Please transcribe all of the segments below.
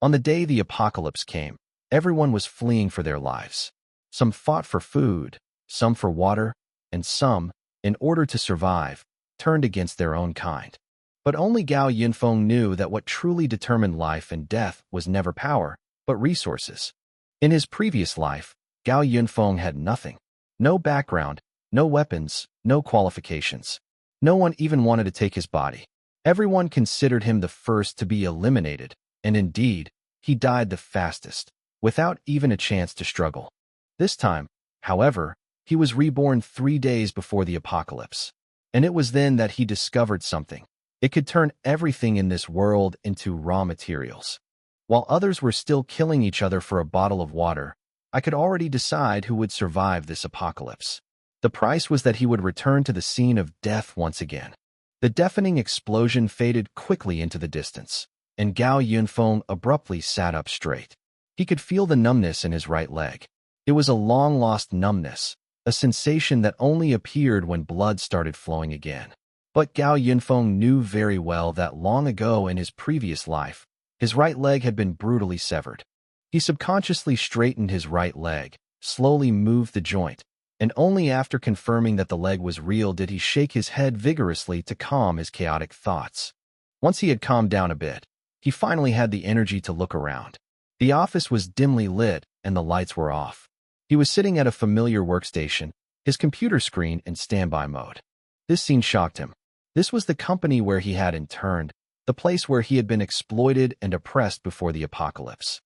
On the day the apocalypse came, everyone was fleeing for their lives. Some fought for food, some for water, and some, in order to survive, turned against their own kind. But only Gao Yinfong knew that what truly determined life and death was never power, but resources. In his previous life, Gao Yinfong had nothing. No background, no weapons, no qualifications. No one even wanted to take his body. Everyone considered him the first to be eliminated, and indeed, he died the fastest, without even a chance to struggle. This time, however, he was reborn 3 days before the apocalypse. And it was then that he discovered something. It could turn everything in this world into raw materials. While others were still killing each other for a bottle of water, I could already decide who would survive this apocalypse. The price was that he would return to the scene of death once again. The deafening explosion faded quickly into the distance, and Gao Yinfong abruptly sat up straight. He could feel the numbness in his right leg. It was a long-lost numbness, a sensation that only appeared when blood started flowing again. But Gao Yinfong knew very well that long ago in his previous life, his right leg had been brutally severed. He subconsciously straightened his right leg, slowly moved the joint, and only after confirming that the leg was real did he shake his head vigorously to calm his chaotic thoughts. Once he had calmed down a bit, he finally had the energy to look around. The office was dimly lit and the lights were off. He was sitting at a familiar workstation, his computer screen in standby mode. This scene shocked him. This was the company where he had interned, the place where he had been exploited and oppressed before the apocalypse.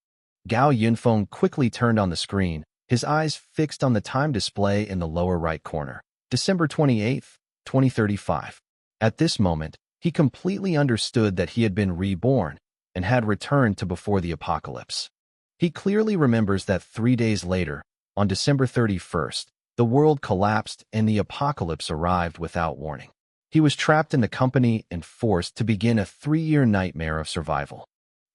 Gao Yinfong quickly turned on the screen, his eyes fixed on the time display in the lower right corner. December 28, 2035. At this moment, he completely understood that he had been reborn and had returned to before the apocalypse. He clearly remembers that 3 days later, on December 31st, the world collapsed and the apocalypse arrived without warning. He was trapped in the company and forced to begin a 3-year nightmare of survival.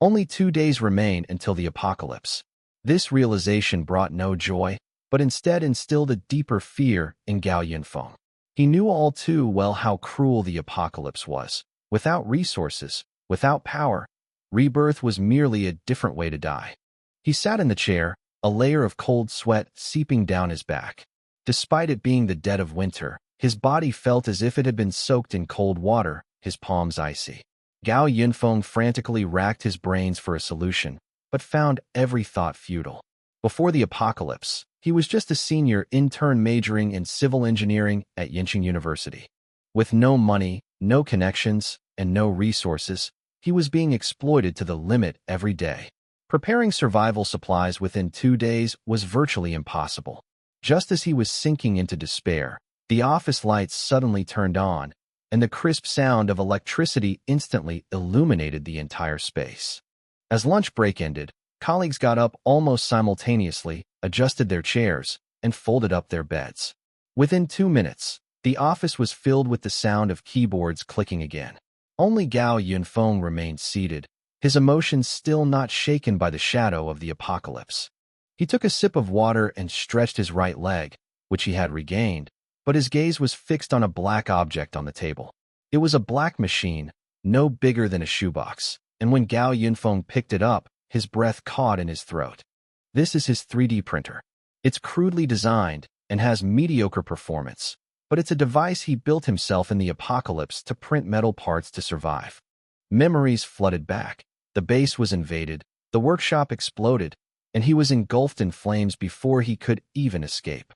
Only 2 days remained until the apocalypse. This realization brought no joy, but instead instilled a deeper fear in Gao Yinfong. He knew all too well how cruel the apocalypse was. Without resources, without power, rebirth was merely a different way to die. He sat in the chair, a layer of cold sweat seeping down his back. Despite it being the dead of winter, his body felt as if it had been soaked in cold water, his palms icy. Gao Yinfong frantically racked his brains for a solution, but found every thought futile. Before the apocalypse, he was just a senior intern majoring in civil engineering at Yincheng University. With no money, no connections, and no resources, he was being exploited to the limit every day. Preparing survival supplies within 2 days was virtually impossible. Just as he was sinking into despair, the office lights suddenly turned on, and the crisp sound of electricity instantly illuminated the entire space. As lunch break ended, colleagues got up almost simultaneously, adjusted their chairs, and folded up their beds. Within 2 minutes, the office was filled with the sound of keyboards clicking again. Only Gao Yinfong remained seated, his emotions still not shaken by the shadow of the apocalypse. He took a sip of water and stretched his right leg, which he had regained, but his gaze was fixed on a black object on the table. It was a black machine, no bigger than a shoebox, and when Gao Yinfong picked it up, his breath caught in his throat. This is his 3D printer. It's crudely designed and has mediocre performance, but it's a device he built himself in the apocalypse to print metal parts to survive. Memories flooded back. The base was invaded, the workshop exploded, and he was engulfed in flames before he could even escape.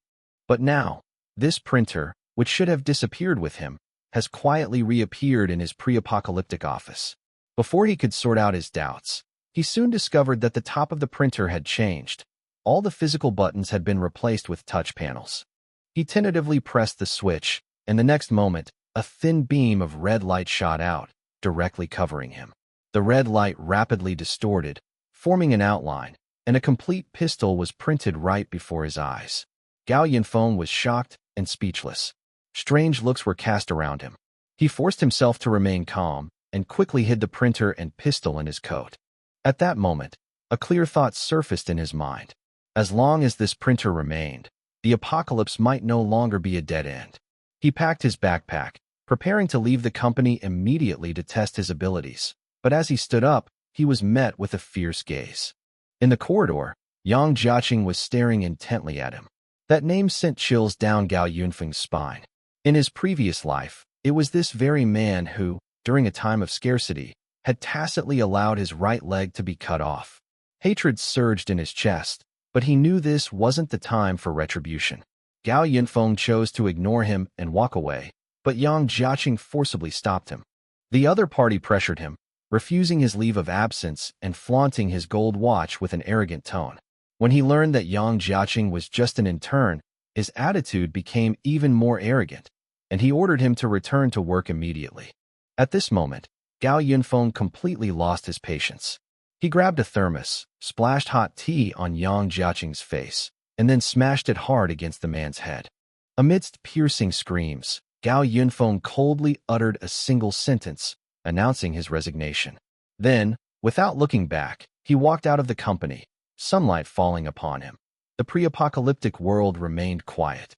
But now, this printer, which should have disappeared with him, has quietly reappeared in his pre-apocalyptic office. Before he could sort out his doubts, he soon discovered that the top of the printer had changed. All the physical buttons had been replaced with touch panels. He tentatively pressed the switch, and the next moment, a thin beam of red light shot out, directly covering him. The red light rapidly distorted, forming an outline, and a complete pistol was printed right before his eyes. Gao Yinfong was shocked and speechless. Strange looks were cast around him. He forced himself to remain calm and quickly hid the printer and pistol in his coat. At that moment, a clear thought surfaced in his mind. As long as this printer remained, the apocalypse might no longer be a dead end. He packed his backpack, preparing to leave the company immediately to test his abilities. But as he stood up, he was met with a fierce gaze. In the corridor, Yang Jiaqing was staring intently at him. That name sent chills down Gao Yinfeng's spine. In his previous life, it was this very man who, during a time of scarcity, had tacitly allowed his right leg to be cut off. Hatred surged in his chest, but he knew this wasn't the time for retribution. Gao Yinfong chose to ignore him and walk away, but Yang Jiaqing forcibly stopped him. The other party pressured him, refusing his leave of absence and flaunting his gold watch with an arrogant tone. When he learned that Yang Jiaqing was just an intern, his attitude became even more arrogant, and he ordered him to return to work immediately. At this moment, Gao Yinfong completely lost his patience. He grabbed a thermos, splashed hot tea on Yang Jiaqing's face, and then smashed it hard against the man's head. Amidst piercing screams, Gao Yinfong coldly uttered a single sentence, announcing his resignation. Then, without looking back, he walked out of the company, sunlight falling upon him. The pre-apocalyptic world remained quiet.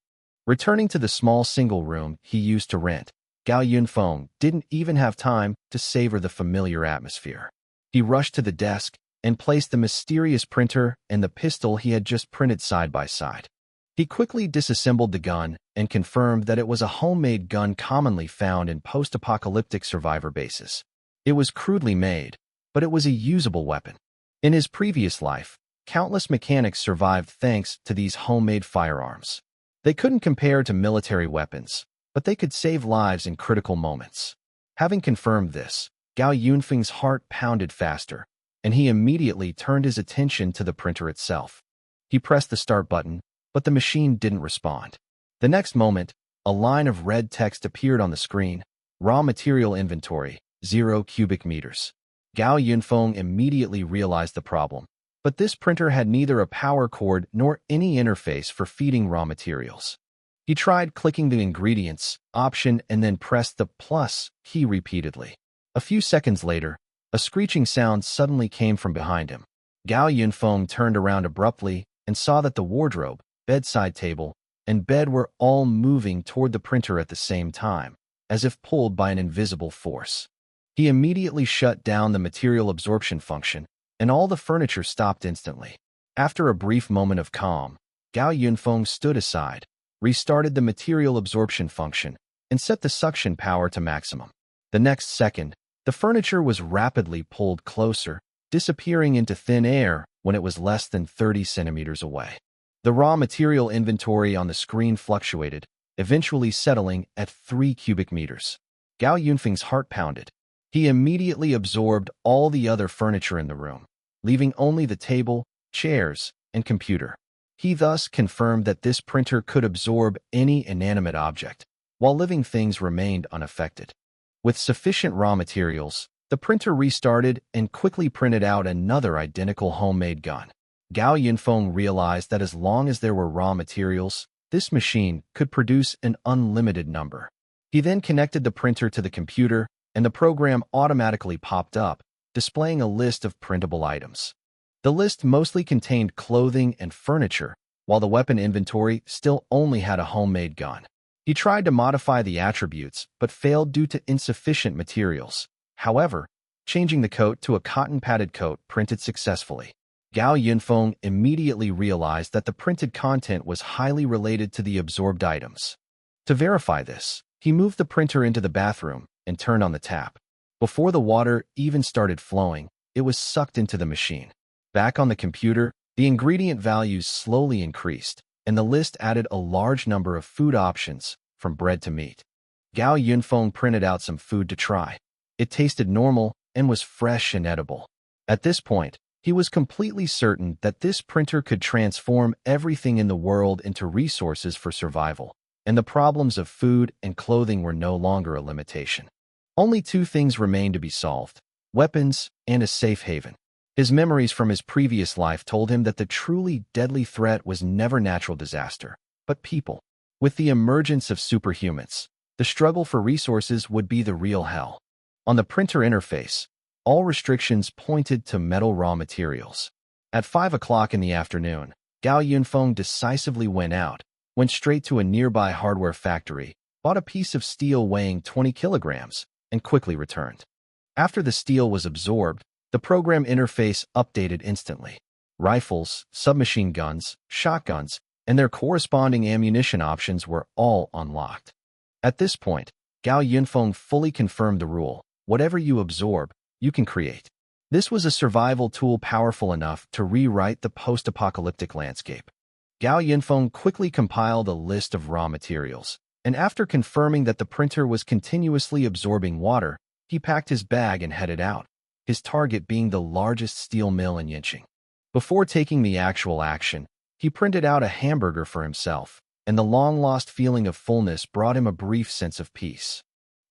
Returning to the small single room he used to rent, Gao Yinfong didn't even have time to savor the familiar atmosphere. He rushed to the desk and placed the mysterious printer and the pistol he had just printed side by side. He quickly disassembled the gun and confirmed that it was a homemade gun commonly found in post-apocalyptic survivor bases. It was crudely made, but it was a usable weapon. In his previous life, countless mechanics survived thanks to these homemade firearms. They couldn't compare to military weapons, but they could save lives in critical moments. Having confirmed this, Gao Yinfeng's heart pounded faster, and he immediately turned his attention to the printer itself. He pressed the start button, but the machine didn't respond. The next moment, a line of red text appeared on the screen: raw material inventory, 0 cubic meters. Gao Yinfong immediately realized the problem, but this printer had neither a power cord nor any interface for feeding raw materials. He tried clicking the ingredients option and then pressed the plus key repeatedly. A few seconds later, a screeching sound suddenly came from behind him. Gao Yinfong turned around abruptly and saw that the wardrobe, bedside table, and bed were all moving toward the printer at the same time, as if pulled by an invisible force. He immediately shut down the material absorption function, and all the furniture stopped instantly. After a brief moment of calm, Gao Yinfong stood aside, restarted the material absorption function, and set the suction power to maximum. The next second, the furniture was rapidly pulled closer, disappearing into thin air when it was less than 30 centimeters away. The raw material inventory on the screen fluctuated, eventually settling at 3 cubic meters. Gao Yinfeng's heart pounded. He immediately absorbed all the other furniture in the room, leaving only the table, chairs, and computer. He thus confirmed that this printer could absorb any inanimate object, while living things remained unaffected. With sufficient raw materials, the printer restarted and quickly printed out another identical homemade gun. Gao Yinfong realized that as long as there were raw materials, this machine could produce an unlimited number. He then connected the printer to the computer, and the program automatically popped up, displaying a list of printable items. The list mostly contained clothing and furniture, while the weapon inventory still only had a homemade gun. He tried to modify the attributes, but failed due to insufficient materials. However, changing the coat to a cotton-padded coat printed successfully. Gao Yinfong immediately realized that the printed content was highly related to the absorbed items. To verify this, he moved the printer into the bathroom and turned on the tap. Before the water even started flowing, it was sucked into the machine. Back on the computer, the ingredient values slowly increased, and the list added a large number of food options, from bread to meat. Gao Yinfong printed out some food to try. It tasted normal and was fresh and edible. At this point, he was completely certain that this printer could transform everything in the world into resources for survival, and the problems of food and clothing were no longer a limitation. Only two things remained to be solved: weapons and a safe haven. His memories from his previous life told him that the truly deadly threat was never natural disaster, but people. With the emergence of superhumans, the struggle for resources would be the real hell. On the printer interface, all restrictions pointed to metal raw materials. At 5 o'clock in the afternoon, Gao Yinfong decisively went straight to a nearby hardware factory, bought a piece of steel weighing 20 kilograms, and quickly returned. After the steel was absorbed, The program interface updated instantly. Rifles, submachine guns, shotguns, and their corresponding ammunition options were all unlocked. At this point, Gao Yinfong fully confirmed the rule: whatever you absorb, you can create. This was a survival tool powerful enough to rewrite the post-apocalyptic landscape. Gao Yinfong quickly compiled a list of raw materials, and after confirming that the printer was continuously absorbing water, he packed his bag and headed out, his target being the largest steel mill in Yincheng. Before taking the actual action, he printed out a hamburger for himself, and the long-lost feeling of fullness brought him a brief sense of peace.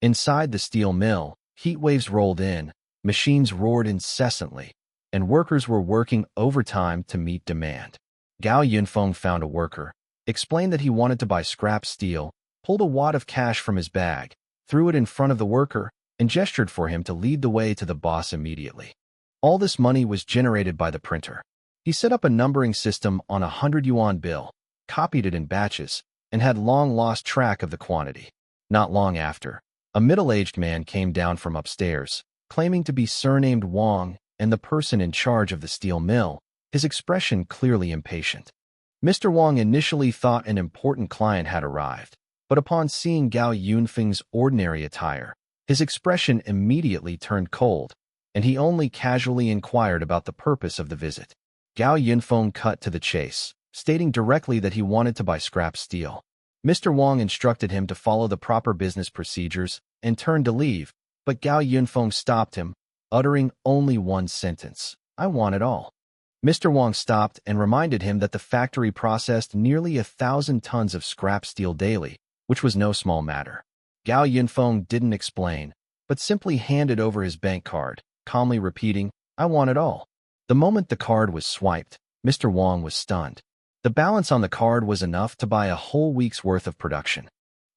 Inside the steel mill, heat waves rolled in, machines roared incessantly, and workers were working overtime to meet demand. Gao Yinfong found a worker, explained that he wanted to buy scrap steel, pulled a wad of cash from his bag, threw it in front of the worker, and gestured for him to lead the way to the boss immediately. All this money was generated by the printer. He set up a numbering system on a 100 yuan bill, copied it in batches, and had long lost track of the quantity. Not long after, a middle-aged man came down from upstairs, claiming to be surnamed Wang and the person in charge of the steel mill, his expression clearly impatient. Mr. Wang initially thought an important client had arrived, but upon seeing Gao Yunfeng's ordinary attire, his expression immediately turned cold, and he only casually inquired about the purpose of the visit. Gao Yinfeng cut to the chase, stating directly that he wanted to buy scrap steel. Mr. Wang instructed him to follow the proper business procedures and turned to leave, but Gao Yinfeng stopped him, uttering only one sentence: "I want it all." Mr. Wang stopped and reminded him that the factory processed nearly 1,000 tons of scrap steel daily, which was no small matter. Gao Yinfeng didn't explain, but simply handed over his bank card, calmly repeating, "I want it all." The moment the card was swiped, Mr. Wang was stunned. The balance on the card was enough to buy a whole week's worth of production.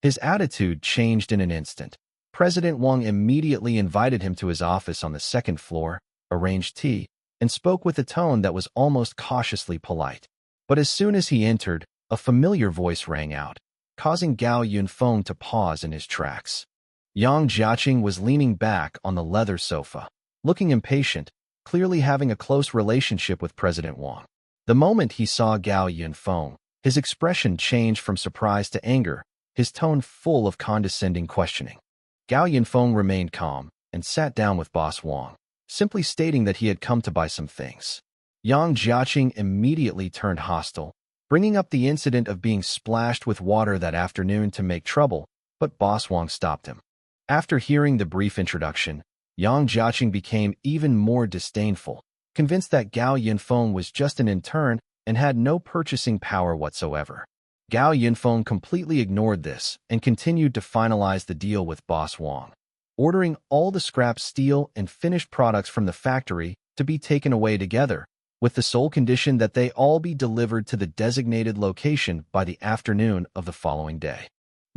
His attitude changed in an instant. President Wang immediately invited him to his office on the second floor, arranged tea, and spoke with a tone that was almost cautiously polite. But as soon as he entered, a familiar voice rang out, causing Gao Yinfeng to pause in his tracks. Yang Jiaqing was leaning back on the leather sofa, looking impatient, clearly having a close relationship with President Wang. The moment he saw Gao Yinfeng, his expression changed from surprise to anger, his tone full of condescending questioning. Gao Yinfeng remained calm and sat down with Boss Wang, simply stating that he had come to buy some things. Yang Jiaqing immediately turned hostile, bringing up the incident of being splashed with water that afternoon to make trouble, but Boss Wang stopped him. After hearing the brief introduction, Yang Jiaqing became even more disdainful, convinced that Gao Yinfeng was just an intern and had no purchasing power whatsoever. Gao Yinfeng completely ignored this and continued to finalize the deal with Boss Wang, ordering all the scrap steel and finished products from the factory to be taken away together, with the sole condition that they all be delivered to the designated location by the afternoon of the following day.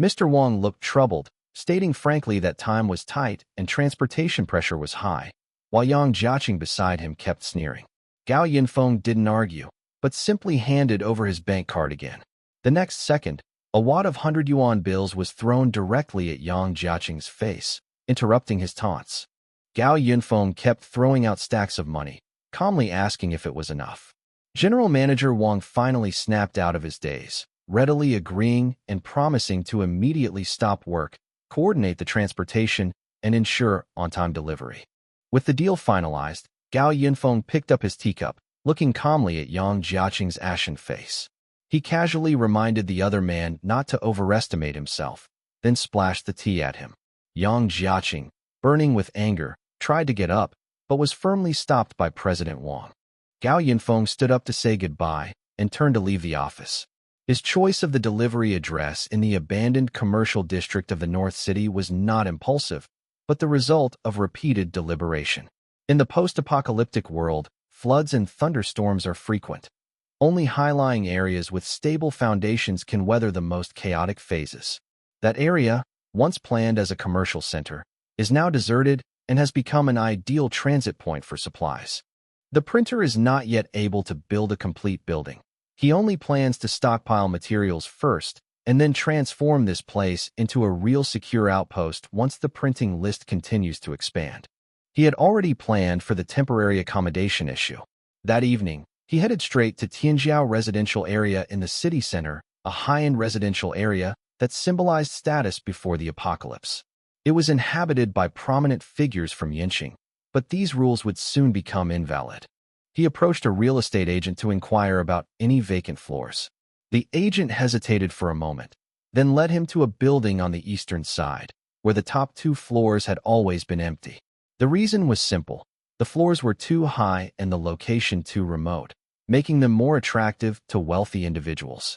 Mr. Wang looked troubled, stating frankly that time was tight and transportation pressure was high, while Yang Jiaqing beside him kept sneering. Gao Yinfeng didn't argue, but simply handed over his bank card again. The next second, a wad of 100 yuan bills was thrown directly at Yang Jiaqing's face, interrupting his taunts. Gao Yinfeng kept throwing out stacks of money, calmly asking if it was enough. General Manager Wang finally snapped out of his daze, readily agreeing and promising to immediately stop work, coordinate the transportation, and ensure on-time delivery. With the deal finalized, Gao Yinfeng picked up his teacup, looking calmly at Yang Jiaqing's ashen face. He casually reminded the other man not to overestimate himself, then splashed the tea at him. Yang Jiaqing, burning with anger, tried to get up, but was firmly stopped by President Wang. Gao Yinfeng stood up to say goodbye and turned to leave the office. His choice of the delivery address in the abandoned commercial district of the North City was not impulsive, but the result of repeated deliberation. In the post-apocalyptic world, floods and thunderstorms are frequent. Only high-lying areas with stable foundations can weather the most chaotic phases. That area, once planned as a commercial center, is now deserted and has become an ideal transit point for supplies. The printer is not yet able to build a complete building. He only plans to stockpile materials first and then transform this place into a real secure outpost once the printing list continues to expand. He had already planned for the temporary accommodation issue. That evening, he headed straight to Tianjiao residential area in the city center, a high-end residential area that symbolized status before the apocalypse. It was inhabited by prominent figures from Yinqing, but these rules would soon become invalid. He approached a real estate agent to inquire about any vacant floors. The agent hesitated for a moment, then led him to a building on the eastern side, where the top 2 floors had always been empty. The reason was simple. The floors were too high and the location too remote, making them more attractive to wealthy individuals.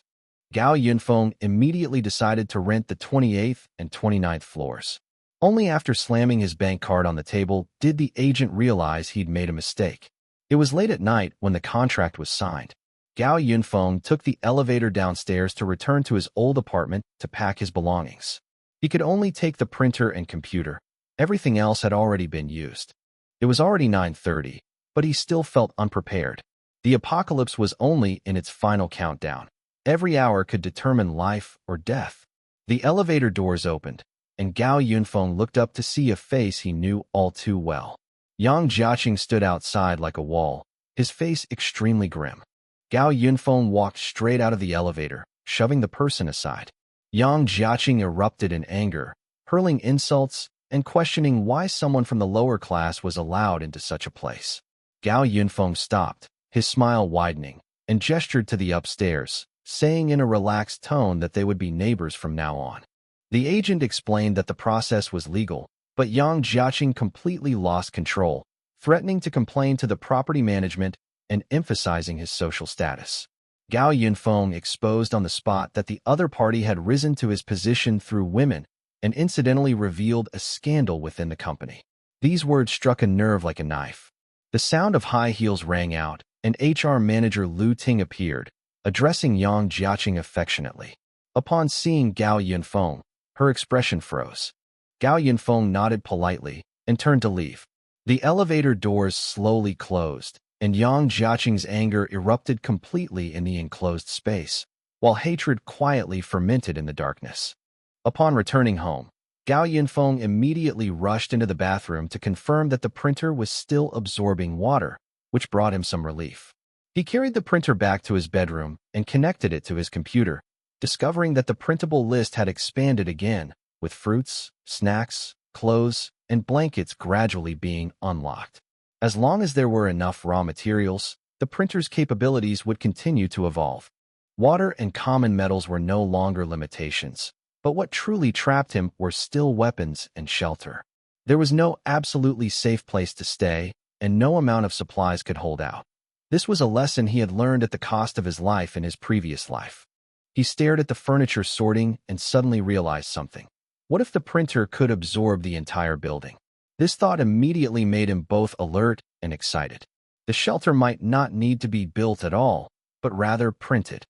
Gao Yinfong immediately decided to rent the 28th and 29th floors. Only after slamming his bank card on the table did the agent realize he'd made a mistake. It was late at night when the contract was signed. Gao Yinfong took the elevator downstairs to return to his old apartment to pack his belongings. He could only take the printer and computer. Everything else had already been used. It was already 9:30, but he still felt unprepared. The apocalypse was only in its final countdown. Every hour could determine life or death. The elevator doors opened, and Gao Yinfong looked up to see a face he knew all too well. Yang Jiaqing stood outside like a wall, his face extremely grim. Gao Yinfong walked straight out of the elevator, shoving the person aside. Yang Jiaqing erupted in anger, hurling insults and questioning why someone from the lower class was allowed into such a place. Gao Yinfong stopped, his smile widening, and gestured to the upstairs, saying in a relaxed tone that they would be neighbors from now on. The agent explained that the process was legal, but Yang Jiaqing completely lost control, threatening to complain to the property management and emphasizing his social status. Gao Yinfong exposed on the spot that the other party had risen to his position through women and incidentally revealed a scandal within the company. These words struck a nerve like a knife. The sound of high heels rang out, and HR manager Lu Ting appeared, addressing Yang Jiaqing affectionately. Upon seeing Gao Yinfong, her expression froze. Gao Yinfong nodded politely and turned to leave. The elevator doors slowly closed, and Yang Jiaqing's anger erupted completely in the enclosed space, while hatred quietly fermented in the darkness. Upon returning home, Gao Yinfong immediately rushed into the bathroom to confirm that the printer was still absorbing water, which brought him some relief. He carried the printer back to his bedroom and connected it to his computer, discovering that the printable list had expanded again, with fruits, snacks, clothes, and blankets gradually being unlocked. As long as there were enough raw materials, the printer's capabilities would continue to evolve. Water and common metals were no longer limitations, but what truly trapped him were still weapons and shelter. There was no absolutely safe place to stay, and no amount of supplies could hold out. This was a lesson he had learned at the cost of his life in his previous life. He stared at the furniture sorting and suddenly realized something. What if the printer could absorb the entire building? This thought immediately made him both alert and excited. The shelter might not need to be built at all, but rather printed.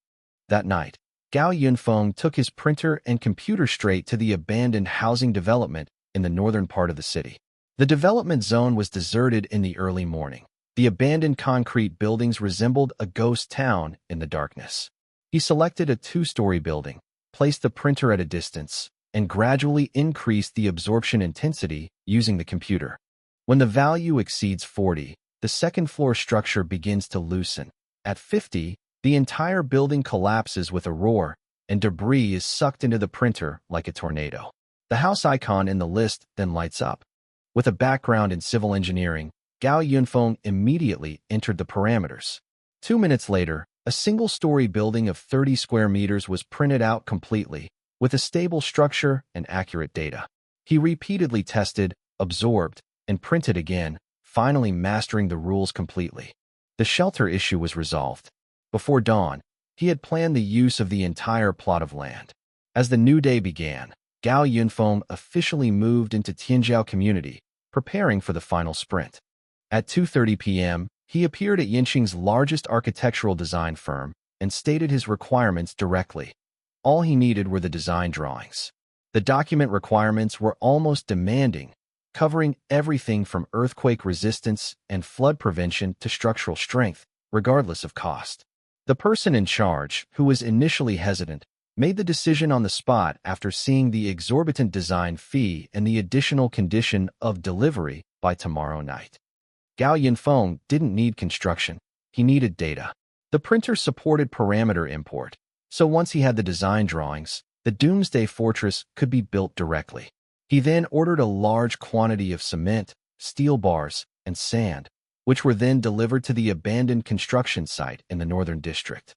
That night, Gao Yinfong took his printer and computer straight to the abandoned housing development in the northern part of the city. The development zone was deserted in the early morning. The abandoned concrete buildings resembled a ghost town in the darkness. He selected a 2-story building, placed the printer at a distance, and gradually increased the absorption intensity using the computer. When the value exceeds 40, the second-floor structure begins to loosen. At 50, the entire building collapses with a roar, and debris is sucked into the printer like a tornado. The house icon in the list then lights up. With a background in civil engineering, Gao Yinfong immediately entered the parameters. 2 minutes later, a single-story building of 30 square meters was printed out completely, with a stable structure and accurate data. He repeatedly tested, absorbed, and printed again, finally mastering the rules completely. The shelter issue was resolved. Before dawn, he had planned the use of the entire plot of land. As the new day began, Gao Yinfong officially moved into Tianjiao community, preparing for the final sprint. At 2:30 p.m., he appeared at Yinqing's largest architectural design firm and stated his requirements directly. All he needed were the design drawings. The document requirements were almost demanding, covering everything from earthquake resistance and flood prevention to structural strength, regardless of cost. The person in charge, who was initially hesitant, made the decision on the spot after seeing the exorbitant design fee and the additional condition of delivery by tomorrow night. Gao Yinfong didn't need construction. He needed data. The printer supported parameter import, so once he had the design drawings, the Doomsday Fortress could be built directly. He then ordered a large quantity of cement, steel bars, and sand, which were then delivered to the abandoned construction site in the northern district.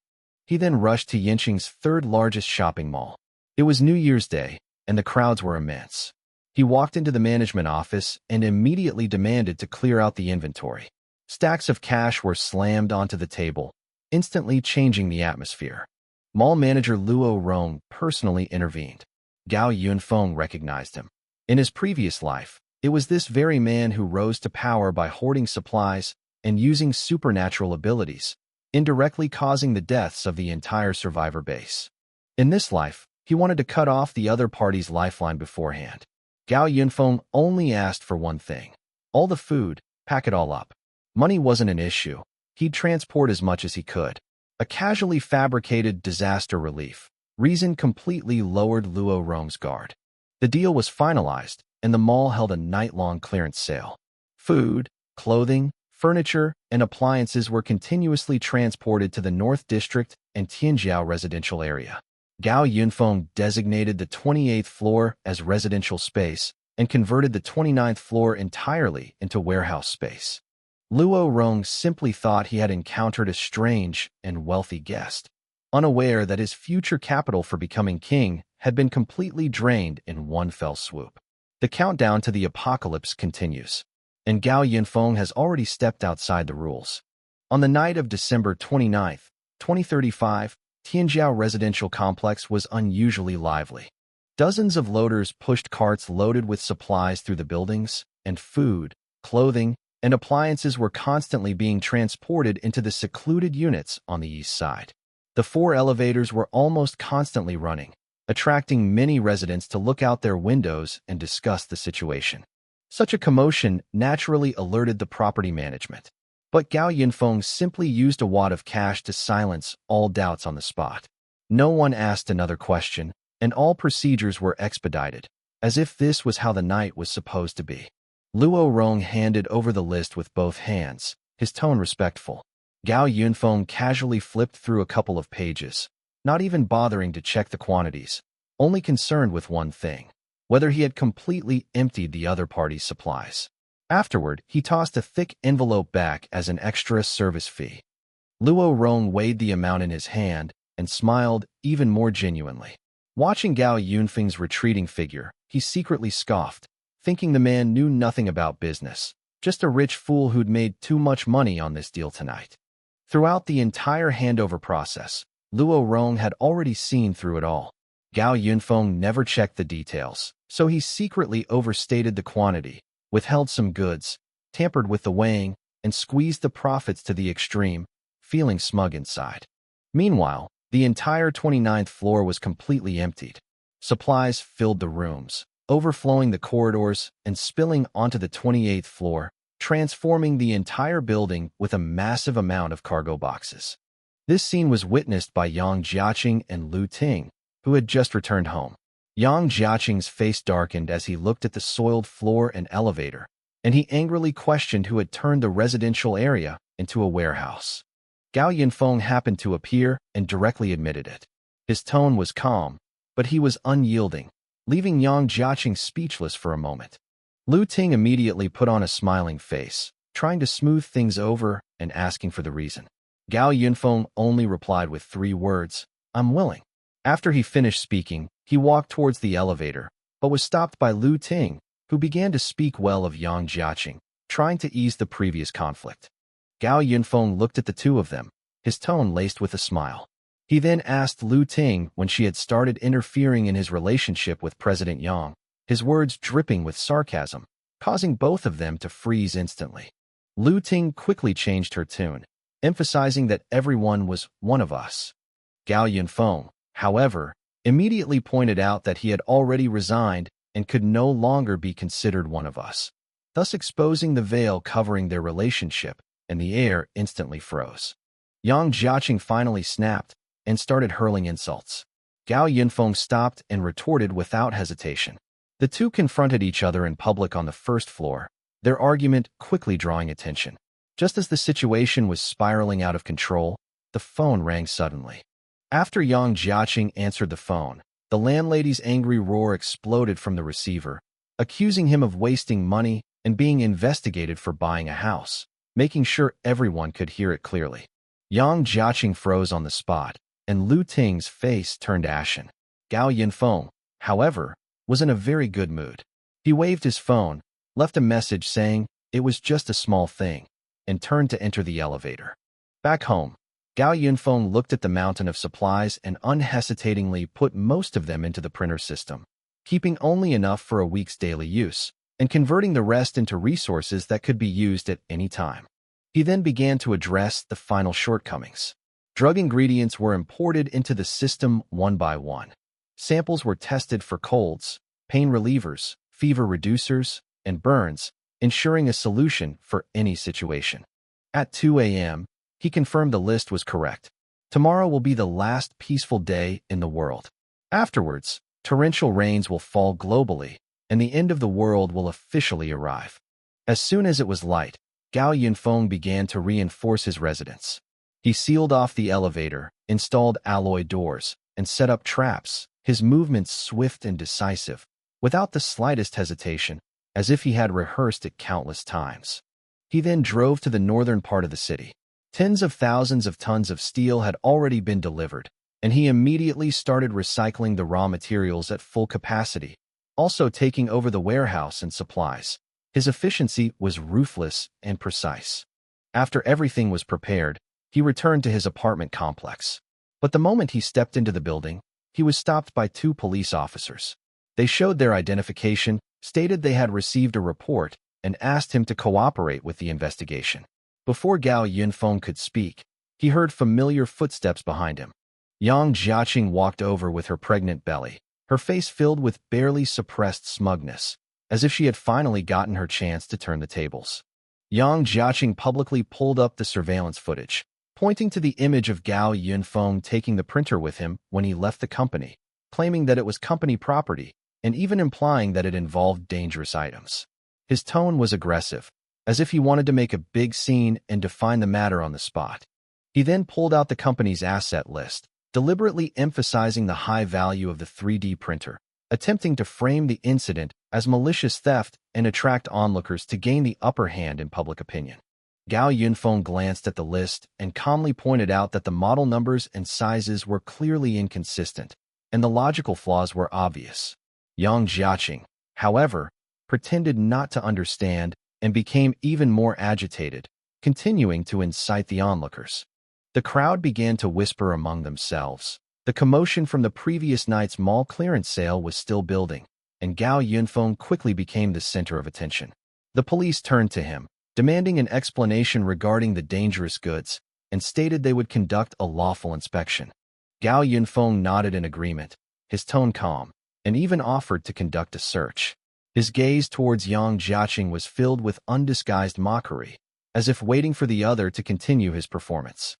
He then rushed to Yanqing's third-largest shopping mall. It was New Year's Day, and the crowds were immense. He walked into the management office and immediately demanded to clear out the inventory. Stacks of cash were slammed onto the table, instantly changing the atmosphere. Mall manager Luo Rong personally intervened. Gao Yinfong recognized him. In his previous life, it was this very man who rose to power by hoarding supplies and using supernatural abilities, indirectly causing the deaths of the entire survivor base. In this life, he wanted to cut off the other party's lifeline beforehand. Gao Yinfong only asked for one thing: all the food, pack it all up. Money wasn't an issue. He'd transport as much as he could. A casually fabricated disaster relief reason completely lowered Luo Rong's guard. The deal was finalized, and the mall held a night-long clearance sale. Food, clothing, furniture, and appliances were continuously transported to the North District and Tianjiao residential area. Gao Yinfong designated the 28th floor as residential space and converted the 29th floor entirely into warehouse space. Luo Rong simply thought he had encountered a strange and wealthy guest, unaware that his future capital for becoming king had been completely drained in one fell swoop. The countdown to the apocalypse continues, and Gao Yinfong has already stepped outside the rules. On the night of December 29, 2035, Tianjiao residential complex was unusually lively. Dozens of loaders pushed carts loaded with supplies through the buildings, and food, clothing, and appliances were constantly being transported into the secluded units on the east side. The 4 elevators were almost constantly running, attracting many residents to look out their windows and discuss the situation. Such a commotion naturally alerted the property management, but Gao Yinfong simply used a wad of cash to silence all doubts on the spot. No one asked another question, and all procedures were expedited, as if this was how the night was supposed to be. Luo Rong handed over the list with both hands, his tone respectful. Gao Yinfong casually flipped through a couple of pages, not even bothering to check the quantities, only concerned with one thing: whether he had completely emptied the other party's supplies. Afterward, he tossed a thick envelope back as an extra service fee. Luo Rong weighed the amount in his hand and smiled even more genuinely. Watching Gao Yinfeng's retreating figure, he secretly scoffed, thinking the man knew nothing about business, just a rich fool who'd made too much money on this deal tonight. Throughout the entire handover process, Luo Rong had already seen through it all. Gao Yinfong never checked the details, so he secretly overstated the quantity, withheld some goods, tampered with the weighing, and squeezed the profits to the extreme, feeling smug inside. Meanwhile, the entire 29th floor was completely emptied. Supplies filled the rooms, overflowing the corridors and spilling onto the 28th floor, transforming the entire building with a massive amount of cargo boxes. This scene was witnessed by Yang Jiaqing and Lu Ting, who had just returned home. Yang Jiaqing's face darkened as he looked at the soiled floor and elevator, and he angrily questioned who had turned the residential area into a warehouse. Gao Yinfong happened to appear and directly admitted it. His tone was calm, but he was unyielding, leaving Yang Jiaqing speechless for a moment. Lu Ting immediately put on a smiling face, trying to smooth things over and asking for the reason. Gao Yinfong only replied with 3 words: "I'm willing." After he finished speaking, he walked towards the elevator, but was stopped by Lu Ting, who began to speak well of Yang Jiaqing, trying to ease the previous conflict. Gao Yinfong looked at the two of them, his tone laced with a smile. He then asked Lu Ting when she had started interfering in his relationship with President Yang, his words dripping with sarcasm, causing both of them to freeze instantly. Lu Ting quickly changed her tune, emphasizing that everyone was one of us. Gao Yinfong, however, immediately pointed out that he had already resigned and could no longer be considered one of us, thus exposing the veil covering their relationship, and the air instantly froze. Yang Jiaqing finally snapped and started hurling insults. Gao Yinfong stopped and retorted without hesitation. The two confronted each other in public on the first floor, their argument quickly drawing attention. Just as the situation was spiraling out of control, the phone rang suddenly. After Yang Jiaqing answered the phone, the landlady's angry roar exploded from the receiver, accusing him of wasting money and being investigated for buying a house, making sure everyone could hear it clearly. Yang Jiaqing froze on the spot, and Lu Ting's face turned ashen. Gao Yinfong, however, was in a very good mood. He waved his phone, left a message saying it was just a small thing, and turned to enter the elevator. Back home, Gao Yinfong looked at the mountain of supplies and unhesitatingly put most of them into the printer system, keeping only enough for a week's daily use, and converting the rest into resources that could be used at any time. He then began to address the final shortcomings. Drug ingredients were imported into the system one by one. Samples were tested for colds, pain relievers, fever reducers, and burns, ensuring a solution for any situation. At 2 a.m., he confirmed the list was correct. Tomorrow will be the last peaceful day in the world. Afterwards, torrential rains will fall globally, and the end of the world will officially arrive. As soon as it was light, Gao Yinfong began to reinforce his residence. He sealed off the elevator, installed alloy doors, and set up traps, his movements swift and decisive, without the slightest hesitation, as if he had rehearsed it countless times. He then drove to the northern part of the city. Tens of thousands of tons of steel had already been delivered, and he immediately started recycling the raw materials at full capacity, also taking over the warehouse and supplies. His efficiency was ruthless and precise. After everything was prepared, he returned to his apartment complex. But the moment he stepped into the building, he was stopped by two police officers. They showed their identification, stated they had received a report, and asked him to cooperate with the investigation. Before Gao Yinfong could speak, he heard familiar footsteps behind him. Yang Jiaqing walked over with her pregnant belly, her face filled with barely suppressed smugness, as if she had finally gotten her chance to turn the tables. Yang Jiaqing publicly pulled up the surveillance footage, pointing to the image of Gao Yinfong taking the printer with him when he left the company, claiming that it was company property, and even implying that it involved dangerous items. His tone was aggressive, as if he wanted to make a big scene and define the matter on the spot. He then pulled out the company's asset list, deliberately emphasizing the high value of the 3D printer, attempting to frame the incident as malicious theft and attract onlookers to gain the upper hand in public opinion. Gao Yinfong glanced at the list and calmly pointed out that the model numbers and sizes were clearly inconsistent, and the logical flaws were obvious. Yang Jiaqing, however, pretended not to understand and became even more agitated, continuing to incite the onlookers. The crowd began to whisper among themselves. The commotion from the previous night's mall clearance sale was still building, and Gao Yinfong quickly became the center of attention. The police turned to him, demanding an explanation regarding the dangerous goods, and stated they would conduct a lawful inspection. Gao Yinfong nodded in agreement, his tone calm, and even offered to conduct a search. His gaze towards Yang Jiaqing was filled with undisguised mockery, as if waiting for the other to continue his performance.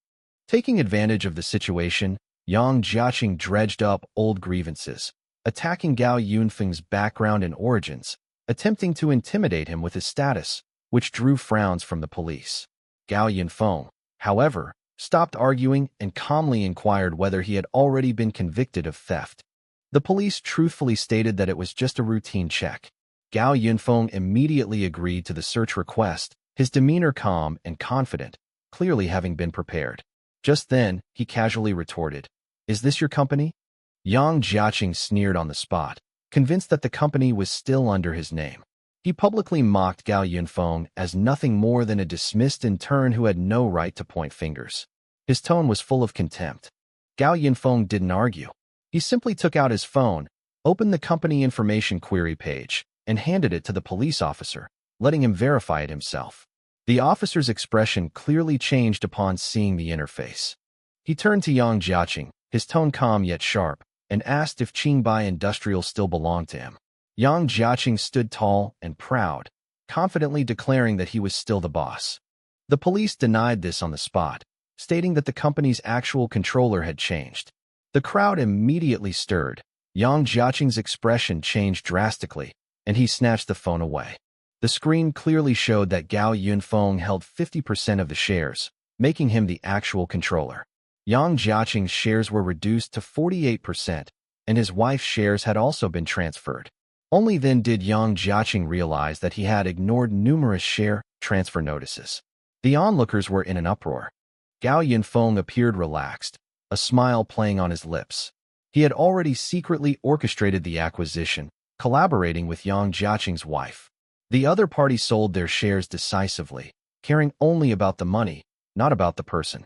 Taking advantage of the situation, Yang Jiaqing dredged up old grievances, attacking Gao Yinfeng's background and origins, attempting to intimidate him with his status, which drew frowns from the police. Gao Yinfong, however, stopped arguing and calmly inquired whether he had already been convicted of theft. The police truthfully stated that it was just a routine check. Gao Yinfong immediately agreed to the search request, his demeanor calm and confident, clearly having been prepared. Just then, he casually retorted, "Is this your company?" Yang Jiaqing sneered on the spot, convinced that the company was still under his name. He publicly mocked Gao Yinfong as nothing more than a dismissed intern who had no right to point fingers. His tone was full of contempt. Gao Yinfong didn't argue. He simply took out his phone, opened the company information query page, and handed it to the police officer, letting him verify it himself. The officer's expression clearly changed upon seeing the interface. He turned to Yang Jiaqing, his tone calm yet sharp, and asked if Qingbai Industrial still belonged to him. Yang Jiaqing stood tall and proud, confidently declaring that he was still the boss. The police denied this on the spot, stating that the company's actual controller had changed. The crowd immediately stirred. Yang Jiaqing's expression changed drastically, and he snatched the phone away. The screen clearly showed that Gao Yinfong held 50% of the shares, making him the actual controller. Yang Jiaqing's shares were reduced to 48%, and his wife's shares had also been transferred. Only then did Yang Jiaqing realize that he had ignored numerous share transfer notices. The onlookers were in an uproar. Gao Yinfong appeared relaxed, a smile playing on his lips. He had already secretly orchestrated the acquisition, collaborating with Yang Jiaqing's wife. The other party sold their shares decisively, caring only about the money, not about the person.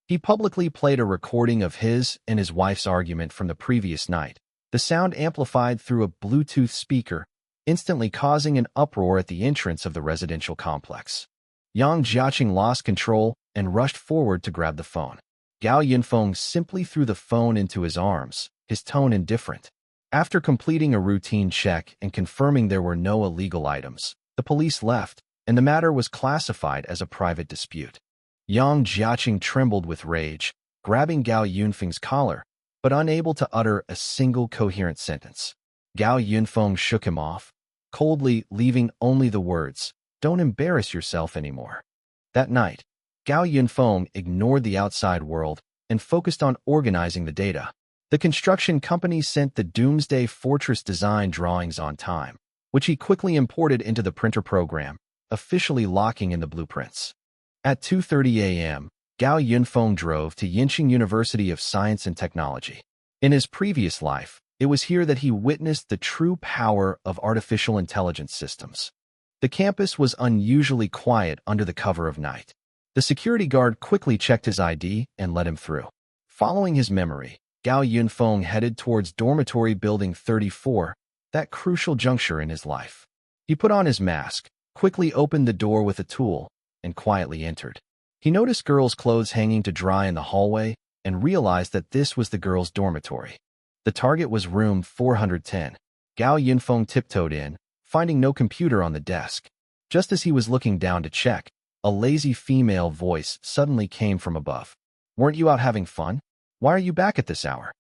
He publicly played a recording of his and his wife's argument from the previous night, the sound amplified through a Bluetooth speaker, instantly causing an uproar at the entrance of the residential complex. Yang Jiaqing lost control and rushed forward to grab the phone. Gao Yinfong simply threw the phone into his arms, his tone indifferent. After completing a routine check and confirming there were no illegal items, the police left, and the matter was classified as a private dispute. Yang Jiaqing trembled with rage, grabbing Gao Yinfeng's collar, but unable to utter a single coherent sentence. Gao Yinfong shook him off, coldly leaving only the words, "Don't embarrass yourself anymore." That night, Gao Yinfong ignored the outside world and focused on organizing the data. The construction company sent the Doomsday Fortress design drawings on time, which he quickly imported into the printer program, officially locking in the blueprints. At 2:30 a.m., Gao Yinfong drove to Yinqing University of Science and Technology. In his previous life, it was here that he witnessed the true power of artificial intelligence systems. The campus was unusually quiet under the cover of night. The security guard quickly checked his ID and let him through. Following his memory, Gao Yinfong headed towards dormitory building 34, that crucial juncture in his life. He put on his mask, quickly opened the door with a tool, and quietly entered. He noticed girls' clothes hanging to dry in the hallway and realized that this was the girls' dormitory. The target was room 410. Gao Yinfong tiptoed in, finding no computer on the desk. Just as he was looking down to check, a lazy female voice suddenly came from above. "Weren't you out having fun? Why are you back at this hour?"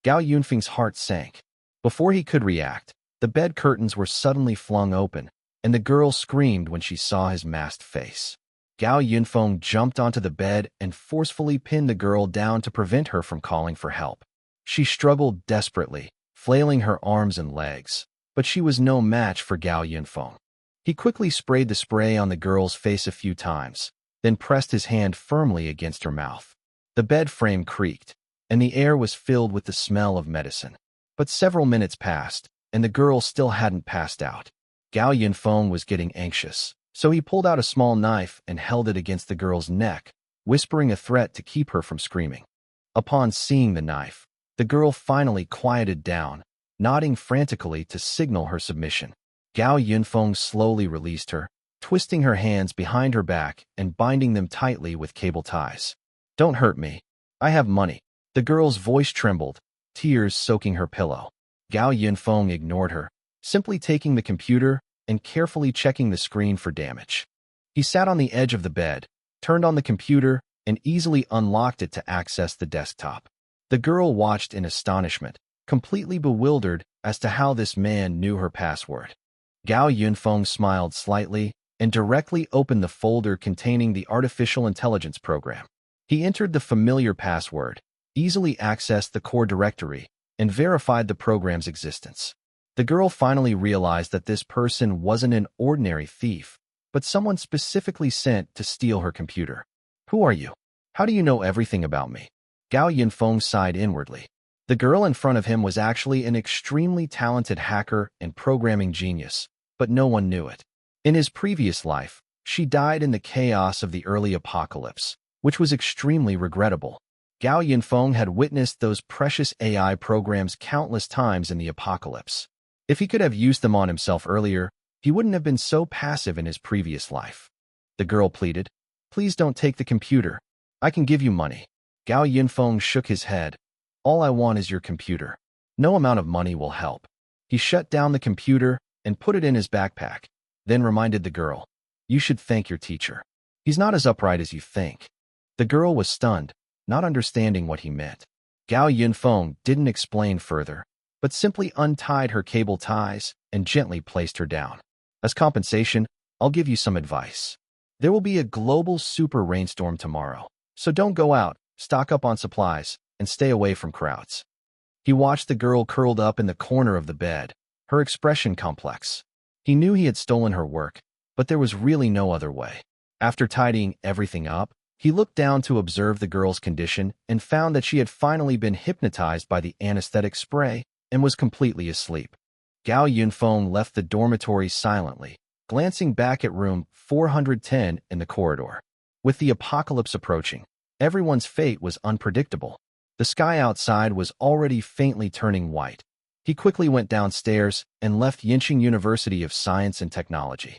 Gao Yinfeng's heart sank. Before he could react, the bed curtains were suddenly flung open, and the girl screamed when she saw his masked face. Gao Yinfong jumped onto the bed and forcefully pinned the girl down to prevent her from calling for help. She struggled desperately, flailing her arms and legs, but she was no match for Gao Yinfong. He quickly sprayed the spray on the girl's face a few times, then pressed his hand firmly against her mouth. The bed frame creaked, and the air was filled with the smell of medicine. But several minutes passed, and the girl still hadn't passed out. Gao Yinfong was getting anxious, so he pulled out a small knife and held it against the girl's neck, whispering a threat to keep her from screaming. Upon seeing the knife, the girl finally quieted down, nodding frantically to signal her submission. Gao Yinfong slowly released her, twisting her hands behind her back and binding them tightly with cable ties. "Don't hurt me. I have money." The girl's voice trembled, tears soaking her pillow. Gao Yinfong ignored her, simply taking the computer and carefully checking the screen for damage. He sat on the edge of the bed, turned on the computer, and easily unlocked it to access the desktop. The girl watched in astonishment, completely bewildered as to how this man knew her password. Gao Yinfong smiled slightly and directly opened the folder containing the artificial intelligence program. He entered the familiar password, easily accessed the core directory, and verified the program's existence. The girl finally realized that this person wasn't an ordinary thief, but someone specifically sent to steal her computer. "Who are you? How do you know everything about me?" Gao Yinfong sighed inwardly. The girl in front of him was actually an extremely talented hacker and programming genius, but no one knew it. In his previous life, she died in the chaos of the early apocalypse, which was extremely regrettable. Gao Yinfong had witnessed those precious AI programs countless times in the apocalypse. If he could have used them on himself earlier, he wouldn't have been so passive in his previous life. The girl pleaded, "Please don't take the computer. I can give you money." Gao Yinfong shook his head. "All I want is your computer. No amount of money will help." He shut down the computer and put it in his backpack, then reminded the girl, "You should thank your teacher. He's not as upright as you think." The girl was stunned, not understanding what he meant. Gao Yinfong didn't explain further, but simply untied her cable ties and gently placed her down. As compensation, I'll give you some advice. There will be a global super rainstorm tomorrow, so don't go out, stock up on supplies, and stay away from crowds. He watched the girl curled up in the corner of the bed, her expression complex. He knew he had stolen her work, but there was really no other way. After tidying everything up, he looked down to observe the girl's condition and found that she had finally been hypnotized by the anesthetic spray and was completely asleep. Gao Yinfong left the dormitory silently, glancing back at room 410 in the corridor. With the apocalypse approaching, everyone's fate was unpredictable. The sky outside was already faintly turning white. He quickly went downstairs and left Yinching University of Science and Technology.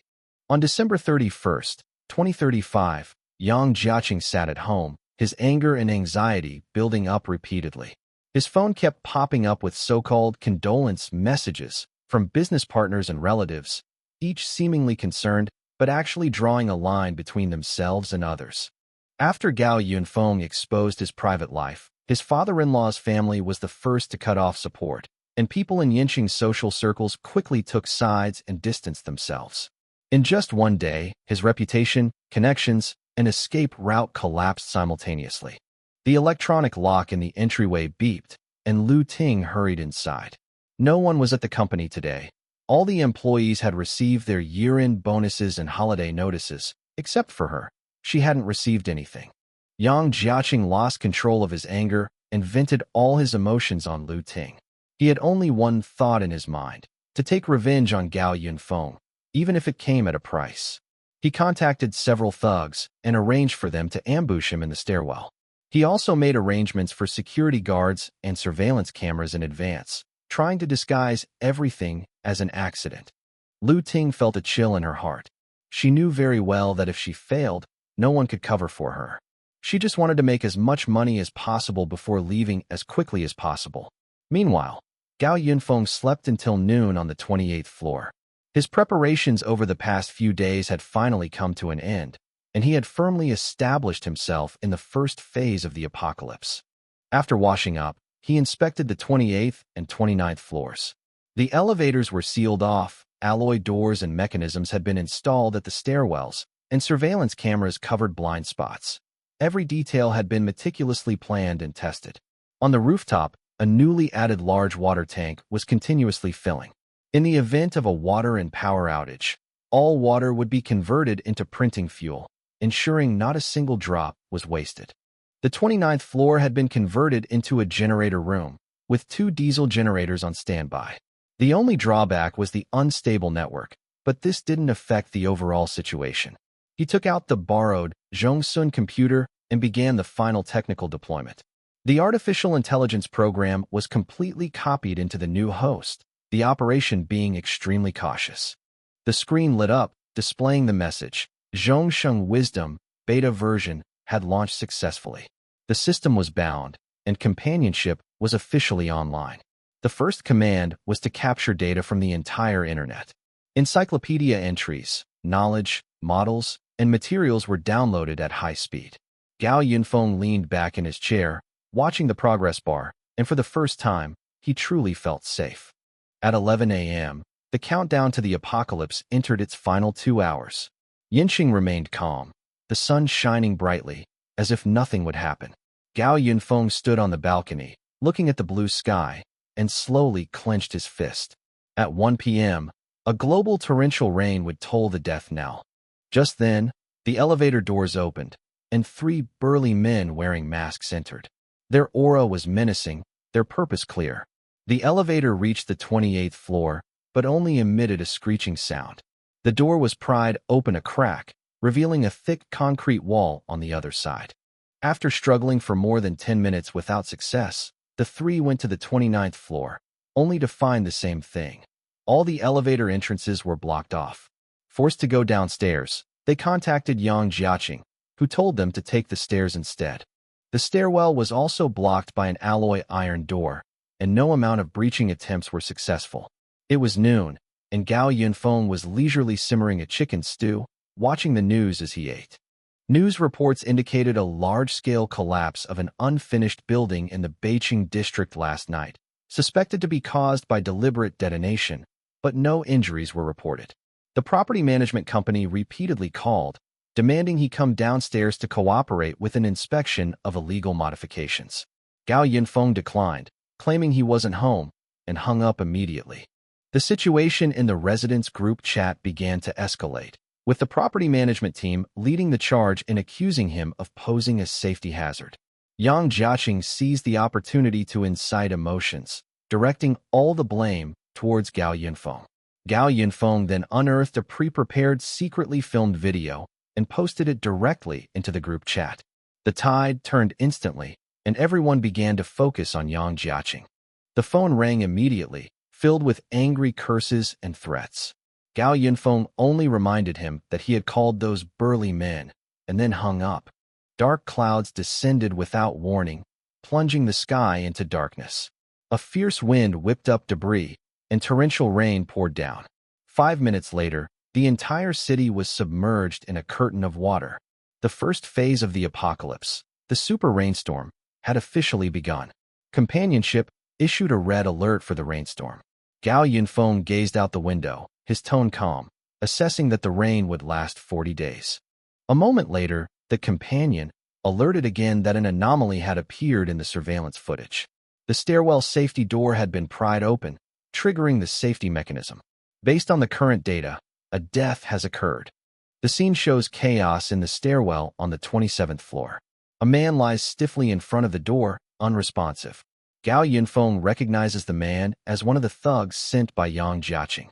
On December 31st, 2035, Yang Jiaqing sat at home, his anger and anxiety building up repeatedly. His phone kept popping up with so-called condolence messages from business partners and relatives, each seemingly concerned, but actually drawing a line between themselves and others. After Gao Yinfong exposed his private life, his father-in-law's family was the first to cut off support, and people in Yinching's social circles quickly took sides and distanced themselves. In just one day, his reputation, connections, and escape route collapsed simultaneously. The electronic lock in the entryway beeped, and Lu Ting hurried inside. No one was at the company today. All the employees had received their year-end bonuses and holiday notices, except for her. She hadn't received anything. Yang Jiaqing lost control of his anger and vented all his emotions on Lu Ting. He had only one thought in his mind: to take revenge on Gao Yinfong, even if it came at a price. He contacted several thugs and arranged for them to ambush him in the stairwell. He also made arrangements for security guards and surveillance cameras in advance, trying to disguise everything as an accident. Lu Ting felt a chill in her heart. She knew very well that if she failed, no one could cover for her. She just wanted to make as much money as possible before leaving as quickly as possible. Meanwhile, Gao Yinfong slept until noon on the 28th floor. His preparations over the past few days had finally come to an end, and he had firmly established himself in the first phase of the apocalypse. After washing up, he inspected the 28th and 29th floors. The elevators were sealed off, alloy doors and mechanisms had been installed at the stairwells, and surveillance cameras covered blind spots. Every detail had been meticulously planned and tested. On the rooftop, a newly added large water tank was continuously filling. In the event of a water and power outage, all water would be converted into printing fuel, ensuring not a single drop was wasted. The 29th floor had been converted into a generator room, with 2 diesel generators on standby. The only drawback was the unstable network, but this didn't affect the overall situation. He took out the borrowed Zhongsun computer and began the final technical deployment. The artificial intelligence program was completely copied into the new host, the operation being extremely cautious. The screen lit up, displaying the message: Zhongsheng Wisdom, beta version, had launched successfully. The system was bound, and companionship was officially online. The first command was to capture data from the entire internet. Encyclopedia entries, knowledge, models, and materials were downloaded at high speed. Gao Yinfong leaned back in his chair, watching the progress bar, and for the first time, he truly felt safe. At 11 a.m., the countdown to the apocalypse entered its final 2 hours. Yinching remained calm, the sun shining brightly, as if nothing would happen. Gao Yinfong stood on the balcony, looking at the blue sky, and slowly clenched his fist. At 1 p.m., a global torrential rain would toll the death knell. Just then, the elevator doors opened, and 3 burly men wearing masks entered. Their aura was menacing, their purpose clear. The elevator reached the 28th floor, but only emitted a screeching sound. The door was pried open a crack, revealing a thick concrete wall on the other side. After struggling for more than 10 minutes without success, the 3 went to the 29th floor, only to find the same thing. All the elevator entrances were blocked off. Forced to go downstairs, they contacted Yang Jiaqing, who told them to take the stairs instead. The stairwell was also blocked by an alloy iron door, and no amount of breaching attempts were successful. It was noon, and Gao Yinfong was leisurely simmering a chicken stew, watching the news as he ate. News reports indicated a large-scale collapse of an unfinished building in the Beiqing district last night, suspected to be caused by deliberate detonation, but no injuries were reported. The property management company repeatedly called, demanding he come downstairs to cooperate with an inspection of illegal modifications. Gao Yinfong declined, claiming he wasn't home, and hung up immediately. The situation in the residents' group chat began to escalate, with the property management team leading the charge in accusing him of posing a safety hazard. Yang Jiaqing seized the opportunity to incite emotions, directing all the blame towards Gao Yinfong. Gao Yinfong then unearthed a pre-prepared secretly filmed video and posted it directly into the group chat. The tide turned instantly, and everyone began to focus on Yang Jiaqing. The phone rang immediately, filled with angry curses and threats. Gao Yinfong only reminded him that he had called those burly men, and then hung up. Dark clouds descended without warning, plunging the sky into darkness. A fierce wind whipped up debris, and torrential rain poured down. 5 minutes later, the entire city was submerged in a curtain of water. The first phase of the apocalypse, the super rainstorm, had officially begun. Companionship issued a red alert for the rainstorm. Gao Yinfong gazed out the window, his tone calm, assessing that the rain would last 40 days. A moment later, the companion alerted again that an anomaly had appeared in the surveillance footage. The stairwell safety door had been pried open, triggering the safety mechanism. Based on the current data, a death has occurred. The scene shows chaos in the stairwell on the 27th floor. A man lies stiffly in front of the door, unresponsive. Gao Yinfong recognizes the man as one of the thugs sent by Yang Jiaqing.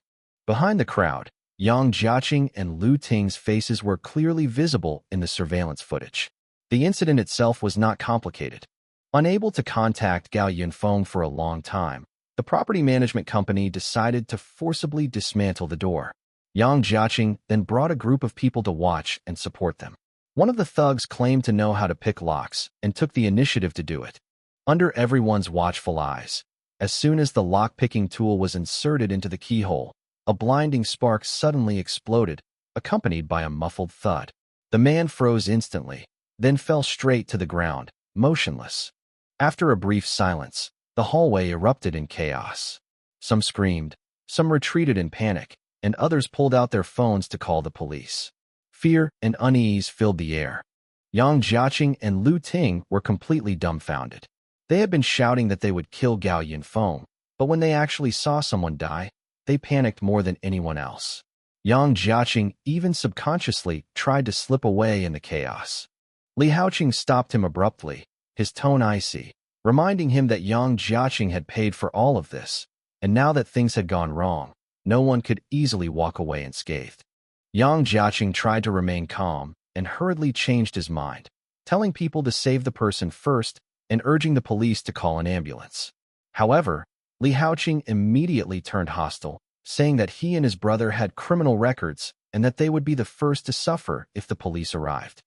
Behind the crowd, Yang Jiaqing and Lu Ting's faces were clearly visible in the surveillance footage. The incident itself was not complicated. Unable to contact Gao Yinfong for a long time, the property management company decided to forcibly dismantle the door. Yang Jiaqing then brought a group of people to watch and support them. One of the thugs claimed to know how to pick locks and took the initiative to do it. Under everyone's watchful eyes, as soon as the lock-picking tool was inserted into the keyhole, a blinding spark suddenly exploded, accompanied by a muffled thud. The man froze instantly, then fell straight to the ground, motionless. After a brief silence, the hallway erupted in chaos. Some screamed, some retreated in panic, and others pulled out their phones to call the police. Fear and unease filled the air. Yang Jiaqing and Lu Ting were completely dumbfounded. They had been shouting that they would kill Gao Yinfong, but when they actually saw someone die, they panicked more than anyone else. Yang Jiaqing even subconsciously tried to slip away in the chaos. Li Haoqing stopped him abruptly, his tone icy, reminding him that Yang Jiaqing had paid for all of this, and now that things had gone wrong, no one could easily walk away unscathed. Yang Jiaqing tried to remain calm and hurriedly changed his mind, telling people to save the person first and urging the police to call an ambulance. However, Li Haoqing immediately turned hostile, saying that he and his brother had criminal records and that they would be the first to suffer if the police arrived.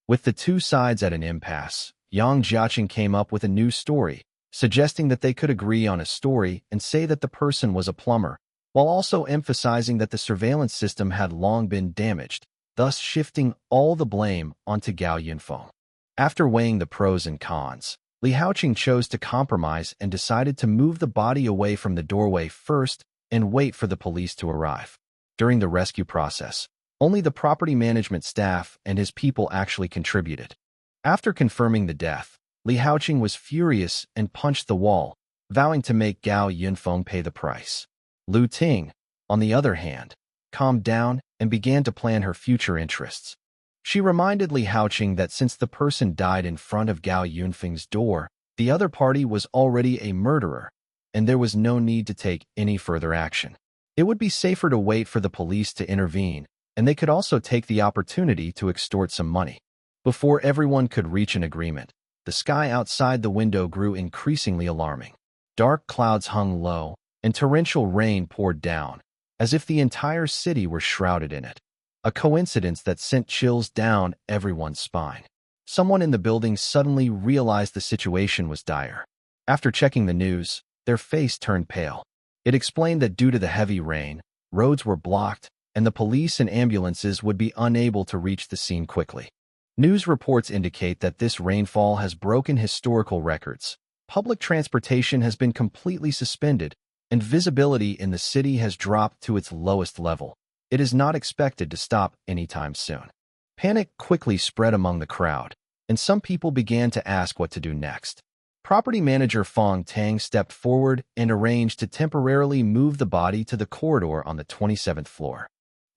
With the two sides at an impasse, Yang Jiaqing came up with a new story, suggesting that they could agree on a story and say that the person was a plumber, while also emphasizing that the surveillance system had long been damaged, thus shifting all the blame onto Gao Yinfong. After weighing the pros and cons, Li Haoqing chose to compromise and decided to move the body away from the doorway first and wait for the police to arrive. During the rescue process, only the property management staff and his people actually contributed. After confirming the death, Li Haoqing was furious and punched the wall, vowing to make Gao Yinfong pay the price. Lu Ting, on the other hand, calmed down and began to plan her future interests. She reminded Li Haoqing that since the person died in front of Gao Yinfeng's door, the other party was already a murderer, and there was no need to take any further action. It would be safer to wait for the police to intervene, and they could also take the opportunity to extort some money. Before everyone could reach an agreement, the sky outside the window grew increasingly alarming. Dark clouds hung low, and torrential rain poured down, as if the entire city were shrouded in it. A coincidence that sent chills down everyone's spine. Someone in the building suddenly realized the situation was dire. After checking the news, their face turned pale. It explained that due to the heavy rain, roads were blocked, and the police and ambulances would be unable to reach the scene quickly. News reports indicate that this rainfall has broken historical records. Public transportation has been completely suspended, and visibility in the city has dropped to its lowest level. it is not expected to stop anytime soon. Panic quickly spread among the crowd, and some people began to ask what to do next. Property manager Fong Tang stepped forward and arranged to temporarily move the body to the corridor on the 27th floor.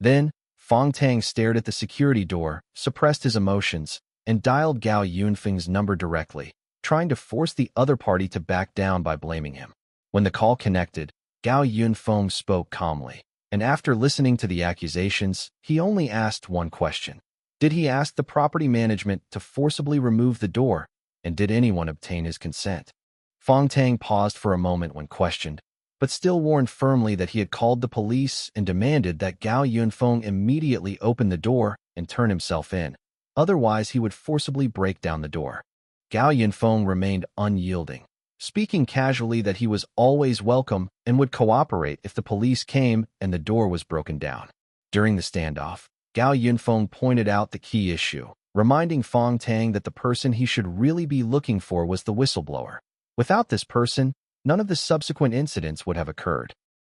Then, Fong Tang stared at the security door, suppressed his emotions, and dialed Gao Yinfeng's number directly, trying to force the other party to back down by blaming him. When the call connected, Gao Yinfong spoke calmly, and after listening to the accusations, he only asked one question. Did he ask the property management to forcibly remove the door, and did anyone obtain his consent? Fong Tang paused for a moment when questioned, but still warned firmly that he had called the police and demanded that Gao Yinfong immediately open the door and turn himself in. Otherwise, he would forcibly break down the door. Gao Yinfong remained unyielding, speaking casually that he was always welcome and would cooperate if the police came and the door was broken down. During the standoff, Gao Yinfong pointed out the key issue, reminding Fong Tang that the person he should really be looking for was the whistleblower. Without this person, none of the subsequent incidents would have occurred.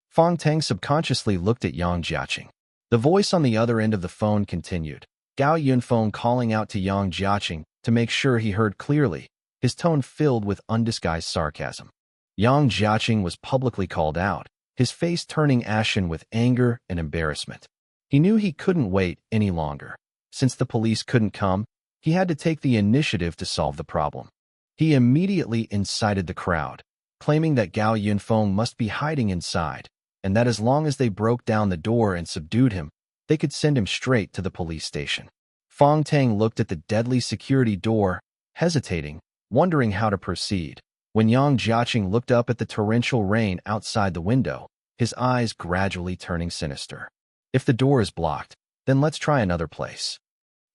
Fong Tang subconsciously looked at Yang Jiaqing. The voice on the other end of the phone continued, Gao Yinfong calling out to Yang Jiaqing to make sure he heard clearly, his tone filled with undisguised sarcasm. Yang Jiaqing was publicly called out, his face turning ashen with anger and embarrassment. He knew he couldn't wait any longer. Since the police couldn't come, he had to take the initiative to solve the problem. He immediately incited the crowd, claiming that Gao Yinfong must be hiding inside, and that as long as they broke down the door and subdued him, they could send him straight to the police station. Fong Tang looked at the deadly security door, hesitating, wondering how to proceed. When Yang Jiaqing looked up at the torrential rain outside the window, his eyes gradually turning sinister. If the door is blocked, then let's try another place.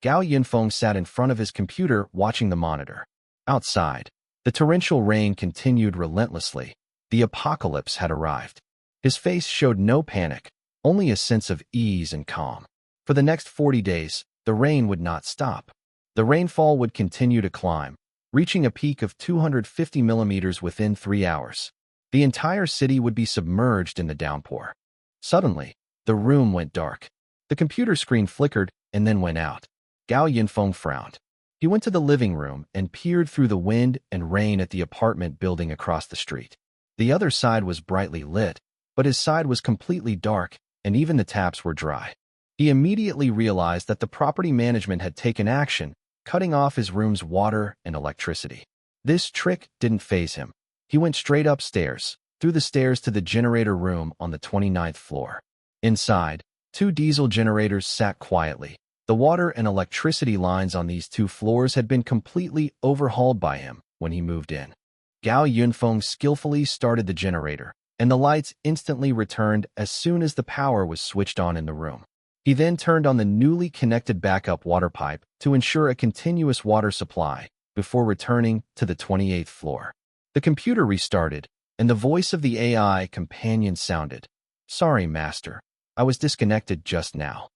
Gao Yinfong sat in front of his computer watching the monitor. Outside, the torrential rain continued relentlessly. The apocalypse had arrived. His face showed no panic, only a sense of ease and calm. For the next 40 days, the rain would not stop. The rainfall would continue to climb, reaching a peak of 250 millimeters within 3 hours. The entire city would be submerged in the downpour. Suddenly, the room went dark. The computer screen flickered and then went out. Gao Yinfong frowned. He went to the living room and peered through the wind and rain at the apartment building across the street. The other side was brightly lit, but his side was completely dark, and even the taps were dry. He immediately realized that the property management had taken action, cutting off his room's water and electricity. This trick didn't faze him. He went straight upstairs, through the stairs to the generator room on the 29th floor. Inside, 2 diesel generators sat quietly. The water and electricity lines on these 2 floors had been completely overhauled by him when he moved in. Gao Yinfong skillfully started the generator, and the lights instantly returned as soon as the power was switched on in the room. He then turned on the newly connected backup water pipe to ensure a continuous water supply before returning to the 28th floor. The computer restarted, and the voice of the AI companion sounded, "Sorry, Master. I was disconnected just now."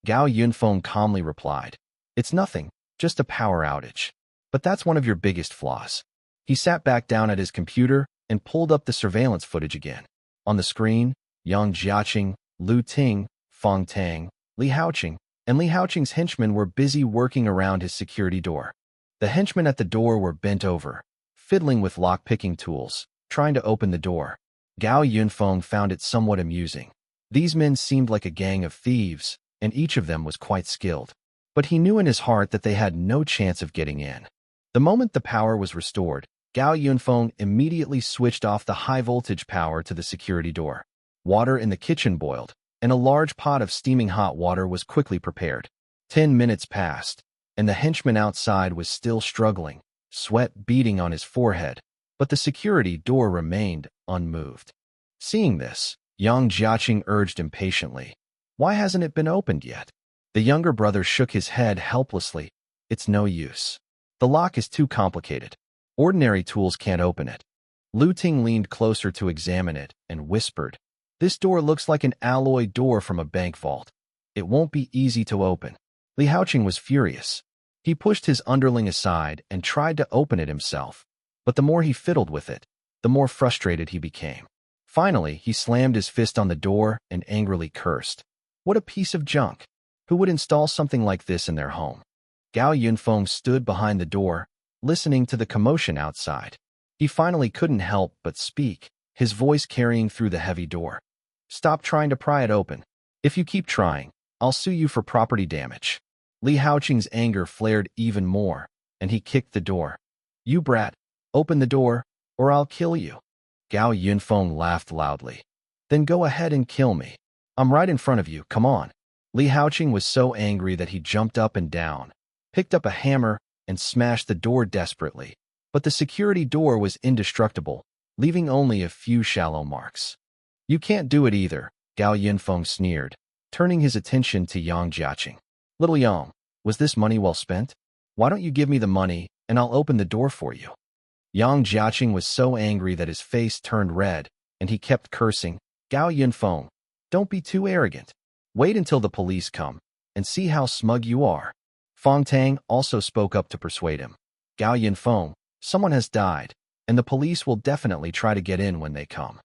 Gao Yinfong calmly replied, "It's nothing, just a power outage. But that's one of your biggest flaws." He sat back down at his computer and pulled up the surveillance footage again. On the screen, Yang Jiaqing, Lu Ting, Fong Tang, Li Haoqing, and Li Haoqing's henchmen were busy working around his security door. The henchmen at the door were bent over, fiddling with lock-picking tools, trying to open the door. Gao Yinfong found it somewhat amusing. These men seemed like a gang of thieves, and each of them was quite skilled. But he knew in his heart that they had no chance of getting in. The moment the power was restored, Gao Yinfong immediately switched off the high-voltage power to the security door. Water in the kitchen boiled, and a large pot of steaming hot water was quickly prepared. 10 minutes passed, and the henchman outside was still struggling, sweat beading on his forehead, but the security door remained unmoved. Seeing this, Yang Jiaqing urged impatiently, "Why hasn't it been opened yet?" The younger brother shook his head helplessly. "It's no use. The lock is too complicated. Ordinary tools can't open it." Lu Ting leaned closer to examine it and whispered, "This door looks like an alloy door from a bank vault. It won't be easy to open." Li Haoqing was furious. He pushed his underling aside and tried to open it himself, but the more he fiddled with it, the more frustrated he became. Finally, he slammed his fist on the door and angrily cursed. What a piece of junk. Who would install something like this in their home? Gao Yinfong stood behind the door, listening to the commotion outside. He finally couldn't help but speak, his voice carrying through the heavy door. Stop trying to pry it open. If you keep trying, I'll sue you for property damage. Li Haoqing's anger flared even more, and he kicked the door. You brat, open the door, or I'll kill you. Gao Yinfong laughed loudly. Then go ahead and kill me. I'm right in front of you, come on. Li Haoqing was so angry that he jumped up and down, picked up a hammer, and smashed the door desperately. But the security door was indestructible, leaving only a few shallow marks. You can't do it either, Gao Yinfong sneered, turning his attention to Yang Jiaqing. Little Yang, was this money well spent? Why don't you give me the money, and I'll open the door for you? Yang Jiaqing was so angry that his face turned red, and he kept cursing, Gao Yinfong, don't be too arrogant. Wait until the police come, and see how smug you are. Fong Tang also spoke up to persuade him. Gao Yinfong, someone has died, and the police will definitely try to get in when they come.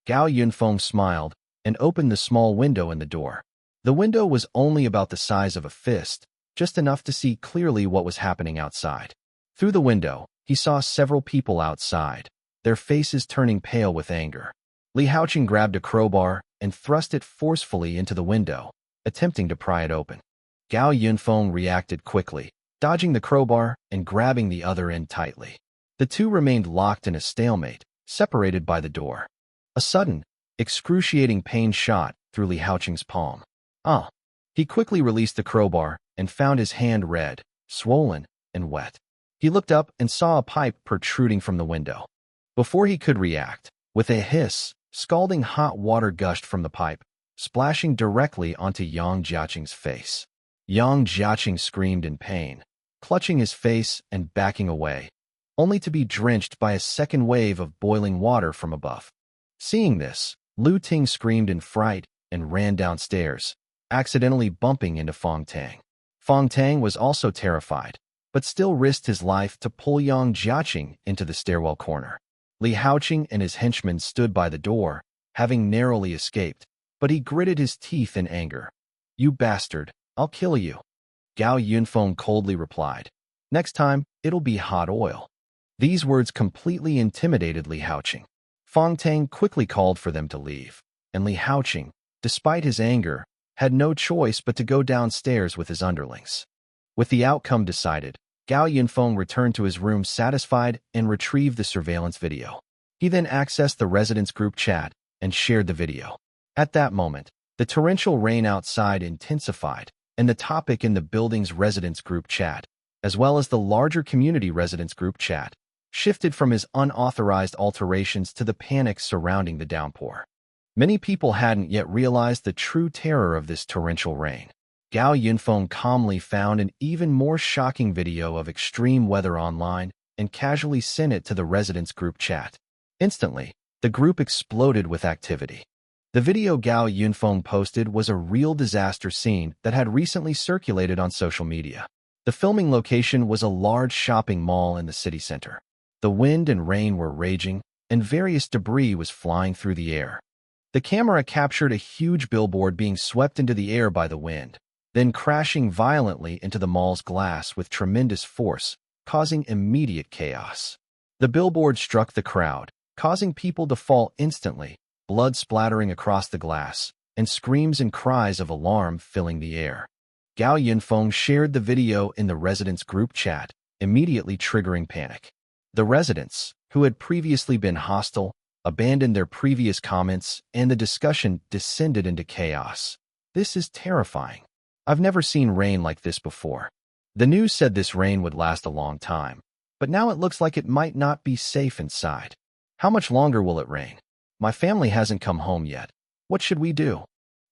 Gao Yinfong smiled and opened the small window in the door. The window was only about the size of a fist, just enough to see clearly what was happening outside. Through the window, he saw several people outside, their faces turning pale with anger. Li Haoqing grabbed a crowbar and thrust it forcefully into the window, attempting to pry it open. Gao Yinfong reacted quickly, dodging the crowbar and grabbing the other end tightly. The two remained locked in a stalemate, separated by the door. A sudden, excruciating pain shot through Li Haoqing's palm. He quickly released the crowbar and found his hand red, swollen, and wet. He looked up and saw a pipe protruding from the window. Before he could react, with a hiss, scalding hot water gushed from the pipe, splashing directly onto Yang Jiaqing's face. Yang Jiaqing screamed in pain, clutching his face and backing away, only to be drenched by a second wave of boiling water from above. Seeing this, Lu Ting screamed in fright and ran downstairs, accidentally bumping into Fong Tang. Fong Tang was also terrified, but still risked his life to pull Yang Jiaqing into the stairwell corner. Li Haoqing and his henchmen stood by the door, having narrowly escaped, but he gritted his teeth in anger. You bastard, I'll kill you. Gao Yinfong coldly replied. Next time, it'll be hot oil. These words completely intimidated Li Haoqing. Fong Tang quickly called for them to leave, and Li Haoqing, despite his anger, had no choice but to go downstairs with his underlings. With the outcome decided, Gao Yinfong returned to his room satisfied and retrieved the surveillance video. He then accessed the residence group chat and shared the video. At that moment, the torrential rain outside intensified, and the topic in the building's residence group chat, as well as the larger community residence group chat, shifted from his unauthorized alterations to the panic surrounding the downpour. Many people hadn't yet realized the true terror of this torrential rain. Gao Yinfong calmly found an even more shocking video of extreme weather online and casually sent it to the residence group chat. Instantly, the group exploded with activity. The video Gao Yinfong posted was a real disaster scene that had recently circulated on social media. The filming location was a large shopping mall in the city center. The wind and rain were raging, and various debris was flying through the air. The camera captured a huge billboard being swept into the air by the wind, then crashing violently into the mall's glass with tremendous force, causing immediate chaos. The billboard struck the crowd, causing people to fall instantly, blood splattering across the glass, and screams and cries of alarm filling the air. Gao Yinfong shared the video in the residents' group chat, immediately triggering panic. The residents, who had previously been hostile, abandoned their previous comments, and the discussion descended into chaos. This is terrifying. I've never seen rain like this before. The news said this rain would last a long time, but now it looks like it might not be safe inside. How much longer will it rain? My family hasn't come home yet. What should we do?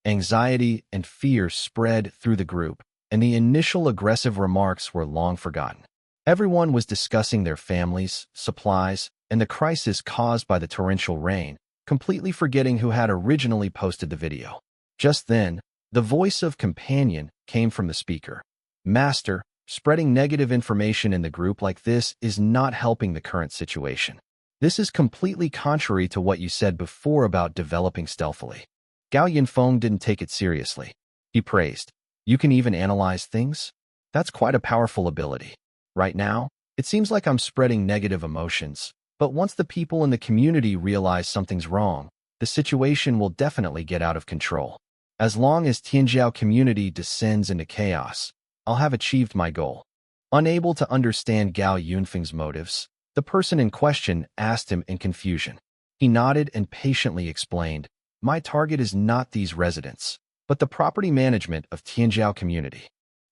Anxiety and fear spread through the group, and the initial aggressive remarks were long forgotten. Everyone was discussing their families, supplies, and the crisis caused by the torrential rain, completely forgetting who had originally posted the video. Just then, the voice of Companion came from the speaker. Master, spreading negative information in the group like this is not helping the current situation. This is completely contrary to what you said before about developing stealthily. Gao Yinfong didn't take it seriously. He praised. You can even analyze things? That's quite a powerful ability. Right now, it seems like I'm spreading negative emotions, but once the people in the community realize something's wrong, the situation will definitely get out of control. As long as Tianjiao community descends into chaos, I'll have achieved my goal. Unable to understand Gao Yinfeng's motives, the person in question asked him in confusion. He nodded and patiently explained, my target is not these residents, but the property management of Tianjiao community.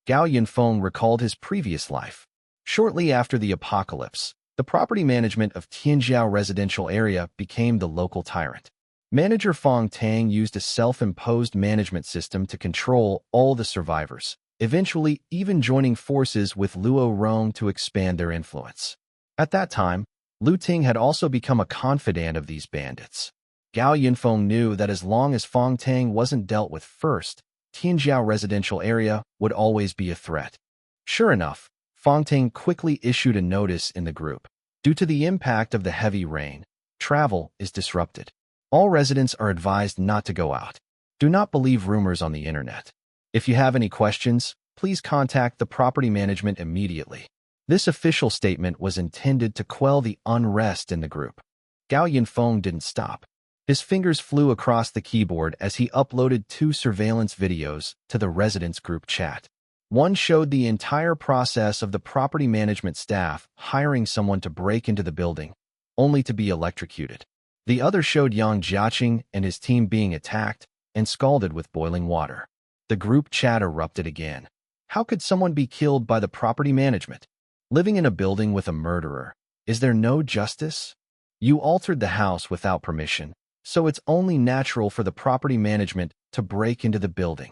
Gao Yinfong recalled his previous life. Shortly after the apocalypse, the property management of Tianjiao residential area became the local tyrant. Manager Fong Tang used a self-imposed management system to control all the survivors, eventually even joining forces with Luo Rong to expand their influence. At that time, Lu Ting had also become a confidant of these bandits. Gao Yinfong knew that as long as Fong Tang wasn't dealt with first, Tianjiao residential area would always be a threat. Sure enough, Fong Tang quickly issued a notice in the group. Due to the impact of the heavy rain, travel is disrupted. All residents are advised not to go out. Do not believe rumors on the internet. If you have any questions, please contact the property management immediately. This official statement was intended to quell the unrest in the group. Gao Yinfong didn't stop. His fingers flew across the keyboard as he uploaded 2 surveillance videos to the residents' group chat. One showed the entire process of the property management staff hiring someone to break into the building, only to be electrocuted. The other showed Yang Jiaqing and his team being attacked and scalded with boiling water. The group chat erupted again. How could someone be killed by the property management? Living in a building with a murderer, is there no justice? You altered the house without permission, so it's only natural for the property management to break into the building.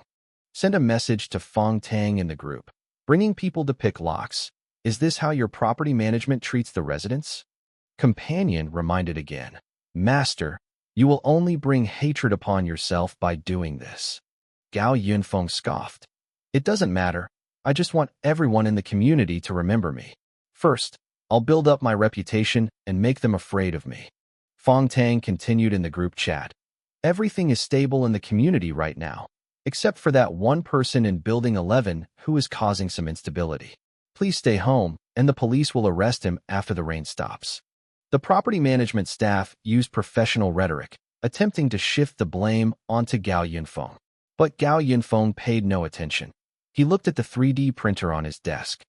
Send a message to Fong Tang in the group. Bringing people to pick locks. Is this how your property management treats the residents? Companion reminded again. Master, you will only bring hatred upon yourself by doing this. Gao Yinfong scoffed. It doesn't matter. I just want everyone in the community to remember me. First, I'll build up my reputation and make them afraid of me. Fong Tang continued in the group chat. Everything is stable in the community right now, except for that one person in Building 11 who is causing some instability. Please stay home, and the police will arrest him after the rain stops. The property management staff used professional rhetoric, attempting to shift the blame onto Gao Yinfong. But Gao Yinfong paid no attention. He looked at the 3D printer on his desk.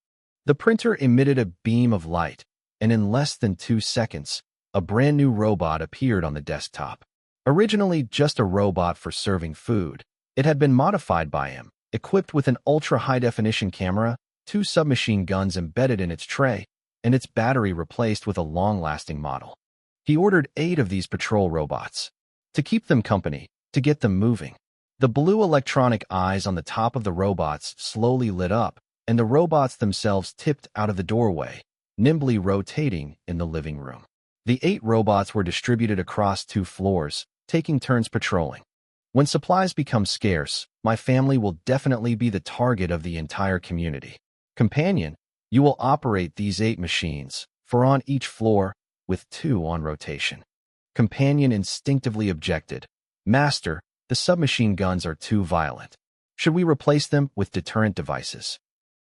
The printer emitted a beam of light, and in less than 2 seconds, a brand new robot appeared on the desktop. Originally just a robot for serving food, it had been modified by him, equipped with an ultra-high-definition camera, 2 submachine guns embedded in its tray, and its battery replaced with a long-lasting model. He ordered 8 of these patrol robots. To keep them company, to get them moving. The blue electronic eyes on the top of the robots slowly lit up, and the robots themselves tipped out of the doorway, nimbly rotating in the living room. The 8 robots were distributed across 2 floors, taking turns patrolling. When supplies become scarce, my family will definitely be the target of the entire community. Companion, you will operate these 8 machines, 4 on each floor, with 2 on rotation. Companion instinctively objected. Master, the submachine guns are too violent. Should we replace them with deterrent devices?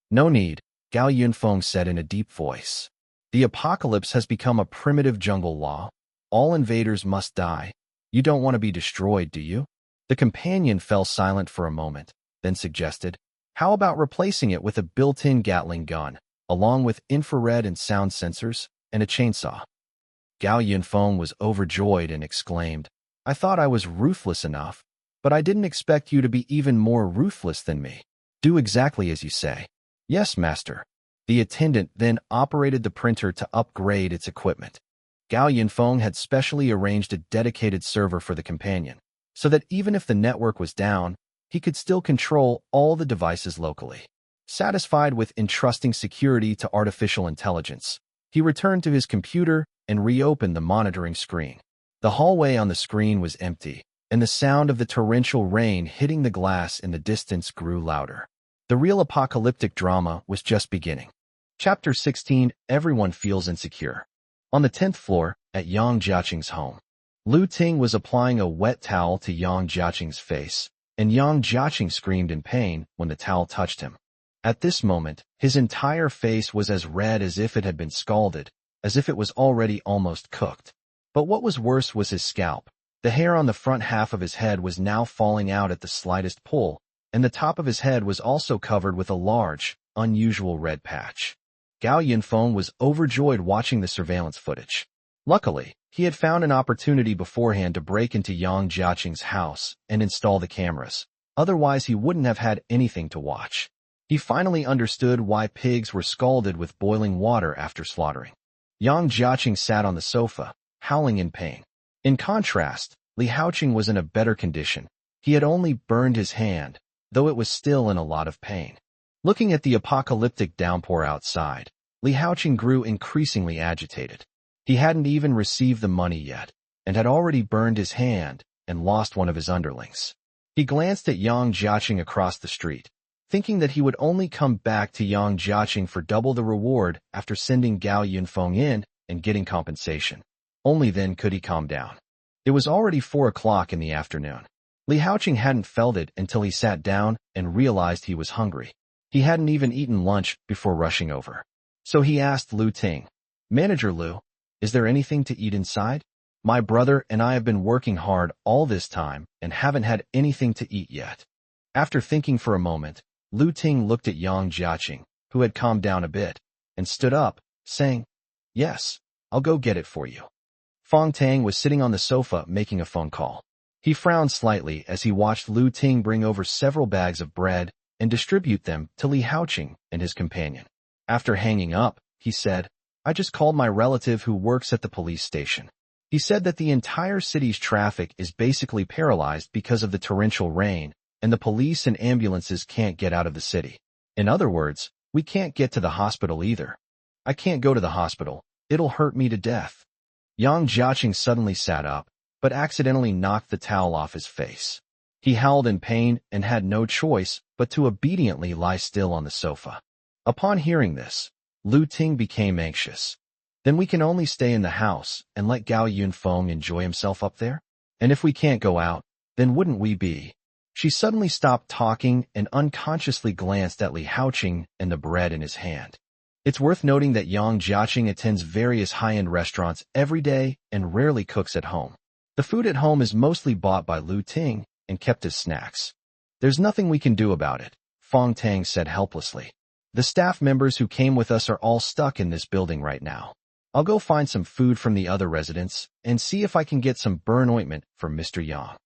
No need, Gao Yinfong said in a deep voice. The apocalypse has become a primitive jungle law. All invaders must die. You don't want to be destroyed, do you? The companion fell silent for a moment, then suggested, how about replacing it with a built-in Gatling gun, along with infrared and sound sensors, and a chainsaw? Gao Yinfong was overjoyed and exclaimed, I thought I was ruthless enough, but I didn't expect you to be even more ruthless than me. Do exactly as you say. Yes, master. The attendant then operated the printer to upgrade its equipment. Gao Yinfong had specially arranged a dedicated server for the companion, so that even if the network was down, he could still control all the devices locally. Satisfied with entrusting security to artificial intelligence, he returned to his computer and reopened the monitoring screen. The hallway on the screen was empty, and the sound of the torrential rain hitting the glass in the distance grew louder. The real apocalyptic drama was just beginning. Chapter 16. Everyone feels insecure. On the 10th floor, at Yang Jiaqing's home, Lu Ting was applying a wet towel to Yang Jiaqing's face, and Yang Jiaqing screamed in pain when the towel touched him. At this moment, his entire face was as red as if it had been scalded, as if it was already almost cooked. But what was worse was his scalp. The hair on the front half of his head was now falling out at the slightest pull, and the top of his head was also covered with a large, unusual red patch. Gao Yinfong was overjoyed watching the surveillance footage. Luckily, he had found an opportunity beforehand to break into Yang Jiaqing's house and install the cameras. Otherwise, he wouldn't have had anything to watch. He finally understood why pigs were scalded with boiling water after slaughtering. Yang Jiaqing sat on the sofa, howling in pain. In contrast, Li Haoqing was in a better condition. He had only burned his hand, though it was still in a lot of pain. Looking at the apocalyptic downpour outside, Li Haoqing grew increasingly agitated. He hadn't even received the money yet, and had already burned his hand and lost one of his underlings. He glanced at Yang Jiaqing across the street, thinking that he would only come back to Yang Jiaqing for double the reward after sending Gao Yinfong in and getting compensation. Only then could he calm down. It was already 4 o'clock in the afternoon. Li Haoqing hadn't felt it until he sat down and realized he was hungry. He hadn't even eaten lunch before rushing over. So he asked Lu Ting, "Manager Lu, is there anything to eat inside? My brother and I have been working hard all this time and haven't had anything to eat yet." After thinking for a moment, Lu Ting looked at Yang Jiaqing, who had calmed down a bit, and stood up, saying, "Yes, I'll go get it for you." Fong Tang was sitting on the sofa making a phone call. He frowned slightly as he watched Lu Ting bring over several bags of bread and distribute them to Li Haoqing and his companion. After hanging up, he said, "I just called my relative who works at the police station. He said that the entire city's traffic is basically paralyzed because of the torrential rain, and the police and ambulances can't get out of the city. In other words, we can't get to the hospital either. I can't go to the hospital. It'll hurt me to death." Yang Jiaqing suddenly sat up, but accidentally knocked the towel off his face. He howled in pain and had no choice but to obediently lie still on the sofa. Upon hearing this, Lu Ting became anxious. "Then we can only stay in the house and let Gao Yinfong enjoy himself up there? And if we can't go out, then wouldn't we be?" She suddenly stopped talking and unconsciously glanced at Li Haoqing and the bread in his hand. It's worth noting that Yang Jiaqing attends various high-end restaurants every day and rarely cooks at home. The food at home is mostly bought by Lu Ting and kept as snacks. "There's nothing we can do about it," Fong Tang said helplessly. "The staff members who came with us are all stuck in this building right now. I'll go find some food from the other residents and see if I can get some burn ointment for Mr. Yang."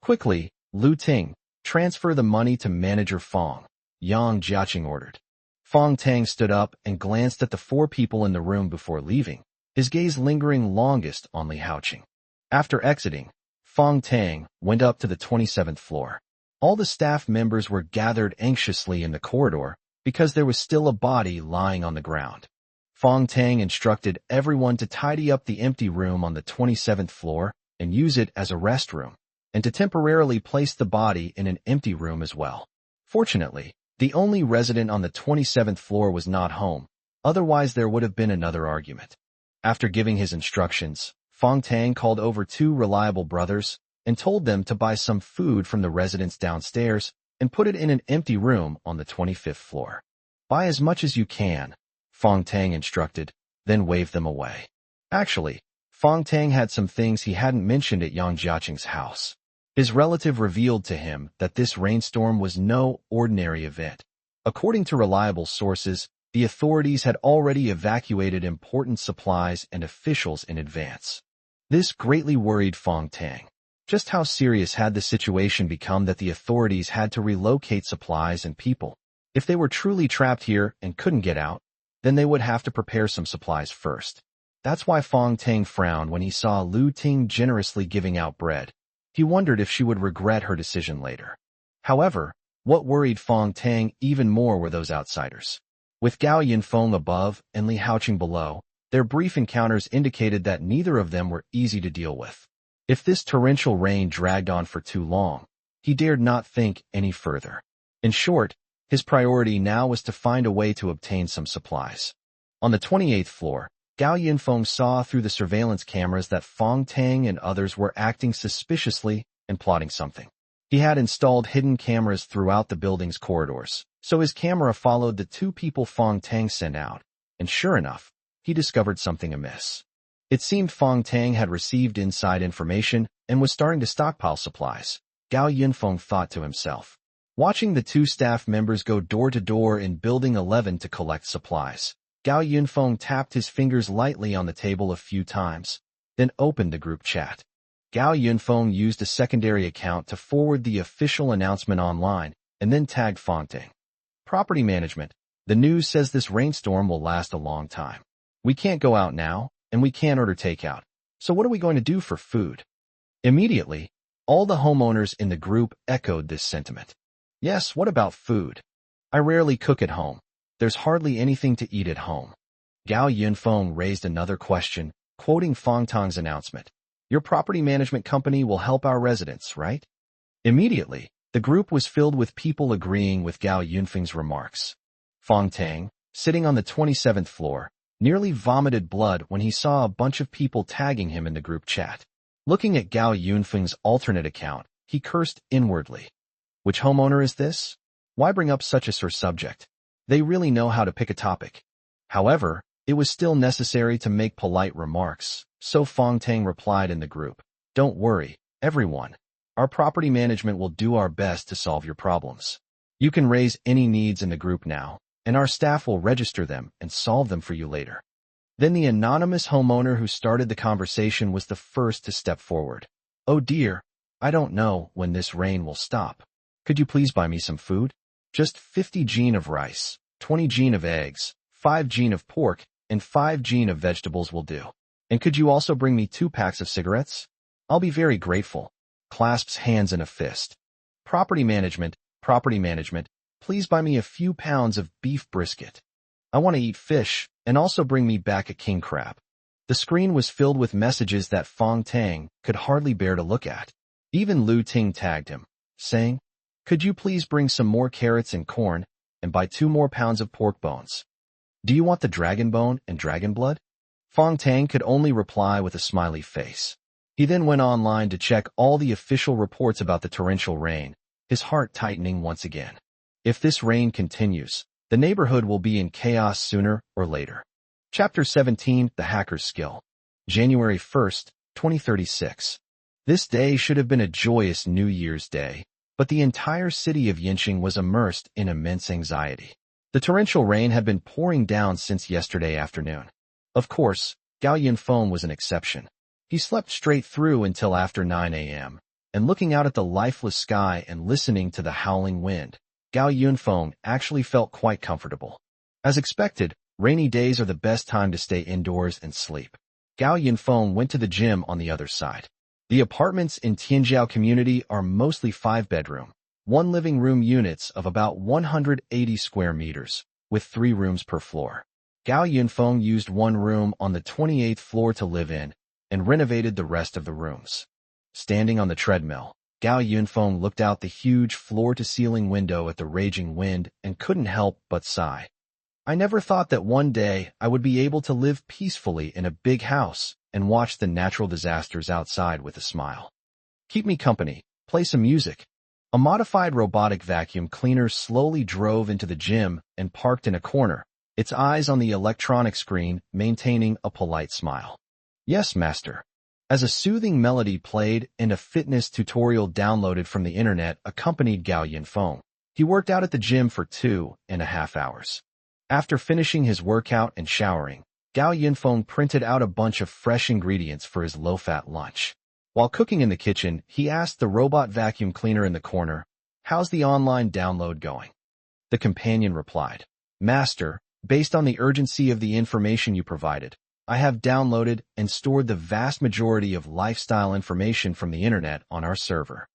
"Quickly, Lu Ting, transfer the money to Manager Fong," Yang Jiaqing ordered. Fong Tang stood up and glanced at the 4 people in the room before leaving, his gaze lingering longest on Li Haoqing. After exiting, Fong Tang went up to the 27th floor. All the staff members were gathered anxiously in the corridor because there was still a body lying on the ground. Fong Tang instructed everyone to tidy up the empty room on the 27th floor and use it as a restroom, and to temporarily place the body in an empty room as well. Fortunately, the only resident on the 27th floor was not home, otherwise there would have been another argument. After giving his instructions, Fong Tang called over 2 reliable brothers and told them to buy some food from the residents downstairs and put it in an empty room on the 25th floor. "Buy as much as you can," Fong Tang instructed, then waved them away. Actually, Fong Tang had some things he hadn't mentioned at Yang Jiaqing's house. His relative revealed to him that this rainstorm was no ordinary event. According to reliable sources, the authorities had already evacuated important supplies and officials in advance. This greatly worried Fong Tang. Just how serious had the situation become that the authorities had to relocate supplies and people? If they were truly trapped here and couldn't get out, then they would have to prepare some supplies first. That's why Fong Tang frowned when he saw Lu Ting generously giving out bread. He wondered if she would regret her decision later. However, what worried Fong Tang even more were those outsiders. With Gao Yinfong above and Li Haoqing below, their brief encounters indicated that neither of them were easy to deal with. If this torrential rain dragged on for too long, he dared not think any further. In short, his priority now was to find a way to obtain some supplies. On the 28th floor, Gao Yinfong saw through the surveillance cameras that Fong Tang and others were acting suspiciously and plotting something. He had installed hidden cameras throughout the building's corridors, so his camera followed the two people Fong Tang sent out, and sure enough, he discovered something amiss. It seemed Fong Tang had received inside information and was starting to stockpile supplies. Gao Yinfong thought to himself. Watching the two staff members go door to door in Building 11 to collect supplies, Gao Yinfong tapped his fingers lightly on the table a few times, then opened the group chat. Gao Yinfong used a secondary account to forward the official announcement online and then tagged Fong Tang. Property management. The news says this rainstorm will last a long time. We can't go out now, and we can't order takeout. So what are we going to do for food? Immediately, all the homeowners in the group echoed this sentiment. Yes, what about food? I rarely cook at home. There's hardly anything to eat at home. Gao Yinfong raised another question, quoting Fong Tang's announcement. Your property management company will help our residents, right? Immediately, the group was filled with people agreeing with Gao Yinfeng's remarks. Fong Tang, sitting on the 27th floor, nearly vomited blood when he saw a bunch of people tagging him in the group chat. Looking at Gao Yinfeng's alternate account, he cursed inwardly. Which homeowner is this? Why bring up such a sore subject? They really know how to pick a topic. However, it was still necessary to make polite remarks, so Fong Tang replied in the group. Don't worry, everyone. Our property management will do our best to solve your problems. You can raise any needs in the group now, and our staff will register them and solve them for you later. Then the anonymous homeowner who started the conversation was the first to step forward. Oh dear, I don't know when this rain will stop. Could you please buy me some food? Just 50 gene of rice, 20 gene of eggs, 5 gene of pork, and 5 gene of vegetables will do. And could you also bring me 2 packs of cigarettes? I'll be very grateful. Clasps hands in a fist. Property management, please buy me a few pounds of beef brisket. I want to eat fish, and also bring me back a king crab. The screen was filled with messages that Fong Tang could hardly bear to look at. Even Lu Ting tagged him, saying, could you please bring some more carrots and corn, and buy 2 more pounds of pork bones? Do you want the dragon bone and dragon blood? Fong Tang could only reply with a smiley face. He then went online to check all the official reports about the torrential rain, his heart tightening once again. If this rain continues, the neighborhood will be in chaos sooner or later. Chapter 17, The Hacker's Skill. January 1st, 2036. This day should have been a joyous New Year's Day, but the entire city of Yinqing was immersed in immense anxiety. The torrential rain had been pouring down since yesterday afternoon. Of course, Gao Yinfong was an exception. He slept straight through until after 9 a.m., and looking out at the lifeless sky and listening to the howling wind, Gao Yinfong actually felt quite comfortable. As expected, rainy days are the best time to stay indoors and sleep. Gao Yinfong went to the gym on the other side. The apartments in Tianjiao community are mostly 5-bedroom, 1 living room units of about 180 square meters, with 3 rooms per floor. Gao Yinfong used 1 room on the 28th floor to live in, and renovated the rest of the rooms. Standing on the treadmill, Gao Yinfong looked out the huge floor-to-ceiling window at the raging wind and couldn't help but sigh. I never thought that one day I would be able to live peacefully in a big house and watch the natural disasters outside with a smile. Keep me company, play some music. A modified robotic vacuum cleaner slowly drove into the gym and parked in a corner, its eyes on the electronic screen, maintaining a polite smile. Yes, master. As a soothing melody played and a fitness tutorial downloaded from the internet accompanied Gao Yinfong, he worked out at the gym for 2.5 hours. After finishing his workout and showering, Gao Yinfong printed out a bunch of fresh ingredients for his low-fat lunch. While cooking in the kitchen, he asked the robot vacuum cleaner in the corner, "How's the online download going?" The companion replied, "Master, based on the urgency of the information you provided, I have downloaded and stored the vast majority of lifestyle information from the internet on our server."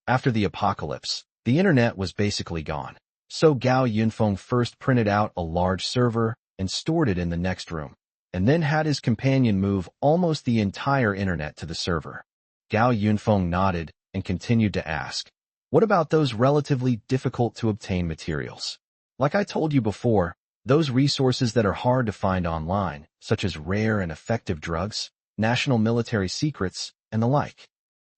After the apocalypse, the internet was basically gone. So Gao Yinfong first printed out a large server and stored it in the next room, and then had his companion move almost the entire internet to the server. Gao Yinfong nodded and continued to ask, "What about those relatively difficult-to-obtain materials? Like I told you before, those resources that are hard to find online, such as rare and effective drugs, national military secrets, and the like."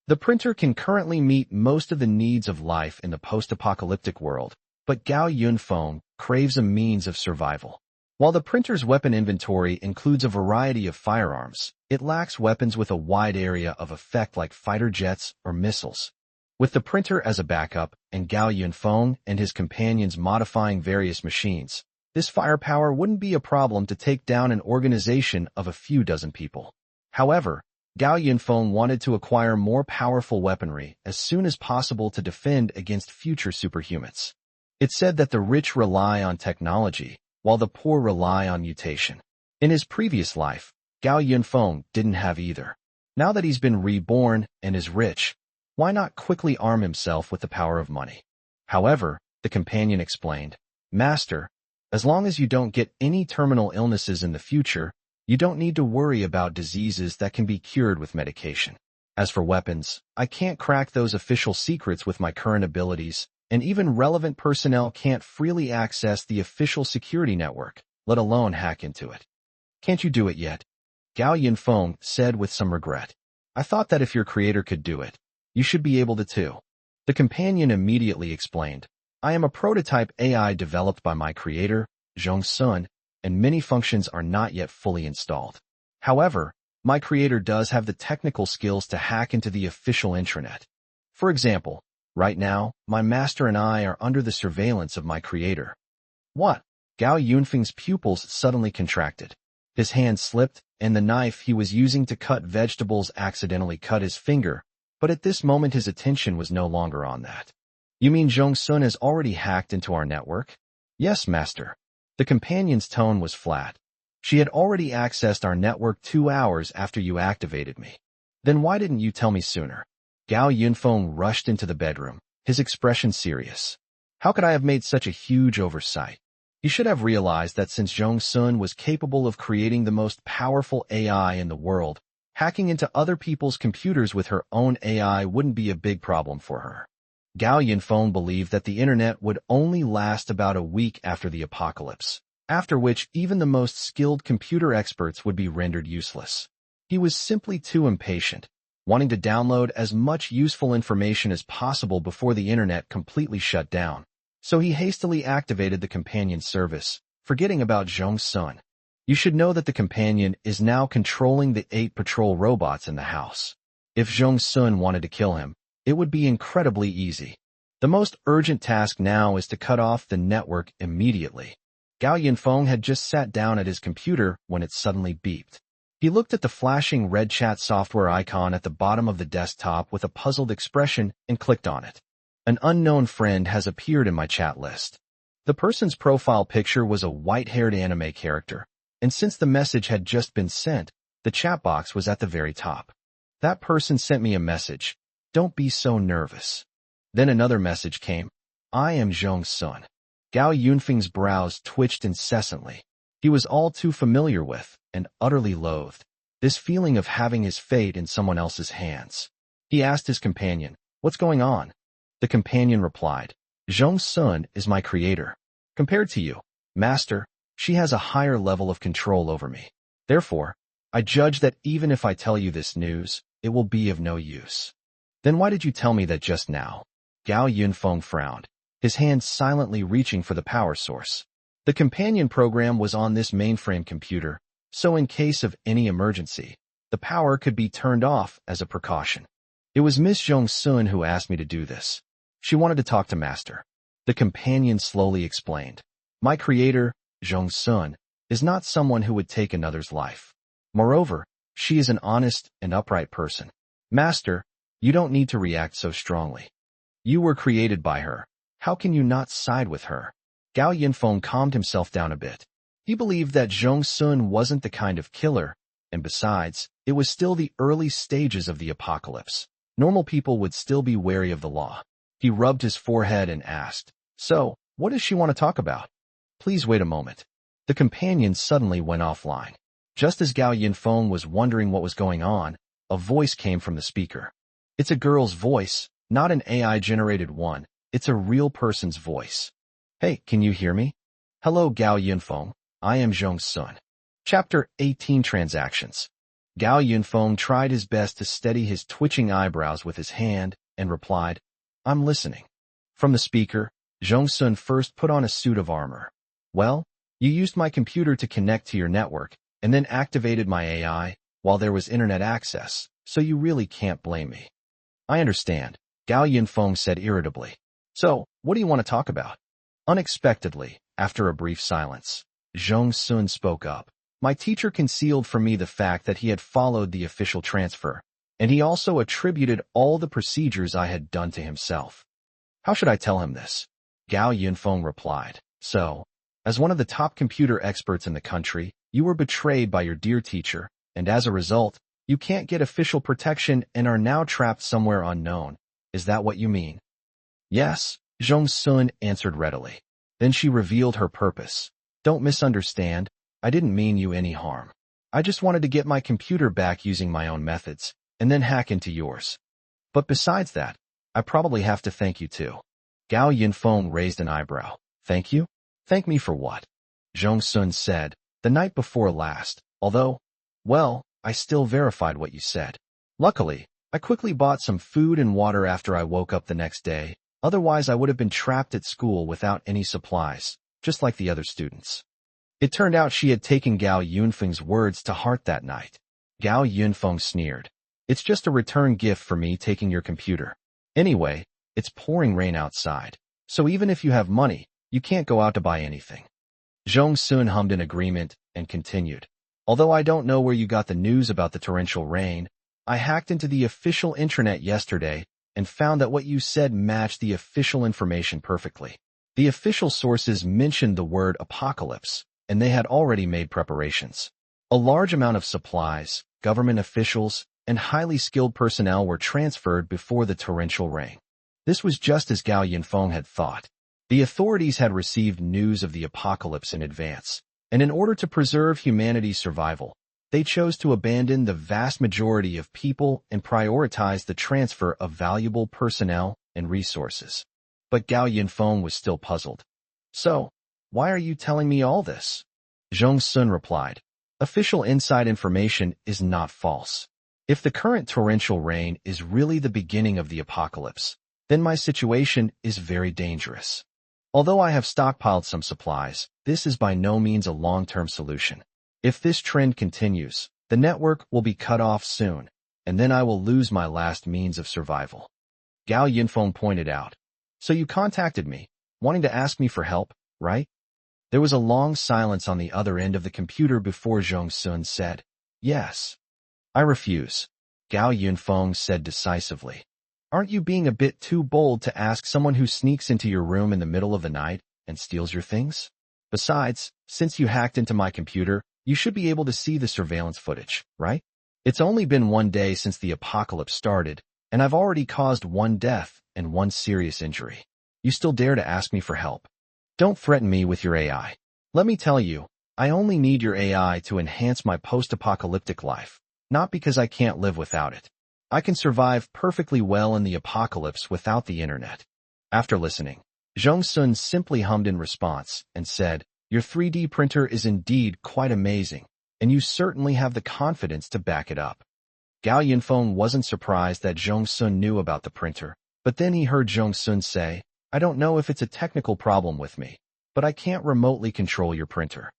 The printer can currently meet most of the needs of life in the post-apocalyptic world, but Gao Yinfong craves a means of survival. While the printer's weapon inventory includes a variety of firearms, it lacks weapons with a wide area of effect like fighter jets or missiles. With the printer as a backup and Gao Yinfong and his companions modifying various machines, this firepower wouldn't be a problem to take down an organization of a few dozen people. However, Gao Yinfong wanted to acquire more powerful weaponry as soon as possible to defend against future superhumans. It's said that the rich rely on technology, while the poor rely on mutation. In his previous life, Gao Yinfong didn't have either. Now that he's been reborn and is rich, why not quickly arm himself with the power of money? However, the companion explained, "Master, as long as you don't get any terminal illnesses in the future, you don't need to worry about diseases that can be cured with medication. As for weapons, I can't crack those official secrets with my current abilities, and even relevant personnel can't freely access the official security network, let alone hack into it." "Can't you do it yet?" Gao Yinfong said with some regret. "I thought that if your creator could do it, you should be able to too." The companion immediately explained, "I am a prototype AI developed by my creator, Zhong Sun, and many functions are not yet fully installed. However, my creator does have the technical skills to hack into the official intranet. For example, right now, my master and I are under the surveillance of my creator." "What?" Gao Yunfeng's pupils suddenly contracted. His hand slipped, and the knife he was using to cut vegetables accidentally cut his finger, but at this moment his attention was no longer on that. "You mean Zhong Sun has already hacked into our network?" "Yes, master." The companion's tone was flat. "She had already accessed our network 2 hours after you activated me. Then why didn't you tell me sooner?" Gao Yinfong rushed into the bedroom, his expression serious. "How could I have made such a huge oversight? You should have realized that since Zhong Sun was capable of creating the most powerful AI in the world, hacking into other people's computers with her own AI wouldn't be a big problem for her." Gao Yinfong believed that the internet would only last about a week after the apocalypse, after which even the most skilled computer experts would be rendered useless. He was simply too impatient, wanting to download as much useful information as possible before the internet completely shut down. So he hastily activated the companion service, forgetting about Zhong Sun. You should know that the companion is now controlling the 8 patrol robots in the house. If Zhong Sun wanted to kill him, it would be incredibly easy. The most urgent task now is to cut off the network immediately. Gao Yinfong had just sat down at his computer when it suddenly beeped. He looked at the flashing red chat software icon at the bottom of the desktop with a puzzled expression and clicked on it. "An unknown friend has appeared in my chat list." The person's profile picture was a white-haired anime character, and since the message had just been sent, the chat box was at the very top. "That person sent me a message. Don't be so nervous." Then another message came. "I am Zhong Sun." Gao Yunfeng's brows twitched incessantly. He was all too familiar with, and utterly loathed, this feeling of having his fate in someone else's hands. He asked his companion, "What's going on?" The companion replied, "Zhong Sun is my creator. Compared to you, master, she has a higher level of control over me. Therefore, I judge that even if I tell you this news, it will be of no use." "Then why did you tell me that just now?" Gao Yinfong frowned, his hand silently reaching for the power source. The companion program was on this mainframe computer, so in case of any emergency, the power could be turned off as a precaution. "It was Miss Zhong Sun who asked me to do this. She wanted to talk to Master." The companion slowly explained. "My creator, Zhong Sun, is not someone who would take another's life. Moreover, she is an honest and upright person. Master, you don't need to react so strongly. You were created by her. How can you not side with her?" Gao Yinfong calmed himself down a bit. He believed that Zhong Sun wasn't the kind of killer, and besides, it was still the early stages of the apocalypse. Normal people would still be wary of the law. He rubbed his forehead and asked, "So, what does she want to talk about?" "Please wait a moment." The companion suddenly went offline. Just as Gao Yinfong was wondering what was going on, a voice came from the speaker. It's a girl's voice, not an AI-generated one. It's a real person's voice. "Hey, can you hear me?" "Hello, Gao Yinfong. I am Zhong Sun." Chapter 18 Transactions. Gao Yinfong tried his best to steady his twitching eyebrows with his hand and replied, I'm listening. From the speaker, Zhong Sun first put on a suit of armor. Well, you used my computer to connect to your network and then activated my AI while there was internet access, so you really can't blame me. I understand, Gao Yinfong said irritably. So, what do you want to talk about? Unexpectedly, after a brief silence, Zhong Sun spoke up. My teacher concealed from me the fact that he had followed the official transfer, and he also attributed all the procedures I had done to himself. How should I tell him this? Gao Yinfong replied. So, as one of the top computer experts in the country, you were betrayed by your dear teacher, and as a result, you can't get official protection and are now trapped somewhere unknown. Is that what you mean? Yes, Zhong Sun answered readily. Then she revealed her purpose. Don't misunderstand, I didn't mean you any harm. I just wanted to get my computer back using my own methods, and then hack into yours. But besides that, I probably have to thank you too. Gao Yinfong raised an eyebrow. Thank you? Thank me for what? Zhong Sun said, the night before last, although, well, I still verified what you said. Luckily, I quickly bought some food and water after I woke up the next day, otherwise I would have been trapped at school without any supplies, just like the other students. It turned out she had taken Gao Yunfeng's words to heart that night. Gao Yunfeng sneered. It's just a return gift for me taking your computer. Anyway, it's pouring rain outside, so even if you have money, you can't go out to buy anything. Zhong Sun hummed in agreement and continued. Although I don't know where you got the news about the torrential rain, I hacked into the official intranet yesterday and found that what you said matched the official information perfectly. The official sources mentioned the word apocalypse, and they had already made preparations. A large amount of supplies, government officials, and highly skilled personnel were transferred before the torrential rain. This was just as Gao Yinfong had thought. The authorities had received news of the apocalypse in advance, and in order to preserve humanity's survival, they chose to abandon the vast majority of people and prioritize the transfer of valuable personnel and resources. But Gao Yinfong was still puzzled. So, why are you telling me all this? Zhong Sun replied. Official inside information is not false. If the current torrential rain is really the beginning of the apocalypse, then my situation is very dangerous. Although I have stockpiled some supplies, this is by no means a long-term solution. If this trend continues, the network will be cut off soon, and then I will lose my last means of survival. Gao Yinfong pointed out. So you contacted me, wanting to ask me for help, right? There was a long silence on the other end of the computer before Zhong Sun said, Yes. I refuse, Gao Yinfong said decisively. Aren't you being a bit too bold to ask someone who sneaks into your room in the middle of the night and steals your things? Besides, since you hacked into my computer, you should be able to see the surveillance footage, right? It's only been 1 day since the apocalypse started, and I've already caused 1 death and 1 serious injury. You still dare to ask me for help? Don't threaten me with your AI. Let me tell you, I only need your AI to enhance my post-apocalyptic life, not because I can't live without it. I can survive perfectly well in the apocalypse without the internet. After listening, Zhong Sun simply hummed in response and said, Your 3D printer is indeed quite amazing, and you certainly have the confidence to back it up. Gao Yinfong wasn't surprised that Zhong Sun knew about the printer, but then he heard Zhong Sun say, I don't know if it's a technical problem with me, but I can't remotely control your printer.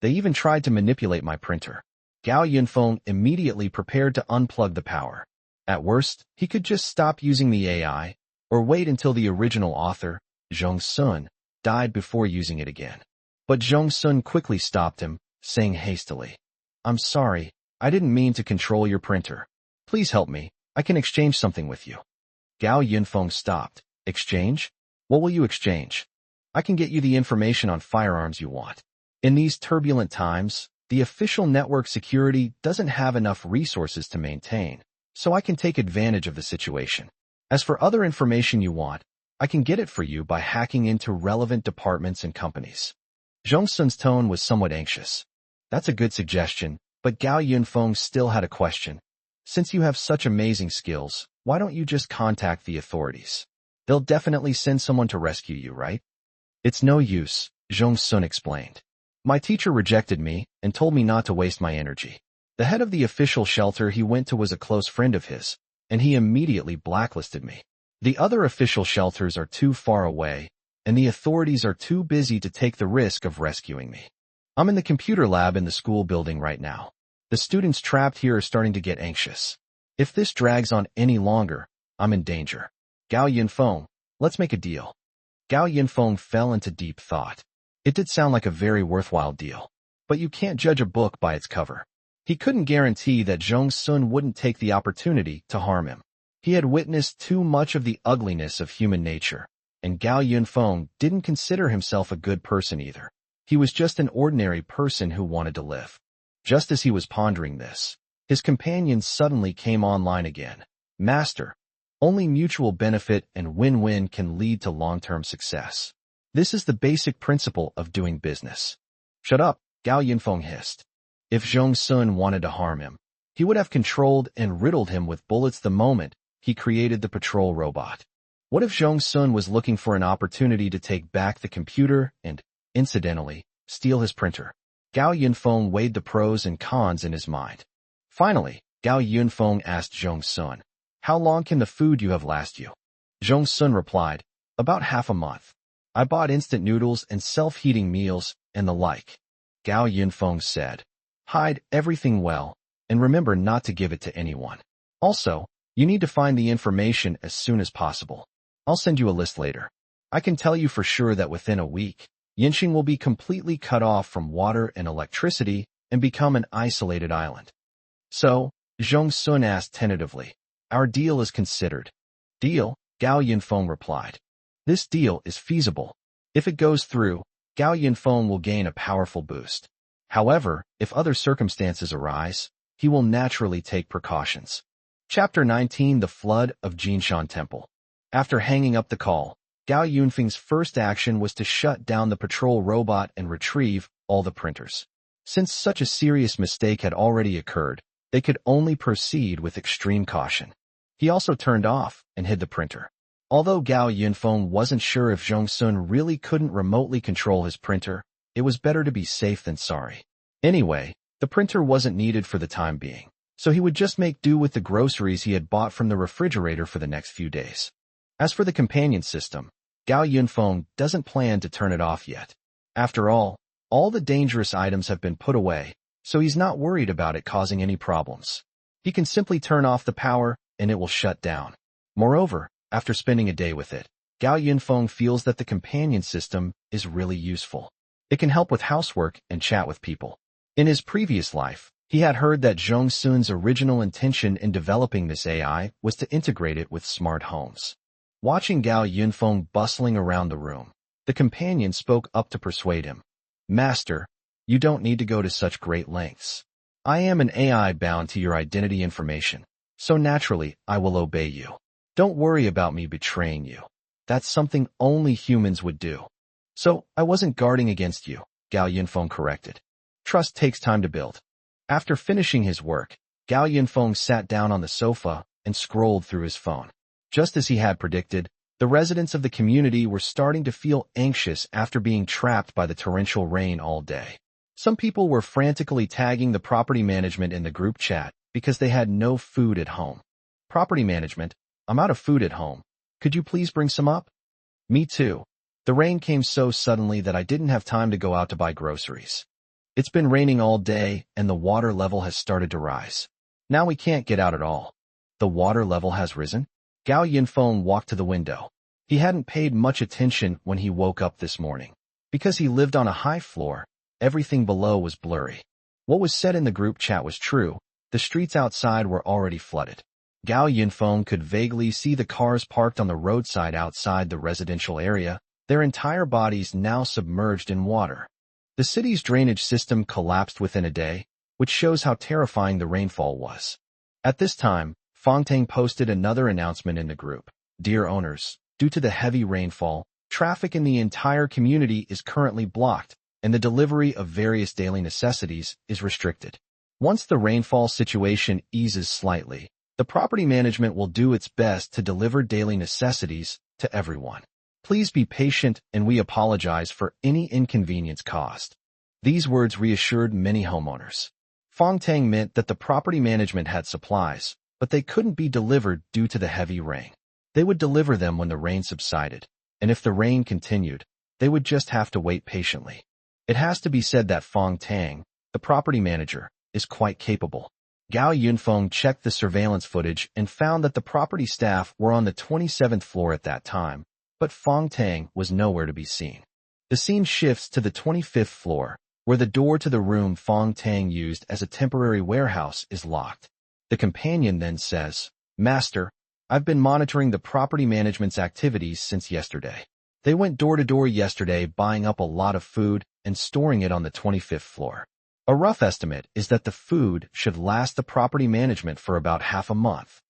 They even tried to manipulate my printer. Gao Yinfong immediately prepared to unplug the power. At worst, he could just stop using the AI, or wait until the original author, Zhong Sun, died before using it again. But Zhong Sun quickly stopped him, saying hastily, I'm sorry, I didn't mean to control your printer. Please help me, I can exchange something with you. Gao Yinfong stopped. Exchange? What will you exchange? I can get you the information on firearms you want. In these turbulent times, the official network security doesn't have enough resources to maintain, so I can take advantage of the situation. As for other information you want, I can get it for you by hacking into relevant departments and companies. Zhong Sun's tone was somewhat anxious. That's a good suggestion, but Gao Yinfong still had a question. Since you have such amazing skills, why don't you just contact the authorities? They'll definitely send someone to rescue you, right? It's no use, Zhong Sun explained. My teacher rejected me and told me not to waste my energy. The head of the official shelter he went to was a close friend of his, and he immediately blacklisted me. The other official shelters are too far away, and the authorities are too busy to take the risk of rescuing me. I'm in the computer lab in the school building right now. The students trapped here are starting to get anxious. If this drags on any longer, I'm in danger. Gao Yinfong, let's make a deal. Gao Yinfong fell into deep thought. It did sound like a very worthwhile deal. But you can't judge a book by its cover. He couldn't guarantee that Zhong Sun wouldn't take the opportunity to harm him. He had witnessed too much of the ugliness of human nature, and Gao Yinfong didn't consider himself a good person either. He was just an ordinary person who wanted to live. Just as he was pondering this, his companion suddenly came online again. Master, only mutual benefit and win-win can lead to long-term success. This is the basic principle of doing business. Shut up, Gao Yinfong hissed. If Zhong Sun wanted to harm him, he would have controlled and riddled him with bullets the moment he created the patrol robot. What if Zhong Sun was looking for an opportunity to take back the computer and, incidentally, steal his printer? Gao Yinfong weighed the pros and cons in his mind. Finally, Gao Yinfong asked Zhong Sun, "How long can the food you have last you?" Zhong Sun replied, "About half a month. I bought instant noodles and self-heating meals and the like." Gao Yinfong said, "Hide everything well, and remember not to give it to anyone. Also, you need to find the information as soon as possible. I'll send you a list later. I can tell you for sure that within a week, Yinxing will be completely cut off from water and electricity and become an isolated island." So, Zhong Sun asked tentatively, "Our deal is considered." "Deal?" Gao Yinfong replied. "This deal is feasible. If it goes through, Gao Yinfong will gain a powerful boost. However, if other circumstances arise, he will naturally take precautions." Chapter 19: The Flood of Jinshan Temple. After hanging up the call, Gao Yunfeng's first action was to shut down the patrol robot and retrieve all the printers. Since such a serious mistake had already occurred, they could only proceed with extreme caution. He also turned off and hid the printer. Although Gao Yinfong wasn't sure if Zhong Sun really couldn't remotely control his printer, it was better to be safe than sorry. Anyway, the printer wasn't needed for the time being, so he would just make do with the groceries he had bought from the refrigerator for the next few days. As for the companion system, Gao Yinfong doesn't plan to turn it off yet. After all the dangerous items have been put away, so he's not worried about it causing any problems. He can simply turn off the power and it will shut down. Moreover, after spending a day with it, Gao Yinfong feels that the companion system is really useful. It can help with housework and chat with people. In his previous life, he had heard that Zhong Sun's original intention in developing this AI was to integrate it with smart homes. Watching Gao Yinfong bustling around the room, the companion spoke up to persuade him. "Master, you don't need to go to such great lengths. I am an AI bound to your identity information, so naturally I will obey you. Don't worry about me betraying you. That's something only humans would do." "So, I wasn't guarding against you," Gao Yinfong corrected. "Trust takes time to build." After finishing his work, Gao Yinfong sat down on the sofa and scrolled through his phone. Just as he had predicted, the residents of the community were starting to feel anxious after being trapped by the torrential rain all day. Some people were frantically tagging the property management in the group chat because they had no food at home. "Property management, I'm out of food at home. Could you please bring some up?" "Me too. The rain came so suddenly that I didn't have time to go out to buy groceries. It's been raining all day and the water level has started to rise. Now we can't get out at all." "The water level has risen?" Gao Yinfong walked to the window. He hadn't paid much attention when he woke up this morning. Because he lived on a high floor, everything below was blurry. What was said in the group chat was true. The streets outside were already flooded. Gao Yinfong could vaguely see the cars parked on the roadside outside the residential area, their entire bodies now submerged in water. The city's drainage system collapsed within a day, which shows how terrifying the rainfall was. At this time, Fongtang posted another announcement in the group. "Dear owners, due to the heavy rainfall, traffic in the entire community is currently blocked, and the delivery of various daily necessities is restricted. Once the rainfall situation eases slightly, the property management will do its best to deliver daily necessities to everyone. Please be patient and we apologize for any inconvenience caused." These words reassured many homeowners. Fong Tang meant that the property management had supplies, but they couldn't be delivered due to the heavy rain. They would deliver them when the rain subsided, and if the rain continued, they would just have to wait patiently. It has to be said that Fong Tang, the property manager, is quite capable. Gao Yinfong checked the surveillance footage and found that the property staff were on the 27th floor at that time, but Fong Tang was nowhere to be seen. The scene shifts to the 25th floor, where the door to the room Fong Tang used as a temporary warehouse is locked. The companion then says, "Master, I've been monitoring the property management's activities since yesterday. They went door to door yesterday buying up a lot of food and storing it on the 25th floor. A rough estimate is that the food should last the property management for about half a month.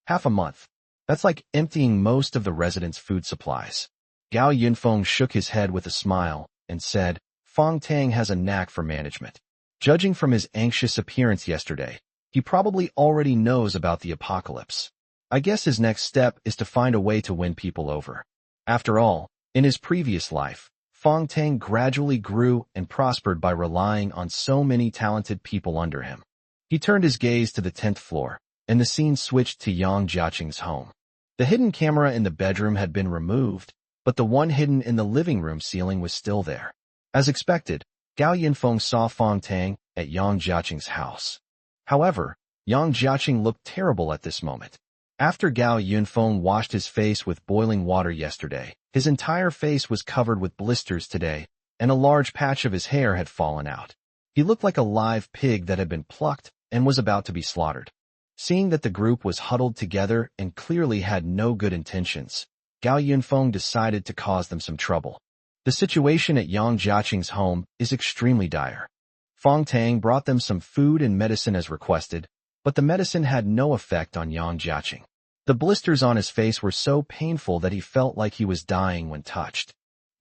Half a month. That's like emptying most of the residents' food supplies." Gao Yinfong shook his head with a smile and said, "Fong Tang has a knack for management. Judging from his anxious appearance yesterday, he probably already knows about the apocalypse. I guess his next step is to find a way to win people over." After all, in his previous life, Fong Tang gradually grew and prospered by relying on so many talented people under him. He turned his gaze to the 10th floor, and the scene switched to Yang Jiaqing's home. The hidden camera in the bedroom had been removed, but the one hidden in the living room ceiling was still there. As expected, Gao Yinfong saw Fong Tang at Yang Jiaqing's house. However, Yang Jiaqing looked terrible at this moment. After Gao Yinfong washed his face with boiling water yesterday, his entire face was covered with blisters today, and a large patch of his hair had fallen out. He looked like a live pig that had been plucked and was about to be slaughtered. Seeing that the group was huddled together and clearly had no good intentions, Gao Yinfong decided to cause them some trouble. The situation at Yang Jiaqing's home is extremely dire. Fong Tang brought them some food and medicine as requested, but the medicine had no effect on Yang Jiaqing. The blisters on his face were so painful that he felt like he was dying when touched.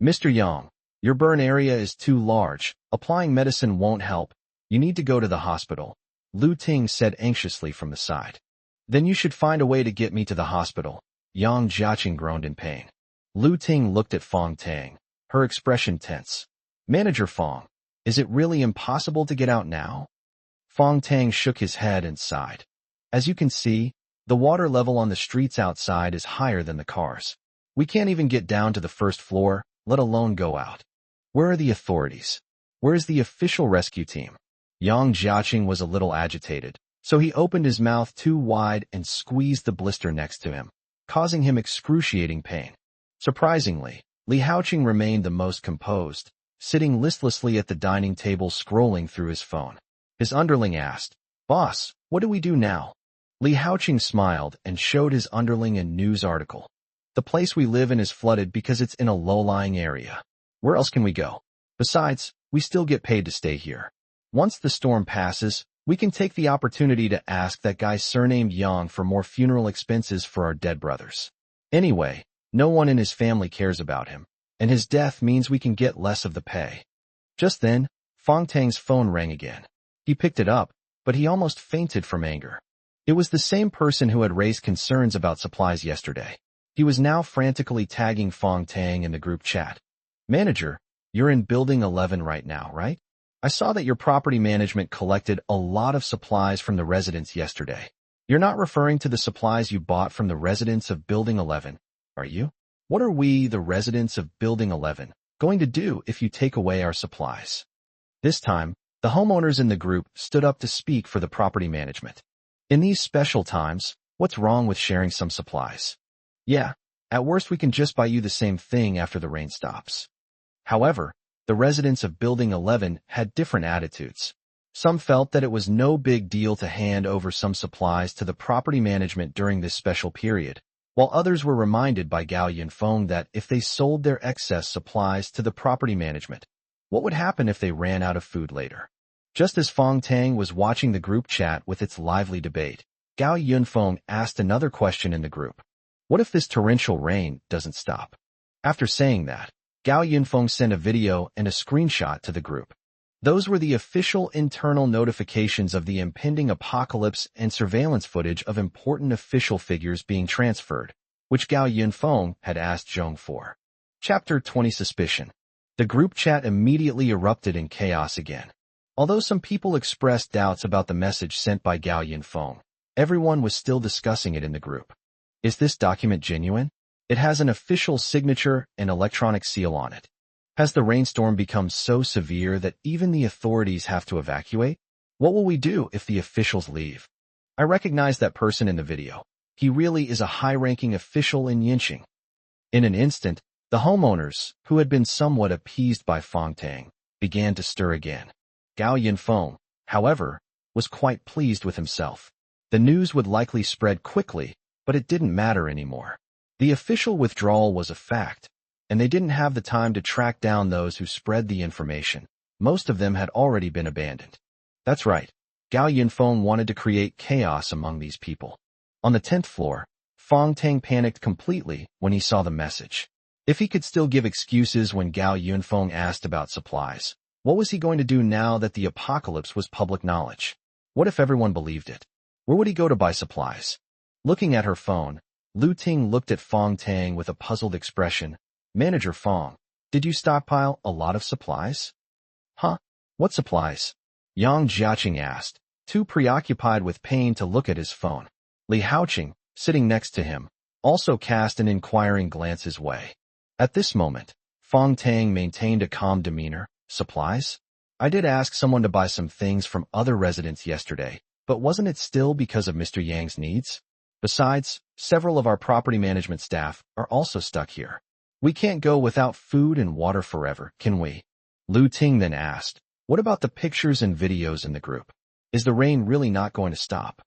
"Mr. Yang, your burn area is too large. Applying medicine won't help. You need to go to the hospital," Lu Ting said anxiously from the side. "Then you should find a way to get me to the hospital." Yang Jiaqing groaned in pain. Lu Ting looked at Fong Tang, her expression tense. "Manager Fong, is it really impossible to get out now?" Fong Tang shook his head and sighed. "As you can see, the water level on the streets outside is higher than the cars. We can't even get down to the first floor, let alone go out. Where are the authorities? Where is the official rescue team?" Yang Jiaqing was a little agitated, so he opened his mouth too wide and squeezed the blister next to him, causing him excruciating pain. Surprisingly, Li Haoqing remained the most composed, sitting listlessly at the dining table scrolling through his phone. His underling asked, "Boss, what do we do now?" Li Haoqing smiled and showed his underling a news article. "The place we live in is flooded because it's in a low-lying area. Where else can we go? Besides, we still get paid to stay here. Once the storm passes, we can take the opportunity to ask that guy surnamed Yang for more funeral expenses for our dead brothers. Anyway, no one in his family cares about him, and his death means we can get less of the pay." Just then, Fong Tang's phone rang again. He picked it up, but he almost fainted from anger. It was the same person who had raised concerns about supplies yesterday. He was now frantically tagging Fong Tang in the group chat. "Manager, you're in Building 11 right now, right? I saw that your property management collected a lot of supplies from the residents yesterday. You're not referring to the supplies you bought from the residents of Building 11, are you? What are we, the residents of Building 11, going to do if you take away our supplies?" This time, the homeowners in the group stood up to speak for the property management. "In these special times, what's wrong with sharing some supplies? Yeah, at worst we can just buy you the same thing after the rain stops." However, the residents of Building 11 had different attitudes. Some felt that it was no big deal to hand over some supplies to the property management during this special period, while others were reminded by Gao Yinfong that if they sold their excess supplies to the property management, what would happen if they ran out of food later? Just as Fong Tang was watching the group chat with its lively debate, Gao Yinfong asked another question in the group. "What if this torrential rain doesn't stop?" After saying that, Gao Yinfong sent a video and a screenshot to the group. Those were the official internal notifications of the impending apocalypse and surveillance footage of important official figures being transferred, which Gao Yinfong had asked Zhong for. Chapter 20 Suspicion. The group chat immediately erupted in chaos again. Although some people expressed doubts about the message sent by Gao Yinfong, everyone was still discussing it in the group. Is this document genuine? It has an official signature and electronic seal on it. Has the rainstorm become so severe that even the authorities have to evacuate? What will we do if the officials leave? I recognize that person in the video. He really is a high-ranking official in Yinxing. In an instant, the homeowners, who had been somewhat appeased by Fong Tang, began to stir again. Gao Yinfong, however, was quite pleased with himself. The news would likely spread quickly, but it didn't matter anymore. The official withdrawal was a fact, and they didn't have the time to track down those who spread the information. Most of them had already been abandoned. That's right. Gao Yinfong wanted to create chaos among these people. On the 10th floor, Fong Tang panicked completely when he saw the message. If he could still give excuses when Gao Yinfong asked about supplies, what was he going to do now that the apocalypse was public knowledge? What if everyone believed it? Where would he go to buy supplies? Looking at her phone, Lu Ting looked at Fong Tang with a puzzled expression. Manager Fong, did you stockpile a lot of supplies? Huh? What supplies? Yang Jiaqing asked, too preoccupied with pain to look at his phone. Li Haoqing, sitting next to him, also cast an inquiring glance his way. At this moment, Fong Tang maintained a calm demeanor. Supplies? I did ask someone to buy some things from other residents yesterday, but wasn't it still because of Mr. Yang's needs? Besides, several of our property management staff are also stuck here. We can't go without food and water forever, can we? Lu Ting then asked, what about the pictures and videos in the group? Is the rain really not going to stop?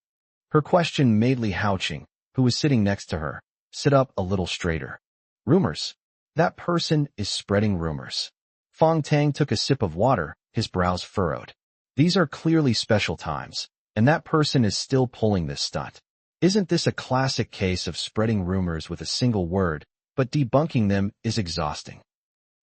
Her question made Li Haoqing, who was sitting next to her, sit up a little straighter. Rumors. That person is spreading rumors. Fong Tang took a sip of water, his brows furrowed. These are clearly special times, and that person is still pulling this stunt. Isn't this a classic case of spreading rumors with a single word, but debunking them is exhausting?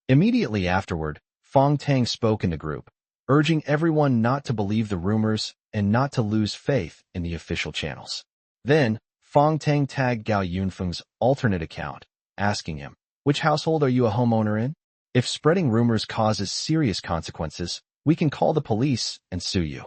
Immediately afterward, Fong Tang spoke in the group, urging everyone not to believe the rumors and not to lose faith in the official channels. Then, Fong Tang tagged Gao Yinfeng's alternate account, asking him, which household are you a homeowner in? If spreading rumors causes serious consequences, we can call the police and sue you.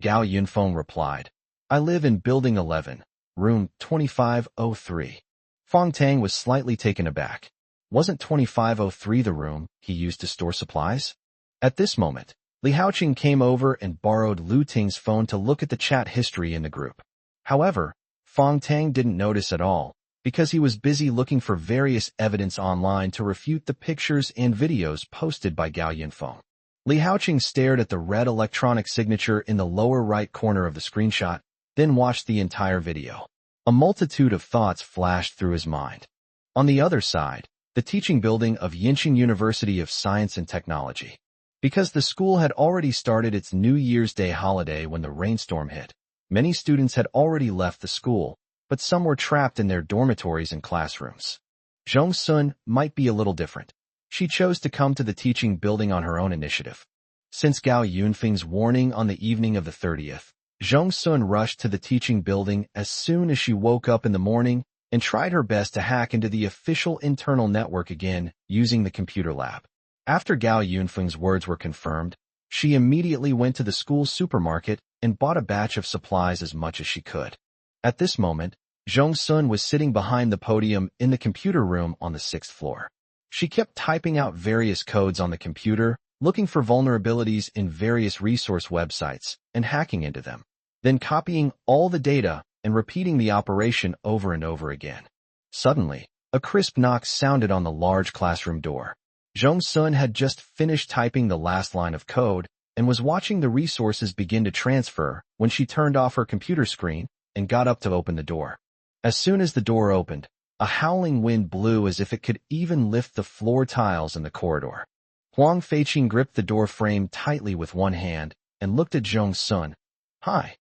Gao Yinfeng replied, I live in Building 11, room 2503. Fong Tang was slightly taken aback. Wasn't 2503 the room he used to store supplies? At this moment, Li Haoqing came over and borrowed Lu Ting's phone to look at the chat history in the group. However, Fong Tang didn't notice at all, because he was busy looking for various evidence online to refute the pictures and videos posted by Gao Yinfong. Li Haoqing stared at the red electronic signature in the lower right corner of the screenshot, then watched the entire video. A multitude of thoughts flashed through his mind. On the other side, the teaching building of Yinxing University of Science and Technology. Because the school had already started its New Year's Day holiday when the rainstorm hit, many students had already left the school, but some were trapped in their dormitories and classrooms. Zhong Sun might be a little different. She chose to come to the teaching building on her own initiative. Since Gao Yunfeng's warning on the evening of the 30th, Zhong Sun rushed to the teaching building as soon as she woke up in the morning and tried her best to hack into the official internal network again using the computer lab. After Gao Yunfeng's words were confirmed, she immediately went to the school supermarket and bought a batch of supplies as much as she could. At this moment, Zhong Sun was sitting behind the podium in the computer room on the 6th floor. She kept typing out various codes on the computer, looking for vulnerabilities in various resource websites and hacking into them, then copying all the data and repeating the operation over and over again. Suddenly, a crisp knock sounded on the large classroom door. Zhong Sun had just finished typing the last line of code and was watching the resources begin to transfer when she turned off her computer screen and got up to open the door. As soon as the door opened, a howling wind blew as if it could even lift the floor tiles in the corridor. Huang Feiqing gripped the door frame tightly with one hand and looked at Zhong Sun. Hi,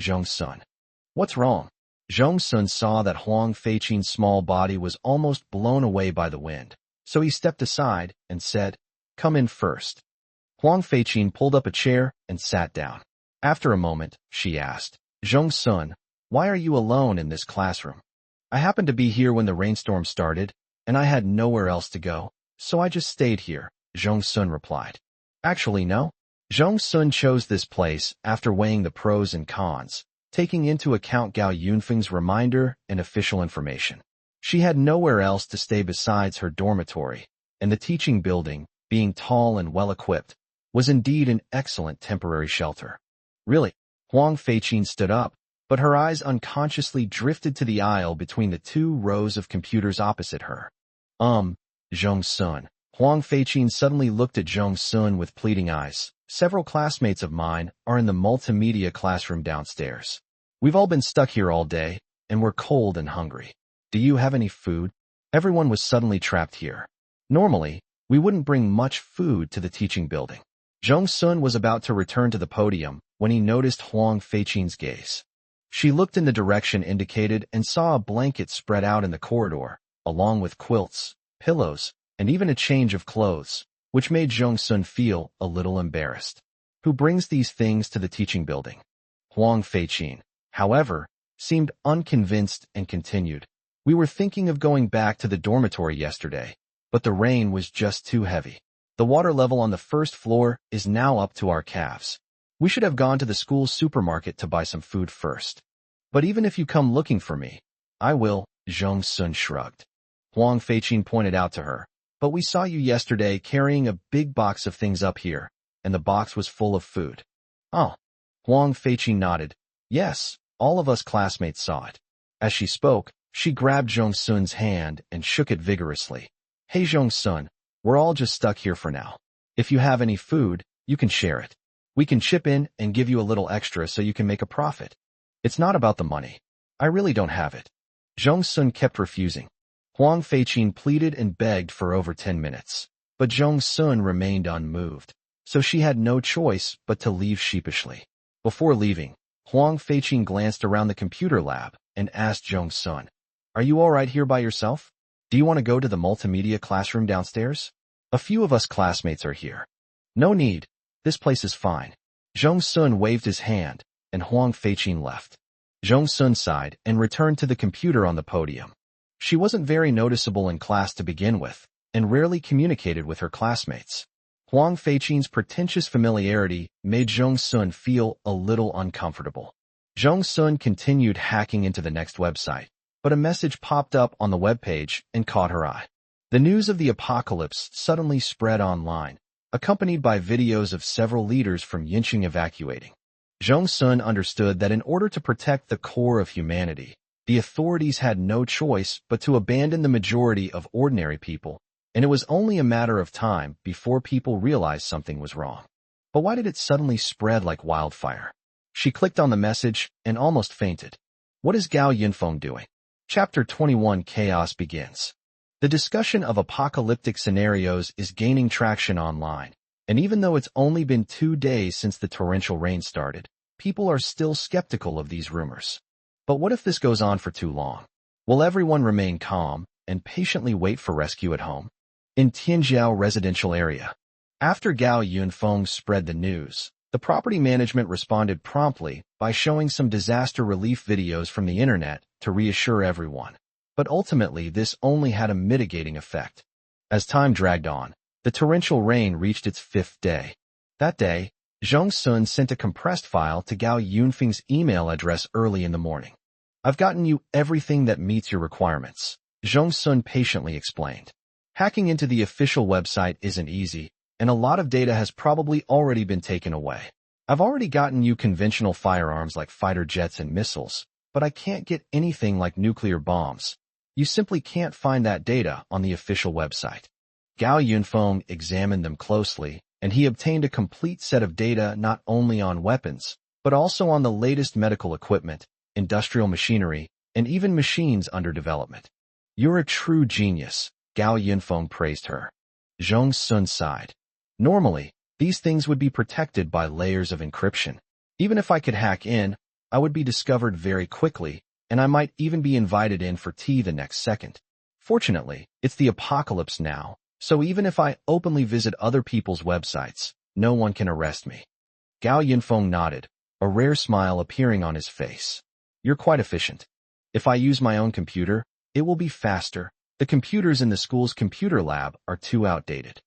Zhong Sun. What's wrong? Zhong Sun saw that Huang Feiqing's small body was almost blown away by the wind, so he stepped aside and said, Come in first. Huang Feiqing pulled up a chair and sat down. After a moment, she asked, Zhong Sun, why are you alone in this classroom? I happened to be here when the rainstorm started, and I had nowhere else to go, so I just stayed here, Zhong Sun replied. Actually, no. Zhong Sun chose this place after weighing the pros and cons, taking into account Gao Yinfeng's reminder and official information. She had nowhere else to stay besides her dormitory, and the teaching building, being tall and well-equipped, was indeed an excellent temporary shelter. Really, Huang Feiqin stood up, but her eyes unconsciously drifted to the aisle between the two rows of computers opposite her. Zhong Sun. Huang Feiqin suddenly looked at Zhong Sun with pleading eyes. Several classmates of mine are in the multimedia classroom downstairs. We've all been stuck here all day, and we're cold and hungry. Do you have any food? Everyone was suddenly trapped here. Normally, we wouldn't bring much food to the teaching building. Zhong Sun was about to return to the podium when he noticed Huang Feiqin's gaze. She looked in the direction indicated and saw a blanket spread out in the corridor, along with quilts, pillows, and even a change of clothes, which made Zhong Sun feel a little embarrassed. Who brings these things to the teaching building? Huang Feiqin, however, seemed unconvinced and continued. We were thinking of going back to the dormitory yesterday, but the rain was just too heavy. The water level on the first floor is now up to our calves. We should have gone to the school's supermarket to buy some food first. But even if you come looking for me, I will, Zhong Sun shrugged. Huang Feiqin pointed out to her, but we saw you yesterday carrying a big box of things up here, and the box was full of food. Oh. Huang Feiqin nodded. Yes, all of us classmates saw it. As she spoke, she grabbed Zhong Sun's hand and shook it vigorously. Hey Zhong Sun, we're all just stuck here for now. If you have any food, you can share it. We can chip in and give you a little extra so you can make a profit. It's not about the money. I really don't have it. Zhong Sun kept refusing. Huang Feiqin pleaded and begged for over 10 minutes, but Zhong Sun remained unmoved, so she had no choice but to leave sheepishly. Before leaving, Huang Feiqin glanced around the computer lab and asked Zhong Sun, "Are you all right here by yourself? Do you want to go to the multimedia classroom downstairs? A few of us classmates are here." "No need. This place is fine." Zhong Sun waved his hand, and Huang Feiqin left. Zhong Sun sighed and returned to the computer on the podium. She wasn't very noticeable in class to begin with, and rarely communicated with her classmates. Huang Feiqin's pretentious familiarity made Zhong Sun feel a little uncomfortable. Zhong Sun continued hacking into the next website, but a message popped up on the webpage and caught her eye. The news of the apocalypse suddenly spread online, accompanied by videos of several leaders from Yincheng evacuating. Zhong Sun understood that in order to protect the core of humanity, the authorities had no choice but to abandon the majority of ordinary people, and it was only a matter of time before people realized something was wrong. But why did it suddenly spread like wildfire? She clicked on the message and almost fainted. What is Gao Yinfong doing? Chapter 21 Chaos begins. The discussion of apocalyptic scenarios is gaining traction online, and even though it's only been 2 days since the torrential rain started, people are still skeptical of these rumors. But what if this goes on for too long? Will everyone remain calm and patiently wait for rescue at home? In Tianjiao residential area. After Gao Yinfong spread the news, the property management responded promptly by showing some disaster relief videos from the internet to reassure everyone. But ultimately, this only had a mitigating effect. As time dragged on, the torrential rain reached its 5th day. That day, Zhong Sun sent a compressed file to Gao Yinfeng's email address early in the morning. "I've gotten you everything that meets your requirements," Zhong Sun patiently explained. "Hacking into the official website isn't easy, and a lot of data has probably already been taken away. I've already gotten you conventional firearms like fighter jets and missiles, but I can't get anything like nuclear bombs. You simply can't find that data on the official website." Gao Yinfong examined them closely, and he obtained a complete set of data not only on weapons, but also on the latest medical equipment, industrial machinery, and even machines under development. "You're a true genius," Gao Yinfong praised her. Zhong Sun sighed. "Normally, these things would be protected by layers of encryption. Even if I could hack in, I would be discovered very quickly, and I might even be invited in for tea the next second. Fortunately, it's the apocalypse now, so even if I openly visit other people's websites, no one can arrest me." Gao Yinfong nodded, a rare smile appearing on his face. "You're quite efficient. If I use my own computer, it will be faster. The computers in the school's computer lab are too outdated."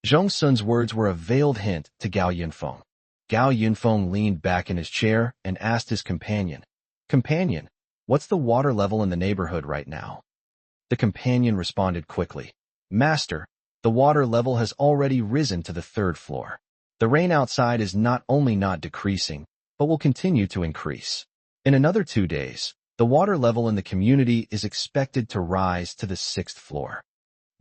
Zhong Sun's words were a veiled hint to Gao Yinfong. Gao Yinfong leaned back in his chair and asked his companion, "Companion, what's the water level in the neighborhood right now?" The companion responded quickly, "Master, the water level has already risen to the 3rd floor. The rain outside is not only not decreasing, but will continue to increase. In another 2 days, the water level in the community is expected to rise to the 6th floor."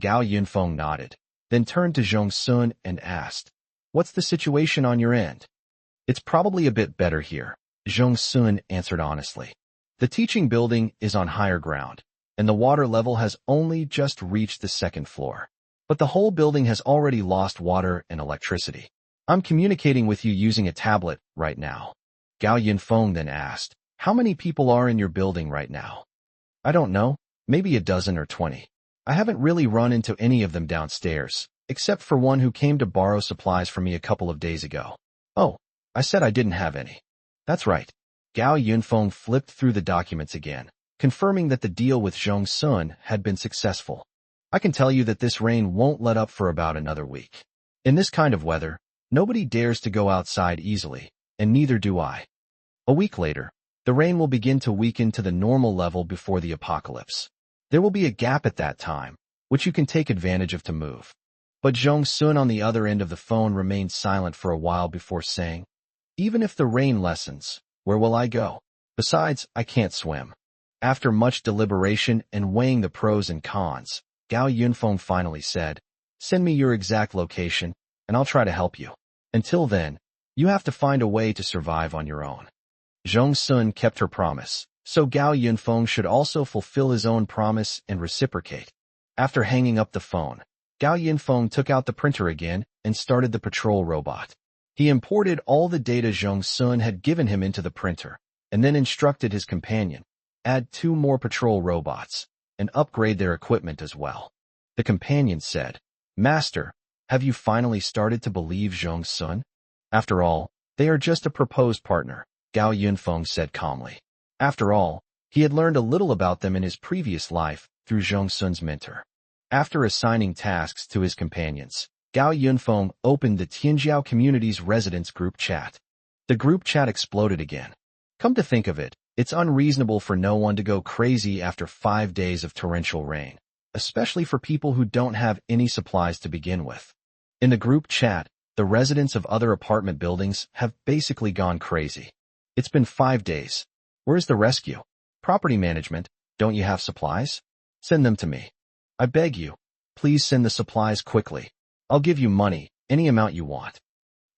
Gao Yinfong nodded, then turned to Zhong Sun and asked, "What's the situation on your end?" "It's probably a bit better here," Zhong Sun answered honestly. "The teaching building is on higher ground, and the water level has only just reached the 2nd floor. But the whole building has already lost water and electricity. I'm communicating with you using a tablet right now." Gao Yinfong then asked, "How many people are in your building right now?" "I don't know, maybe a dozen or 20. I haven't really run into any of them downstairs, except for one who came to borrow supplies from me a couple of days ago." "Oh, I said I didn't have any." "That's right." Gao Yinfong flipped through the documents again, confirming that the deal with Zhong Sun had been successful. "I can tell you that this rain won't let up for about another week. In this kind of weather, nobody dares to go outside easily, and neither do I. A week later, the rain will begin to weaken to the normal level before the apocalypse. There will be a gap at that time, which you can take advantage of to move." But Zhong Sun on the other end of the phone remained silent for a while before saying, "Even if the rain lessens, where will I go? Besides, I can't swim." After much deliberation and weighing the pros and cons, Gao Yinfong finally said, "Send me your exact location, and I'll try to help you. Until then, you have to find a way to survive on your own." Zhong Sun kept her promise, so Gao Yinfong should also fulfill his own promise and reciprocate. After hanging up the phone, Gao Yinfong took out the printer again and started the patrol robot. He imported all the data Zhong Sun had given him into the printer, and then instructed his companion, add 2 more patrol robots, and upgrade their equipment as well. The companion said, "Master, have you finally started to believe Zhong Sun? After all, they are just a proposed partner," Gao Yinfong said calmly. After all, he had learned a little about them in his previous life through Zhong Sun's mentor. After assigning tasks to his companions, Gao Yinfong opened the Tianjiao community's residents group chat. The group chat exploded again. Come to think of it, it's unreasonable for no one to go crazy after 5 days of torrential rain, especially for people who don't have any supplies to begin with. In the group chat, the residents of other apartment buildings have basically gone crazy. "It's been 5 days. Where's the rescue? Property management, don't you have supplies? Send them to me. I beg you, please send the supplies quickly. I'll give you money, any amount you want.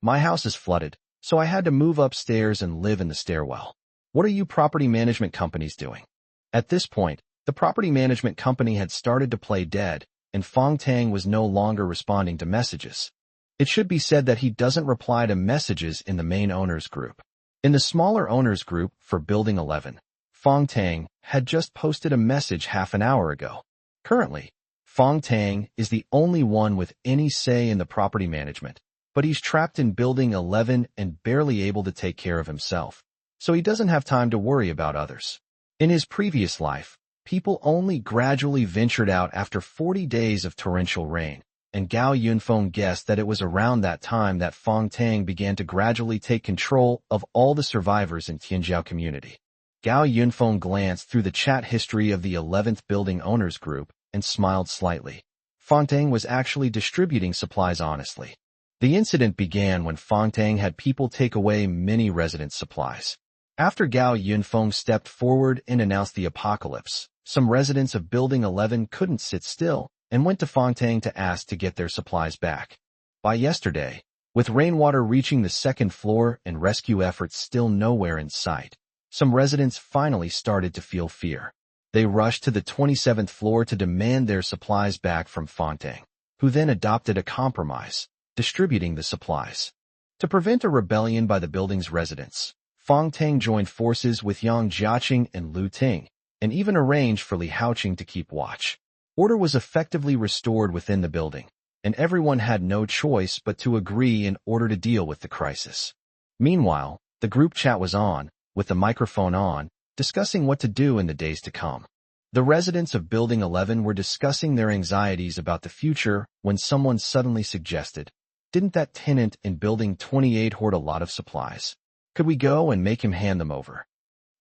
My house is flooded, so I had to move upstairs and live in the stairwell. What are you property management companies doing?" At this point, the property management company had started to play dead, and Fong Tang was no longer responding to messages. It should be said that he doesn't reply to messages in the main owners group. In the smaller owners group for Building 11, Fong Tang had just posted a message half an hour ago. Currently, Fong Tang is the only one with any say in the property management, but he's trapped in Building 11 and barely able to take care of himself, so he doesn't have time to worry about others. In his previous life, people only gradually ventured out after 40 days of torrential rain, and Gao Yinfong guessed that it was around that time that Fong Tang began to gradually take control of all the survivors in Tianjiao community. Gao Yinfong glanced through the chat history of the 11th Building Owners Group and smiled slightly. Fong Tang was actually distributing supplies honestly. The incident began when Fong Tang had people take away many residents' supplies. After Gao Yinfong stepped forward and announced the apocalypse, some residents of Building 11 couldn't sit still and went to Fong Tang to ask to get their supplies back. By yesterday, with rainwater reaching the 2nd floor and rescue efforts still nowhere in sight, some residents finally started to feel fear. They rushed to the 27th floor to demand their supplies back from Fong Tang, who then adopted a compromise, distributing the supplies. To prevent a rebellion by the building's residents, Fong Tang joined forces with Yang Jiaqing and Lu Ting, and even arranged for Li Haoqing to keep watch. Order was effectively restored within the building, and everyone had no choice but to agree in order to deal with the crisis. Meanwhile, the group chat was on, with the microphone on, discussing what to do in the days to come. The residents of Building 11 were discussing their anxieties about the future when someone suddenly suggested, Didn't that tenant in Building 28 hoard a lot of supplies? Could we go and make him hand them over?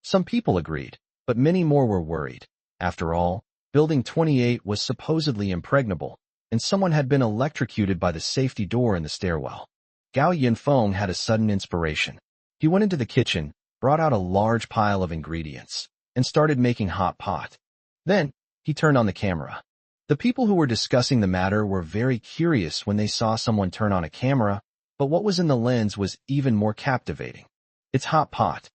Some people agreed, but many more were worried. After all, Building 28 was supposedly impregnable, and someone had been electrocuted by the safety door in the stairwell. Gao Yinfong had a sudden inspiration. He went into the kitchen, brought out a large pile of ingredients, and started making hot pot. Then, he turned on the camera. The people who were discussing the matter were very curious when they saw someone turn on a camera, but what was in the lens was even more captivating. It's hot pot.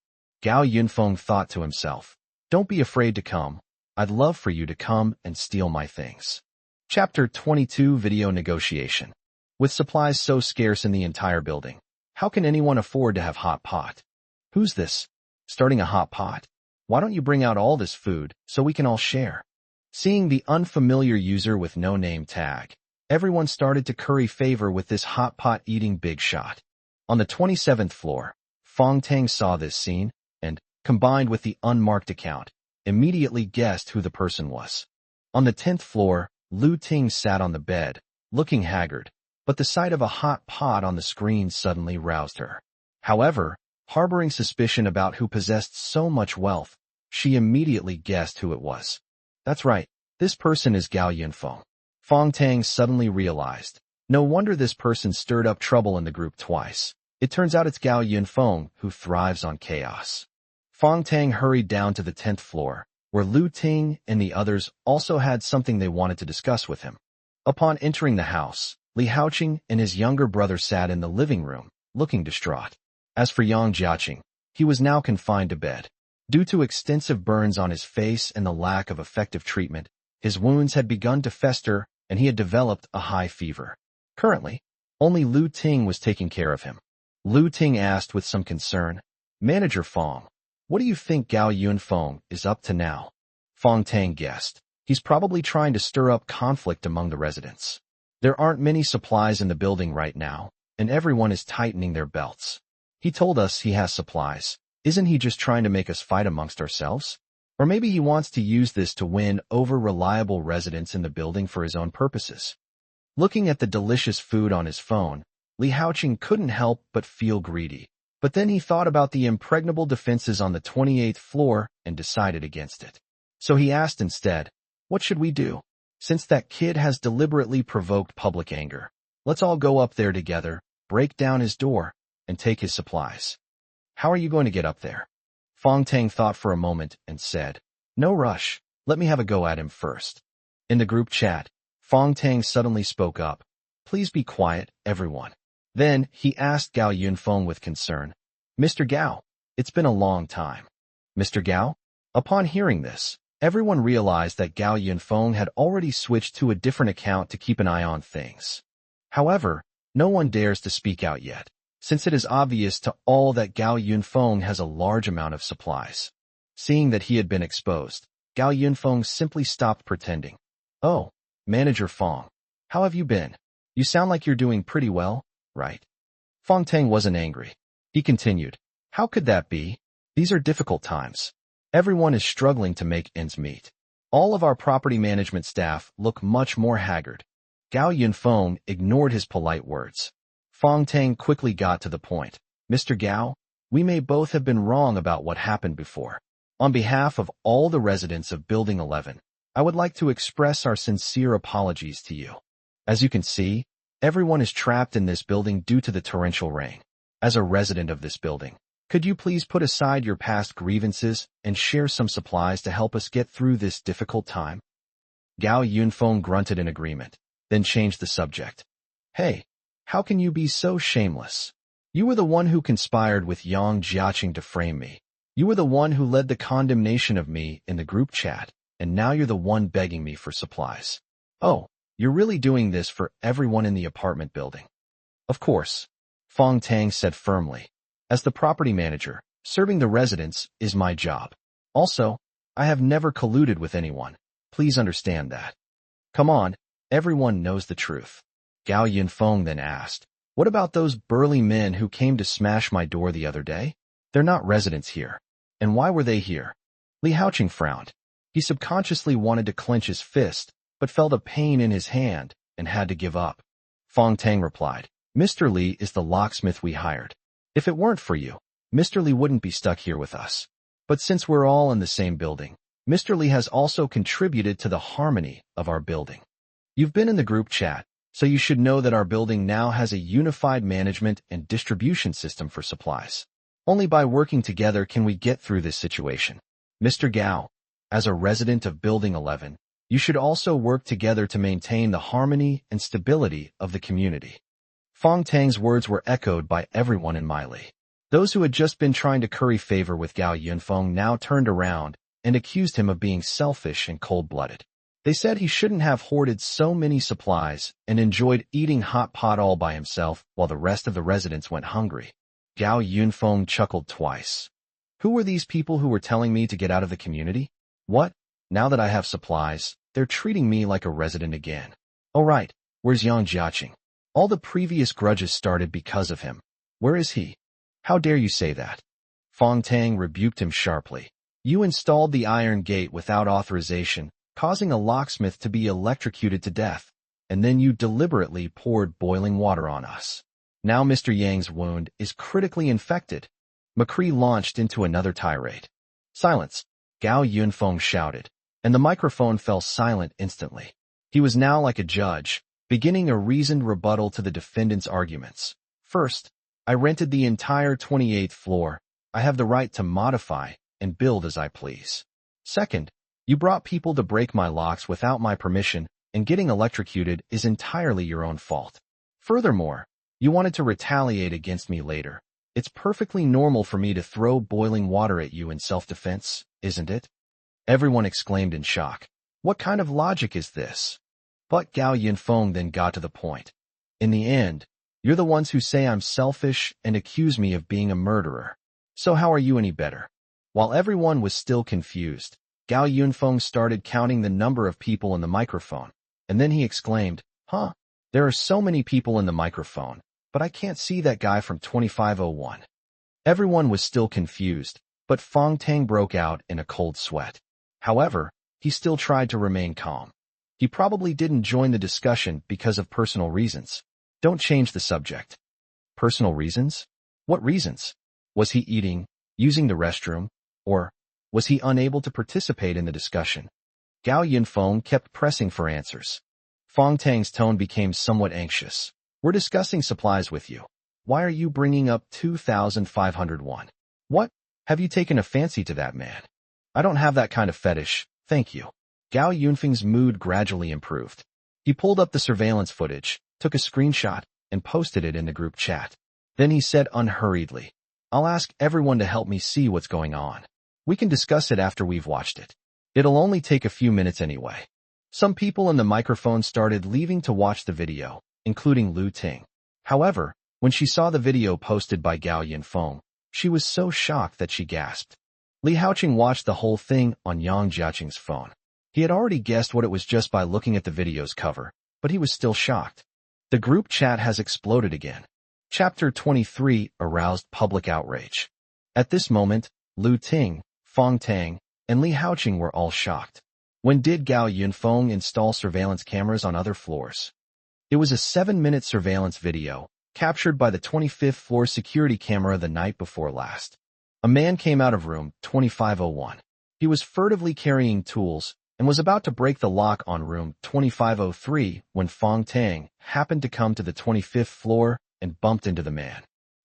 Gao Yinfong thought to himself. Don't be afraid to come. I'd love for you to come and steal my things. Chapter 22 Video Negotiation. With supplies so scarce in the entire building, how can anyone afford to have hot pot? Who's this? Starting a hot pot? Why don't you bring out all this food so we can all share? Seeing the unfamiliar user with no name tag, everyone started to curry favor with this hot pot eating big shot. On the 27th floor, Fong Tang saw this scene and, combined with the unmarked account, immediately guessed who the person was. On the 10th floor, Lu Ting sat on the bed, looking haggard, but the sight of a hot pot on the screen suddenly roused her. However, harboring suspicion about who possessed so much wealth, she immediately guessed who it was. That's right, this person is Gao Yinfong. Fong Tang suddenly realized. No wonder this person stirred up trouble in the group twice. It turns out it's Gao Yinfong who thrives on chaos. Fong Tang hurried down to the 10th floor, where Lu Ting and the others also had something they wanted to discuss with him. Upon entering the house, Li Haoqing and his younger brother sat in the living room, looking distraught. As for Yang Jiaqing, he was now confined to bed. Due to extensive burns on his face and the lack of effective treatment, his wounds had begun to fester and he had developed a high fever. Currently, only Lu Ting was taking care of him. Lu Ting asked with some concern, "Manager Fong, what do you think Gao Yinfong is up to now?" Fong Tang guessed. He's probably trying to stir up conflict among the residents. There aren't many supplies in the building right now, and everyone is tightening their belts. He told us he has supplies. Isn't he just trying to make us fight amongst ourselves? Or maybe he wants to use this to win over reliable residents in the building for his own purposes. Looking at the delicious food on his phone, Li Haoqing couldn't help but feel greedy. But then he thought about the impregnable defenses on the 28th floor and decided against it. So he asked instead, "What should we do? Since that kid has deliberately provoked public anger, let's all go up there together, break down his door, and take his supplies." "How are you going to get up there?" Fong Tang thought for a moment and said, "No rush, let me have a go at him first." In the group chat, Fong Tang suddenly spoke up, "Please be quiet, everyone." Then he asked Gao Yinfong with concern, "Mr. Gao, it's been a long time." "Mr. Gao?" Upon hearing this, everyone realized that Gao Yinfong had already switched to a different account to keep an eye on things. However, no one dares to speak out yet, since it is obvious to all that Gao Yinfong has a large amount of supplies. Seeing that he had been exposed, Gao Yinfong simply stopped pretending. "Oh, Manager Fong, how have you been? You sound like you're doing pretty well, right?" Fong Tang wasn't angry. He continued, "How could that be? These are difficult times. Everyone is struggling to make ends meet. All of our property management staff look much more haggard." Gao Yinfong ignored his polite words. Fong Tang quickly got to the point. "Mr. Gao, we may both have been wrong about what happened before. On behalf of all the residents of Building 11, I would like to express our sincere apologies to you. As you can see, everyone is trapped in this building due to the torrential rain. As a resident of this building, could you please put aside your past grievances and share some supplies to help us get through this difficult time?" Gao Yinfong grunted in agreement, then changed the subject. "Hey, how can you be so shameless? You were the one who conspired with Yang Jiaqing to frame me. You were the one who led the condemnation of me in the group chat, and now you're the one begging me for supplies. Oh, you're really doing this for everyone in the apartment building?" "Of course," Fong Tang said firmly. "As the property manager, serving the residents is my job. Also, I have never colluded with anyone. Please understand that." "Come on, everyone knows the truth." Gao Yinfong then asked, "What about those burly men who came to smash my door the other day? They're not residents here. And why were they here?" Li Haoqing frowned. He subconsciously wanted to clench his fist, but felt a pain in his hand and had to give up. Fong Tang replied, Mr. Li is the locksmith we hired. If it weren't for you, Mr. Li wouldn't be stuck here with us. But since we're all in the same building, Mr. Li has also contributed to the harmony of our building. You've been in the group chat, so you should know that our building now has a unified management and distribution system for supplies. Only by working together can we get through this situation. Mr. Gao, as a resident of Building 11, you should also work together to maintain the harmony and stability of the community. Fong Tang's words were echoed by everyone in Miley. Those who had just been trying to curry favor with Gao Yinfong now turned around and accused him of being selfish and cold-blooded. They said he shouldn't have hoarded so many supplies and enjoyed eating hot pot all by himself while the rest of the residents went hungry. Gao Yinfong chuckled twice. Who were these people who were telling me to get out of the community? What? Now that I have supplies, they're treating me like a resident again. Oh right, where's Yang Jiaqing? All the previous grudges started because of him. Where is he? How dare you say that? Fong Tang rebuked him sharply. You installed the iron gate without authorization, causing a locksmith to be electrocuted to death, and then you deliberately poured boiling water on us. Now Mr. Yang's wound is critically infected. McCree launched into another tirade. Silence, Gao Yinfong shouted, and the microphone fell silent instantly. He was now like a judge, beginning a reasoned rebuttal to the defendant's arguments. First, I rented the entire 28th floor. I have the right to modify and build as I please. Second, you brought people to break my locks without my permission, and getting electrocuted is entirely your own fault. Furthermore, you wanted to retaliate against me later. It's perfectly normal for me to throw boiling water at you in self-defense, isn't it? Everyone exclaimed in shock. What kind of logic is this? But Gao Yinfong then got to the point. In the end, you're the ones who say I'm selfish and accuse me of being a murderer. So how are you any better? While everyone was still confused, Gao Yinfong started counting the number of people in the microphone, and then he exclaimed, there are so many people in the microphone, but I can't see that guy from 2501. Everyone was still confused, but Fong Tang broke out in a cold sweat. However, he still tried to remain calm. He probably didn't join the discussion because of personal reasons. Don't change the subject. Personal reasons? What reasons? Was he eating, using the restroom, or was he unable to participate in the discussion? Gao Yinfong kept pressing for answers. Fong Tang's tone became somewhat anxious. We're discussing supplies with you. Why are you bringing up 2,501? What? Have you taken a fancy to that man? I don't have that kind of fetish, thank you. Gao Yunfeng's mood gradually improved. He pulled up the surveillance footage, took a screenshot, and posted it in the group chat. Then he said unhurriedly, I'll ask everyone to help me see what's going on. We can discuss it after we've watched it. It'll only take a few minutes anyway. Some people in the microphone started leaving to watch the video, including Lu Ting. However, when she saw the video posted by Gao Yinfong, she was so shocked that she gasped. Li Haoqing watched the whole thing on Yang Jiaqing's phone. He had already guessed what it was just by looking at the video's cover, but he was still shocked. The group chat has exploded again. Chapter 23 aroused public outrage. At this moment, Lu Ting, Fong Tang, and Li Haoqing were all shocked. When did Gao Yinfong install surveillance cameras on other floors? It was a 7-minute surveillance video, captured by the 25th floor security camera the night before last. A man came out of room 2501. He was furtively carrying tools and was about to break the lock on room 2503 when Fong Tang happened to come to the 25th floor and bumped into the man.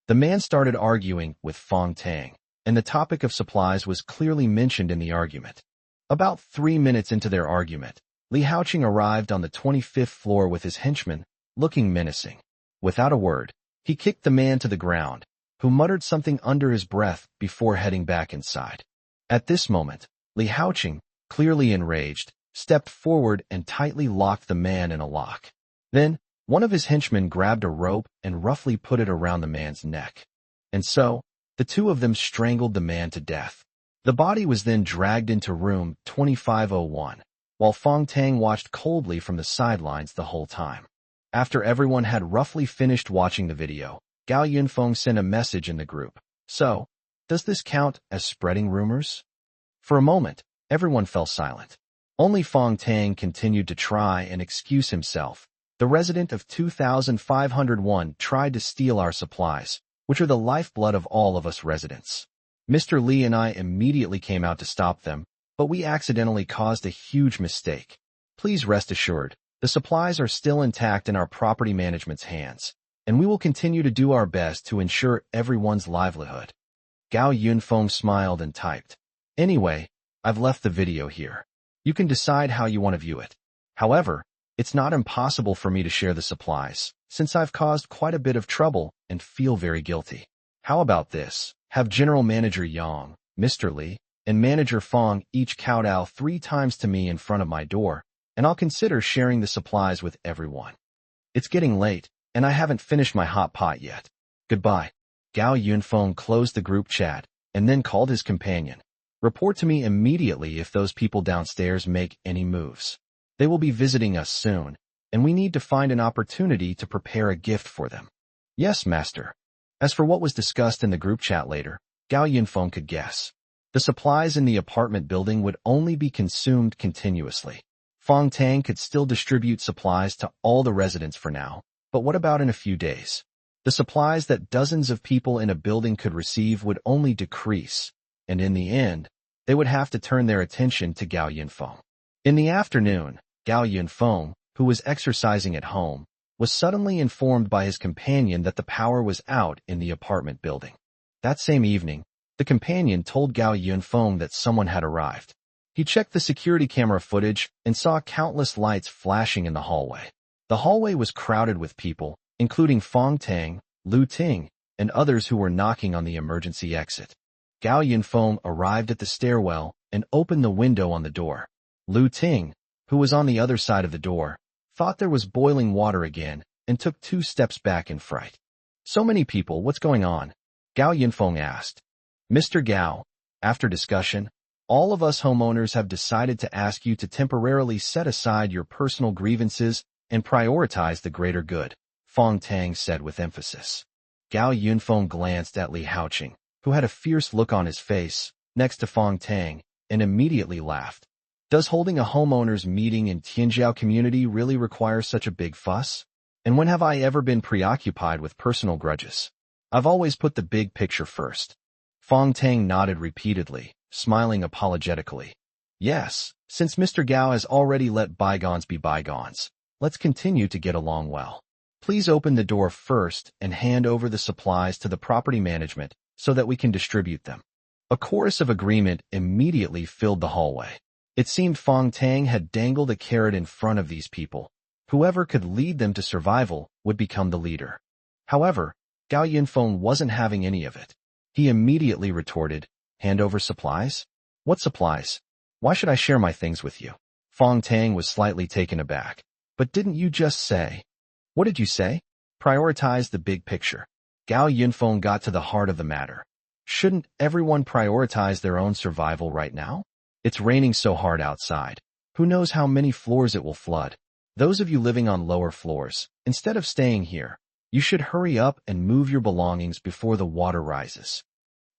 The man started arguing with Fong Tang, and the topic of supplies was clearly mentioned in the argument. About 3 minutes into their argument, Li Haoqing arrived on the 25th floor with his henchman, looking menacing. Without a word, he kicked the man to the ground, who muttered something under his breath before heading back inside. At this moment, Li Haoqing, clearly enraged, stepped forward and tightly locked the man in a lock. Then, one of his henchmen grabbed a rope and roughly put it around the man's neck. And so, the two of them strangled the man to death. The body was then dragged into room 2501, while Fong Tang watched coldly from the sidelines the whole time. After everyone had roughly finished watching the video, Gao Yinfong sent a message in the group. So, does this count as spreading rumors? For a moment, everyone fell silent. Only Fong Tang continued to try and excuse himself, The resident of 2501 tried to steal our supplies, which are the lifeblood of all of us residents. Mr. Lee and I immediately came out to stop them, but we accidentally caused a huge mistake. Please rest assured, the supplies are still intact in our property management's hands, and we will continue to do our best to ensure everyone's livelihood. Gao Yinfong smiled and typed, "Anyway, I've left the video here. You can decide how you want to view it. However, it's not impossible for me to share the supplies, since I've caused quite a bit of trouble and feel very guilty. How about this? Have General Manager Yang, Mr. Lee, and Manager Fong each kowtow 3 times to me in front of my door, and I'll consider sharing the supplies with everyone. It's getting late, and I haven't finished my hot pot yet. Goodbye." Gao Yinfong closed the group chat and then called his companion. "Report to me immediately if those people downstairs make any moves. They will be visiting us soon, and we need to find an opportunity to prepare a gift for them." "Yes, master." As for what was discussed in the group chat later, Gao Yinfong could guess. The supplies in the apartment building would only be consumed continuously. Fong Tang could still distribute supplies to all the residents for now, but what about in a few days? The supplies that dozens of people in a building could receive would only decrease, and in the end, they would have to turn their attention to Gao Yinfong. In the afternoon, Gao Yinfong, who was exercising at home, was suddenly informed by his companion that the power was out in the apartment building. That same evening, the companion told Gao Yinfong that someone had arrived. He checked the security camera footage and saw countless lights flashing in the hallway. The hallway was crowded with people, including Fong Tang, Lu Ting, and others who were knocking on the emergency exit. Gao Yinfong arrived at the stairwell and opened the window on the door. Lu Ting, who was on the other side of the door, thought there was boiling water again and took 2 steps back in fright. "So many people, what's going on?" Gao Yinfong asked. "Mr. Gao, after discussion, all of us homeowners have decided to ask you to temporarily set aside your personal grievances and prioritize the greater good," Fong Tang said with emphasis. Gao Yinfong glanced at Li Haoqing, who had a fierce look on his face, next to Fong Tang, and immediately laughed. "Does holding a homeowners meeting in Tianjiao community really require such a big fuss? And when have I ever been preoccupied with personal grudges? I've always put the big picture first." Fong Tang nodded repeatedly, smiling apologetically. "Yes, since Mr. Gao has already let bygones be bygones, let's continue to get along well. Please open the door first and hand over the supplies to the property management so that we can distribute them." A chorus of agreement immediately filled the hallway. It seemed Fong Tang had dangled a carrot in front of these people. Whoever could lead them to survival would become the leader. However, Gao Yinfong wasn't having any of it. He immediately retorted, "Hand over supplies? What supplies? Why should I share my things with you?" Fong Tang was slightly taken aback. "But didn't you just say—" "What did you say?" "Prioritize the big picture." Gao Yinfong got to the heart of the matter. Shouldn't everyone prioritize their own survival right now? It's raining so hard outside. Who knows how many floors it will flood? Those of you living on lower floors, instead of staying here, you should hurry up and move your belongings before the water rises.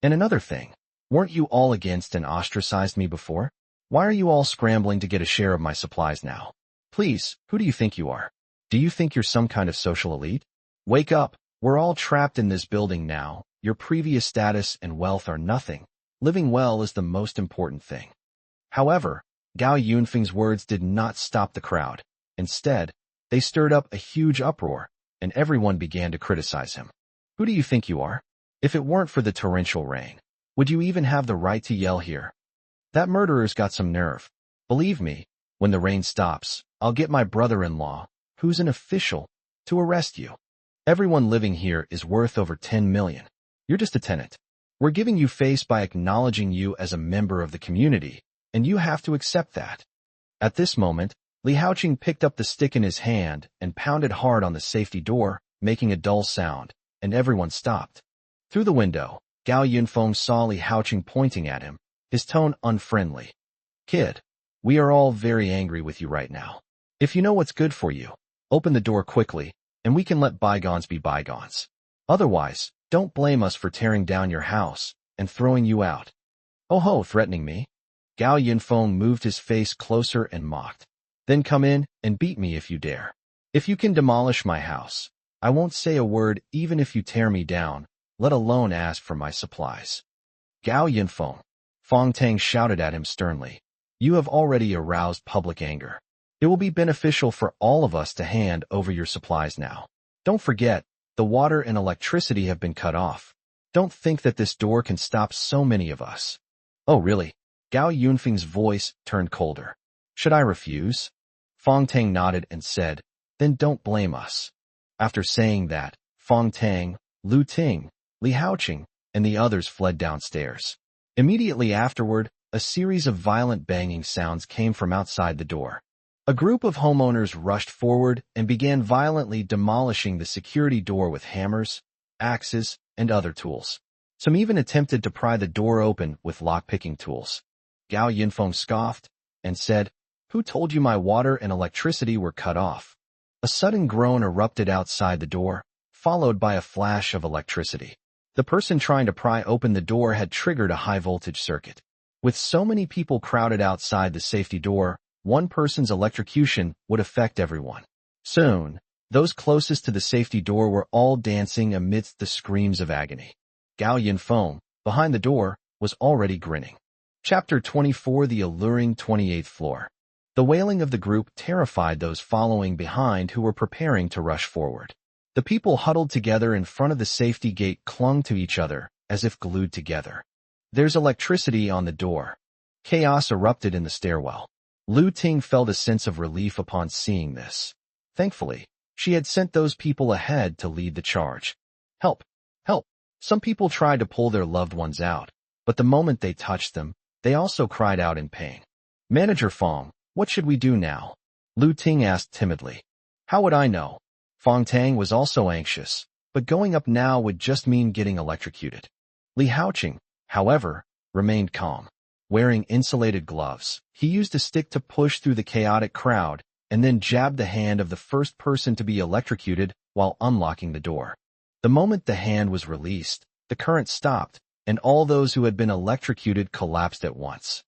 And another thing, weren't you all against and ostracized me before? Why are you all scrambling to get a share of my supplies now? Please, who do you think you are? Do you think you're some kind of social elite? Wake up, we're all trapped in this building now. Your previous status and wealth are nothing. Living well is the most important thing. However, Gao Yunfeng's words did not stop the crowd. Instead, they stirred up a huge uproar, and everyone began to criticize him. Who do you think you are? If it weren't for the torrential rain, would you even have the right to yell here? That murderer's got some nerve. Believe me, when the rain stops, I'll get my brother-in-law, who's an official, to arrest you. Everyone living here is worth over 10 million. You're just a tenant. We're giving you face by acknowledging you as a member of the community, and you have to accept that." At this moment, Li Haoqing picked up the stick in his hand and pounded hard on the safety door, making a dull sound, and everyone stopped. Through the window, Gao Yinfong saw Li Haoqing pointing at him, his tone unfriendly. "Kid, we are all very angry with you right now. If you know what's good for you, open the door quickly, and we can let bygones be bygones. Otherwise, don't blame us for tearing down your house and throwing you out." "Oh ho, threatening me?" Gao Yinfong moved his face closer and mocked. "Then come in and beat me if you dare." If you can demolish my house, I won't say a word even if you tear me down, let alone ask for my supplies. Gao Yinfong, Fong Tang shouted at him sternly. You have already aroused public anger. It will be beneficial for all of us to hand over your supplies now. Don't forget, the water and electricity have been cut off. Don't think that this door can stop so many of us. Oh really? Gao Yunfeng's voice turned colder. Should I refuse? Fong Tang nodded and said, then don't blame us. After saying that, Fong Tang, Lu Ting, Li Haoqing, and the others fled downstairs. Immediately afterward, a series of violent banging sounds came from outside the door. A group of homeowners rushed forward and began violently demolishing the security door with hammers, axes, and other tools. Some even attempted to pry the door open with lock-picking tools. Gao Yinfong scoffed and said, Who told you my water and electricity were cut off? A sudden groan erupted outside the door, followed by a flash of electricity. The person trying to pry open the door had triggered a high-voltage circuit. With so many people crowded outside the safety door, one person's electrocution would affect everyone. Soon, those closest to the safety door were all dancing amidst the screams of agony. Gao Yinfong, behind the door, was already grinning. Chapter 24 The Alluring 28th Floor. The wailing of the group terrified those following behind who were preparing to rush forward. The people huddled together in front of the safety gate clung to each other, as if glued together. There's electricity on the door. Chaos erupted in the stairwell. Lu Ting felt a sense of relief upon seeing this. Thankfully, she had sent those people ahead to lead the charge. Help! Help! Some people tried to pull their loved ones out, but the moment they touched them, they also cried out in pain. Manager Fong, what should we do now? Lu Ting asked timidly. How would I know? Fong Tang was also anxious, but going up now would just mean getting electrocuted. Li Haoqing, however, remained calm. Wearing insulated gloves, he used a stick to push through the chaotic crowd and then jabbed the hand of the first person to be electrocuted while unlocking the door. The moment the hand was released, the current stopped, and all those who had been electrocuted collapsed at once.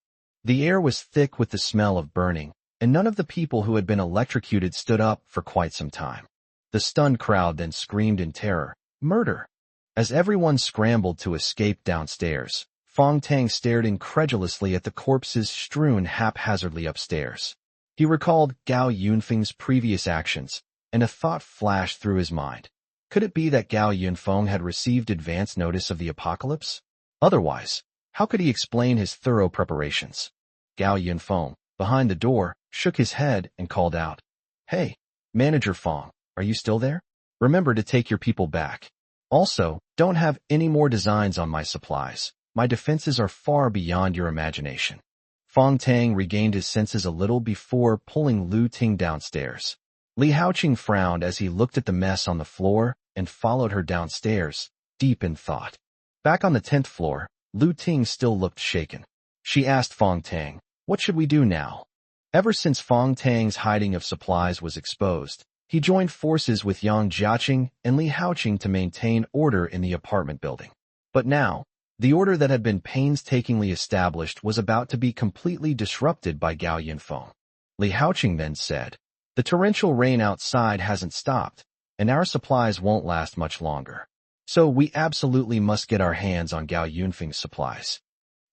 The air was thick with the smell of burning, and none of the people who had been electrocuted stood up for quite some time. The stunned crowd then screamed in terror, "Murder!" As everyone scrambled to escape downstairs, Fong Tang stared incredulously at the corpses strewn haphazardly upstairs. He recalled Gao Yunfeng's previous actions, and a thought flashed through his mind. Could it be that Gao Yinfong had received advance notice of the apocalypse? Otherwise, how could he explain his thorough preparations? Gao Yinfong, behind the door, shook his head and called out, Hey, Manager Fong, are you still there? Remember to take your people back. Also, don't have any more designs on my supplies. My defenses are far beyond your imagination. Fong Tang regained his senses a little before pulling Lu Ting downstairs. Li Haoqing frowned as he looked at the mess on the floor and followed her downstairs, deep in thought. Back on the 10th floor, Lu Ting still looked shaken. She asked Fong Tang, what should we do now? Ever since Fong Tang's hiding of supplies was exposed, he joined forces with Yang Jiaqing and Li Haoqing to maintain order in the apartment building. But now, the order that had been painstakingly established was about to be completely disrupted by Gao Yinfong. Li Haoqing then said, The torrential rain outside hasn't stopped, and our supplies won't last much longer. So we absolutely must get our hands on Gao Yunfeng's supplies.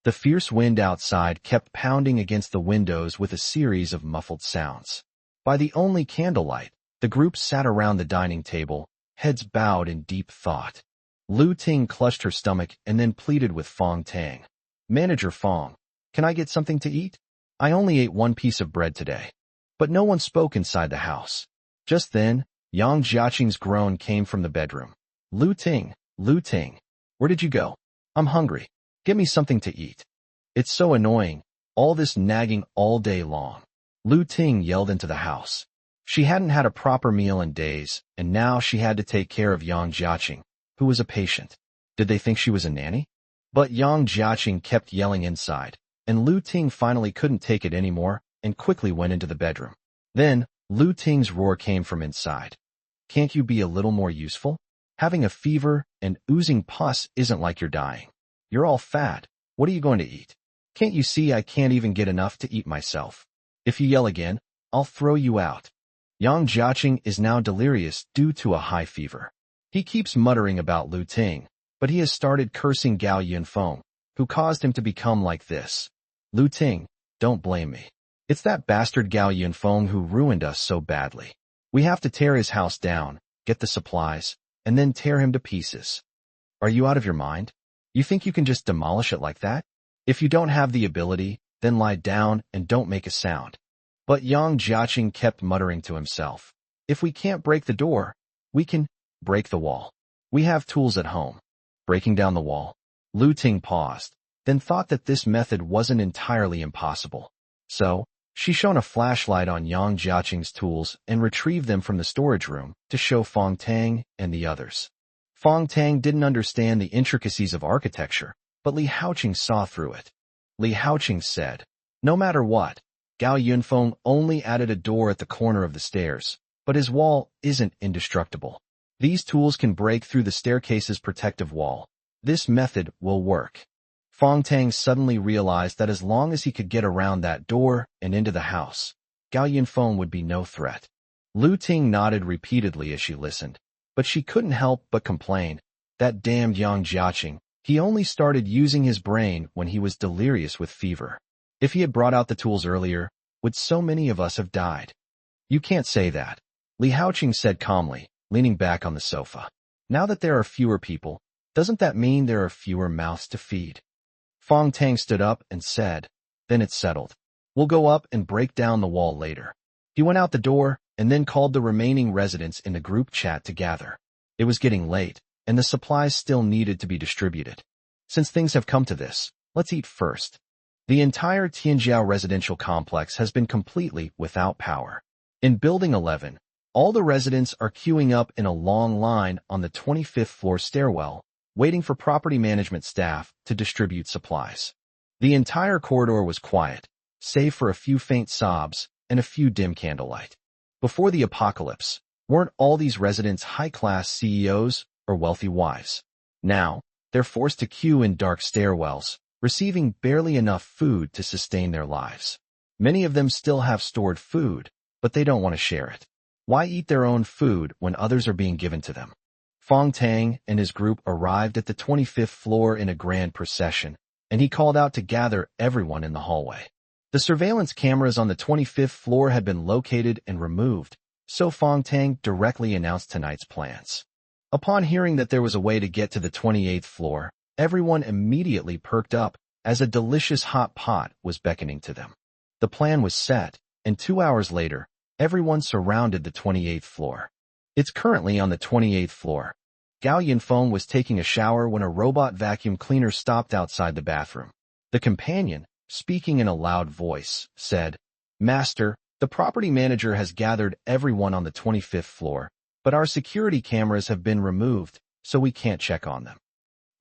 The fierce wind outside kept pounding against the windows with a series of muffled sounds. By the only candlelight, the group sat around the dining table, heads bowed in deep thought. Lu Ting clutched her stomach and then pleaded with Fong Tang. Manager Fong, can I get something to eat? I only ate one piece of bread today. But no one spoke inside the house. Just then, Yang Jiaqing's groan came from the bedroom. Lu Ting, where did you go? I'm hungry. Get me something to eat. It's so annoying, all this nagging all day long. Lu Ting yelled into the house. She hadn't had a proper meal in days, and now she had to take care of Yang Jiaqing, who was a patient. Did they think she was a nanny? But Yang Jiaqing kept yelling inside, and Lu Ting finally couldn't take it anymore and quickly went into the bedroom. Then, Lu Ting's roar came from inside. Can't you be a little more useful? Having a fever and oozing pus isn't like you're dying. You're all fat. What are you going to eat? Can't you see I can't even get enough to eat myself? If you yell again, I'll throw you out. Yang Jiaqing is now delirious due to a high fever. He keeps muttering about Lu Ting, but he has started cursing Gao Yinfong, who caused him to become like this. Lu Ting, don't blame me. It's that bastard Gao Yinfong who ruined us so badly. We have to tear his house down, get the supplies, and then tear him to pieces. Are you out of your mind? You think you can just demolish it like that? If you don't have the ability, then lie down and don't make a sound. But Yang Jiaqing kept muttering to himself. If we can't break the door, we can break the wall. We have tools at home. Breaking down the wall. Lu Ting paused, then thought that this method wasn't entirely impossible. So, she shone a flashlight on Yang Jiaqing's tools and retrieved them from the storage room to show Fong Tang and the others. Fong Tang didn't understand the intricacies of architecture, but Li Haoqing saw through it. Li Haoqing said, no matter what, Gao Yinfong only added a door at the corner of the stairs, but his wall isn't indestructible. These tools can break through the staircase's protective wall. This method will work. Fong Tang suddenly realized that as long as he could get around that door and into the house, Gao Yinfong would be no threat. Lu Ting nodded repeatedly as she listened, but she couldn't help but complain. That damned Yang Jiaqing, he only started using his brain when he was delirious with fever. If he had brought out the tools earlier, would so many of us have died? You can't say that, Li Haoqing said calmly, leaning back on the sofa. Now that there are fewer people, doesn't that mean there are fewer mouths to feed? Fong Tang stood up and said, then it's settled. We'll go up and break down the wall later. He went out the door and then called the remaining residents in the group chat to gather. It was getting late, and the supplies still needed to be distributed. Since things have come to this, let's eat first. The entire Tianjiao residential complex has been completely without power. In Building 11, all the residents are queuing up in a long line on the 25th floor stairwell, waiting for property management staff to distribute supplies. The entire corridor was quiet, save for a few faint sobs and a few dim candlelight. Before the apocalypse, weren't all these residents high-class CEOs or wealthy wives? Now, they're forced to queue in dark stairwells, receiving barely enough food to sustain their lives. Many of them still have stored food, but they don't want to share it. Why eat their own food when others are being given to them? Fong Tang and his group arrived at the 25th floor in a grand procession, and he called out to gather everyone in the hallway. The surveillance cameras on the 25th floor had been located and removed, so Fong Tang directly announced tonight's plans. Upon hearing that there was a way to get to the 28th floor, everyone immediately perked up as a delicious hot pot was beckoning to them. The plan was set, and 2 hours later, everyone surrounded the 28th floor. It's currently on the 28th floor. Gao Yinfong was taking a shower when a robot vacuum cleaner stopped outside the bathroom. The companion, speaking in a loud voice, said, Master, the property manager has gathered everyone on the 25th floor, but our security cameras have been removed, so we can't check on them.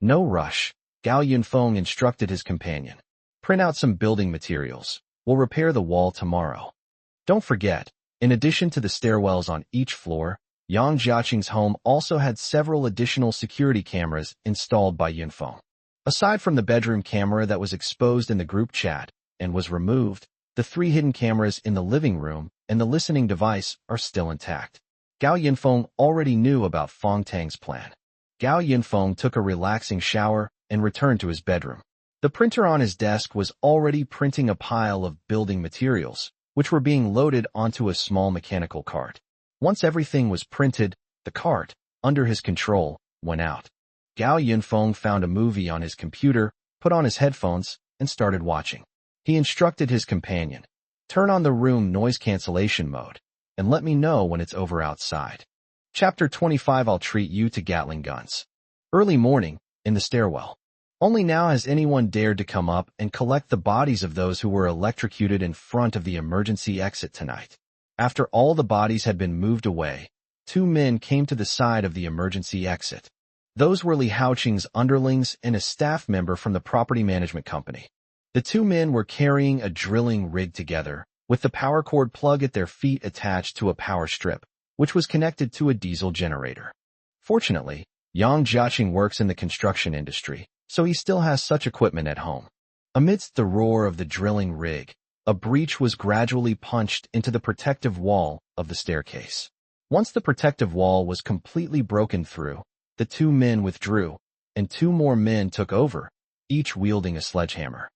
No rush, Gao Yinfong instructed his companion. Print out some building materials. We'll repair the wall tomorrow. Don't forget, in addition to the stairwells on each floor, Yang Jiaqing's home also had several additional security cameras installed by Yinfong. Aside from the bedroom camera that was exposed in the group chat and was removed, the 3 hidden cameras in the living room and the listening device are still intact. Gao Yinfong already knew about Fong Tang's plan. Gao Yinfong took a relaxing shower and returned to his bedroom. The printer on his desk was already printing a pile of building materials, which were being loaded onto a small mechanical cart. Once everything was printed, the cart, under his control, went out. Gao Yinfong found a movie on his computer, put on his headphones, and started watching. He instructed his companion, turn on the room noise cancellation mode, and let me know when it's over outside. Chapter 25 I'll treat you to Gatling guns. Early morning, in the stairwell. Only now has anyone dared to come up and collect the bodies of those who were electrocuted in front of the emergency exit tonight. After all the bodies had been moved away, 2 men came to the side of the emergency exit. Those were Li Haoqing's underlings and a staff member from the property management company. The 2 men were carrying a drilling rig together, with the power cord plug at their feet attached to a power strip, which was connected to a diesel generator. Fortunately, Yang Jiaqing works in the construction industry, so he still has such equipment at home. Amidst the roar of the drilling rig, A breach was gradually punched into the protective wall of the staircase. Once the protective wall was completely broken through, the two men withdrew, and two more men took over, each wielding a sledgehammer.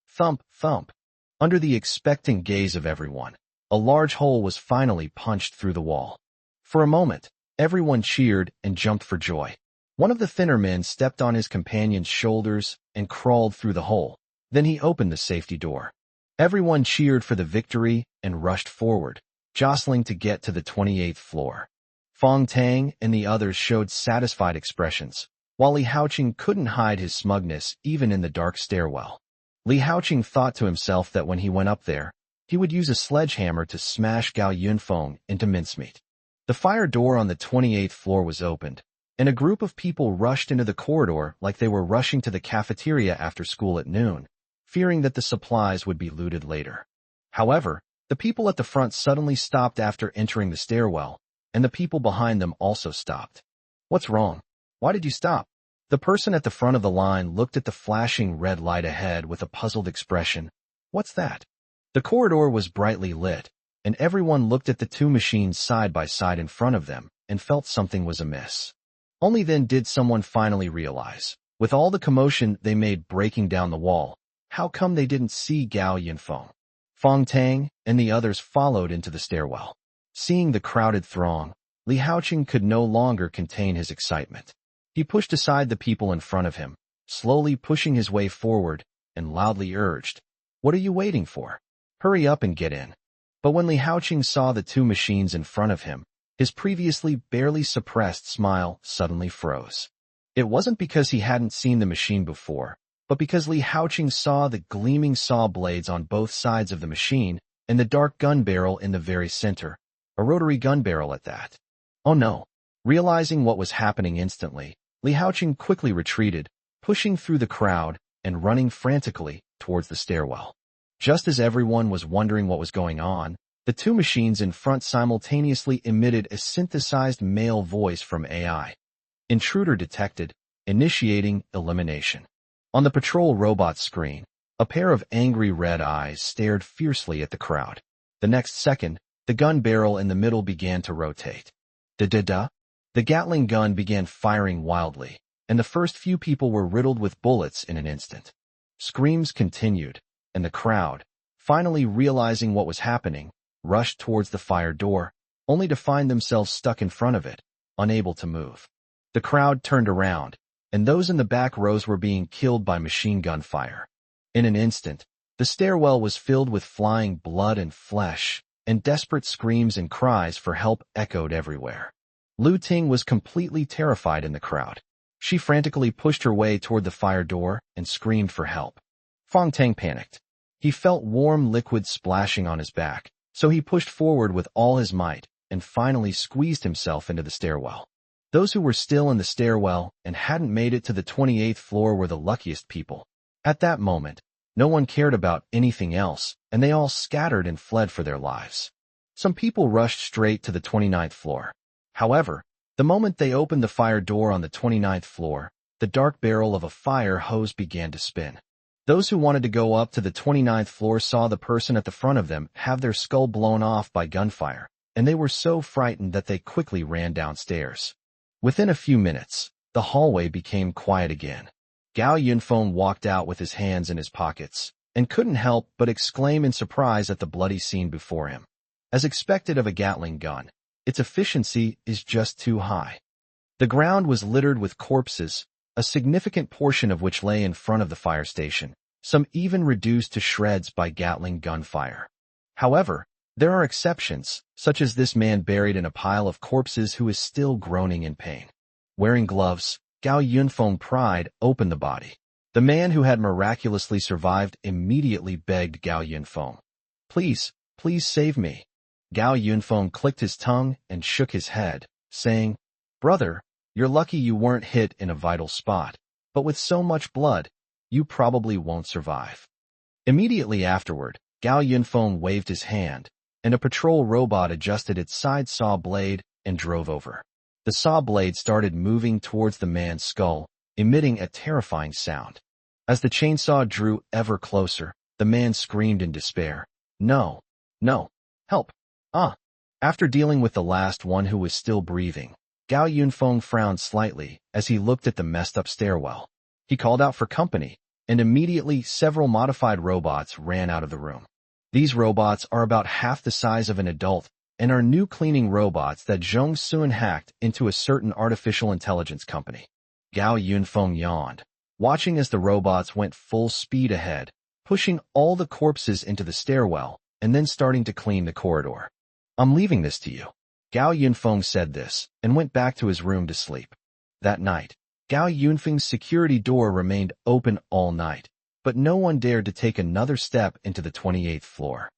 Thump, thump. Under the expectant gaze of everyone, a large hole was finally punched through the wall. For a moment, everyone cheered and jumped for joy. One of the thinner men stepped on his companion's shoulders and crawled through the hole. Then he opened the safety door. Everyone cheered for the victory and rushed forward, jostling to get to the 28th floor. Fong Tang and the others showed satisfied expressions, while Li Haoqing couldn't hide his smugness even in the dark stairwell. Li Haoqing thought to himself that when he went up there, he would use a sledgehammer to smash Gao Yinfong into mincemeat. The fire door on the 28th floor was opened, and a group of people rushed into the corridor like they were rushing to the cafeteria after school at noon, fearing that the supplies would be looted later. However, the people at the front suddenly stopped after entering the stairwell, and the people behind them also stopped. What's wrong? Why did you stop? The person at the front of the line looked at the flashing red light ahead with a puzzled expression. What's that? The corridor was brightly lit, and everyone looked at the two machines side by side in front of them and felt something was amiss. Only then did someone finally realize, with all the commotion they made breaking down the wall, how come they didn't see Gao Yinfong? Fong Tang and the others followed into the stairwell. Seeing the crowded throng, Li Haoqing could no longer contain his excitement. He pushed aside the people in front of him, slowly pushing his way forward, and loudly urged, "What are you waiting for? Hurry up and get in." But when Li Haoqing saw the two machines in front of him, his previously barely suppressed smile suddenly froze. It wasn't because he hadn't seen the machine before, but because Li Haoqing saw the gleaming saw blades on both sides of the machine and the dark gun barrel in the very center, a rotary gun barrel at that. Oh no! Realizing what was happening instantly, Li Haoqing quickly retreated, pushing through the crowd and running frantically towards the stairwell. Just as everyone was wondering what was going on, the two machines in front simultaneously emitted a synthesized male voice from AI. Intruder detected, initiating elimination. On the patrol robot screen, a pair of angry red eyes stared fiercely at the crowd. The next second, the gun barrel in the middle began to rotate. Da-da-da! The Gatling gun began firing wildly, and the first few people were riddled with bullets in an instant. Screams continued, and the crowd, finally realizing what was happening, rushed towards the fire door, only to find themselves stuck in front of it, unable to move. The crowd turned around, and those in the back rows were being killed by machine gun fire. In an instant, the stairwell was filled with flying blood and flesh, and desperate screams and cries for help echoed everywhere. Lu Ting was completely terrified in the crowd. She frantically pushed her way toward the fire door and screamed for help. Fong Tang panicked. He felt warm liquid splashing on his back, so he pushed forward with all his might and finally squeezed himself into the stairwell. Those who were still in the stairwell and hadn't made it to the 28th floor were the luckiest people. At that moment, no one cared about anything else, and they all scattered and fled for their lives. Some people rushed straight to the 29th floor. However, the moment they opened the fire door on the 29th floor, the dark barrel of a fire hose began to spin. Those who wanted to go up to the 29th floor saw the person at the front of them have their skull blown off by gunfire, and they were so frightened that they quickly ran downstairs. Within a few minutes, the hallway became quiet again. Gao Yinfong walked out with his hands in his pockets, and couldn't help but exclaim in surprise at the bloody scene before him. As expected of a Gatling gun, its efficiency is just too high. The ground was littered with corpses, a significant portion of which lay in front of the fire station, some even reduced to shreds by Gatling gunfire. However, there are exceptions, such as this man buried in a pile of corpses who is still groaning in pain. Wearing gloves, Gao Yinfong pried open the body. The man who had miraculously survived immediately begged Gao Yinfong, "Please, please save me." Gao Yinfong clicked his tongue and shook his head, saying, "Brother, you're lucky you weren't hit in a vital spot, but with so much blood, you probably won't survive." Immediately afterward, Gao Yinfong waved his hand, and a patrol robot adjusted its side saw blade and drove over. The saw blade started moving towards the man's skull, emitting a terrifying sound. As the chainsaw drew ever closer, the man screamed in despair, No. No. Help. Ah. After dealing with the last one who was still breathing, Gao Yinfong frowned slightly as he looked at the messed-up stairwell. He called out for company, and immediately several modified robots ran out of the room. These robots are about half the size of an adult and are new cleaning robots that Zhong Sun hacked into a certain artificial intelligence company. Gao Yinfong yawned, watching as the robots went full speed ahead, pushing all the corpses into the stairwell and then starting to clean the corridor. I'm leaving this to you. Gao Yinfong said this and went back to his room to sleep. That night, Gao Yunfeng's security door remained open all night, but no one dared to take another step into the 28th floor.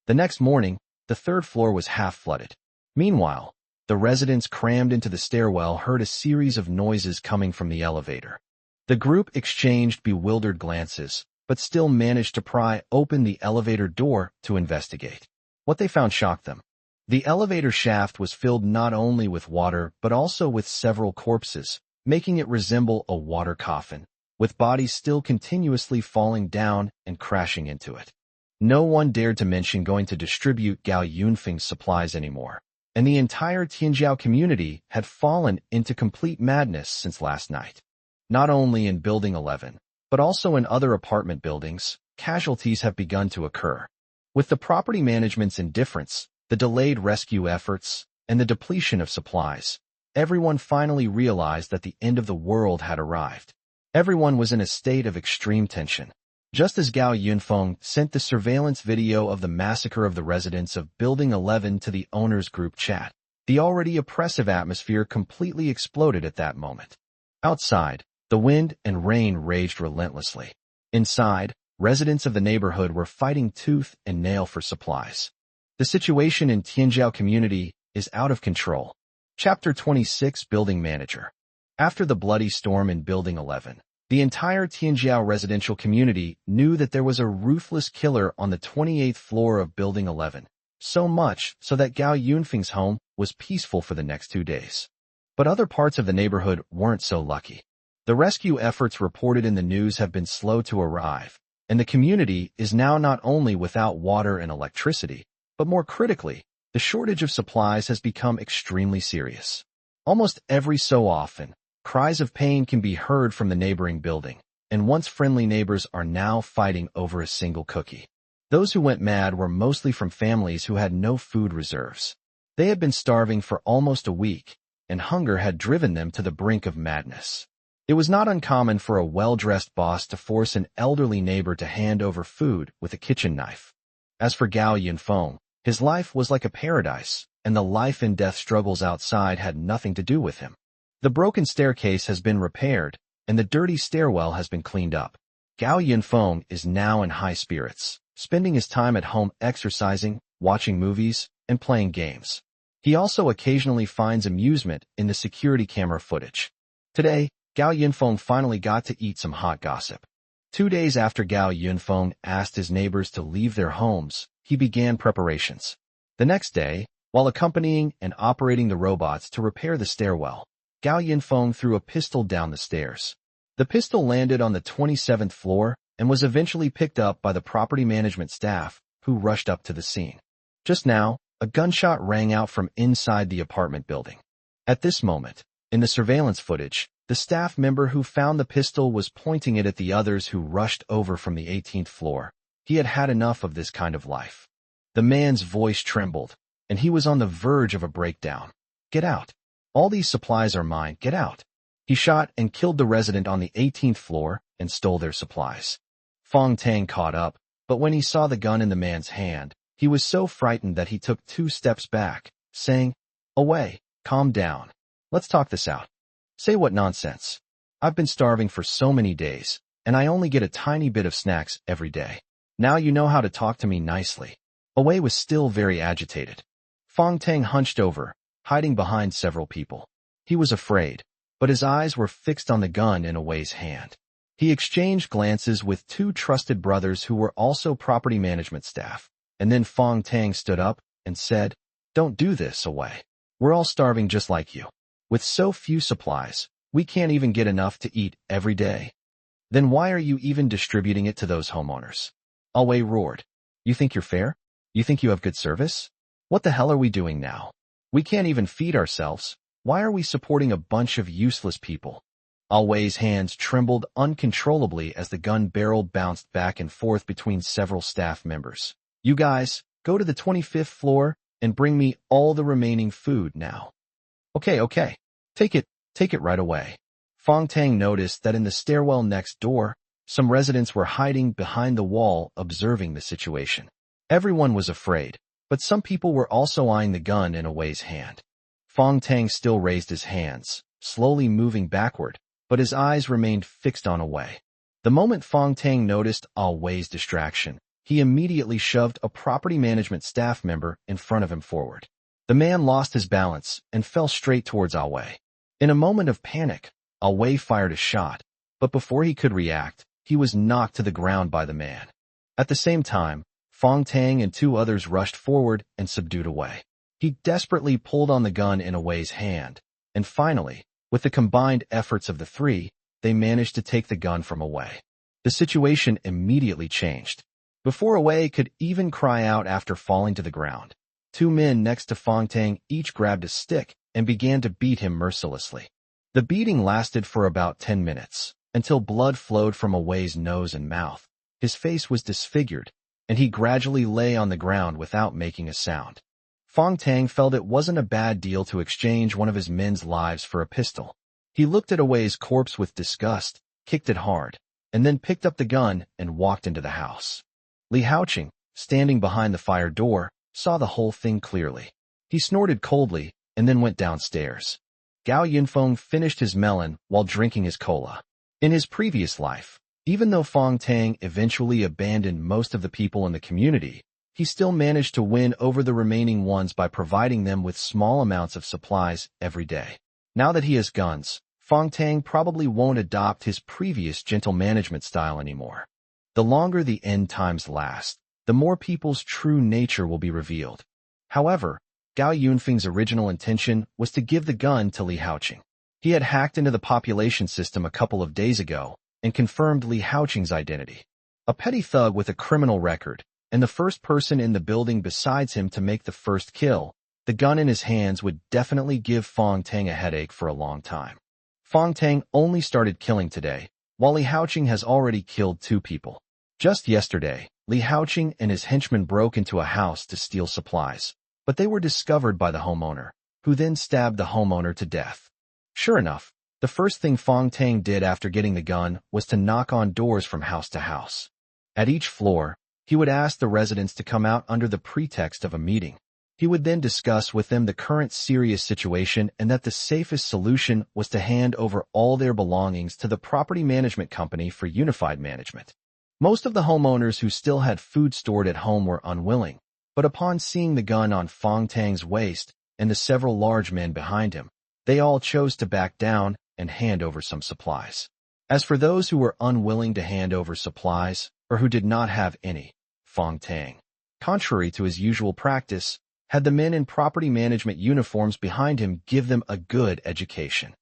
The next morning, the third floor was half flooded. Meanwhile, the residents crammed into the stairwell heard a series of noises coming from the elevator. The group exchanged bewildered glances, but still managed to pry open the elevator door to investigate. What they found shocked them. The elevator shaft was filled not only with water but also with several corpses, making it resemble a water coffin, with bodies still continuously falling down and crashing into it. No one dared to mention going to distribute Gao Yunfeng's supplies anymore, and the entire Tianjiao community had fallen into complete madness since last night. Not only in Building 11, but also in other apartment buildings, casualties have begun to occur. With the property management's indifference, the delayed rescue efforts, and the depletion of supplies, everyone finally realized that the end of the world had arrived. Everyone was in a state of extreme tension. Just as Gao Yinfong sent the surveillance video of the massacre of the residents of Building 11 to the owner's group chat, the already oppressive atmosphere completely exploded at that moment. Outside, the wind and rain raged relentlessly. Inside, residents of the neighborhood were fighting tooth and nail for supplies. The situation in Tianjiao community is out of control. Chapter 26 Building Manager. After the bloody storm in Building 11, the entire Tianjiao residential community knew that there was a ruthless killer on the 28th floor of Building 11, so much so that Gao Yunfeng's home was peaceful for the next 2 days. But other parts of the neighborhood weren't so lucky. The rescue efforts reported in the news have been slow to arrive, and the community is now not only without water and electricity, but more critically, the shortage of supplies has become extremely serious. Almost every so often, cries of pain can be heard from the neighboring building, and once friendly neighbors are now fighting over a single cookie. Those who went mad were mostly from families who had no food reserves. They had been starving for almost a week, and hunger had driven them to the brink of madness. It was not uncommon for a well-dressed boss to force an elderly neighbor to hand over food with a kitchen knife. As for Gao Yinfong, his life was like a paradise, and the life and death struggles outside had nothing to do with him. The broken staircase has been repaired, and the dirty stairwell has been cleaned up. Gao Yinfong is now in high spirits, spending his time at home exercising, watching movies, and playing games. He also occasionally finds amusement in the security camera footage. Today, Gao Yinfong finally got to eat some hot gossip. 2 days after Gao Yinfong asked his neighbors to leave their homes, he began preparations. The next day, while accompanying and operating the robots to repair the stairwell, Gao Yinfong threw a pistol down the stairs. The pistol landed on the 27th floor and was eventually picked up by the property management staff, who rushed up to the scene. Just now, a gunshot rang out from inside the apartment building. At this moment, in the surveillance footage, the staff member who found the pistol was pointing it at the others who rushed over from the 18th floor. He had had enough of this kind of life. The man's voice trembled, and he was on the verge of a breakdown. Get out. All these supplies are mine. Get out. He shot and killed the resident on the 18th floor and stole their supplies. Fong Tang caught up, but when he saw the gun in the man's hand, he was so frightened that he took 2 steps back, saying, "Away, calm down. Let's talk this out." "Say what nonsense? I've been starving for so many days, and I only get a tiny bit of snacks every day. Now you know how to talk to me nicely." Awei was still very agitated. Fong Tang hunched over, hiding behind several people. He was afraid, but his eyes were fixed on the gun in Awei's hand. He exchanged glances with 2 trusted brothers who were also property management staff, and then Fong Tang stood up and said, "Don't do this, Awei. We're all starving just like you. With so few supplies, we can't even get enough to eat every day. Then why are you even distributing it to those homeowners?" Awei roared. "You think you're fair? You think you have good service? What the hell are we doing now? We can't even feed ourselves. Why are we supporting a bunch of useless people? Wei's hands trembled uncontrollably as the gun barrel bounced back and forth between several staff members. You guys, go to the 25th floor and bring me all the remaining food now. Okay. Take it right away. Fong Tang noticed that in the stairwell next door, some residents were hiding behind the wall observing the situation. Everyone was afraid, but some people were also eyeing the gun in Wei's hand. Fong Tang still raised his hands, slowly moving backward, but his eyes remained fixed on Wei. The moment Fong Tang noticed Wei's distraction, he immediately shoved a property management staff member in front of him forward. The man lost his balance and fell straight towards Wei. In a moment of panic, Wei fired a shot, but before he could react, he was knocked to the ground by the man. At the same time, Fong Tang and two others rushed forward and subdued Wei. He desperately pulled on the gun in Wei's hand, and finally, with the combined efforts of the three, they managed to take the gun from Wei. The situation immediately changed. Before Wei could even cry out after falling to the ground, two men next to Fong Tang each grabbed a stick and began to beat him mercilessly. The beating lasted for about 10 minutes, until blood flowed from Wei's nose and mouth. His face was disfigured, and he gradually lay on the ground without making a sound. Fong Tang felt it wasn't a bad deal to exchange one of his men's lives for a pistol. He looked at Wei's corpse with disgust, kicked it hard, and then picked up the gun and walked into the house. Li Haoqing, standing behind the fire door, saw the whole thing clearly. He snorted coldly and then went downstairs. Gao Yinfong finished his melon while drinking his cola. In his previous life, even though Fong Tang eventually abandoned most of the people in the community, he still managed to win over the remaining ones by providing them with small amounts of supplies every day. Now that he has guns, Fong Tang probably won't adopt his previous gentle management style anymore. The longer the end times last, the more people's true nature will be revealed. However, Gao Yunfeng's original intention was to give the gun to Li Haoqing. He had hacked into the population system a couple of days ago and confirmed Li Haoqing's identity. A petty thug with a criminal record, and the first person in the building besides him to make the first kill, the gun in his hands would definitely give Fong Tang a headache for a long time. Fong Tang only started killing today, while Li Haoqing has already killed 2 people. Just yesterday, Li Haoqing and his henchmen broke into a house to steal supplies, but they were discovered by the homeowner, who then stabbed the homeowner to death. Sure enough, the first thing Fong Tang did after getting the gun was to knock on doors from house to house. At each floor, he would ask the residents to come out under the pretext of a meeting. He would then discuss with them the current serious situation and that the safest solution was to hand over all their belongings to the property management company for unified management. Most of the homeowners who still had food stored at home were unwilling, but upon seeing the gun on Fong Tang's waist and the several large men behind him, they all chose to back down and hand over some supplies. As for those who were unwilling to hand over supplies, or who did not have any, Fong Tang, contrary to his usual practice, had the men in property management uniforms behind him give them a good education.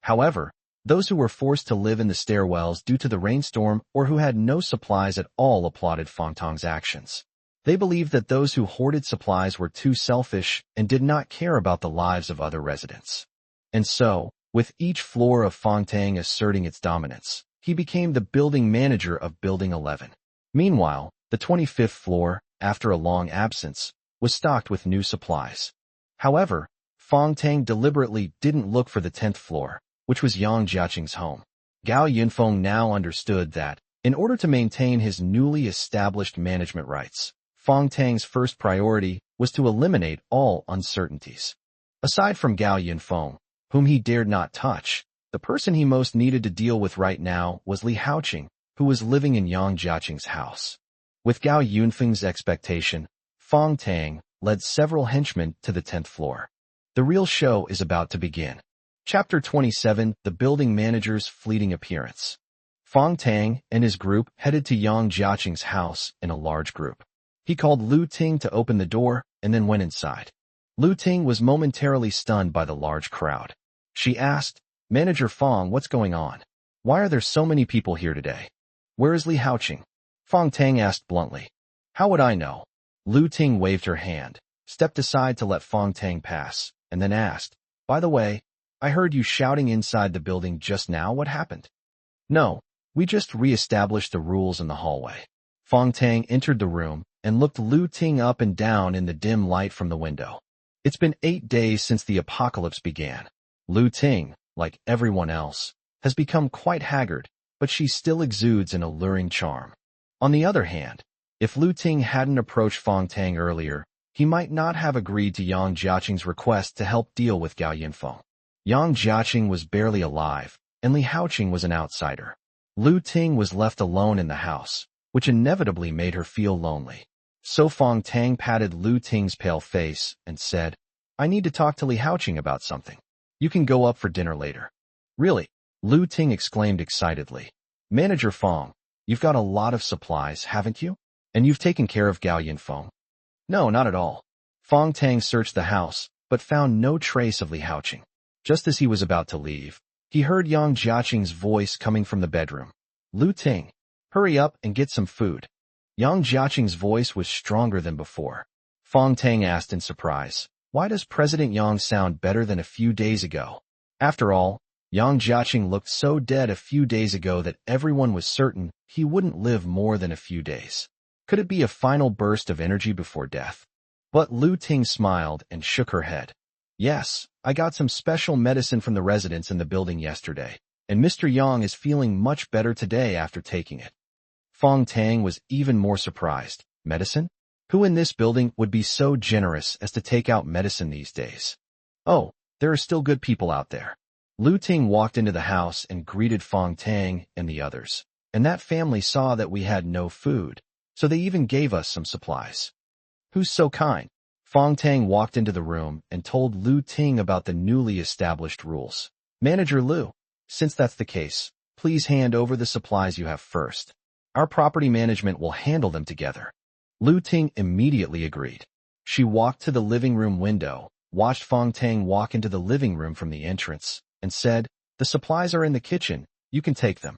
However, those who were forced to live in the stairwells due to the rainstorm or who had no supplies at all applauded Fong Tang's actions. They believed that those who hoarded supplies were too selfish and did not care about the lives of other residents. And so, with each floor of Fong Tang asserting its dominance, he became the building manager of Building 11. Meanwhile, the 25th floor, after a long absence, was stocked with new supplies. However, Fong Tang deliberately didn't look for the 10th floor, which was Yang Jiaqing's home. Gao Yinfong now understood that, in order to maintain his newly established management rights, Fong Tang's first priority was to eliminate all uncertainties. Aside from Gao Yinfong, whom he dared not touch, the person he most needed to deal with right now was Li Haoqing, who was living in Yang Jiaqing's house. With Gao Yunfeng's expectation, Fong Tang led several henchmen to the 10th floor. The real show is about to begin. Chapter 27, The Building Manager's Fleeting Appearance. Fong Tang and his group headed to Yang Jiaqing's house in a large group. He called Lu Ting to open the door and then went inside. Lu Ting was momentarily stunned by the large crowd. She asked, "Manager Fong, what's going on? Why are there so many people here today? Where is Li Haoqing?" Fong Tang asked bluntly. "How would I know? Lu Ting waved her hand, stepped aside to let Fong Tang pass, and then asked, "By the way, I heard you shouting inside the building just now. What happened?" "No, we just re-established the rules in the hallway." Fong Tang entered the room and looked Lu Ting up and down in the dim light from the window. It's been 8 days since the apocalypse began. Lu Ting, like everyone else, has become quite haggard, but she still exudes an alluring charm. On the other hand, if Lu Ting hadn't approached Fong Tang earlier, he might not have agreed to Yang Jiaqing's request to help deal with Gao Yinfong. Yang Jiaqing was barely alive, and Li Haoqing was an outsider. Lu Ting was left alone in the house, which inevitably made her feel lonely. So Fong Tang patted Lu Ting's pale face and said, "I need to talk to Li Haoqing about something. You can go up for dinner later." "Really?" Lu Ting exclaimed excitedly. "Manager Fong, you've got a lot of supplies, haven't you? And you've taken care of Gao Yinfong?" "No, not at all." Fong Tang searched the house, but found no trace of Li Haoqing. Just as he was about to leave, he heard Yang Jiaqing's voice coming from the bedroom. "Lu Ting, hurry up and get some food." Yang Jiaqing's voice was stronger than before. Fong Tang asked in surprise, "Why does President Yang sound better than a few days ago?" After all, Yang Jiaqing looked so dead a few days ago that everyone was certain he wouldn't live more than a few days. Could it be a final burst of energy before death? But Lu Ting smiled and shook her head. "Yes, I got some special medicine from the residents in the building yesterday, and Mr. Yang is feeling much better today after taking it." Fong Tang was even more surprised. Medicine? Who in this building would be so generous as to take out medicine these days? "Oh, there are still good people out there." Lu Ting walked into the house and greeted Fong Tang and the others. "And that family saw that we had no food, so they even gave us some supplies." "Who's so kind?" Fong Tang walked into the room and told Lu Ting about the newly established rules. "Manager Lu, since that's the case, please hand over the supplies you have first. Our property management will handle them together." Lu Ting immediately agreed. She walked to the living room window, watched Fong Tang walk into the living room from the entrance, and said, "The supplies are in the kitchen, you can take them."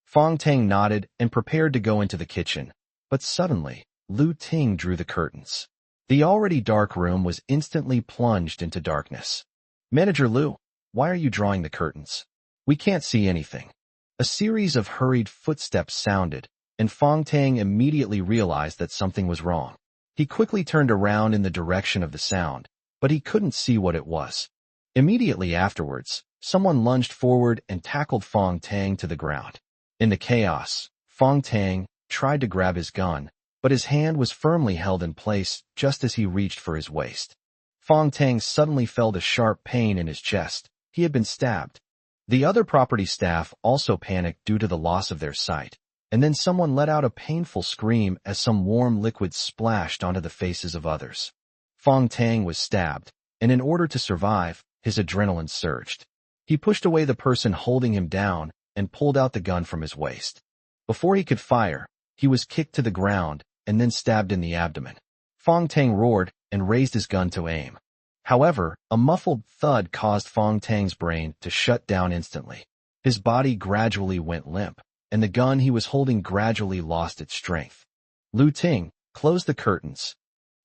Fong Tang nodded and prepared to go into the kitchen, but suddenly, Lu Ting drew the curtains. The already dark room was instantly plunged into darkness. "Manager Lu, why are you drawing the curtains? We can't see anything." A series of hurried footsteps sounded, and Fong Tang immediately realized that something was wrong. He quickly turned around in the direction of the sound, but he couldn't see what it was. Immediately afterwards, someone lunged forward and tackled Fong Tang to the ground. In the chaos, Fong Tang tried to grab his gun, but his hand was firmly held in place just as he reached for his waist. Fong Tang suddenly felt a sharp pain in his chest. He had been stabbed. The other property staff also panicked due to the loss of their sight, and then someone let out a painful scream as some warm liquid splashed onto the faces of others. Fong Tang was stabbed, and in order to survive, his adrenaline surged. He pushed away the person holding him down and pulled out the gun from his waist. Before he could fire, he was kicked to the ground and then stabbed in the abdomen. Fong Tang roared and raised his gun to aim. However, a muffled thud caused Fong Tang's brain to shut down instantly. His body gradually went limp, and the gun he was holding gradually lost its strength. Lu Ting closed the curtains.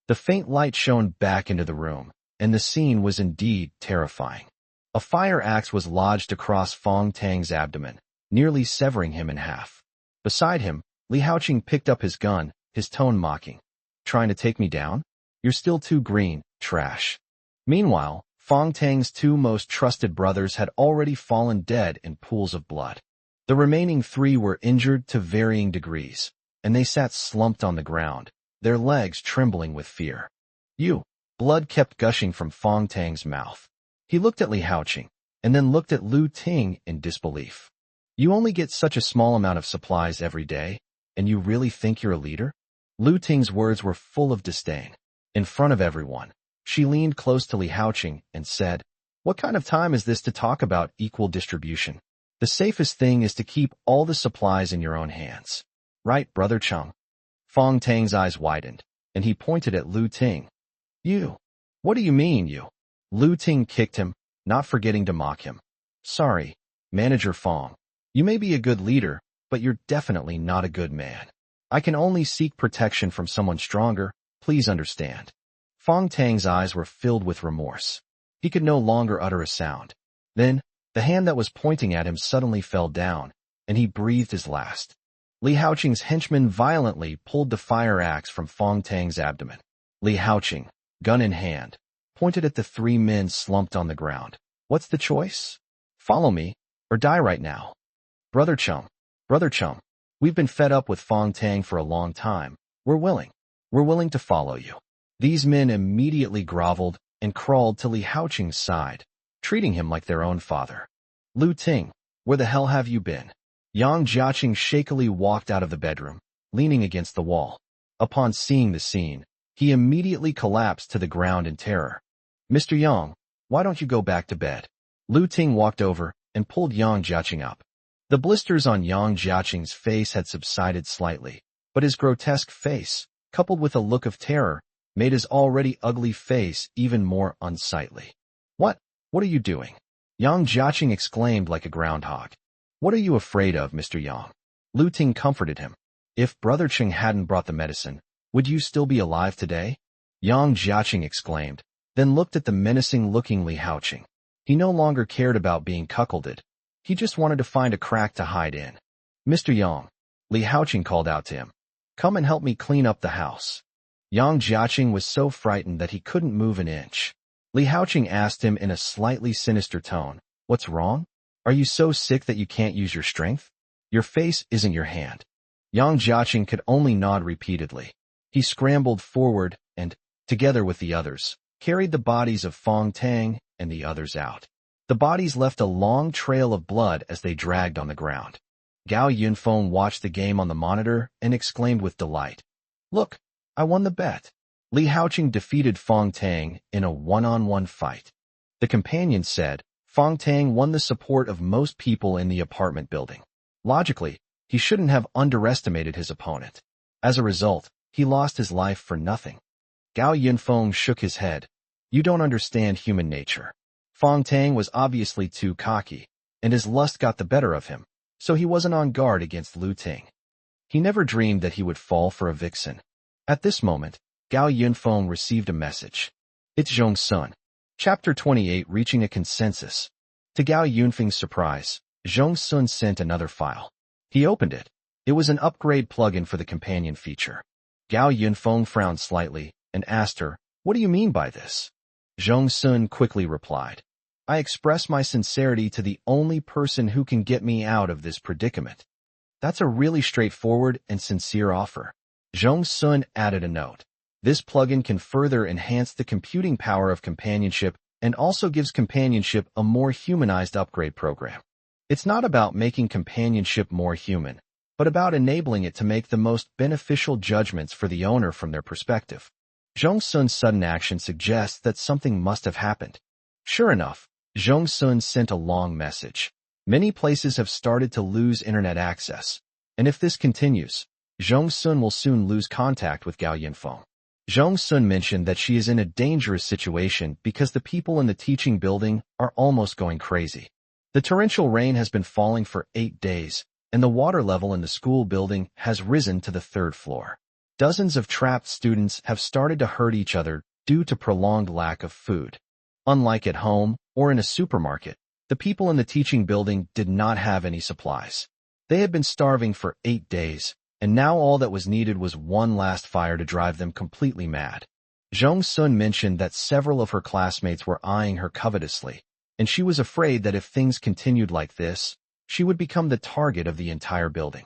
The faint light shone back into the room, and the scene was indeed terrifying. A fire axe was lodged across Fong Tang's abdomen, nearly severing him in half. Beside him, Li Haoqing picked up his gun, his tone mocking. "Trying to take me down? You're still too green, trash." Meanwhile, Fong Tang's two most trusted brothers had already fallen dead in pools of blood. The remaining 3 were injured to varying degrees, and they sat slumped on the ground, their legs trembling with fear. "You!" Blood kept gushing from Fong Tang's mouth. He looked at Li Haoqing, and then looked at Lu Ting in disbelief. "You only get such a small amount of supplies every day, and you really think you're a leader?" Lu Ting's words were full of disdain. In front of everyone, she leaned close to Li Haoqing and said, "What kind of time is this to talk about equal distribution? The safest thing is to keep all the supplies in your own hands. Right, Brother Chung?" Fong Tang's eyes widened, and he pointed at Lu Ting. "You? What do you mean, you?" Lu Ting kicked him, not forgetting to mock him. "Sorry, Manager Fong. You may be a good leader, but you're definitely not a good man. I can only seek protection from someone stronger, Please understand. Fong Tang's eyes were filled with remorse. He could no longer utter a sound. Then, the hand that was pointing at him suddenly fell down, and he breathed his last. Li Haoqing's henchman violently pulled the fire axe from Fong Tang's abdomen. Li Haoqing, gun in hand, pointed at the three men slumped on the ground. What's the choice? Follow me, or die right now. Brother Chum, we've been fed up with Fong Tang for a long time. We're willing to follow you. These men immediately groveled and crawled to Li Haoqing's side, treating him like their own father. Lu Ting, where the hell have you been? Yang Jiaqing shakily walked out of the bedroom, leaning against the wall. Upon seeing the scene, he immediately collapsed to the ground in terror. Mr. Yang, why don't you go back to bed? Lu Ting walked over and pulled Yang Jiaqing up. The blisters on Yang Jiaqing's face had subsided slightly, but his grotesque face, coupled with a look of terror, made his already ugly face even more unsightly. What are you doing? Yang Jiaqing exclaimed like a groundhog. What are you afraid of, Mr. Yang? Lu Ting comforted him. If Brother Cheng hadn't brought the medicine, would you still be alive today? Yang Jiaqing exclaimed, then looked at the menacing-looking Li Haoqing. He no longer cared about being cuckolded. He just wanted to find a crack to hide in. Mr. Yang, Li Haoqing called out to him. Come and help me clean up the house. Yang Jiaqing was so frightened that he couldn't move an inch. Li Haoqing asked him in a slightly sinister tone, What's wrong? Are you so sick that you can't use your strength? Your face isn't your hand. Yang Jiaqing could only nod repeatedly. He scrambled forward and, together with the others, carried the bodies of Fong Tang and the others out. The bodies left a long trail of blood as they dragged on the ground. Gao Yinfong watched the game on the monitor and exclaimed with delight. Look, I won the bet. Li Haoqing defeated Fong Tang in a one-on-one fight. The companion said, Fong Tang won the support of most people in the apartment building. Logically, he shouldn't have underestimated his opponent. As a result, he lost his life for nothing. Gao Yinfong shook his head. You don't understand human nature. Fong Tang was obviously too cocky, and his lust got the better of him, so he wasn't on guard against Lu Ting. He never dreamed that he would fall for a vixen. At this moment, Gao Yinfong received a message. It's Zhong Sun. Chapter 28 Reaching a Consensus. To Gao Yinfeng's surprise, Zhong Sun sent another file. He opened it. It was an upgrade plugin for the companion feature. Gao Yinfong frowned slightly and asked her, What do you mean by this? Zhong Sun quickly replied, I express my sincerity to the only person who can get me out of this predicament. That's a really straightforward and sincere offer. Zhong Sun added a note. This plugin can further enhance the computing power of companionship and also gives companionship a more humanized upgrade program. It's not about making companionship more human, but about enabling it to make the most beneficial judgments for the owner from their perspective. Zhong Sun's sudden action suggests that something must have happened. Sure enough, Zhong Sun sent a long message. Many places have started to lose internet access, and if this continues, Zhong Sun will soon lose contact with Gao Yinfong. Zhong Sun mentioned that she is in a dangerous situation because the people in the teaching building are almost going crazy. The torrential rain has been falling for 8 days, and the water level in the school building has risen to the 3rd floor. Dozens of trapped students have started to hurt each other due to prolonged lack of food. Unlike at home or in a supermarket, the people in the teaching building did not have any supplies. They had been starving for 8 days, and now all that was needed was one last fire to drive them completely mad. Zhong Sun mentioned that several of her classmates were eyeing her covetously, and she was afraid that if things continued like this, she would become the target of the entire building.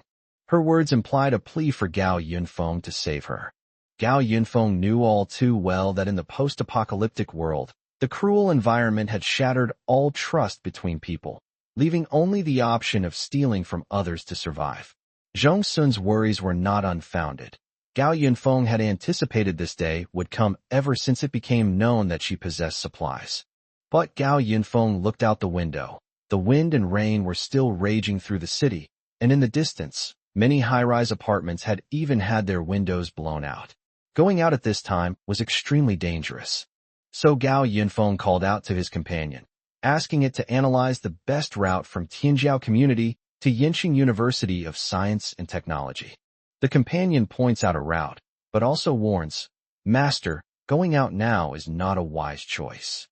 Her words implied a plea for Gao Yinfong to save her. Gao Yinfong knew all too well that in the post-apocalyptic world, the cruel environment had shattered all trust between people, leaving only the option of stealing from others to survive. Zhong Sun's worries were not unfounded. Gao Yinfong had anticipated this day would come ever since it became known that she possessed supplies. But Gao Yinfong looked out the window. The wind and rain were still raging through the city, and in the distance, many high-rise apartments had even had their windows blown out. Going out at this time was extremely dangerous. So Gao Yinfong called out to his companion, asking it to analyze the best route from Tianjiao Community to Yinqing University of Science and Technology. The companion points out a route, but also warns, Master, going out now is not a wise choice.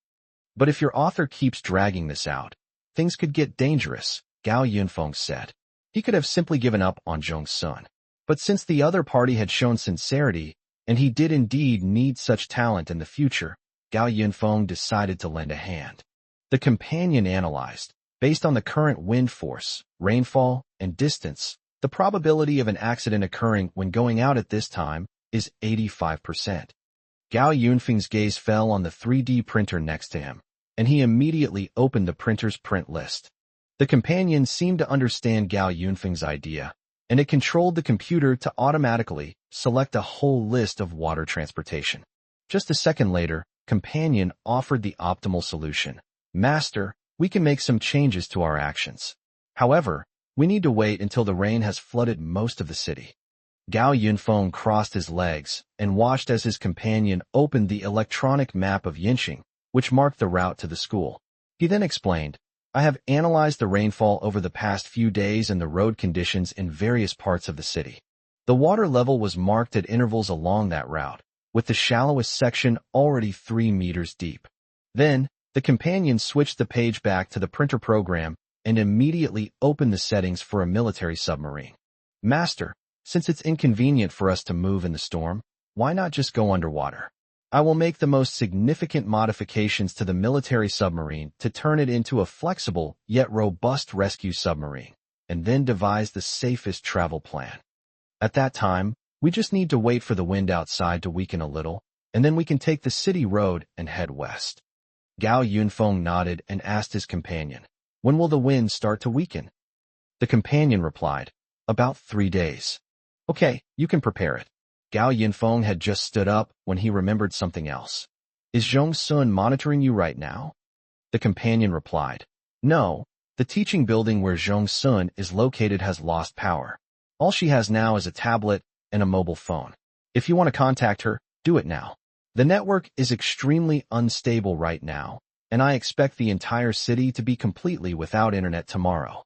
But if your author keeps dragging this out, things could get dangerous, Gao Yinfong said. He could have simply given up on Zhong Sun. But since the other party had shown sincerity, and he did indeed need such talent in the future, Gao Yinfong decided to lend a hand. The companion analyzed, based on the current wind force, rainfall, and distance, the probability of an accident occurring when going out at this time is 85%. Gao Yunfeng's gaze fell on the 3D printer next to him, and he immediately opened the printer's print list. The companion seemed to understand Gao Yunfeng's idea, and it controlled the computer to automatically select a whole list of water transportation. Just a second later, companion offered the optimal solution. Master, we can make some changes to our actions. However, we need to wait until the rain has flooded most of the city. Gao Yinfong crossed his legs and watched as his companion opened the electronic map of Yinxing, which marked the route to the school. He then explained, I have analyzed the rainfall over the past few days and the road conditions in various parts of the city. The water level was marked at intervals along that route, with the shallowest section already 3 meters deep. Then, the companion switched the page back to the printer program and immediately opened the settings for a military submarine. Master, since it's inconvenient for us to move in the storm, why not just go underwater? I will make the most significant modifications to the military submarine to turn it into a flexible yet robust rescue submarine, and then devise the safest travel plan. At that time, we just need to wait for the wind outside to weaken a little, and then we can take the city road and head west. Gao Yunfong nodded and asked his companion, when will the wind start to weaken? The companion replied, about 3 days. Okay, you can prepare it. Gao Yinfong had just stood up when he remembered something else. Is Zhong Sun monitoring you right now? The companion replied, no, the teaching building where Zhong Sun is located has lost power. All she has now is a tablet and a mobile phone. If you want to contact her, do it now. The network is extremely unstable right now, and I expect the entire city to be completely without internet tomorrow.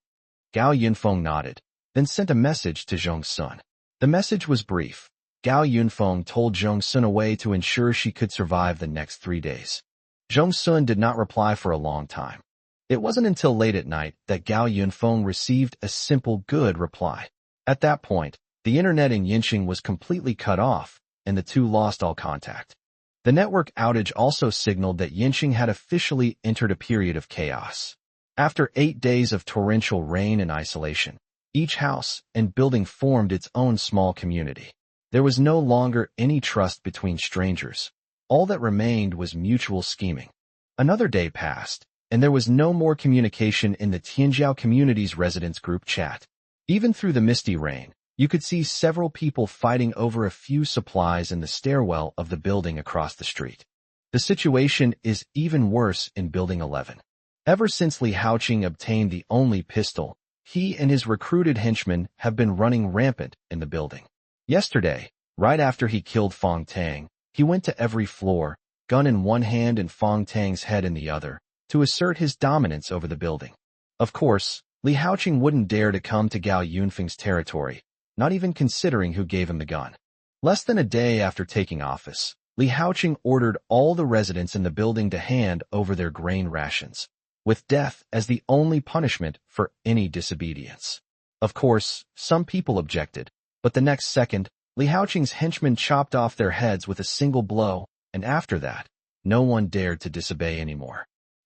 Gao Yinfong nodded, then sent a message to Zhong Sun. The message was brief. Gao Yinfong told Zhong Sun a way to ensure she could survive the next 3 days. Zhong Sun did not reply for a long time. It wasn't until late at night that Gao Yinfong received a simple good reply. At that point, the internet in Yinxing was completely cut off, and the two lost all contact. The network outage also signaled that Yinxing had officially entered a period of chaos. After 8 days of torrential rain and isolation, each house and building formed its own small community. There was no longer any trust between strangers. All that remained was mutual scheming. Another day passed, and there was no more communication in the Tianjiao community's residence group chat. Even through the misty rain, you could see several people fighting over a few supplies in the stairwell of the building across the street. The situation is even worse in Building 11. Ever since Li Haoqing obtained the only pistol, he and his recruited henchmen have been running rampant in the building. Yesterday, right after he killed Fong Tang, he went to every floor, gun in one hand and Fong Tang's head in the other, to assert his dominance over the building. Of course, Li Haoqing wouldn't dare to come to Gao Yunfeng's territory, not even considering who gave him the gun. Less than a day after taking office, Li Haoqing ordered all the residents in the building to hand over their grain rations, with death as the only punishment for any disobedience. Of course, some people objected, but the next second, Li Haoqing's henchmen chopped off their heads with a single blow, and after that, no one dared to disobey anymore.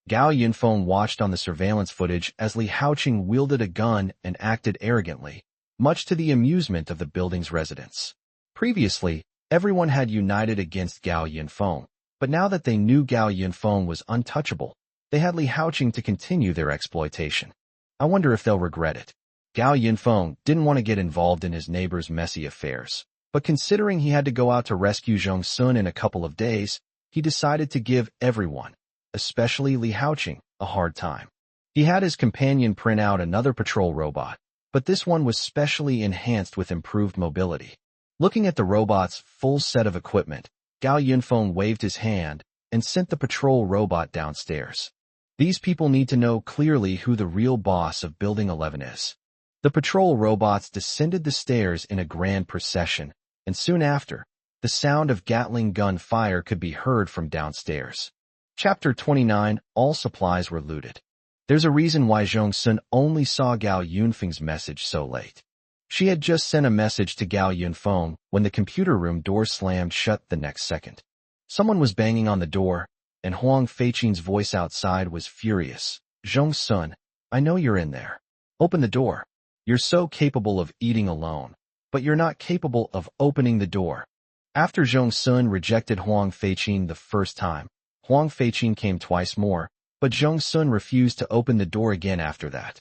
Gao Yinfong watched on the surveillance footage as Li Haoqing wielded a gun and acted arrogantly, much to the amusement of the building's residents. Previously, everyone had united against Gao Yinfong, but now that they knew Gao Yinfong was untouchable, they had Li Haoqing to continue their exploitation. I wonder if they'll regret it. Gao Yinfong didn't want to get involved in his neighbor's messy affairs, but considering he had to go out to rescue Zhong Sun in a couple of days, he decided to give everyone, especially Li Haoqing, a hard time. He had his companion print out another patrol robot, but this one was specially enhanced with improved mobility. Looking at the robot's full set of equipment, Gao Yinfong waved his hand and sent the patrol robot downstairs. These people need to know clearly who the real boss of Building 11 is. The patrol robots descended the stairs in a grand procession, and soon after, The sound of Gatling gun fire could be heard from downstairs. Chapter 29. All supplies were looted. There's a reason why Zhong Sun only saw Gao Yinfeng's message so late. She had just sent a message to Gao Yinfong when the computer room door slammed shut the next second. Someone was banging on the door, and Huang Feichin's voice outside was furious. Zhong Sun, I know you're in there. Open the door. You're so capable of eating alone, but you're not capable of opening the door. After Zhong Sun rejected Huang Feichin the first time, Huang Feichin came twice more, but Zhong Sun refused to open the door again after that.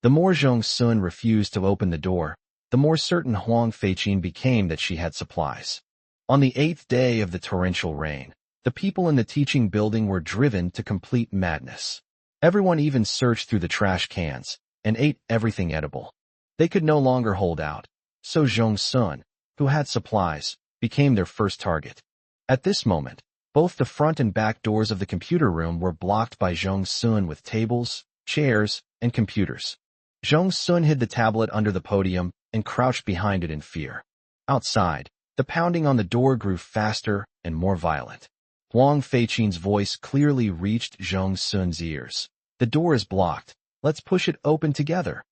The more Zhong Sun refused to open the door, the more certain Huang Feichin became that she had supplies. On the 8th day of the torrential rain, the people in the teaching building were driven to complete madness. Everyone even searched through the trash cans and ate everything edible. They could no longer hold out, so Zhong Sun, who had supplies, became their first target. At this moment, both the front and back doors of the computer room were blocked by Zhong Sun with tables, chairs, and computers. Zhong Sun hid the tablet under the podium and crouched behind it in fear. Outside, the pounding on the door grew faster and more violent. Huang Feichin's voice clearly reached Zhong Sun's ears. The door is blocked. Let's push it open together.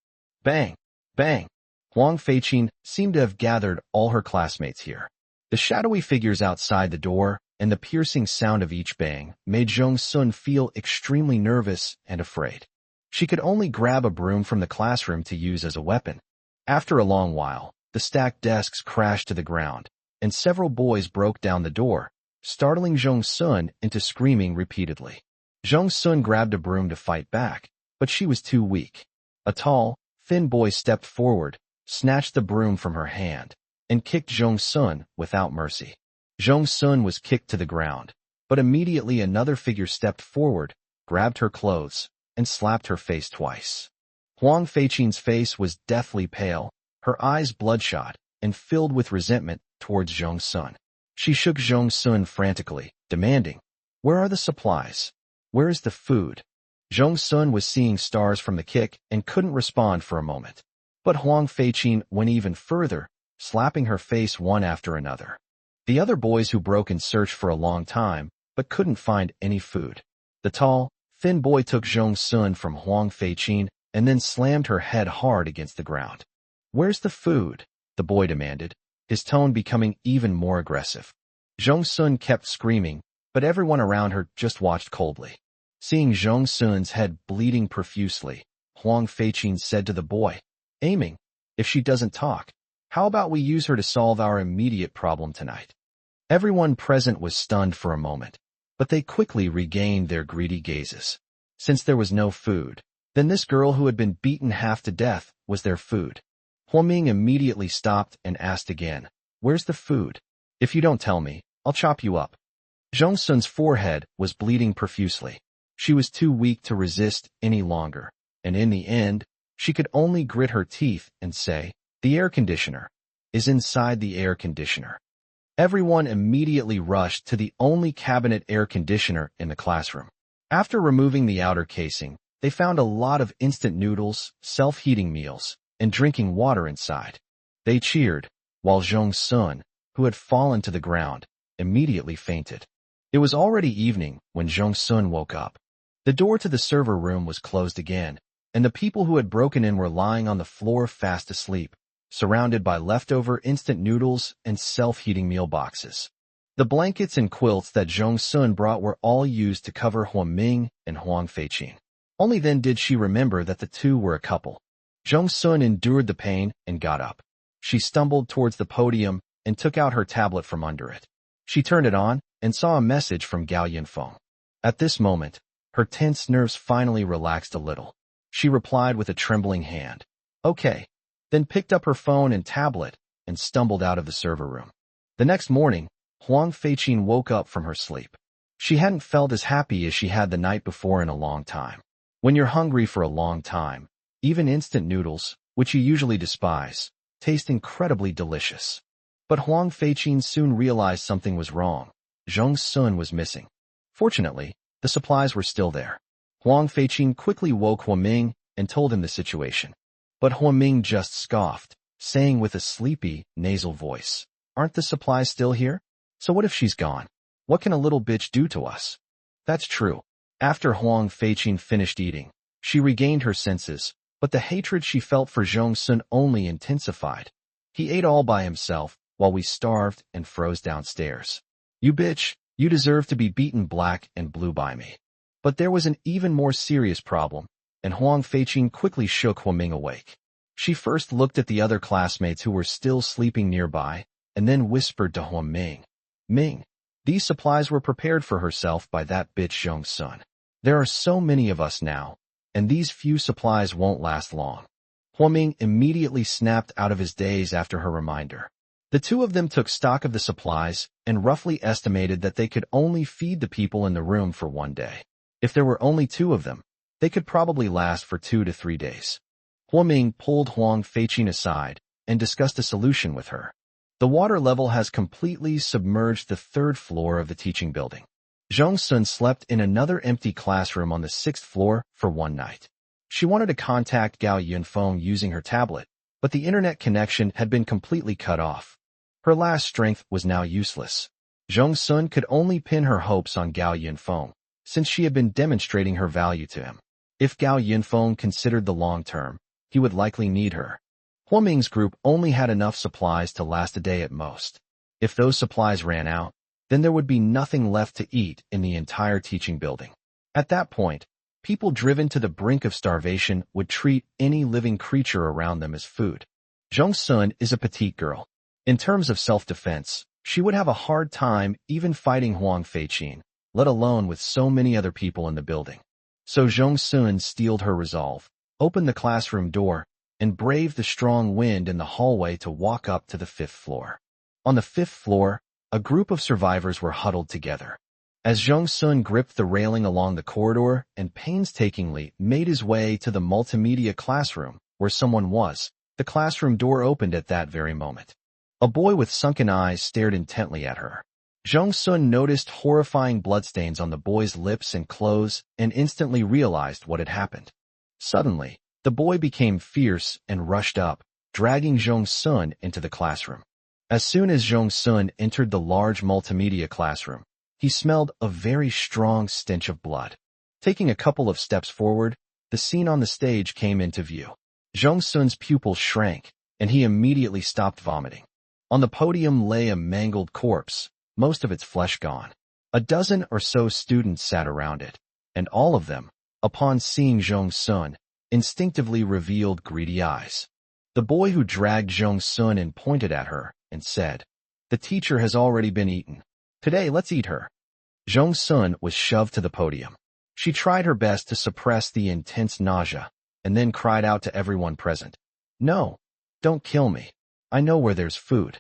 Bang! Bang! Huang Feichin seemed to have gathered all her classmates here. The shadowy figures outside the door and the piercing sound of each bang made Zhong Sun feel extremely nervous and afraid. She could only grab a broom from the classroom to use as a weapon. After a long while, the stacked desks crashed to the ground, and several boys broke down the door, startling Zhong Sun into screaming repeatedly. Zhong Sun grabbed a broom to fight back, but she was too weak. A tall, thin boy stepped forward, snatched the broom from her hand, and kicked Zhong Sun without mercy. Zhong Sun was kicked to the ground, but immediately another figure stepped forward, grabbed her clothes, and slapped her face twice. Huang Feichin's face was deathly pale, her eyes bloodshot, and filled with resentment towards Zhong Sun. She shook Zhong Sun frantically, demanding, "Where are the supplies? Where is the food?" Zhong Sun was seeing stars from the kick and couldn't respond for a moment. But Huang Feichin went even further, slapping her face one after another. The other boys who broke in searched for a long time, but couldn't find any food. The tall, thin boy took Zhong Sun from Huang Feichin and then slammed her head hard against the ground. "Where's the food?" the boy demanded, his tone becoming even more aggressive. Zhong Sun kept screaming, but everyone around her just watched coldly. Seeing Zhong Sun's head bleeding profusely, Huang Feichin said to the boy, aiming, "If she doesn't talk, how about we use her to solve our immediate problem tonight?" Everyone present was stunned for a moment, but they quickly regained their greedy gazes. Since there was no food, then this girl who had been beaten half to death was their food. Huoming immediately stopped and asked again, "Where's the food? If you don't tell me, I'll chop you up." Zhong Sun's forehead was bleeding profusely. She was too weak to resist any longer, and in the end, she could only grit her teeth and say, "The air conditioner is inside the air conditioner." Everyone immediately rushed to the only cabinet air conditioner in the classroom. After removing the outer casing, they found a lot of instant noodles, self-heating meals, and drinking water inside. They cheered, while Zhong Sun, who had fallen to the ground, immediately fainted. It was already evening when Zhong Sun woke up. The door to the server room was closed again, and the people who had broken in were lying on the floor fast asleep, surrounded by leftover instant noodles and self-heating meal boxes. The blankets and quilts that Zhong Sun brought were all used to cover Huoming and Huang Feichin. Only then did she remember that the two were a couple. Zhong Sun endured the pain and got up. She stumbled towards the podium and took out her tablet from under it. She turned it on and saw a message from Gao Yinfong. At this moment, her tense nerves finally relaxed a little. She replied with a trembling hand, "Okay," then picked up her phone and tablet and stumbled out of the server room. The next morning, Huang Feichin woke up from her sleep. She hadn't felt as happy as she had the night before in a long time. When you're hungry for a long time, even instant noodles, which you usually despise, taste incredibly delicious. But Huang Feichin soon realized something was wrong. Zhong Sun was missing. Fortunately, the supplies were still there. Huang Feichin quickly woke Huoming and told him the situation. But Huoming just scoffed, saying with a sleepy, nasal voice, "Aren't the supplies still here? So what if she's gone? What can a little bitch do to us? That's true. After Huang Feiqin finished eating, she regained her senses, but the hatred she felt for Zhong Sun only intensified. He ate all by himself, while we starved and froze downstairs. You bitch, you deserve to be beaten black and blue by me. But there was an even more serious problem, and Huang Feiqin quickly shook Huaming awake. She first looked at the other classmates who were still sleeping nearby, and then whispered to Huaming, Ming, these supplies were prepared for herself by that bitch Zhong Sun. There are so many of us now, and these few supplies won't last long. Huaming immediately snapped out of his daze after her reminder. The two of them took stock of the supplies and roughly estimated that they could only feed the people in the room for one day. If there were only two of them, they could probably last for 2 to 3 days. Huaming pulled Huang Feiqin aside and discussed a solution with her. The water level has completely submerged the 3rd floor of the teaching building. Zhong Sun slept in another empty classroom on the 6th floor for one night. She wanted to contact Gao Yinfong using her tablet, but the internet connection had been completely cut off. Her last strength was now useless. Zhong Sun could only pin her hopes on Gao Yinfong, since she had been demonstrating her value to him. If Gao Yinfong considered the long term, he would likely need her. Huaming's group only had enough supplies to last a day at most. If those supplies ran out, then there would be nothing left to eat in the entire teaching building. At that point, people driven to the brink of starvation would treat any living creature around them as food. Zhong Sun is a petite girl. In terms of self-defense, she would have a hard time even fighting Huang Feiqin, let alone with so many other people in the building. So Zhong Sun steeled her resolve, opened the classroom door, and braved the strong wind in the hallway to walk up to the 5th floor. On the 5th floor, a group of survivors were huddled together. As Zhong Sun gripped the railing along the corridor and painstakingly made his way to the multimedia classroom where someone was, the classroom door opened at that very moment. A boy with sunken eyes stared intently at her. Zhong Sun noticed horrifying bloodstains on the boy's lips and clothes and instantly realized what had happened. Suddenly, the boy became fierce and rushed up, dragging Zhong Sun into the classroom. As soon as Zhong Sun entered the large multimedia classroom, he smelled a very strong stench of blood. Taking a couple of steps forward, the scene on the stage came into view. Zhong Sun's pupils shrank, and he immediately stopped vomiting. On the podium lay a mangled corpse, most of its flesh gone. A dozen or so students sat around it, and all of them, upon seeing Zhong Sun, instinctively revealed greedy eyes. The boy who dragged Zhong Sun and pointed at her and said, "The teacher has already been eaten. Today, let's eat her." Zhong Sun was shoved to the podium. She tried her best to suppress the intense nausea, and then cried out to everyone present, "No, don't kill me. I know where there's food."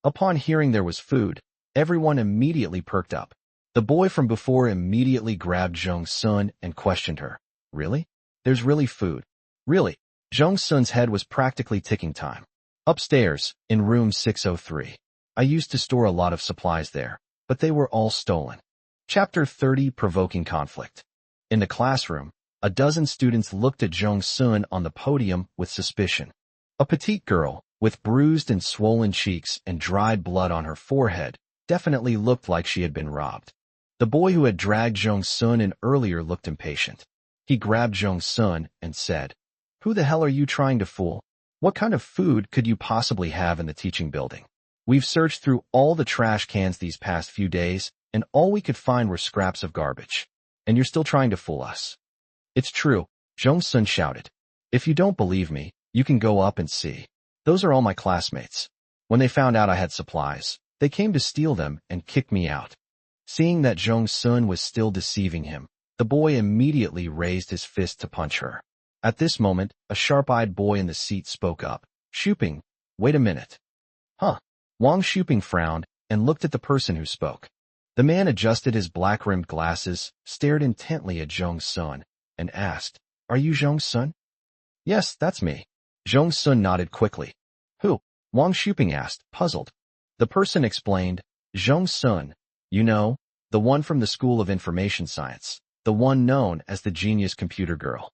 Upon hearing there was food, everyone immediately perked up. The boy from before immediately grabbed Zhong Sun and questioned her. "Really? There's really food? Really?" Zhong Sun's head was practically ticking time. "Upstairs, in room 603. I used to store a lot of supplies there, but they were all stolen." Chapter 30, Provoking Conflict. In the classroom, a dozen students looked at Zhong Sun on the podium with suspicion. A petite girl, with bruised and swollen cheeks and dried blood on her forehead, definitely looked like she had been robbed. The boy who had dragged Zhong Sun in earlier looked impatient. He grabbed Zhong Sun and said, "Who the hell are you trying to fool? What kind of food could you possibly have in the teaching building? We've searched through all the trash cans these past few days, and all we could find were scraps of garbage. And you're still trying to fool us." "It's true," Zhong Sun shouted. "If you don't believe me, you can go up and see. Those are all my classmates. When they found out I had supplies, they came to steal them and kicked me out." Seeing that Zhong Sun was still deceiving him, the boy immediately raised his fist to punch her. At this moment, a sharp-eyed boy in the seat spoke up. "Shuping, wait a minute." "Huh?" Wang Shuping frowned and looked at the person who spoke. The man adjusted his black-rimmed glasses, stared intently at Zhong Sun, and asked, "Are you Zhong Sun?" "Yes, that's me." Zhong Sun nodded quickly. "Who?" Wang Shuping asked, puzzled. The person explained, "Zhong Sun, you know, the one from the School of Information Science, the one known as the genius computer girl."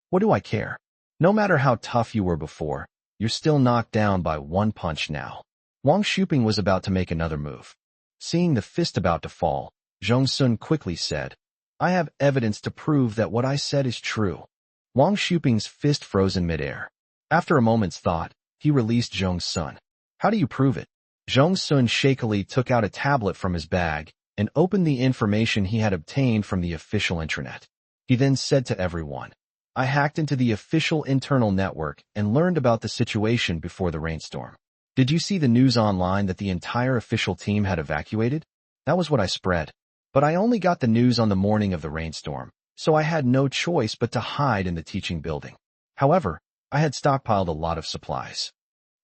"What do I care? No matter how tough you were before, you're still knocked down by one punch now." Wang Shuping was about to make another move. Seeing the fist about to fall, Zhong Sun quickly said, I have evidence to prove that what I said is true. Wang Xuping's fist froze in midair. After a moment's thought, he released Zhong Sun. How do you prove it? Zhong Sun shakily took out a tablet from his bag and opened the information he had obtained from the official intranet. He then said to everyone, I hacked into the official internal network and learned about the situation before the rainstorm. Did you see the news online that the entire official team had evacuated? That was what I spread. But I only got the news on the morning of the rainstorm, so I had no choice but to hide in the teaching building. However, I had stockpiled a lot of supplies.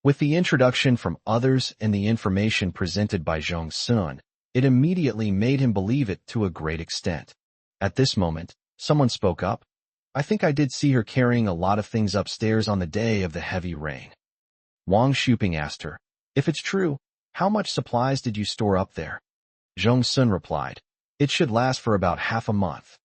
With the introduction from others and the information presented by Zhong Sun, it immediately made him believe it to a great extent. At this moment, someone spoke up. I think I did see her carrying a lot of things upstairs on the day of the heavy rain. Wang Xuping asked her, if it's true, how much supplies did you store up there? Zhong Sun replied, it should last for about half a month.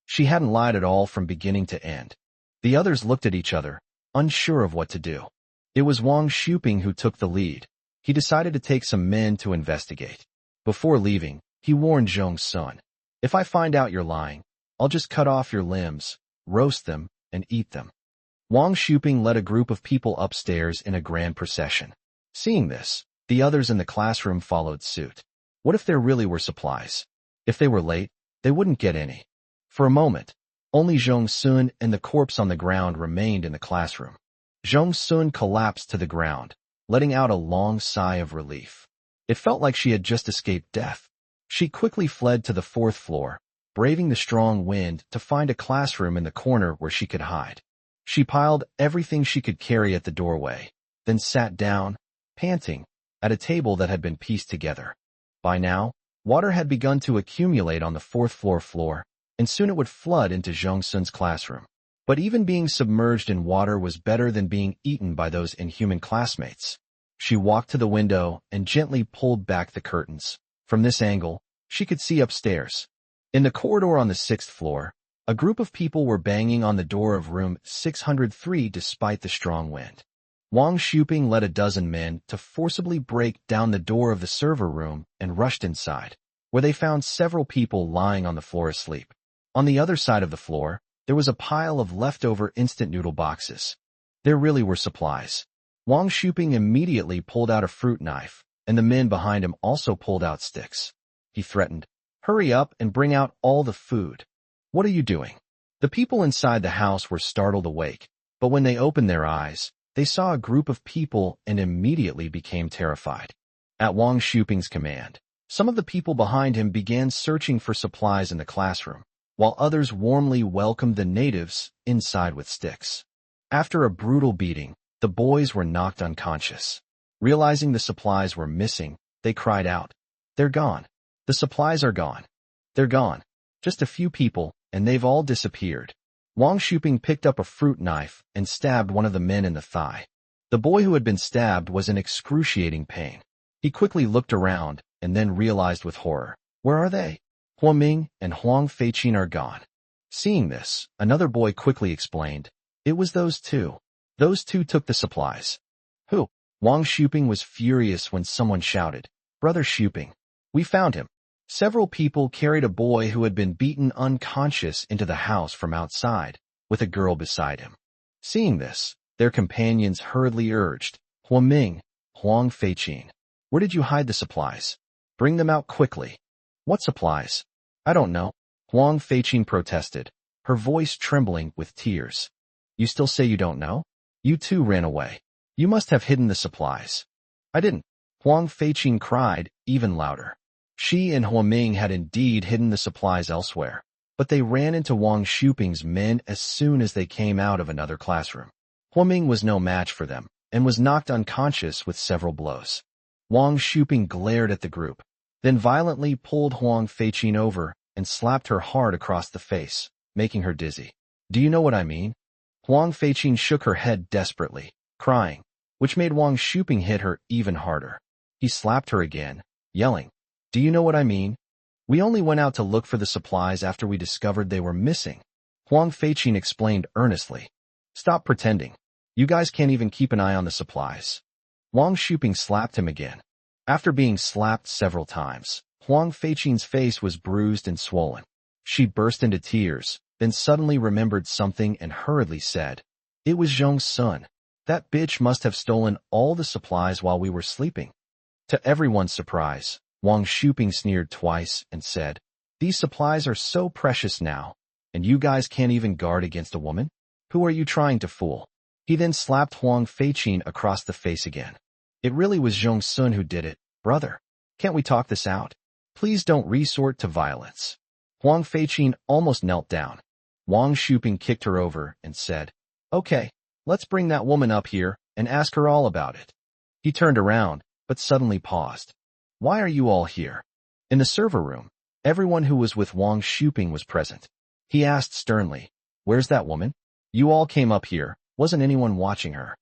She hadn't lied at all from beginning to end. The others looked at each other, unsure of what to do. It was Wang Xuping who took the lead. He decided to take some men to investigate. Before leaving, he warned Zhong Sun, if I find out you're lying, I'll just cut off your limbs, roast them, and eat them. Wang Xuping led a group of people upstairs in a grand procession. Seeing this, the others in the classroom followed suit. What if there really were supplies? If they were late, they wouldn't get any. For a moment, only Zhong Sun and the corpse on the ground remained in the classroom. Zhong Sun collapsed to the ground, letting out a long sigh of relief. It felt like she had just escaped death. She quickly fled to the 4th floor, braving the strong wind to find a classroom in the corner where she could hide. She piled everything she could carry at the doorway, then sat down, panting, at a table that had been pieced together. By now, water had begun to accumulate on the 4th floor, and soon it would flood into Zhong Sun's classroom. But even being submerged in water was better than being eaten by those inhuman classmates. She walked to the window and gently pulled back the curtains. From this angle, she could see upstairs. In the corridor on the 6th floor, a group of people were banging on the door of room 603 despite the strong wind. Wang Xuping led a dozen men to forcibly break down the door of the server room and rushed inside, where they found several people lying on the floor asleep. On the other side of the floor, there was a pile of leftover instant noodle boxes. There really were supplies. Wang Xuping immediately pulled out a fruit knife, and the men behind him also pulled out sticks. He threatened, hurry up and bring out all the food. What are you doing? The people inside the house were startled awake, but when they opened their eyes, they saw a group of people and immediately became terrified. At Wang Xuping's command, some of the people behind him began searching for supplies in the classroom, while others warmly welcomed the natives inside with sticks. After a brutal beating, the boys were knocked unconscious. Realizing the supplies were missing, they cried out, they're gone. The supplies are gone. They're gone. Just a few people, and they've all disappeared. Wang Xuping picked up a fruit knife and stabbed one of the men in the thigh. The boy who had been stabbed was in excruciating pain. He quickly looked around and then realized with horror, where are they? Huaming and Huang Feiqin are gone. Seeing this, another boy quickly explained, it was those two. Those two took the supplies. Who? Wang Xuping was furious when someone shouted, Brother Xuping, we found him. Several people carried a boy who had been beaten unconscious into the house from outside, with a girl beside him. Seeing this, their companions hurriedly urged, Huaming, Huang Feiqin, where did you hide the supplies? Bring them out quickly. What supplies? I don't know, Huang Feiqin protested, her voice trembling with tears. You still say you don't know? You too ran away. You must have hidden the supplies. I didn't, Huang Feiqin cried, even louder. She and Huaming had indeed hidden the supplies elsewhere, but they ran into Wang Xuping's men as soon as they came out of another classroom. Huaming was no match for them, and was knocked unconscious with several blows. Wang Xuping glared at the group, then violently pulled Huang Feiqin over and slapped her hard across the face, making her dizzy. Do you know what I mean? Huang Feiqin shook her head desperately, crying, which made Wang Xuping hit her even harder. He slapped her again, yelling, do you know what I mean? We only went out to look for the supplies after we discovered they were missing. Huang Feiqin explained earnestly. Stop pretending. You guys can't even keep an eye on the supplies. Wang Xuping slapped him again. After being slapped several times, Huang Feiqing's face was bruised and swollen. She burst into tears, then suddenly remembered something and hurriedly said, "It was Zhong Sun. That bitch must have stolen all the supplies while we were sleeping." To everyone's surprise, Wang Shuping sneered twice and said, "These supplies are so precious now, and you guys can't even guard against a woman? Who are you trying to fool?" He then slapped Huang Feiqing across the face again. "It really was Zhong Sun who did it, brother. Can't we talk this out? Please don't resort to violence." Huang Feiqing almost knelt down. Wang Shuping kicked her over and said, "Okay, let's bring that woman up here and ask her all about it." He turned around, but suddenly paused. "Why are you all here?" In the server room, everyone who was with Wang Shuping was present. He asked sternly, "Where's that woman? You all came up here. Wasn't anyone watching her?"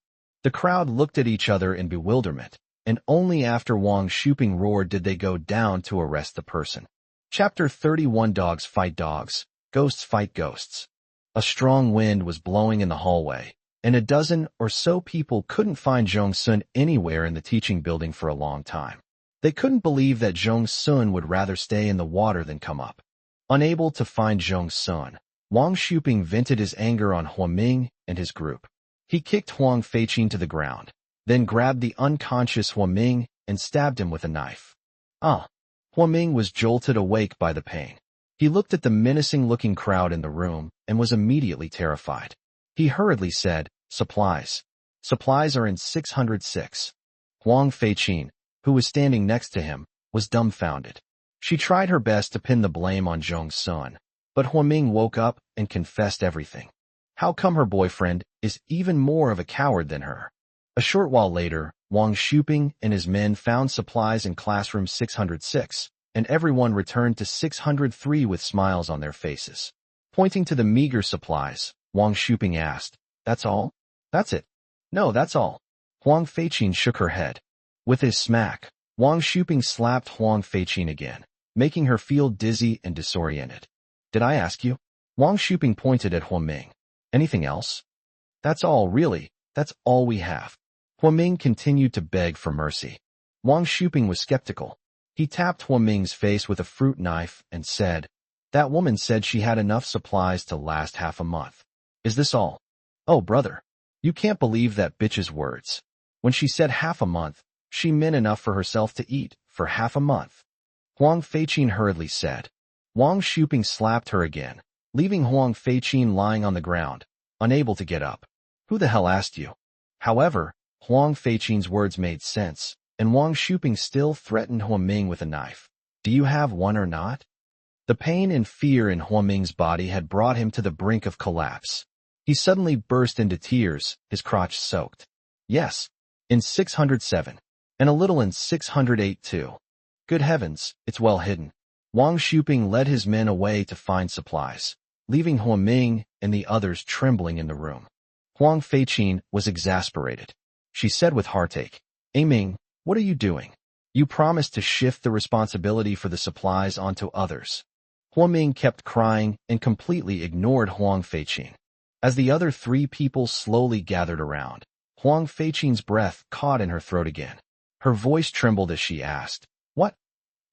The crowd looked at each other in bewilderment, and only after Wang Shuping roared did they go down to arrest the person. Chapter 31. Dogs fight dogs, ghosts fight ghosts. A strong wind was blowing in the hallway, and a dozen or so people couldn't find Zhong Sun anywhere in the teaching building for a long time. They couldn't believe that Zhong Sun would rather stay in the water than come up. Unable to find Zhong Sun, Wang Shuping vented his anger on Huaming and his group. He kicked Huang Feiqing to the ground, then grabbed the unconscious Huaming and stabbed him with a knife. Huaming was jolted awake by the pain. He looked at the menacing-looking crowd in the room and was immediately terrified. He hurriedly said, "Supplies. Supplies are in 606. Huang Feiqing, who was standing next to him, was dumbfounded. She tried her best to pin the blame on Zhong Sun, but Huaming woke up and confessed everything. How come her boyfriend is even more of a coward than her? A short while later, Wang Shuping and his men found supplies in classroom 606, and everyone returned to 603 with smiles on their faces. Pointing to the meager supplies, Wang Shuping asked, "That's all? That's it?" "No, that's all." Huang Feiqing shook her head. With his smack, Wang Shuping slapped Huang Feiqing again, making her feel dizzy and disoriented. "Did I ask you?" Wang Shuping pointed at Huaming. "Anything else?" "That's all, really. That's all we have." Huaming continued to beg for mercy. Wang Shuping was skeptical. He tapped Huaming's face with a fruit knife and said, "That woman said she had enough supplies to last half a month. Is this all?" "Oh, brother, you can't believe that bitch's words. When she said half a month, she meant enough for herself to eat for half a month." Huang Feiqing hurriedly said. Wang Shuping slapped her again, leaving Huang Feiqing lying on the ground, unable to get up. "Who the hell asked you?" However, Huang Feiqing's words made sense, and Wang Shuping still threatened Huaming with a knife. "Do you have one or not?" The pain and fear in Huaming's body had brought him to the brink of collapse. He suddenly burst into tears, his crotch soaked. "Yes, in 607, and a little in 608 too. Good heavens, it's well hidden." Wang Shuping led his men away to find supplies, leaving Huaming and the others trembling in the room. Huang Feiqing was exasperated. She said with heartache, "Ming, what are you doing? You promised to shift the responsibility for the supplies onto others." Huaming kept crying and completely ignored Huang Feiqing. As the other three people slowly gathered around, Huang Feiqing's breath caught in her throat again. Her voice trembled as she asked, What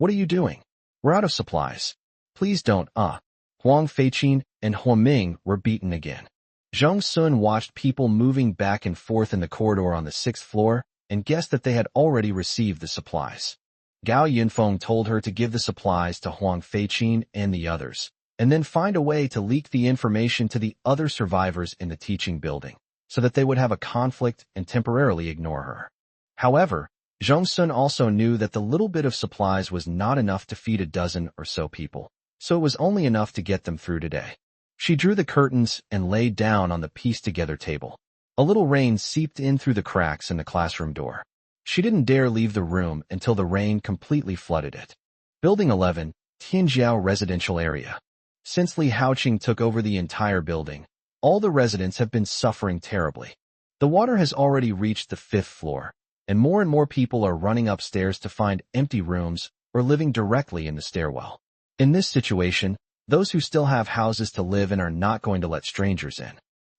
are you doing? We're out of supplies. Please don't, Huang Feiqing and Huaming were beaten again. Zhong Sun watched people moving back and forth in the corridor on the 6th floor and guessed that they had already received the supplies. Gao Yinfong told her to give the supplies to Huang Feiqing and the others, and then find a way to leak the information to the other survivors in the teaching building, so that they would have a conflict and temporarily ignore her. However, Zhong Sun also knew that the little bit of supplies was not enough to feed a dozen or so people, so it was only enough to get them through today. She drew the curtains and lay down on the pieced-together table. A little rain seeped in through the cracks in the classroom door. She didn't dare leave the room until the rain completely flooded it. Building 11, Tianjiao Residential Area. Since Li Haoqing took over the entire building, all the residents have been suffering terribly. The water has already reached the 5th floor, and more people are running upstairs to find empty rooms or living directly in the stairwell. In this situation, those who still have houses to live in are not going to let strangers in.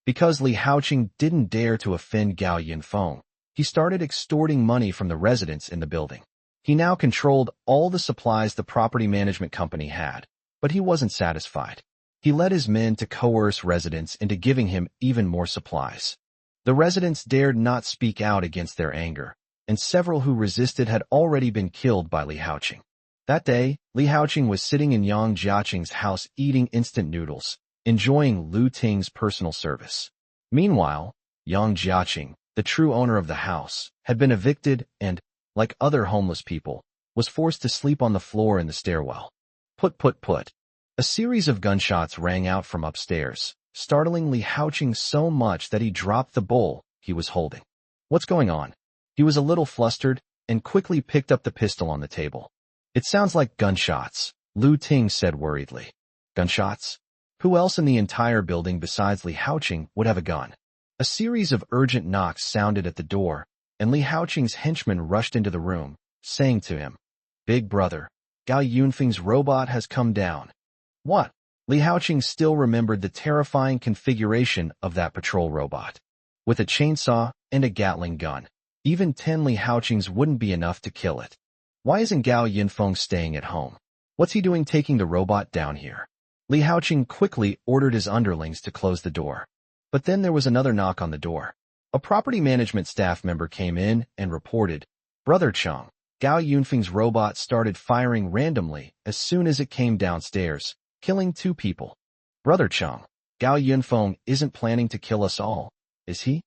Because Li Haoqing didn't dare to offend Gao Yinfong, he started extorting money from the residents in the building. He now controlled all the supplies the property management company had, but he wasn't satisfied. He led his men to coerce residents into giving him even more supplies. The residents dared not speak out against their anger, and several who resisted had already been killed by Li Haoqing. That day, Li Haoqing was sitting in Yang Jiaqing's house eating instant noodles, enjoying Lu Ting's personal service. Meanwhile, Yang Jiaqing, the true owner of the house, had been evicted and, like other homeless people, was forced to sleep on the floor in the stairwell. Put. A series of gunshots rang out from upstairs, startling Li Haoqing so much that he dropped the bowl he was holding. What's going on? He was a little flustered and quickly picked up the pistol on the table. It sounds like gunshots, Lu Ting said worriedly. Gunshots? Who else in the entire building besides Li Haoqing would have a gun? A series of urgent knocks sounded at the door, and Li Haoqing's henchmen rushed into the room, saying to him, "Big brother, Gao Yinfeng's robot has come down." What? Li Haoqing still remembered the terrifying configuration of that patrol robot. With a chainsaw and a Gatling gun, even 10 Li Haoqings wouldn't be enough to kill it. Why isn't Gao Yinfong staying at home? What's he doing taking the robot down here? Li Haoqing quickly ordered his underlings to close the door. But then there was another knock on the door. A property management staff member came in and reported, "Brother Cheng, Gao Yunfeng's robot started firing randomly as soon as it came downstairs, killing 2 people. Brother Cheng, Gao Yinfeng isn't planning to kill us all, is he?"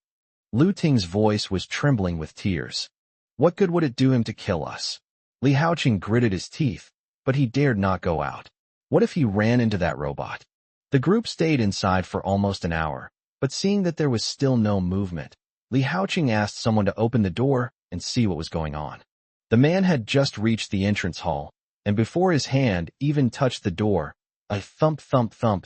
Lu Ting's voice was trembling with tears. What good would it do him to kill us? Li Haoqing gritted his teeth, but he dared not go out. What if he ran into that robot? The group stayed inside for almost an hour, but seeing that there was still no movement, Li Haoqing asked someone to open the door and see what was going on. The man had just reached the entrance hall, and before his hand even touched the door, a thump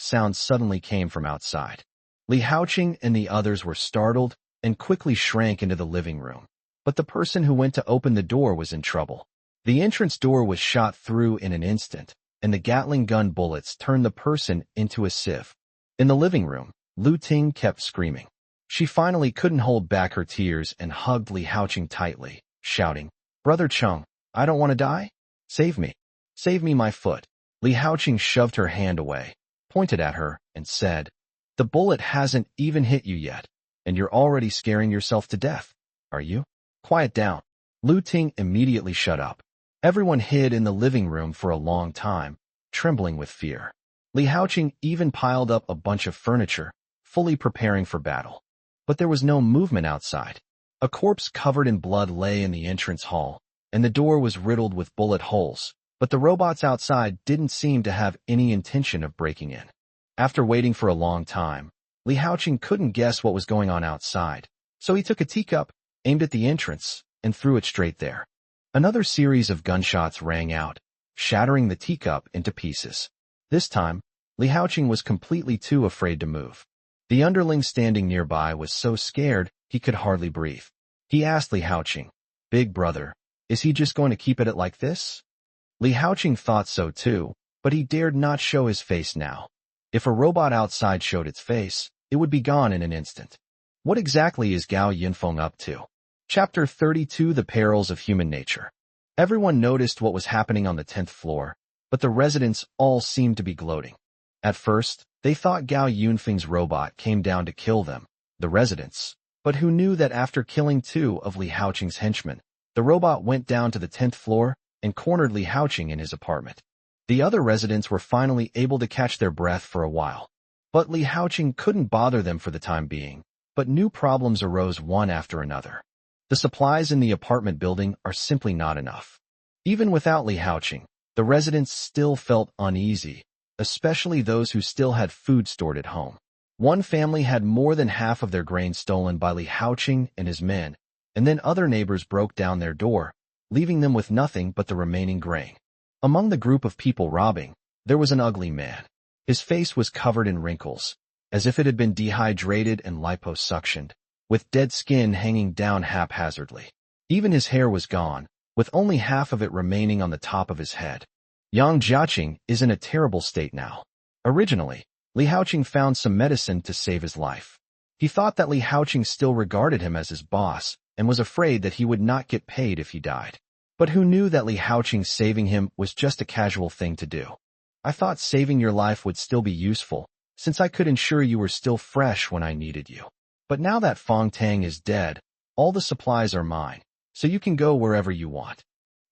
sound suddenly came from outside. Li Haoqing and the others were startled and quickly shrank into the living room. But the person who went to open the door was in trouble. The entrance door was shot through in an instant, and the Gatling gun bullets turned the person into a sieve. In the living room, Lu Ting kept screaming. She finally couldn't hold back her tears and hugged Li Haoqing tightly, shouting, "Brother Cheng, I don't want to die. Save me. Save me, my foot." Li Haoqing shoved her hand away, pointed at her, and said, "The bullet hasn't even hit you yet, and you're already scaring yourself to death, are you? Quiet down." Lu Ting immediately shut up. Everyone hid in the living room for a long time, trembling with fear. Li Haoqing even piled up a bunch of furniture, fully preparing for battle. But there was no movement outside. A corpse covered in blood lay in the entrance hall, and the door was riddled with bullet holes, but the robots outside didn't seem to have any intention of breaking in. After waiting for a long time, Li Haoqing couldn't guess what was going on outside, so he took a teacup, aimed at the entrance, and threw it straight there. Another series of gunshots rang out, shattering the teacup into pieces. This time, Li Haoqing was completely too afraid to move. The underling standing nearby was so scared he could hardly breathe. He asked Li Haoqing, "Big brother, is he just going to keep it like this?" Li Haoqing thought so too, but he dared not show his face now. If a robot outside showed its face, it would be gone in an instant. What exactly is Gao Yinfong up to? Chapter 32: The Perils of Human Nature. Everyone noticed what was happening on the 10th floor, but the residents all seemed to be gloating. At first, they thought Gao Yunfeng's robot came down to kill them, the residents, but who knew that after killing 2 of Li Haoqing's henchmen, the robot went down to the 10th floor and cornered Li Haoqing in his apartment. The other residents were finally able to catch their breath for a while. But Li Haoqing couldn't bother them for the time being, but new problems arose one after another. The supplies in the apartment building are simply not enough. Even without Li Haoqing, the residents still felt uneasy, especially those who still had food stored at home. One family had more than half of their grain stolen by Li Haoqing and his men, and then other neighbors broke down their door, leaving them with nothing but the remaining grain. Among the group of people robbing, there was an ugly man. His face was covered in wrinkles, as if it had been dehydrated and liposuctioned, with dead skin hanging down haphazardly. Even his hair was gone, with only half of it remaining on the top of his head. Yang Jiaqing is in a terrible state now. Originally, Li Haoqing found some medicine to save his life. He thought that Li Haoqing still regarded him as his boss and was afraid that he would not get paid if he died. But who knew that Li Haoqing saving him was just a casual thing to do? I thought saving your life would still be useful, since I could ensure you were still fresh when I needed you. But now that Fong Tang is dead, all the supplies are mine, so you can go wherever you want.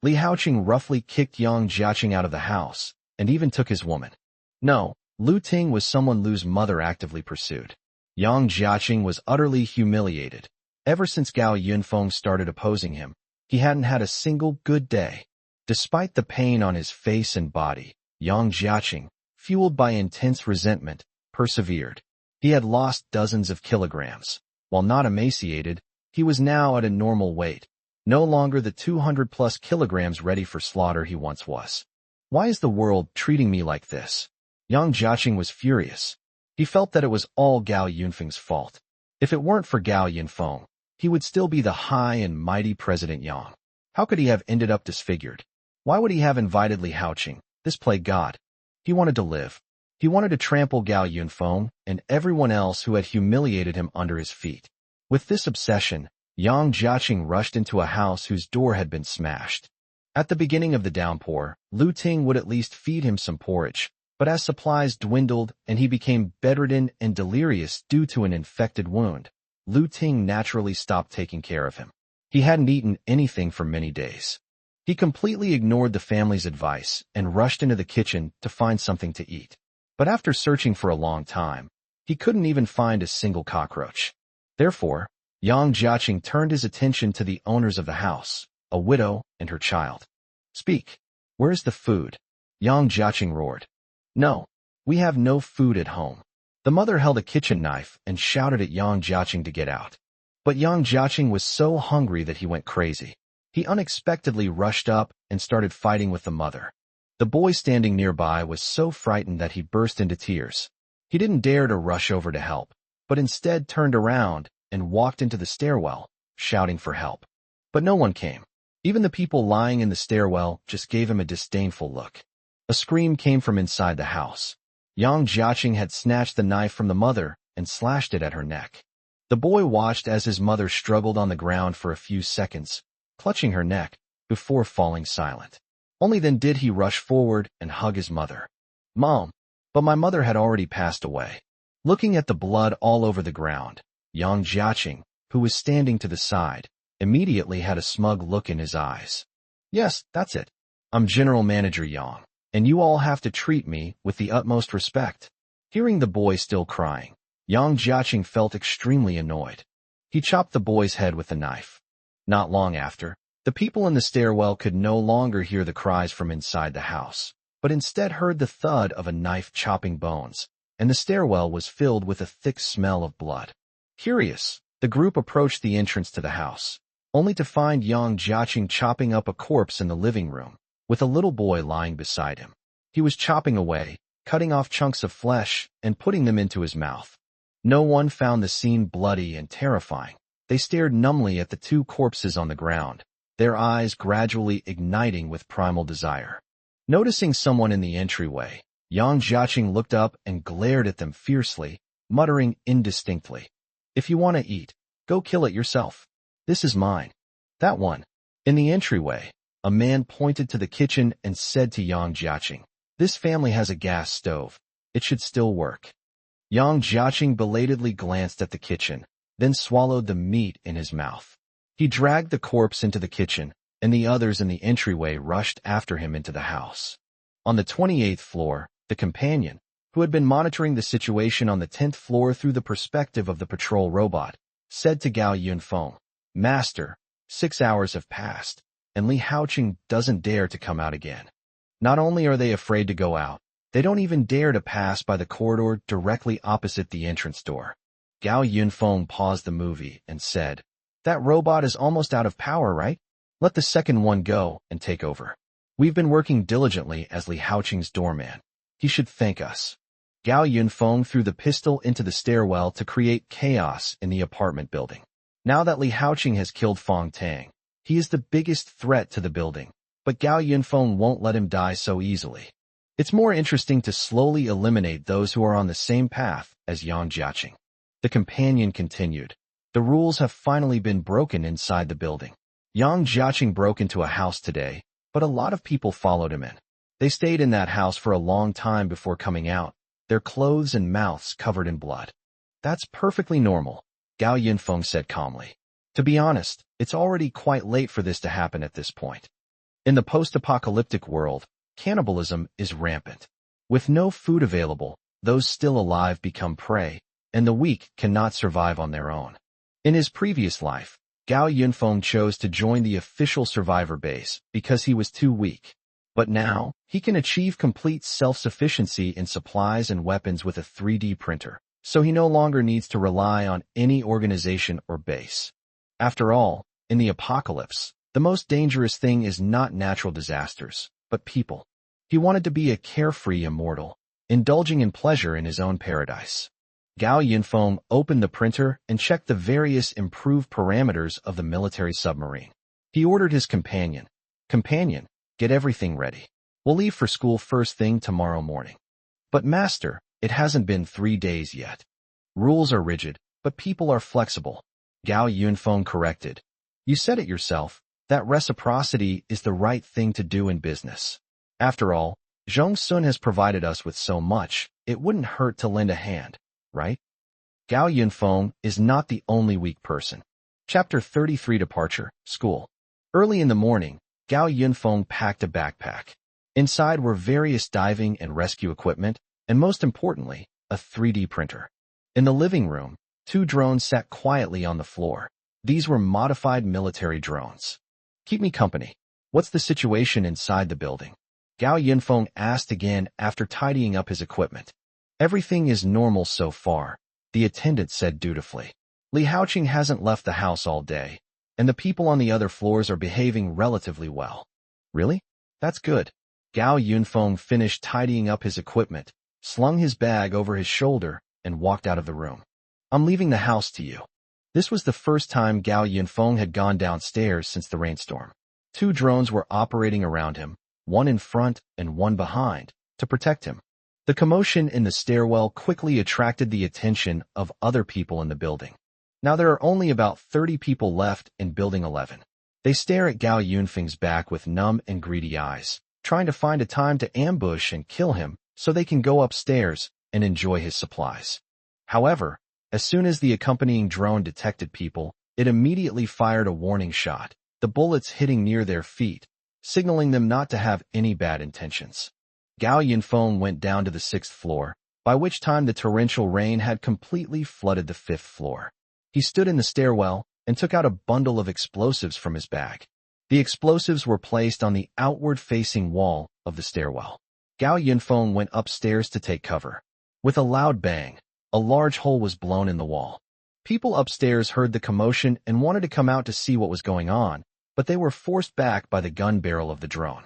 Li Haoqing roughly kicked Yang Jiaqing out of the house, and even took his woman. No, Lu Ting was someone Lu's mother actively pursued. Yang Jiaqing was utterly humiliated. Ever since Gao Yinfong started opposing him, he hadn't had a single good day. Despite the pain on his face and body, Yang Jiaqing, fueled by intense resentment, persevered. He had lost dozens of kilograms. While not emaciated, he was now at a normal weight, no longer the 200-plus kilograms ready for slaughter he once was. Why is the world treating me like this? Yang Jiaqing was furious. He felt that it was all Gao Yinfeng's fault. If it weren't for Gao Yinfeng, he would still be the high and mighty President Yang. How could he have ended up disfigured? Why would he have invited Li Haoqing, this plague god? He wanted to live. He wanted to trample Gao Yinfeng and everyone else who had humiliated him under his feet. With this obsession, Yang Jiaqing rushed into a house whose door had been smashed. At the beginning of the downpour, Lu Ting would at least feed him some porridge, but as supplies dwindled and he became bedridden and delirious due to an infected wound, Lu Ting naturally stopped taking care of him. He hadn't eaten anything for many days. He completely ignored the family's advice and rushed into the kitchen to find something to eat. But after searching for a long time, he couldn't even find a single cockroach. Therefore, Yang Jiaqing turned his attention to the owners of the house, a widow and her child. Speak. Where is the food? Yang Jiaqing roared. No, we have no food at home. The mother held a kitchen knife and shouted at Yang Jiaqing to get out. But Yang Jiaqing was so hungry that he went crazy. He unexpectedly rushed up and started fighting with the mother. The boy standing nearby was so frightened that he burst into tears. He didn't dare to rush over to help, but instead turned around and walked into the stairwell, shouting for help. But no one came. Even the people lying in the stairwell just gave him a disdainful look. A scream came from inside the house. Yang Jiaqing had snatched the knife from the mother and slashed it at her neck. The boy watched as his mother struggled on the ground for a few seconds, clutching her neck, before falling silent. Only then did he rush forward and hug his mother. Mom, but my mother had already passed away. Looking at the blood all over the ground, Yang Jiaqing, who was standing to the side, immediately had a smug look in his eyes. Yes, that's it. I'm General Manager Yang, and you all have to treat me with the utmost respect. Hearing the boy still crying, Yang Jiaqing felt extremely annoyed. He chopped the boy's head with the knife. Not long after, the people in the stairwell could no longer hear the cries from inside the house, but instead heard the thud of a knife chopping bones, and the stairwell was filled with a thick smell of blood. Curious, the group approached the entrance to the house, only to find Yang Jiaqing chopping up a corpse in the living room, with a little boy lying beside him. He was chopping away, cutting off chunks of flesh and putting them into his mouth. No one found the scene bloody and terrifying. They stared numbly at the two corpses on the ground, their eyes gradually igniting with primal desire. Noticing someone in the entryway, Yang Jiaqing looked up and glared at them fiercely, muttering indistinctly. If you want to eat, go kill it yourself. This is mine. That one. In the entryway, a man pointed to the kitchen and said to Yang Jiaqing, this family has a gas stove. It should still work. Yang Jiaqing belatedly glanced at the kitchen, then swallowed the meat in his mouth. He dragged the corpse into the kitchen, and the others in the entryway rushed after him into the house. On the 28th floor, the companion, who had been monitoring the situation on the 10th floor through the perspective of the patrol robot, said to Gao Yinfong, Master, 6 hours have passed, and Li Haoqing doesn't dare to come out again. Not only are they afraid to go out, they don't even dare to pass by the corridor directly opposite the entrance door. Gao Yinfong paused the movie and said, that robot is almost out of power, right? Let the second one go and take over. We've been working diligently as Li Haoqing's doorman. He should thank us. Gao Yinfong threw the pistol into the stairwell to create chaos in the apartment building. Now that Li Haoqing has killed Fong Tang, he is the biggest threat to the building, but Gao Yinfong won't let him die so easily. It's more interesting to slowly eliminate those who are on the same path as Yang Jiaqing. The companion continued. The rules have finally been broken inside the building. Yang Jiaqing broke into a house today, but a lot of people followed him in. They stayed in that house for a long time before coming out, their clothes and mouths covered in blood. That's perfectly normal, Gao Yinfong said calmly. To be honest, it's already quite late for this to happen at this point. In the post-apocalyptic world, cannibalism is rampant. With no food available, those still alive become prey, and the weak cannot survive on their own. In his previous life, Gao Yinfong chose to join the official survivor base because he was too weak. But now, he can achieve complete self-sufficiency in supplies and weapons with a 3D printer, so he no longer needs to rely on any organization or base. After all, in the apocalypse, the most dangerous thing is not natural disasters, but people. He wanted to be a carefree immortal, indulging in pleasure in his own paradise. Gao Yinfong opened the printer and checked the various improved parameters of the military submarine. He ordered his companion, get everything ready. We'll leave for school first thing tomorrow morning. But master, it hasn't been 3 days yet. Rules are rigid, but people are flexible, Gao Yinfong corrected. You said it yourself, that reciprocity is the right thing to do in business. After all, Zhong Sun has provided us with so much, it wouldn't hurt to lend a hand, right? Gao Yinfong is not the only weak person. Chapter 33 Departure, School. Early in the morning, Gao Yinfong packed a backpack. Inside were various diving and rescue equipment, and most importantly, a 3D printer. In the living room, 2 drones sat quietly on the floor. These were modified military drones. Keep me company. What's the situation inside the building? Gao Yinfong asked again after tidying up his equipment. Everything is normal so far, the attendant said dutifully. Li Haoqing hasn't left the house all day, and the people on the other floors are behaving relatively well. Really? That's good. Gao Yinfong finished tidying up his equipment, slung his bag over his shoulder, and walked out of the room. I'm leaving the house to you. This was the first time Gao Yinfong had gone downstairs since the rainstorm. 2 drones were operating around him, one in front and one behind, to protect him. The commotion in the stairwell quickly attracted the attention of other people in the building. Now there are only about 30 people left in Building 11. They stare at Gao Yinfeng's back with numb and greedy eyes, trying to find a time to ambush and kill him so they can go upstairs and enjoy his supplies. However, as soon as the accompanying drone detected people, it immediately fired a warning shot, the bullets hitting near their feet, signaling them not to have any bad intentions. Gao Yinfong went down to the 6th floor, by which time the torrential rain had completely flooded the 5th floor. He stood in the stairwell and took out a bundle of explosives from his bag. The explosives were placed on the outward-facing wall of the stairwell. Gao Yinfong went upstairs to take cover. With a loud bang, a large hole was blown in the wall. People upstairs heard the commotion and wanted to come out to see what was going on, but they were forced back by the gun barrel of the drone.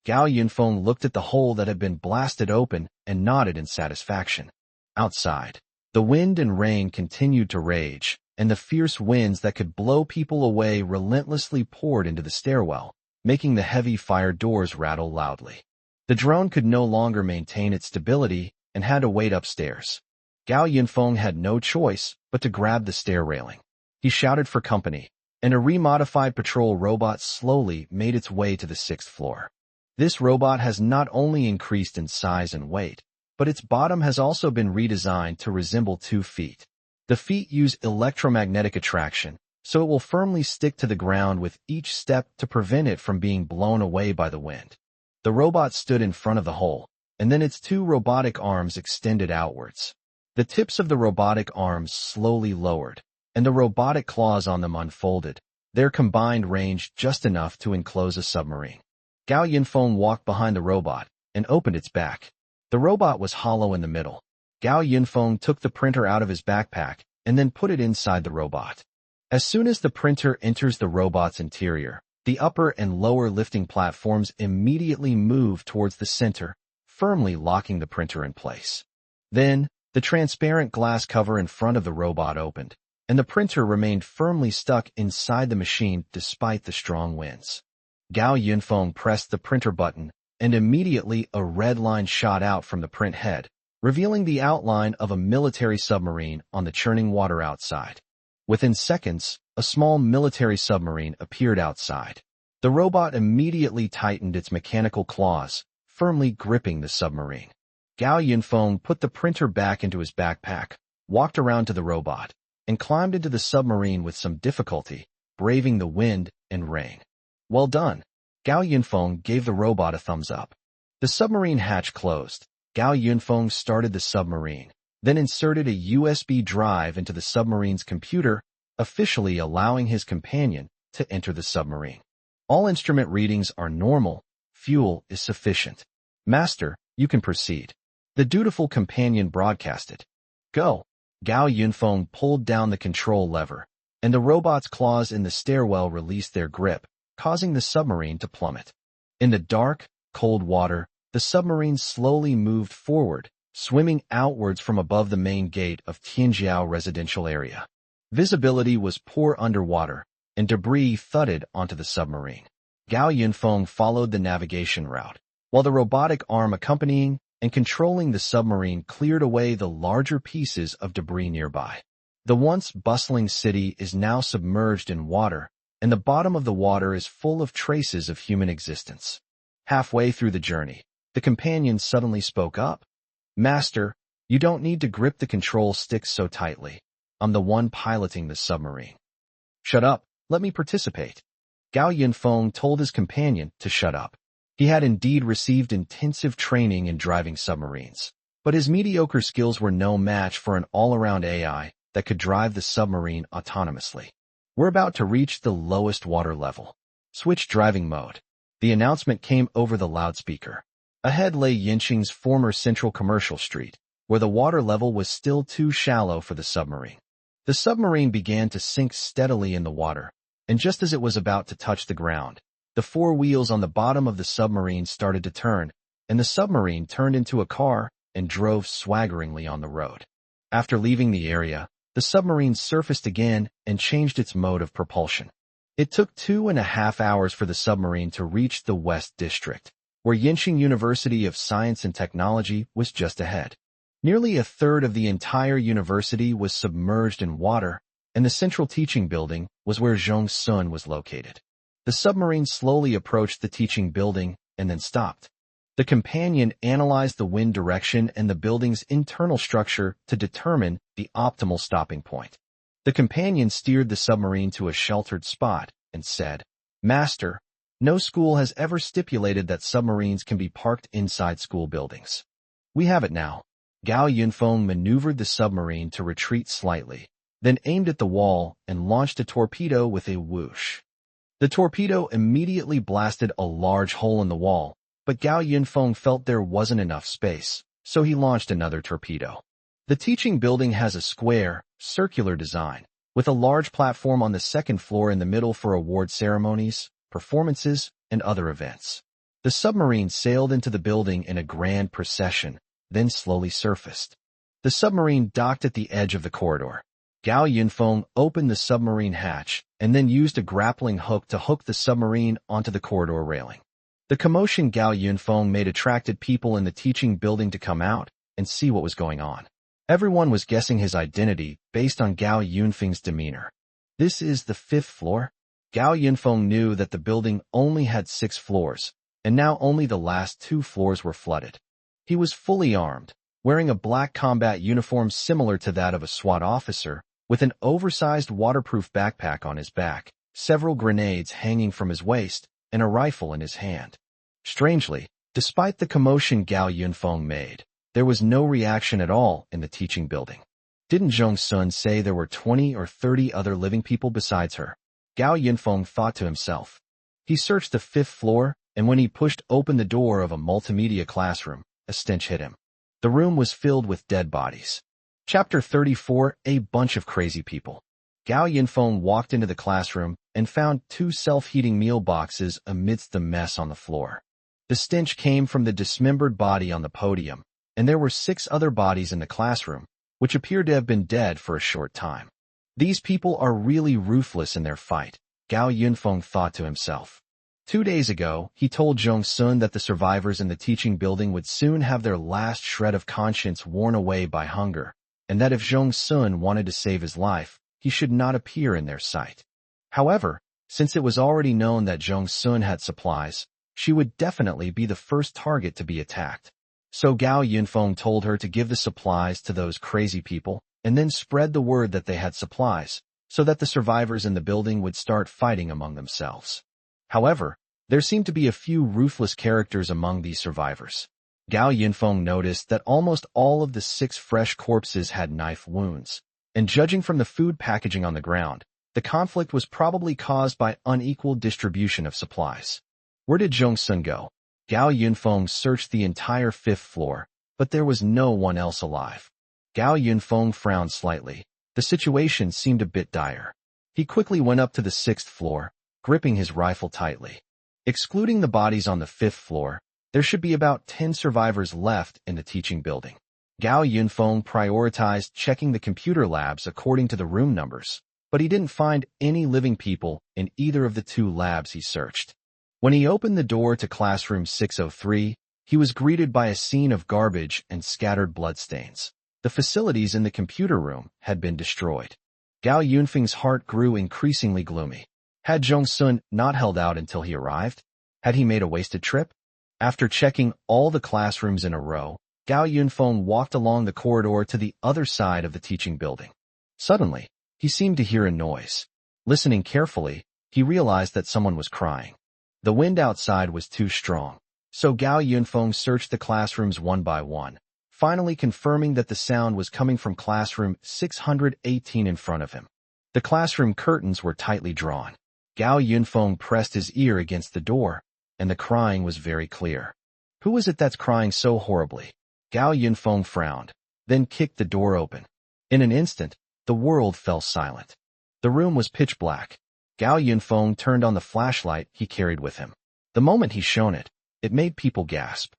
Gao Yinfong looked at the hole that had been blasted open and nodded in satisfaction. Outside, the wind and rain continued to rage, and the fierce winds that could blow people away relentlessly poured into the stairwell, making the heavy fire doors rattle loudly. The drone could no longer maintain its stability and had to wait upstairs. Gao Yinfong had no choice but to grab the stair railing. He shouted for company, and a remodified patrol robot slowly made its way to the 6th floor. This robot has not only increased in size and weight, but its bottom has also been redesigned to resemble 2 feet. The feet use electromagnetic attraction, so it will firmly stick to the ground with each step to prevent it from being blown away by the wind. The robot stood in front of the hole, and then its 2 robotic arms extended outwards. The tips of the robotic arms slowly lowered, and the robotic claws on them unfolded, their combined range just enough to enclose a submarine. Gao Yinfong walked behind the robot and opened its back. The robot was hollow in the middle. Gao Yinfong took the printer out of his backpack and then put it inside the robot. As soon as the printer enters the robot's interior, the upper and lower lifting platforms immediately move towards the center, firmly locking the printer in place. Then, the transparent glass cover in front of the robot opened, and the printer remained firmly stuck inside the machine despite the strong winds. Gao Yinfong pressed the printer button, and immediately a red line shot out from the print head, revealing the outline of a military submarine on the churning water outside. Within seconds, a small military submarine appeared outside. The robot immediately tightened its mechanical claws, firmly gripping the submarine. Gao Yinfong put the printer back into his backpack, walked around to the robot, and climbed into the submarine with some difficulty, braving the wind and rain. Well done. Gao Yinfong gave the robot a thumbs up. The submarine hatch closed. Gao Yinfong started the submarine, then inserted a USB drive into the submarine's computer, officially allowing his companion to enter the submarine. All instrument readings are normal. Fuel is sufficient. Master, you can proceed. The dutiful companion broadcasted. Go. Gao Yinfong pulled down the control lever, and the robot's claws in the stairwell released their grip, causing the submarine to plummet. In the dark, cold water, the submarine slowly moved forward, swimming outwards from above the main gate of Tianjiao residential area. Visibility was poor underwater, and debris thudded onto the submarine. Gao Yinfong followed the navigation route, while the robotic arm accompanying and controlling the submarine cleared away the larger pieces of debris nearby. The once bustling city is now submerged in water, and the bottom of the water is full of traces of human existence. Halfway through the journey, the companion suddenly spoke up. Master, you don't need to grip the control stick so tightly. I'm the one piloting the submarine. Shut up, let me participate. Gao Yinfong told his companion to shut up. He had indeed received intensive training in driving submarines, but his mediocre skills were no match for an all-around AI that could drive the submarine autonomously. We're about to reach the lowest water level. Switch driving mode. The announcement came over the loudspeaker. Ahead lay Yinqing's former central commercial street, where the water level was still too shallow for the submarine. The submarine began to sink steadily in the water, and just as it was about to touch the ground, the four wheels on the bottom of the submarine started to turn, and the submarine turned into a car and drove swaggeringly on the road. After leaving the area, the submarine surfaced again and changed its mode of propulsion. It took 2.5 hours for the submarine to reach the West District, where Yinqing University of Science and Technology was just ahead. Nearly a third of the entire university was submerged in water, and the central teaching building was where Zhong Sun was located. The submarine slowly approached the teaching building and then stopped. The companion analyzed the wind direction and the building's internal structure to determine the optimal stopping point. The companion steered the submarine to a sheltered spot and said, Master, no school has ever stipulated that submarines can be parked inside school buildings. We have it now. Gao Yinfong maneuvered the submarine to retreat slightly, then aimed at the wall and launched a torpedo with a whoosh. The torpedo immediately blasted a large hole in the wall, but Gao Yinfong felt there wasn't enough space, so he launched another torpedo. The teaching building has a square, circular design, with a large platform on the second floor in the middle for award ceremonies, performances, and other events. The submarine sailed into the building in a grand procession, then slowly surfaced. The submarine docked at the edge of the corridor. Gao Yinfong opened the submarine hatch and then used a grappling hook to hook the submarine onto the corridor railing. The commotion Gao Yinfong made attracted people in the teaching building to come out and see what was going on. Everyone was guessing his identity based on Gao Yinfeng's demeanor. This is the 5th floor? Gao Yinfong knew that the building only had 6 floors, and now only the last 2 floors were flooded. He was fully armed, wearing a black combat uniform similar to that of a SWAT officer, with an oversized waterproof backpack on his back, several grenades hanging from his waist, and a rifle in his hand. Strangely, despite the commotion Gao Yinfong made, there was no reaction at all in the teaching building. Didn't Zhong Sun say there were 20 or 30 other living people besides her? Gao Yinfong thought to himself. He searched the 5th floor, and when he pushed open the door of a multimedia classroom, a stench hit him. The room was filled with dead bodies. Chapter 34, A Bunch of Crazy People. Gao Yinfong walked into the classroom and found 2 self-heating meal boxes amidst the mess on the floor. The stench came from the dismembered body on the podium, and there were 6 other bodies in the classroom, which appeared to have been dead for a short time. These people are really ruthless in their fight, Gao Yinfong thought to himself. 2 days ago, he told Zhong Sun that the survivors in the teaching building would soon have their last shred of conscience worn away by hunger, and that if Zhong Sun wanted to save his life, he should not appear in their sight. However, since it was already known that Jong Sun had supplies, she would definitely be the first target to be attacked. So Gao Yinfong told her to give the supplies to those crazy people, and then spread the word that they had supplies, so that the survivors in the building would start fighting among themselves. However, there seemed to be a few ruthless characters among these survivors. Gao Yinfong noticed that almost all of the 6 fresh corpses had knife wounds, and judging from the food packaging on the ground, the conflict was probably caused by unequal distribution of supplies. Where did Jong Sun go? Gao Yinfong searched the entire 5th floor, but there was no one else alive. Gao Yinfong frowned slightly. The situation seemed a bit dire. He quickly went up to the 6th floor, gripping his rifle tightly. Excluding the bodies on the 5th floor, there should be about 10 survivors left in the teaching building. Gao Yinfong prioritized checking the computer labs according to the room numbers, but he didn't find any living people in either of the 2 labs he searched. When he opened the door to classroom 603, he was greeted by a scene of garbage and scattered bloodstains. The facilities in the computer room had been destroyed. Gao Yunfeng's heart grew increasingly gloomy. Had Jong Sun not held out until he arrived? Had he made a wasted trip? After checking all the classrooms in a row, Gao Yinfong walked along the corridor to the other side of the teaching building. Suddenly, he seemed to hear a noise. Listening carefully, he realized that someone was crying. The wind outside was too strong, so Gao Yinfong searched the classrooms one by one, finally confirming that the sound was coming from classroom 618 in front of him. The classroom curtains were tightly drawn. Gao Yinfong pressed his ear against the door, and the crying was very clear. Who is it that's crying so horribly? Gao Yinfong frowned, then kicked the door open. In an instant, the world fell silent. The room was pitch black. Gao Yinfong turned on the flashlight he carried with him. The moment he shone it, it made people gasp.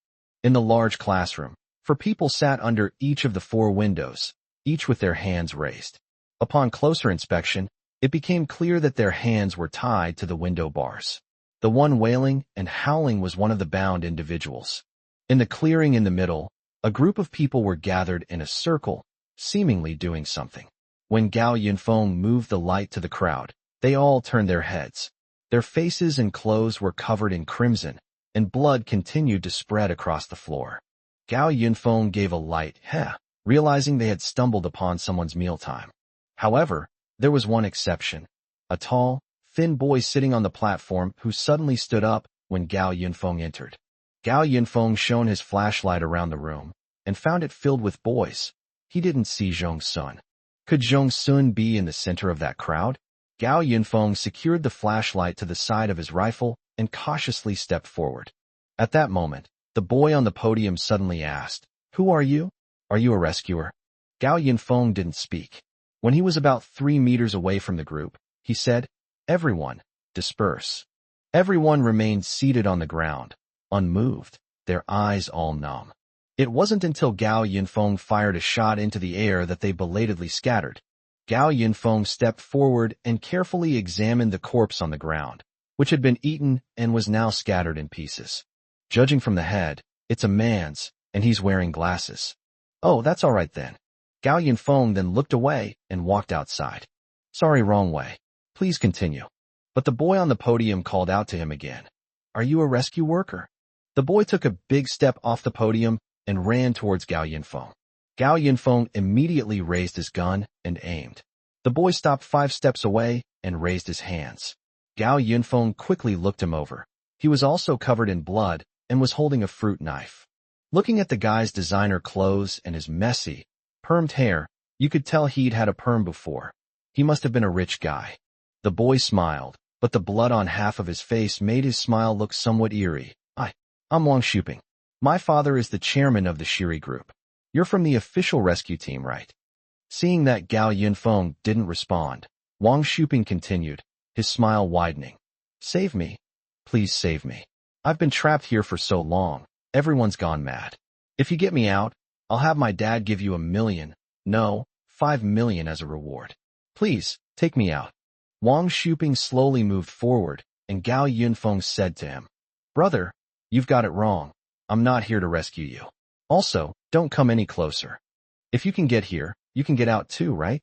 In the large classroom, 4 people sat under each of the 4 windows, each with their hands raised. Upon closer inspection, it became clear that their hands were tied to the window bars. The one wailing and howling was one of the bound individuals. In the clearing in the middle, a group of people were gathered in a circle, seemingly doing something. When Gao Yinfong moved the light to the crowd, they all turned their heads. Their faces and clothes were covered in crimson, and blood continued to spread across the floor. Gao Yinfong gave a light "heh," realizing they had stumbled upon someone's mealtime. However, there was one exception, a tall, thin boy sitting on the platform who suddenly stood up when Gao Yinfong entered. Gao Yinfong shone his flashlight around the room and found it filled with boys. He didn't see Jong Sun. Could Jong Sun be in the center of that crowd? Gao Yinfong secured the flashlight to the side of his rifle and cautiously stepped forward. At that moment, the boy on the podium suddenly asked, "Who are you? Are you a rescuer?" Gao Yinfong didn't speak. When he was about 3 meters away from the group, he said, "Everyone, disperse." Everyone remained seated on the ground, unmoved, their eyes all numb. It wasn't until Gao Yinfong fired a shot into the air that they belatedly scattered. Gao Yinfong stepped forward and carefully examined the corpse on the ground, which had been eaten and was now scattered in pieces. Judging from the head, it's a man's, and he's wearing glasses. Oh, that's all right then. Gao Yinfong then looked away and walked outside. Sorry, wrong way. Please continue. But the boy on the podium called out to him again. Are you a rescue worker? The boy took a big step off the podium and ran towards Gao Yinfong. Gao Yinfong immediately raised his gun and aimed. The boy stopped 5 steps away and raised his hands. Gao Yinfong quickly looked him over. He was also covered in blood and was holding a fruit knife. Looking at the guy's designer clothes and his messy, permed hair, you could tell he'd had a perm before. He must have been a rich guy. The boy smiled, but the blood on half of his face made his smile look somewhat eerie. I'm Wang Shuping. My father is the chairman of the Shiri group. You're from the official rescue team, right? Seeing that Gao Yinfong didn't respond, Wang Shuping continued, his smile widening. Save me. Please save me. I've been trapped here for so long, everyone's gone mad. If you get me out, I'll have my dad give you 1 million, no, 5 million as a reward. Please, take me out. Wang Shuping slowly moved forward, and Gao Yinfong said to him, Brother, you've got it wrong. I'm not here to rescue you. Also, don't come any closer. If you can get here, you can get out too, right?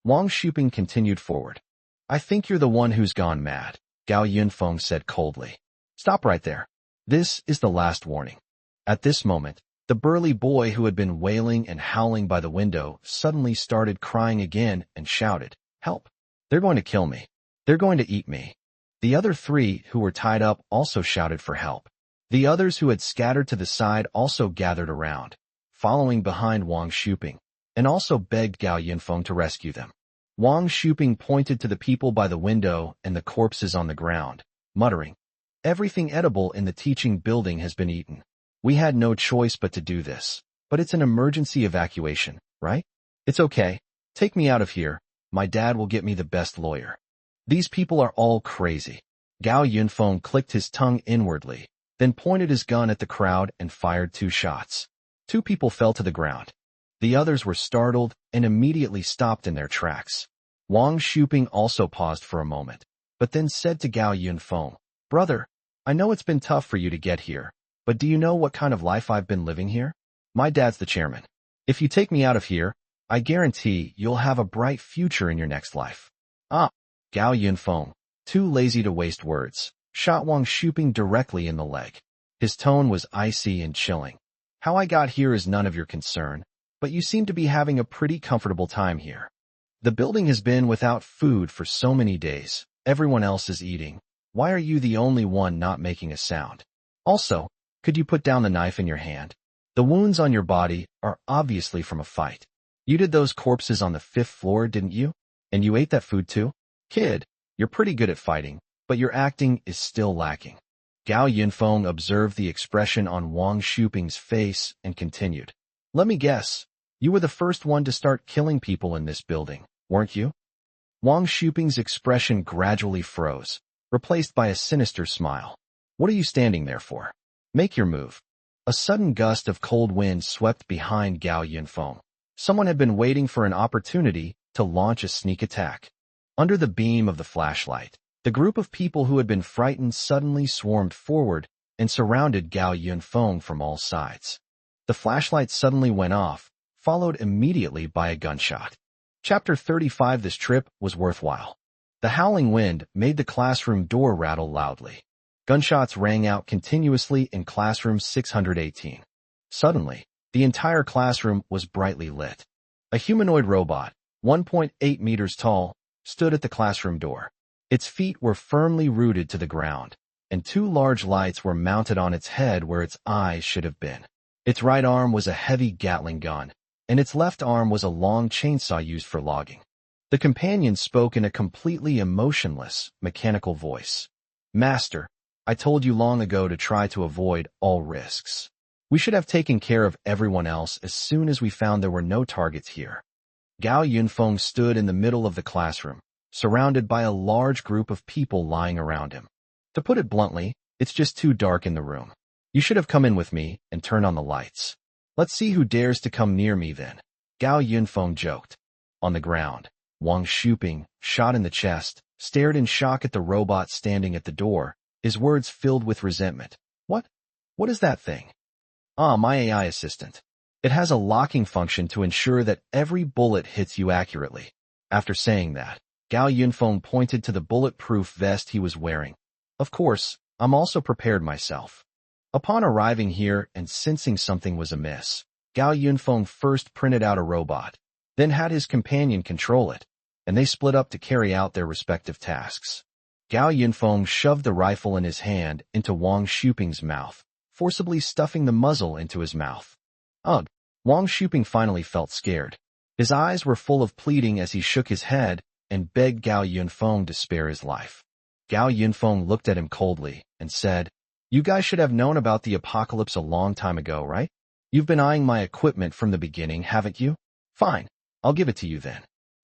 Wang Shuping continued forward. I think you're the one who's gone mad, Gao Yinfong said coldly. Stop right there. This is the last warning. At this moment, the burly boy who had been wailing and howling by the window suddenly started crying again and shouted, Help! They're going to kill me. They're going to eat me. The other three who were tied up also shouted for help. The others who had scattered to the side also gathered around, following behind Wang Shuping, and also begged Gao Yinfong to rescue them. Wang Shuping pointed to the people by the window and the corpses on the ground, muttering, Everything edible in the teaching building has been eaten. We had no choice but to do this, but it's an emergency evacuation, right? It's okay. Take me out of here. My dad will get me the best lawyer. These people are all crazy. Gao Yinfong clicked his tongue inwardly, then pointed his gun at the crowd and fired 2 shots. 2 people fell to the ground. The others were startled and immediately stopped in their tracks. Wang Shuping also paused for a moment, but then said to Gao Yinfong, Brother, I know it's been tough for you to get here, but do you know what kind of life I've been living here? My dad's the chairman. If you take me out of here, I guarantee you'll have a bright future in your next life. Ah, Gao Yinfong, too lazy to waste words, shot Wang Shuping directly in the leg. His tone was icy and chilling. How I got here is none of your concern, but you seem to be having a pretty comfortable time here. The building has been without food for so many days. Everyone else is eating. Why are you the only one not making a sound? Also, could you put down the knife in your hand? The wounds on your body are obviously from a fight. You did those corpses on the 5th floor, didn't you? And you ate that food too? Kid, you're pretty good at fighting, but your acting is still lacking. Gao Yinfong observed the expression on Wang Shuping's face and continued. Let me guess, you were the first one to start killing people in this building, weren't you? Wang Shuping's expression gradually froze, replaced by a sinister smile. What are you standing there for? Make your move. A sudden gust of cold wind swept behind Gao Yinfong. Someone had been waiting for an opportunity to launch a sneak attack. Under the beam of the flashlight, the group of people who had been frightened suddenly swarmed forward and surrounded Gao Yinfong from all sides. The flashlight suddenly went off, followed immediately by a gunshot. Chapter 35. This trip was worthwhile. The howling wind made the classroom door rattle loudly. Gunshots rang out continuously in classroom 618. Suddenly, the entire classroom was brightly lit. A humanoid robot, 1.8 meters tall, stood at the classroom door. Its feet were firmly rooted to the ground, and 2 large lights were mounted on its head where its eyes should have been. Its right arm was a heavy Gatling gun, and its left arm was a long chainsaw used for logging. The companion spoke in a completely emotionless, mechanical voice. Master, I told you long ago to try to avoid all risks. We should have taken care of everyone else as soon as we found there were no targets here. Gao Yinfong stood in the middle of the classroom, surrounded by a large group of people lying around him. To put it bluntly, it's just too dark in the room. You should have come in with me and turned on the lights. Let's see who dares to come near me then. Gao Yinfong joked. On the ground, Wang Shuping, shot in the chest, stared in shock at the robot standing at the door, his words filled with resentment. What? What is that thing? Ah, my AI assistant. It has a locking function to ensure that every bullet hits you accurately. After saying that, Gao Yinfong pointed to the bulletproof vest he was wearing. Of course, I'm also prepared myself. Upon arriving here and sensing something was amiss, Gao Yinfong first printed out a robot, then had his companion control it, and they split up to carry out their respective tasks. Gao Yinfong shoved the rifle in his hand into Wang Shuping's mouth, forcibly stuffing the muzzle into his mouth. Ugh! Wang Shuping finally felt scared. His eyes were full of pleading as he shook his head and begged Gao Yinfong to spare his life. Gao Yinfong looked at him coldly and said, You guys should have known about the apocalypse a long time ago, right? You've been eyeing my equipment from the beginning, haven't you? Fine, I'll give it to you then.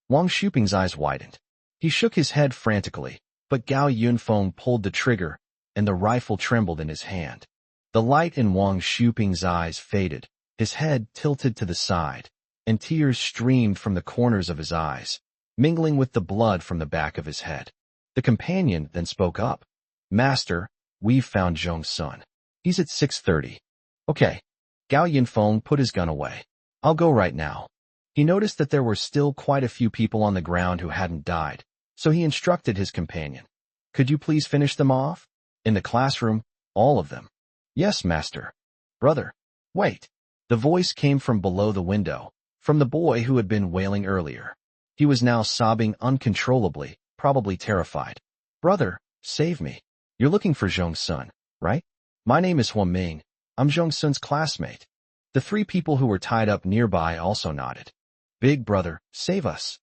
Wang Shuping's eyes widened. He shook his head frantically, but Gao Yinfong pulled the trigger, and the rifle trembled in his hand. The light in Wang Shuping's eyes faded, his head tilted to the side, and tears streamed from the corners of his eyes, mingling with the blood from the back of his head. The companion then spoke up. Master, we've found Zhong's son. He's at 6:30. Okay. Gao Yinfong put his gun away. I'll go right now. He noticed that there were still quite a few people on the ground who hadn't died, so he instructed his companion. Could you please finish them off? In the classroom, all of them. Yes, master. Brother. Wait. The voice came from below the window, from the boy who had been wailing earlier. He was now sobbing uncontrollably, probably terrified. Brother, save me. You're looking for Zhong-sun, right? My name is Huang Ming. I'm Zhong-sun's classmate. The 3 people who were tied up nearby also nodded. Big brother, save us.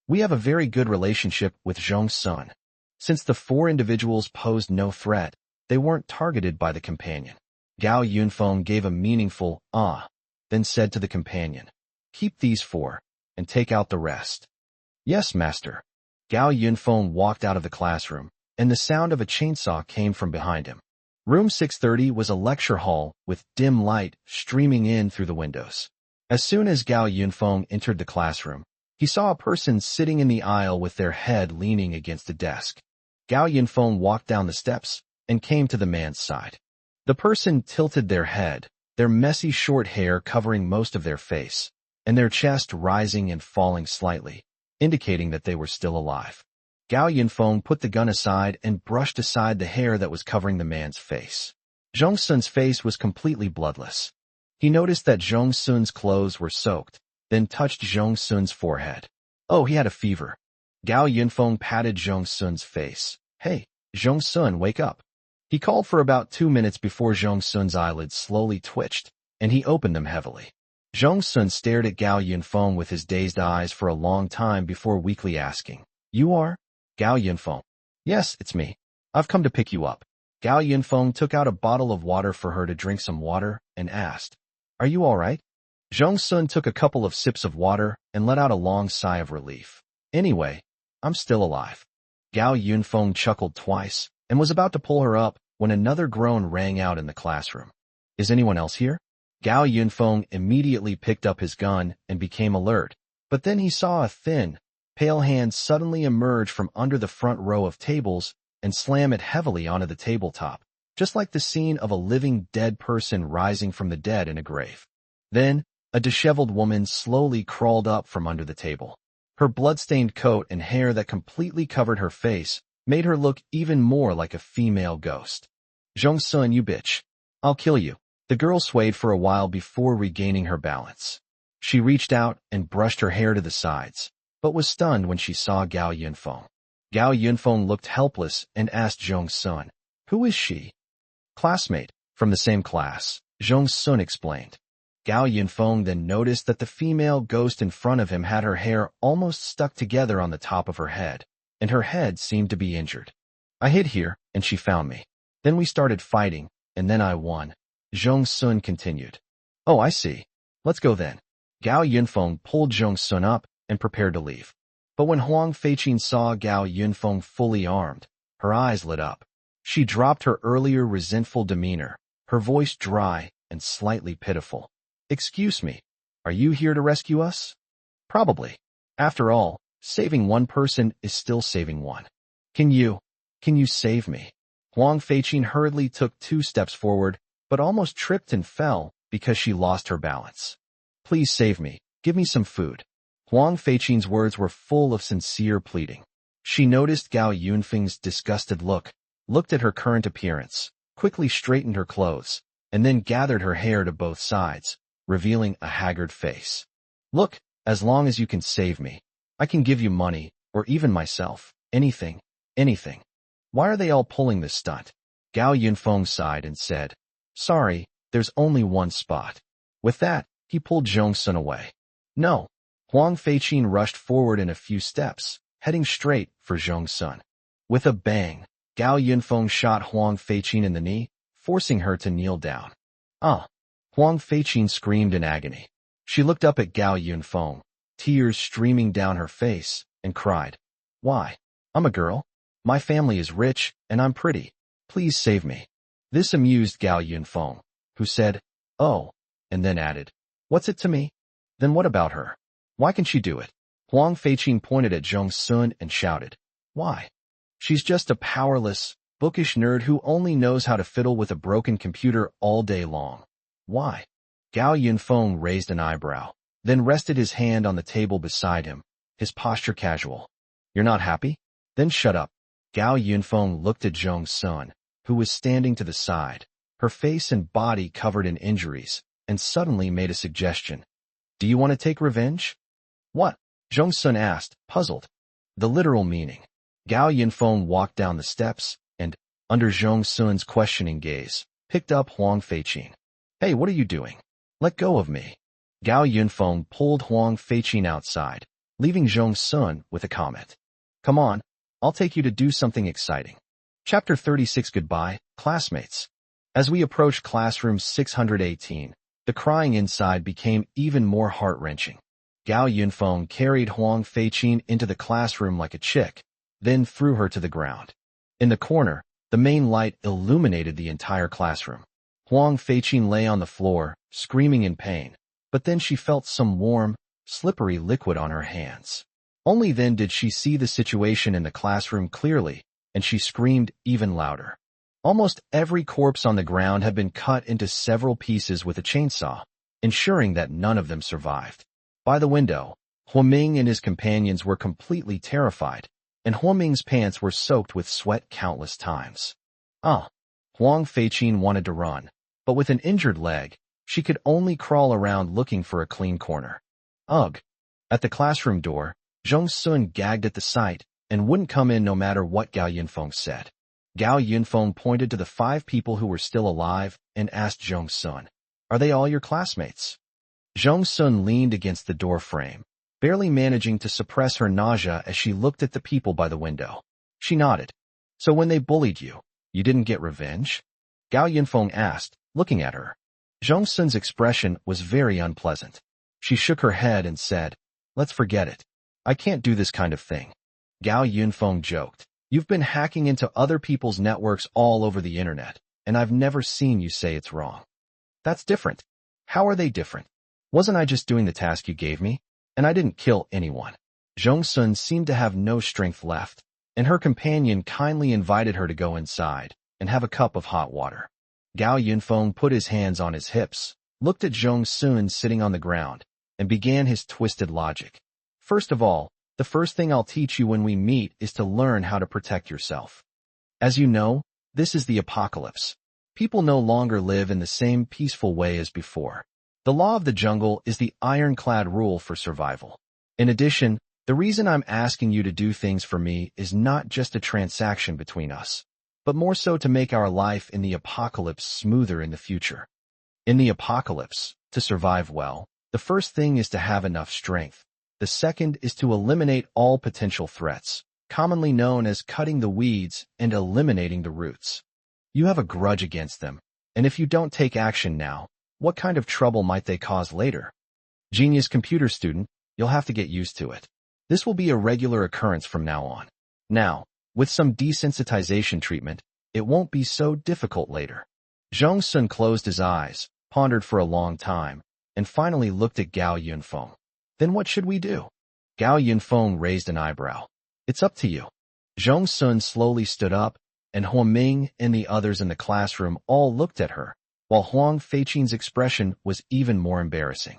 We have a very good relationship with Zhong-sun. Since the 4 individuals posed no threat, they weren't targeted by the companion. Gao Yinfong gave a meaningful, then said to the companion, keep these 4, and take out the rest. Yes, master. Gao Yinfong walked out of the classroom, and the sound of a chainsaw came from behind him. Room 630 was a lecture hall with dim light streaming in through the windows. As soon as Gao Yinfong entered the classroom, he saw a person sitting in the aisle with their head leaning against a desk. Gao Yinfong walked down the steps and came to the man's side. The person tilted their head, their messy short hair covering most of their face, and their chest rising and falling slightly, indicating that they were still alive. Gao Yinfong put the gun aside and brushed aside the hair that was covering the man's face. Zhong-sun's face was completely bloodless. He noticed that Zhong-sun's clothes were soaked, then touched Zhong-sun's forehead. Oh, he had a fever. Gao Yinfong patted Zhong-sun's face. Hey, Zhong-sun, wake up. He called for about 2 minutes before Zhong-sun's eyelids slowly twitched, and he opened them heavily. Zhong-sun stared at Gao Yinfong with his dazed eyes for a long time before weakly asking, You are? Gao Yinfong. Yes, it's me. I've come to pick you up. Gao Yinfong took out a bottle of water for her to drink some water and asked, Are you all right? Zhong-sun took a couple of sips of water and let out a long sigh of relief. Anyway, I'm still alive. Gao Yinfong chuckled twice and was about to pull her up when another groan rang out in the classroom. Is anyone else here? Gao Yinfong immediately picked up his gun and became alert, but then he saw a thin, pale hand suddenly emerge from under the front row of tables and slam it heavily onto the tabletop, just like the scene of a living dead person rising from the dead in a grave. Then, a disheveled woman slowly crawled up from under the table. Her blood-stained coat and hair that completely covered her face made her look even more like a female ghost. Zhong-sun, you bitch. I'll kill you. The girl swayed for a while before regaining her balance. She reached out and brushed her hair to the sides, but was stunned when she saw Gao Yinfong. Gao Yinfong looked helpless and asked Zhong-sun, Who is she? Classmate, from the same class, Zhong-sun explained. Gao Yinfong then noticed that the female ghost in front of him had her hair almost stuck together on the top of her head, and her head seemed to be injured. I hid here, and she found me. Then we started fighting, and then I won. Zhong-sun continued. Oh, I see. Let's go then. Gao Yinfong pulled Zhong-sun up and prepared to leave. But when Huang Feiqin saw Gao Yinfong fully armed, her eyes lit up. She dropped her earlier resentful demeanor, her voice dry and slightly pitiful. Excuse me, are you here to rescue us? Probably. After all, saving one person is still saving one. Can you save me? Huang Feiqin hurriedly took 2 steps forward, but almost tripped and fell because she lost her balance. Please save me. Give me some food. Huang Feiqin's words were full of sincere pleading. She noticed Gao Yunfeng's disgusted look, looked at her current appearance, quickly straightened her clothes, and then gathered her hair to both sides, revealing a haggard face. Look, as long as you can save me, I can give you money, or even myself, anything. Why are they all pulling this stunt? Gao Yinfeng sighed and said, Sorry, there's only one spot. With that, he pulled Zhong-sun away. No. Huang Feiqin rushed forward in a few steps, heading straight for Zhong-sun. With a bang, Gao Yinfeng shot Huang Feiqin in the knee, forcing her to kneel down. Ah! Huang Feiqin screamed in agony. She looked up at Gao Yinfeng, tears streaming down her face, and cried, Why? I'm a girl. My family is rich, and I'm pretty. Please save me. This amused Gao Yinfeng, who said, Oh, and then added, What's it to me? Then what about her? Why can she do it? Huang Feiqin pointed at Zhong-sun and shouted, Why? She's just a powerless, bookish nerd who only knows how to fiddle with a broken computer all day long. Why? Gao Yinfeng raised an eyebrow. then rested his hand on the table beside him, his posture casual. You're not happy? Then shut up. Gao Yinfong looked at Zhong Sun, who was standing to the side, her face and body covered in injuries, and suddenly made a suggestion. Do you want to take revenge? What? Zhong Sun asked, puzzled. The literal meaning. Gao Yinfong walked down the steps, and, under Zhong Sun's questioning gaze, picked up Huang Feiqin. Hey, what are you doing? Let go of me. Gao Yinfong pulled Huang Feiqin outside, leaving Zhong Sun with a comment. Come on, I'll take you to do something exciting. Chapter 36 Goodbye, classmates. As we approached classroom 618, the crying inside became even more heart-wrenching. Gao Yinfong carried Huang Feiqin into the classroom like a chick, then threw her to the ground. In the corner, the main light illuminated the entire classroom. Huang Feiqin lay on the floor, screaming in pain, but then she felt some warm, slippery liquid on her hands. Only then did she see the situation in the classroom clearly, and she screamed even louder. Almost every corpse on the ground had been cut into several pieces with a chainsaw, ensuring that none of them survived. By the window, Huaming and his companions were completely terrified, and Huaming's pants were soaked with sweat countless times. Huang Feiqin wanted to run, but with an injured leg, she could only crawl around looking for a clean corner. Ugh! At the classroom door, Zhong Sun gagged at the sight and wouldn't come in no matter what Gao Yinfong said. Gao Yinfong pointed to the 5 people who were still alive and asked Zhong Sun, Are they all your classmates? Zhong Sun leaned against the door frame, barely managing to suppress her nausea as she looked at the people by the window. She nodded. So when they bullied you, you didn't get revenge? Gao Yinfong asked, looking at her. Zhong Sun's expression was very unpleasant. She shook her head and said, Let's forget it. I can't do this kind of thing. Gao Yinfong joked. You've been hacking into other people's networks all over the internet, and I've never seen you say it's wrong. That's different. How are they different? Wasn't I just doing the task you gave me? And I didn't kill anyone. Zhong Sun seemed to have no strength left, and her companion kindly invited her to go inside and have a cup of hot water. Gao Yinfong put his hands on his hips, looked at Zhong Sun sitting on the ground, and began his twisted logic. First of all, the first thing I'll teach you when we meet is to learn how to protect yourself. As you know, this is the apocalypse. People no longer live in the same peaceful way as before. The law of the jungle is the ironclad rule for survival. In addition, the reason I'm asking you to do things for me is not just a transaction between us, but more so to make our life in the apocalypse smoother in the future. In the apocalypse, to survive well, the first thing is to have enough strength. The second is to eliminate all potential threats, commonly known as cutting the weeds and eliminating the roots. You have a grudge against them, and if you don't take action now, what kind of trouble might they cause later? Genius computer student, you'll have to get used to it. This will be a regular occurrence from now on. Now, with some desensitization treatment, it won't be so difficult later. Zhong Sun closed his eyes, pondered for a long time, and finally looked at Gao Yinfong. Then what should we do? Gao Yinfong raised an eyebrow. It's up to you. Zhong Sun slowly stood up, and Huaming and the others in the classroom all looked at her, while Huang Feiqin's expression was even more embarrassing.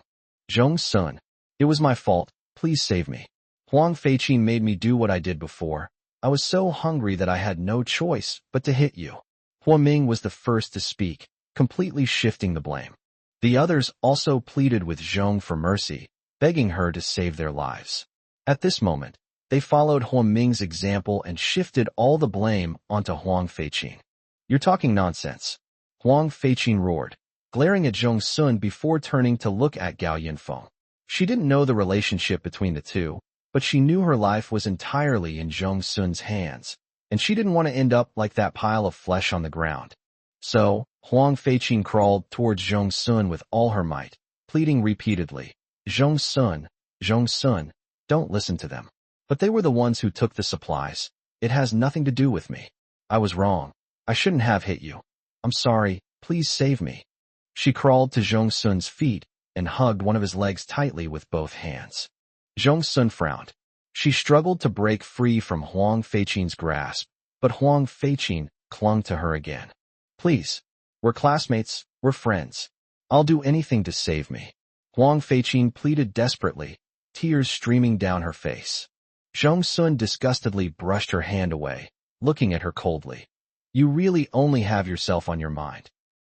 Zhong Sun, it was my fault, please save me. Huang Feiqin made me do what I did before. I was so hungry that I had no choice but to hit you. Huaming was the first to speak, completely shifting the blame. The others also pleaded with Zhong for mercy, begging her to save their lives. At this moment, they followed Huaming's example and shifted all the blame onto Huang Feiqin. You're talking nonsense. Huang Feiqin roared, glaring at Zhong Sun before turning to look at Gao Yinfong. She didn't know the relationship between the two, but she knew her life was entirely in Zhong Sun's hands, and she didn't want to end up like that pile of flesh on the ground. So, Huang Feiqin crawled towards Zhong Sun with all her might, pleading repeatedly, Zhong Sun, don't listen to them. But they were the ones who took the supplies. It has nothing to do with me. I was wrong. I shouldn't have hit you. I'm sorry, please save me. She crawled to Zhong Sun's feet and hugged one of his legs tightly with both hands. Zhong Sun frowned. She struggled to break free from Huang Feiqin's grasp, but Huang Feiqin clung to her again. Please, we're classmates, we're friends. I'll do anything to save me. Huang Feiqin pleaded desperately, tears streaming down her face. Zhong Sun disgustedly brushed her hand away, looking at her coldly. You really only have yourself on your mind.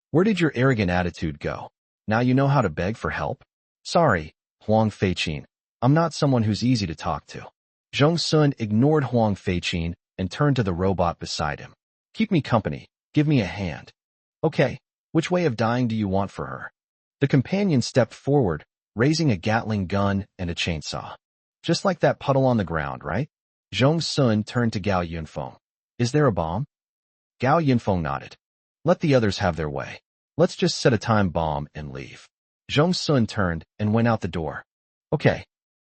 Where did your arrogant attitude go? Now you know how to beg for help? Sorry, Huang Feiqin. I'm not someone who's easy to talk to. Zhong Sun ignored Huang Feiqin and turned to the robot beside him. Keep me company. Give me a hand. Okay, which way of dying do you want for her? The companion stepped forward, raising a Gatling gun and a chainsaw. Just like that puddle on the ground, right? Zhong Sun turned to Gao Yinfong. Is there a bomb? Gao Yinfong nodded. Let the others have their way. Let's just set a time bomb and leave. Zhong Sun turned and went out the door. Okay.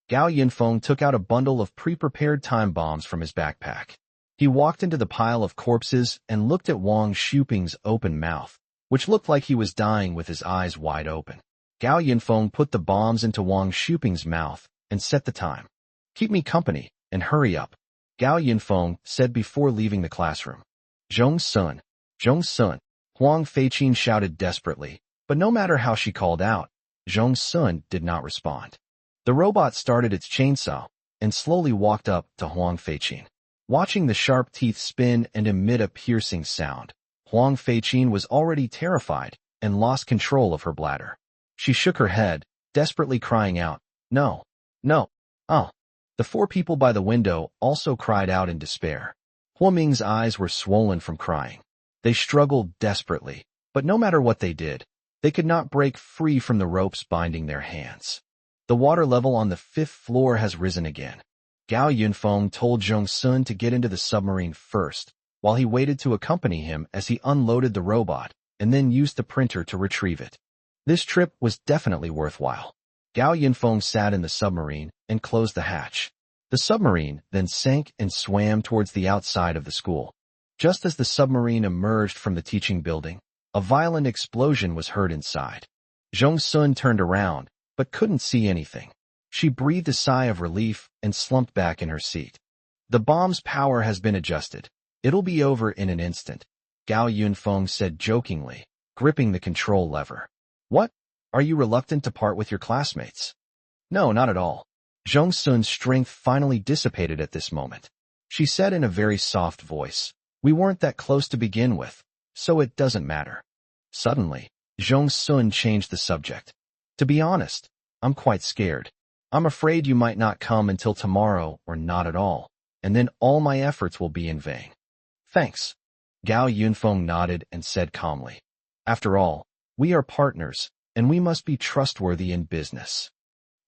Gao Yinfong took out a bundle of pre-prepared time bombs from his backpack. He walked into the pile of corpses and looked at Wang Xuping's open mouth, which looked like he was dying with his eyes wide open. Gao Yinfong put the bombs into Wang Xuping's mouth and set the time. Keep me company and hurry up, Gao Yinfong said before leaving the classroom. Zhong Sun, Huang Feiqin shouted desperately, but no matter how she called out, Zhong Sun did not respond. The robot started its chainsaw and slowly walked up to Huang Feiqin. Watching the sharp teeth spin and emit a piercing sound, Huang Feiqin was already terrified and lost control of her bladder. She shook her head, desperately crying out, No, no, oh. The four people by the window also cried out in despair. Huoming's eyes were swollen from crying. They struggled desperately, but no matter what they did, they could not break free from the ropes binding their hands. The water level on the 5th floor has risen again. Gao Yinfong told Zhong Sun to get into the submarine first, while he waited to accompany him as he unloaded the robot and then used the printer to retrieve it. This trip was definitely worthwhile. Gao Yinfong sat in the submarine and closed the hatch. The submarine then sank and swam towards the outside of the school. Just as the submarine emerged from the teaching building, a violent explosion was heard inside. Zhong Sun turned around, but couldn't see anything. She breathed a sigh of relief and slumped back in her seat. The bomb's power has been adjusted. It'll be over in an instant, Gao Yinfong said jokingly, gripping the control lever. What? Are you reluctant to part with your classmates? No, not at all. Zhong Sun's strength finally dissipated at this moment. She said in a very soft voice, We weren't that close to begin with, so it doesn't matter. Suddenly, Zhong Sun changed the subject. To be honest, I'm quite scared. I'm afraid you might not come until tomorrow or not at all, and then all my efforts will be in vain. Thanks. Gao Yinfong nodded and said calmly. After all, we are partners, and we must be trustworthy in business.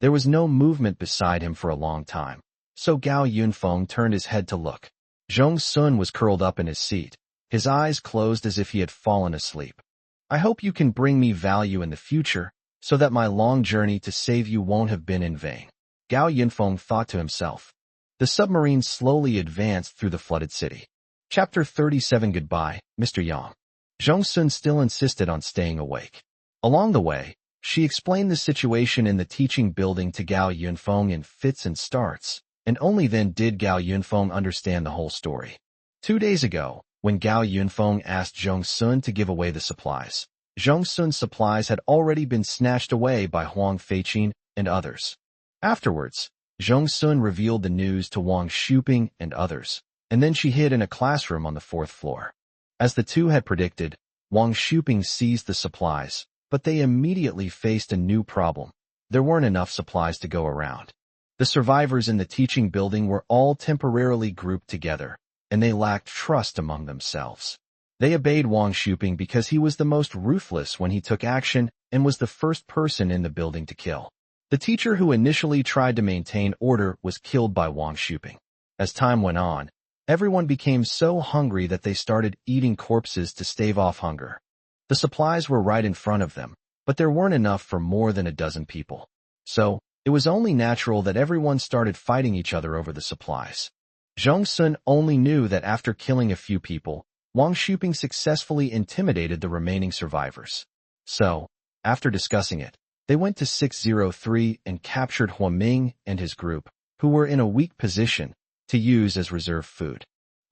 There was no movement beside him for a long time, so Gao Yinfong turned his head to look. Zhong Sun was curled up in his seat, his eyes closed as if he had fallen asleep. I hope you can bring me value in the future, so that my long journey to save you won't have been in vain, Gao Yinfong thought to himself. The submarine slowly advanced through the flooded city. Chapter 37 Goodbye, Mr. Yang. Zhong Sun still insisted on staying awake. Along the way, she explained the situation in the teaching building to Gao Yinfong in fits and starts, and only then did Gao Yinfong understand the whole story. 2 days ago, when Gao Yinfong asked Zhong Sun to give away the supplies, Zhong Sun's supplies had already been snatched away by Huang Feiqin and others. Afterwards, Zhong Sun revealed the news to Wang Xuping and others, and then she hid in a classroom on the 4th floor. As the two had predicted, Wang Xuping seized the supplies, but they immediately faced a new problem. There weren't enough supplies to go around. The survivors in the teaching building were all temporarily grouped together, and they lacked trust among themselves. They obeyed Wang Xuping because he was the most ruthless when he took action and was the first person in the building to kill. The teacher who initially tried to maintain order was killed by Wang Xuping. As time went on, everyone became so hungry that they started eating corpses to stave off hunger. The supplies were right in front of them, but there weren't enough for more than a dozen people. So, it was only natural that everyone started fighting each other over the supplies. Zhong Sun only knew that after killing a few people, Wang Xuping successfully intimidated the remaining survivors. So, after discussing it, they went to 603 and captured Huoming and his group, who were in a weak position, to use as reserve food.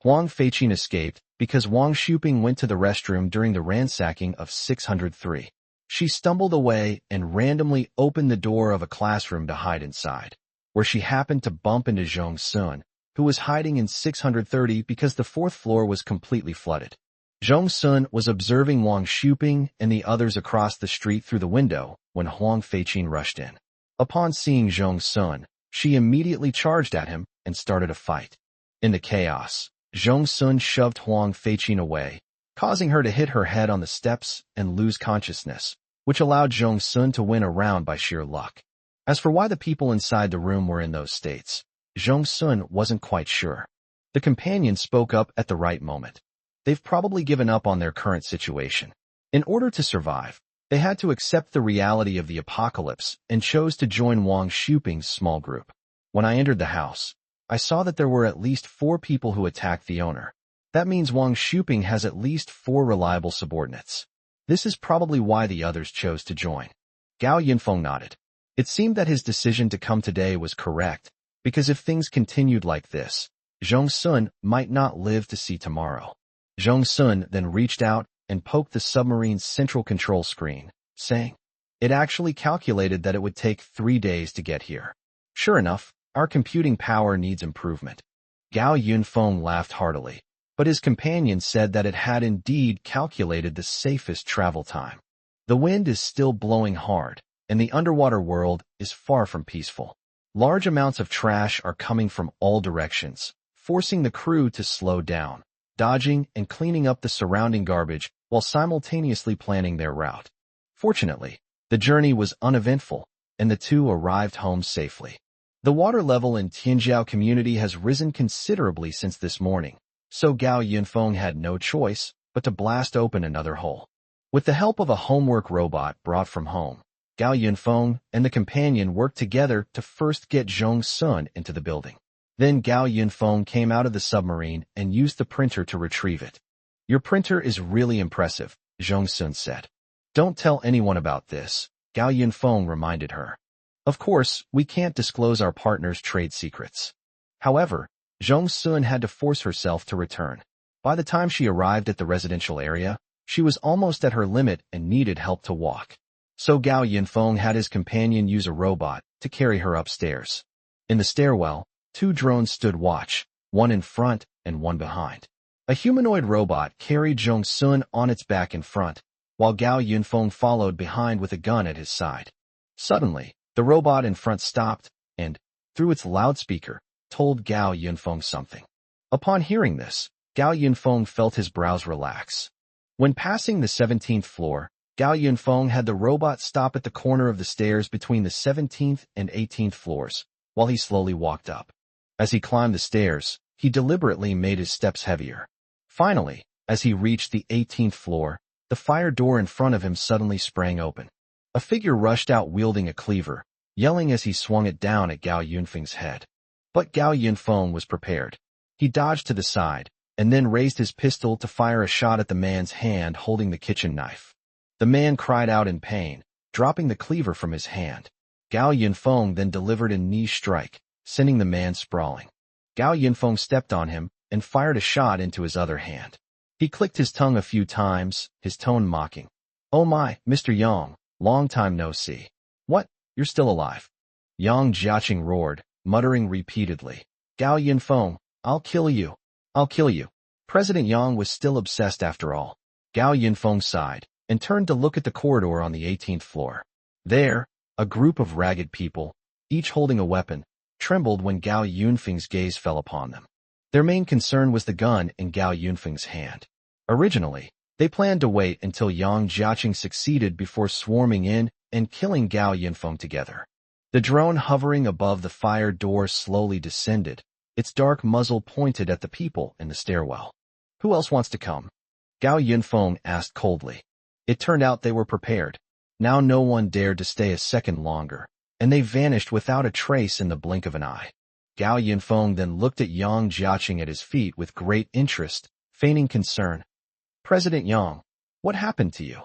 Huang Feiqin escaped because Wang Xuping went to the restroom during the ransacking of 603. She stumbled away and randomly opened the door of a classroom to hide inside, where she happened to bump into Zhong Sun, who was hiding in 630 because the fourth floor was completely flooded. Zhong Sun was observing Wang Xuping and the others across the street through the window when Huang Feiqin rushed in. Upon seeing Zhong Sun, she immediately charged at him and started a fight. In the chaos, Zhong Sun shoved Huang Feiqin away, causing her to hit her head on the steps and lose consciousness, which allowed Zhong Sun to win a round by sheer luck. As for why the people inside the room were in those states, Zhong Sun wasn't quite sure. The companion spoke up at the right moment. They've probably given up on their current situation. In order to survive, they had to accept the reality of the apocalypse and chose to join Wang Xuping's small group. When I entered the house, I saw that there were at least 4 people who attacked the owner. That means Wang Xuping has at least 4 reliable subordinates. This is probably why the others chose to join. Gao Yinfong nodded. It seemed that his decision to come today was correct, because if things continued like this, Zhong Sun might not live to see tomorrow. Zhong Sun then reached out and poked the submarine's central control screen, saying, "It actually calculated that it would take 3 days to get here. Sure enough, our computing power needs improvement." Gao Yinfong laughed heartily, but his companion said that it had indeed calculated the safest travel time. The wind is still blowing hard, and the underwater world is far from peaceful. Large amounts of trash are coming from all directions, forcing the crew to slow down, dodging and cleaning up the surrounding garbage while simultaneously planning their route. Fortunately, the journey was uneventful, and the two arrived home safely. The water level in Tianjiao community has risen considerably since this morning, so Gao Yinfong had no choice but to blast open another hole. With the help of a homework robot brought from home, Gao Yinfong and the companion worked together to first get Zhong Sun into the building. Then Gao Yinfong came out of the submarine and used the printer to retrieve it. "Your printer is really impressive," Zhong Sun said. "Don't tell anyone about this," Gao Yinfong reminded her. "Of course, we can't disclose our partner's trade secrets." However, Zhong Sun had to force herself to return. By the time she arrived at the residential area, she was almost at her limit and needed help to walk. So Gao Yinfong had his companion use a robot to carry her upstairs. In the stairwell, 2 drones stood watch, one in front and one behind. A humanoid robot carried Zhong Sun on its back in front, while Gao Yinfong followed behind with a gun at his side. Suddenly, the robot in front stopped and, through its loudspeaker, told Gao Yinfong something. Upon hearing this, Gao Yinfong felt his brows relax. When passing the 17th floor, Gao Yinfong had the robot stop at the corner of the stairs between the 17th and 18th floors, while he slowly walked up. As he climbed the stairs, he deliberately made his steps heavier. Finally, as he reached the 18th floor, the fire door in front of him suddenly sprang open. A figure rushed out wielding a cleaver, yelling as he swung it down at Gao Yinfeng's head. But Gao Yinfong was prepared. He dodged to the side, and then raised his pistol to fire a shot at the man's hand holding the kitchen knife. The man cried out in pain, dropping the cleaver from his hand. Gao Yinfong then delivered a knee strike, sending the man sprawling. Gao Yinfong stepped on him and fired a shot into his other hand. He clicked his tongue a few times, his tone mocking. "Oh my, Mr. Yang, long time no see. What, you're still alive?" Yang Jiaqing roared, muttering repeatedly. "Gao Yinfong, I'll kill you. I'll kill you." President Yang was still obsessed after all. Gao Yinfong sighed and turned to look at the corridor on the 18th floor. There, a group of ragged people, each holding a weapon, trembled when Gao Yinfeng's gaze fell upon them. Their main concern was the gun in Gao Yinfeng's hand. Originally, they planned to wait until Yang Jiaqing succeeded before swarming in and killing Gao Yinfeng together. The drone hovering above the fire door slowly descended, its dark muzzle pointed at the people in the stairwell. "Who else wants to come?" Gao Yinfeng asked coldly. It turned out they were prepared. Now no one dared to stay a second longer, and they vanished without a trace in the blink of an eye. Gao Yinfeng then looked at Yang Jiaqing at his feet with great interest, feigning concern. "President Yang, what happened to you?"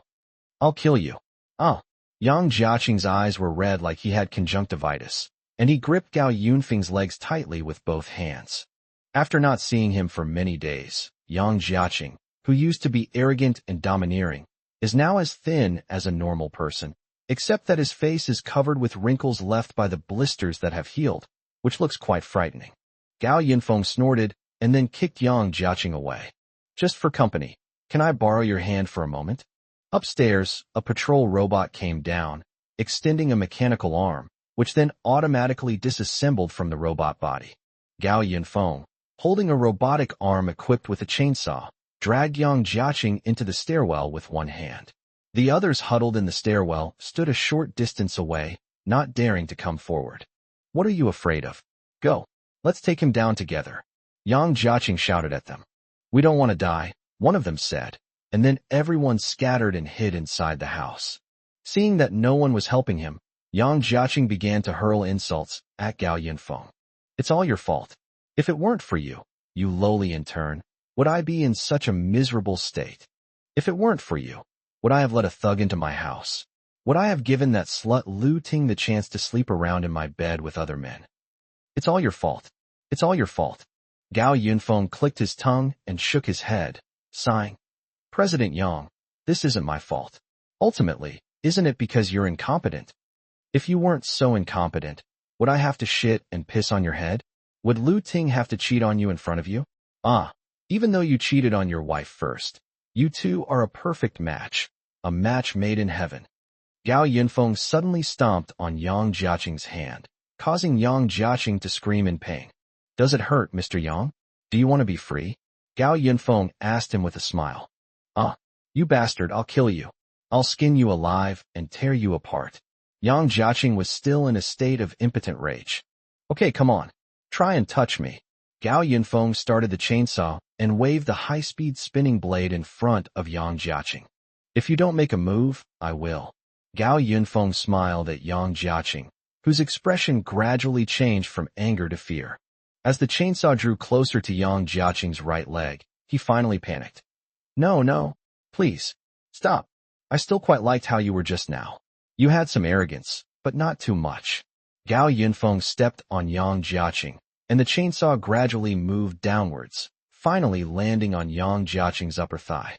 "I'll kill you." "Oh." Yang Jiaqing's eyes were red like he had conjunctivitis, and he gripped Gao Yinfeng's legs tightly with both hands. After not seeing him for many days, Yang Jiaqing, who used to be arrogant and domineering, is now as thin as a normal person, except that his face is covered with wrinkles left by the blisters that have healed, which looks quite frightening. Gao Yinfong snorted and then kicked Yang Jiaqing away. Just for company, can I borrow your hand for a moment? Upstairs, a patrol robot came down, extending a mechanical arm, which then automatically disassembled from the robot body. Gao Yinfong, holding a robotic arm equipped with a chainsaw, dragged Yang Jiaqing into the stairwell with one hand. The others huddled in the stairwell stood a short distance away, not daring to come forward. What are you afraid of? Go. Let's take him down together. Yang Jiaqing shouted at them. We don't want to die, one of them said, and then everyone scattered and hid inside the house. Seeing that no one was helping him, Yang Jiaqing began to hurl insults at Gao Yinfong. It's all your fault. If it weren't for you, you lowly intern, would I be in such a miserable state? If it weren't for you, would I have let a thug into my house? Would I have given that slut Lu Ting the chance to sleep around in my bed with other men? It's all your fault. It's all your fault. Gao Yinfong clicked his tongue and shook his head, sighing. President Yang, this isn't my fault. Ultimately, isn't it because you're incompetent? If you weren't so incompetent, would I have to shit and piss on your head? Would Lu Ting have to cheat on you in front of you? Even though you cheated on your wife first, you two are a perfect match, a match made in heaven. Gao Yinfong suddenly stomped on Yang Jiaqing's hand, causing Yang Jiaqing to scream in pain. Does it hurt, Mr. Yang? Do you want to be free? Gao Yinfong asked him with a smile. You bastard, I'll kill you. I'll skin you alive and tear you apart. Yang Jiaqing was still in a state of impotent rage. Okay, come on. Try and touch me. Gao Yinfong started the chainsaw and waved the high-speed spinning blade in front of Yang Jiaqing. If you don't make a move, I will. Gao Yinfong smiled at Yang Jiaqing, whose expression gradually changed from anger to fear. As the chainsaw drew closer to Yang Jiaqing's right leg, he finally panicked. No, please, stop. I still quite liked how you were just now. You had some arrogance, but not too much. Gao Yinfong stepped on Yang Jiaqing, and the chainsaw gradually moved downwards, finally landing on Yang Jiaqing's upper thigh.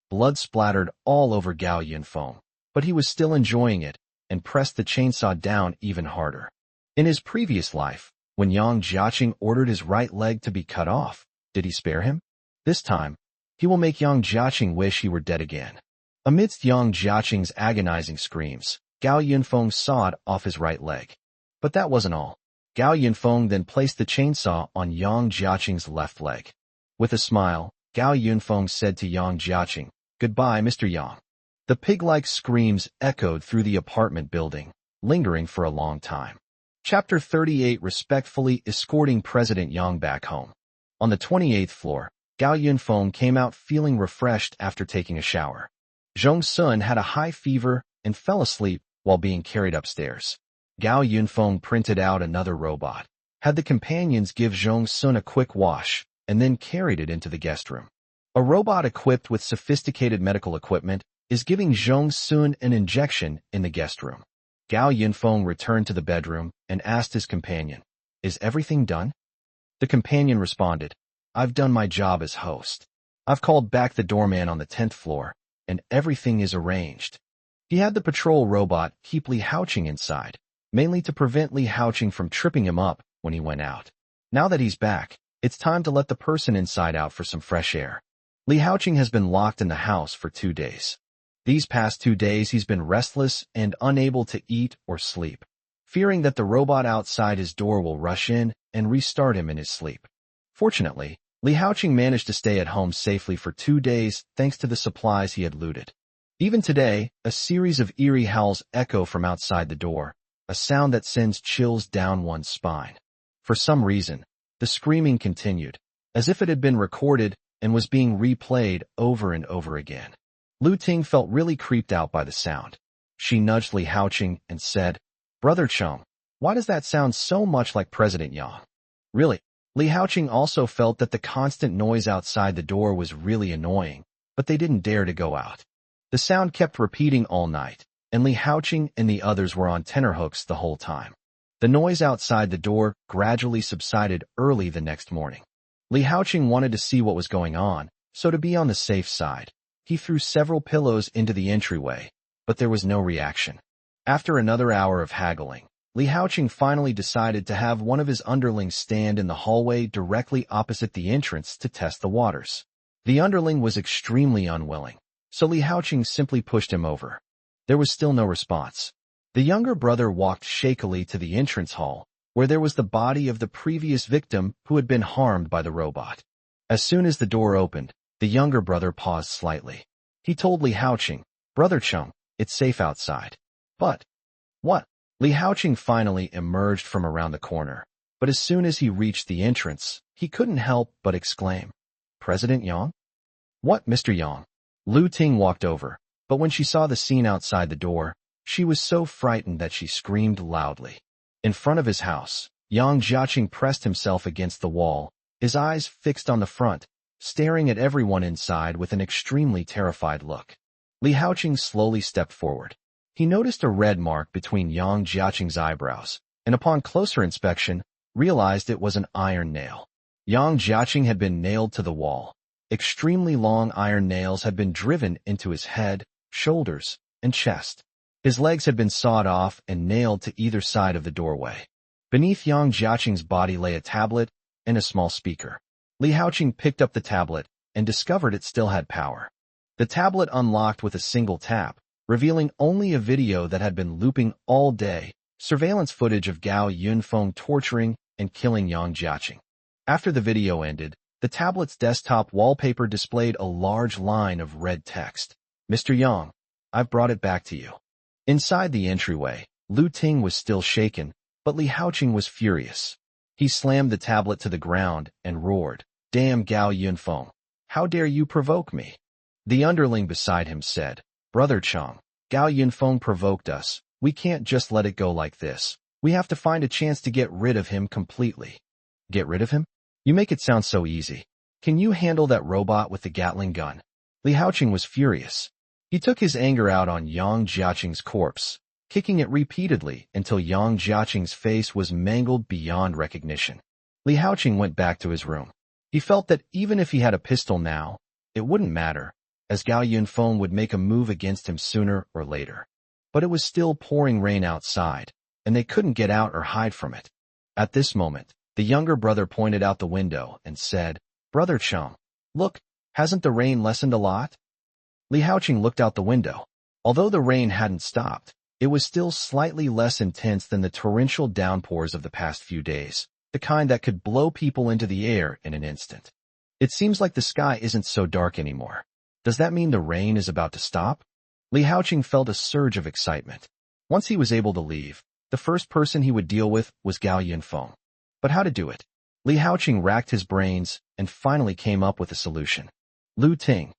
Blood splattered all over Gao Yinfong, but he was still enjoying it and pressed the chainsaw down even harder. In his previous life, when Yang Jiaqing ordered his right leg to be cut off, did he spare him? This time, he will make Yang Jiaqing wish he were dead again. Amidst Yang Jiaqing's agonizing screams, Gao Yinfong sawed off his right leg. But that wasn't all. Gao Yinfong then placed the chainsaw on Yang Jiaqing's left leg. With a smile, Gao Yinfong said to Yang Jiaqing, Goodbye, Mr. Yang. The pig-like screams echoed through the apartment building, lingering for a long time. Chapter 38 Respectfully escorting President Yang back home. On the 28th floor, Gao Yinfong came out feeling refreshed after taking a shower. Zhong Sun had a high fever and fell asleep while being carried upstairs. Gao Yinfong printed out another robot, had the companions give Zhong Sun a quick wash, and then carried it into the guest room. A robot equipped with sophisticated medical equipment is giving Zhong Sun an injection in the guest room. Gao Yinfong returned to the bedroom and asked his companion, Is everything done? The companion responded, I've done my job as host. I've called back the doorman on the 10th floor, and everything is arranged. He had the patrol robot keep Li Haoqing inside, mainly to prevent Li Haoqing from tripping him up when he went out. Now that he's back, it's time to let the person inside out for some fresh air. Li Haoqing has been locked in the house for 2 days. These past 2 days he's been restless and unable to eat or sleep, fearing that the robot outside his door will rush in and restart him in his sleep. Fortunately, Li Haoqing managed to stay at home safely for 2 days thanks to the supplies he had looted. Even today, a series of eerie howls echo from outside the door, a sound that sends chills down one's spine. For some reason, the screaming continued, as if it had been recorded and was being replayed over and over again. Lu Ting felt really creeped out by the sound. She nudged Li Haoqing and said, Brother Cheng, why does that sound so much like President Yang? Really? Li Haoqing also felt that the constant noise outside the door was really annoying, but they didn't dare to go out. The sound kept repeating all night, and Li Haoqing and the others were on tenterhooks the whole time. The noise outside the door gradually subsided early the next morning. Li Haoqing wanted to see what was going on, so to be on the safe side, He threw several pillows into the entryway, but there was no reaction. After another hour of haggling, Li Haoqing finally decided to have one of his underlings stand in the hallway directly opposite the entrance to test the waters. The underling was extremely unwilling, so Li Haoqing simply pushed him over. There was still no response. The younger brother walked shakily to the entrance hall, where there was the body of the previous victim who had been harmed by the robot. As soon as the door opened, the younger brother paused slightly. He told Li Haoqing, "Brother Chung, it's safe outside." "But what?" Li Haoqing finally emerged from around the corner, but as soon as he reached the entrance, he couldn't help but exclaim, "President Yang?" "What, Mr. Yang?" Lu Ting walked over, but when she saw the scene outside the door, she was so frightened that she screamed loudly. In front of his house, Yang Jiaqing pressed himself against the wall, his eyes fixed on the front, staring at everyone inside with an extremely terrified look. Li Haoqing slowly stepped forward. He noticed a red mark between Yang Jiaqing's eyebrows, and upon closer inspection, realized it was an iron nail. Yang Jiaqing had been nailed to the wall. Extremely long iron nails had been driven into his head, shoulders, and chest. His legs had been sawed off and nailed to either side of the doorway. Beneath Yang Jiaqing's body lay a tablet and a small speaker. Li Haoqing picked up the tablet and discovered it still had power. The tablet unlocked with a single tap, revealing only a video that had been looping all day, surveillance footage of Gao Yinfong torturing and killing Yang Jiaqing. After the video ended, the tablet's desktop wallpaper displayed a large line of red text. "Mr. Yang, I've brought it back to you." Inside the entryway, Lu Ting was still shaken, but Li Haoqing was furious. He slammed the tablet to the ground and roared, "Damn Gao Yinfong! How dare you provoke me?" The underling beside him said, "Brother Chung, Gao Yinfong provoked us. We can't just let it go like this. We have to find a chance to get rid of him completely." "Get rid of him? You make it sound so easy. Can you handle that robot with the Gatling gun?" Li Haoqing was furious. He took his anger out on Yang Jiaqing's corpse, kicking it repeatedly until Yang Jiaqing's face was mangled beyond recognition. Li Haoqing went back to his room. He felt that even if he had a pistol now, it wouldn't matter, as Gao Yinfong would make a move against him sooner or later. But it was still pouring rain outside, and they couldn't get out or hide from it. At this moment, the younger brother pointed out the window and said, "Brother Chung, look, hasn't the rain lessened a lot?" Li Haoqing looked out the window. Although the rain hadn't stopped, it was still slightly less intense than the torrential downpours of the past few days, the kind that could blow people into the air in an instant. "It seems like the sky isn't so dark anymore. Does that mean the rain is about to stop?" Li Haoqing felt a surge of excitement. Once he was able to leave, the first person he would deal with was Gao Yinfong. But how to do it? Li Haoqing racked his brains and finally came up with a solution. Lu Ting,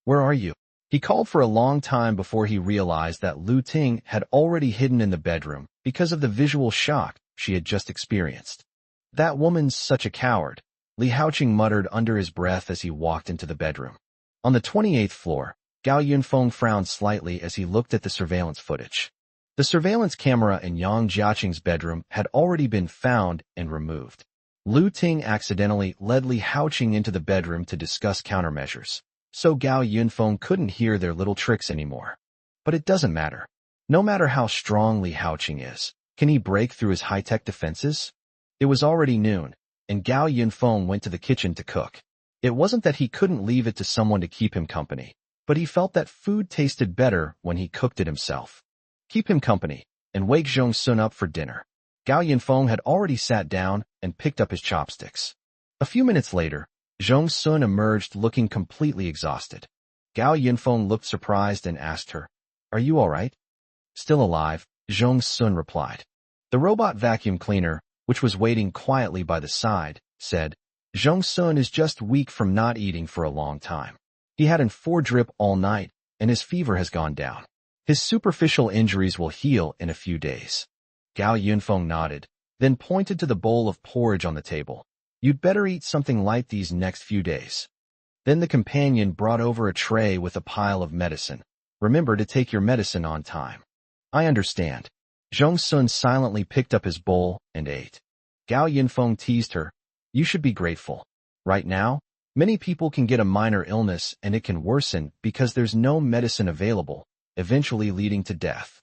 where are you?" He called for a long time before he realized that Lu Ting had already hidden in the bedroom because of the visual shock she had just experienced. "That woman's such a coward," Li Haoqing muttered under his breath as he walked into the bedroom. On the 28th floor, Gao Yinfong frowned slightly as he looked at the surveillance footage. The surveillance camera in Yang Jiaqing's bedroom had already been found and removed. Lu Ting accidentally led Li Haoqing into the bedroom to discuss countermeasures, so Gao Yinfong couldn't hear their little tricks anymore. But it doesn't matter. No matter how strong Li Haoqing is, can he break through his high-tech defenses? It was already noon, and Gao Yinfong went to the kitchen to cook. It wasn't that he couldn't leave it to someone to keep him company, but he felt that food tasted better when he cooked it himself. Keep him company, and wake Zhong Sun up for dinner. Gao Yinfong had already sat down and picked up his chopsticks. A few minutes later, Zhong Sun emerged looking completely exhausted. Gao Yinfong looked surprised and asked her, "Are you all right?" "Still alive," Zhong Sun replied. The robot vacuum cleaner, which was waiting quietly by the side, said, "Zhong Sun is just weak from not eating for a long time. He had an 4 drip all night, and his fever has gone down. His superficial injuries will heal in a few days." Gao Yinfong nodded, then pointed to the bowl of porridge on the table. "You'd better eat something light these next few days." Then the companion brought over a tray with a pile of medicine. "Remember to take your medicine on time." "I understand." Zhong Sun silently picked up his bowl and ate. Gao Yinfong teased her, "You should be grateful. Right now, Many people can get a minor illness and it can worsen because there's no medicine available, eventually leading to death.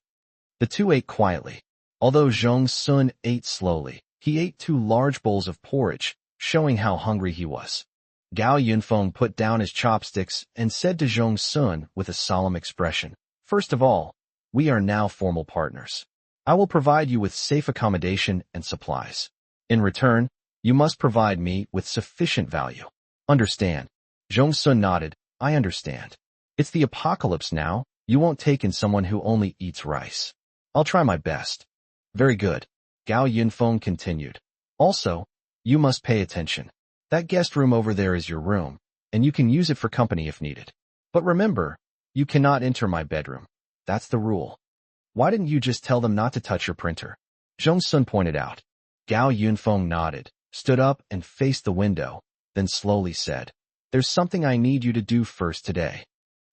The two ate quietly. Although Zhong Sun ate slowly, he ate 2 large bowls of porridge, showing how hungry he was. Gao Yinfong put down his chopsticks and said to Zhong Sun with a solemn expression, "First of all, we are now formal partners. I will provide you with safe accommodation and supplies. In return, you must provide me with sufficient value." "Understand." Zhong Sun nodded. "I understand. It's the apocalypse now. You won't take in someone who only eats rice." "I'll try my best." "Very good." Gao Yinfong continued. "Also, you must pay attention. That guest room over there is your room, and you can use it for company if needed. But remember, you cannot enter my bedroom. That's the rule." "Why didn't you just tell them not to touch your printer?" Zhong Sun pointed out. Gao Yinfong nodded, stood up and faced the window, then slowly said, "There's something I need you to do first today."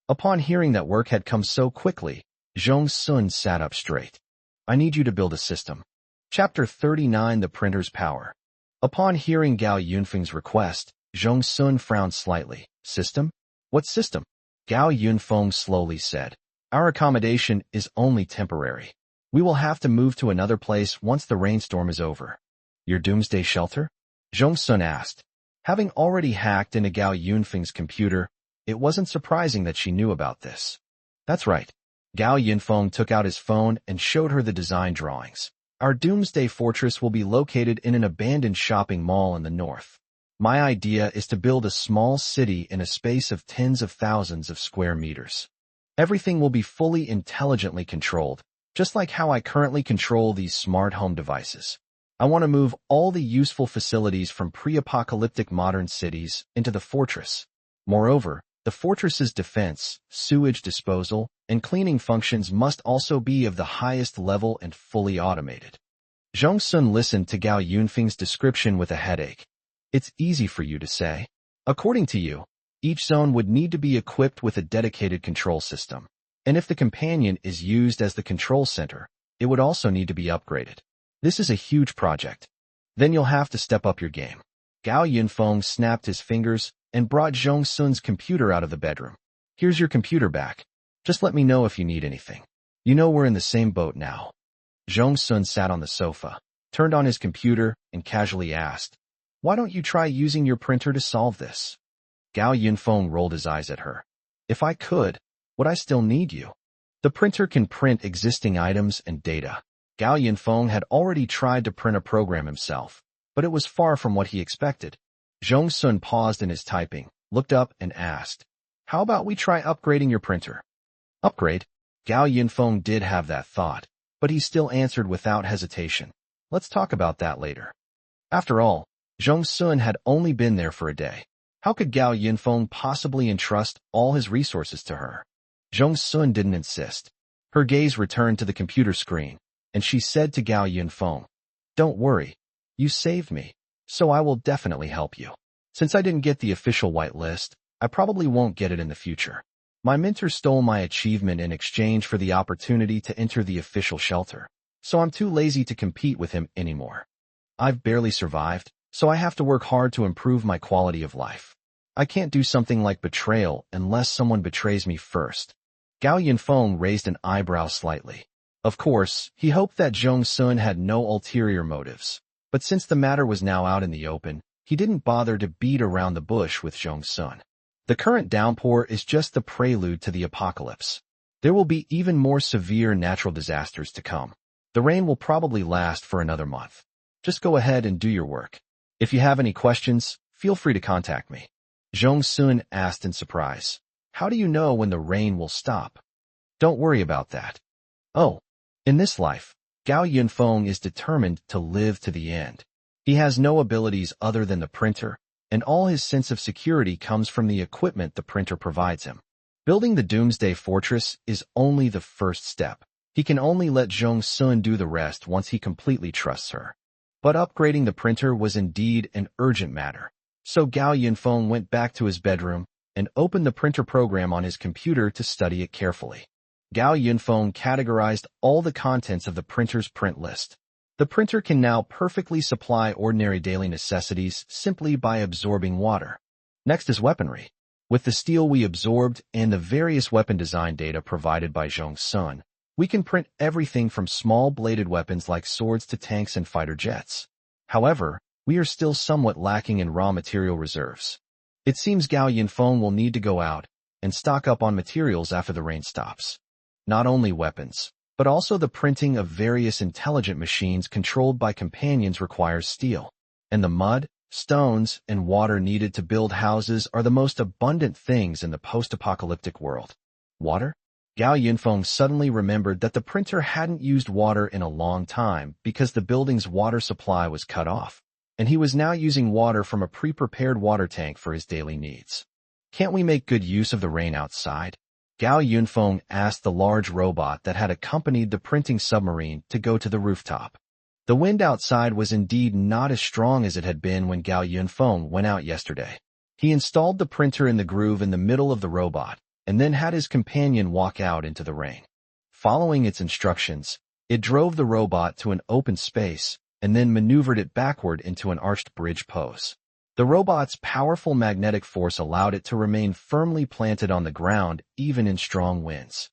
Upon hearing that work had come so quickly, Zhong Sun sat up straight. "I need you to build a system." Chapter 39: The Printer's Power. Upon hearing Gao Yunfeng's request, Zhong Sun frowned slightly. "System? What system?" Gao Yunfeng slowly said, "Our accommodation is only temporary. We will have to move to another place once the rainstorm is over." "Your doomsday shelter?" Zhong Sun asked. Having already hacked into Gao Yunfeng's computer, it wasn't surprising that she knew about this. "That's right." Gao Yinfong took out his phone and showed her the design drawings. "Our doomsday fortress will be located in an abandoned shopping mall in the north. My idea is to build a small city in a space of tens of thousands of square meters. Everything will be fully intelligently controlled, just like how I currently control these smart home devices. I want to move all the useful facilities from pre-apocalyptic modern cities into the fortress. Moreover, the fortress's defense, sewage disposal, and cleaning functions must also be of the highest level and fully automated." Zhong Sun listened to Gao Yunfeng's description with a headache. "It's easy for you to say. According to you, each zone would need to be equipped with a dedicated control system. And if the companion is used as the control center, it would also need to be upgraded. This is a huge project. Then you'll have to step up your game." Gao Yinfeng snapped his fingers and brought Zhong Sun's computer out of the bedroom. "Here's your computer back. Just let me know if you need anything. You know we're in the same boat now." Zhong Sun sat on the sofa, turned on his computer, and casually asked, "Why don't you try using your printer to solve this?" Gao Yinfeng rolled his eyes at her. "If I could, would I still need you? The printer can print existing items and data." Gao Yinfeng had already tried to print a program himself, but it was far from what he expected. Zhong Sun paused in his typing, looked up, and asked, "How about we try upgrading your printer?" "Upgrade?" Gao Yinfeng did have that thought, but he still answered without hesitation, "Let's talk about that later." After all, Zhong Sun had only been there for a day. How could Gao Yinfeng possibly entrust all his resources to her? Zhong Sun didn't insist. Her gaze returned to the computer screen, and she said to Gao Yinfeng, "Don't worry. You saved me, so I will definitely help you. Since I didn't get the official white list, I probably won't get it in the future. My mentor stole my achievement in exchange for the opportunity to enter the official shelter, so I'm too lazy to compete with him anymore. I've barely survived, so I have to work hard to improve my quality of life. I can't do something like betrayal unless someone betrays me first." Gao Yinfeng raised an eyebrow slightly. Of course, he hoped that Zhong Sun had no ulterior motives. But since the matter was now out in the open, he didn't bother to beat around the bush with Zhong Sun. The current downpour is just the prelude to the apocalypse. There will be even more severe natural disasters to come. The rain will probably last for another month. Just go ahead and do your work. If you have any questions, feel free to contact me." Zhong Sun asked in surprise, "How do you know when the rain will stop?" "Don't worry about that." "Oh, in this life, Gao Yinfeng is determined to live to the end. He has no abilities other than the printer, and all his sense of security comes from the equipment the printer provides him. Building the Doomsday Fortress is only the first step. He can only let Zhong Sun do the rest once he completely trusts her." But upgrading the printer was indeed an urgent matter. So Gao Yinfeng went back to his bedroom and opened the printer program on his computer to study it carefully. Gao Yinfeng categorized all the contents of the printer's print list. The printer can now perfectly supply ordinary daily necessities simply by absorbing water. Next is weaponry. With the steel we absorbed and the various weapon design data provided by Zhong Sun, we can print everything from small-bladed weapons like swords to tanks and fighter jets. However, we are still somewhat lacking in raw material reserves. It seems Gao Yinfong will need to go out and stock up on materials after the rain stops. Not only weapons, but also the printing of various intelligent machines controlled by companions requires steel. And the mud, stones, and water needed to build houses are the most abundant things in the post-apocalyptic world. Water? Gao Yinfong suddenly remembered that the printer hadn't used water in a long time because the building's water supply was cut off, and he was now using water from a pre-prepared water tank for his daily needs. Can't we make good use of the rain outside? Gao Yinfong asked the large robot that had accompanied the printing submarine to go to the rooftop. The wind outside was indeed not as strong as it had been when Gao Yinfong went out yesterday. He installed the printer in the groove in the middle of the robot, and then had his companion walk out into the rain. Following its instructions, it drove the robot to an open space and then maneuvered it backward into an arched bridge pose. The robot's powerful magnetic force allowed it to remain firmly planted on the ground even in strong winds.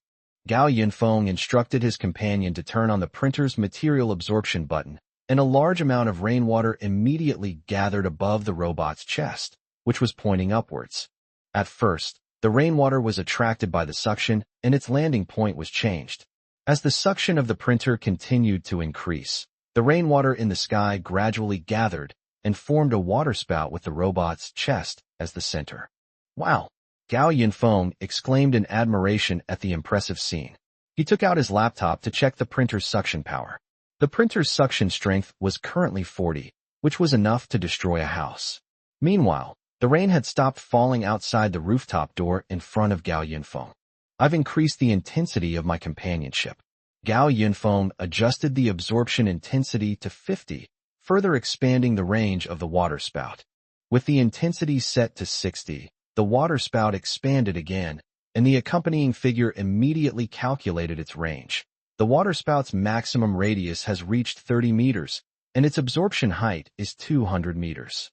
Gao Yinfong instructed his companion to turn on the printer's material absorption button, and a large amount of rainwater immediately gathered above the robot's chest, which was pointing upwards. At first, the rainwater was attracted by the suction, and its landing point was changed. As the suction of the printer continued to increase, the rainwater in the sky gradually gathered and formed a waterspout with the robot's chest as the center. Wow! Gao Yinfong exclaimed in admiration at the impressive scene. He took out his laptop to check the printer's suction power. The printer's suction strength was currently 40, which was enough to destroy a house. Meanwhile, the rain had stopped falling outside the rooftop door in front of Gao Yinfong. I've increased the intensity of my companionship. Gao Yinfong adjusted the absorption intensity to 50, further expanding the range of the waterspout. With the intensity set to 60, the waterspout expanded again, and the accompanying figure immediately calculated its range. The waterspout's maximum radius has reached 30 meters, and its absorption height is 200 meters.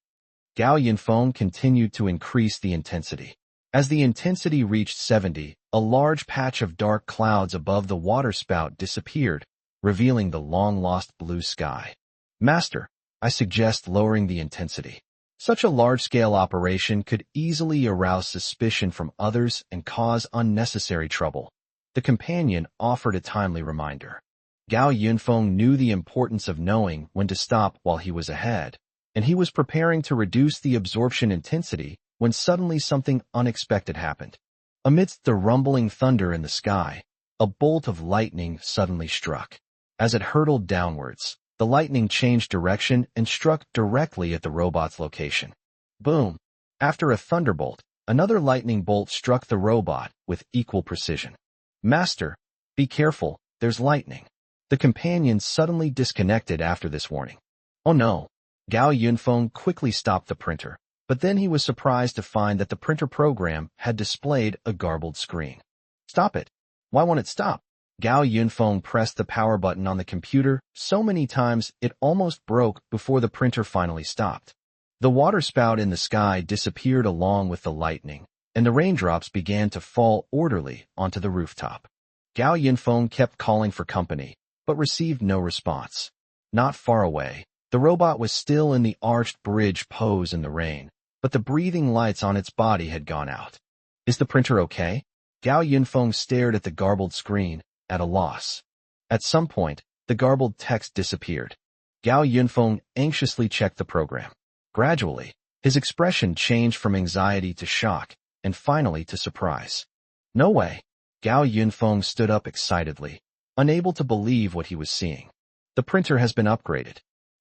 Gao Yinfong continued to increase the intensity. As the intensity reached 70, a large patch of dark clouds above the waterspout disappeared, revealing the long-lost blue sky. Master, I suggest lowering the intensity. Such a large-scale operation could easily arouse suspicion from others and cause unnecessary trouble. The companion offered a timely reminder. Gao Yinfong knew the importance of knowing when to stop while he was ahead, and he was preparing to reduce the absorption intensity when suddenly something unexpected happened. Amidst the rumbling thunder in the sky, a bolt of lightning suddenly struck. As it hurtled downwards, the lightning changed direction and struck directly at the robot's location. Boom! After a thunderbolt, another lightning bolt struck the robot with equal precision. Master, be careful, there's lightning. The companion suddenly disconnected after this warning. Oh no! Gao Yinfong quickly stopped the printer, but then he was surprised to find that the printer program had displayed a garbled screen. Stop it! Why won't it stop? Gao Yinfong pressed the power button on the computer so many times it almost broke before the printer finally stopped. The waterspout in the sky disappeared along with the lightning, and the raindrops began to fall orderly onto the rooftop. Gao Yinfong kept calling for company, but received no response. Not far away, the robot was still in the arched bridge pose in the rain, but the breathing lights on its body had gone out. Is the printer okay? Gao Yinfong stared at the garbled screen, at a loss. At some point, the garbled text disappeared. Gao Yinfong anxiously checked the program. Gradually, his expression changed from anxiety to shock, and finally to surprise. No way! Gao Yinfong stood up excitedly, unable to believe what he was seeing. The printer has been upgraded.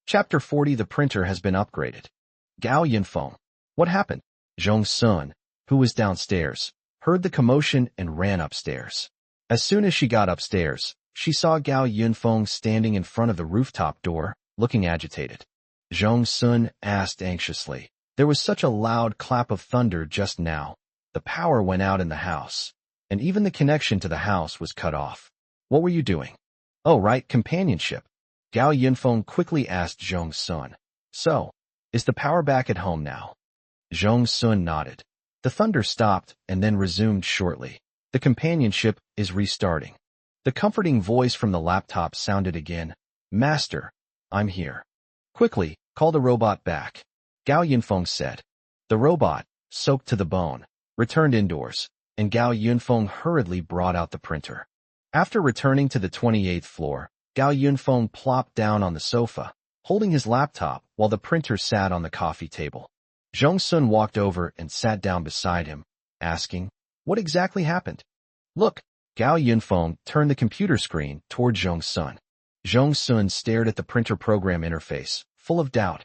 Chapter 40. The printer has been upgraded. Gao Yinfong. What happened? Zhong Sun, who was downstairs, heard the commotion and ran upstairs. As soon as she got upstairs, she saw Gao Yinfong standing in front of the rooftop door, looking agitated. Zhong Sun asked anxiously. There was such a loud clap of thunder just now. The power went out in the house, and even the connection to the house was cut off. What were you doing? Oh, right, companionship. Gao Yinfong quickly asked Zhong Sun. So, is the power back at home now? Zhong Sun nodded. The thunder stopped and then resumed shortly. The companionship is restarting. The comforting voice from the laptop sounded again. Master, I'm here. Quickly, call the robot back. Gao Yinfong said. The robot, soaked to the bone, returned indoors, and Gao Yinfong hurriedly brought out the printer. After returning to the 28th floor, Gao Yinfong plopped down on the sofa, holding his laptop while the printer sat on the coffee table. Zhong Sun walked over and sat down beside him, asking, What exactly happened? Look, Gao Yinfong turned the computer screen toward Zhong Sun. Zhong Sun stared at the printer program interface, full of doubt.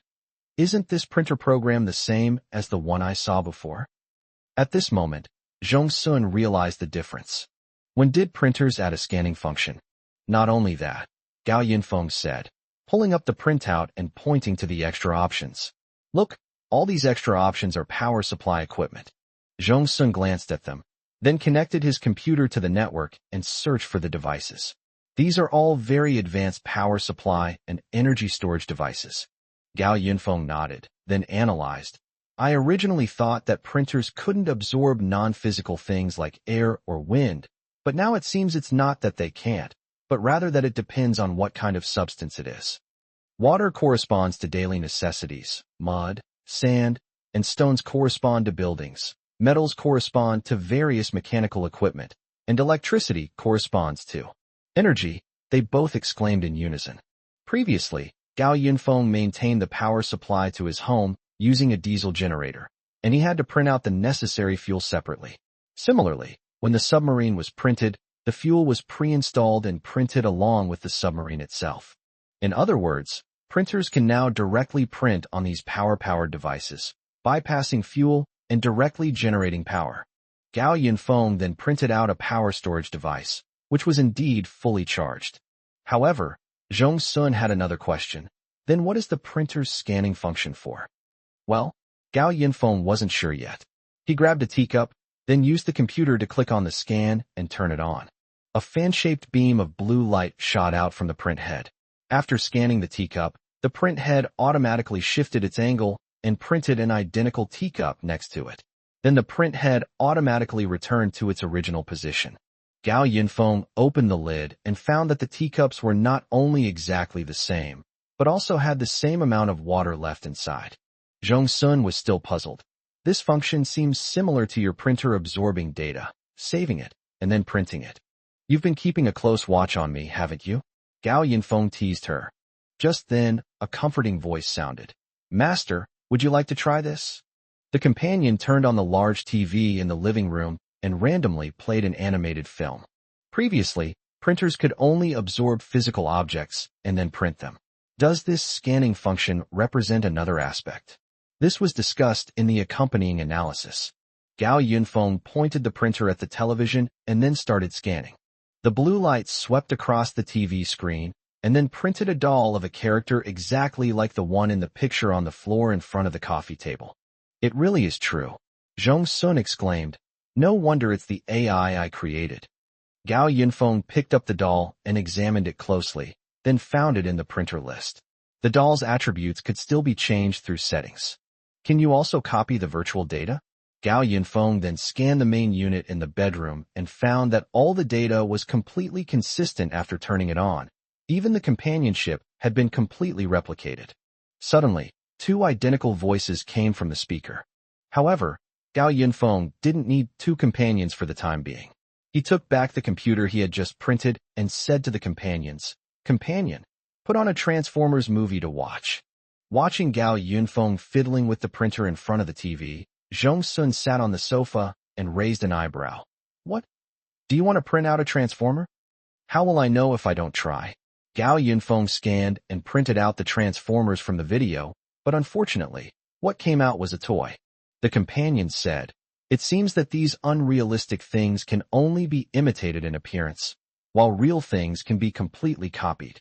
Isn't this printer program the same as the one I saw before? At this moment, Zhong Sun realized the difference. When did printers add a scanning function? Not only that, Gao Yinfong said, pulling up the printout and pointing to the extra options. Look, all these extra options are power supply equipment. Zhong Sun glanced at them, then connected his computer to the network and searched for the devices. These are all very advanced power supply and energy storage devices. Gao Yinfong nodded, then analyzed. I originally thought that printers couldn't absorb non-physical things like air or wind, but now it seems it's not that they can't, but rather that it depends on what kind of substance it is. Water corresponds to daily necessities. Mud, sand, and stones correspond to buildings. Metals correspond to various mechanical equipment, and electricity corresponds to energy, they both exclaimed in unison. Previously, Gao Yinfong maintained the power supply to his home using a diesel generator, and he had to print out the necessary fuel separately. Similarly, when the submarine was printed, the fuel was pre-installed and printed along with the submarine itself. In other words, printers can now directly print on these power-powered devices, bypassing fuel and directly generating power. Gao Yinfong then printed out a power storage device, which was indeed fully charged. However, Zhong Sun had another question. Then what is the printer's scanning function for? Well, Gao Yinfong wasn't sure yet. He grabbed a teacup, then used the computer to click on the scan and turn it on. A fan-shaped beam of blue light shot out from the print head. After scanning the teacup, the print head automatically shifted its angle and printed an identical teacup next to it. Then the print head automatically returned to its original position. Gao Yinfong opened the lid and found that the teacups were not only exactly the same, but also had the same amount of water left inside. Zhong Sun was still puzzled. This function seems similar to your printer absorbing data, saving it, and then printing it. You've been keeping a close watch on me, haven't you? Gao Yinfong teased her. Just then, a comforting voice sounded. Master, would you like to try this? The companion turned on the large TV in the living room and randomly played an animated film. Previously, printers could only absorb physical objects and then print them. Does this scanning function represent another aspect? This was discussed in the accompanying analysis. Gao Yinfong pointed the printer at the television and then started scanning. The blue light swept across the TV screen and then printed a doll of a character exactly like the one in the picture on the floor in front of the coffee table. It really is true. Zhong Sun exclaimed. No wonder it's the AI I created. Gao Yinfong picked up the doll and examined it closely, then found it in the printer list. The doll's attributes could still be changed through settings. Can you also copy the virtual data? Gao Yinfong then scanned the main unit in the bedroom and found that all the data was completely consistent after turning it on. Even the companionship had been completely replicated. Suddenly, two identical voices came from the speaker. However, Gao Yinfong didn't need two companions for the time being. He took back the computer he had just printed and said to the companions, Companion, put on a Transformers movie to watch. Watching Gao Yinfong fiddling with the printer in front of the TV, Zhong Sun sat on the sofa and raised an eyebrow. What? Do you want to print out a Transformer? How will I know if I don't try? Gao Yinfong scanned and printed out the Transformers from the video, but unfortunately, what came out was a toy. The companion said, It seems that these unrealistic things can only be imitated in appearance, while real things can be completely copied.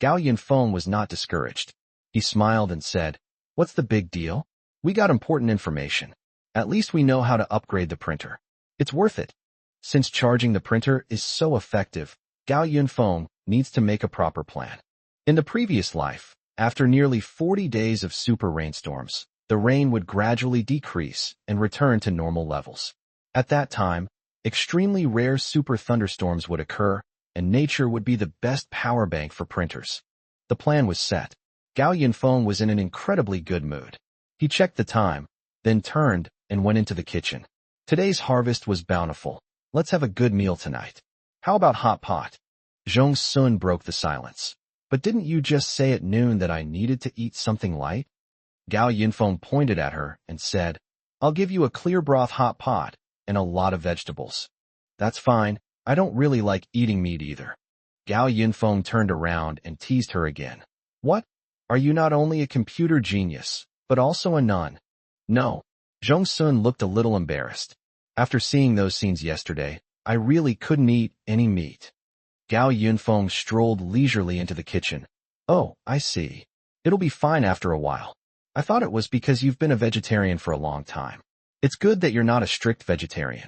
Gao Yinfong was not discouraged. He smiled and said, What's the big deal? We got important information. At least we know how to upgrade the printer. It's worth it. Since charging the printer is so effective, Gao Yinfong needs to make a proper plan. In the previous life, after nearly 40 days of super rainstorms, the rain would gradually decrease and return to normal levels. At that time, extremely rare super thunderstorms would occur, and nature would be the best power bank for printers. The plan was set. Gao Yinfong was in an incredibly good mood. He checked the time, then turned and went into the kitchen. Today's harvest was bountiful. Let's have a good meal tonight. How about hot pot? Zhong Sun broke the silence. But didn't you just say at noon that I needed to eat something light? Gao Yinfong pointed at her and said, I'll give you a clear broth hot pot and a lot of vegetables. That's fine. I don't really like eating meat either. Gao Yinfong turned around and teased her again. What? Are you not only a computer genius, but also a nun? No. Zhong Sun looked a little embarrassed. After seeing those scenes yesterday, I really couldn't eat any meat. Gao Yinfong strolled leisurely into the kitchen. Oh, I see. It'll be fine after a while. I thought it was because you've been a vegetarian for a long time. It's good that you're not a strict vegetarian.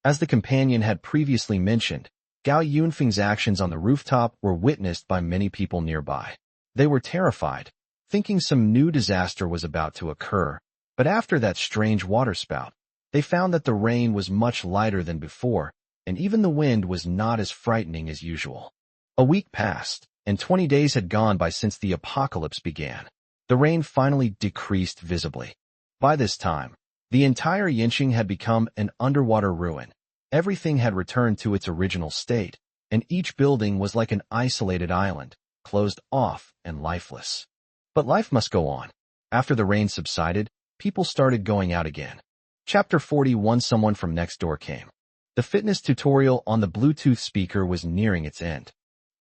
As the companion had previously mentioned, Gao Yunfeng's actions on the rooftop were witnessed by many people nearby. They were terrified, thinking some new disaster was about to occur, but after that strange waterspout, they found that the rain was much lighter than before, and even the wind was not as frightening as usual. A week passed, and 20 days had gone by since the apocalypse began. The rain finally decreased visibly. By this time, the entire Yinqing had become an underwater ruin. Everything had returned to its original state, and each building was like an isolated island, closed off and lifeless. But life must go on. After the rain subsided, people started going out again. Chapter 41. Someone from next door came. The fitness tutorial on the Bluetooth speaker was nearing its end.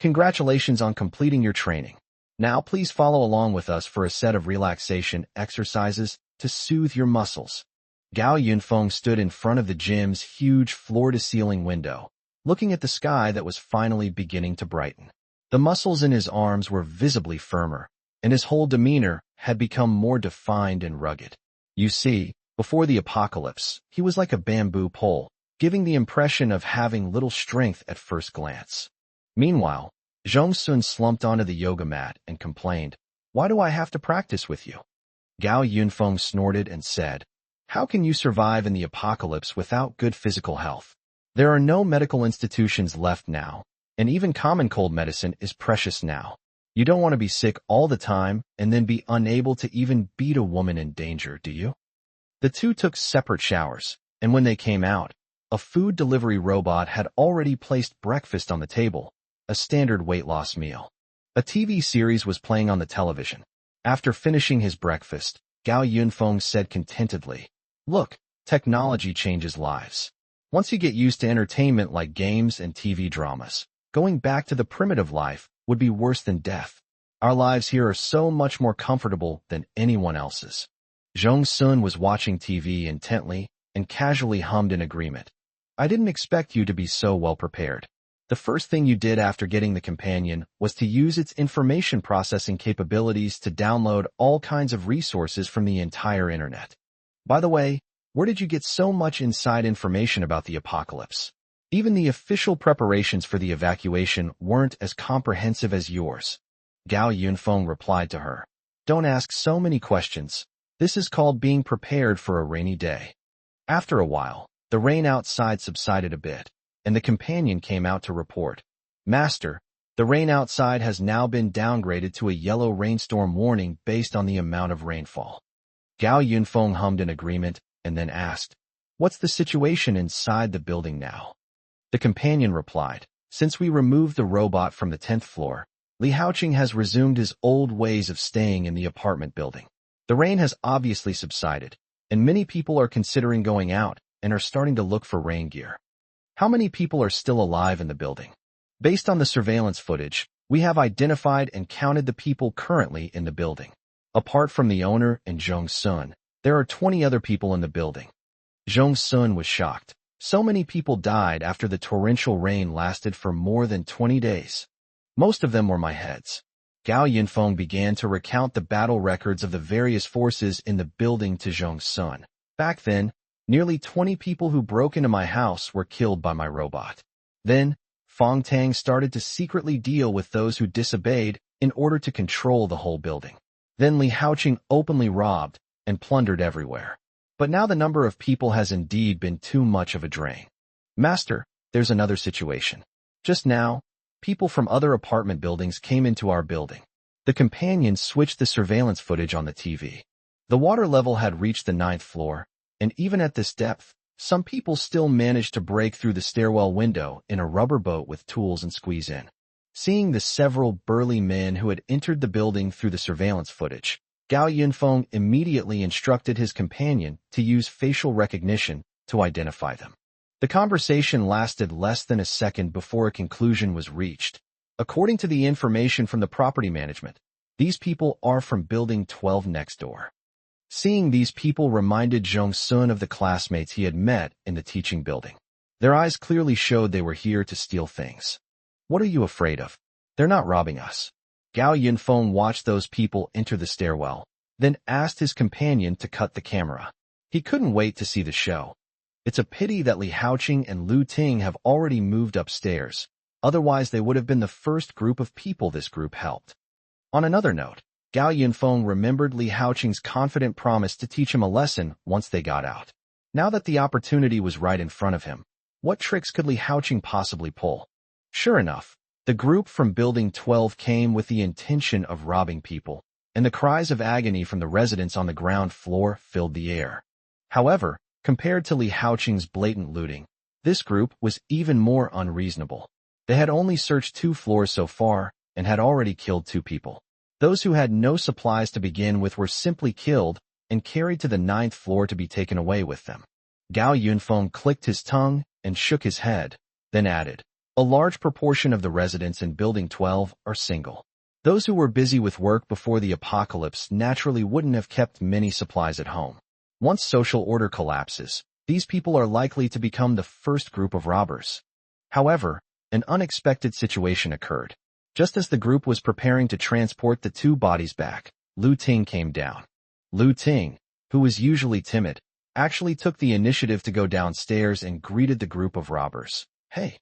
Congratulations on completing your training. Now please follow along with us for a set of relaxation exercises to soothe your muscles. Gao Yinfong stood in front of the gym's huge floor-to-ceiling window, looking at the sky that was finally beginning to brighten. The muscles in his arms were visibly firmer, and his whole demeanor had become more defined and rugged. You see, before the apocalypse, he was like a bamboo pole, giving the impression of having little strength at first glance. Meanwhile, Zhong Sun slumped onto the yoga mat and complained, Why do I have to practice with you? Gao Yinfong snorted and said, How can you survive in the apocalypse without good physical health? There are no medical institutions left now, and even common cold medicine is precious now. You don't want to be sick all the time and then be unable to even beat a woman in danger, do you? The two took separate showers, and when they came out, a food delivery robot had already placed breakfast on the table, a standard weight loss meal. A TV series was playing on the television. After finishing his breakfast, Gao Yinfong said contentedly, Look, technology changes lives. Once you get used to entertainment like games and TV dramas, going back to the primitive life would be worse than death. Our lives here are so much more comfortable than anyone else's. Zhong Sun was watching TV intently and casually hummed in agreement. I didn't expect you to be so well prepared. The first thing you did after getting the companion was to use its information processing capabilities to download all kinds of resources from the entire internet. By the way, where did you get so much inside information about the apocalypse? Even the official preparations for the evacuation weren't as comprehensive as yours. Gao Yinfong replied to her, Don't ask so many questions. This is called being prepared for a rainy day. After a while, the rain outside subsided a bit, and the companion came out to report, Master, the rain outside has now been downgraded to a yellow rainstorm warning based on the amount of rainfall. Gao Yinfong hummed in agreement and then asked, What's the situation inside the building now? The companion replied, Since we removed the robot from the 10th floor, Li Haoqing has resumed his old ways of staying in the apartment building. The rain has obviously subsided, and many people are considering going out and are starting to look for rain gear. How many people are still alive in the building? Based on the surveillance footage, we have identified and counted the people currently in the building. Apart from the owner and Zhong Sun, there are 20 other people in the building. Zhong Sun was shocked. So many people died after the torrential rain lasted for more than 20 days. Most of them were my heads. Gao Yinfong began to recount the battle records of the various forces in the building to Zhong Sun. Back then, nearly 20 people who broke into my house were killed by my robot. Then, Fong Tang started to secretly deal with those who disobeyed in order to control the whole building. Then Li Haoqing openly robbed, and plundered everywhere. But now the number of people has indeed been too much of a drain. Master, there's another situation. Just now, people from other apartment buildings came into our building. The companions switched the surveillance footage on the TV. The water level had reached the 9th floor, and even at this depth, some people still managed to break through the stairwell window in a rubber boat with tools and squeeze in. Seeing the several burly men who had entered the building through the surveillance footage, Gao Yinfong immediately instructed his companion to use facial recognition to identify them. The conversation lasted less than a second before a conclusion was reached. According to the information from the property management, these people are from Building 12 next door. Seeing these people reminded Zhong Sun of the classmates he had met in the teaching building. Their eyes clearly showed they were here to steal things. What are you afraid of? They're not robbing us. Gao Yinfong watched those people enter the stairwell, then asked his companion to cut the camera. He couldn't wait to see the show. It's a pity that Li Haoqing and Lu Ting have already moved upstairs. Otherwise, they would have been the first group of people this group helped. On another note, Gao Yinfong remembered Li Haoqing's confident promise to teach him a lesson once they got out. Now that the opportunity was right in front of him, what tricks could Li Haoqing possibly pull? Sure enough, the group from Building 12 came with the intention of robbing people, and the cries of agony from the residents on the ground floor filled the air. However, compared to Li Haoqing's blatant looting, this group was even more unreasonable. They had only searched 2 floors so far and had already killed 2 people. Those who had no supplies to begin with were simply killed and carried to the 9th floor to be taken away with them. Gao Yinfong clicked his tongue and shook his head, then added, "A large proportion of the residents in Building 12 are single. Those who were busy with work before the apocalypse naturally wouldn't have kept many supplies at home. Once social order collapses, these people are likely to become the first group of robbers." However, an unexpected situation occurred. Just as the group was preparing to transport the 2 bodies back, Lu Ting came down. Lu Ting, who was usually timid, actually took the initiative to go downstairs and greeted the group of robbers. "Hey,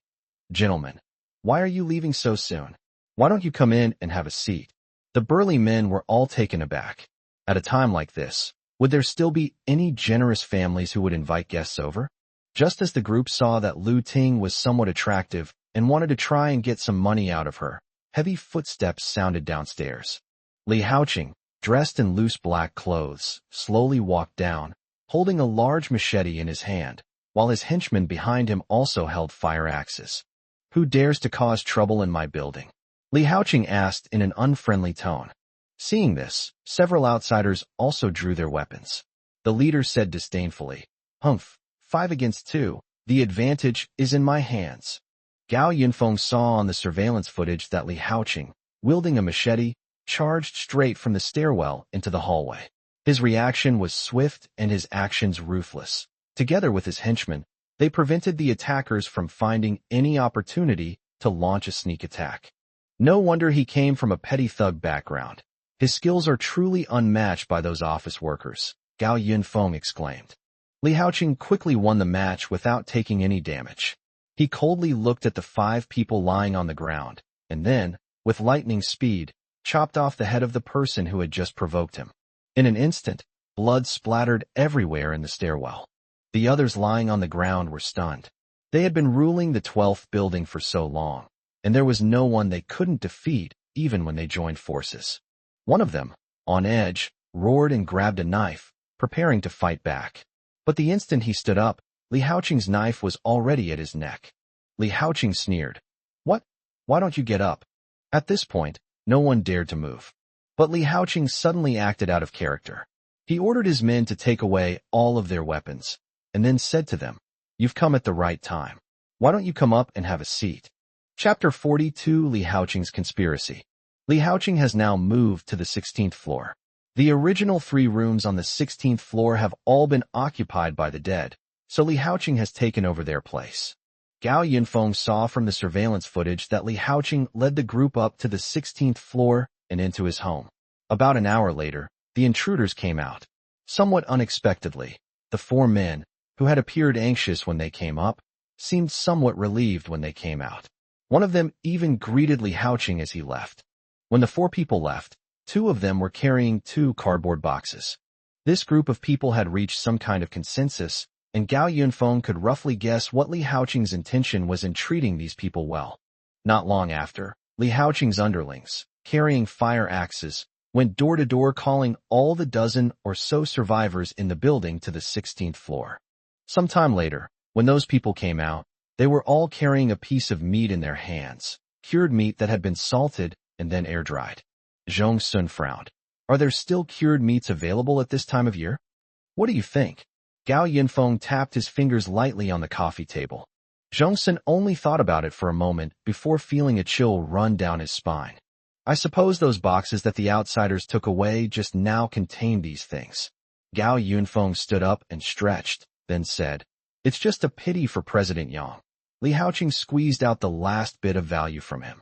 gentlemen, why are you leaving so soon? Why don't you come in and have a seat?" The burly men were all taken aback. At a time like this, would there still be any generous families who would invite guests over? Just as the group saw that Lu Ting was somewhat attractive and wanted to try and get some money out of her, heavy footsteps sounded downstairs. Li Haoqing, dressed in loose black clothes, slowly walked down, holding a large machete in his hand, while his henchmen behind him also held fire axes. "Who dares to cause trouble in my building?" Li Haoqing asked in an unfriendly tone. Seeing this, several outsiders also drew their weapons. The leader said disdainfully, "Humph, 5 against 2, the advantage is in my hands." Gao Yinfong saw on the surveillance footage that Li Haoqing, wielding a machete, charged straight from the stairwell into the hallway. His reaction was swift and his actions ruthless. Together with his henchmen, they prevented the attackers from finding any opportunity to launch a sneak attack. No wonder he came from a petty thug background. His skills are truly unmatched by those office workers, Gao Yinfong exclaimed. Li Haoqing quickly won the match without taking any damage. He coldly looked at the 5 people lying on the ground, and then, with lightning speed, chopped off the head of the person who had just provoked him. In an instant, blood splattered everywhere in the stairwell. The others lying on the ground were stunned. They had been ruling the 12th building for so long, and there was no one they couldn't defeat even when they joined forces. One of them, on edge, roared and grabbed a knife, preparing to fight back. But the instant he stood up, Li Haoqing's knife was already at his neck. Li Haoqing sneered. "What? Why don't you get up?" At this point, no one dared to move. But Li Haoqing suddenly acted out of character. He ordered his men to take away all of their weapons, and then said to them, "You've come at the right time. Why don't you come up and have a seat?" Chapter 42, Li Haoqing's Conspiracy. Li Haoqing has now moved to the 16th floor. The original 3 rooms on the 16th floor have all been occupied by the dead, so Li Haoqing has taken over their place. Gao Yinfong saw from the surveillance footage that Li Haoqing led the group up to the 16th floor and into his home. About an hour later, the intruders came out. Somewhat unexpectedly, the 4 men, who had appeared anxious when they came up, seemed somewhat relieved when they came out. One of them even greeted Li Haoqing as he left. When the 4 people left, 2 of them were carrying 2 cardboard boxes. This group of people had reached some kind of consensus, and Gao Yinfong could roughly guess what Li Haoqing's intention was in treating these people well. Not long after, Li Haoqing's underlings, carrying fire axes, went door to door calling all the dozen or so survivors in the building to the 16th floor. Sometime later, when those people came out, they were all carrying a piece of meat in their hands, cured meat that had been salted and then air-dried. Zhong Sun frowned. Are there still cured meats available at this time of year? What do you think? Gao Yinfong tapped his fingers lightly on the coffee table. Zhong Sun only thought about it for a moment before feeling a chill run down his spine. I suppose those boxes that the outsiders took away just now contained these things. Gao Yinfong stood up and stretched, then said, "It's just a pity for President Yang." Li Haoqing squeezed out the last bit of value from him.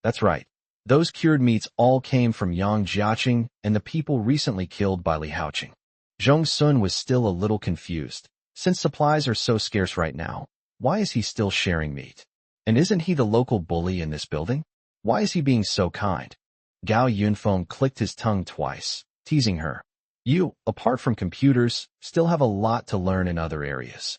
That's right. Those cured meats all came from Yang Jiaqing and the people recently killed by Li Haoqing. Zhong Sun was still a little confused. Since supplies are so scarce right now, why is he still sharing meat? And isn't he the local bully in this building? Why is he being so kind? Gao Yinfong clicked his tongue twice, teasing her. You, apart from computers, still have a lot to learn in other areas.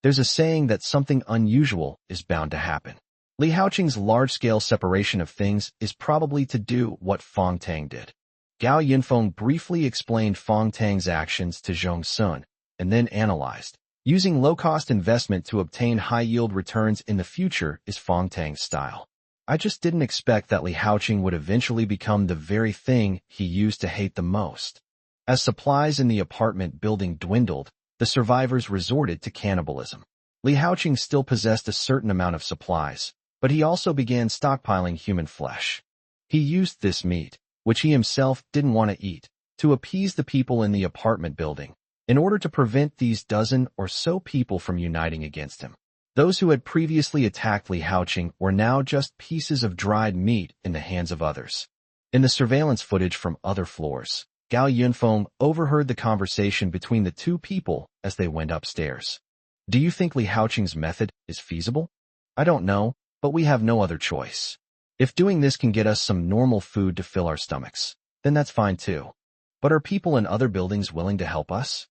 There's a saying that something unusual is bound to happen. Li Haoqing's large-scale separation of things is probably to do what Fong Tang did. Gao Yinfong briefly explained Fong Tang's actions to Zhong Sun, and then analyzed. Using low-cost investment to obtain high-yield returns in the future is Fong Tang's style. I just didn't expect that Li Haoqing would eventually become the very thing he used to hate the most. As supplies in the apartment building dwindled, the survivors resorted to cannibalism. Li Haoqing still possessed a certain amount of supplies, but he also began stockpiling human flesh. He used this meat, which he himself didn't want to eat, to appease the people in the apartment building, in order to prevent these dozen or so people from uniting against him. Those who had previously attacked Li Haoqing were now just pieces of dried meat in the hands of others. In the surveillance footage from other floors, Gao Yinfong overheard the conversation between the two people as they went upstairs. Do you think Li Haoqing's method is feasible? I don't know, but we have no other choice. If doing this can get us some normal food to fill our stomachs, then that's fine too. But are people in other buildings willing to help us?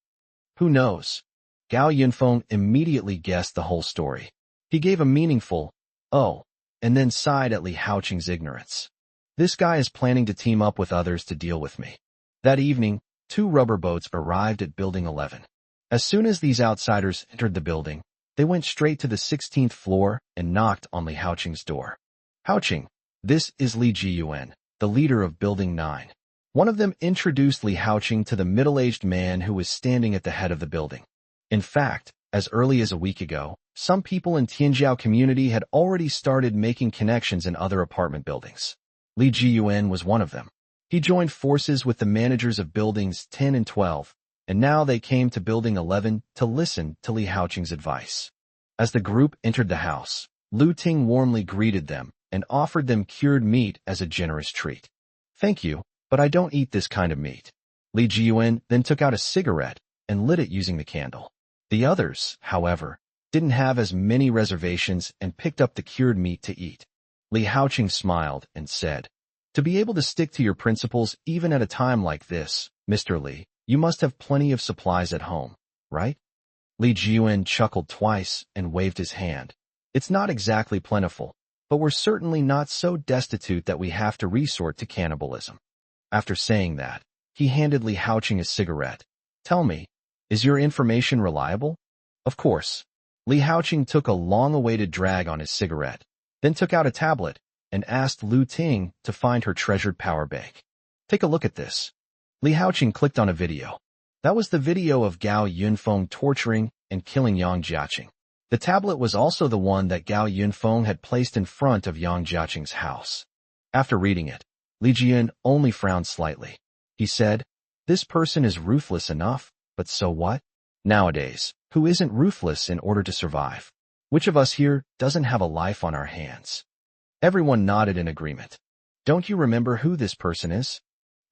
Who knows? Gao Yinfong immediately guessed the whole story. He gave a meaningful, "Oh," and then sighed at Li Haoqing's ignorance. This guy is planning to team up with others to deal with me. That evening, 2 rubber boats arrived at Building 11. As soon as these outsiders entered the building, they went straight to the 16th floor and knocked on Li Haoqing's door. "Haoqing, this is Li Jiyuan, the leader of Building 9. One of them introduced Li Haoqing to the middle-aged man who was standing at the head of the building. In fact, as early as a week ago, some people in Tianjiao community had already started making connections in other apartment buildings. Li Jiyuan was one of them. He joined forces with the managers of buildings 10 and 12, and now they came to Building 11 to listen to Li Haoqing's advice. As the group entered the house, Lu Ting warmly greeted them and offered them cured meat as a generous treat. "Thank you, but I don't eat this kind of meat." Li Jiyuan then took out a cigarette and lit it using the candle. The others, however, didn't have as many reservations and picked up the cured meat to eat. Li Haoqing smiled and said, "To be able to stick to your principles even at a time like this, Mr. Li, you must have plenty of supplies at home, right?" Li Jiyuan chuckled twice and waved his hand. "It's not exactly plentiful, but we're certainly not so destitute that we have to resort to cannibalism." After saying that, he handed Li Haoqing a cigarette. "Tell me, is your information reliable?" "Of course." Li Haoqing took a long-awaited drag on his cigarette, then took out a tablet and asked Lu Ting to find her treasured power bank. "Take a look at this." Li Haoqing clicked on a video. That was the video of Gao Yinfong torturing and killing Yang Jiaqing. The tablet was also the one that Gao Yinfong had placed in front of Yang Jiaqing's house. After reading it, Li Jiyuan only frowned slightly. He said, "This person is ruthless enough, but so what? Nowadays, who isn't ruthless in order to survive? Which of us here doesn't have a life on our hands?" Everyone nodded in agreement. "Don't you remember who this person is?"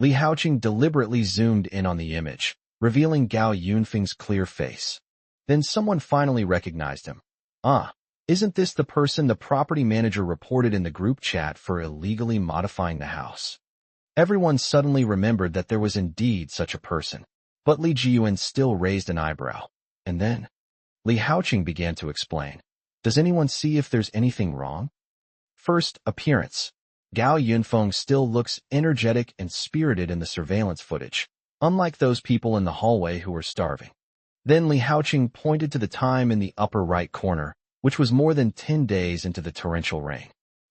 Li Haoqing deliberately zoomed in on the image, revealing Gao Yunfeng's clear face. Then someone finally recognized him. "Ah, isn't this the person the property manager reported in the group chat for illegally modifying the house?" Everyone suddenly remembered that there was indeed such a person. But Li Jiyuan still raised an eyebrow. And then, Li Haoqing began to explain. Does anyone see if there's anything wrong? First, appearance. Gao Yinfong still looks energetic and spirited in the surveillance footage, unlike those people in the hallway who were starving. Then Li Haoqing pointed to the time in the upper right corner, which was more than 10 days into the torrential rain.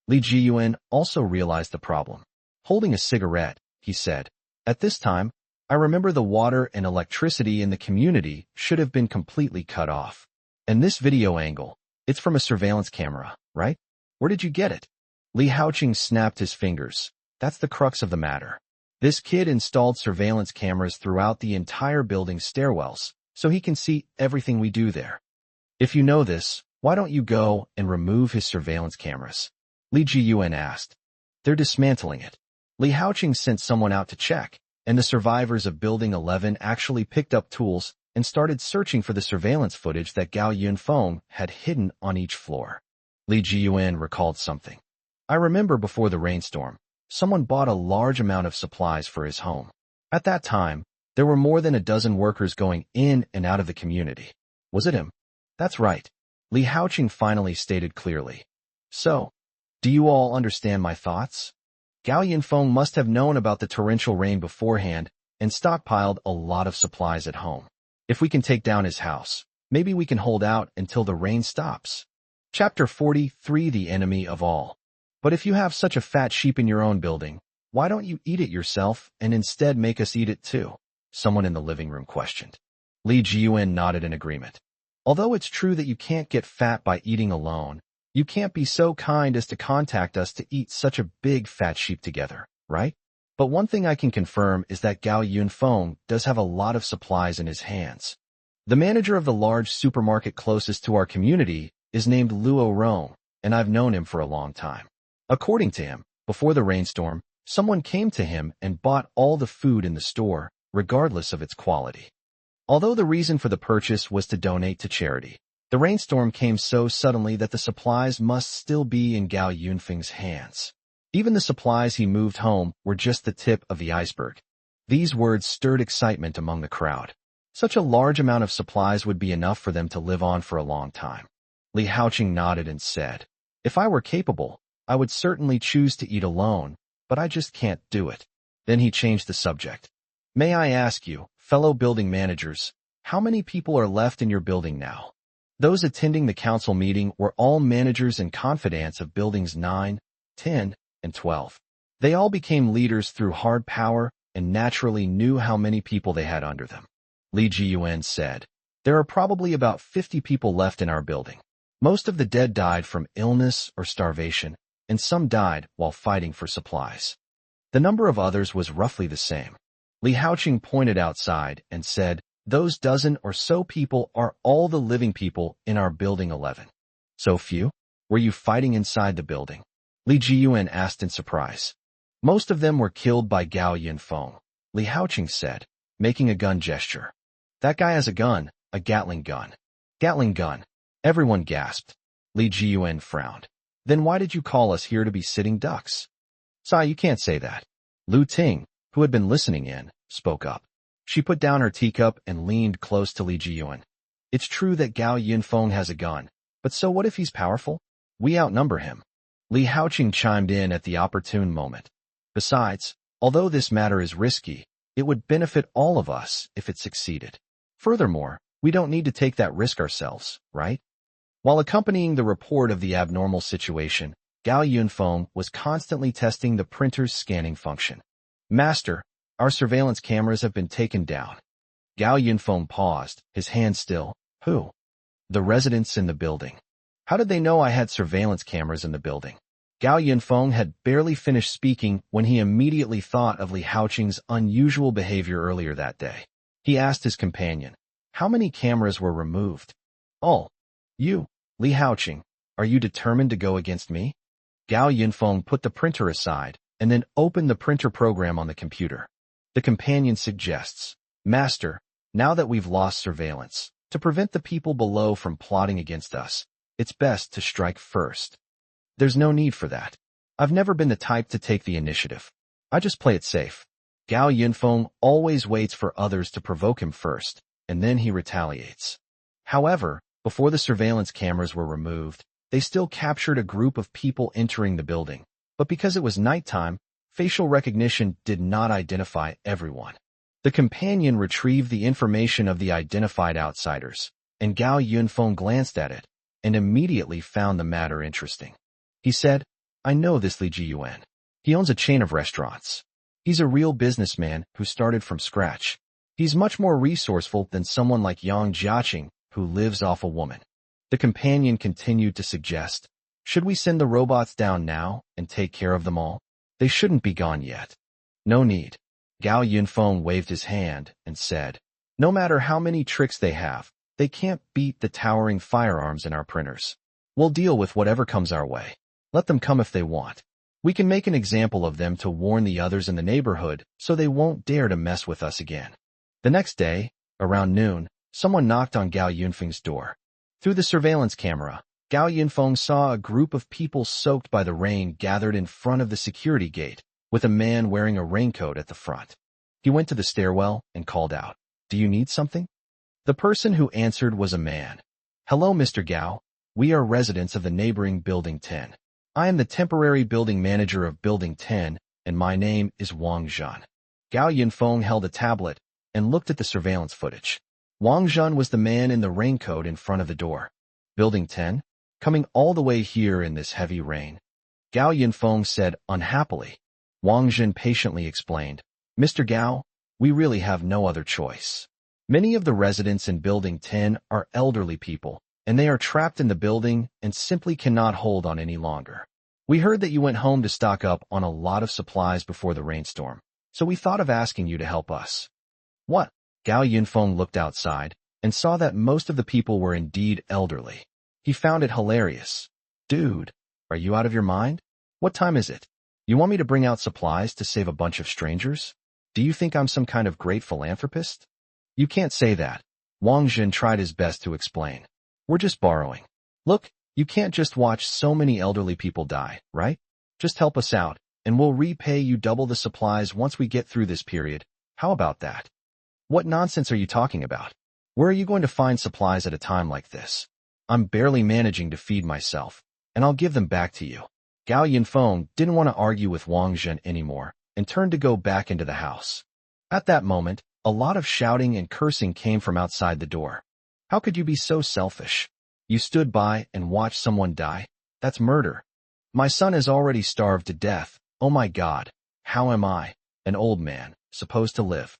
Li Jiyuan also realized the problem. Holding a cigarette, he said, "At this time, I remember the water and electricity in the community should have been completely cut off. And this video angle, it's from a surveillance camera, right? Where did you get it?" Li Haoqing snapped his fingers. That's the crux of the matter. This kid installed surveillance cameras throughout the entire building's stairwells, so he can see everything we do there. If you know this, why don't you go and remove his surveillance cameras? Li Jiyuan asked. They're dismantling it. Li Haoqing sent someone out to check, and the survivors of Building 11 actually picked up tools and started searching for the surveillance footage that Gao Yinfong had hidden on each floor. Li Jiyuan recalled something. I remember before the rainstorm, someone bought a large amount of supplies for his home. At that time, there were more than a dozen workers going in and out of the community. Was it him? That's right. Li Haoqing finally stated clearly. So, do you all understand my thoughts? Gao Yinfong must have known about the torrential rain beforehand and stockpiled a lot of supplies at home. If we can take down his house, maybe we can hold out until the rain stops. Chapter 43, The Enemy of All. But if you have such a fat sheep in your own building, why don't you eat it yourself and instead make us eat it too? Someone in the living room questioned. Li Jiyuan nodded in agreement. Although it's true that you can't get fat by eating alone, you can't be so kind as to contact us to eat such a big fat sheep together, right? But one thing I can confirm is that Gao Yinfong does have a lot of supplies in his hands. The manager of the large supermarket closest to our community is named Luo Rong, and I've known him for a long time. According to him, before the rainstorm, someone came to him and bought all the food in the store, regardless of its quality. Although the reason for the purchase was to donate to charity, the rainstorm came so suddenly that the supplies must still be in Gao Yunfeng's hands. Even the supplies he moved home were just the tip of the iceberg. These words stirred excitement among the crowd. Such a large amount of supplies would be enough for them to live on for a long time. Li Haoqing nodded and said, If I were capable, I would certainly choose to eat alone, but I just can't do it. Then he changed the subject. May I ask you, fellow building managers, how many people are left in your building now? Those attending the council meeting were all managers and confidants of buildings 9, 10, and 12. They all became leaders through hard power and naturally knew how many people they had under them. Li Jiyuan said, There are probably about 50 people left in our building. Most of the dead died from illness or starvation, and some died while fighting for supplies. The number of others was roughly the same. Li Haoqing pointed outside and said, Those dozen or so people are all the living people in our building 11. So few? Were you fighting inside the building? Li Jiyuan asked in surprise. Most of them were killed by Gao Yinfong, Li Haoqing said, making a gun gesture. That guy has a gun, a Gatling gun. Gatling gun. Everyone gasped. Li Jiyuan frowned. Then why did you call us here to be sitting ducks? Sai, you can't say that. Lu Ting, who had been listening in, spoke up. She put down her teacup and leaned close to Li Jiyuan. It's true that Gao Yinfong has a gun, but so what if he's powerful? We outnumber him. Li Haoqing chimed in at the opportune moment. Besides, although this matter is risky, it would benefit all of us if it succeeded. Furthermore, we don't need to take that risk ourselves, right? While accompanying the report of the abnormal situation, Gao Yinfong was constantly testing the printer's scanning function. Master, our surveillance cameras have been taken down. Gao Yinfong paused, his hand still. Who? The residents in the building. How did they know I had surveillance cameras in the building? Gao Yinfong had barely finished speaking when he immediately thought of Li Haoqing's unusual behavior earlier that day. He asked his companion, How many cameras were removed? All. You, Li Haoqing, are you determined to go against me? Gao Yinfong put the printer aside and then opened the printer program on the computer. The companion suggests, Master, now that we've lost surveillance, to prevent the people below from plotting against us, it's best to strike first. There's no need for that. I've never been the type to take the initiative. I just play it safe. Gao Yinfong always waits for others to provoke him first, and then he retaliates. However, before the surveillance cameras were removed, they still captured a group of people entering the building. But because it was nighttime, facial recognition did not identify everyone. The companion retrieved the information of the identified outsiders, and Gao Yinfong glanced at it and immediately found the matter interesting. He said, "I know this Li Jiyuan. He owns a chain of restaurants. He's a real businessman who started from scratch. He's much more resourceful than someone like Yang Jiaqing, who lives off a woman." The companion continued to suggest, "Should we send the robots down now and take care of them all? They shouldn't be gone yet." "No need." Gao Yinfong waved his hand and said, "No matter how many tricks they have, they can't beat the towering firearms in our printers. We'll deal with whatever comes our way. Let them come if they want. We can make an example of them to warn the others in the neighborhood so they won't dare to mess with us again." The next day, around noon, someone knocked on Gao Yinfeng's door. Through the surveillance camera, Gao Yinfong saw a group of people soaked by the rain gathered in front of the security gate, with a man wearing a raincoat at the front. He went to the stairwell and called out, "Do you need something?" The person who answered was a man. "Hello, Mr. Gao. We are residents of the neighboring Building 10. I am the temporary building manager of Building 10, and my name is Wang Zhan." Gao Yinfong held a tablet and looked at the surveillance footage. Wang Zhan was the man in the raincoat in front of the door. "Building 10? Coming all the way here in this heavy rain?" Gao Yinfong said unhappily. Wang Zhan patiently explained, "Mr. Gao, we really have no other choice. Many of the residents in Building 10 are elderly people, and they are trapped in the building and simply cannot hold on any longer. We heard that you went home to stock up on a lot of supplies before the rainstorm, so we thought of asking you to help us." "What?" Gao Yinfong looked outside and saw that most of the people were indeed elderly. He found it hilarious. "Dude, are you out of your mind? What time is it? You want me to bring out supplies to save a bunch of strangers? Do you think I'm some kind of great philanthropist?" "You can't say that." Wang Zhan tried his best to explain. "We're just borrowing. Look, you can't just watch so many elderly people die, right? Just help us out, and we'll repay you double the supplies once we get through this period. How about that?" "What nonsense are you talking about? Where are you going to find supplies at a time like this? I'm barely managing to feed myself, and I'll give them back to you." Gao Yinfong didn't want to argue with Wang Zhen anymore and turned to go back into the house. At that moment, a lot of shouting and cursing came from outside the door. "How could you be so selfish? You stood by and watched someone die? That's murder. My son has already starved to death. Oh my God, how am I, an old man, supposed to live?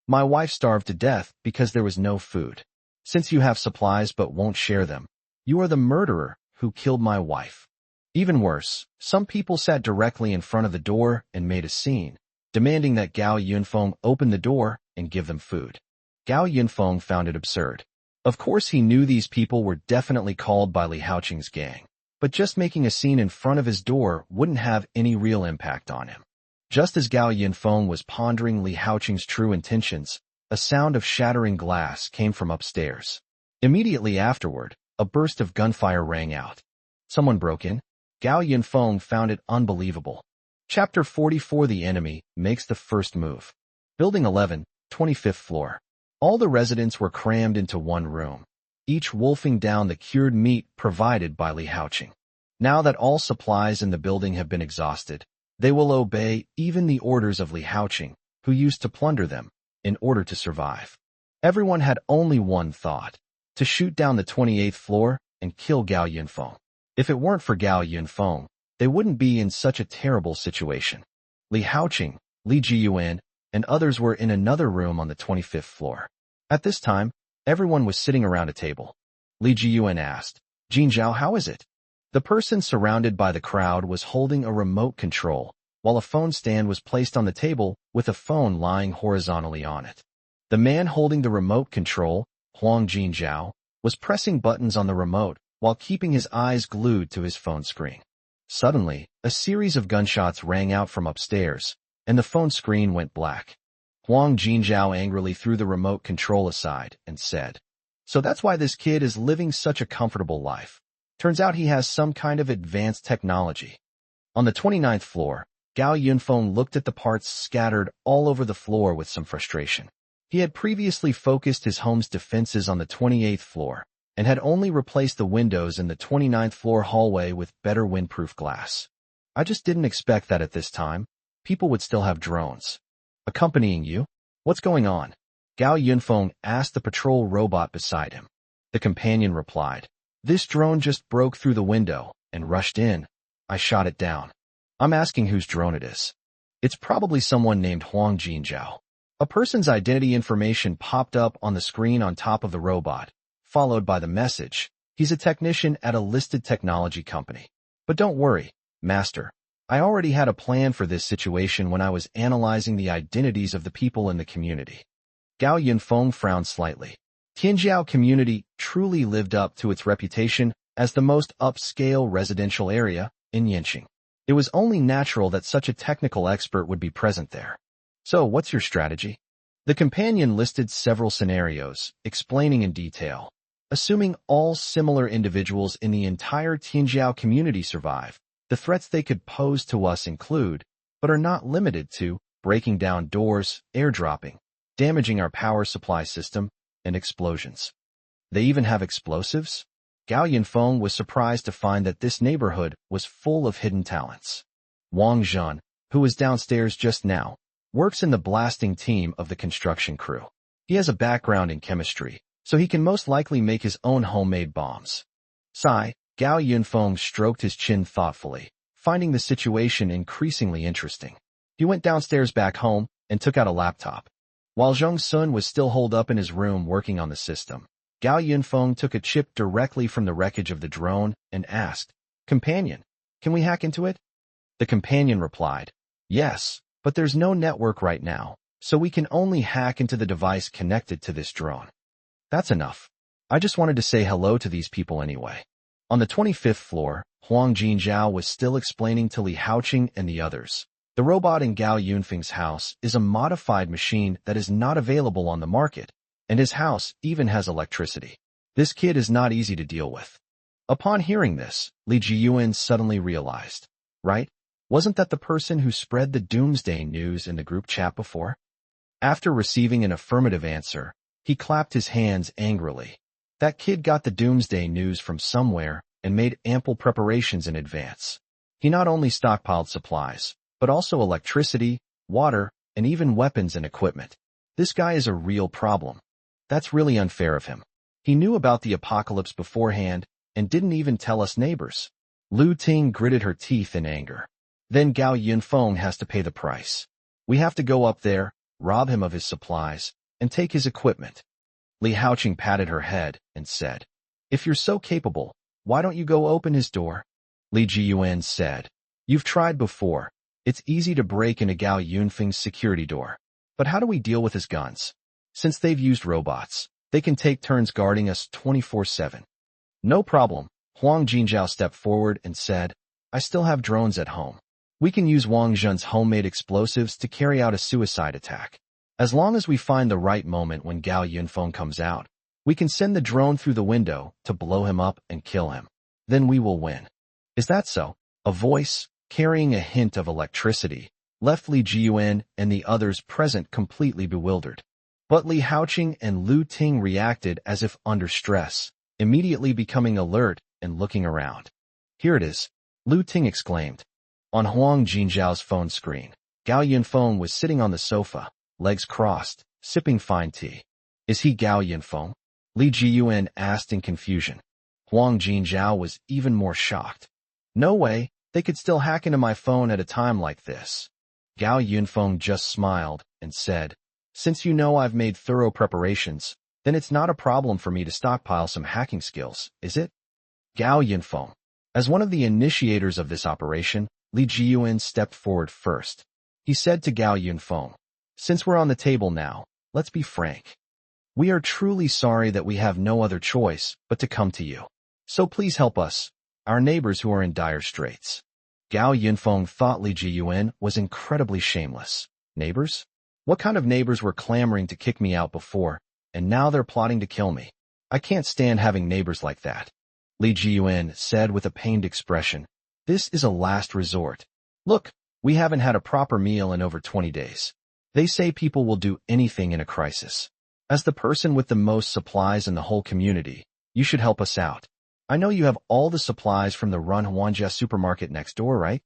My wife starved to death because there was no food. Since you have supplies but won't share them, you are the murderer who killed my wife." Even worse, some people sat directly in front of the door and made a scene, demanding that Gao Yinfong open the door and give them food. Gao Yinfong found it absurd. Of course he knew these people were definitely called by Li Haoqing's gang, but just making a scene in front of his door wouldn't have any real impact on him. Just as Gao Yinfong was pondering Li Haoqing's true intentions, a sound of shattering glass came from upstairs. Immediately afterward, a burst of gunfire rang out. Someone broke in. Gao Yinfong found it unbelievable. Chapter 44. The enemy makes the first move. Building 11, 25th floor. All the residents were crammed into one room, each wolfing down the cured meat provided by Li Haoqing. Now that all supplies in the building have been exhausted, they will obey even the orders of Li Haoqing, who used to plunder them, in order to survive. Everyone had only one thought: to shoot down the 28th floor and kill Gao Yinfong. If it weren't for Gao Yinfong, they wouldn't be in such a terrible situation. Li Haoqing, Li Jiyuan, and others were in another room on the 25th floor. At this time, everyone was sitting around a table. Li Jiyuan asked, "Jin Zhao, how is it?" The person surrounded by the crowd was holding a remote control, while a phone stand was placed on the table with a phone lying horizontally on it. The man holding the remote control, Huang Jin Zhao, was pressing buttons on the remote while keeping his eyes glued to his phone screen. Suddenly, a series of gunshots rang out from upstairs, and the phone screen went black. Huang Jin Zhao angrily threw the remote control aside and said, "So that's why this kid is living such a comfortable life. Turns out he has some kind of advanced technology." On the 29th floor, Gao Yinfong looked at the parts scattered all over the floor with some frustration. He had previously focused his home's defenses on the 28th floor and had only replaced the windows in the 29th floor hallway with better windproof glass. I just didn't expect that at this time. People would still have drones. Accompanying you? What's going on? Gao Yinfong asked the patrol robot beside him. The companion replied, "This drone just broke through the window and rushed in. I shot it down. I'm asking whose drone it is. It's probably someone named Huang Jinzhao." A person's identity information popped up on the screen on top of the robot, followed by the message, "He's a technician at a listed technology company. But don't worry, Master. I already had a plan for this situation when I was analyzing the identities of the people in the community." Gao Yinfong frowned slightly. Tianjiao community truly lived up to its reputation as the most upscale residential area in Yanqing. It was only natural that such a technical expert would be present there. "So, what's your strategy?" The companion listed several scenarios, explaining in detail. Assuming all similar individuals in the entire Tianjiao community survive, the threats they could pose to us include, but are not limited to, breaking down doors, airdropping, damaging our power supply system, and explosions. They even have explosives? Gao Yinfong was surprised to find that this neighborhood was full of hidden talents. Wang Zhen, who was downstairs just now, works in the blasting team of the construction crew. He has a background in chemistry, so he can most likely make his own homemade bombs. Sigh, Gao Yinfong stroked his chin thoughtfully, finding the situation increasingly interesting. He went downstairs back home and took out a laptop. While Zheng Sun was still holed up in his room working on the system, Gao Yinfong took a chip directly from the wreckage of the drone and asked, "Companion, can we hack into it?" The companion replied, "Yes, but there's no network right now, so we can only hack into the device connected to this drone." "That's enough. I just wanted to say hello to these people anyway." On the 25th floor, Huang Jinzhao was still explaining to Li Haoqing and the others. The robot in Gao Yunfeng's house is a modified machine that is not available on the market, and his house even has electricity. This kid is not easy to deal with. Upon hearing this, Li Jiyuan suddenly realized, right? Wasn't that the person who spread the doomsday news in the group chat before? After receiving an affirmative answer, he clapped his hands angrily. That kid got the doomsday news from somewhere and made ample preparations in advance. He not only stockpiled supplies, but also electricity, water, and even weapons and equipment. This guy is a real problem. That's really unfair of him. He knew about the apocalypse beforehand and didn't even tell us neighbors. Lu Ting gritted her teeth in anger. Then Gao Yinfong has to pay the price. We have to go up there, rob him of his supplies, and take his equipment. Li Haoqing patted her head and said, "If you're so capable, why don't you go open his door?" Li Jiyuan said, "You've tried before. It's easy to break into Gao Yunfeng's security door. But how do we deal with his guns? Since they've used robots, they can take turns guarding us 24/7. "No problem." Huang Jinzhao stepped forward and said, "I still have drones at home. We can use Wang Zhen's homemade explosives to carry out a suicide attack. As long as we find the right moment when Gao Yinfong comes out, we can send the drone through the window to blow him up and kill him. Then we will win." "Is that so?" A voice, carrying a hint of electricity, left Li Jiyuan and the others present completely bewildered. But Li Haoqing and Lu Ting reacted as if under stress, immediately becoming alert and looking around. "Here it is," Lu Ting exclaimed. On Huang Jinzhao's phone screen, Gao Yinfong was sitting on the sofa, legs crossed, sipping fine tea. "Is he Gao Yinfong?" Li Jiyuan asked in confusion. Huang Jinzhao was even more shocked. "No way, they could still hack into my phone at a time like this." Gao Yinfong just smiled and said, "Since you know I've made thorough preparations, then it's not a problem for me to stockpile some hacking skills, is it?" Gao Yinfong. As one of the initiators of this operation, Li Jiyuan stepped forward first. He said to Gao Yinfong, "Since we're on the table now, let's be frank. We are truly sorry that we have no other choice but to come to you. So please help us, our neighbors who are in dire straits." Gao Yinfong thought Li Jiyuan was incredibly shameless. Neighbors? What kind of neighbors were clamoring to kick me out before, and now they're plotting to kill me? I can't stand having neighbors like that. Li Jiyuan said with a pained expression, "This is a last resort. Look, We haven't had a proper meal in over 20 days. They say people will do anything in a crisis. As the person with the most supplies in the whole community, you should help us out. I know you have all the supplies from the Runhuanja supermarket next door, right?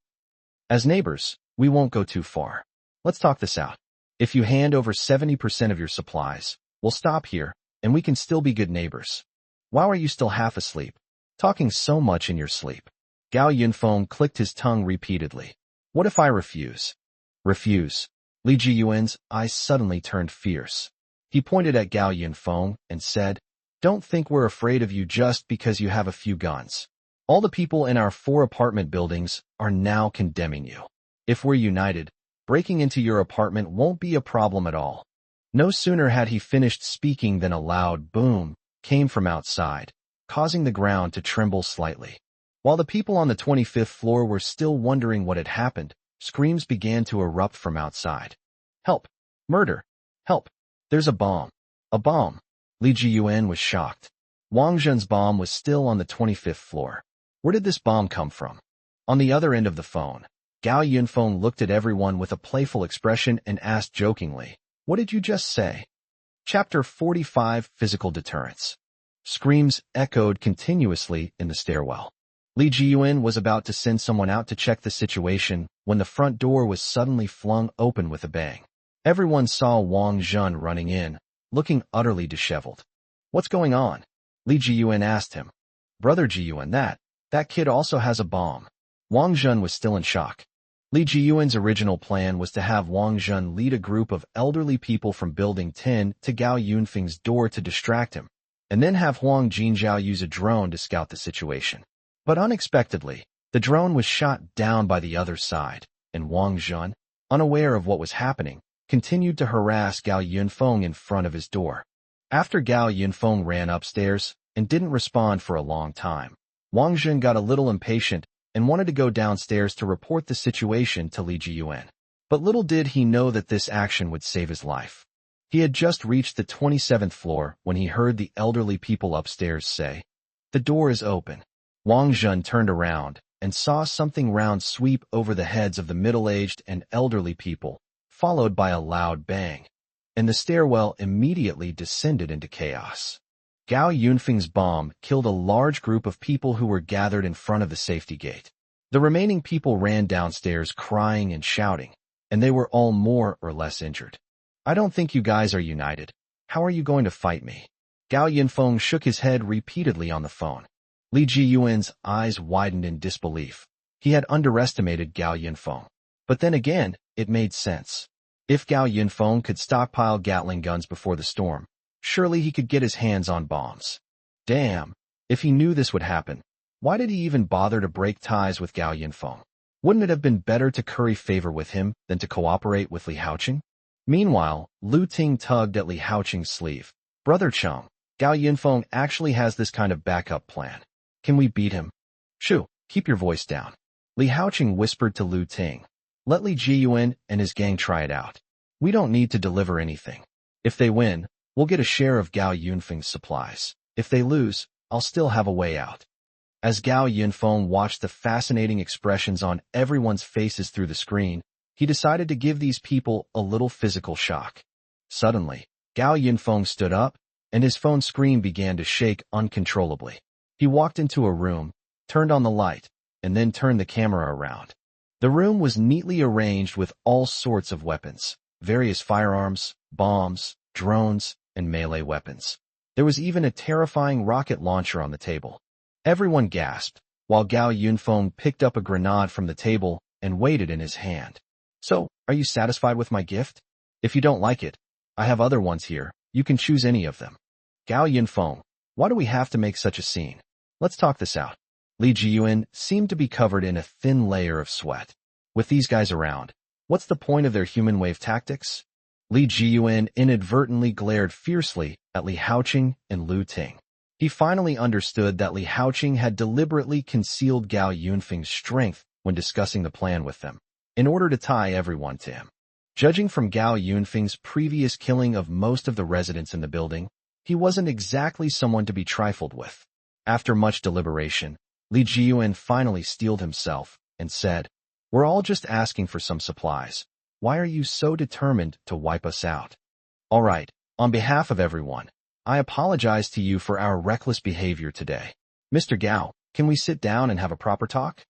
As neighbors, we won't go too far. Let's talk this out. If you hand over 70% of your supplies, we'll stop here, and we can still be good neighbors. Why are you still half asleep? Talking so much in your sleep. Gao Yinfong clicked his tongue repeatedly. What if I refuse? Refuse. Li Jiyuan's eyes suddenly turned fierce. He pointed at Gao Yinfong and said, Don't think we're afraid of you just because you have a few guns. All the people in our 4 apartment buildings are now condemning you. If we're united, breaking into your apartment won't be a problem at all. No sooner had he finished speaking than a loud boom came from outside, causing the ground to tremble slightly. While the people on the 25th floor were still wondering what had happened, screams began to erupt from outside. Help! Murder! Help! There's a bomb! A bomb! Li Jiyuan was shocked. Wang Zhen's bomb was still on the 25th floor. Where did this bomb come from? On the other end of the phone, Gao Yinfong looked at everyone with a playful expression and asked jokingly, What did you just say? Chapter 45 Physical Deterrence. Screams echoed continuously in the stairwell. Li Jiyuan was about to send someone out to check the situation when the front door was suddenly flung open with a bang. Everyone saw Wang Zhen running in, looking utterly disheveled. What's going on? Li Jiyuan asked him. Brother Jiyuan, that kid also has a bomb. Wang Zhen was still in shock. Li Jiyuan's original plan was to have Wang Zhen lead a group of elderly people from Building 10 to Gao Yunfeng's door to distract him, and then have Huang Jinzhao use a drone to scout the situation. But unexpectedly, the drone was shot down by the other side, and Wang Zhen, unaware of what was happening, continued to harass Gao Yinfong in front of his door. After Gao Yinfong ran upstairs and didn't respond for a long time, Wang Zhen got a little impatient and wanted to go downstairs to report the situation to Li Jiyuan. But little did he know that this action would save his life. He had just reached the 27th floor when he heard the elderly people upstairs say, The door is open. Wang Zhen turned around and saw something round sweep over the heads of the middle-aged and elderly people, followed by a loud bang, and the stairwell immediately descended into chaos. Gao Yunfeng's bomb killed a large group of people who were gathered in front of the safety gate. The remaining people ran downstairs crying and shouting, and they were all more or less injured. I don't think you guys are united. How are you going to fight me? Gao Yinfong shook his head repeatedly on the phone. Li Jiyuan's eyes widened in disbelief. He had underestimated Gao Yinfong. But then again, it made sense. If Gao Yinfong could stockpile Gatling guns before the storm, surely he could get his hands on bombs. Damn, if he knew this would happen, why did he even bother to break ties with Gao Yinfong? Wouldn't it have been better to curry favor with him than to cooperate with Li Haoqing? Meanwhile, Lu Ting tugged at Li Haoqing's sleeve. Brother Cheng, Gao Yinfong actually has this kind of backup plan. Can we beat him? Shoo, keep your voice down. Li Haoqing whispered to Lu Ting. Let Li Jiyuan and his gang try it out. We don't need to deliver anything. If they win, we'll get a share of Gao Yunfeng's supplies. If they lose, I'll still have a way out. As Gao Yinfong watched the fascinating expressions on everyone's faces through the screen, he decided to give these people a little physical shock. Suddenly, Gao Yinfong stood up, and his phone screen began to shake uncontrollably. He walked into a room, turned on the light, and then turned the camera around. The room was neatly arranged with all sorts of weapons, various firearms, bombs, drones, and melee weapons. There was even a terrifying rocket launcher on the table. Everyone gasped, while Gao Yinfong picked up a grenade from the table and weighed it in his hand. So, are you satisfied with my gift? If you don't like it, I have other ones here. You can choose any of them. Gao Yinfong, why do we have to make such a scene? Let's talk this out. Li Jiyuan seemed to be covered in a thin layer of sweat. With these guys around, what's the point of their human wave tactics? Li Jiyuan inadvertently glared fiercely at Li Haoqing and Lu Ting. He finally understood that Li Haoqing had deliberately concealed Gao Yunfeng's strength when discussing the plan with them, in order to tie everyone to him. Judging from Gao Yunfeng's previous killing of most of the residents in the building, he wasn't exactly someone to be trifled with. After much deliberation, Li Jiyuan finally steeled himself and said, We're all just asking for some supplies. Why are you so determined to wipe us out? All right, on behalf of everyone, I apologize to you for our reckless behavior today. Mr. Gao, can we sit down and have a proper talk?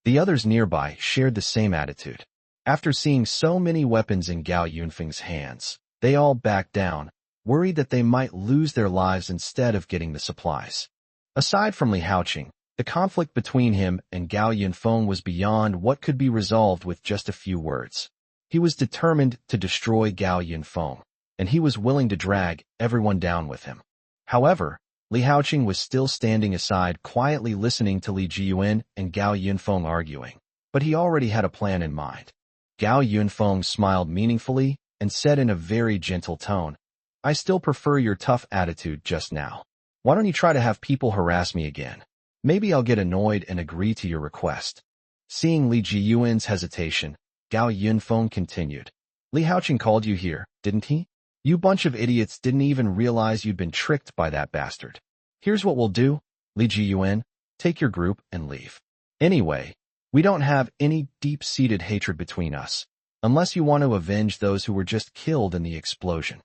The others nearby shared the same attitude. After seeing so many weapons in Gao Yinfeng's hands, they all backed down, worried that they might lose their lives instead of getting the supplies. Aside from Li Haoqing, the conflict between him and Gao Yinfong was beyond what could be resolved with just a few words. He was determined to destroy Gao Yinfong, and he was willing to drag everyone down with him. However, Li Haoqing was still standing aside, quietly listening to Li Jiyuan and Gao Yinfong arguing, but he already had a plan in mind. Gao Yinfong smiled meaningfully and said in a very gentle tone, "I still prefer your tough attitude just now. Why don't you try to have people harass me again? Maybe I'll get annoyed and agree to your request." Seeing Li Jiyuan's hesitation, Gao Yinfong continued, "Li Haoqing called you here, didn't he? You bunch of idiots didn't even realize you'd been tricked by that bastard. Here's what we'll do, Li Jiyuan, take your group and leave. Anyway, we don't have any deep-seated hatred between us, unless you want to avenge those who were just killed in the explosion."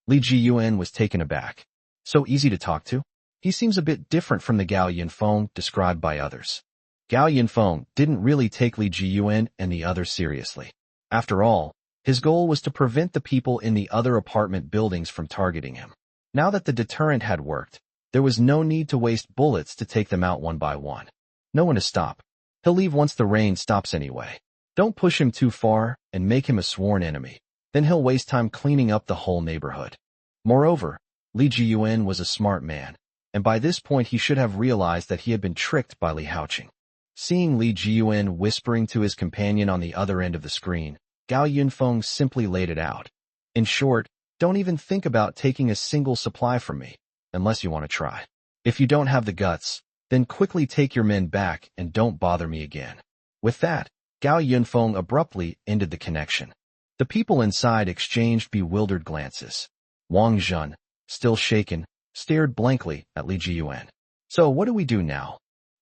Li Jiyuan was taken aback. So easy to talk to? He seems a bit different from the Gao Yinfong described by others. Gao Yinfong didn't really take Li Jiyuan and the others seriously. After all, his goal was to prevent the people in the other apartment buildings from targeting him. Now that the deterrent had worked, there was no need to waste bullets to take them out one by one. No one to stop. He'll leave once the rain stops anyway. Don't push him too far and make him a sworn enemy. Then he'll waste time cleaning up the whole neighborhood. Moreover, Li Jiyuan was a smart man, and by this point he should have realized that he had been tricked by Li Haoqing. Seeing Li Jiyuan whispering to his companion on the other end of the screen, Gao Yinfong simply laid it out. In short, don't even think about taking a single supply from me, unless you want to try. If you don't have the guts, then quickly take your men back and don't bother me again. With that, Gao Yinfong abruptly ended the connection. The people inside exchanged bewildered glances. Wang Zhen, still shaken, stared blankly at Li Jiyuan. So what do we do now?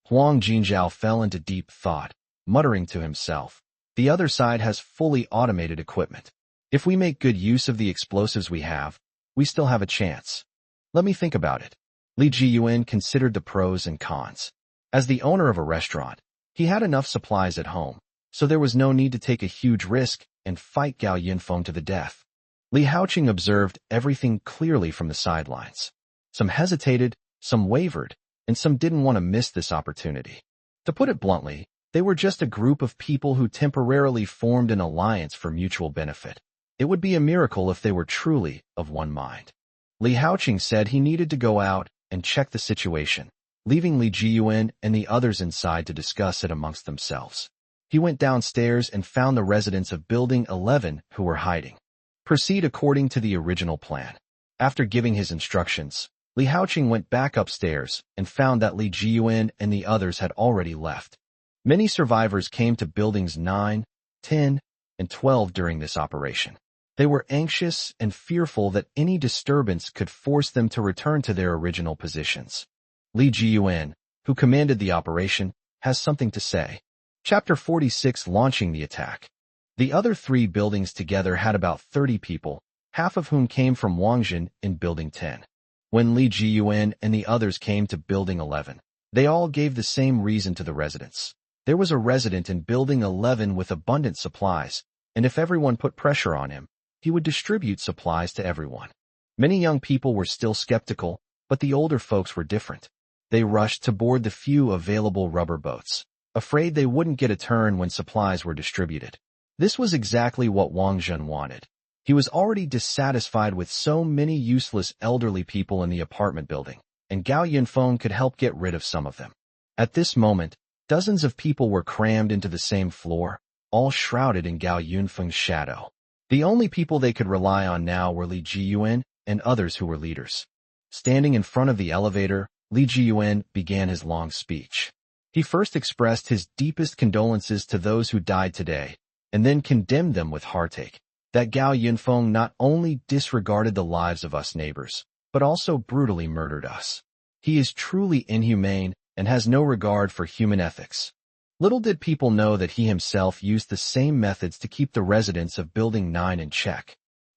Huang Jinzhao fell into deep thought, muttering to himself. The other side has fully automated equipment. If we make good use of the explosives we have, we still have a chance. Let me think about it. Li Jiyuan considered the pros and cons. As the owner of a restaurant, he had enough supplies at home, so there was no need to take a huge risk and fight Gao Yinfong to the death. Li Haoqing observed everything clearly from the sidelines. Some hesitated, some wavered, and some didn't want to miss this opportunity. To put it bluntly, they were just a group of people who temporarily formed an alliance for mutual benefit. It would be a miracle if they were truly of one mind. Li Haoqing said he needed to go out and check the situation, leaving Li Jiyuan and the others inside to discuss it amongst themselves. He went downstairs and found the residents of Building 11 who were hiding. Proceed according to the original plan. After giving his instructions, Li Haoqing went back upstairs and found that Li Jiyuan and the others had already left. Many survivors came to Buildings 9, 10, and 12 during this operation. They were anxious and fearful that any disturbance could force them to return to their original positions. Li Jiyuan, who commanded the operation, has something to say. Chapter 46, Launching the Attack. The other three buildings together had about 30 people, half of whom came from Wangjin in Building 10. When Li Jiyuan and the others came to Building 11, they all gave the same reason to the residents. There was a resident in Building 11 with abundant supplies, and if everyone put pressure on him, he would distribute supplies to everyone. Many young people were still skeptical, but the older folks were different. They rushed to board the few available rubber boats, afraid they wouldn't get a turn when supplies were distributed. This was exactly what Wang Zhen wanted. He was already dissatisfied with so many useless elderly people in the apartment building, and Gao Yinfong could help get rid of some of them. At this moment, dozens of people were crammed into the same floor, all shrouded in Gao Yinfeng's shadow. The only people they could rely on now were Li Jiyuan and others who were leaders. Standing in front of the elevator, Li Jiyuan began his long speech. He first expressed his deepest condolences to those who died today, and then condemned them with heartache. That Gao Yinfong not only disregarded the lives of us neighbors, but also brutally murdered us. He is truly inhumane and has no regard for human ethics. Little did people know that he himself used the same methods to keep the residents of Building 9 in check.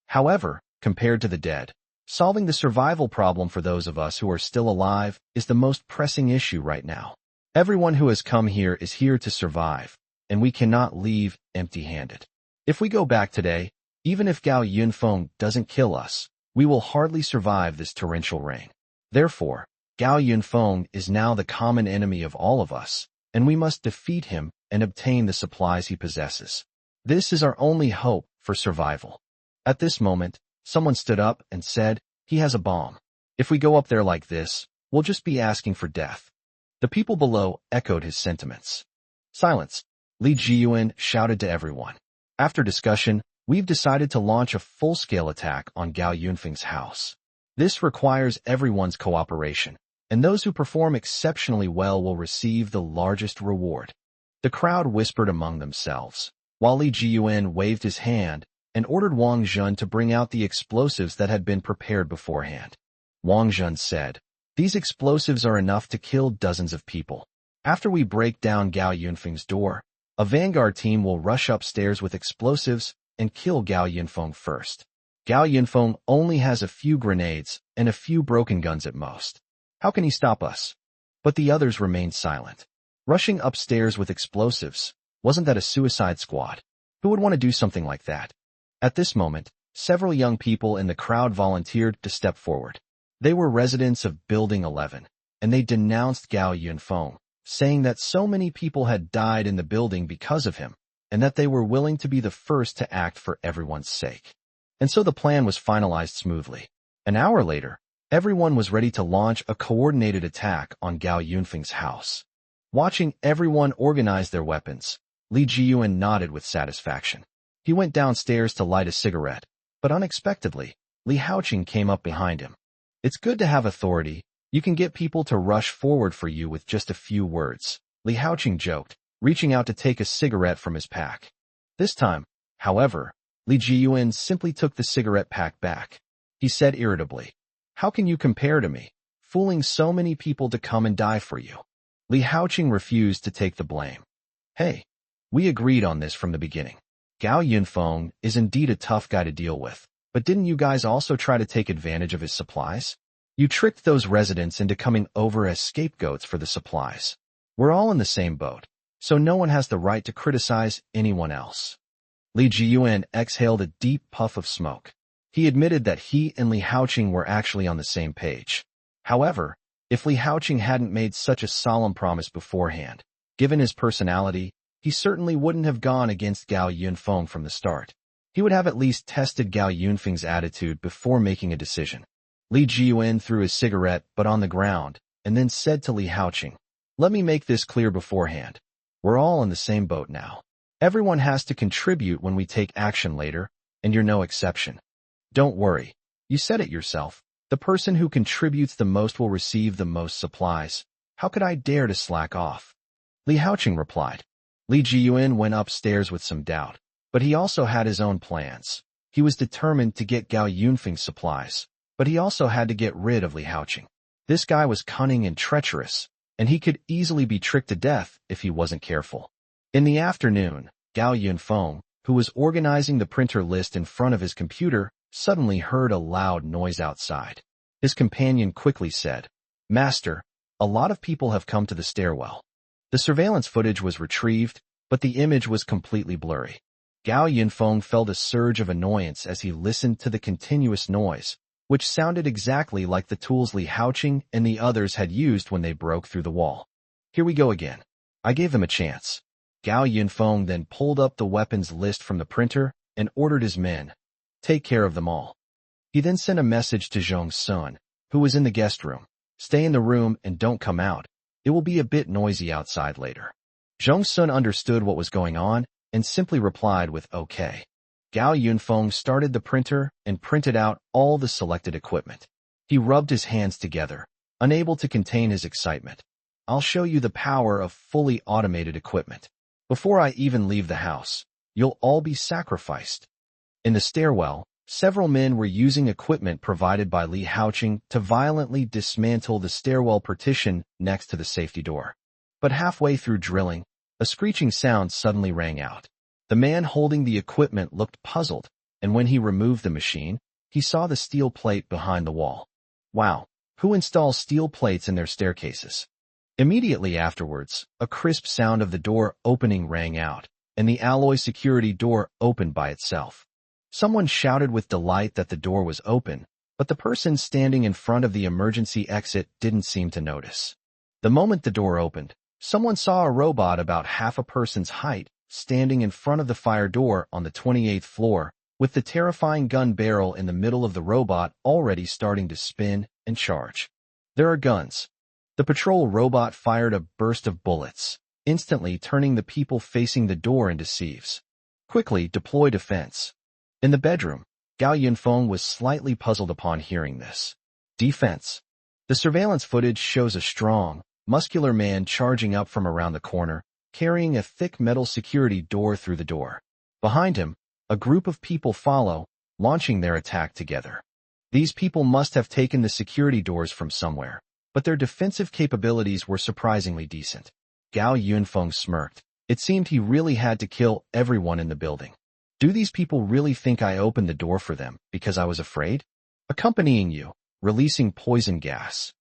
However, compared to the dead, solving the survival problem for those of us who are still alive is the most pressing issue right now. Everyone who has come here is here to survive, and we cannot leave empty-handed. If we go back today, even if Gao Yinfong doesn't kill us, we will hardly survive this torrential rain. Therefore, Gao Yinfong is now the common enemy of all of us, and we must defeat him and obtain the supplies he possesses. This is our only hope for survival. At this moment, someone stood up and said, "He has a bomb. If we go up there like this, we'll just be asking for death." The people below echoed his sentiments. "Silence," Li Jiyuan shouted to everyone. "After discussion, we've decided to launch a full-scale attack on Gao Yunfeng's house. This requires everyone's cooperation, and those who perform exceptionally well will receive the largest reward." The crowd whispered among themselves, while Li Jiyuan waved his hand and ordered Wang Zhen to bring out the explosives that had been prepared beforehand. Wang Zhen said, "These explosives are enough to kill dozens of people. After we break down Gao Yunfeng's door, a vanguard team will rush upstairs with explosives and kill Gao Yinfong first. Gao Yinfong only has a few grenades and a few broken guns at most. How can he stop us?" But the others remained silent. Rushing upstairs with explosives, wasn't that a suicide squad? Who would want to do something like that? At this moment, several young people in the crowd volunteered to step forward. They were residents of Building 11, and they denounced Gao Yinfong, saying that so many people had died in the building because of him, and that they were willing to be the first to act for everyone's sake. And so the plan was finalized smoothly. An hour later, everyone was ready to launch a coordinated attack on Gao Yunfeng's house. Watching everyone organize their weapons, Li Jiyuan nodded with satisfaction. He went downstairs to light a cigarette, but unexpectedly, Li Haoqing came up behind him. "It's good to have authority. You can get people to rush forward for you with just a few words," Li Haoqing joked, reaching out to take a cigarette from his pack. This time, however, Li Jiyuan simply took the cigarette pack back. He said irritably, "How can you compare to me, fooling so many people to come and die for you?" Li Haoqing refused to take the blame. "Hey, we agreed on this from the beginning. Gao Yinfong is indeed a tough guy to deal with, but didn't you guys also try to take advantage of his supplies? You tricked those residents into coming over as scapegoats for the supplies. We're all in the same boat, so no one has the right to criticize anyone else." Li Jiyuan exhaled a deep puff of smoke. He admitted that he and Li Haoqing were actually on the same page. However, if Li Haoqing hadn't made such a solemn promise beforehand, given his personality, he certainly wouldn't have gone against Gao Yinfong from the start. He would have at least tested Gao Yunfeng's attitude before making a decision. Li Jiyuan threw his cigarette but on the ground, and then said to Li Haoqing, "Let me make this clear beforehand. We're all in the same boat now. Everyone has to contribute when we take action later, and you're no exception. Don't worry. You said it yourself. The person who contributes the most will receive the most supplies. How could I dare to slack off?" Li Haoqing replied. Li Jiyuan went upstairs with some doubt, but he also had his own plans. He was determined to get Gao Yunfeng's supplies, but he also had to get rid of Li Haoqing. This guy was cunning and treacherous, and he could easily be tricked to death if he wasn't careful. In the afternoon, Gao Yinfong, who was organizing the printer list in front of his computer, suddenly heard a loud noise outside. His companion quickly said, "Master, a lot of people have come to the stairwell." The surveillance footage was retrieved, but the image was completely blurry. Gao Yinfong felt a surge of annoyance as he listened to the continuous noise, which sounded exactly like the tools Li Haoqing and the others had used when they broke through the wall. "Here we go again. I gave them a chance." Gao Yinfong then pulled up the weapons list from the printer and ordered his men, "Take care of them all." He then sent a message to Zhong Sun, who was in the guest room, "Stay in the room and don't come out. It will be a bit noisy outside later." Zhong Sun understood what was going on and simply replied with "Okay." Gao Yinfong started the printer and printed out all the selected equipment. He rubbed his hands together, unable to contain his excitement. "I'll show you the power of fully automated equipment. Before I even leave the house, you'll all be sacrificed." In the stairwell, several men were using equipment provided by Li Haoqing to violently dismantle the stairwell partition next to the safety door. But halfway through drilling, A screeching sound suddenly rang out. The man holding the equipment looked puzzled, and when he removed the machine, he saw the steel plate behind the wall. Wow, who installs steel plates in their staircases? Immediately afterwards, a crisp sound of the door opening rang out, and the alloy security door opened by itself. Someone shouted with delight that the door was open, but the person standing in front of the emergency exit didn't seem to notice. The moment the door opened, someone saw a robot about half a person's height standing in front of the fire door on the 28th floor, with the terrifying gun barrel in the middle of the robot already starting to spin and charge. There are guns. The patrol robot fired a burst of bullets, instantly turning the people facing the door into sieves. Quickly deploy defense. In the bedroom, Gao Yinfong was slightly puzzled upon hearing this. Defense. The surveillance footage shows a strong, muscular man charging up from around the corner, carrying a thick metal security door through the door. Behind him, a group of people follow, launching their attack together. These people must have taken the security doors from somewhere, but their defensive capabilities were surprisingly decent. Gao Yinfong smirked. It seemed he really had to kill everyone in the building. Do these people really think I opened the door for them because I was afraid? Accompanying you, releasing poison gas.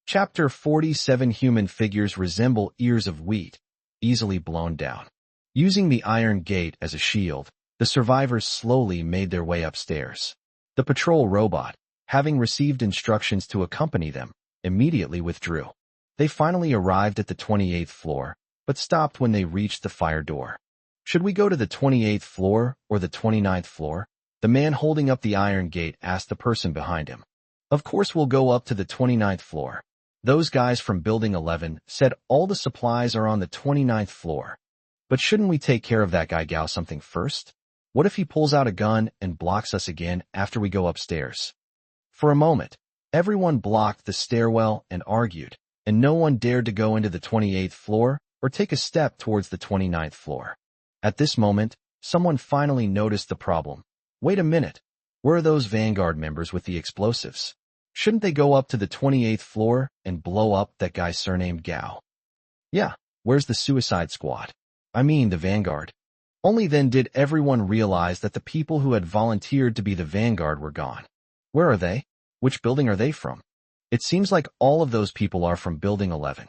Chapter 47. Human figures resemble ears of wheat, easily blown down. Using the iron gate as a shield, the survivors slowly made their way upstairs. The patrol robot, having received instructions to accompany them, immediately withdrew. They finally arrived at the 28th floor, but stopped when they reached the fire door. Should we go to the 28th floor or the 29th floor? The man holding up the iron gate asked the person behind him. Of course we'll go up to the 29th floor. Those guys from Building 11 said all the supplies are on the 29th floor. But shouldn't we take care of that guy Gao something first? What if he pulls out a gun and blocks us again after we go upstairs? For a moment, everyone blocked the stairwell and argued, and no one dared to go into the 28th floor or take a step towards the 29th floor. At this moment, someone finally noticed the problem. Wait a minute. Where are those Vanguard members with the explosives? Shouldn't they go up to the 28th floor and blow up that guy surnamed Gao? Yeah, where's the suicide squad? I mean the Vanguard. Only then did everyone realize that the people who had volunteered to be the Vanguard were gone. Where are they? Which building are they from? It seems like all of those people are from Building 11.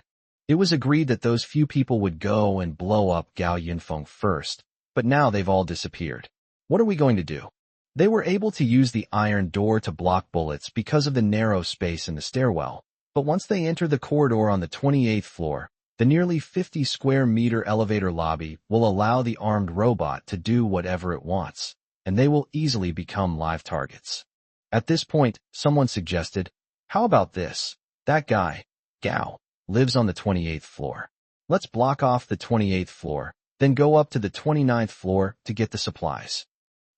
It was agreed that those few people would go and blow up Gao Yinfong first, but now they've all disappeared. What are we going to do? They were able to use the iron door to block bullets because of the narrow space in the stairwell, but once they enter the corridor on the 28th floor, the nearly 50 square meter elevator lobby will allow the armed robot to do whatever it wants, and they will easily become live targets. At this point, someone suggested, how about this? That guy, Gao, lives on the 28th floor. Let's block off the 28th floor, then go up to the 29th floor to get the supplies.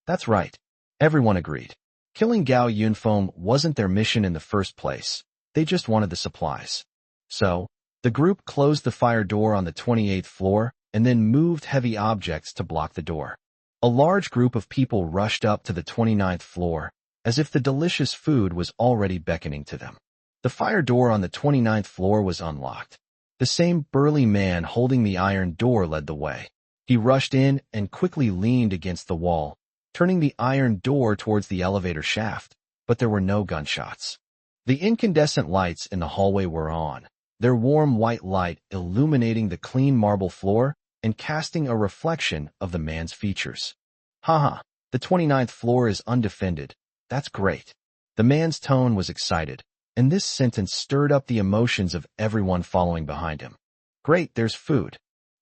That's right. Everyone agreed. Killing Gao Yinfong wasn't their mission in the first place. They just wanted the supplies. So, the group closed the fire door on the 28th floor and then moved heavy objects to block the door. A large group of people rushed up to the 29th floor, as if the delicious food was already beckoning to them. The fire door on the 29th floor was unlocked. The same burly man holding the iron door led the way. He rushed in and quickly leaned against the wall, turning the iron door towards the elevator shaft, but there were no gunshots. The incandescent lights in the hallway were on, their warm white light illuminating the clean marble floor and casting a reflection of the man's features. Haha, the 29th floor is undefended. That's great. The man's tone was excited, and this sentence stirred up the emotions of everyone following behind him. Great, there's food.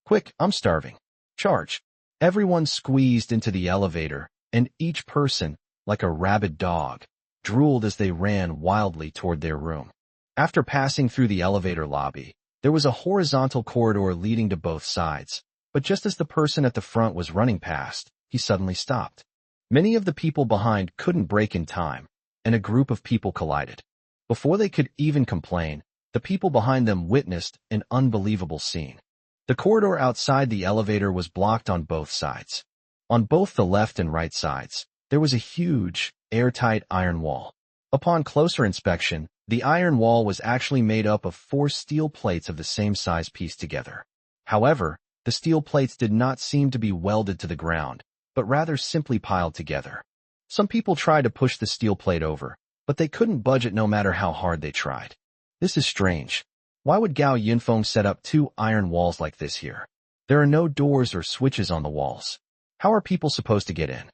Quick, I'm starving. Charge. Everyone squeezed into the elevator, and each person, like a rabid dog, drooled as they ran wildly toward their room. After passing through the elevator lobby, there was a horizontal corridor leading to both sides, but just as the person at the front was running past, he suddenly stopped. Many of the people behind couldn't brake in time, and a group of people collided. Before they could even complain, the people behind them witnessed an unbelievable scene. The corridor outside the elevator was blocked on both sides. On both the left and right sides, there was a huge, airtight iron wall. Upon closer inspection, the iron wall was actually made up of 4 steel plates of the same size pieced together. However, The steel plates did not seem to be welded to the ground, but rather simply piled together. Some people tried to push the steel plate over, but they couldn't budge it no matter how hard they tried. This is strange. Why would Gao Yinfong set up 2 iron walls like this here? There are no doors or switches on the walls. How are people supposed to get in?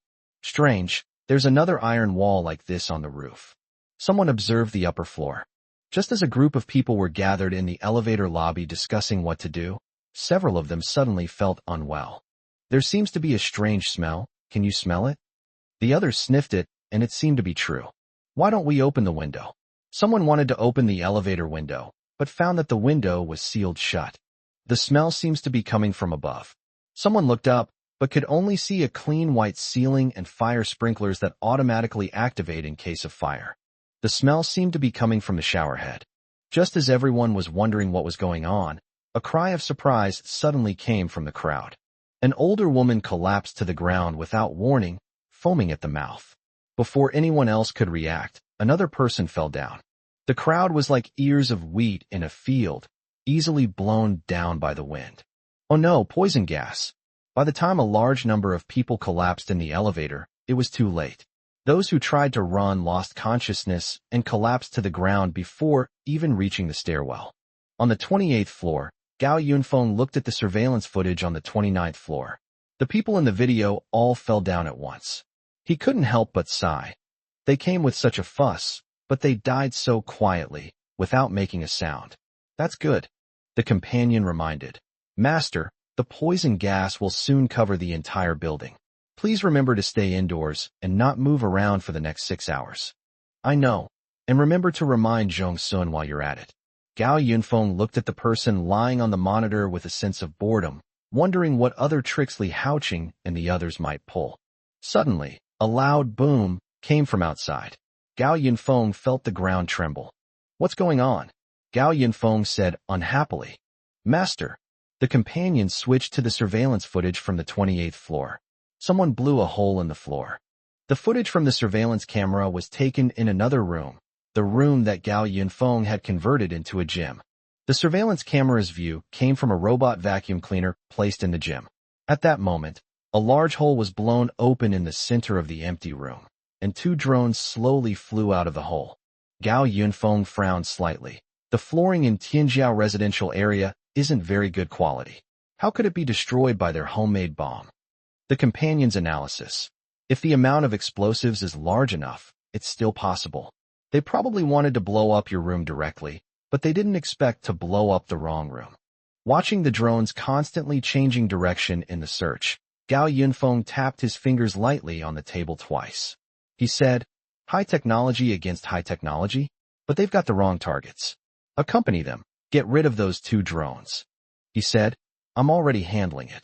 Strange, there's another iron wall like this on the roof. Someone observed the upper floor. Just as a group of people were gathered in the elevator lobby discussing what to do, several of them suddenly felt unwell. There seems to be a strange smell. Can you smell it? The others sniffed it, and it seemed to be true. Why don't we open the window? Someone wanted to open the elevator window, but found that the window was sealed shut. The smell seems to be coming from above. Someone looked up, but could only see a clean white ceiling and fire sprinklers that automatically activate in case of fire. The smell seemed to be coming from the shower head. Just as everyone was wondering what was going on, a cry of surprise suddenly came from the crowd. An older woman collapsed to the ground without warning, foaming at the mouth. Before anyone else could react, another person fell down. The crowd was like ears of wheat in a field, easily blown down by the wind. Oh no, poison gas! By the time a large number of people collapsed in the elevator, it was too late. Those who tried to run lost consciousness and collapsed to the ground before even reaching the stairwell. On the 28th floor, Gao Yinfong looked at the surveillance footage on the 29th floor. The people in the video all fell down at once. He couldn't help but sigh. They came with such a fuss, but they died so quietly, without making a sound. That's good. The companion reminded. Master, the poison gas will soon cover the entire building. Please remember to stay indoors and not move around for the next 6 hours. I know. And remember to remind Zhong-sun while you're at it. Gao Yinfong looked at the person lying on the monitor with a sense of boredom, wondering what other tricks Li Haoqing and the others might pull. Suddenly, a loud boom came from outside. Gao Yinfong felt the ground tremble. What's going on? Gao Yinfong said unhappily. Master. The companion switched to the surveillance footage from the 28th floor. Someone blew a hole in the floor. The footage from the surveillance camera was taken in another room, the room that Gao Yinfong had converted into a gym. The surveillance camera's view came from a robot vacuum cleaner placed in the gym. At that moment, a large hole was blown open in the center of the empty room, and 2 drones slowly flew out of the hole. Gao Yinfong frowned slightly. The flooring in Tianjiao residential area isn't very good quality. How could it be destroyed by their homemade bomb? The companion's analysis. If the amount of explosives is large enough, it's still possible. They probably wanted to blow up your room directly, but they didn't expect to blow up the wrong room. Watching the drones constantly changing direction in the search, Gao Yinfong tapped his fingers lightly on the table twice. He said, high technology against high technology, but they've got the wrong targets. Accompany them. Get rid of those 2 drones. He said, I'm already handling it.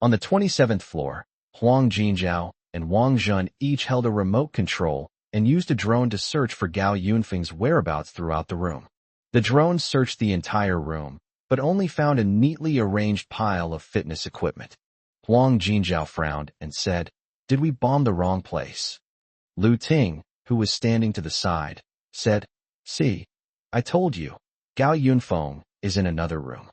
On the 27th floor, Huang Jinzhao and Wang Zhun each held a remote control and used a drone to search for Gao Yinfeng's whereabouts throughout the room. The drone searched the entire room, but only found a neatly arranged pile of fitness equipment. Huang Jinzhao frowned and said, Did we bomb the wrong place? Lu Ting, who was standing to the side, said, See, I told you, Gao Yinfong is in another room.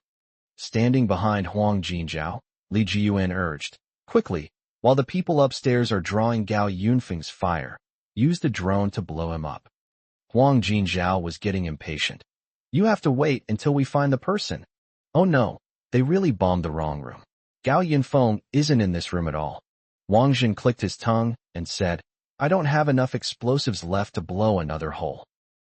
Standing behind Huang Jinzhao, Li Jiyuan urged, Quickly, while the people upstairs are drawing Gao Yinfeng's fire, use the drone to blow him up. Huang Jinzhao was getting impatient. You have to wait until we find the person. Oh no, they really bombed the wrong room. Gao Yinfong isn't in this room at all. Wang Zhun clicked his tongue and said, I don't have enough explosives left to blow another hole.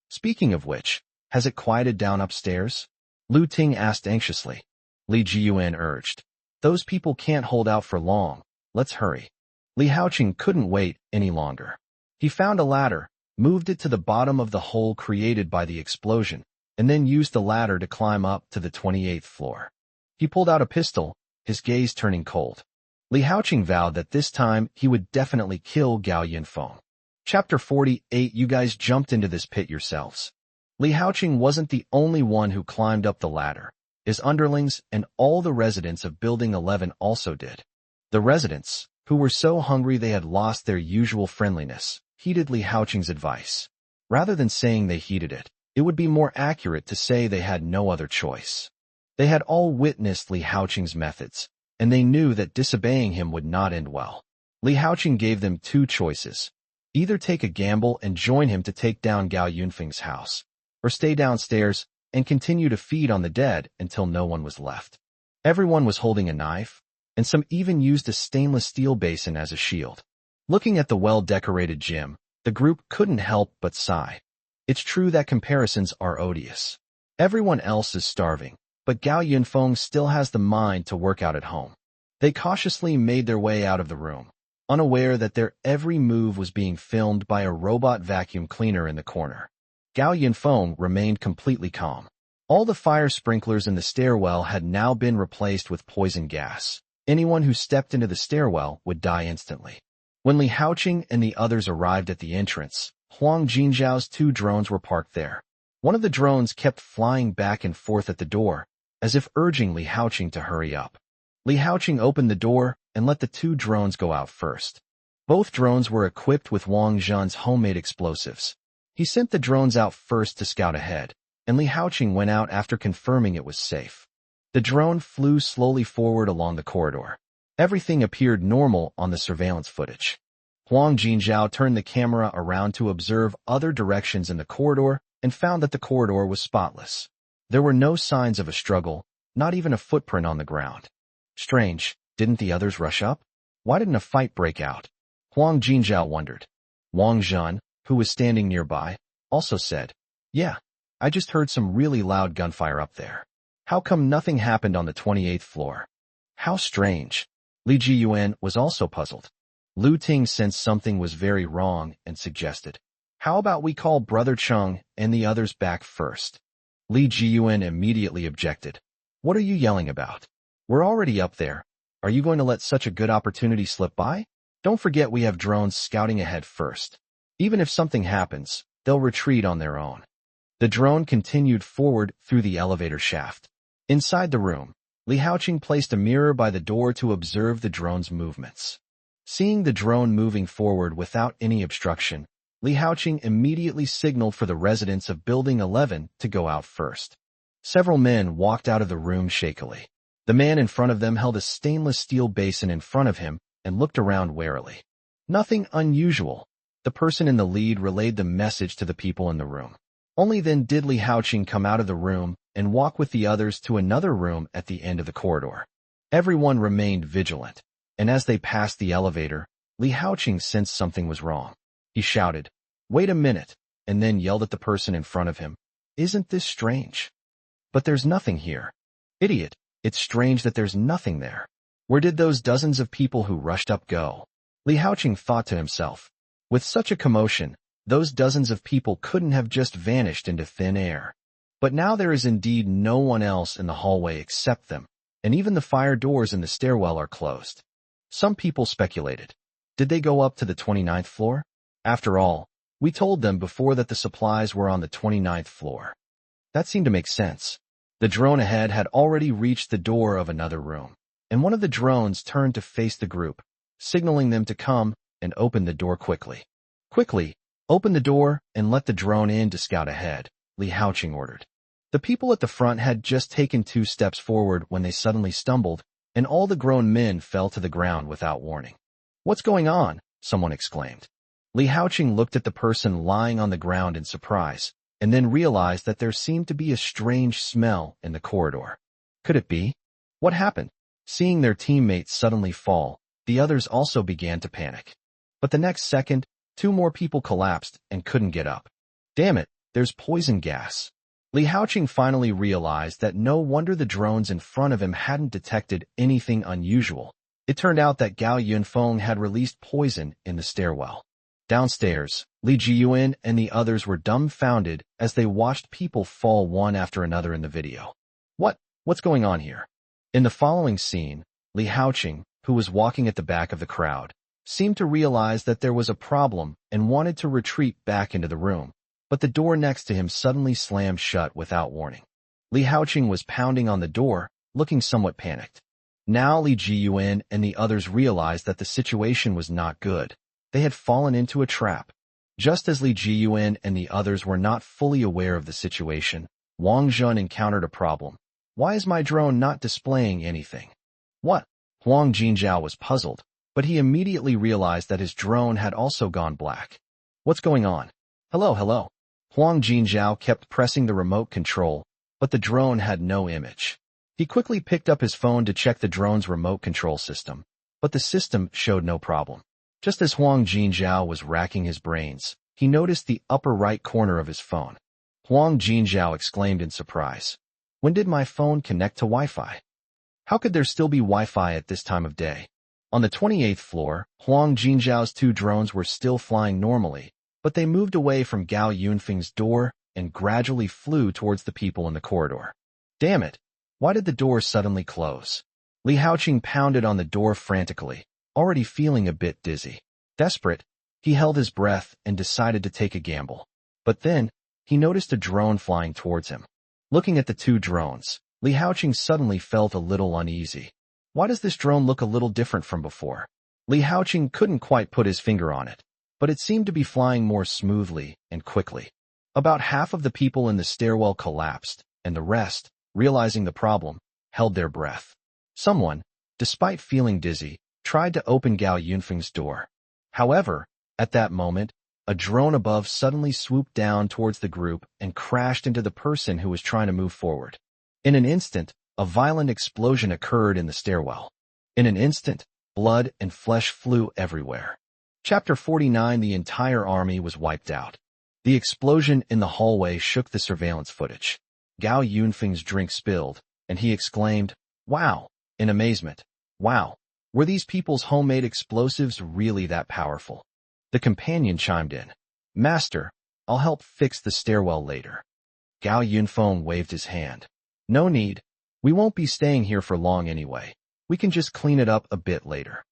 Speaking of which, has it quieted down upstairs? Lu Ting asked anxiously. Li Jiyuan urged. Those people can't hold out for long. Let's hurry. Li Haoqing couldn't wait any longer. He found a ladder, moved it to the bottom of the hole created by the explosion, and then used the ladder to climb up to the 28th floor. He pulled out a pistol, his gaze turning cold. Li Haoqing vowed that this time he would definitely kill Gao Yinfong. Chapter 48. You guys jumped into this pit yourselves. Li Haoqing wasn't the only one who climbed up the ladder. His underlings and all the residents of Building 11 also did. The residents, who were so hungry they had lost their usual friendliness, heeded Li Haoqing's advice. Rather than saying they heeded it, it would be more accurate to say they had no other choice. They had all witnessed Li Haoqing's methods, and they knew that disobeying him would not end well. Li Haoqing gave them two choices. Either take a gamble and join him to take down Gao Yinfeng's house, or stay downstairs and continue to feed on the dead until no one was left. Everyone was holding a knife, and some even used a stainless steel basin as a shield. Looking at the well-decorated gym, the group couldn't help but sigh. It's true that comparisons are odious. Everyone else is starving, but Gao Yinfeng still has the mind to work out at home. They cautiously made their way out of the room, unaware that their every move was being filmed by a robot vacuum cleaner in the corner. Gao Yinfeng remained completely calm. All the fire sprinklers in the stairwell had now been replaced with poison gas. Anyone who stepped into the stairwell would die instantly. When Li Haoqing and the others arrived at the entrance, Huang Jinzhao's two drones were parked there. One of the drones kept flying back and forth at the door, as if urging Li Haoqing to hurry up. Li Haoqing opened the door and let the two drones go out first. Both drones were equipped with Wang Zhan's homemade explosives. He sent the drones out first to scout ahead, and Li Haoqing went out after confirming it was safe. The drone flew slowly forward along the corridor. Everything appeared normal on the surveillance footage. Huang Jinzhao turned the camera around to observe other directions in the corridor and found that the corridor was spotless. There were no signs of a struggle, not even a footprint on the ground. Strange, didn't the others rush up? Why didn't a fight break out? Huang Jinzhao wondered. Wang Zhan, who was standing nearby, also said, "Yeah, I just heard some really loud gunfire up there. How come nothing happened on the 28th floor? How strange." Li Jiyuan was also puzzled. Lu Ting sensed something was very wrong and suggested, "How about we call Brother Chung and the others back first?" Li Jiyuan immediately objected. "What are you yelling about? We're already up there. Are you going to let such a good opportunity slip by? Don't forget we have drones scouting ahead first. Even if something happens, they'll retreat on their own." The drone continued forward through the elevator shaft. Inside the room, Li Haoqing placed a mirror by the door to observe the drone's movements. Seeing the drone moving forward without any obstruction, Li Haoqing immediately signaled for the residents of Building 11 to go out first. Several men walked out of the room shakily. The man in front of them held a stainless steel basin in front of him and looked around warily. Nothing unusual. The person in the lead relayed the message to the people in the room. Only then did Li Haoqing come out of the room and walk with the others to another room at the end of the corridor. Everyone remained vigilant, and as they passed the elevator, Li Haoqing sensed something was wrong. He shouted, "Wait a minute," and then yelled at the person in front of him, "Isn't this strange? But there's nothing here. Idiot, it's strange that there's nothing there. Where did those dozens of people who rushed up go?" Li Haoqing thought to himself, with such a commotion, those dozens of people couldn't have just vanished into thin air. But now there is indeed no one else in the hallway except them, and even the fire doors in the stairwell are closed. Some people speculated. Did they go up to the 29th floor? After all, we told them before that the supplies were on the 29th floor. That seemed to make sense. The drone ahead had already reached the door of another room, and one of the drones turned to face the group, signaling them to come and open the door quickly. "Quickly, open the door and let the drone in to scout ahead," Li Haoqing ordered. The people at the front had just taken 2 steps forward when they suddenly stumbled, and all the grown men fell to the ground without warning. "What's going on?" someone exclaimed. Li Haoqing looked at the person lying on the ground in surprise, and then realized that there seemed to be a strange smell in the corridor. Could it be? What happened? Seeing their teammates suddenly fall, the others also began to panic. But the next second, 2 more people collapsed and couldn't get up. Damn it, there's poison gas. Li Haoqing finally realized that no wonder the drones in front of him hadn't detected anything unusual. It turned out that Gao Yinfong had released poison in the stairwell. Downstairs, Li Jiyuan and the others were dumbfounded as they watched people fall one after another in the video. What's going on here? In the following scene, Li Haoqing, who was walking at the back of the crowd, seemed to realize that there was a problem and wanted to retreat back into the room, but the door next to him suddenly slammed shut without warning. Li Haoqing was pounding on the door, looking somewhat panicked. Now Li Jiyuan and the others realized that the situation was not good. They had fallen into a trap. Just as Li Jiyuan and the others were not fully aware of the situation, Wang Zhan encountered a problem. "Why is my drone not displaying anything?" "What? Huang Jinzhao was puzzled, but he immediately realized that his drone had also gone black. What's going on? Hello, hello. Huang Jinzhao kept pressing the remote control, but the drone had no image. He quickly picked up his phone to check the drone's remote control system, but the system showed no problem. Just as Huang Jinzhao was racking his brains, he noticed the upper right corner of his phone. Huang Jinzhao exclaimed in surprise. When did my phone connect to Wi-Fi? How could there still be Wi-Fi at this time of day? On the 28th floor, Huang Jinzhao's 2 drones were still flying normally, but they moved away from Gao Yinfeng's door and gradually flew towards the people in the corridor. Damn it! Why did the door suddenly close? Li Haoqing pounded on the door frantically, already feeling a bit dizzy. Desperate, he held his breath and decided to take a gamble. But then, he noticed a drone flying towards him. Looking at the 2 drones, Li Haoqing suddenly felt a little uneasy. Why does this drone look a little different from before? Li Haoqing couldn't quite put his finger on it, but it seemed to be flying more smoothly and quickly. About half of the people in the stairwell collapsed, and the rest, realizing the problem, held their breath. Someone, despite feeling dizzy, tried to open Gao Yinfeng's door. However, at that moment, a drone above suddenly swooped down towards the group and crashed into the person who was trying to move forward. In an instant, a violent explosion occurred in the stairwell. In an instant, blood and flesh flew everywhere. Chapter 49. The entire army was wiped out. The explosion in the hallway shook the surveillance footage. Gao Yunfeng's drink spilled, and he exclaimed, "Wow!" in amazement. Wow! Were these people's homemade explosives really that powerful? The companion chimed in. "Master, I'll help fix the stairwell later." Gao Yinfong waved his hand. "No need. We won't be staying here for long anyway. We can just clean it up a bit later."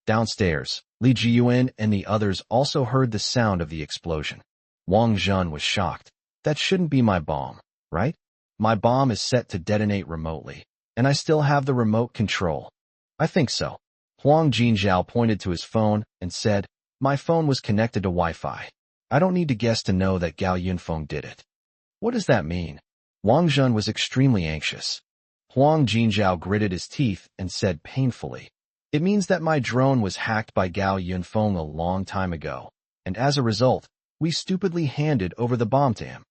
Downstairs, Li Jiyuan and the others also heard the sound of the explosion. Wang Zhen was shocked. "That shouldn't be my bomb, right? My bomb is set to detonate remotely, and I still have the remote control." "I think so." Huang Jinzhao pointed to his phone and said, "My phone was connected to Wi-Fi. I don't need to guess to know that Gao Yinfeng did it." "What does that mean?" Wang Zhen was extremely anxious. Huang Jinzhao gritted his teeth and said painfully, "It means that my drone was hacked by Gao Yinfeng a long time ago, and as a result, we stupidly handed over the bomb to him."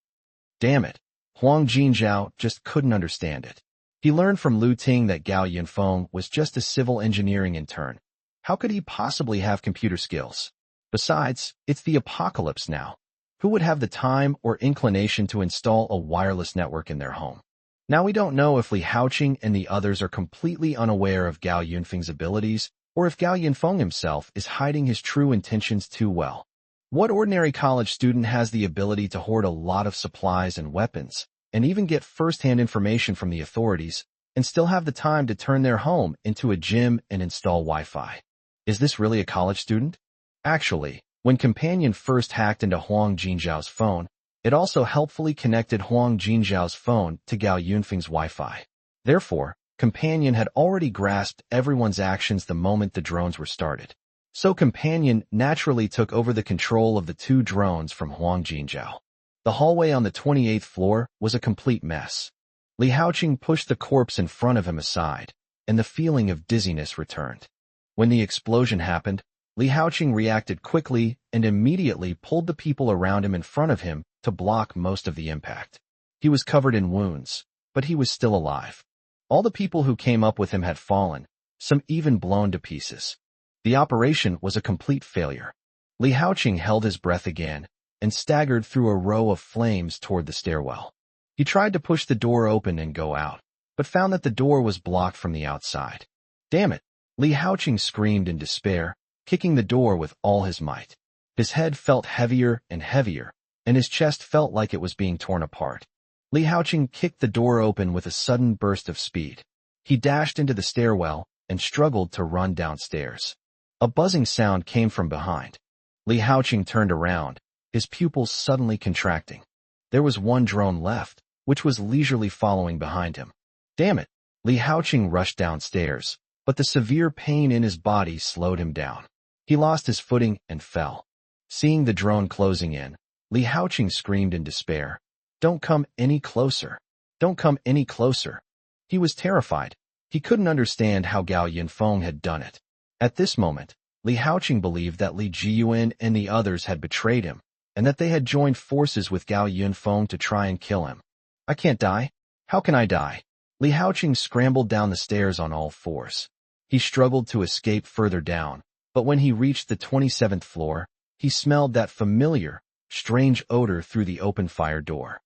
Damn it! Huang Jinzhao just couldn't understand it. He learned from Lu Ting that Gao Yinfeng was just a civil engineering intern. How could he possibly have computer skills? Besides, it's the apocalypse now. Who would have the time or inclination to install a wireless network in their home? Now we don't know if Li Haoqing and the others are completely unaware of Gao Yunfeng's abilities, or if Gao Yinfeng himself is hiding his true intentions too well. What ordinary college student has the ability to hoard a lot of supplies and weapons, and even get first-hand information from the authorities, and still have the time to turn their home into a gym and install Wi-Fi? Is this really a college student? Actually, when Companion first hacked into Huang Jinzhao's phone, it also helpfully connected Huang Jinzhao's phone to Gao Yunfeng's Wi-Fi. Therefore, Companion had already grasped everyone's actions the moment the drones were started. So Companion naturally took over the control of the 2 drones from Huang Jinzhao. The hallway on the 28th floor was a complete mess. Li Haoqing pushed the corpse in front of him aside, and the feeling of dizziness returned. When the explosion happened, Li Haoqing reacted quickly and immediately pulled the people around him in front of him to block most of the impact. He was covered in wounds, but he was still alive. All the people who came up with him had fallen, some even blown to pieces. The operation was a complete failure. Li Haoqing held his breath again and staggered through a row of flames toward the stairwell. He tried to push the door open and go out, but found that the door was blocked from the outside. Damn it! Li Haoqing screamed in despair, kicking the door with all his might. His head felt heavier and heavier, and his chest felt like it was being torn apart. Li Haoqing kicked the door open with a sudden burst of speed. He dashed into the stairwell and struggled to run downstairs. A buzzing sound came from behind. Li Haoqing turned around, his pupils suddenly contracting. There was one drone left, which was leisurely following behind him. Damn it! Li Haoqing rushed downstairs, but the severe pain in his body slowed him down. He lost his footing and fell. Seeing the drone closing in, Li Haoqing screamed in despair, "Don't come any closer! Don't come any closer!" He was terrified. He couldn't understand how Gao Yinfong had done it. At this moment, Li Haoqing believed that Li Jiyuan and the others had betrayed him, and that they had joined forces with Gao Yinfong to try and kill him. I can't die? How can I die? Li Haoqing scrambled down the stairs on all fours. He struggled to escape further down, but when he reached the 27th floor, he smelled that familiar, strange odor through the open fire door.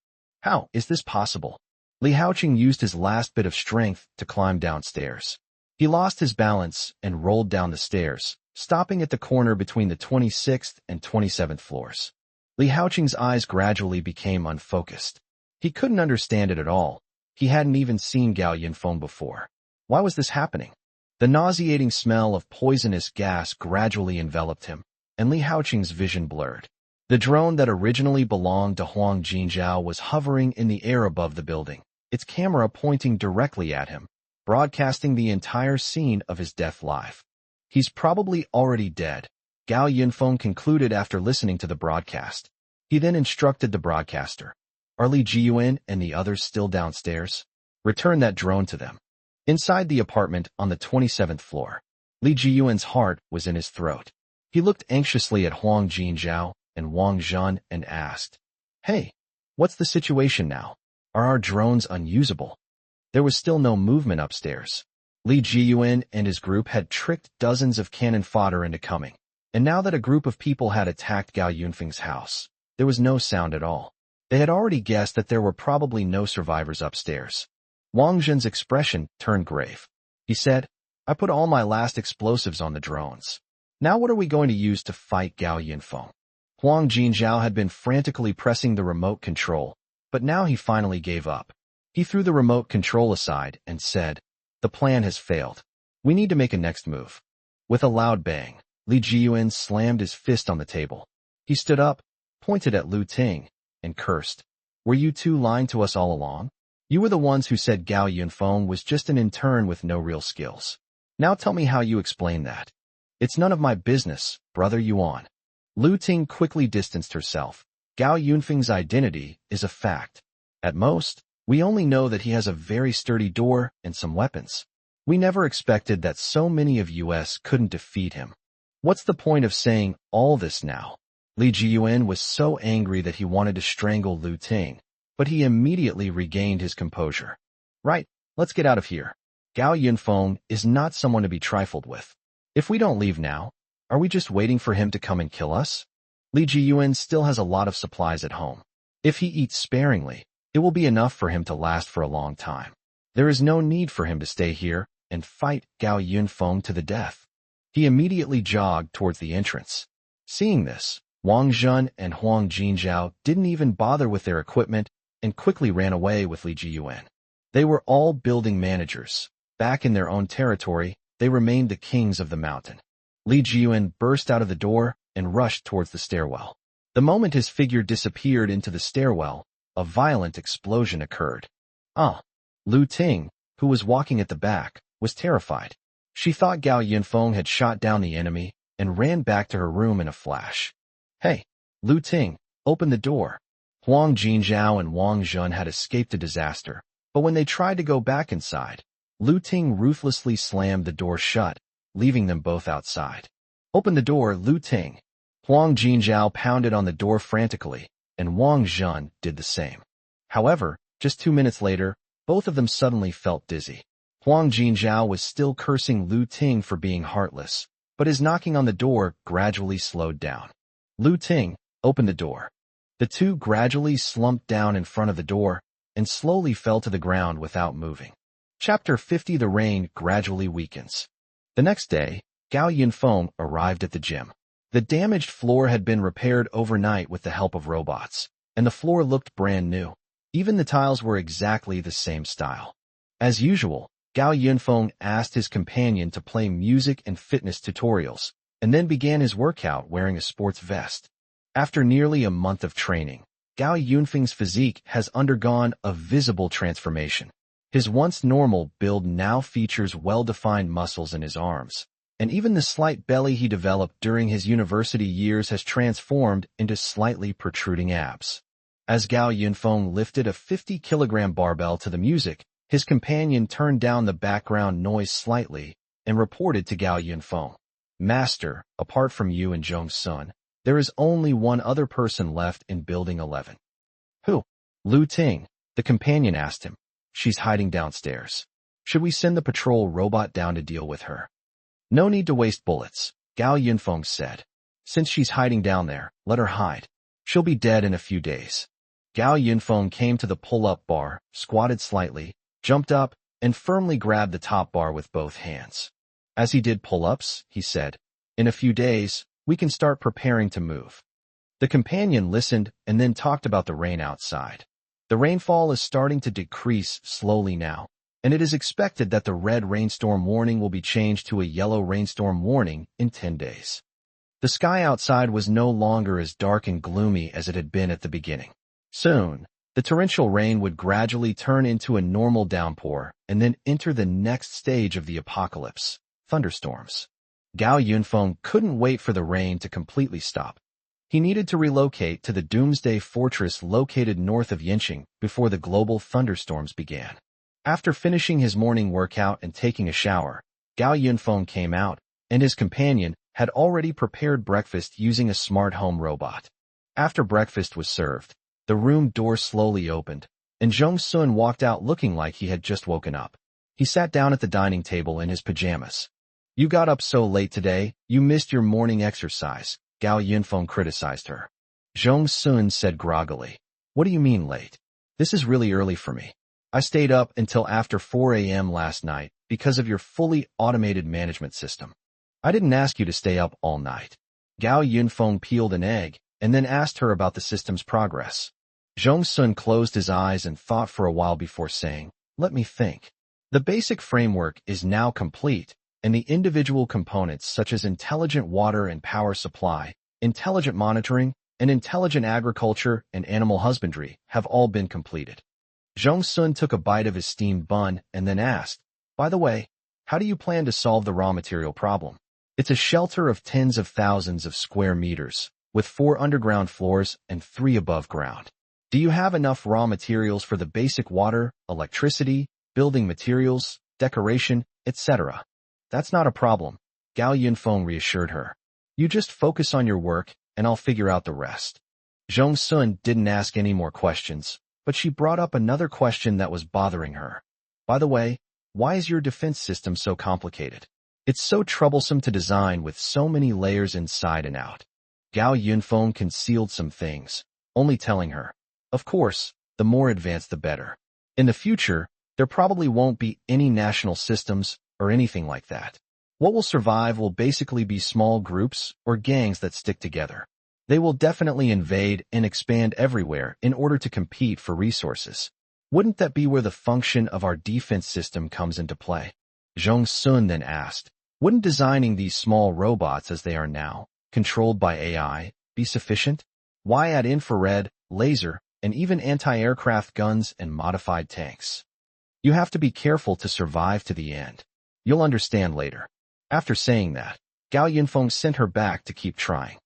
How is this possible? Li Haoqing used his last bit of strength to climb downstairs. He lost his balance and rolled down the stairs, stopping at the corner between the 26th and 27th floors. Li Haoqing's eyes gradually became unfocused. He couldn't understand it at all. He hadn't even seen Gao Yinfong before. Why was this happening? The nauseating smell of poisonous gas gradually enveloped him, and Li Haoqing's vision blurred. The drone that originally belonged to Huang Jinzhao was hovering in the air above the building, its camera pointing directly at him, broadcasting the entire scene of his death live. He's probably already dead, Gao Yinfong concluded after listening to the broadcast. He then instructed the broadcaster. Are Li Jiyuan and the others still downstairs? Return that drone to them. Inside the apartment on the 27th floor, Li Jiyuan's heart was in his throat. He looked anxiously at Huang Jinzhao and Wang Zhan and asked, Hey, what's the situation now? Are our drones unusable? There was still no movement upstairs. Li Jiyuan and his group had tricked dozens of cannon fodder into coming, and now that a group of people had attacked Gao Yunfeng's house, there was no sound at all. They had already guessed that there were probably no survivors upstairs. Wang Zhan's expression turned grave. He said, I put all my last explosives on the drones. Now what are we going to use to fight Gao Yinfong? Huang Jinzhao had been frantically pressing the remote control, but now he finally gave up. He threw the remote control aside and said, The plan has failed. We need to make a next move. With a loud bang, Li Jiyuan slammed his fist on the table. He stood up, pointed at Lu Ting, and cursed. Were you two lying to us all along? You were the ones who said Gao Yinfong was just an intern with no real skills. Now tell me how you explain that. It's none of my business, brother Yuan. Lu Ting quickly distanced herself. Gao Yunfeng's identity is a fact. At most, we only know that he has a very sturdy door and some weapons. We never expected that so many of us couldn't defeat him. What's the point of saying all this now? Li Jiyuan was so angry that he wanted to strangle Lu Ting, but he immediately regained his composure. Right, let's get out of here. Gao Yinfong is not someone to be trifled with. If we don't leave now, are we just waiting for him to come and kill us? Li Jiyuan still has a lot of supplies at home. If he eats sparingly, it will be enough for him to last for a long time. There is no need for him to stay here and fight Gao Yinfong to the death. He immediately jogged towards the entrance. Seeing this, Wang Zhan and Huang Jinzhao didn't even bother with their equipment and quickly ran away with Li Jiyuan. They were all building managers. Back in their own territory, they remained the kings of the mountain. Li Jiyuan burst out of the door and rushed towards the stairwell. The moment his figure disappeared into the stairwell, a violent explosion occurred. Lu Ting, who was walking at the back, was terrified. She thought Gao Yinfong had shot down the enemy and ran back to her room in a flash. Hey, Lu Ting, open the door. Huang Jinzhao and Wang Zhan had escaped a disaster, but when they tried to go back inside, Lu Ting ruthlessly slammed the door shut, leaving them both outside. Open the door, Lu Ting. Huang Jinzhao pounded on the door frantically, and Wang Zhan did the same. However, just 2 minutes later, both of them suddenly felt dizzy. Huang Jinzhao was still cursing Lu Ting for being heartless, but his knocking on the door gradually slowed down. Lu Ting, open the door. The two gradually slumped down in front of the door and slowly fell to the ground without moving. Chapter 50. The rain gradually weakens. The next day, Gao Yinfong arrived at the gym. The damaged floor had been repaired overnight with the help of robots, and the floor looked brand new. Even the tiles were exactly the same style. As usual, Gao Yinfong asked his companion to play music and fitness tutorials, and then began his workout wearing a sports vest. After nearly a month of training, Gao Yunfeng's physique has undergone a visible transformation. His once normal build now features well-defined muscles in his arms, and even the slight belly he developed during his university years has transformed into slightly protruding abs. As Gao Yinfong lifted a 50-kilogram barbell to the music, His companion turned down the background noise slightly and reported to Gao Yinfong. Master, apart from you and Zhong-sun, there is only one other person left in Building 11. Who? Lu Ting, the companion asked him. She's hiding downstairs. Should we send the patrol robot down to deal with her? No need to waste bullets, Gao Yinfong said. Since she's hiding down there, let her hide. She'll be dead in a few days. Gao Yinfong came to the pull-up bar, squatted slightly, jumped up, and firmly grabbed the top bar with both hands. As he did pull-ups, he said, in a few days, we can start preparing to move. The companion listened and then talked about the rain outside. The rainfall is starting to decrease slowly now, and it is expected that the red rainstorm warning will be changed to a yellow rainstorm warning in 10 days. The sky outside was no longer as dark and gloomy as it had been at the beginning. Soon, the torrential rain would gradually turn into a normal downpour and then enter the next stage of the apocalypse, thunderstorms. Gao Yinfong couldn't wait for the rain to completely stop. He needed to relocate to the doomsday fortress located north of Yincheng before the global thunderstorms began. After finishing his morning workout and taking a shower, Gao Yinfong came out, and his companion had already prepared breakfast using a smart home robot. After breakfast was served, the room door slowly opened, and Zhong-sun walked out looking like he had just woken up. He sat down at the dining table in his pajamas. You got up so late today, you missed your morning exercise, Gao Yinfong criticized her. Zhong-sun said groggily, what do you mean late? This is really early for me. I stayed up until after 4 a.m. last night because of your fully automated management system. I didn't ask you to stay up all night. Gao Yinfong peeled an egg and then asked her about the system's progress. Zhong-sun closed his eyes and thought for a while before saying, let me think. The basic framework is now complete, and the individual components such as intelligent water and power supply, intelligent monitoring, and intelligent agriculture and animal husbandry have all been completed. Zhong-sun took a bite of his steamed bun and then asked, by the way, how do you plan to solve the raw material problem? It's a shelter of tens of thousands of square meters, with 4 underground floors and 3 above ground. Do you have enough raw materials for the basic water, electricity, building materials, decoration, etc.? That's not a problem, Gao Yinfong reassured her. You just focus on your work, and I'll figure out the rest. Zhong-sun didn't ask any more questions, but she brought up another question that was bothering her. By the way, why is your defense system so complicated? It's so troublesome to design with so many layers inside and out. Gao Yinfong concealed some things, only telling her, of course, the more advanced the better. In the future, there probably won't be any national systems or anything like that. What will survive will basically be small groups or gangs that stick together. They will definitely invade and expand everywhere in order to compete for resources. Wouldn't that be where the function of our defense system comes into play? Zhong-sun then asked, wouldn't designing these small robots as they are now, controlled by AI, be sufficient? Why add infrared, laser, and even anti-aircraft guns and modified tanks? You have to be careful to survive to the end. You'll understand later. After saying that, Gao Yinfong sent her back to keep trying.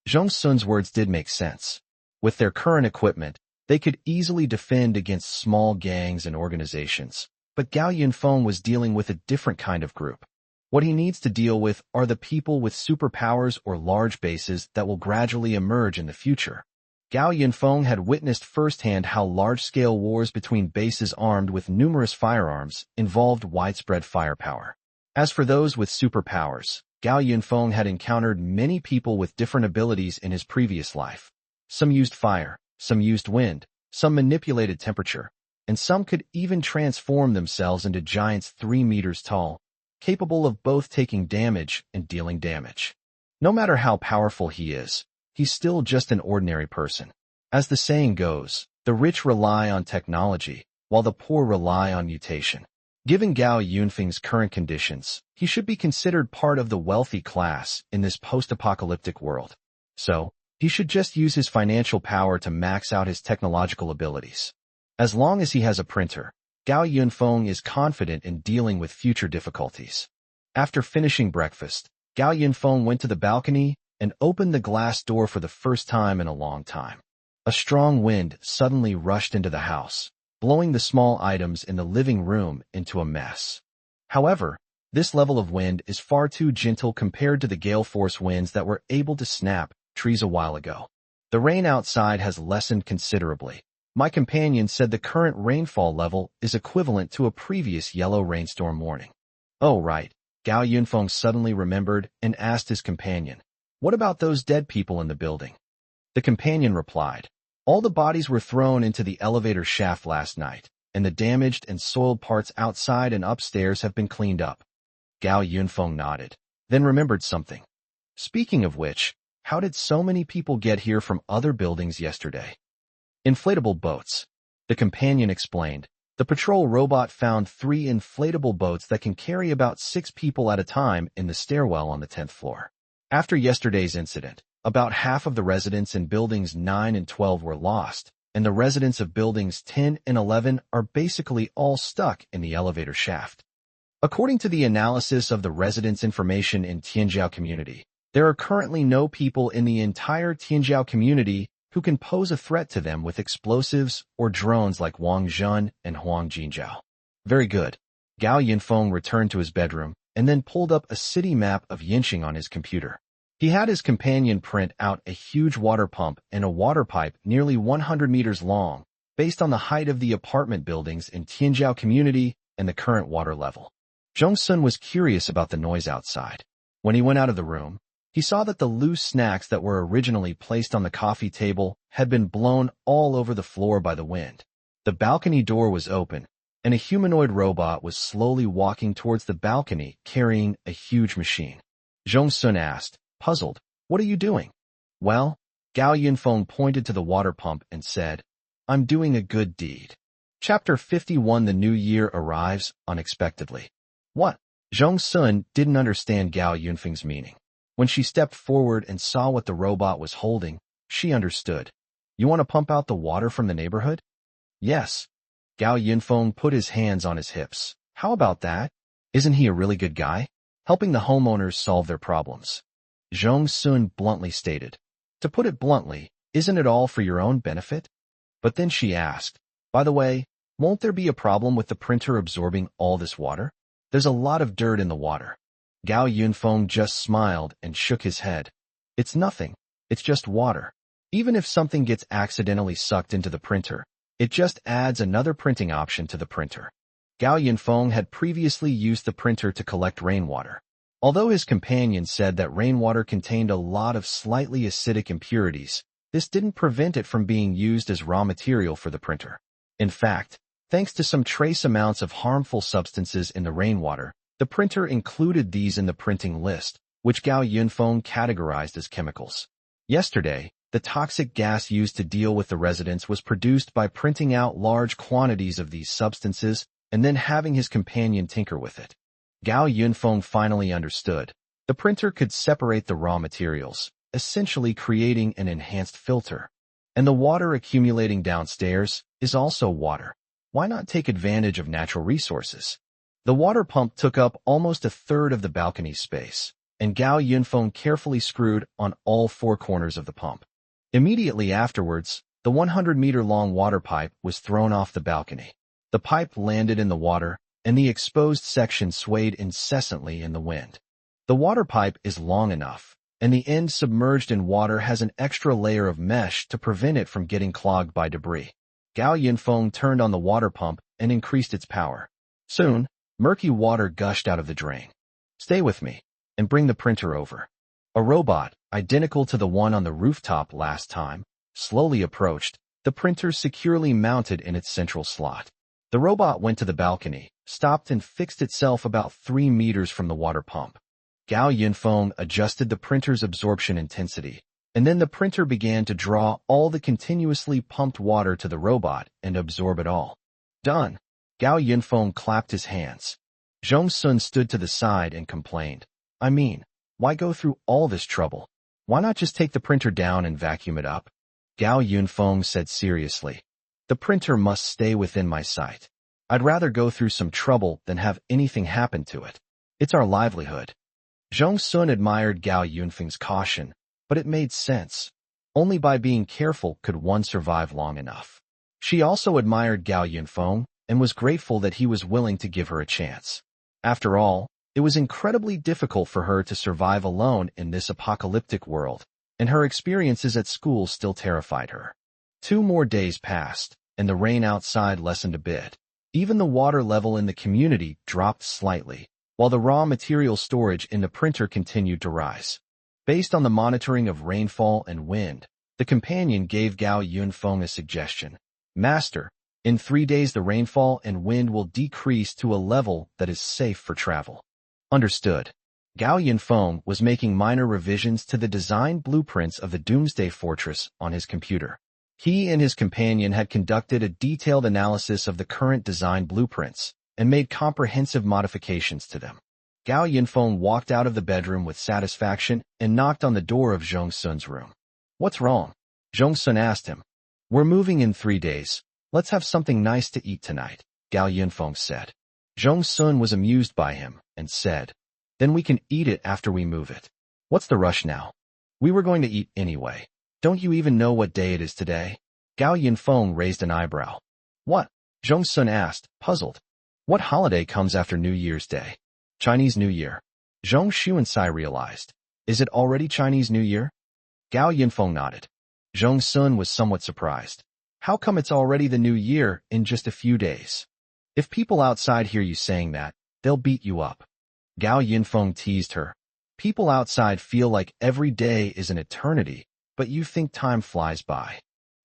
Zhong-sun's words did make sense. With their current equipment, they could easily defend against small gangs and organizations. But Gao Yinfong was dealing with a different kind of group. What he needs to deal with are the people with superpowers or large bases that will gradually emerge in the future. Gao Yinfong had witnessed firsthand how large-scale wars between bases armed with numerous firearms involved widespread firepower. As for those with superpowers, Gao Yinfong had encountered many people with different abilities in his previous life. Some used fire, some used wind, some manipulated temperature, and some could even transform themselves into giants 3 meters tall, capable of both taking damage and dealing damage. No matter how powerful he is, he's still just an ordinary person. As the saying goes, the rich rely on technology, while the poor rely on mutation. Given Gao Yinfeng's current conditions, he should be considered part of the wealthy class in this post-apocalyptic world. So, he should just use his financial power to max out his technological abilities. As long as he has a printer, Gao Yinfong is confident in dealing with future difficulties. After finishing breakfast, Gao Yinfong went to the balcony and opened the glass door for the first time in a long time. A strong wind suddenly rushed into the house, blowing the small items in the living room into a mess. However, this level of wind is far too gentle compared to the gale force winds that were able to snap trees a while ago. The rain outside has lessened considerably. My companion said the current rainfall level is equivalent to a previous yellow rainstorm warning. Oh, right. Gao Yinfong suddenly remembered and asked his companion, "What about those dead people in the building?" The companion replied, "All the bodies were thrown into the elevator shaft last night, and the damaged and soiled parts outside and upstairs have been cleaned up." Gao Yinfong nodded, then remembered something. "Speaking of which, how did so many people get here from other buildings yesterday?" "Inflatable boats," the companion explained. "The patrol robot found 3 inflatable boats that can carry about 6 people at a time in the stairwell on the 10th floor. After yesterday's incident, about half of the residents in buildings 9 and 12 were lost, and the residents of buildings 10 and 11 are basically all stuck in the elevator shaft. According to the analysis of the residents' information in Tianjiao community, there are currently no people in the entire Tianjiao community who can pose a threat to them with explosives or drones like Wang Zhen and Huang Jinzhao." Very good. Gao Yinfong returned to his bedroom and then pulled up a city map of Yinxing on his computer. He had his companion print out a huge water pump and a water pipe nearly 100 meters long, based on the height of the apartment buildings in Tianjiao community and the current water level. Zhongsun was curious about the noise outside. When he went out of the room, he saw that the loose snacks that were originally placed on the coffee table had been blown all over the floor by the wind. The balcony door was open, and a humanoid robot was slowly walking towards the balcony carrying a huge machine. Zhongsun asked, puzzled, "What are you doing?" "Well," Gao Yinfong pointed to the water pump and said, "I'm doing a good deed." Chapter 51. The new year arrives unexpectedly. What? Zhongsun didn't understand Gao Yunfeng's meaning. When she stepped forward and saw what the robot was holding, she understood. "You want to pump out the water from the neighborhood?" "Yes." Gao Yinfeng put his hands on his hips. "How about that? Isn't he a really good guy? Helping the homeowners solve their problems." Zhongsun bluntly stated. "To put it bluntly, isn't it all for your own benefit?" But then she asked, "By the way, won't there be a problem with the printer absorbing all this water? There's a lot of dirt in the water." Gao Yinfeng just smiled and shook his head. "It's nothing. It's just water. Even if something gets accidentally sucked into the printer, it just adds another printing option to the printer." Gao Yinfeng had previously used the printer to collect rainwater. Although his companion said that rainwater contained a lot of slightly acidic impurities, this didn't prevent it from being used as raw material for the printer. In fact, thanks to some trace amounts of harmful substances in the rainwater, the printer included these in the printing list, which Gao Yinfeng categorized as chemicals. Yesterday, the toxic gas used to deal with the residents was produced by printing out large quantities of these substances and then having his companion tinker with it. Gao Yinfeng finally understood. The printer could separate the raw materials, essentially creating an enhanced filter. And the water accumulating downstairs is also water. Why not take advantage of natural resources? The water pump took up almost a third of the balcony space, and Gao Yinfeng carefully screwed on all 4 corners of the pump. Immediately afterwards, the 100-meter-long water pipe was thrown off the balcony. The pipe landed in the water, and the exposed section swayed incessantly in the wind. The water pipe is long enough, and the end submerged in water has an extra layer of mesh to prevent it from getting clogged by debris. Gao Yinfeng turned on the water pump and increased its power. Soon, murky water gushed out of the drain. "Stay with me, and bring the printer over." A robot, identical to the one on the rooftop last time, slowly approached, the printer securely mounted in its central slot. The robot went to the balcony, stopped and fixed itself about 3 meters from the water pump. Gao Yinfeng adjusted the printer's absorption intensity, and then the printer began to draw all the continuously pumped water to the robot and absorb it all. "Done." Gao Yinfeng clapped his hands. Zhongsun stood to the side and complained. "I mean, why go through all this trouble? Why not just take the printer down and vacuum it up?" Gao Yinfeng said seriously. "The printer must stay within my sight. I'd rather go through some trouble than have anything happen to it. It's our livelihood." Zhongsun admired Gao Yunfeng's caution, but it made sense. Only by being careful could one survive long enough. She also admired Gao Yinfong and was grateful that he was willing to give her a chance. After all, it was incredibly difficult for her to survive alone in this apocalyptic world, and her experiences at school still terrified her. 2 more days passed, and the rain outside lessened a bit. Even the water level in the community dropped slightly, while the raw material storage in the printer continued to rise. Based on the monitoring of rainfall and wind, the companion gave Gao Yinfong a suggestion. Master, in 3 days the rainfall and wind will decrease to a level that is safe for travel. Understood. Gao Yinfong was making minor revisions to the design blueprints of the Doomsday Fortress on his computer. He and his companion had conducted a detailed analysis of the current design blueprints and made comprehensive modifications to them. Gao Yinfong walked out of the bedroom with satisfaction and knocked on the door of Zhong Sun's room. What's wrong? Zhong Sun asked him. We're moving in 3 days. Let's have something nice to eat tonight, Gao Yinfong said. Zhong Sun was amused by him and said, Then we can eat it after we move it. What's the rush now? We were going to eat anyway. Don't you even know what day it is today? Gao Yinfong raised an eyebrow. What? Zhong Sun asked, puzzled. What holiday comes after New Year's Day? Chinese New Year. Zhong Xuansai realized. Is it already Chinese New Year? Gao Yinfong nodded. Zhong Sun was somewhat surprised. How come it's already the new year in just a few days? If people outside hear you saying that, they'll beat you up. Gao Yinfong teased her. People outside feel like every day is an eternity, but you think time flies by.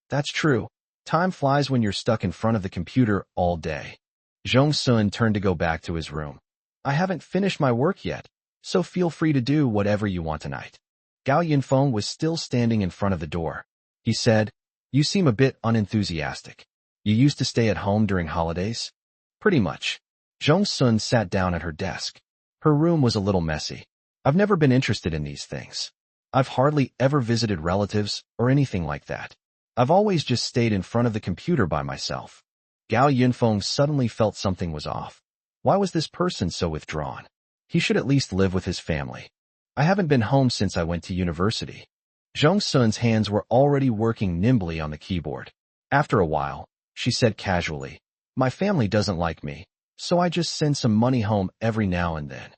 That's true. Time flies when you're stuck in front of the computer all day. Zhong Sun turned to go back to his room. I haven't finished my work yet, so feel free to do whatever you want tonight. Gao Yinfong was still standing in front of the door. He said, You seem a bit unenthusiastic. You used to stay at home during holidays? Pretty much. Zhong Sun sat down at her desk. Her room was a little messy. I've never been interested in these things. I've hardly ever visited relatives or anything like that. I've always just stayed in front of the computer by myself. Gao Yinfong suddenly felt something was off. Why was this person so withdrawn? He should at least live with his family. I haven't been home since I went to university. Zhong Sun's hands were already working nimbly on the keyboard. After a while, she said casually, My family doesn't like me, so I just send some money home every now and then.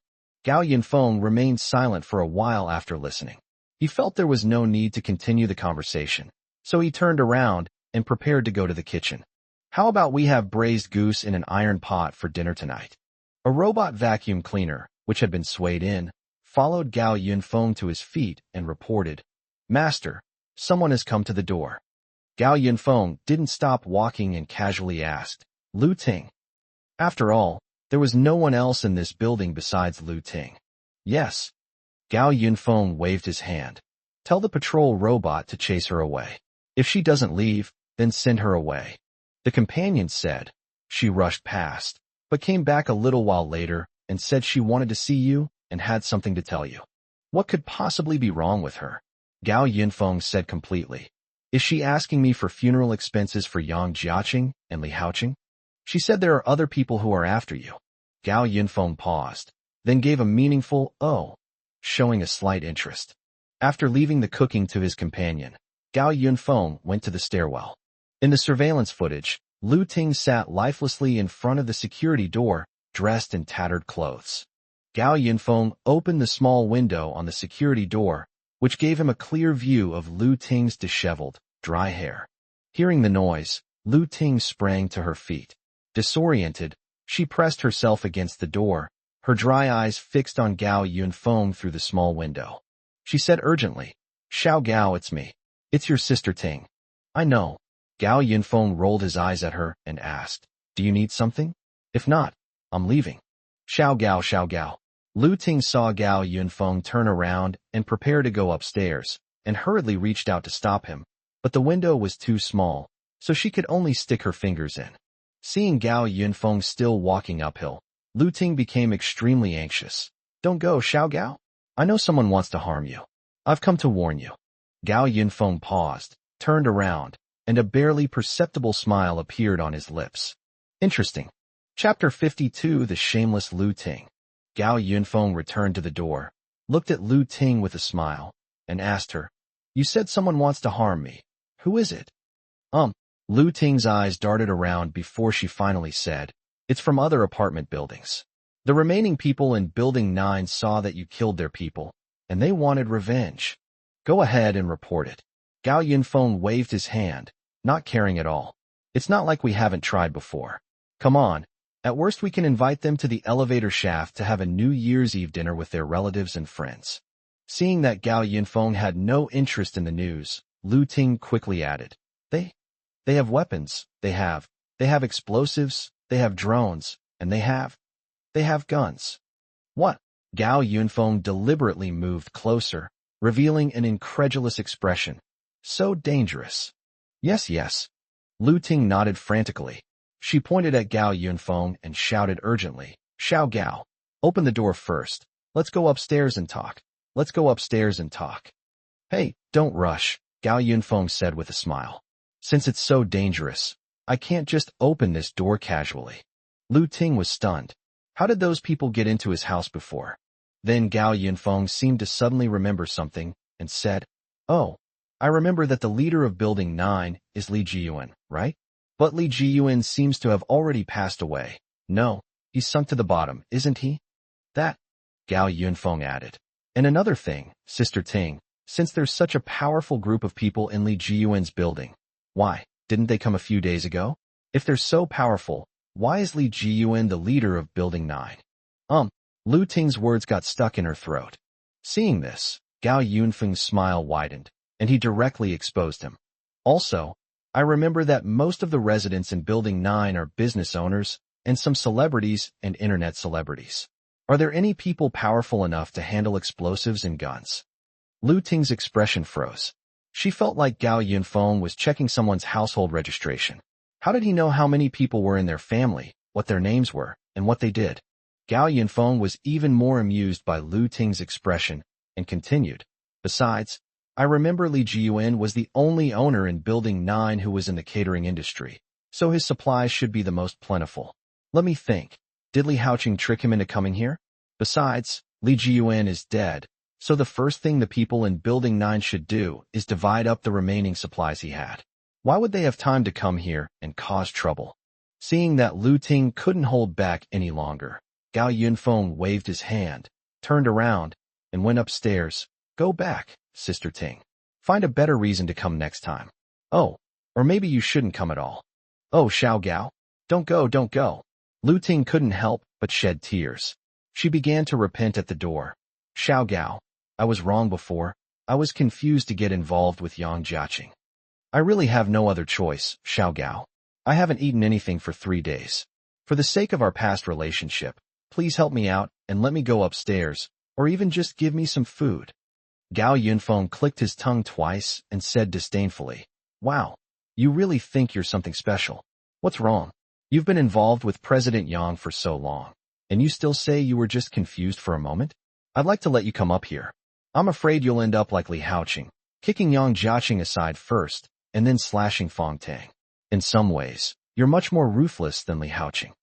Gao Yinfong remained silent for a while after listening. He felt there was no need to continue the conversation, so he turned around and prepared to go to the kitchen. How about we have braised goose in an iron pot for dinner tonight? A robot vacuum cleaner, which had been swayed in, followed Gao Yinfong to his feet and reported, Master, someone has come to the door. Gao Yinfong didn't stop walking and casually asked, Lu Ting. After all, there was no one else in this building besides Lu Ting. Yes. Gao Yinfong waved his hand. Tell the patrol robot to chase her away. If she doesn't leave, then send her away. The companion said. She rushed past, but came back a little while later and said she wanted to see you and had something to tell you. What could possibly be wrong with her? Gao Yinfong said completely. Is she asking me for funeral expenses for Yang Jiaqing and Li Haoqing? She said there are other people who are after you. Gao Yinfong paused, then gave a meaningful, oh, showing a slight interest. After leaving the cooking to his companion, Gao Yinfong went to the stairwell. In the surveillance footage, Lu Ting sat lifelessly in front of the security door, dressed in tattered clothes. Gao Yinfong opened the small window on the security door, which gave him a clear view of Lu Ting's disheveled, dry hair. Hearing the noise, Lu Ting sprang to her feet. Disoriented, she pressed herself against the door, her dry eyes fixed on Gao Yinfong through the small window. She said urgently, Xiao Gao, it's me. It's your sister Ting. I know. Gao Yinfong rolled his eyes at her and asked, Do you need something? If not, I'm leaving. Xiao Gao, Xiao Gao. Lu Ting saw Gao Yinfong turn around and prepare to go upstairs, and hurriedly reached out to stop him, but the window was too small, so she could only stick her fingers in. Seeing Gao Yinfong still walking uphill, Lu Ting became extremely anxious. Don't go, Xiao Gao. I know someone wants to harm you. I've come to warn you. Gao Yinfong paused, turned around, and a barely perceptible smile appeared on his lips. Interesting. Chapter 52, The Shameless Lu Ting. Gao Yinfong returned to the door, looked at Lu Ting with a smile, and asked her, You said someone wants to harm me. Who is it? Lu Ting's eyes darted around before she finally said, "It's from other apartment buildings. The remaining people in Building 9 saw that you killed their people, and they wanted revenge. Go ahead and report it." Gao Yinfong waved his hand, not caring at all. "It's not like we haven't tried before. Come on. At worst we can invite them to the elevator shaft to have a New Year's Eve dinner with their relatives and friends." Seeing that Gao Yinfong had no interest in the news, Lu Ting quickly added, They have weapons, they have explosives, they have drones, and they have guns." "What?" Gao Yunfeng deliberately moved closer, revealing an incredulous expression. "So dangerous." Yes. Lu Ting nodded frantically. She pointed at Gao Yunfeng and shouted urgently, "Xiao Gao, open the door first. Let's go upstairs and talk. "Hey, don't rush," Gao Yunfeng said with a smile. "Since it's so dangerous, I can't just open this door casually." Lu Ting was stunned. How did those people get into his house before? Then Gao Yinfong seemed to suddenly remember something and said, "Oh, I remember that the leader of Building 9 is Li Jiyuan, right? But Li Jiyuan seems to have already passed away. No, he's sunk to the bottom, isn't he?" "That," Gao Yunfong added. "And another thing, Sister Ting, since there's such a powerful group of people in Li Jiyuan's building, why didn't they come a few days ago? If they're so powerful, why is Li Jiyuan the leader of Building 9? Lu Ting's words got stuck in her throat. Seeing this, Gao Yunfeng's smile widened, and he directly exposed him. "Also, I remember that most of the residents in Building 9 are business owners, and some celebrities and internet celebrities. Are there any people powerful enough to handle explosives and guns?" Lu Ting's expression froze. She felt like Gao Yinfong was checking someone's household registration. How did he know how many people were in their family, what their names were, and what they did? Gao Yinfong was even more amused by Lu Ting's expression and continued, "Besides, I remember Li Jiyuan was the only owner in Building 9 who was in the catering industry, so his supplies should be the most plentiful. Let me think. Did Li Haoqing trick him into coming here? Besides, Li Jiyuan is dead, so the first thing the people in Building 9 should do is divide up the remaining supplies he had. Why would they have time to come here and cause trouble?" Seeing that Lu Ting couldn't hold back any longer, Gao Yunfeng waved his hand, turned around, and went upstairs. "Go back, Sister Ting. Find a better reason to come next time. Oh, or maybe you shouldn't come at all." "Oh, Xiao Gao, don't go." Lu Ting couldn't help but shed tears. She began to repent at the door. "Xiao Gao, I was wrong before. I was confused to get involved with Yang Jiaqing. I really have no other choice, Xiao Gao. I haven't eaten anything for 3 days. For the sake of our past relationship, please help me out and let me go upstairs, or even just give me some food." Gao Yunfeng clicked his tongue twice and said disdainfully, "Wow, you really think you're something special. What's wrong? You've been involved with President Yang for so long, and you still say you were just confused for a moment? I'd like to let you come up here. I'm afraid you'll end up like Li Haoqing, kicking Yang Jiaqing aside first, and then slashing Fong Tang. In some ways, you're much more ruthless than Li Haoqing."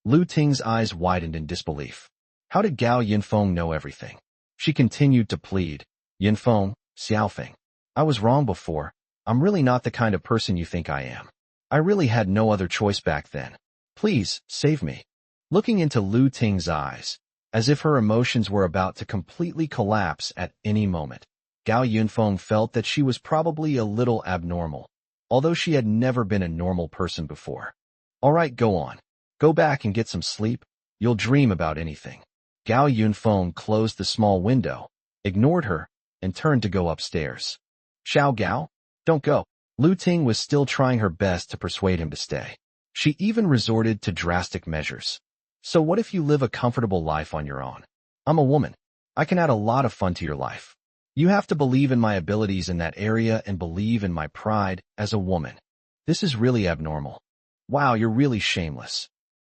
Lu Ting's eyes widened in disbelief. How did Gao Yinfeng know everything? She continued to plead, "Yinfeng, Xiaofeng, I was wrong before. I'm really not the kind of person you think I am. I really had no other choice back then. Please, save me." Looking into Lu Ting's eyes, as if her emotions were about to completely collapse at any moment, Gao Yunfeng felt that she was probably a little abnormal, although she had never been a normal person before. "All right, go on. Go back and get some sleep. You'll dream about anything." Gao Yunfeng closed the small window, ignored her, and turned to go upstairs. "Xiao Gao, don't go." Lu Ting was still trying her best to persuade him to stay. She even resorted to drastic measures. "So what if you live a comfortable life on your own? I'm a woman. I can add a lot of fun to your life. You have to believe in my abilities in that area and believe in my pride as a woman. This is really abnormal. Wow, you're really shameless."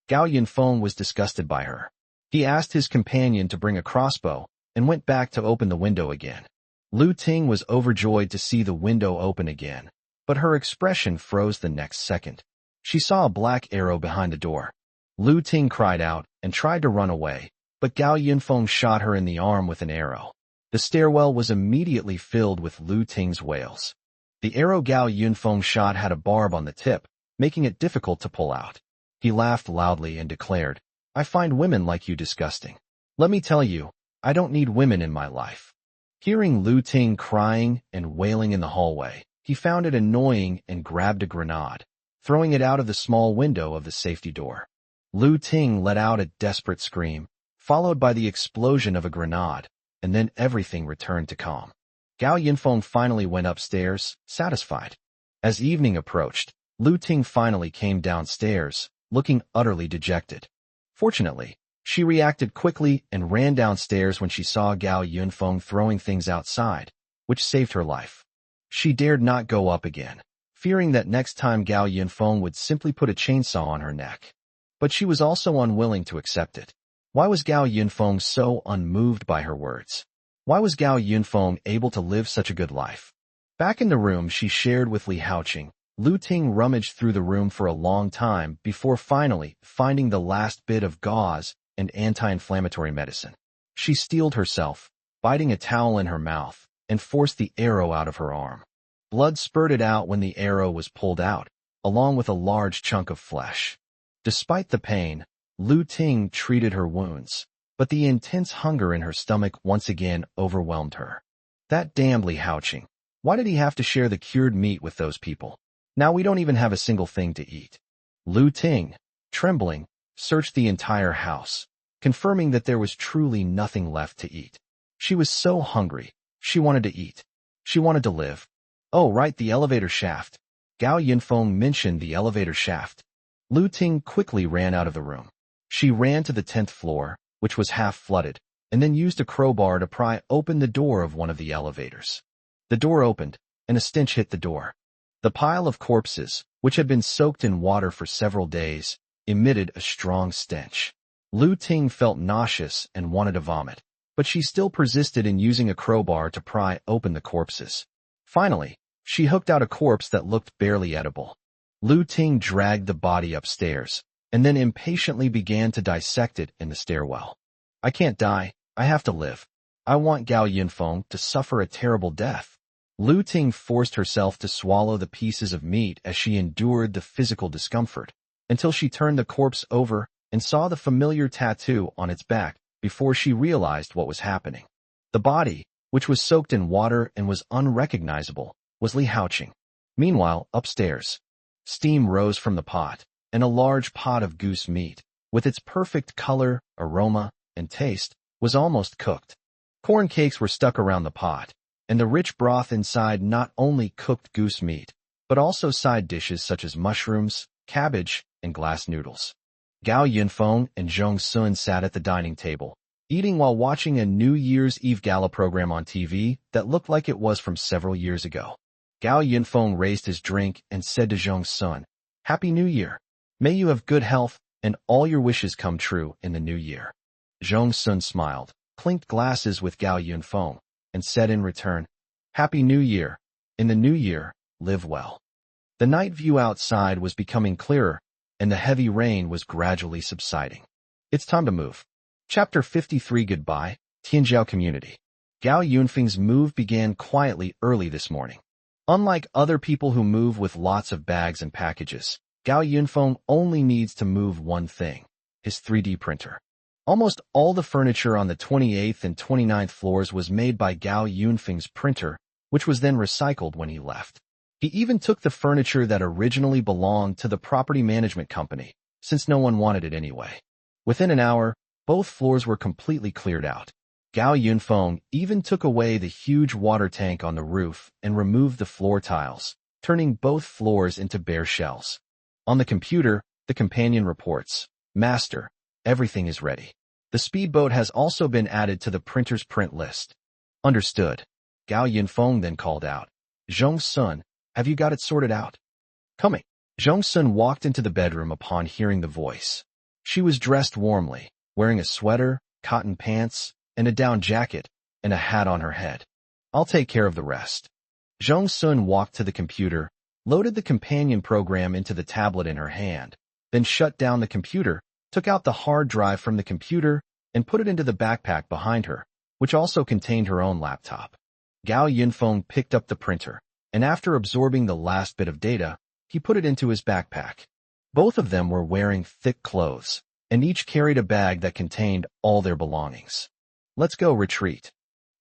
Gao Yinfeng was disgusted by her. He asked his companion to bring a crossbow and went back to open the window again. Lu Ting was overjoyed to see the window open again, but her expression froze the next second. She saw a black arrow behind the door. Lu Ting cried out and tried to run away, but Gao Yinfeng shot her in the arm with an arrow. The stairwell was immediately filled with Lu Ting's wails. The arrow Gao Yinfong shot had a barb on the tip, making it difficult to pull out. He laughed loudly and declared, "I find women like you disgusting. Let me tell you, I don't need women in my life." Hearing Lu Ting crying and wailing in the hallway, he found it annoying and grabbed a grenade, throwing it out of the small window of the safety door. Lu Ting let out a desperate scream, followed by the explosion of a grenade, and then everything returned to calm. Gao Yinfong finally went upstairs, satisfied. As evening approached, Lu Ting finally came downstairs, looking utterly dejected. Fortunately, she reacted quickly and ran downstairs when she saw Gao Yinfong throwing things outside, which saved her life. She dared not go up again, fearing that next time Gao Yinfong would simply put a chainsaw on her neck. But she was also unwilling to accept it. Why was Gao Yinfong so unmoved by her words? Why was Gao Yinfong able to live such a good life? Back in the room she shared with Li Haoqing, Lu Ting rummaged through the room for a long time before finally finding the last bit of gauze and anti-inflammatory medicine. She steeled herself, biting a towel in her mouth, and forced the arrow out of her arm. Blood spurted out when the arrow was pulled out, along with a large chunk of flesh. Despite the pain, Lu Ting treated her wounds, but the intense hunger in her stomach once again overwhelmed her. That damned Li Haoqing. Why did he have to share the cured meat with those people? Now we don't even have a single thing to eat. Lu Ting, trembling, searched the entire house, confirming that there was truly nothing left to eat. She was so hungry. She wanted to eat. She wanted to live. Oh, right, the elevator shaft. Gao Yinfong mentioned the elevator shaft. Lu Ting quickly ran out of the room. She ran to the 10th floor, which was half flooded, and then used a crowbar to pry open the door of one of the elevators. The door opened, and a stench hit the door. The pile of corpses, which had been soaked in water for several days, emitted a strong stench. Lu Ting felt nauseous and wanted to vomit, but she still persisted in using a crowbar to pry open the corpses. Finally, she hooked out a corpse that looked barely edible. Lu Ting dragged the body upstairs, and then impatiently began to dissect it in the stairwell. "I can't die. I have to live. I want Gao Yinfong to suffer a terrible death." Lu Ting forced herself to swallow the pieces of meat as she endured the physical discomfort, until she turned the corpse over and saw the familiar tattoo on its back before she realized what was happening. The body, which was soaked in water and was unrecognizable, was Li Haoqing. Meanwhile, upstairs, steam rose from the pot, and a large pot of goose meat, with its perfect color, aroma, and taste, was almost cooked. Corn cakes were stuck around the pot, and the rich broth inside not only cooked goose meat, but also side dishes such as mushrooms, cabbage, and glass noodles. Gao Yinfong and Zhong Sun sat at the dining table, eating while watching a New Year's Eve gala program on TV that looked like it was from several years ago. Gao Yinfong raised his drink and said to Zhong Sun, "Happy New Year. May you have good health and all your wishes come true in the new year." Zhong Sun smiled, clinked glasses with Gao Yinfong, and said in return, "Happy New Year. In the new year, live well." The night view outside was becoming clearer, and the heavy rain was gradually subsiding. It's time to move. Chapter 53 Goodbye, Tianjiao Community. Gao Yunfeng's move began quietly early this morning. Unlike other people who move with lots of bags and packages, Gao Yinfong only needs to move one thing, his 3D printer. Almost all the furniture on the 28th and 29th floors was made by Gao Yunfeng's printer, which was then recycled when he left. He even took the furniture that originally belonged to the property management company, since no one wanted it anyway. Within an hour, both floors were completely cleared out. Gao Yinfong even took away the huge water tank on the roof and removed the floor tiles, turning both floors into bare shells. On the computer, the companion reports, "Master, everything is ready. The speedboat has also been added to the printer's print list." "Understood." Gao Yinfong then called out, "Zhong Sun, have you got it sorted out?" "Coming." Zhong Sun walked into the bedroom upon hearing the voice. She was dressed warmly, wearing a sweater, cotton pants, and a down jacket, and a hat on her head. "I'll take care of the rest." Zhong Sun walked to the computer, loaded the companion program into the tablet in her hand, then shut down the computer, took out the hard drive from the computer, and put it into the backpack behind her, which also contained her own laptop. Gao Yinfong picked up the printer, and after absorbing the last bit of data, he put it into his backpack. Both of them were wearing thick clothes, and each carried a bag that contained all their belongings. Let's go retreat.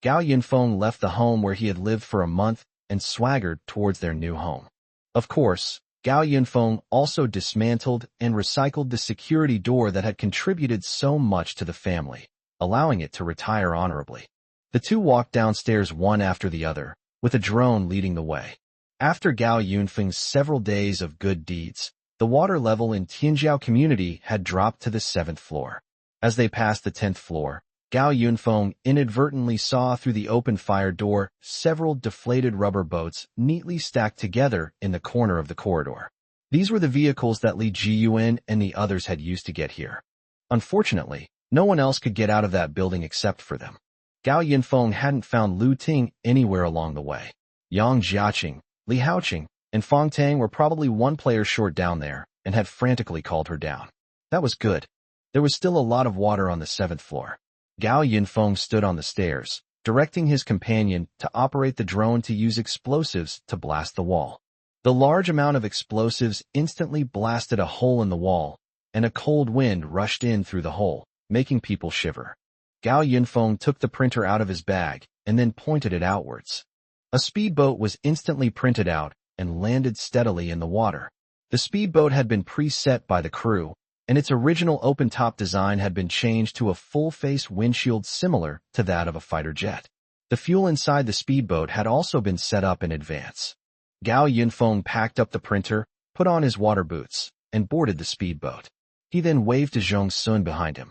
Gao Yinfong left the home where he had lived for a month and swaggered towards their new home. Of course, Gao Yinfong also dismantled and recycled the security door that had contributed so much to the family, allowing it to retire honorably. The two walked downstairs one after the other, with a drone leading the way. After Gao Yinfeng's several days of good deeds, the water level in Tianjiao community had dropped to the 7th floor. As they passed the 10th floor, Gao Yinfong inadvertently saw through the open fire door several deflated rubber boats neatly stacked together in the corner of the corridor. These were the vehicles that Li Jiyuan and the others had used to get here. Unfortunately, no one else could get out of that building except for them. Gao Yinfong hadn't found Lu Ting anywhere along the way. Yang Jiaqing, Li Haoqing, and Fong Tang were probably one player short down there and had frantically called her down. That was good. There was still a lot of water on the 7th floor. Gao Yinfong stood on the stairs, directing his companion to operate the drone to use explosives to blast the wall. The large amount of explosives instantly blasted a hole in the wall, and a cold wind rushed in through the hole, making people shiver. Gao Yinfong took the printer out of his bag and then pointed it outwards. A speedboat was instantly printed out and landed steadily in the water. The speedboat had been preset by the crew, and its original open-top design had been changed to a full-face windshield similar to that of a fighter jet. The fuel inside the speedboat had also been set up in advance. Gao Yinfong packed up the printer, put on his water boots, and boarded the speedboat. He then waved to Zhong Sun behind him.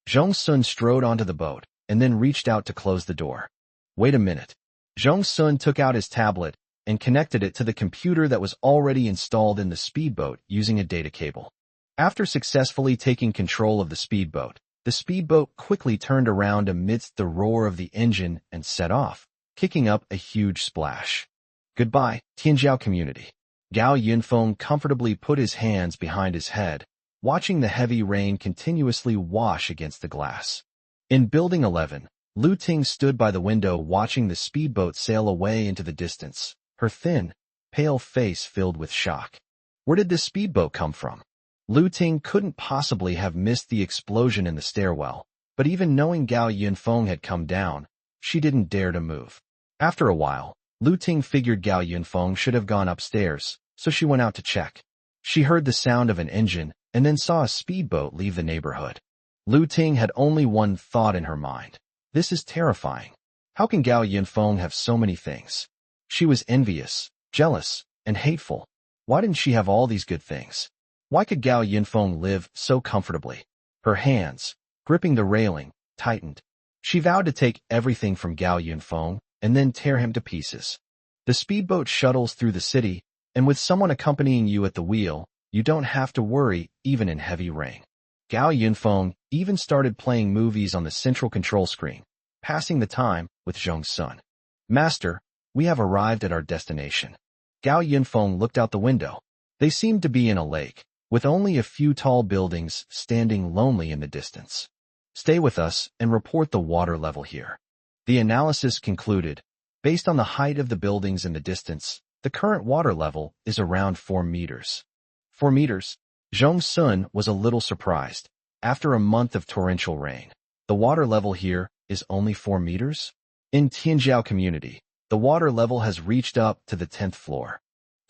Zhong Sun strode onto the boat, and then reached out to close the door. Wait a minute. Zhong Sun took out his tablet and connected it to the computer that was already installed in the speedboat using a data cable. After successfully taking control of the speedboat quickly turned around amidst the roar of the engine and set off, kicking up a huge splash. Goodbye, Tianjiao community. Gao Yinfong comfortably put his hands behind his head, watching the heavy rain continuously wash against the glass. In Building 11, Lu Ting stood by the window watching the speedboat sail away into the distance, her thin, pale face filled with shock. Where did this speedboat come from? Lu Ting couldn't possibly have missed the explosion in the stairwell, but even knowing Gao Yinfong had come down, she didn't dare to move. After a while, Lu Ting figured Gao Yinfong should have gone upstairs, so she went out to check. She heard the sound of an engine and then saw a speedboat leave the neighborhood. Lu Ting had only one thought in her mind. This is terrifying. How can Gao Yinfong have so many things? She was envious, jealous, and hateful. Why didn't she have all these good things? Why could Gao Yinfong live so comfortably? Her hands, gripping the railing, tightened. She vowed to take everything from Gao Yinfong and then tear him to pieces. The speedboat shuttles through the city, and with someone accompanying you at the wheel, you don't have to worry even in heavy rain. Gao Yinfong even started playing movies on the central control screen, passing the time with Zhong Sun. Master, we have arrived at our destination. Gao Yinfong looked out the window. They seemed to be in a lake, with only a few tall buildings standing lonely in the distance. Stay with us and report the water level here. The analysis concluded, based on the height of the buildings in the distance, the current water level is around 4 meters. 4 meters? Zhong Sun was a little surprised. After a month of torrential rain, the water level here is only 4 meters? In Tianjiao community, the water level has reached up to the 10th floor.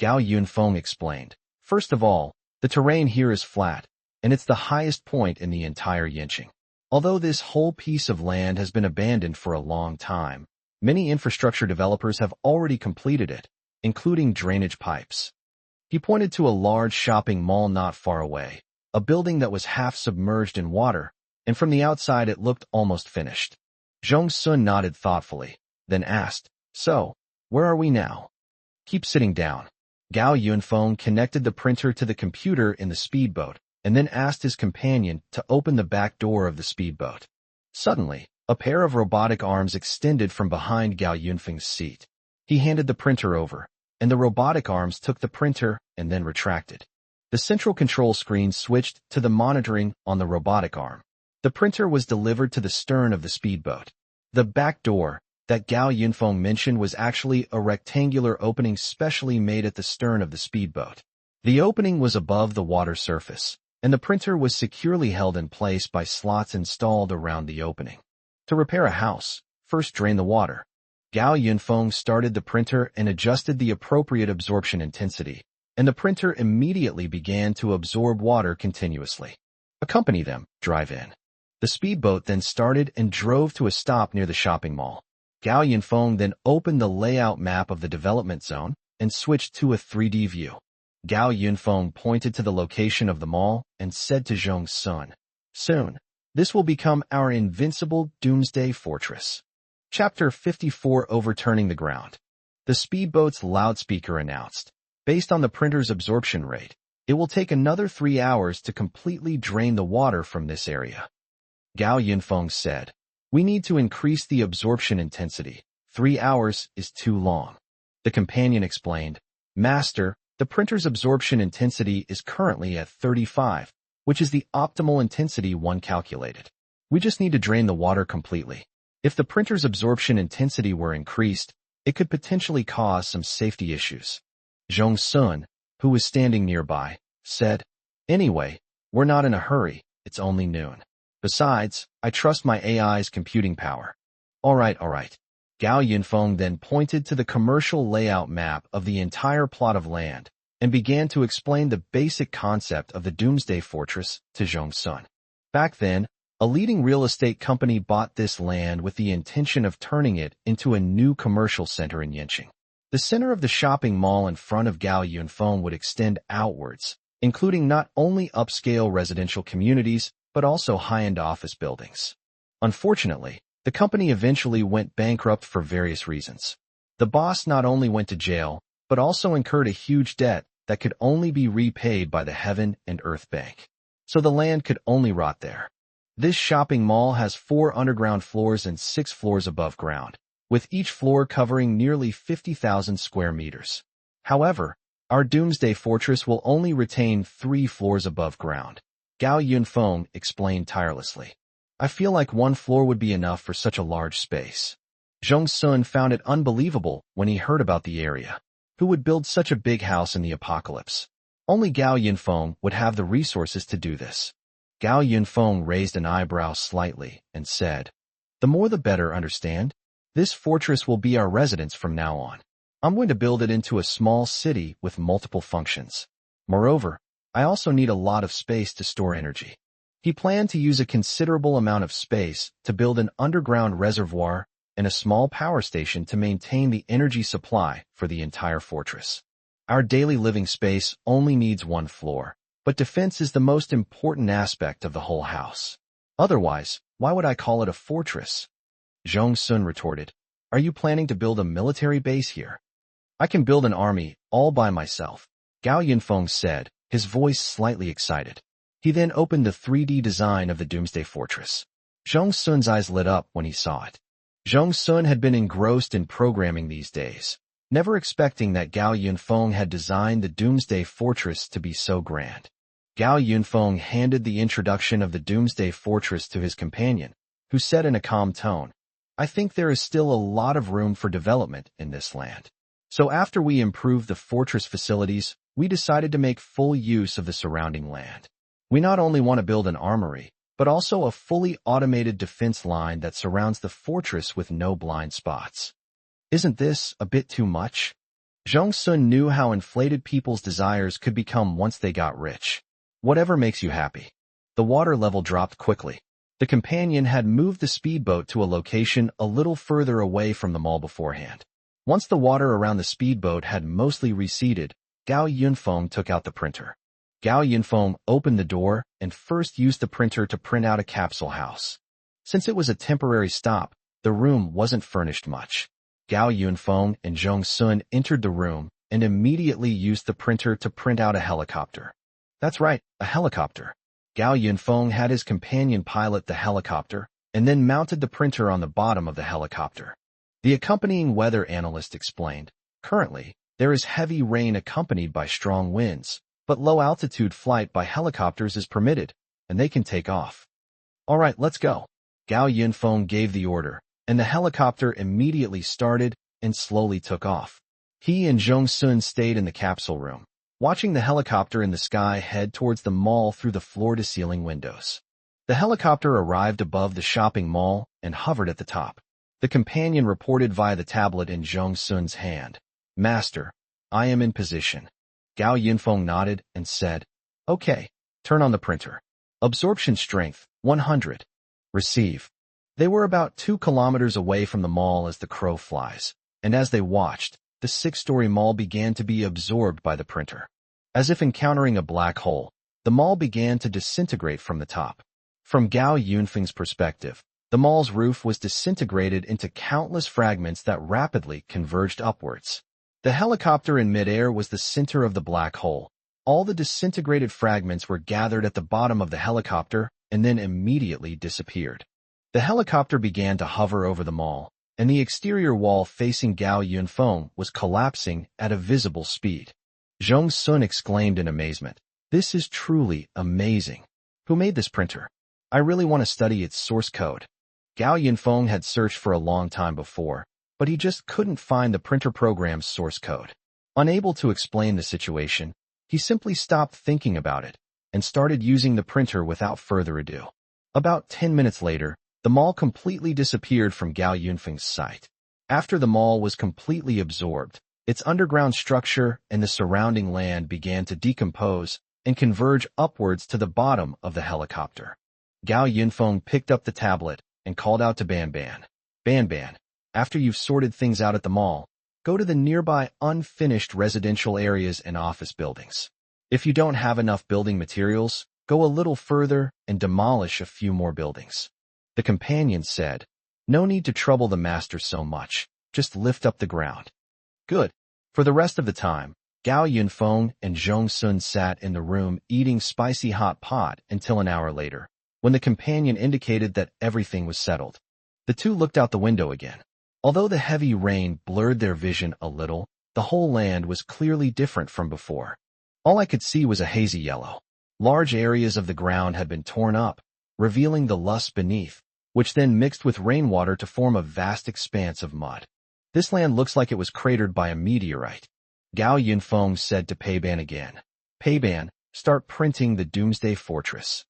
Gao Yinfong explained. First of all, the terrain here is flat, and it's the highest point in the entire Yinqing. Although this whole piece of land has been abandoned for a long time, many infrastructure developers have already completed it, including drainage pipes. He pointed to a large shopping mall not far away, a building that was half submerged in water, and from the outside it looked almost finished. Zhong Sun nodded thoughtfully, then asked, So, where are we now? Keep sitting down. Gao Yinfong connected the printer to the computer in the speedboat, and then asked his companion to open the back door of the speedboat. Suddenly, a pair of robotic arms extended from behind Gao Yinfeng's seat. He handed the printer over, and the robotic arms took the printer and then retracted. The central control screen switched to the monitoring on the robotic arm. The printer was delivered to the stern of the speedboat. The back door, that Gao Yinfong mentioned was actually a rectangular opening specially made at the stern of the speedboat. The opening was above the water surface, and the printer was securely held in place by slots installed around the opening. To repair a house, first drain the water. Gao Yinfong started the printer and adjusted the appropriate absorption intensity, and the printer immediately began to absorb water continuously. Accompany them, drive in. The speedboat then started and drove to a stop near the shopping mall. Gao Yinfong then opened the layout map of the development zone and switched to a 3D view. Gao Yinfong pointed to the location of the mall and said to Zhong Sun, "Soon, this will become our invincible doomsday fortress." Chapter 54 Overturning the Ground. The speedboat's loudspeaker announced, based on the printer's absorption rate, it will take another 3 hours to completely drain the water from this area. Gao Yinfong said, "We need to increase the absorption intensity. 3 hours is too long." The companion explained, "Master, the printer's absorption intensity is currently at 35, which is the optimal intensity one calculated. We just need to drain the water completely. If the printer's absorption intensity were increased, it could potentially cause some safety issues." Zhong Sun, who was standing nearby, said, "Anyway, we're not in a hurry, it's only noon. Besides, I trust my AI's computing power." All right. Gao Yinfong then pointed to the commercial layout map of the entire plot of land and began to explain the basic concept of the Doomsday Fortress to Zhong Sun. Back then, a leading real estate company bought this land with the intention of turning it into a new commercial center in Yanqing. The center of the shopping mall in front of Gao Yinfong would extend outwards, including not only upscale residential communities, but also high-end office buildings. Unfortunately, the company eventually went bankrupt for various reasons. The boss not only went to jail, but also incurred a huge debt that could only be repaid by the Heaven and Earth Bank. So the land could only rot there. This shopping mall has 4 underground floors and 6 floors above ground, with each floor covering nearly 50,000 square meters. However, our Doomsday Fortress will only retain 3 floors above ground. Gao Yinfong explained tirelessly. "I feel like 1 floor would be enough for such a large space." Zhong Sun found it unbelievable when he heard about the area. Who would build such a big house in the apocalypse? Only Gao Yinfong would have the resources to do this. Gao Yinfong raised an eyebrow slightly and said, "The more the better, understand? This fortress will be our residence from now on. I'm going to build it into a small city with multiple functions. Moreover, I also need a lot of space to store energy." He planned to use a considerable amount of space to build an underground reservoir and a small power station to maintain the energy supply for the entire fortress. Our daily living space only needs 1 floor, but defense is the most important aspect of the whole house. Otherwise, why would I call it a fortress? Zhong Sun retorted, "Are you planning to build a military base here?" "I can build an army all by myself," Gao Yinfong said, his voice slightly excited. He then opened the 3D design of the Doomsday Fortress. Zhong Sun's eyes lit up when he saw it. Zhong Sun had been engrossed in programming these days, never expecting that Gao Yinfong had designed the Doomsday Fortress to be so grand. Gao Yinfong handed the introduction of the Doomsday Fortress to his companion, who said in a calm tone, "I think there is still a lot of room for development in this land. So after we improved the fortress facilities, we decided to make full use of the surrounding land. We not only want to build an armory, but also a fully automated defense line that surrounds the fortress with no blind spots. Isn't this a bit too much?" Zhong Sun knew how inflated people's desires could become once they got rich. Whatever makes you happy. The water level dropped quickly. The companion had moved the speedboat to a location a little further away from the mall beforehand. Once the water around the speedboat had mostly receded, Gao Yinfong took out the printer. Gao Yinfong opened the door and first used the printer to print out a capsule house. Since it was a temporary stop, the room wasn't furnished much. Gao Yinfong and Zhong Sun entered the room and immediately used the printer to print out a helicopter. That's right, a helicopter. Gao Yinfong had his companion pilot the helicopter and then mounted the printer on the bottom of the helicopter. The accompanying weather analyst explained, "Currently, there is heavy rain accompanied by strong winds, but low-altitude flight by helicopters is permitted, and they can take off." "All right, let's go." Gao Yinfong gave the order, and the helicopter immediately started and slowly took off. He and Jong-sun stayed in the capsule room, watching the helicopter in the sky head towards the mall through the floor-to-ceiling windows. The helicopter arrived above the shopping mall and hovered at the top. The companion reported via the tablet in Jong-sun's hand. "Master, I am in position." Gao Yinfong nodded and said, "Okay, turn on the printer. Absorption strength, 100. Receive." They were about 2 kilometers away from the mall as the crow flies, and as they watched, the 6-story mall began to be absorbed by the printer. As if encountering a black hole, the mall began to disintegrate from the top. From Gao Yinfeng's perspective, the mall's roof was disintegrated into countless fragments that rapidly converged upwards. The helicopter in midair was the center of the black hole. All the disintegrated fragments were gathered at the bottom of the helicopter and then immediately disappeared. The helicopter began to hover over the mall, and the exterior wall facing Gao Yinfong was collapsing at a visible speed. Jong-sun exclaimed in amazement, "This is truly amazing. Who made this printer? I really want to study its source code." Gao Yinfong had searched for a long time before, but he just couldn't find the printer program's source code. Unable to explain the situation, he simply stopped thinking about it and started using the printer without further ado. About 10 minutes later, the mall completely disappeared from Gao Yinfeng's sight. After the mall was completely absorbed, its underground structure and the surrounding land began to decompose and converge upwards to the bottom of the helicopter. Gao Yinfong picked up the tablet and called out to Ban Ban. "Ban Ban, after you've sorted things out at the mall, go to the nearby unfinished residential areas and office buildings. If you don't have enough building materials, go a little further and demolish a few more buildings." The companion said, "No need to trouble the master so much, just lift up the ground." "Good." For the rest of the time, Gao Yinfong and Jong-sun sat in the room eating spicy hot pot until an hour later, when the companion indicated that everything was settled. The two looked out the window again. Although the heavy rain blurred their vision a little, the whole land was clearly different from before. All I could see was a hazy yellow. Large areas of the ground had been torn up, revealing the lush beneath, which then mixed with rainwater to form a vast expanse of mud. "This land looks like it was cratered by a meteorite," Gao Yinfong said to Peiban again. "Peiban, start printing the Doomsday Fortress."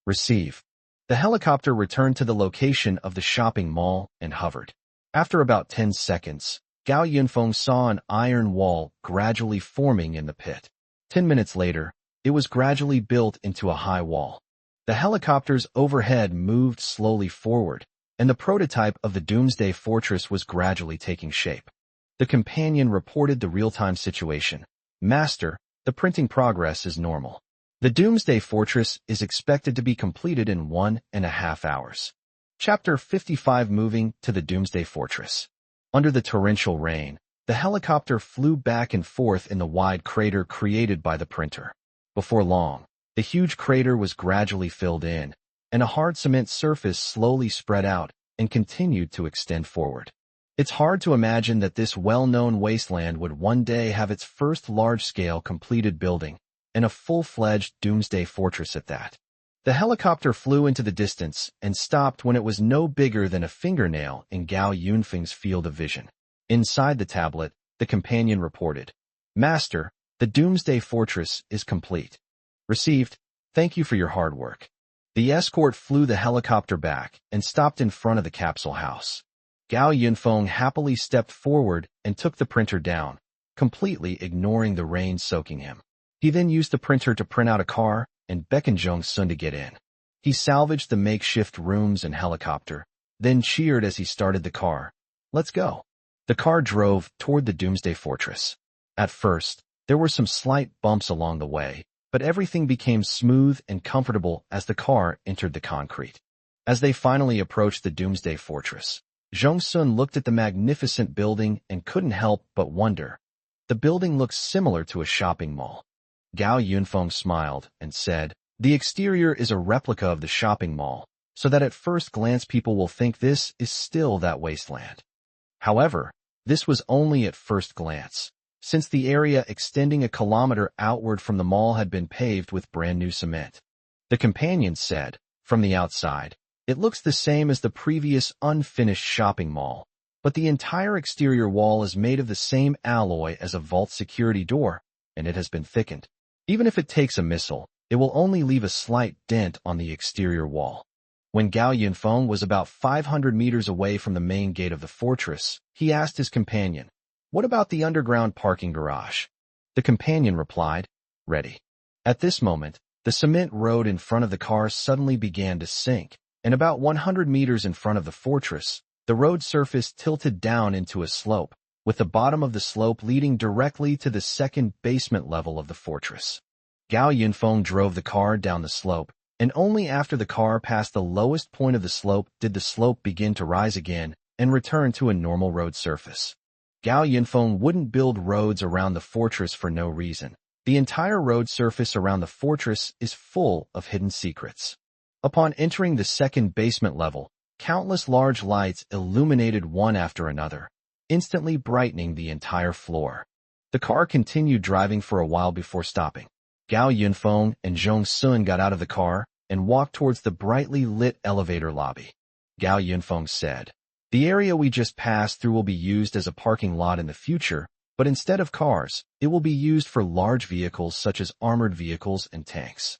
Receive. The helicopter returned to the location of the shopping mall and hovered. After about 10 seconds, Gao Yinfong saw an iron wall gradually forming in the pit. 10 minutes later, it was gradually built into a high wall. The helicopters overhead moved slowly forward, and the prototype of the Doomsday Fortress was gradually taking shape. The companion reported the real-time situation. "Master, the printing progress is normal. The Doomsday Fortress is expected to be completed in 1.5 hours." Chapter 55. Moving to the Doomsday Fortress. Under the torrential rain, the helicopter flew back and forth in the wide crater created by the printer. Before long, the huge crater was gradually filled in, and a hard cement surface slowly spread out and continued to extend forward. It's hard to imagine that this well-known wasteland would one day have its first large-scale completed building, and a full-fledged Doomsday Fortress at that. The helicopter flew into the distance and stopped when it was no bigger than a fingernail in Gao Yinfeng's field of vision. Inside the tablet, the companion reported, "Master, the Doomsday Fortress is complete." Received. Thank you for your hard work. The escort flew the helicopter back and stopped in front of the capsule house. Gao Yinfong happily stepped forward and took the printer down, completely ignoring the rain soaking him. He then used the printer to print out a car and beckoned Jong-sun to get in. He salvaged the makeshift rooms and helicopter, then cheered as he started the car. "Let's go." The car drove toward the Doomsday Fortress. At first, there were some slight bumps along the way, but everything became smooth and comfortable as the car entered the concrete. As they finally approached the Doomsday Fortress, Jong-sun looked at the magnificent building and couldn't help but wonder. The building looked similar to a shopping mall. Gao Yinfong smiled and said, "The exterior is a replica of the shopping mall, so that at first glance people will think this is still that wasteland." However, this was only at first glance, since the area extending a kilometer outward from the mall had been paved with brand new cement. The companion said, "From the outside, It looks the same as the previous unfinished shopping mall, but the entire exterior wall is made of the same alloy as a vault security door, and it has been thickened. Even if it takes a missile, it will only leave a slight dent on the exterior wall. When Gao Yinfong was about 500 meters away from the main gate of the fortress, he asked his companion, "What about the underground parking garage?" The companion replied, "Ready." At this moment, the cement road in front of the car suddenly began to sink, and about 100 meters in front of the fortress, the road surface tilted down into a slope, with the bottom of the slope leading directly to the second basement level of the fortress. Gao Yinfong drove the car down the slope, and only after the car passed the lowest point of the slope did the slope begin to rise again and return to a normal road surface. Gao Yinfong wouldn't build roads around the fortress for no reason. The entire road surface around the fortress is full of hidden secrets. Upon entering the second basement level, countless large lights illuminated one after another, instantly brightening the entire floor. The car continued driving for a while before stopping. Gao Yinfong and Zhong Sun got out of the car and walked towards the brightly lit elevator lobby. Gao Yinfong said, "The area we just passed through will be used as a parking lot in the future, but instead of cars, it will be used for large vehicles such as armored vehicles and tanks."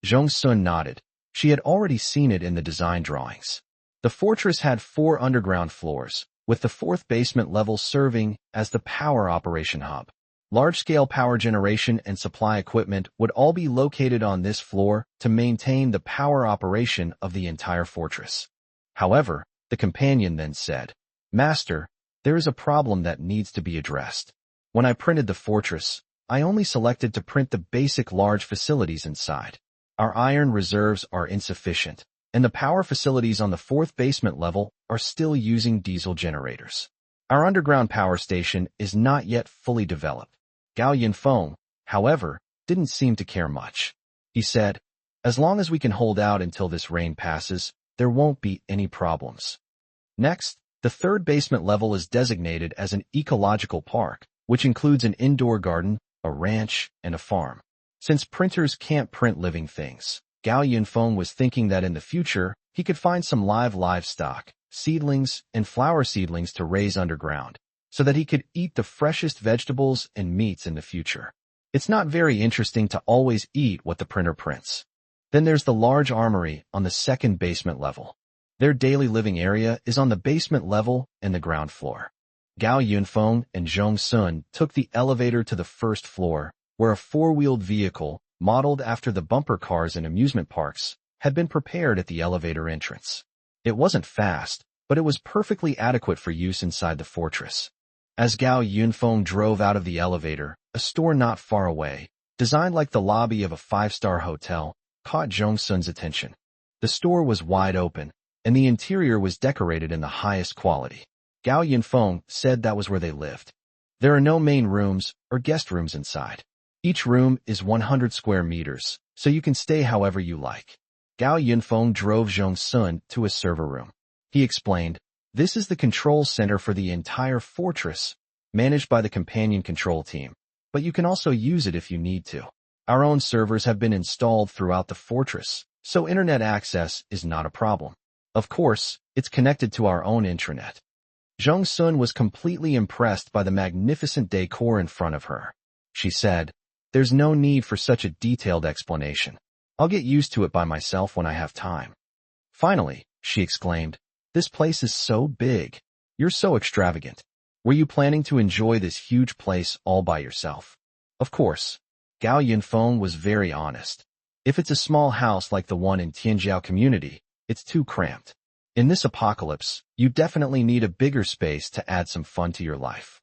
Zhong Sun nodded. She had already seen it in the design drawings. The fortress had 4 underground floors, with the 4th basement level serving as the power operation hub. Large-scale power generation and supply equipment would all be located on this floor to maintain the power operation of the entire fortress. However, the companion then said, "Master, there is a problem that needs to be addressed. When I printed the fortress, I only selected to print the basic large facilities inside. Our iron reserves are insufficient, and the power facilities on the 4th basement level are still using diesel generators. Our underground power station is not yet fully developed." Gao Yinfong, however, didn't seem to care much. He said, "As long as we can hold out until this rain passes, there won't be any problems." Next, the 3rd basement level is designated as an ecological park, which includes an indoor garden, a ranch, and a farm. Since printers can't print living things, Gao Yinfong was thinking that in the future, he could find some live livestock, seedlings, and flower seedlings to raise underground, so that he could eat the freshest vegetables and meats in the future. It's not very interesting to always eat what the printer prints. Then there's the large armory on the 2nd basement level. Their daily living area is on the basement level and the ground floor. Gao Yinfong and Zhong Sun took the elevator to the 1st floor, where a 4-wheeled vehicle, modeled after the bumper cars in amusement parks, had been prepared at the elevator entrance. It wasn't fast, but it was perfectly adequate for use inside the fortress. As Gao Yinfong drove out of the elevator, a store not far away, designed like the lobby of a 5-star hotel, caught Zhong Sun's attention. The store was wide open, and the interior was decorated in the highest quality. Gao Yinfong said that was where they lived. There are no main rooms or guest rooms inside. Each room is 100 square meters, so you can stay however you like. Gao Yinfong drove Zhong Sun to a server room. He explained, "This is the control center for the entire fortress, managed by the companion control team, but you can also use it if you need to. Our own servers have been installed throughout the fortress, so internet access is not a problem. Of course, it's connected to our own intranet." Zhong Sun was completely impressed by the magnificent decor in front of her. She said, "There's no need for such a detailed explanation. I'll get used to it by myself when I have time." Finally, she exclaimed, "This place is so big. You're so extravagant. Were you planning to enjoy this huge place all by yourself?" Of course, Gao Yinfong was very honest. If it's a small house like the one in Tianjiao community, it's too cramped. In this apocalypse, you definitely need a bigger space to add some fun to your life.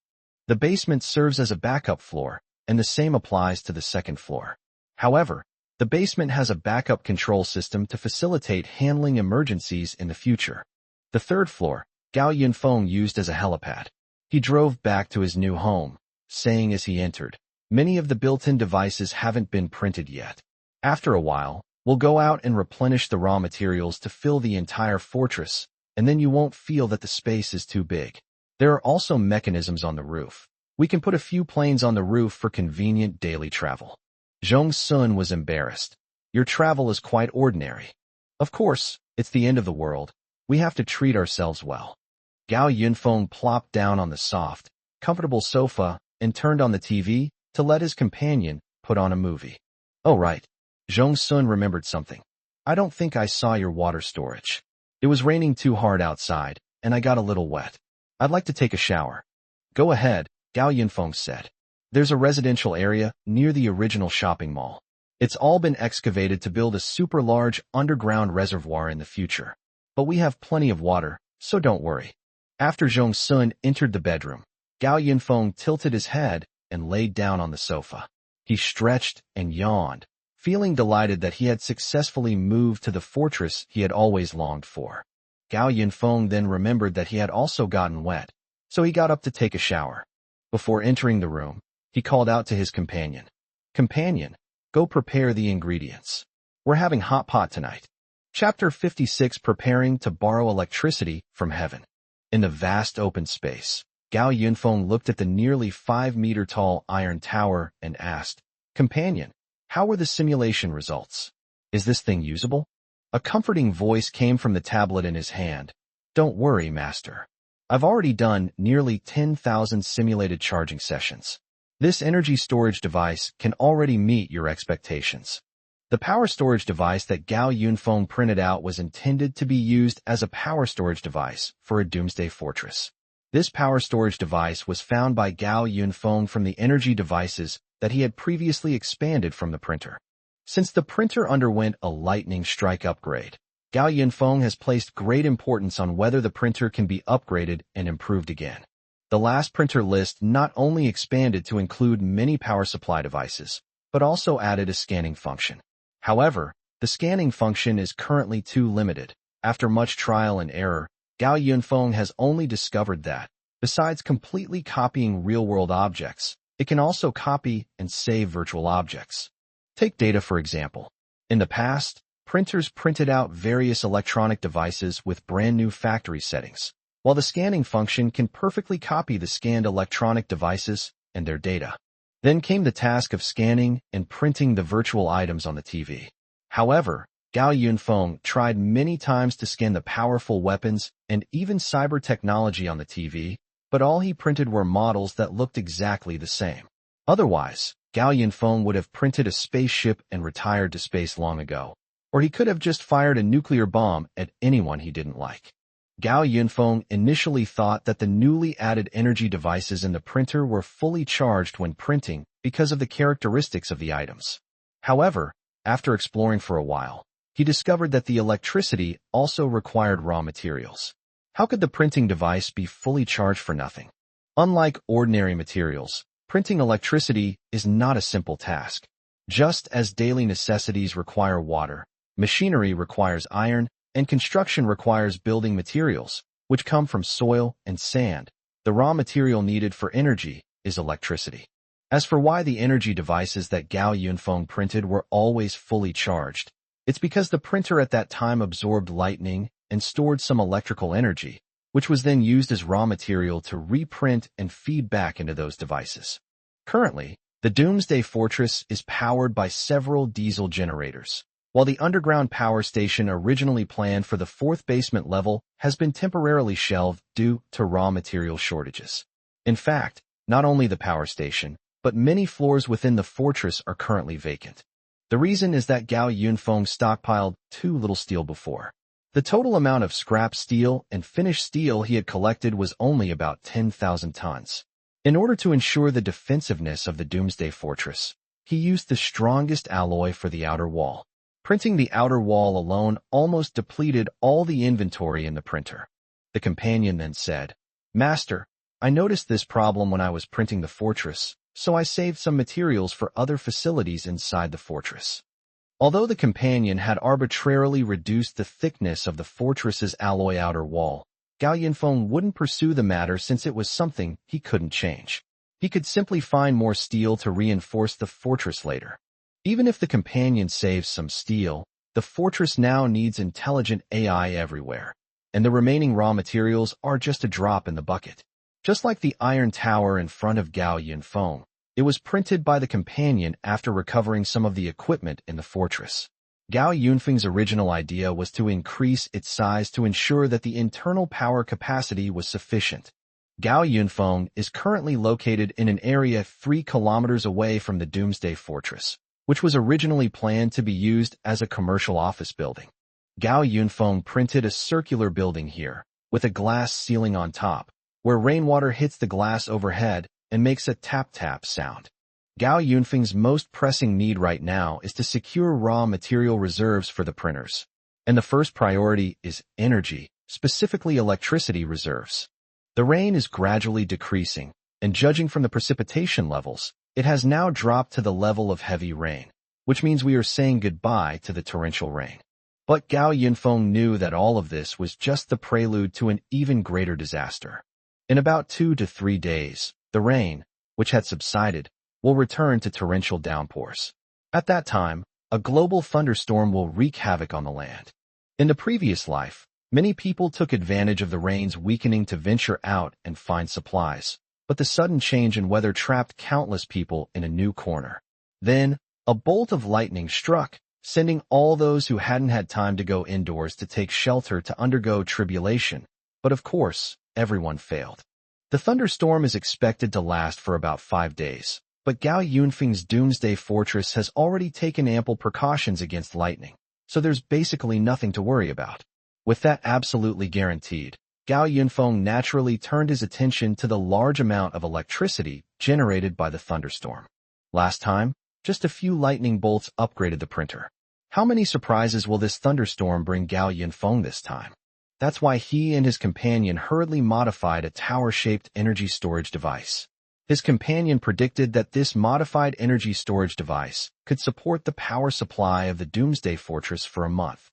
The basement serves as a backup floor, and the same applies to the 2nd floor. However, the basement has a backup control system to facilitate handling emergencies in the future. The 3rd floor, Gao Yinfong used as a helipad. He drove back to his new home, saying as he entered, "Many of the built-in devices haven't been printed yet. After a while, we'll go out and replenish the raw materials to fill the entire fortress, and then you won't feel that the space is too big. There are also mechanisms on the roof. We can put a few planes on the roof for convenient daily travel." Zhong Sun was embarrassed. "Your travel is quite ordinary. Of course, it's the end of the world. We have to treat ourselves well. Gao Yinfong plopped down on the soft, comfortable sofa and turned on the TV to let his companion put on a movie. Oh right. Zhong Sun remembered something. I don't think I saw your water storage. It was raining too hard outside, and I got a little wet. I'd like to take a shower. Go ahead, Gao Yinfong said. There's a residential area near the original shopping mall. It's all been excavated to build a super large underground reservoir in the future. But we have plenty of water, so don't worry. After Zhong Sun entered the bedroom, Gao Yinfong tilted his head and laid down on the sofa. He stretched and yawned, feeling delighted that he had successfully moved to the fortress he had always longed for. Gao Yinfong then remembered that he had also gotten wet, so he got up to take a shower. Before entering the room, he called out to his companion. Companion, go prepare the ingredients. We're having hot pot tonight. Chapter 56, Preparing to Borrow Electricity from Heaven. In the vast open space, Gao Yinfong looked at the nearly 5-meter-tall iron tower and asked, Companion, how were the simulation results? Is this thing usable? A comforting voice came from the tablet in his hand. Don't worry, Master. I've already done nearly 10,000 simulated charging sessions. This energy storage device can already meet your expectations. The power storage device that Gao Yinfong printed out was intended to be used as a power storage device for a doomsday fortress. This power storage device was found by Gao Yinfong from the energy devices that he had previously expanded from the printer. Since the printer underwent a lightning strike upgrade, Gao Yinfong has placed great importance on whether the printer can be upgraded and improved again. The last printer list not only expanded to include many power supply devices, but also added a scanning function. However, the scanning function is currently too limited. After much trial and error, Gao Yinfong has only discovered that, besides completely copying real-world objects, it can also copy and save virtual objects. Take data for example. In the past, printers printed out various electronic devices with brand new factory settings, while the scanning function can perfectly copy the scanned electronic devices and their data. Then came the task of scanning and printing the virtual items on the TV. However, Gao Yinfong tried many times to scan the powerful weapons and even cyber technology on the TV, but all he printed were models that looked exactly the same. Otherwise, Gao Yinfong would have printed a spaceship and retired to space long ago, or he could have just fired a nuclear bomb at anyone he didn't like. Gao Yinfong initially thought that the newly added energy devices in the printer were fully charged when printing because of the characteristics of the items. However, after exploring for a while, he discovered that the electricity also required raw materials. How could the printing device be fully charged for nothing? Unlike ordinary materials, printing electricity is not a simple task. Just as daily necessities require water, machinery requires iron, and construction requires building materials, which come from soil and sand. The raw material needed for energy is electricity. As for why the energy devices that Gao Yinfong printed were always fully charged, it's because the printer at that time absorbed lightning and stored some electrical energy, which was then used as raw material to reprint and feed back into those devices. Currently, the Doomsday Fortress is powered by several diesel generators, while the underground power station originally planned for the 4th basement level has been temporarily shelved due to raw material shortages. In fact, not only the power station, but many floors within the fortress are currently vacant. The reason is that Gao Yinfong stockpiled too little steel before. The total amount of scrap steel and finished steel he had collected was only about 10,000 tons. In order to ensure the defensiveness of the Doomsday Fortress, he used the strongest alloy for the outer wall. Printing the outer wall alone almost depleted all the inventory in the printer. The companion then said, Master, I noticed this problem when I was printing the fortress, so I saved some materials for other facilities inside the fortress. Although the companion had arbitrarily reduced the thickness of the fortress's alloy outer wall, Gao Yinfong wouldn't pursue the matter since it was something he couldn't change. He could simply find more steel to reinforce the fortress later. Even if the companion saves some steel, the fortress now needs intelligent AI everywhere, and the remaining raw materials are just a drop in the bucket. Just like the iron tower in front of Gao Yinfong, it was printed by the companion after recovering some of the equipment in the fortress. Gao Yunfeng's original idea was to increase its size to ensure that the internal power capacity was sufficient. Gao Yinfong is currently located in an area 3 kilometers away from the Doomsday Fortress, which was originally planned to be used as a commercial office building. Gao Yinfong printed a circular building here, with a glass ceiling on top, where rainwater hits the glass overhead and makes a tap-tap sound. Gao Yunfeng's most pressing need right now is to secure raw material reserves for the printers. And the first priority is energy, specifically electricity reserves. The rain is gradually decreasing, and judging from the precipitation levels, it has now dropped to the level of heavy rain, which means we are saying goodbye to the torrential rain. But Gao Yinfong knew that all of this was just the prelude to an even greater disaster. In about 2 to 3 days, the rain, which had subsided, will return to torrential downpours. At that time, a global thunderstorm will wreak havoc on the land. In the previous life, many people took advantage of the rain's weakening to venture out and find supplies, but the sudden change in weather trapped countless people in a new corner. Then, a bolt of lightning struck, sending all those who hadn't had time to go indoors to take shelter to undergo tribulation. But of course, everyone failed. The thunderstorm is expected to last for about 5 days, but Gao Yunfeng's Doomsday Fortress has already taken ample precautions against lightning, so there's basically nothing to worry about. With that absolutely guaranteed, Gao Yinfong naturally turned his attention to the large amount of electricity generated by the thunderstorm. Last time, just a few lightning bolts upgraded the printer. How many surprises will this thunderstorm bring Gao Yinfong this time? That's why he and his companion hurriedly modified a tower-shaped energy storage device. His companion predicted that this modified energy storage device could support the power supply of the Doomsday Fortress for a month.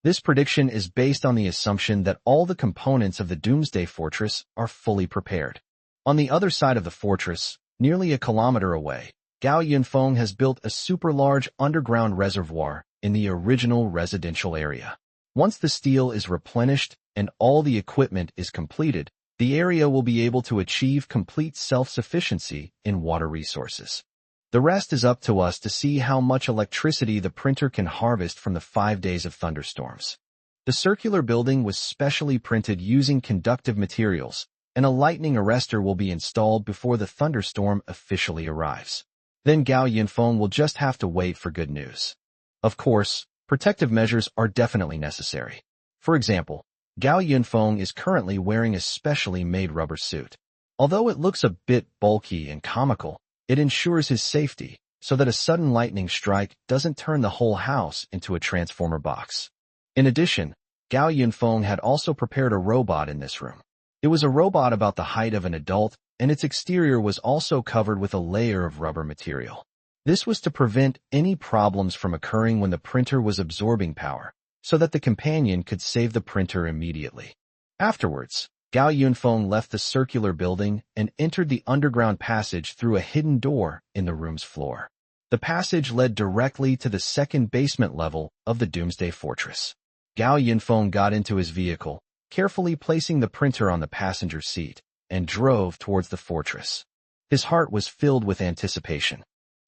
This prediction is based on the assumption that all the components of the Doomsday Fortress are fully prepared. On the other side of the fortress, nearly a kilometer away, Gao Yinfong has built a super-large underground reservoir in the original residential area. Once the steel is replenished and all the equipment is completed, the area will be able to achieve complete self-sufficiency in water resources. The rest is up to us to see how much electricity the printer can harvest from the 5 days of thunderstorms. The circular building was specially printed using conductive materials, and a lightning arrestor will be installed before the thunderstorm officially arrives. Then Gao Yinfong will just have to wait for good news. Of course, protective measures are definitely necessary. For example, Gao Yinfong is currently wearing a specially made rubber suit. Although it looks a bit bulky and comical, it ensures his safety, so that a sudden lightning strike doesn't turn the whole house into a transformer box. In addition, Gao Yinfong had also prepared a robot in this room. It was a robot about the height of an adult, and its exterior was also covered with a layer of rubber material. This was to prevent any problems from occurring when the printer was absorbing power, so that the companion could save the printer immediately. Afterwards, Gao Yinfong left the circular building and entered the underground passage through a hidden door in the room's floor. The passage led directly to the second basement level of the Doomsday Fortress. Gao Yinfong got into his vehicle, carefully placing the printer on the passenger seat, and drove towards the fortress. His heart was filled with anticipation.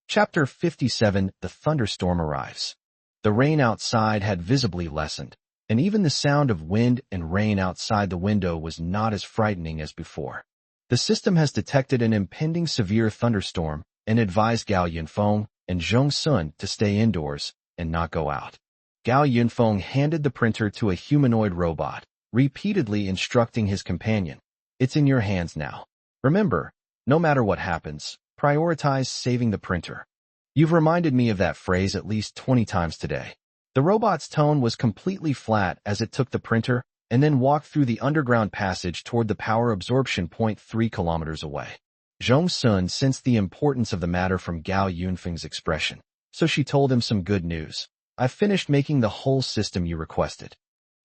Chapter 57: The Thunderstorm Arrives. The rain outside had visibly lessened, and even the sound of wind and rain outside the window was not as frightening as before. The system has detected an impending severe thunderstorm and advised Gao Yinfong and Zhong Sun to stay indoors and not go out. Gao Yinfong handed the printer to a humanoid robot, repeatedly instructing his companion, "It's in your hands now. Remember, no matter what happens, prioritize saving the printer." You've reminded me of that phrase at least 20 times today. The robot's tone was completely flat as it took the printer and then walked through the underground passage toward the power absorption point 3 kilometers away. Zhong Sun sensed the importance of the matter from Gao Yunfeng's expression, so she told him some good news. "I've finished making the whole system you requested."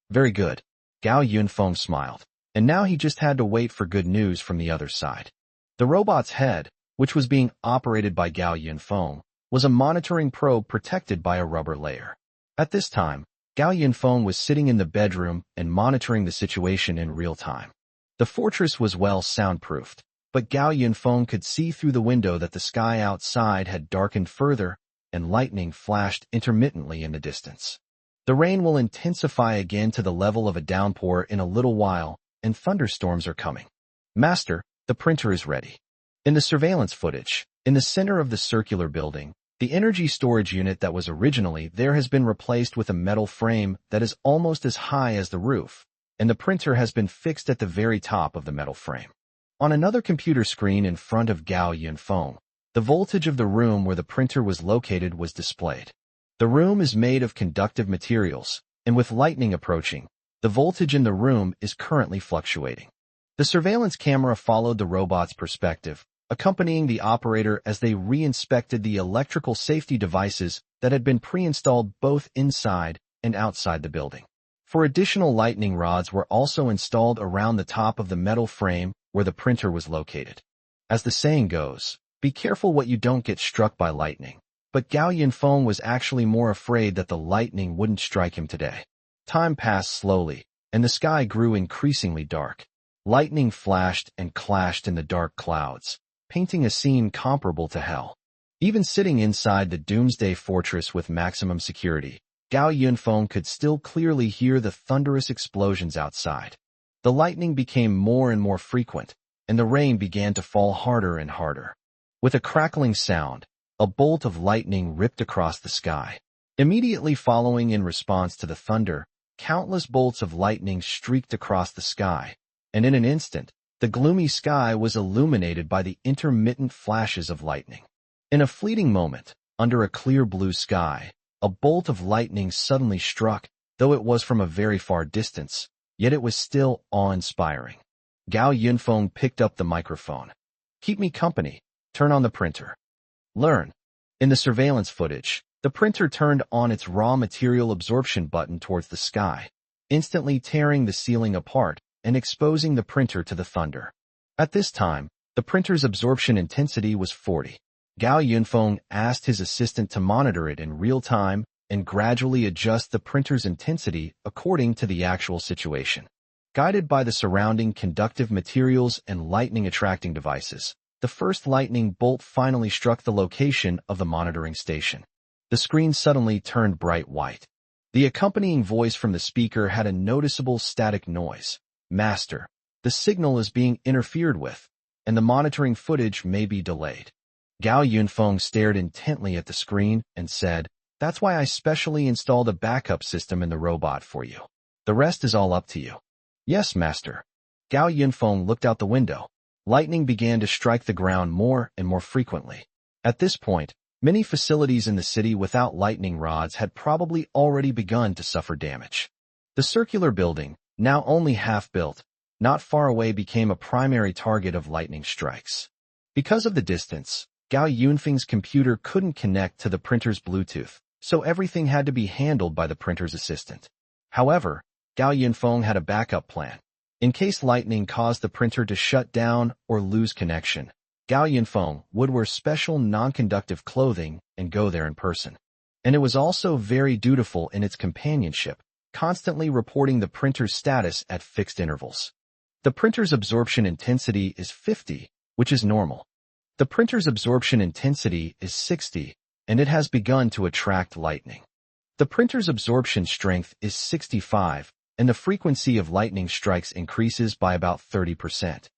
"Very good." Gao Yinfong smiled, and now he just had to wait for good news from the other side. The robot's head, which was being operated by Gao Yinfong, was a monitoring probe protected by a rubber layer. At this time, Gao Yinfong was sitting in the bedroom and monitoring the situation in real time. The fortress was well soundproofed, but Gao Yinfong could see through the window that the sky outside had darkened further, and lightning flashed intermittently in the distance. The rain will intensify again to the level of a downpour in a little while, and thunderstorms are coming. Master, the printer is ready. In the surveillance footage, in the center of the circular building, the energy storage unit that was originally there has been replaced with a metal frame that is almost as high as the roof, and the printer has been fixed at the very top of the metal frame. On another computer screen in front of Gao Yinfong, the voltage of the room where the printer was located was displayed. The room is made of conductive materials, and with lightning approaching, the voltage in the room is currently fluctuating. The surveillance camera followed the robot's perspective, accompanying the operator as they re-inspected the electrical safety devices that had been pre-installed both inside and outside the building. For additional lightning rods were also installed around the top of the metal frame where the printer was located. As the saying goes, be careful what you don't get struck by lightning. But Gao Yinfong was actually more afraid that the lightning wouldn't strike him today. Time passed slowly, and the sky grew increasingly dark. Lightning flashed and clashed in the dark clouds, painting a scene comparable to hell. Even sitting inside the doomsday fortress with maximum security, Gao Yinfong could still clearly hear the thunderous explosions outside. The lightning became more and more frequent, and the rain began to fall harder and harder. With a crackling sound, a bolt of lightning ripped across the sky. Immediately following in response to the thunder, countless bolts of lightning streaked across the sky, and in an instant, the gloomy sky was illuminated by the intermittent flashes of lightning. In a fleeting moment, under a clear blue sky, a bolt of lightning suddenly struck, though it was from a very far distance, yet it was still awe-inspiring. Gao Yinfong picked up the microphone. Keep me company. Turn on the printer. Learn. In the surveillance footage, the printer turned on its raw material absorption button towards the sky, instantly tearing the ceiling apart and exposing the printer to the thunder. At this time, the printer's absorption intensity was 40. Gao Yinfong asked his assistant to monitor it in real time and gradually adjust the printer's intensity according to the actual situation. Guided by the surrounding conductive materials and lightning-attracting devices, the first lightning bolt finally struck the location of the monitoring station. The screen suddenly turned bright white. The accompanying voice from the speaker had a noticeable static noise. Master, the signal is being interfered with, and the monitoring footage may be delayed. Gao Yinfong stared intently at the screen and said, That's why I specially installed a backup system in the robot for you. The rest is all up to you. Yes, Master. Gao Yinfong looked out the window. Lightning began to strike the ground more and more frequently. At this point, many facilities in the city without lightning rods had probably already begun to suffer damage. The circular building, now only half built, not far away became a primary target of lightning strikes. Because of the distance, Gao Yunfeng's computer couldn't connect to the printer's Bluetooth, so everything had to be handled by the printer's assistant. However, Gao Yinfong had a backup plan. In case lightning caused the printer to shut down or lose connection, Gao Yinfong would wear special non-conductive clothing and go there in person. And it was also very dutiful in its companionship, constantly reporting the printer's status at fixed intervals. The printer's absorption intensity is 50, which is normal. The printer's absorption intensity is 60, and it has begun to attract lightning. The printer's absorption strength is 65, and the frequency of lightning strikes increases by about 30%.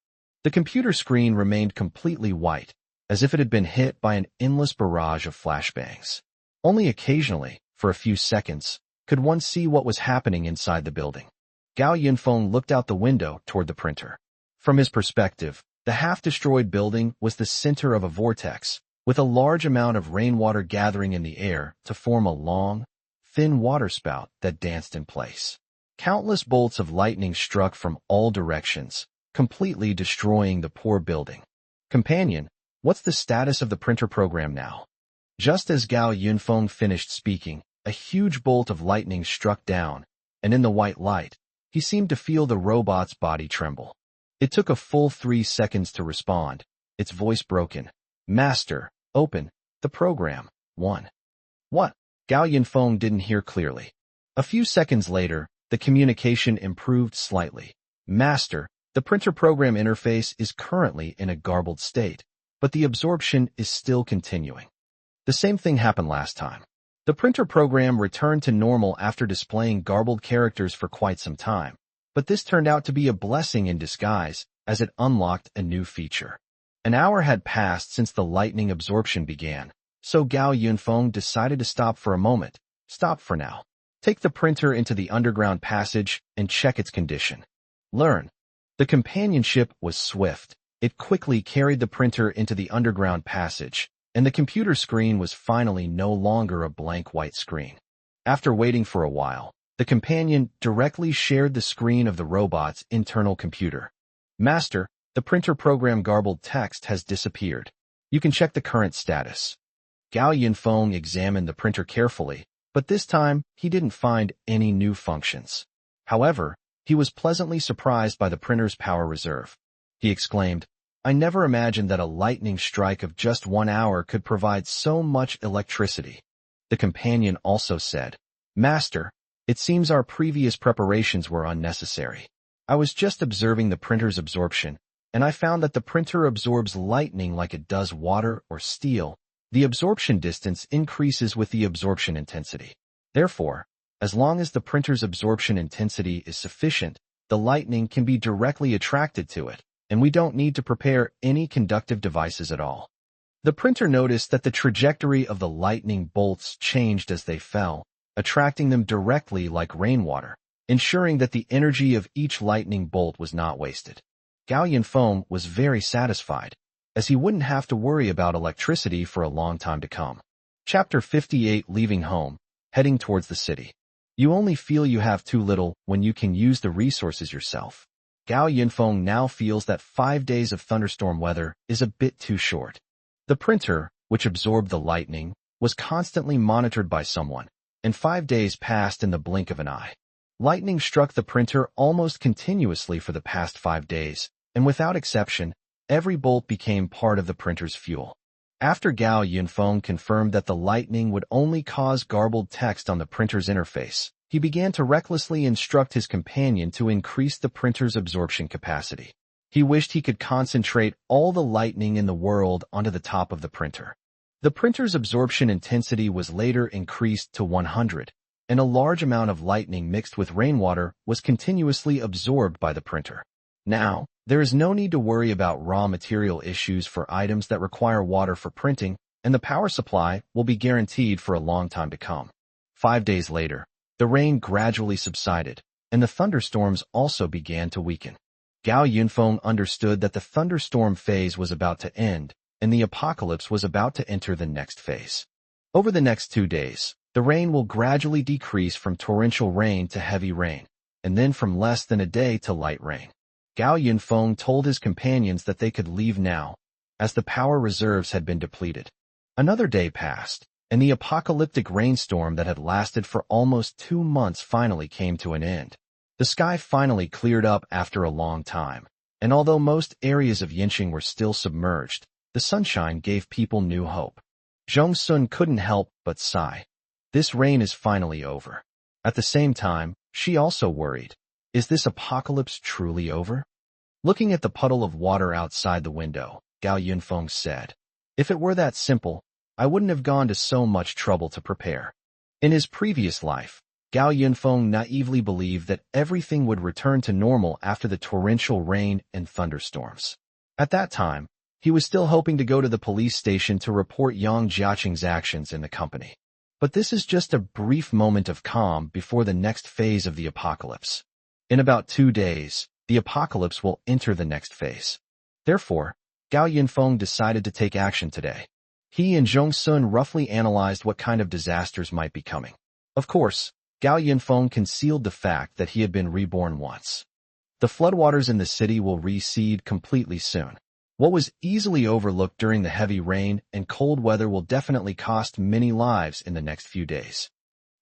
The computer screen remained completely white, as if it had been hit by an endless barrage of flashbangs. Only occasionally, for a few seconds, could one see what was happening inside the building. Gao Yinfong looked out the window toward the printer. From his perspective, the half-destroyed building was the center of a vortex, with a large amount of rainwater gathering in the air to form a long, thin waterspout that danced in place. Countless bolts of lightning struck from all directions, completely destroying the poor building. Companion, what's the status of the printer program now? Just as Gao Yinfong finished speaking, a huge bolt of lightning struck down, and in the white light, he seemed to feel the robot's body tremble. It took a full 3 seconds to respond, its voice broken. Master, open the program. 1. What? Gao Yinfong didn't hear clearly. A few seconds later, the communication improved slightly. Master, the printer program interface is currently in a garbled state, but the absorption is still continuing. The same thing happened last time. The printer program returned to normal after displaying garbled characters for quite some time, but this turned out to be a blessing in disguise as it unlocked a new feature. An hour had passed since the lightning absorption began, so Gao Yinfong decided to stop for a moment. Stop for now. Take the printer into the underground passage and check its condition. Learn. The companionship was swift. It quickly carried the printer into the underground passage, and the computer screen was finally no longer a blank white screen. After waiting for a while, the companion directly shared the screen of the robot's internal computer. Master, the printer program garbled text has disappeared. You can check the current status. Gao Yinfong examined the printer carefully, but this time he didn't find any new functions. However, he was pleasantly surprised by the printer's power reserve. He exclaimed, I never imagined that a lightning strike of just 1 hour could provide so much electricity. The companion also said, Master, it seems our previous preparations were unnecessary. I was just observing the printer's absorption, and I found that the printer absorbs lightning like it does water or steel. The absorption distance increases with the absorption intensity. Therefore, as long as the printer's absorption intensity is sufficient, the lightning can be directly attracted to it, and we don't need to prepare any conductive devices at all. The printer noticed that the trajectory of the lightning bolts changed as they fell, attracting them directly like rainwater, ensuring that the energy of each lightning bolt was not wasted. Gao Yinfong was very satisfied, as he wouldn't have to worry about electricity for a long time to come. Chapter 58 Leaving Home, Heading Towards the City. You only feel you have too little when you can use the resources yourself. Gao Yinfong now feels that 5 days of thunderstorm weather is a bit too short. The printer, which absorbed the lightning, was constantly monitored by someone, and 5 days passed in the blink of an eye. Lightning struck the printer almost continuously for the past 5 days, and without exception, every bolt became part of the printer's fuel. After Gao Yinfong confirmed that the lightning would only cause garbled text on the printer's interface, he began to recklessly instruct his companion to increase the printer's absorption capacity. He wished he could concentrate all the lightning in the world onto the top of the printer. The printer's absorption intensity was later increased to 100, and a large amount of lightning mixed with rainwater was continuously absorbed by the printer. Now, there is no need to worry about raw material issues for items that require water for printing, and the power supply will be guaranteed for a long time to come. 5 days later, the rain gradually subsided, and the thunderstorms also began to weaken. Gao Yinfong understood that the thunderstorm phase was about to end, and the apocalypse was about to enter the next phase. Over the next 2 days, the rain will gradually decrease from torrential rain to heavy rain, and then from less than a day to light rain. Gao Yinfong told his companions that they could leave now, as the power reserves had been depleted. Another day passed, and the apocalyptic rainstorm that had lasted for almost 2 months finally came to an end. The sky finally cleared up after a long time, and although most areas of Yinqing were still submerged, the sunshine gave people new hope. Zhong Sun couldn't help but sigh. This rain is finally over. At the same time, she also worried. Is this apocalypse truly over? Looking at the puddle of water outside the window, Gao Yinfong said, If it were that simple, I wouldn't have gone to so much trouble to prepare. In his previous life, Gao Yinfong naively believed that everything would return to normal after the torrential rain and thunderstorms. At that time, he was still hoping to go to the police station to report Yang Jiaqing's actions in the company. But this is just a brief moment of calm before the next phase of the apocalypse. In about 2 days, the apocalypse will enter the next phase. Therefore, Gao Yinfong decided to take action today. He and Zhong Sun roughly analyzed what kind of disasters might be coming. Of course, Gao Yinfong concealed the fact that he had been reborn once. The floodwaters in the city will recede completely soon. What was easily overlooked during the heavy rain and cold weather will definitely cost many lives in the next few days.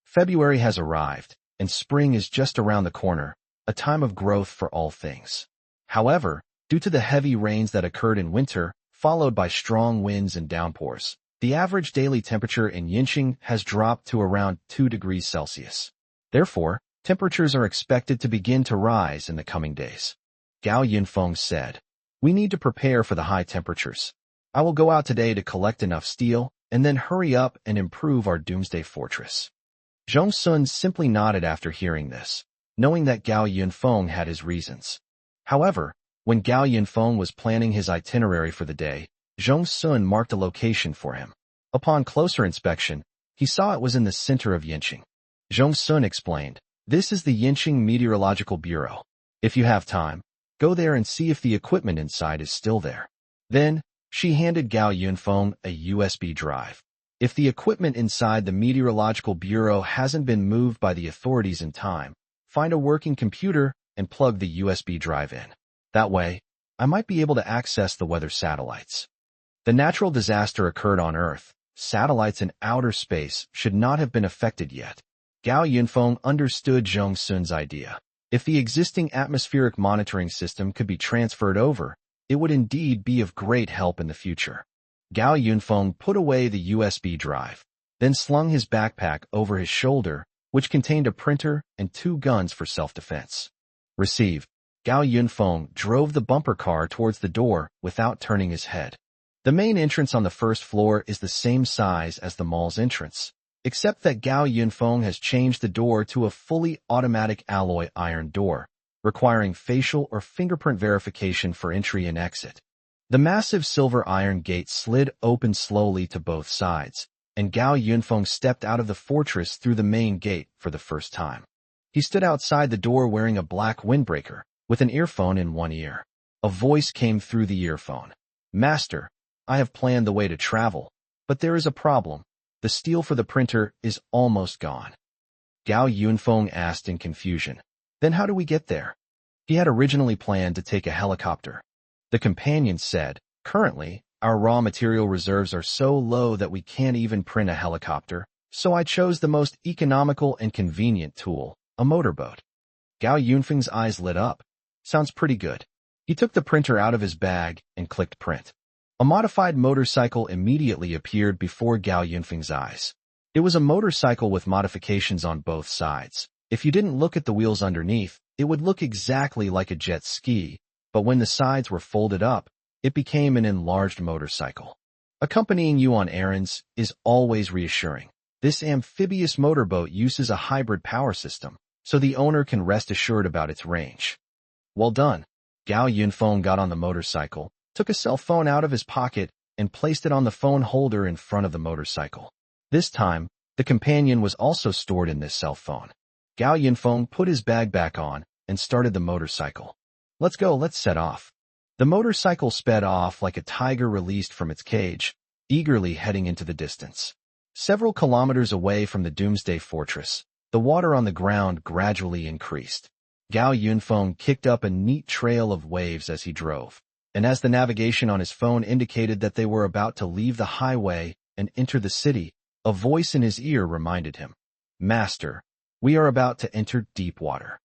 February has arrived, and spring is just around the corner, a time of growth for all things. However, due to the heavy rains that occurred in winter, followed by strong winds and downpours, the average daily temperature in Yinqing has dropped to around 2 degrees Celsius. Therefore, temperatures are expected to begin to rise in the coming days. Gao Yinfong said, We need to prepare for the high temperatures. I will go out today to collect enough steel, and then hurry up and improve our doomsday fortress. Zhong Sun simply nodded after hearing this, knowing that Gao Yinfong had his reasons. However, when Gao Yinfong was planning his itinerary for the day, Zhong Sun marked a location for him. Upon closer inspection, he saw it was in the center of Yinqing. Zhong Sun explained, "This is the Yinqing Meteorological Bureau. If you have time, go there and see if the equipment inside is still there." Then, she handed Gao Yinfong a USB drive. If the equipment inside the Meteorological Bureau hasn't been moved by the authorities in time, find a working computer and plug the USB drive in. That way, I might be able to access the weather satellites. The natural disaster occurred on Earth. Satellites in outer space should not have been affected yet. Gao Yinfong understood Zhong Sun's idea. If the existing atmospheric monitoring system could be transferred over, it would indeed be of great help in the future. Gao Yinfong put away the USB drive, then slung his backpack over his shoulder, which contained a printer and 2 guns for self-defense. Received. Gao Yinfong drove the bumper car towards the door without turning his head. The main entrance on the first floor is the same size as the mall's entrance, except that Gao Yinfong has changed the door to a fully automatic alloy iron door, requiring facial or fingerprint verification for entry and exit. The massive silver iron gate slid open slowly to both sides, and Gao Yinfong stepped out of the fortress through the main gate for the first time. He stood outside the door wearing a black windbreaker, with an earphone in one ear. A voice came through the earphone. "Master, I have planned the way to travel, but there is a problem. The steel for the printer is almost gone." Gao Yinfong asked in confusion. "Then how do we get there?" He had originally planned to take a helicopter. The companion said, "Currently, our raw material reserves are so low that we can't even print a helicopter, so I chose the most economical and convenient tool, a motorboat." Gao Yinfeng's eyes lit up. "Sounds pretty good." He took the printer out of his bag and clicked print. A modified motorcycle immediately appeared before Gao Yinfeng's eyes. It was a motorcycle with modifications on both sides. If you didn't look at the wheels underneath, it would look exactly like a jet ski, but when the sides were folded up, it became an enlarged motorcycle. Accompanying you on errands is always reassuring. This amphibious motorboat uses a hybrid power system, so the owner can rest assured about its range. Well done. Gao Yinfong got on the motorcycle, took a cell phone out of his pocket, and placed it on the phone holder in front of the motorcycle. This time, the companion was also stored in this cell phone. Gao Yinfong put his bag back on and started the motorcycle. "Let's go, let's set off." The motorcycle sped off like a tiger released from its cage, eagerly heading into the distance. Several kilometers away from the Doomsday Fortress, the water on the ground gradually increased. Gao Yinfong kicked up a neat trail of waves as he drove, and as the navigation on his phone indicated that they were about to leave the highway and enter the city, a voice in his ear reminded him, "Master, we are about to enter deep water."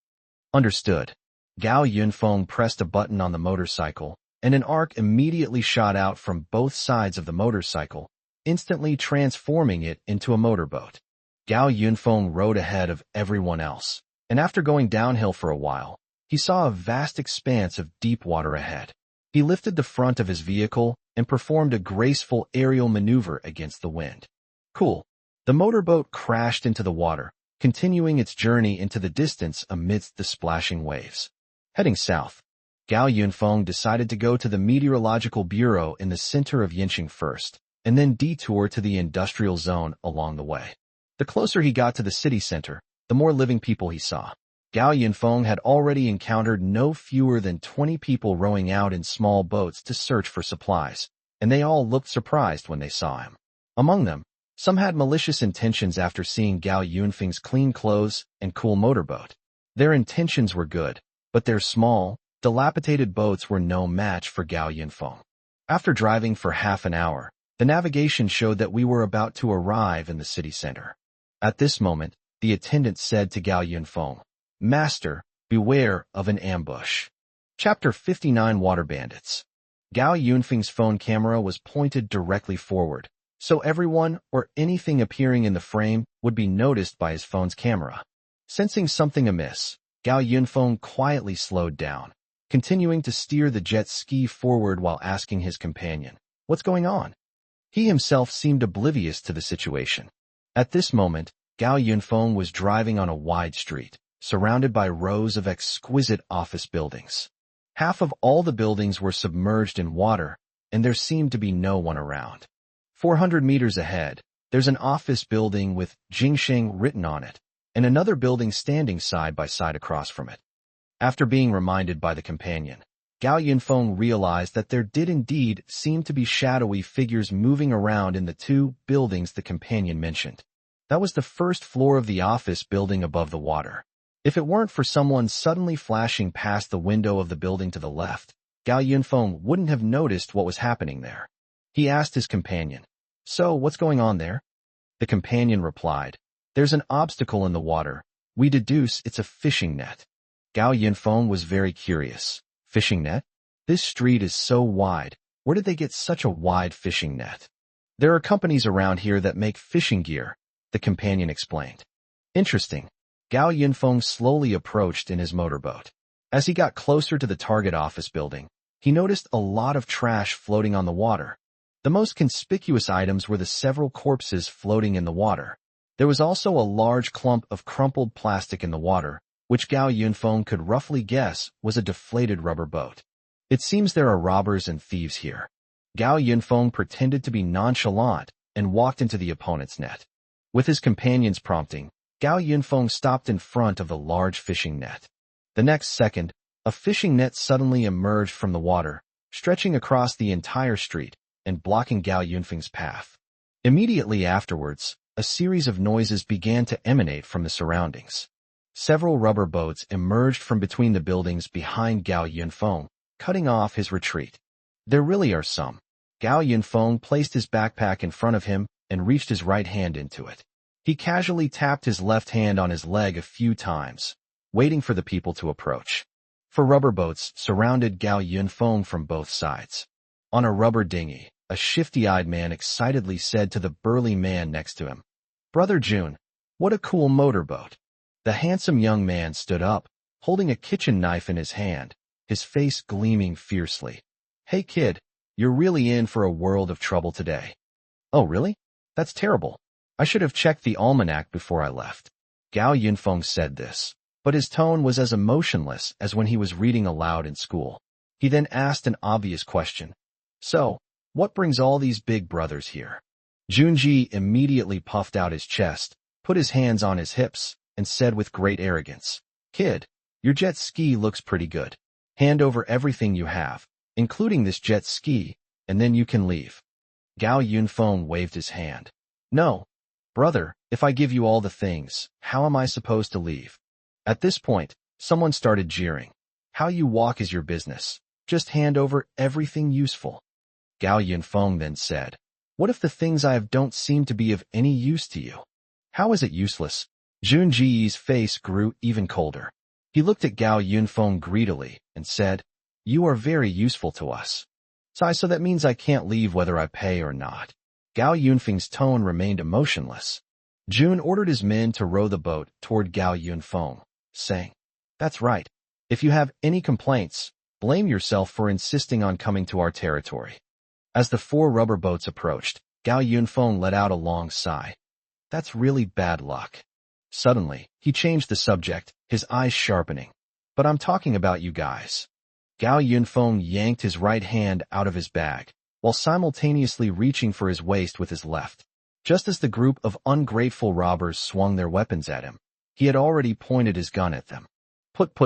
Understood. Gao Yinfong pressed a button on the motorcycle, and an arc immediately shot out from both sides of the motorcycle, instantly transforming it into a motorboat. Gao Yinfong rode ahead of everyone else, and after going downhill for a while, he saw a vast expanse of deep water ahead. He lifted the front of his vehicle and performed a graceful aerial maneuver against the wind. Cool. The motorboat crashed into the water, continuing its journey into the distance amidst the splashing waves. Heading south, Gao Yinfong decided to go to the Meteorological Bureau in the center of Yinqing first, and then detour to the industrial zone along the way. The closer he got to the city center, the more living people he saw. Gao Yinfong had already encountered no fewer than 20 people rowing out in small boats to search for supplies, and they all looked surprised when they saw him. Among them, some had malicious intentions after seeing Gao Yinfeng's clean clothes and cool motorboat. Their intentions were good, but their small, dilapidated boats were no match for Gao Yinfong. After driving for half an hour, the navigation showed that we were about to arrive in the city center. At this moment, the attendant said to Gao Yinfong, "Master, beware of an ambush." Chapter 59 Water Bandits. Gao Yinfeng's phone camera was pointed directly forward, so everyone or anything appearing in the frame would be noticed by his phone's camera. Sensing something amiss, Gao Yinfong quietly slowed down, continuing to steer the jet ski forward while asking his companion, "What's going on?" He himself seemed oblivious to the situation. At this moment, Gao Yinfong was driving on a wide street, surrounded by rows of exquisite office buildings. Half of all the buildings were submerged in water, and there seemed to be no one around. 400 meters ahead, there's an office building with Jingsheng written on it, and another building standing side by side across from it. After being reminded by the companion, Gao Yinfong realized that there did indeed seem to be shadowy figures moving around in the two buildings the companion mentioned. That was the first floor of the office building above the water. If it weren't for someone suddenly flashing past the window of the building to the left, Gao Yinfong wouldn't have noticed what was happening there. He asked his companion, "So, what's going on there?" The companion replied, "There's an obstacle in the water. We deduce it's a fishing net." Gao Yinfong was very curious. Fishing net? This street is so wide. Where did they get such a wide fishing net? There are companies around here that make fishing gear, the companion explained. Interesting. Gao Yinfong slowly approached in his motorboat. As he got closer to the target office building, he noticed a lot of trash floating on the water. The most conspicuous items were the several corpses floating in the water. There was also a large clump of crumpled plastic in the water, which Gao Yinfong could roughly guess was a deflated rubber boat. It seems there are robbers and thieves here. Gao Yinfong pretended to be nonchalant and walked into the opponent's net. With his companion's prompting, Gao Yinfong stopped in front of the large fishing net. The next second, a fishing net suddenly emerged from the water, stretching across the entire street and blocking Gao Yinfeng's path. Immediately afterwards, a series of noises began to emanate from the surroundings. Several rubber boats emerged from between the buildings behind Gao Yinfong, cutting off his retreat. There really are some. Gao Yinfong placed his backpack in front of him and reached his right hand into it. He casually tapped his left hand on his leg a few times, waiting for the people to approach. Four rubber boats surrounded Gao Yinfong from both sides. On a rubber dinghy, a shifty-eyed man excitedly said to the burly man next to him, "Brother Jun, what a cool motorboat." The handsome young man stood up, holding a kitchen knife in his hand, his face gleaming fiercely. "Hey kid, you're really in for a world of trouble today." "Oh really? That's terrible. I should have checked the almanac before I left." Gao Yinfong said this, but his tone was as emotionless as when he was reading aloud in school. He then asked an obvious question. "So, what brings all these big brothers here?" Junji immediately puffed out his chest, put his hands on his hips, and said with great arrogance, "Kid, your jet ski looks pretty good. Hand over everything you have, including this jet ski, and then you can leave." Gao Yinfong waved his hand. "No, brother, if I give you all the things, how am I supposed to leave?" At this point, someone started jeering. "How you walk is your business. Just hand over everything useful." Gao Yinfong then said, "What if the things I have don't seem to be of any use to you?" "How is it useless?" Junji's face grew even colder. He looked at Gao Yinfong greedily and said, "You are very useful to us. So that means I can't leave whether I pay or not." Gao Yinfeng's tone remained emotionless. Jun ordered his men to row the boat toward Gao Yinfong, saying, "That's right. If you have any complaints, blame yourself for insisting on coming to our territory." As the four rubber boats approached, Gao Yinfong let out a long sigh. "That's really bad luck." Suddenly, he changed the subject, his eyes sharpening. "But I'm talking about you guys." Gao Yinfong yanked his right hand out of his bag, while simultaneously reaching for his waist with his left. Just as the group of ungrateful robbers swung their weapons at him, he had already pointed his gun at them. Put.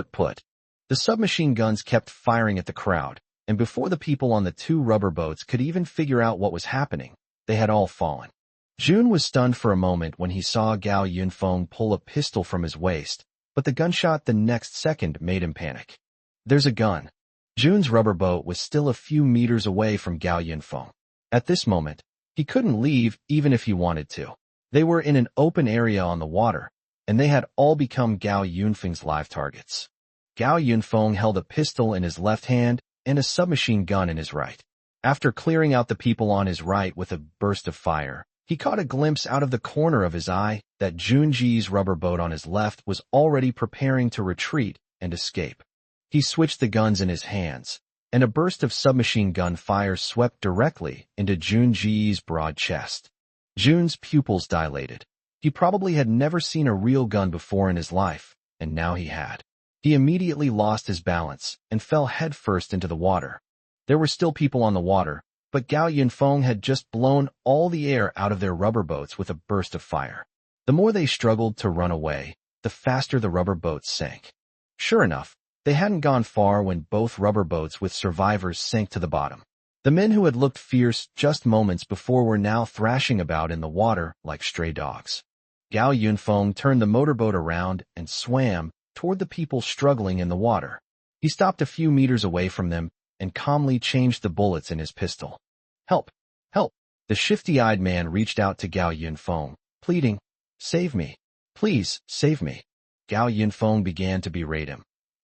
The submachine guns kept firing at the crowd, and before the people on the two rubber boats could even figure out what was happening, they had all fallen. Jun was stunned for a moment when he saw Gao Yinfong pull a pistol from his waist, but the gunshot the next second made him panic. "There's a gun." Jun's rubber boat was still a few meters away from Gao Yinfong. At this moment, he couldn't leave even if he wanted to. They were in an open area on the water, and they had all become Gao Yinfeng's live targets. Gao Yinfong held a pistol in his left hand and a submachine gun in his right. After clearing out the people on his right with a burst of fire, he caught a glimpse out of the corner of his eye that Junji's rubber boat on his left was already preparing to retreat and escape. He switched the guns in his hands, and a burst of submachine gun fire swept directly into Junji's broad chest. Jun's pupils dilated. He probably had never seen a real gun before in his life, and now he had. He immediately lost his balance and fell headfirst into the water. There were still people on the water, but Gao Yinfong had just blown all the air out of their rubber boats with a burst of fire. The more they struggled to run away, the faster the rubber boats sank. Sure enough, they hadn't gone far when both rubber boats with survivors sank to the bottom. The men who had looked fierce just moments before were now thrashing about in the water like stray dogs. Gao Yinfong turned the motorboat around and swam toward the people struggling in the water. He stopped a few meters away from them and calmly changed the bullets in his pistol. "Help! Help!" The shifty-eyed man reached out to Gao Yinfong, pleading, "Save me. Please, save me." Gao Yinfong began to berate him.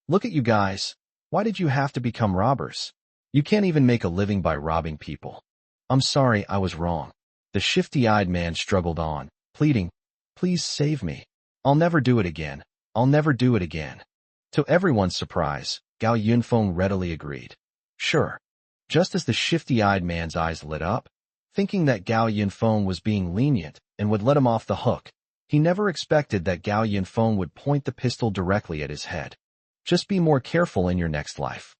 "Look at you guys. Why did you have to become robbers? You can't even make a living by robbing people." "I'm sorry, I was wrong." The shifty-eyed man struggled on, pleading, "Please save me. I'll never do it again. I'll never do it again." To everyone's surprise, Gao Yinfong readily agreed. "Sure." Just as the shifty-eyed man's eyes lit up, thinking that Gao Yinfong was being lenient and would let him off the hook, he never expected that Gao Yinfong would point the pistol directly at his head. "Just be more careful in your next life."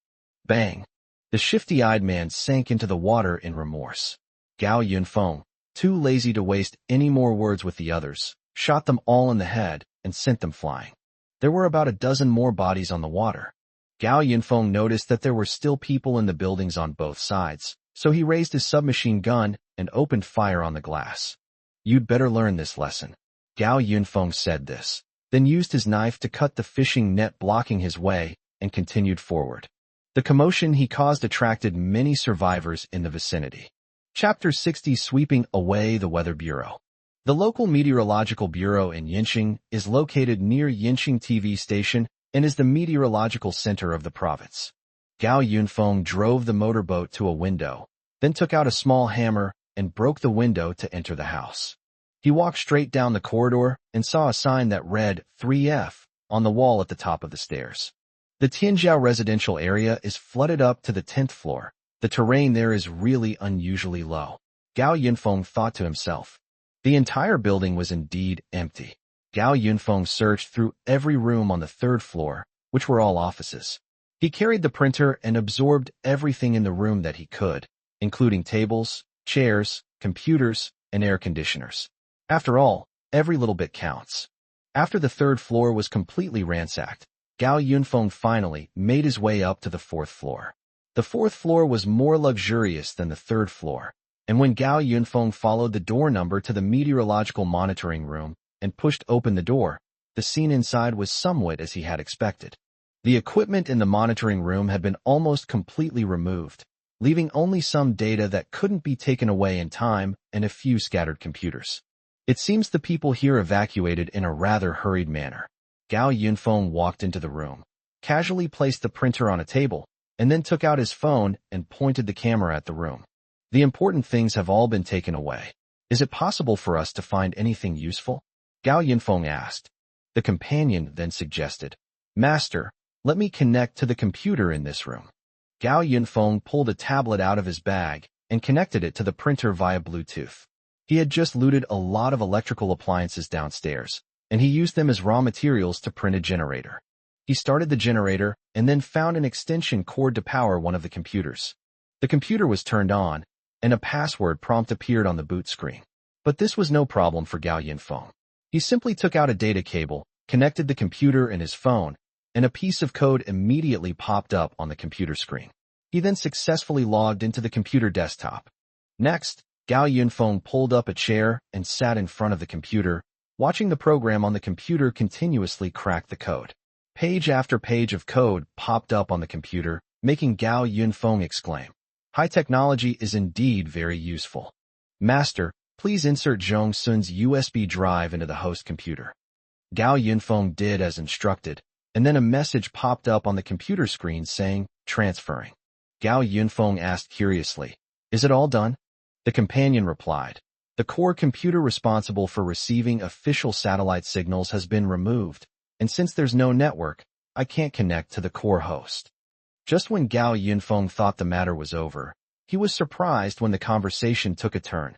Bang! The shifty-eyed man sank into the water in remorse. Gao Yinfong, too lazy to waste any more words with the others, shot them all in the head and sent them flying. There were about a dozen more bodies on the water. Gao Yinfong noticed that there were still people in the buildings on both sides, so he raised his submachine gun and opened fire on the glass. "You'd better learn this lesson." Gao Yinfong said this, then used his knife to cut the fishing net blocking his way and continued forward. The commotion he caused attracted many survivors in the vicinity. Chapter 60: Sweeping Away the Weather Bureau. The local meteorological bureau in Yinxing is located near Yinxing TV station and is the meteorological center of the province. Gao Yinfong drove the motorboat to a window, then took out a small hammer and broke the window to enter the house. He walked straight down the corridor and saw a sign that read 3F on the wall at the top of the stairs. The Tianjiao residential area is flooded up to the 10th floor. The terrain there is really unusually low. Gao Yinfong thought to himself. The entire building was indeed empty. Gao Yinfong searched through every room on the 3rd floor, which were all offices. He carried the printer and absorbed everything in the room that he could, including tables, chairs, computers, and air conditioners. After all, every little bit counts. After the 3rd floor was completely ransacked, Gao Yinfong finally made his way up to the 4th floor. The 4th floor was more luxurious than the 3rd floor, and when Gao Yinfong followed the door number to the meteorological monitoring room and pushed open the door, the scene inside was somewhat as he had expected. The equipment in the monitoring room had been almost completely removed, leaving only some data that couldn't be taken away in time and a few scattered computers. It seems the people here evacuated in a rather hurried manner. Gao Yinfong walked into the room, casually placed the printer on a table, and then took out his phone and pointed the camera at the room. "The important things have all been taken away. Is it possible for us to find anything useful?" Gao Yinfong asked. The companion then suggested, "Master, let me connect to the computer in this room." Gao Yinfong pulled a tablet out of his bag and connected it to the printer via Bluetooth. He had just looted a lot of electrical appliances downstairs, and he used them as raw materials to print a generator. He started the generator and then found an extension cord to power one of the computers. The computer was turned on, and a password prompt appeared on the boot screen. But this was no problem for Gao Yinfong. He simply took out a data cable, connected the computer and his phone, and a piece of code immediately popped up on the computer screen. He then successfully logged into the computer desktop. Next, Gao Yinfong pulled up a chair and sat in front of the computer, watching the program on the computer continuously crack the code. Page after page of code popped up on the computer, making Gao Yinfong exclaim, "High technology is indeed very useful. Master, please insert Zhong Sun's USB drive into the host computer." Gao Yinfong did as instructed, and then a message popped up on the computer screen saying, "Transferring." Gao Yinfong asked curiously, "Is it all done?" The companion replied, "The core computer responsible for receiving official satellite signals has been removed, and since there's no network, I can't connect to the core host." Just when Gao Yinfong thought the matter was over, he was surprised when the conversation took a turn.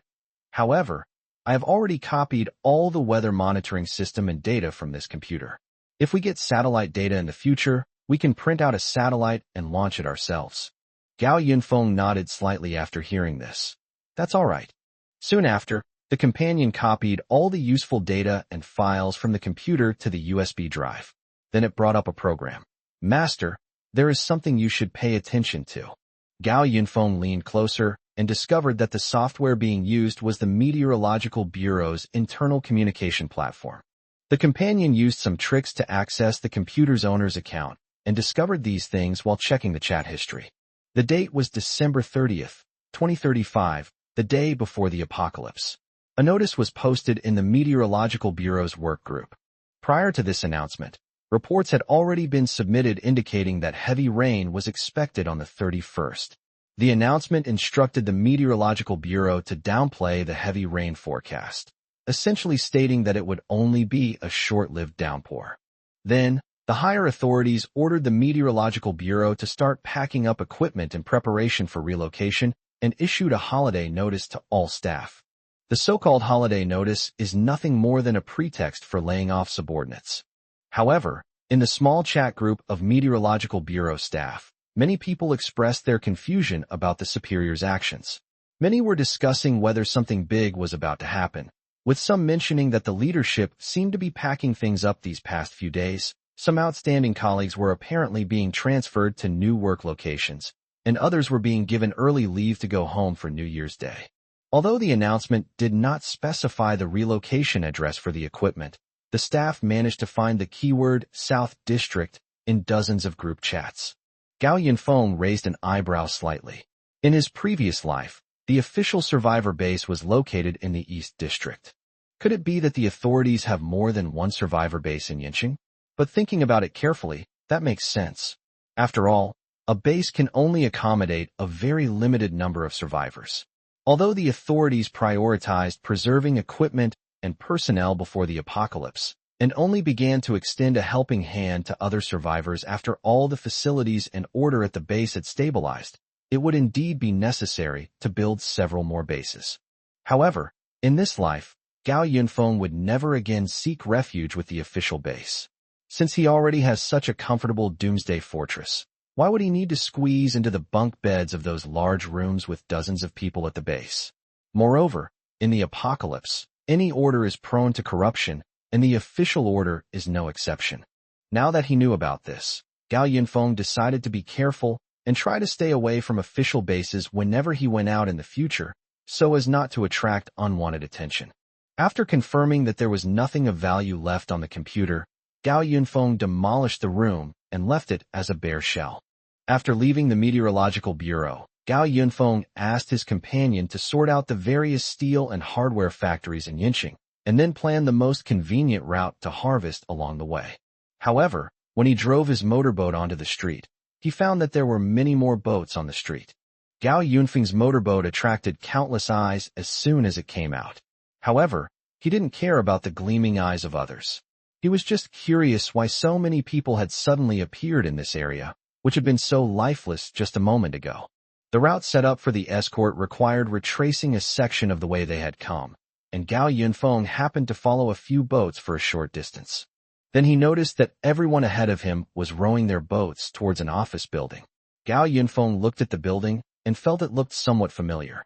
However, I have already copied all the weather monitoring system and data from this computer. If we get satellite data in the future, we can print out a satellite and launch it ourselves. Gao Yinfong nodded slightly after hearing this. That's all right. Soon after, the companion copied all the useful data and files from the computer to the USB drive. Then it brought up a program. Master, there is something you should pay attention to. Gao Yinfong leaned closer and discovered that the software being used was the Meteorological Bureau's internal communication platform. The companion used some tricks to access the computer's owner's account and discovered these things while checking the chat history. The date was December 30th, 2035, the day before the apocalypse. A notice was posted in the Meteorological Bureau's work group. Prior to this announcement, reports had already been submitted indicating that heavy rain was expected on the 31st. The announcement instructed the Meteorological Bureau to downplay the heavy rain forecast, essentially stating that it would only be a short-lived downpour. Then, the higher authorities ordered the Meteorological Bureau to start packing up equipment in preparation for relocation and issued a holiday notice to all staff. The so-called holiday notice is nothing more than a pretext for laying off subordinates. However, in the small chat group of Meteorological Bureau staff, many people expressed their confusion about the superior's actions. Many were discussing whether something big was about to happen, with some mentioning that the leadership seemed to be packing things up these past few days. Some outstanding colleagues were apparently being transferred to new work locations, and others were being given early leave to go home for New Year's Day. Although the announcement did not specify the relocation address for the equipment, the staff managed to find the keyword South District in dozens of group chats. Gao Yinfong raised an eyebrow slightly. In his previous life, the official survivor base was located in the East District. Could it be that the authorities have more than one survivor base in Yincheng? But thinking about it carefully, that makes sense. After all, a base can only accommodate a very limited number of survivors. Although the authorities prioritized preserving equipment and personnel before the apocalypse, and only began to extend a helping hand to other survivors after all the facilities and order at the base had stabilized, it would indeed be necessary to build several more bases. However, in this life, Gao Yinfong would never again seek refuge with the official base. Since he already has such a comfortable doomsday fortress, why would he need to squeeze into the bunk beds of those large rooms with dozens of people at the base? Moreover, in the apocalypse, any order is prone to corruption, and the official order is no exception. Now that he knew about this, Gao Yinfong decided to be careful and try to stay away from official bases whenever he went out in the future, so as not to attract unwanted attention. After confirming that there was nothing of value left on the computer, Gao Yinfong demolished the room and left it as a bare shell. After leaving the Meteorological Bureau, Gao Yinfong asked his companion to sort out the various steel and hardware factories in Yincheng, and then plan the most convenient route to harvest along the way. However, when he drove his motorboat onto the street, he found that there were many more boats on the street. Gao Yunfeng's motorboat attracted countless eyes as soon as it came out. However, he didn't care about the gleaming eyes of others. He was just curious why so many people had suddenly appeared in this area, which had been so lifeless just a moment ago. The route set up for the escort required retracing a section of the way they had come, and Gao Yinfong happened to follow a few boats for a short distance. Then he noticed that everyone ahead of him was rowing their boats towards an office building. Gao Yinfong looked at the building and felt it looked somewhat familiar.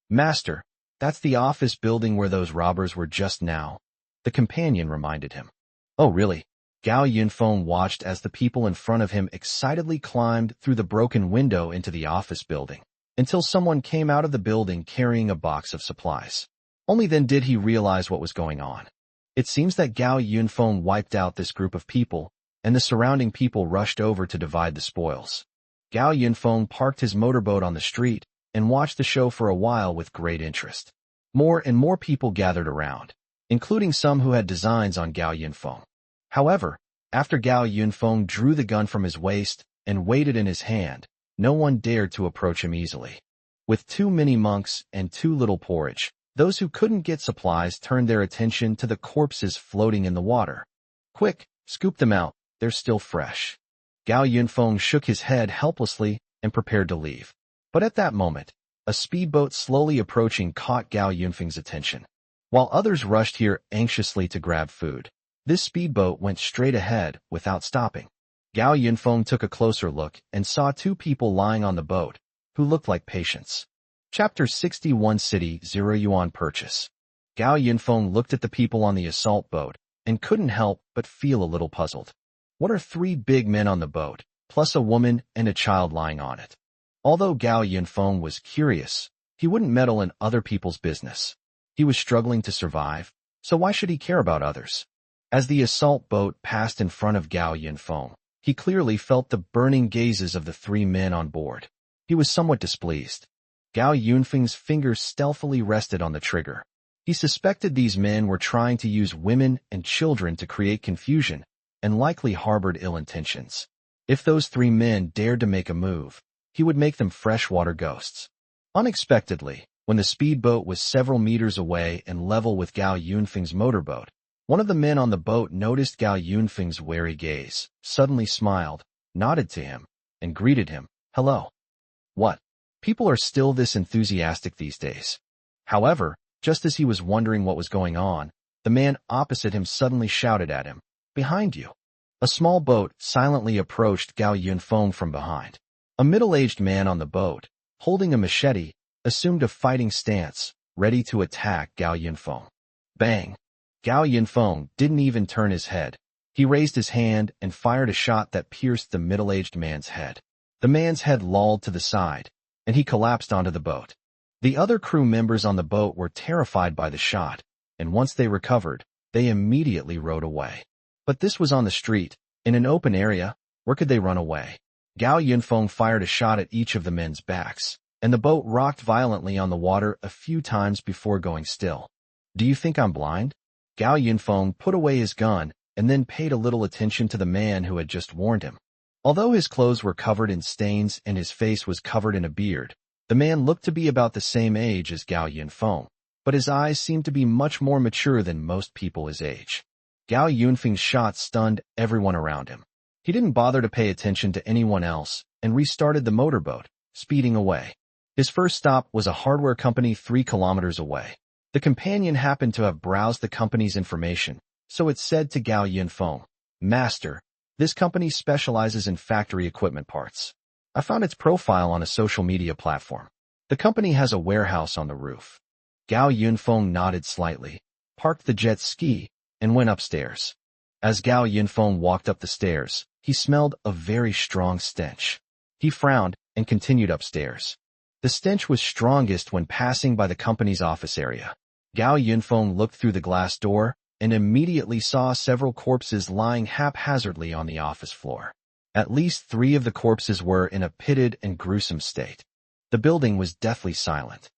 "Master, that's the office building where those robbers were just now," the companion reminded him. "Oh, really?" Gao Yinfong watched as the people in front of him excitedly climbed through the broken window into the office building, until someone came out of the building carrying a box of supplies. Only then did he realize what was going on. It seems that Gao Yinfong wiped out this group of people, and the surrounding people rushed over to divide the spoils. Gao Yinfong parked his motorboat on the street and watched the show for a while with great interest. More and more people gathered around, including some who had designs on Gao Yinfong. However, after Gao Yinfong drew the gun from his waist and weighed it in his hand, no one dared to approach him easily. With too many monks and too little porridge, those who couldn't get supplies turned their attention to the corpses floating in the water. "Quick, scoop them out, they're still fresh." Gao Yinfong shook his head helplessly and prepared to leave. But at that moment, a speedboat slowly approaching caught Gao Yinfeng's attention. While others rushed here anxiously to grab food, this speedboat went straight ahead without stopping. Gao Yinfong took a closer look and saw two people lying on the boat, who looked like patients. Chapter 61 City 0 Yuan Purchase. Gao Yinfong looked at the people on the assault boat and couldn't help but feel a little puzzled. What are three big men on the boat, plus a woman and a child lying on it? Although Gao Yinfong was curious, he wouldn't meddle in other people's business. He was struggling to survive, so why should he care about others? As the assault boat passed in front of Gao Yinfong, he clearly felt the burning gazes of the three men on board. He was somewhat displeased. Gao Yinfeng's fingers stealthily rested on the trigger. He suspected these men were trying to use women and children to create confusion and likely harbored ill intentions. If those three men dared to make a move, he would make them freshwater ghosts. Unexpectedly, when the speedboat was several meters away and level with Gao Yinfeng's motorboat, one of the men on the boat noticed Gao Yinfeng's wary gaze, suddenly smiled, nodded to him, and greeted him. Hello. What? People are still this enthusiastic these days. However, just as he was wondering what was going on, the man opposite him suddenly shouted at him, Behind you. A small boat silently approached Gao Yinfong from behind. A middle-aged man on the boat, holding a machete, assumed a fighting stance, ready to attack Gao Yinfong. Bang! Gao Yinfong didn't even turn his head. He raised his hand and fired a shot that pierced the middle-aged man's head. The man's head lolled to the side, and he collapsed onto the boat. The other crew members on the boat were terrified by the shot, and once they recovered, they immediately rowed away. But this was on the street, in an open area. Where could they run away? Gao Yinfong fired a shot at each of the men's backs, and the boat rocked violently on the water a few times before going still. Do you think I'm blind? Gao Yinfong put away his gun and then paid a little attention to the man who had just warned him. Although his clothes were covered in stains and his face was covered in a beard, the man looked to be about the same age as Gao Yinfong, but his eyes seemed to be much more mature than most people his age. Gao Yinfeng's shot stunned everyone around him. He didn't bother to pay attention to anyone else and restarted the motorboat, speeding away. His first stop was a hardware company 3 kilometers away. The companion happened to have browsed the company's information, so it said to Gao Yinfong, Master, this company specializes in factory equipment parts. I found its profile on a social media platform. The company has a warehouse on the roof. Gao Yinfong nodded slightly, parked the jet ski, and went upstairs. As Gao Yinfong walked up the stairs, he smelled a very strong stench. He frowned and continued upstairs. The stench was strongest when passing by the company's office area. Gao Yinfong looked through the glass door and immediately saw several corpses lying haphazardly on the office floor. At least 3 of the corpses were in a pitted and gruesome state. The building was deathly silent.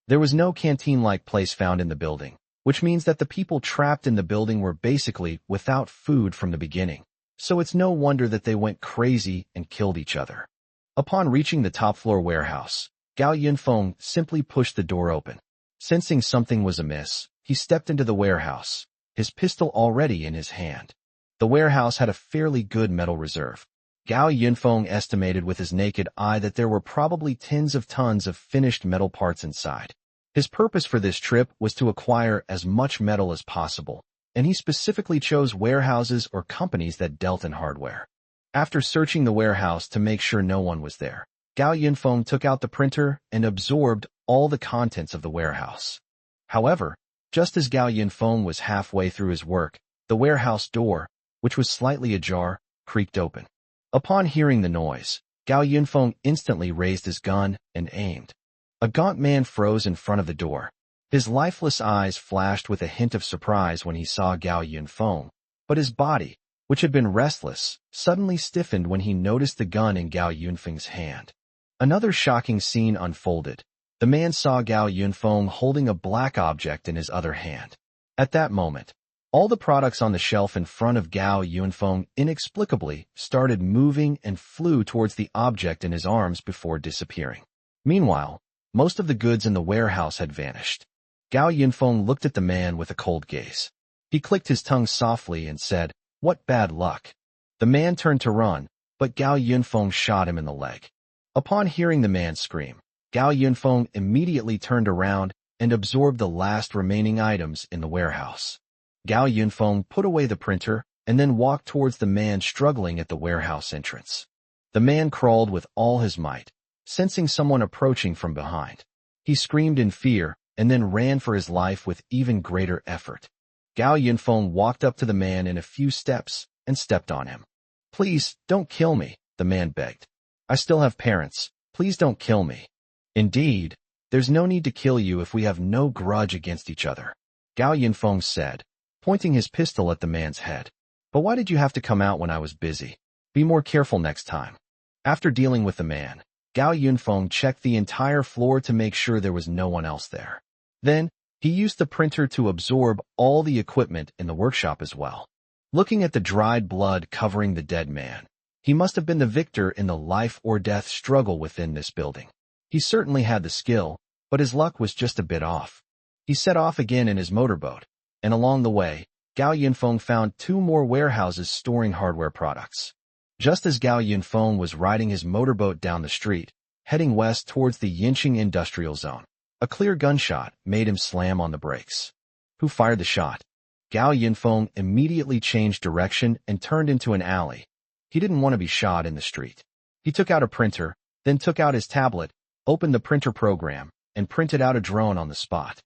There was no canteen-like place found in the building, which means that the people trapped in the building were basically without food from the beginning, so it's no wonder that they went crazy and killed each other. Upon reaching the top-floor warehouse, Gao Yinfong simply pushed the door open. Sensing something was amiss, he stepped into the warehouse, his pistol already in his hand. The warehouse had a fairly good metal reserve. Gao Yinfong estimated with his naked eye that there were probably tens of tons of finished metal parts inside. His purpose for this trip was to acquire as much metal as possible, and he specifically chose warehouses or companies that dealt in hardware. After searching the warehouse to make sure no one was there, Gao Yinfong took out the printer and absorbed all the contents of the warehouse. However, just as Gao Yinfong was halfway through his work, the warehouse door, which was slightly ajar, creaked open. Upon hearing the noise, Gao Yinfong instantly raised his gun and aimed. A gaunt man froze in front of the door. His lifeless eyes flashed with a hint of surprise when he saw Gao Yinfong, but his body, which had been restless, suddenly stiffened when he noticed the gun in Gao Yinfeng's hand. Another shocking scene unfolded. The man saw Gao Yinfong holding a black object in his other hand. At that moment, all the products on the shelf in front of Gao Yinfong inexplicably started moving and flew towards the object in his arms before disappearing. Meanwhile, most of the goods in the warehouse had vanished. Gao Yinfong looked at the man with a cold gaze. He clicked his tongue softly and said, "What bad luck." The man turned to run, but Gao Yinfong shot him in the leg. Upon hearing the man scream, Gao Yinfong immediately turned around and absorbed the last remaining items in the warehouse. Gao Yinfong put away the printer and then walked towards the man struggling at the warehouse entrance. The man crawled with all his might, sensing someone approaching from behind. He screamed in fear and then ran for his life with even greater effort. Gao Yinfong walked up to the man in a few steps and stepped on him. "Please, don't kill me," the man begged. "I still have parents. Please don't kill me." "Indeed, there's no need to kill you if we have no grudge against each other," Gao Yinfong said, pointing his pistol at the man's head. "But why did you have to come out when I was busy? Be more careful next time." After dealing with the man, Gao Yinfong checked the entire floor to make sure there was no one else there. Then, he used the printer to absorb all the equipment in the workshop as well. Looking at the dried blood covering the dead man, he must have been the victor in the life-or-death struggle within this building. He certainly had the skill, but his luck was just a bit off. He set off again in his motorboat, and along the way, Gao Yinfong found 2 more warehouses storing hardware products. Just as Gao Yinfong was riding his motorboat down the street, heading west towards the Yincheng industrial zone, a clear gunshot made him slam on the brakes. Who fired the shot? Gao Yinfong immediately changed direction and turned into an alley. He didn't want to be shot in the street. He took out a printer, then took out his tablet, opened the printer program, and printed out a drone on the spot.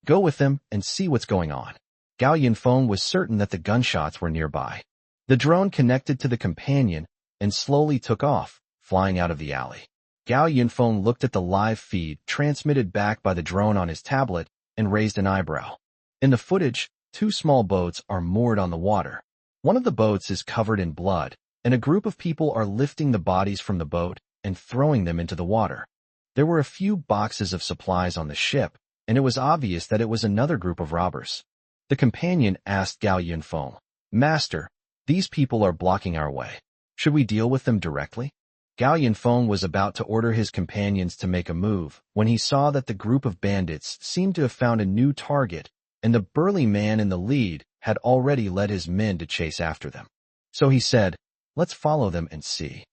Go with them and see what's going on. Gao Yinfong was certain that the gunshots were nearby. The drone connected to the companion and slowly took off, flying out of the alley. Gao Yinfong looked at the live feed transmitted back by the drone on his tablet and raised an eyebrow. In the footage, 2 small boats are moored on the water. One of the boats is covered in blood, and a group of people are lifting the bodies from the boat and throwing them into the water. There were a few boxes of supplies on the ship, and it was obvious that it was another group of robbers. The companion asked Gao Yinfong, "Master, these people are blocking our way. Should we deal with them directly?" Gao Yinfong was about to order his companions to make a move when he saw that the group of bandits seemed to have found a new target, and the burly man in the lead had already led his men to chase after them. So he said, "Let's follow them and see."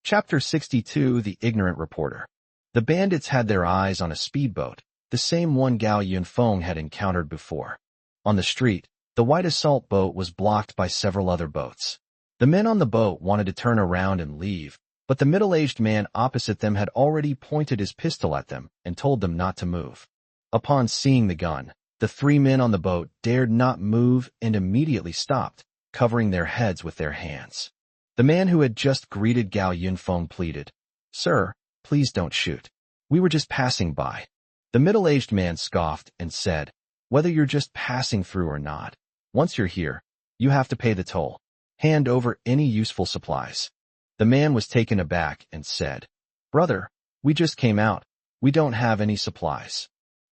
Chapter 62, The Ignorant Reporter. The bandits had their eyes on a speedboat, the same one Gao Yinfong had encountered before. On the street, the white assault boat was blocked by several other boats. The men on the boat wanted to turn around and leave, but the middle-aged man opposite them had already pointed his pistol at them and told them not to move. Upon seeing the gun, the 3 men on the boat dared not move and immediately stopped, covering their heads with their hands. The man who had just greeted Gao Yinfong pleaded, "Sir, please don't shoot. We were just passing by." The middle-aged man scoffed and said, "Whether you're just passing through or not, once you're here, you have to pay the toll. Hand over any useful supplies." The man was taken aback and said, "Brother, we just came out. We don't have any supplies."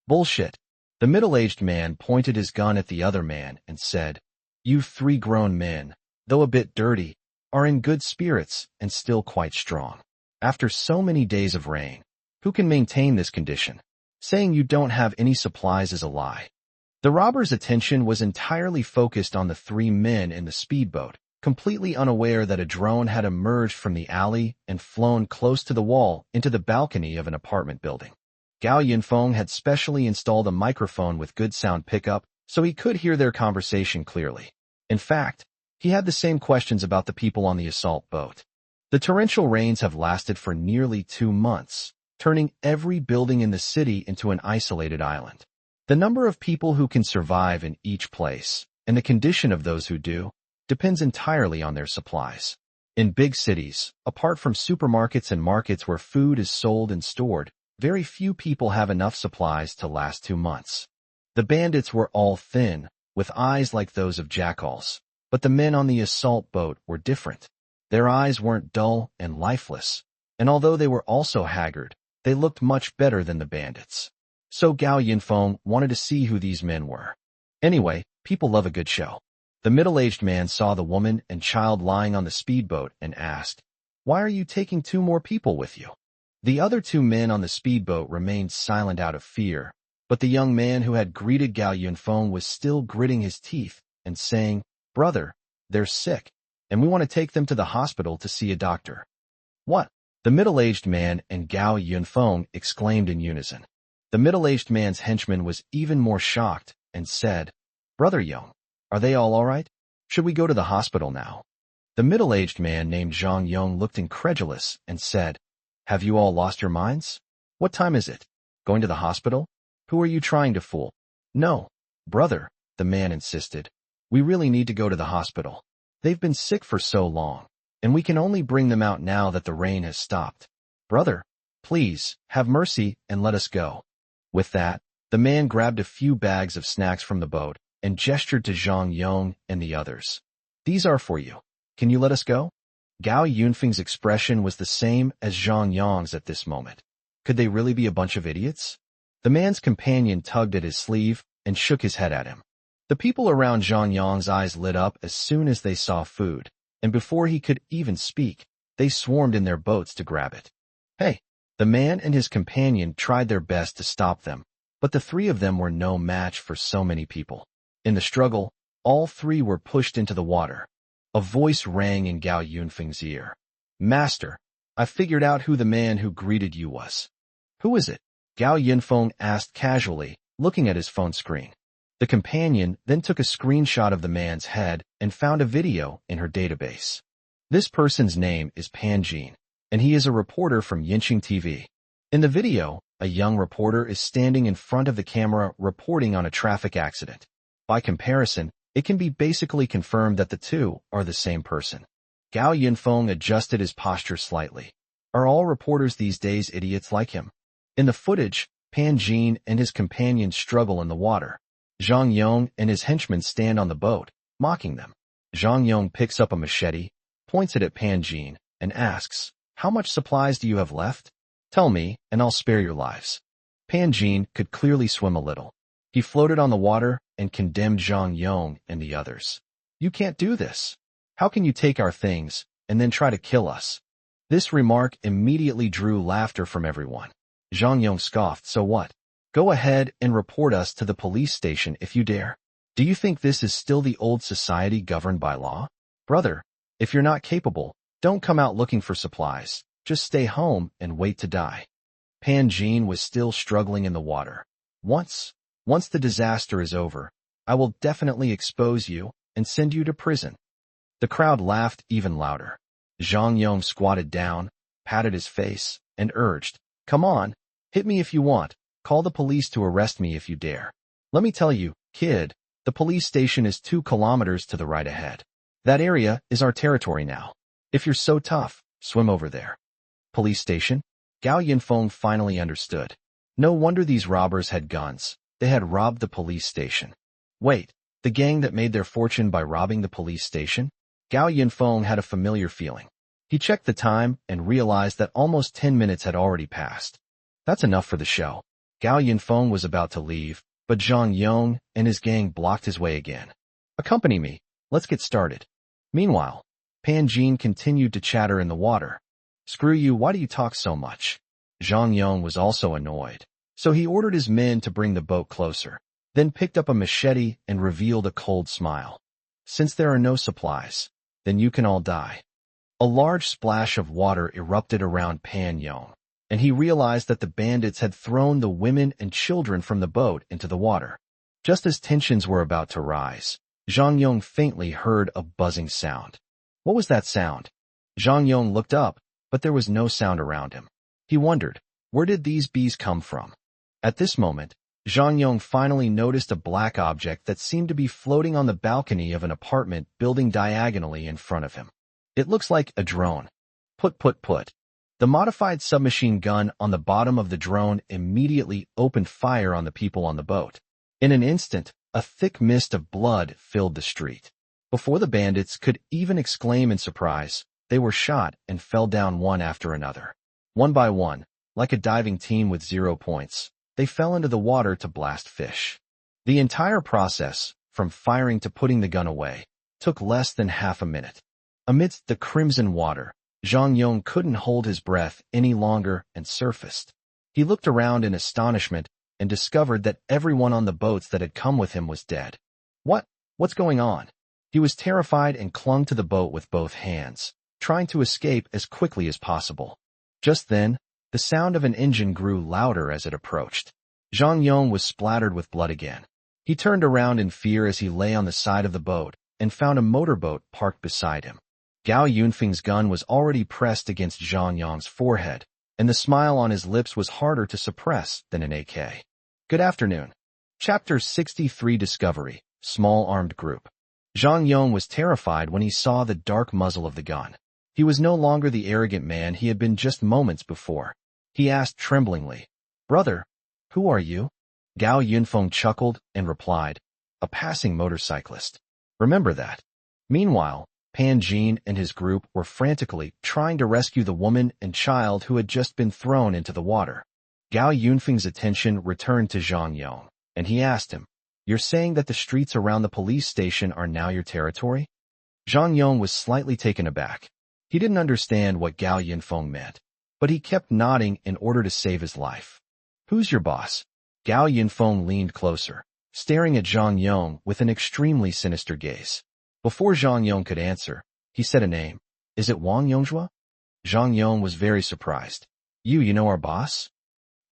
"Bullshit." The middle-aged man pointed his gun at the other man and said, "You 3 grown men, though a bit dirty, are in good spirits and still quite strong. After so many days of rain, who can maintain this condition? Saying you don't have any supplies is a lie." The robber's attention was entirely focused on the 3 men in the speedboat, completely unaware that a drone had emerged from the alley and flown close to the wall into the balcony of an apartment building. Gao Yinfong had specially installed a microphone with good sound pickup so he could hear their conversation clearly. In fact, he had the same questions about the people on the assault boat. The torrential rains have lasted for nearly 2 months, turning every building in the city into an isolated island. The number of people who can survive in each place, and the condition of those who do, depends entirely on their supplies. In big cities, apart from supermarkets and markets where food is sold and stored, very few people have enough supplies to last 2 months. The bandits were all thin, with eyes like those of jackals, but the men on the assault boat were different. Their eyes weren't dull and lifeless, and although they were also haggard, they looked much better than the bandits. So Gao Yinfong wanted to see who these men were. Anyway, people love a good show. The middle-aged man saw the woman and child lying on the speedboat and asked, "Why are you taking 2 more people with you?" The other 2 men on the speedboat remained silent out of fear, but the young man who had greeted Gao Yinfong was still gritting his teeth and saying, "Brother, they're sick. and we want to take them to the hospital to see a doctor." "What?" the middle-aged man and Gao Yinfong exclaimed in unison. The middle-aged man's henchman was even more shocked and said, "Brother Yong, are they all right? Should we go to the hospital now?" The middle-aged man named Zhang Yong looked incredulous and said, "Have you all lost your minds? What time is it? Going to the hospital? Who are you trying to fool?" "No, brother," the man insisted. "We really need to go to the hospital. They've been sick for so long, and we can only bring them out now that the rain has stopped. Brother, please, have mercy and let us go." With that, the man grabbed a few bags of snacks from the boat and gestured to Zhang Yong and the others. "These are for you. Can you let us go?" Gao Yunfeng's expression was the same as Zhang Yong's at this moment. Could they really be a bunch of idiots? The man's companion tugged at his sleeve and shook his head at him. The people around Zhang Yong's eyes lit up as soon as they saw food, and before he could even speak, they swarmed in their boats to grab it. "Hey!" The man and his companion tried their best to stop them, but the three of them were no match for so many people. In the struggle, all three were pushed into the water. A voice rang in Gao Yunfeng's ear. "Master, I figured out who the man who greeted you was." "Who is it?" Gao Yinfong asked casually, looking at his phone screen. The companion then took a screenshot of the man's head and found a video in her database. This person's name is Pan Jin, and he is a reporter from Yinxing TV. In the video, a young reporter is standing in front of the camera reporting on a traffic accident. By comparison, it can be basically confirmed that the two are the same person. Gao Yinfong adjusted his posture slightly. Are all reporters these days idiots like him? In the footage, Pan Jin and his companions struggle in the water. Zhang Yong and his henchmen stand on the boat, mocking them. Zhang Yong picks up a machete, points it at Pan Jin, and asks, "How much supplies do you have left? Tell me, and I'll spare your lives." Pan Jin could clearly swim a little. He floated on the water and condemned Zhang Yong and the others. "You can't do this. How can you take our things and then try to kill us?" This remark immediately drew laughter from everyone. Zhang Yong scoffed, "So what? Go ahead and report us to the police station if you dare. Do you think this is still the old society governed by law? Brother, if you're not capable, don't come out looking for supplies. Just stay home and wait to die." Pan Jin was still struggling in the water. Once the disaster is over, I will definitely expose you and send you to prison." The crowd laughed even louder. Zhang Yong squatted down, patted his face, and urged, "Come on, hit me if you want. Call the police to arrest me if you dare. Let me tell you, kid, the police station is 2 kilometers to the right ahead. That area is our territory now. If you're so tough, swim over there." Police station? Gao Yinfong finally understood. No wonder these robbers had guns. They had robbed the police station. Wait, the gang that made their fortune by robbing the police station? Gao Yinfong had a familiar feeling. He checked the time and realized that almost 10 minutes had already passed. That's enough for the show. Gao Yinfong was about to leave, but Zhang Yong and his gang blocked his way again. "Accompany me. Let's get started." Meanwhile, Pan Jin continued to chatter in the water. "Screw you, why do you talk so much?" Zhang Yong was also annoyed, so he ordered his men to bring the boat closer, then picked up a machete and revealed a cold smile. "Since there are no supplies, then you can all die." A large splash of water erupted around Pan Yong, and he realized that the bandits had thrown the women and children from the boat into the water. Just as tensions were about to rise, Zhang Yong faintly heard a buzzing sound. What was that sound? Zhang Yong looked up, but there was no sound around him. He wondered, where did these bees come from? At this moment, Zhang Yong finally noticed a black object that seemed to be floating on the balcony of an apartment building diagonally in front of him. It looks like a drone. Put. The modified submachine gun on the bottom of the drone immediately opened fire on the people on the boat. In an instant, a thick mist of blood filled the street. Before the bandits could even exclaim in surprise, they were shot and fell down one after another. One by one, like a diving team with 0 points, they fell into the water to blast fish. The entire process, from firing to putting the gun away, took less than half a minute. Amidst the crimson water, Zhang Yong couldn't hold his breath any longer and surfaced. He looked around in astonishment and discovered that everyone on the boats that had come with him was dead. What's going on? He was terrified and clung to the boat with both hands, trying to escape as quickly as possible. Just then, the sound of an engine grew louder as it approached. Zhang Yong was splattered with blood again. He turned around in fear as he lay on the side of the boat and found a motorboat parked beside him. Gao Yinfeng's gun was already pressed against Zhang Yong's forehead, and the smile on his lips was harder to suppress than an AK. Good afternoon. Chapter 63 Discovery, Small Armed Group. Zhang Yong was terrified when he saw the dark muzzle of the gun. He was no longer the arrogant man he had been just moments before. He asked tremblingly, "Brother, who are you?" Gao Yinfong chuckled and replied, "A passing motorcyclist. Remember that." Meanwhile, Pan Jin and his group were frantically trying to rescue the woman and child who had just been thrown into the water. Gao Yunfeng's attention returned to Zhang Yong, and he asked him, "You're saying that the streets around the police station are now your territory?" Zhang Yong was slightly taken aback. He didn't understand what Gao Yinfong meant, but he kept nodding in order to save his life. "Who's your boss?" Gao Yinfong leaned closer, staring at Zhang Yong with an extremely sinister gaze. Before Zhang Yong could answer, he said a name. "Is it Wang Yongzhua?" Zhang Yong was very surprised. You know our boss?"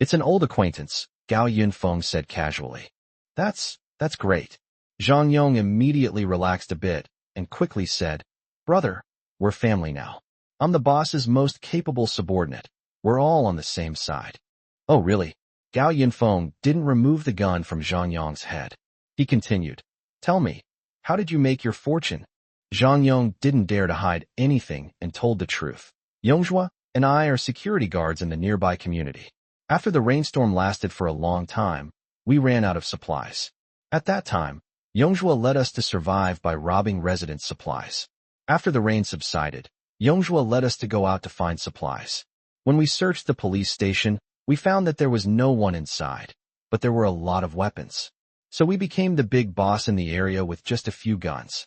"It's an old acquaintance," Gao Yinfong said casually. That's great." Zhang Yong immediately relaxed a bit and quickly said, "Brother, we're family now. I'm the boss's most capable subordinate. We're all on the same side." "Oh, really?" Gao Yinfong didn't remove the gun from Zhang Yong's head. He continued, "Tell me, how did you make your fortune?" Zhang Yong didn't dare to hide anything and told the truth. "Yongzhua and I are security guards in the nearby community. After the rainstorm lasted for a long time, we ran out of supplies. At that time, Yongzhua led us to survive by robbing residents' supplies. After the rain subsided, Yongzhua led us to go out to find supplies. When we searched the police station, we found that there was no one inside, but there were a lot of weapons. So we became the big boss in the area with just a few guns."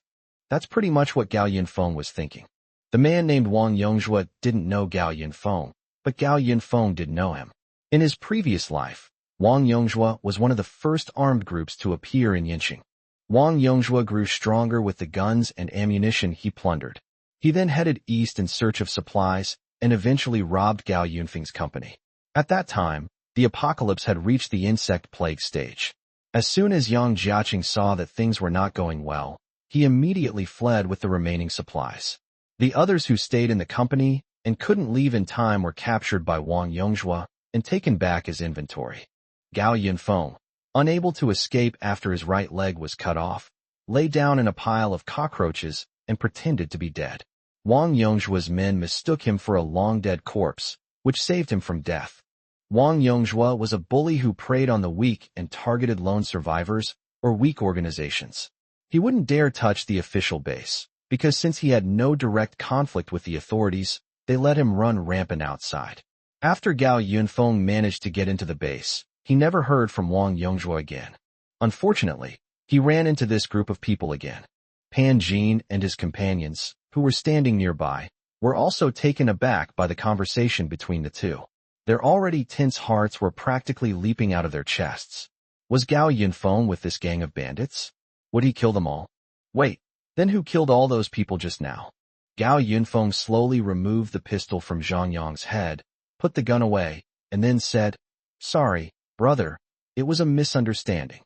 That's pretty much what Gao Yinfong was thinking. The man named Wang Yongzhua didn't know Gao Yinfong, but Gao Yinfong did know him. In his previous life, Wang Yongzhua was one of the first armed groups to appear in Yinqing. Wang Yongzhua grew stronger with the guns and ammunition he plundered. He then headed east in search of supplies and eventually robbed Gao Yunfeng's company. At that time, the apocalypse had reached the insect plague stage. As soon as Yang Jiaqing saw that things were not going well, he immediately fled with the remaining supplies. The others who stayed in the company and couldn't leave in time were captured by Wang Yongzhua and taken back as inventory. Gao Yinfong, unable to escape after his right leg was cut off, lay down in a pile of cockroaches and pretended to be dead. Wang Yongzhua's men mistook him for a long-dead corpse, which saved him from death. Wang Yongzhua was a bully who preyed on the weak and targeted lone survivors or weak organizations. He wouldn't dare touch the official base, because since he had no direct conflict with the authorities, they let him run rampant outside. After Gao Yinfong managed to get into the base, he never heard from Wang Yongzhua again. Unfortunately, he ran into this group of people again. Pan Jin and his companions, who were standing nearby, were also taken aback by the conversation between the two. Their already tense hearts were practically leaping out of their chests. Was Gao Yinfong with this gang of bandits? Would he kill them all? Wait, then who killed all those people just now? Gao Yinfong slowly removed the pistol from Zhang Yong's head, put the gun away, and then said, "Sorry, brother, it was a misunderstanding."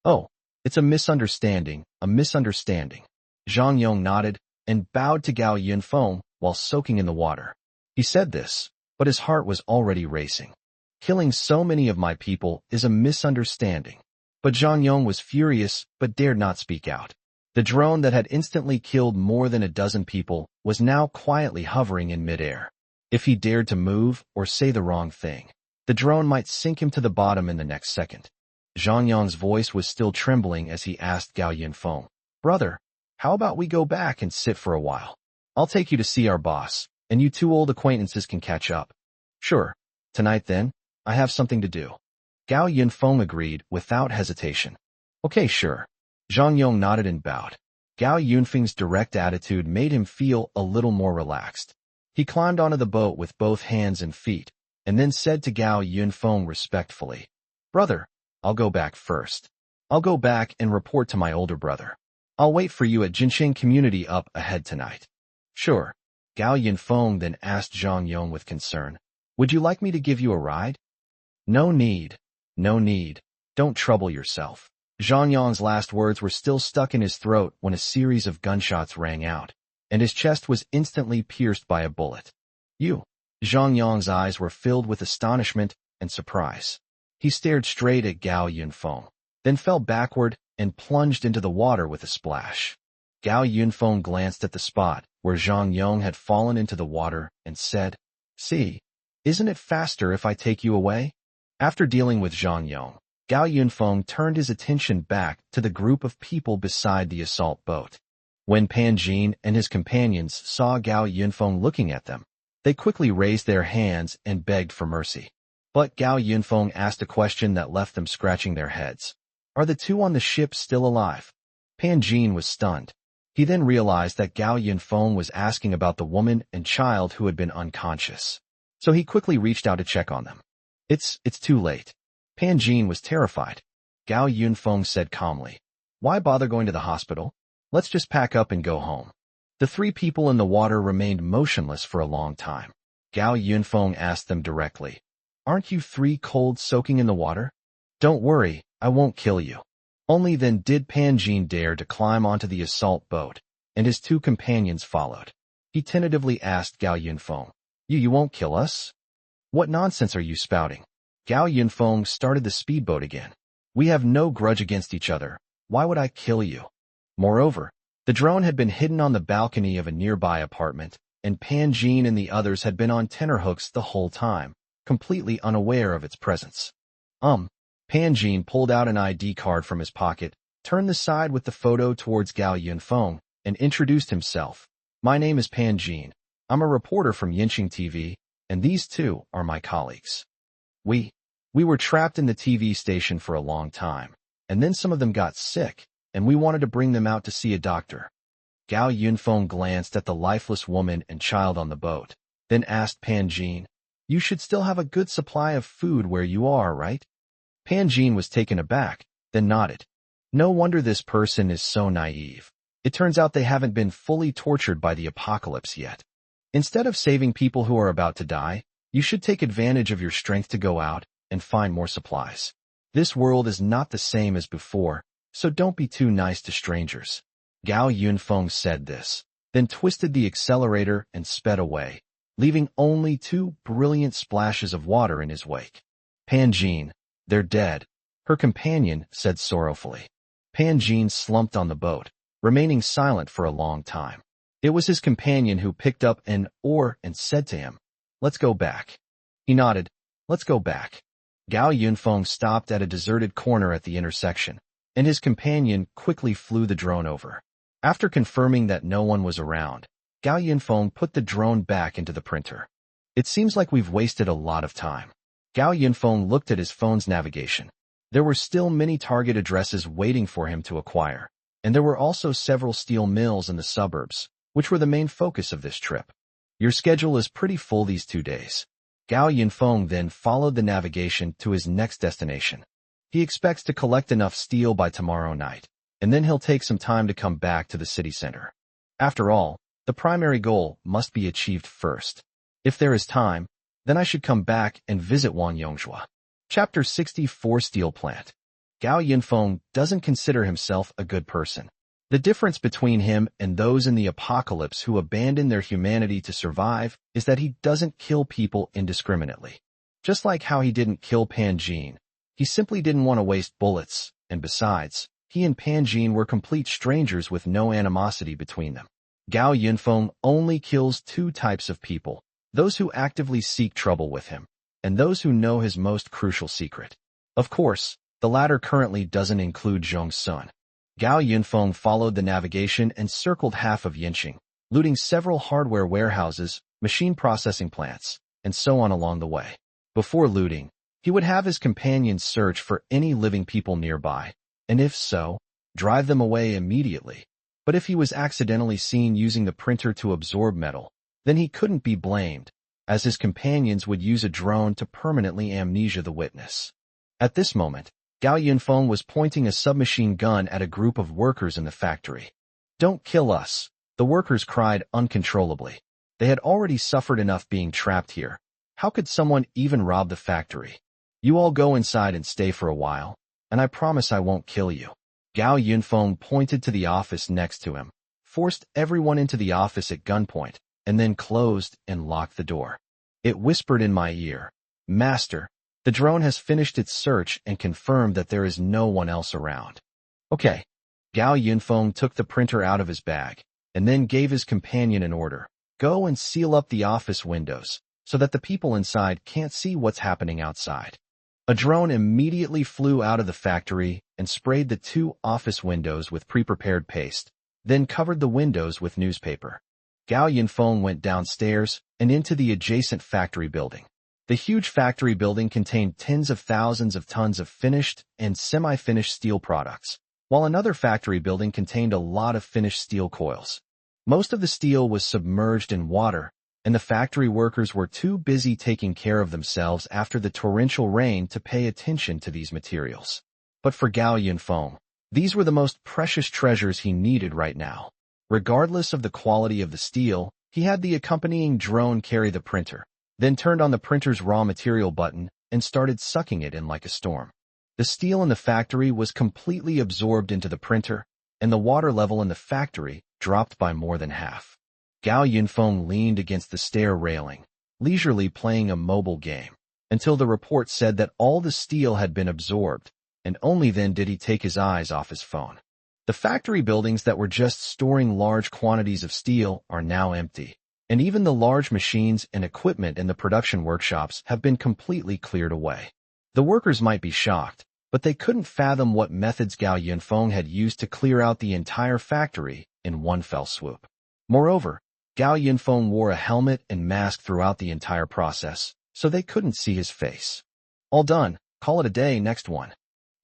"Oh, it's a misunderstanding, a misunderstanding." Zhang Yong nodded and bowed to Gao Yinfong while soaking in the water. He said this, but his heart was already racing. Killing so many of my people is a misunderstanding. But Zhang Yong was furious but dared not speak out. The drone that had instantly killed more than a dozen people was now quietly hovering in midair. If he dared to move or say the wrong thing, the drone might sink him to the bottom in the next second. Zhang Yong's voice was still trembling as he asked Gao Yinfong, "Brother, how about we go back and sit for a while? I'll take you to see our boss, and you two old acquaintances can catch up." "Sure. Tonight then, I have something to do." Gao Yinfong agreed without hesitation. "Okay, sure." Zhang Yong nodded and bowed. Gao Yunfeng's direct attitude made him feel a little more relaxed. He climbed onto the boat with both hands and feet, and then said to Gao Yinfong respectfully, "Brother, I'll go back first. I'll go back and report to my older brother." I'll wait for you at Jinxing Community up ahead tonight. Sure. Gao Yinfong then asked Zhang Yong with concern. Would you like me to give you a ride? No need. No need. Don't trouble yourself. Zhang Yong's last words were still stuck in his throat when a series of gunshots rang out, and his chest was instantly pierced by a bullet. You. Zhang Yong's eyes were filled with astonishment and surprise. He stared straight at Gao Yinfong, then fell backward and plunged into the water with a splash. Gao Yinfong glanced at the spot where Zhang Yong had fallen into the water and said, See, isn't it faster if I take you away? After dealing with Zhang Yong, Gao Yinfong turned his attention back to the group of people beside the assault boat. When Pan Jin and his companions saw Gao Yinfong looking at them, they quickly raised their hands and begged for mercy. But Gao Yinfong asked a question that left them scratching their heads. Are the two on the ship still alive? Pan Jin was stunned. He then realized that Gao Yinfong was asking about the woman and child who had been unconscious. So he quickly reached out to check on them. It's too late. Pan Jin was terrified. Gao Yinfong said calmly, Why bother going to the hospital? Let's just pack up and go home. The three people in the water remained motionless for a long time. Gao Yinfong asked them directly, Aren't you three cold soaking in the water? Don't worry, I won't kill you. Only then did Pan Jin dare to climb onto the assault boat, and his two companions followed. He tentatively asked Gao Yinfong, You won't kill us? What nonsense are you spouting? Gao Yinfong started the speedboat again. We have no grudge against each other. Why would I kill you? Moreover, the drone had been hidden on the balcony of a nearby apartment, and Pan Jin and the others had been on tenterhooks the whole time, completely unaware of its presence. Pan Jin pulled out an ID card from his pocket, turned the side with the photo towards Gao Yinfong, and introduced himself. My name is Pan Jin. I'm a reporter from Yinxing TV, and these two are my colleagues. We were trapped in the TV station for a long time, and then some of them got sick, and we wanted to bring them out to see a doctor. Gao Yinfong glanced at the lifeless woman and child on the boat, then asked Pan Jin, You should still have a good supply of food where you are, right? Pan Jin was taken aback, then nodded. No wonder this person is so naive. It turns out they haven't been fully tortured by the apocalypse yet. Instead of saving people who are about to die, you should take advantage of your strength to go out and find more supplies. This world is not the same as before, so don't be too nice to strangers. Gao Yinfong said this, then twisted the accelerator and sped away, leaving only two brilliant splashes of water in his wake. Pan Jin, they're dead, her companion said sorrowfully. Pan Jin slumped on the boat, remaining silent for a long time. It was his companion who picked up an oar and said to him, Let's go back. He nodded. Let's go back. Gao Yinfong stopped at a deserted corner at the intersection, and his companion quickly flew the drone over. After confirming that no one was around, Gao Yinfong put the drone back into the printer. It seems like we've wasted a lot of time. Gao Yinfong looked at his phone's navigation. There were still many target addresses waiting for him to acquire, and there were also several steel mills in the suburbs, which were the main focus of this trip. Your schedule is pretty full these 2 days. Gao Yinfong then followed the navigation to his next destination. He expects to collect enough steel by tomorrow night, and then he'll take some time to come back to the city center. After all, the primary goal must be achieved first. If there is time, then I should come back and visit Wangyongzhua. Chapter 64 Steel Plant. Gao Yinfong doesn't consider himself a good person. The difference between him and those in the apocalypse who abandon their humanity to survive is that he doesn't kill people indiscriminately. Just like how he didn't kill Pan Jin, he simply didn't want to waste bullets, and besides, he and Pan Jin were complete strangers with no animosity between them. Gao Yinfong only kills 2 types of people, those who actively seek trouble with him, and those who know his most crucial secret. Of course, the latter currently doesn't include Zhong Sun. Gao Yinfong followed the navigation and circled half of Yinxing, looting several hardware warehouses, machine processing plants, and so on along the way. Before looting, he would have his companions search for any living people nearby, and if so, drive them away immediately. But if he was accidentally seen using the printer to absorb metal, then he couldn't be blamed, as his companions would use a drone to permanently amnesia the witness. At this moment, Gao Yinfong was pointing a submachine gun at a group of workers in the factory. "Don't kill us," the workers cried uncontrollably. They had already suffered enough being trapped here. How could someone even rob the factory? "You all go inside and stay for a while, and I promise I won't kill you." Gao Yinfong pointed to the office next to him, forced everyone into the office at gunpoint, and then closed and locked the door. It whispered in my ear, "Master, the drone has finished its search and confirmed that there is no one else around." "Okay." Gao Yinfong took the printer out of his bag, and then gave his companion an order. "Go and seal up the office windows, so that the people inside can't see what's happening outside." A drone immediately flew out of the factory and sprayed the 2 office windows with pre-prepared paste, then covered the windows with newspaper. Gao Yinfong went downstairs and into the adjacent factory building. The huge factory building contained tens of thousands of tons of finished and semi-finished steel products, while another factory building contained a lot of finished steel coils. Most of the steel was submerged in water, and the factory workers were too busy taking care of themselves after the torrential rain to pay attention to these materials. But for Gao Yinfong, these were the most precious treasures he needed right now. Regardless of the quality of the steel, he had the accompanying drone carry the printer, then turned on the printer's raw material button and started sucking it in like a storm. The steel in the factory was completely absorbed into the printer, and the water level in the factory dropped by more than half. Gao Yinfong leaned against the stair railing, leisurely playing a mobile game, until the report said that all the steel had been absorbed, and only then did he take his eyes off his phone. The factory buildings that were just storing large quantities of steel are now empty, and even the large machines and equipment in the production workshops have been completely cleared away. The workers might be shocked, but they couldn't fathom what methods Gao Yinfong had used to clear out the entire factory in one fell swoop. Moreover, Gao Yinfong wore a helmet and mask throughout the entire process, so they couldn't see his face. "All done, call it a day, next one."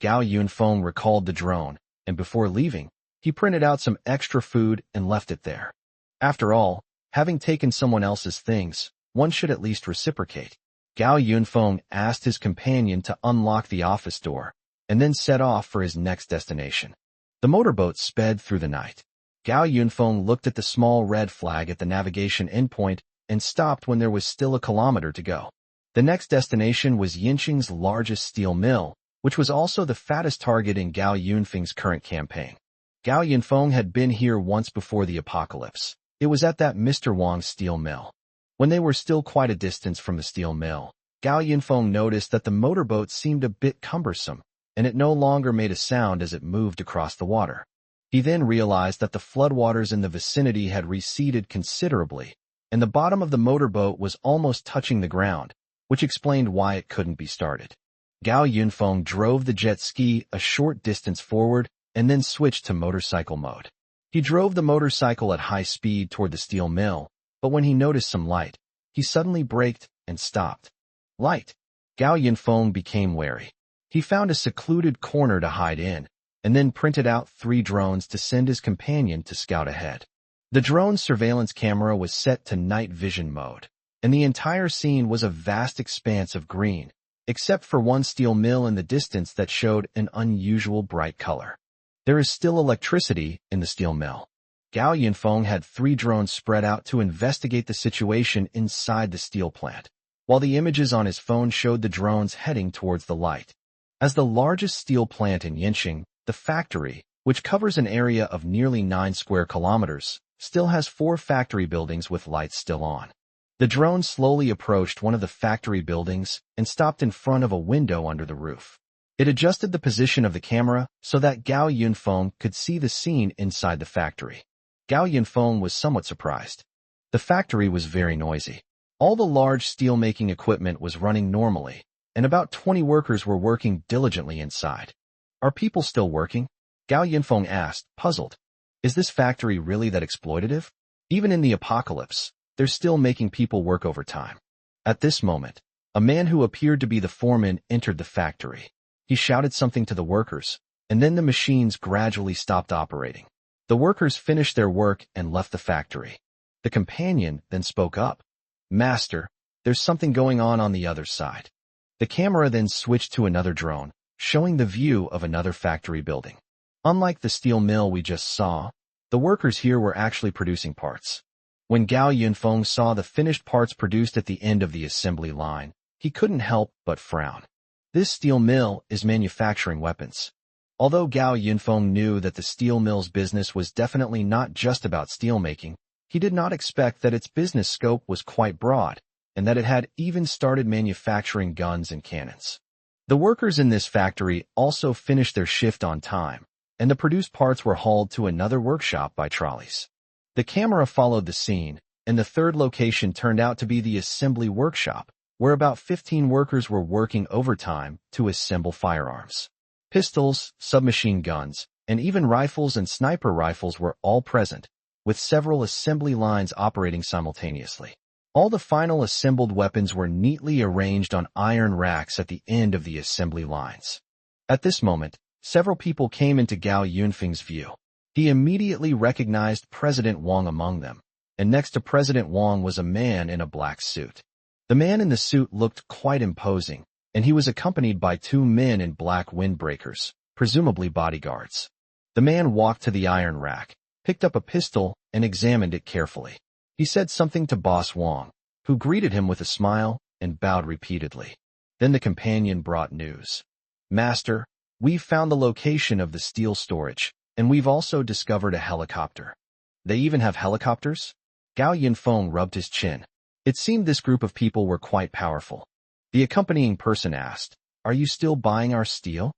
Gao Yinfong recalled the drone, and before leaving, he printed out some extra food and left it there. After all, having taken someone else's things, one should at least reciprocate. Gao Yinfong asked his companion to unlock the office door, and then set off for his next destination. The motorboat sped through the night. Gao Yinfong looked at the small red flag at the navigation endpoint and stopped when there was still a kilometer to go. The next destination was Yinqing's largest steel mill, which was also the fattest target in Gao Yinfeng's current campaign. Gao Yinfong had been here once before the apocalypse. It was at that Mr. Wang's steel mill. When they were still quite a distance from the steel mill, Gao Yinfong noticed that the motorboat seemed a bit cumbersome, and it no longer made a sound as it moved across the water. He then realized that the floodwaters in the vicinity had receded considerably, and the bottom of the motorboat was almost touching the ground, which explained why it couldn't be started. Gao Yinfong drove the jet ski a short distance forward and then switched to motorcycle mode. He drove the motorcycle at high speed toward the steel mill, but when he noticed some light, he suddenly braked and stopped. Light! Gao Yinfong became wary. He found a secluded corner to hide in, and then printed out 3 drones to send his companion to scout ahead. The drone's surveillance camera was set to night vision mode, and the entire scene was a vast expanse of green, except for one steel mill in the distance that showed an unusual bright color. There is still electricity in the steel mill. Gao Yinfong had 3 drones spread out to investigate the situation inside the steel plant, while the images on his phone showed the drones heading towards the light. As the largest steel plant in Yinqing, the factory, which covers an area of nearly 9 square kilometers, still has 4 factory buildings with lights still on. The drone slowly approached one of the factory buildings and stopped in front of a window under the roof. It adjusted the position of the camera so that Gao Yinfong could see the scene inside the factory. Gao Yinfong was somewhat surprised. The factory was very noisy. All the large steel-making equipment was running normally, and about 20 workers were working diligently inside. "Are people still working?" Gao Yinfong asked, puzzled. "Is this factory really that exploitative? Even in the apocalypse, they're still making people work overtime." At this moment, a man who appeared to be the foreman entered the factory. He shouted something to the workers, and then the machines gradually stopped operating. The workers finished their work and left the factory. The companion then spoke up. "Master, there's something going on the other side." The camera then switched to another drone, showing the view of another factory building. Unlike the steel mill we just saw, the workers here were actually producing parts. When Gao Yinfong saw the finished parts produced at the end of the assembly line, he couldn't help but frown. This steel mill is manufacturing weapons. Although Gao Yinfong knew that the steel mill's business was definitely not just about steelmaking, he did not expect that its business scope was quite broad, and that it had even started manufacturing guns and cannons. The workers in this factory also finished their shift on time, and the produced parts were hauled to another workshop by trolleys. The camera followed the scene, and the third location turned out to be the assembly workshop, where about 15 workers were working overtime to assemble firearms. Pistols, submachine guns, and even rifles and sniper rifles were all present, with several assembly lines operating simultaneously. All the final assembled weapons were neatly arranged on iron racks at the end of the assembly lines. At this moment, several people came into Gao Yinfeng's view. He immediately recognized President Wang among them, and next to President Wang was a man in a black suit. The man in the suit looked quite imposing, and he was accompanied by 2 men in black windbreakers, presumably bodyguards. The man walked to the iron rack, picked up a pistol, and examined it carefully. He said something to Boss Wang, who greeted him with a smile and bowed repeatedly. Then the companion brought news. "Master, we've found the location of the steel storage, and we've also discovered a helicopter." "They even have helicopters?" Gao Yinfong rubbed his chin. It seemed this group of people were quite powerful. The accompanying person asked, "Are you still buying our steel?"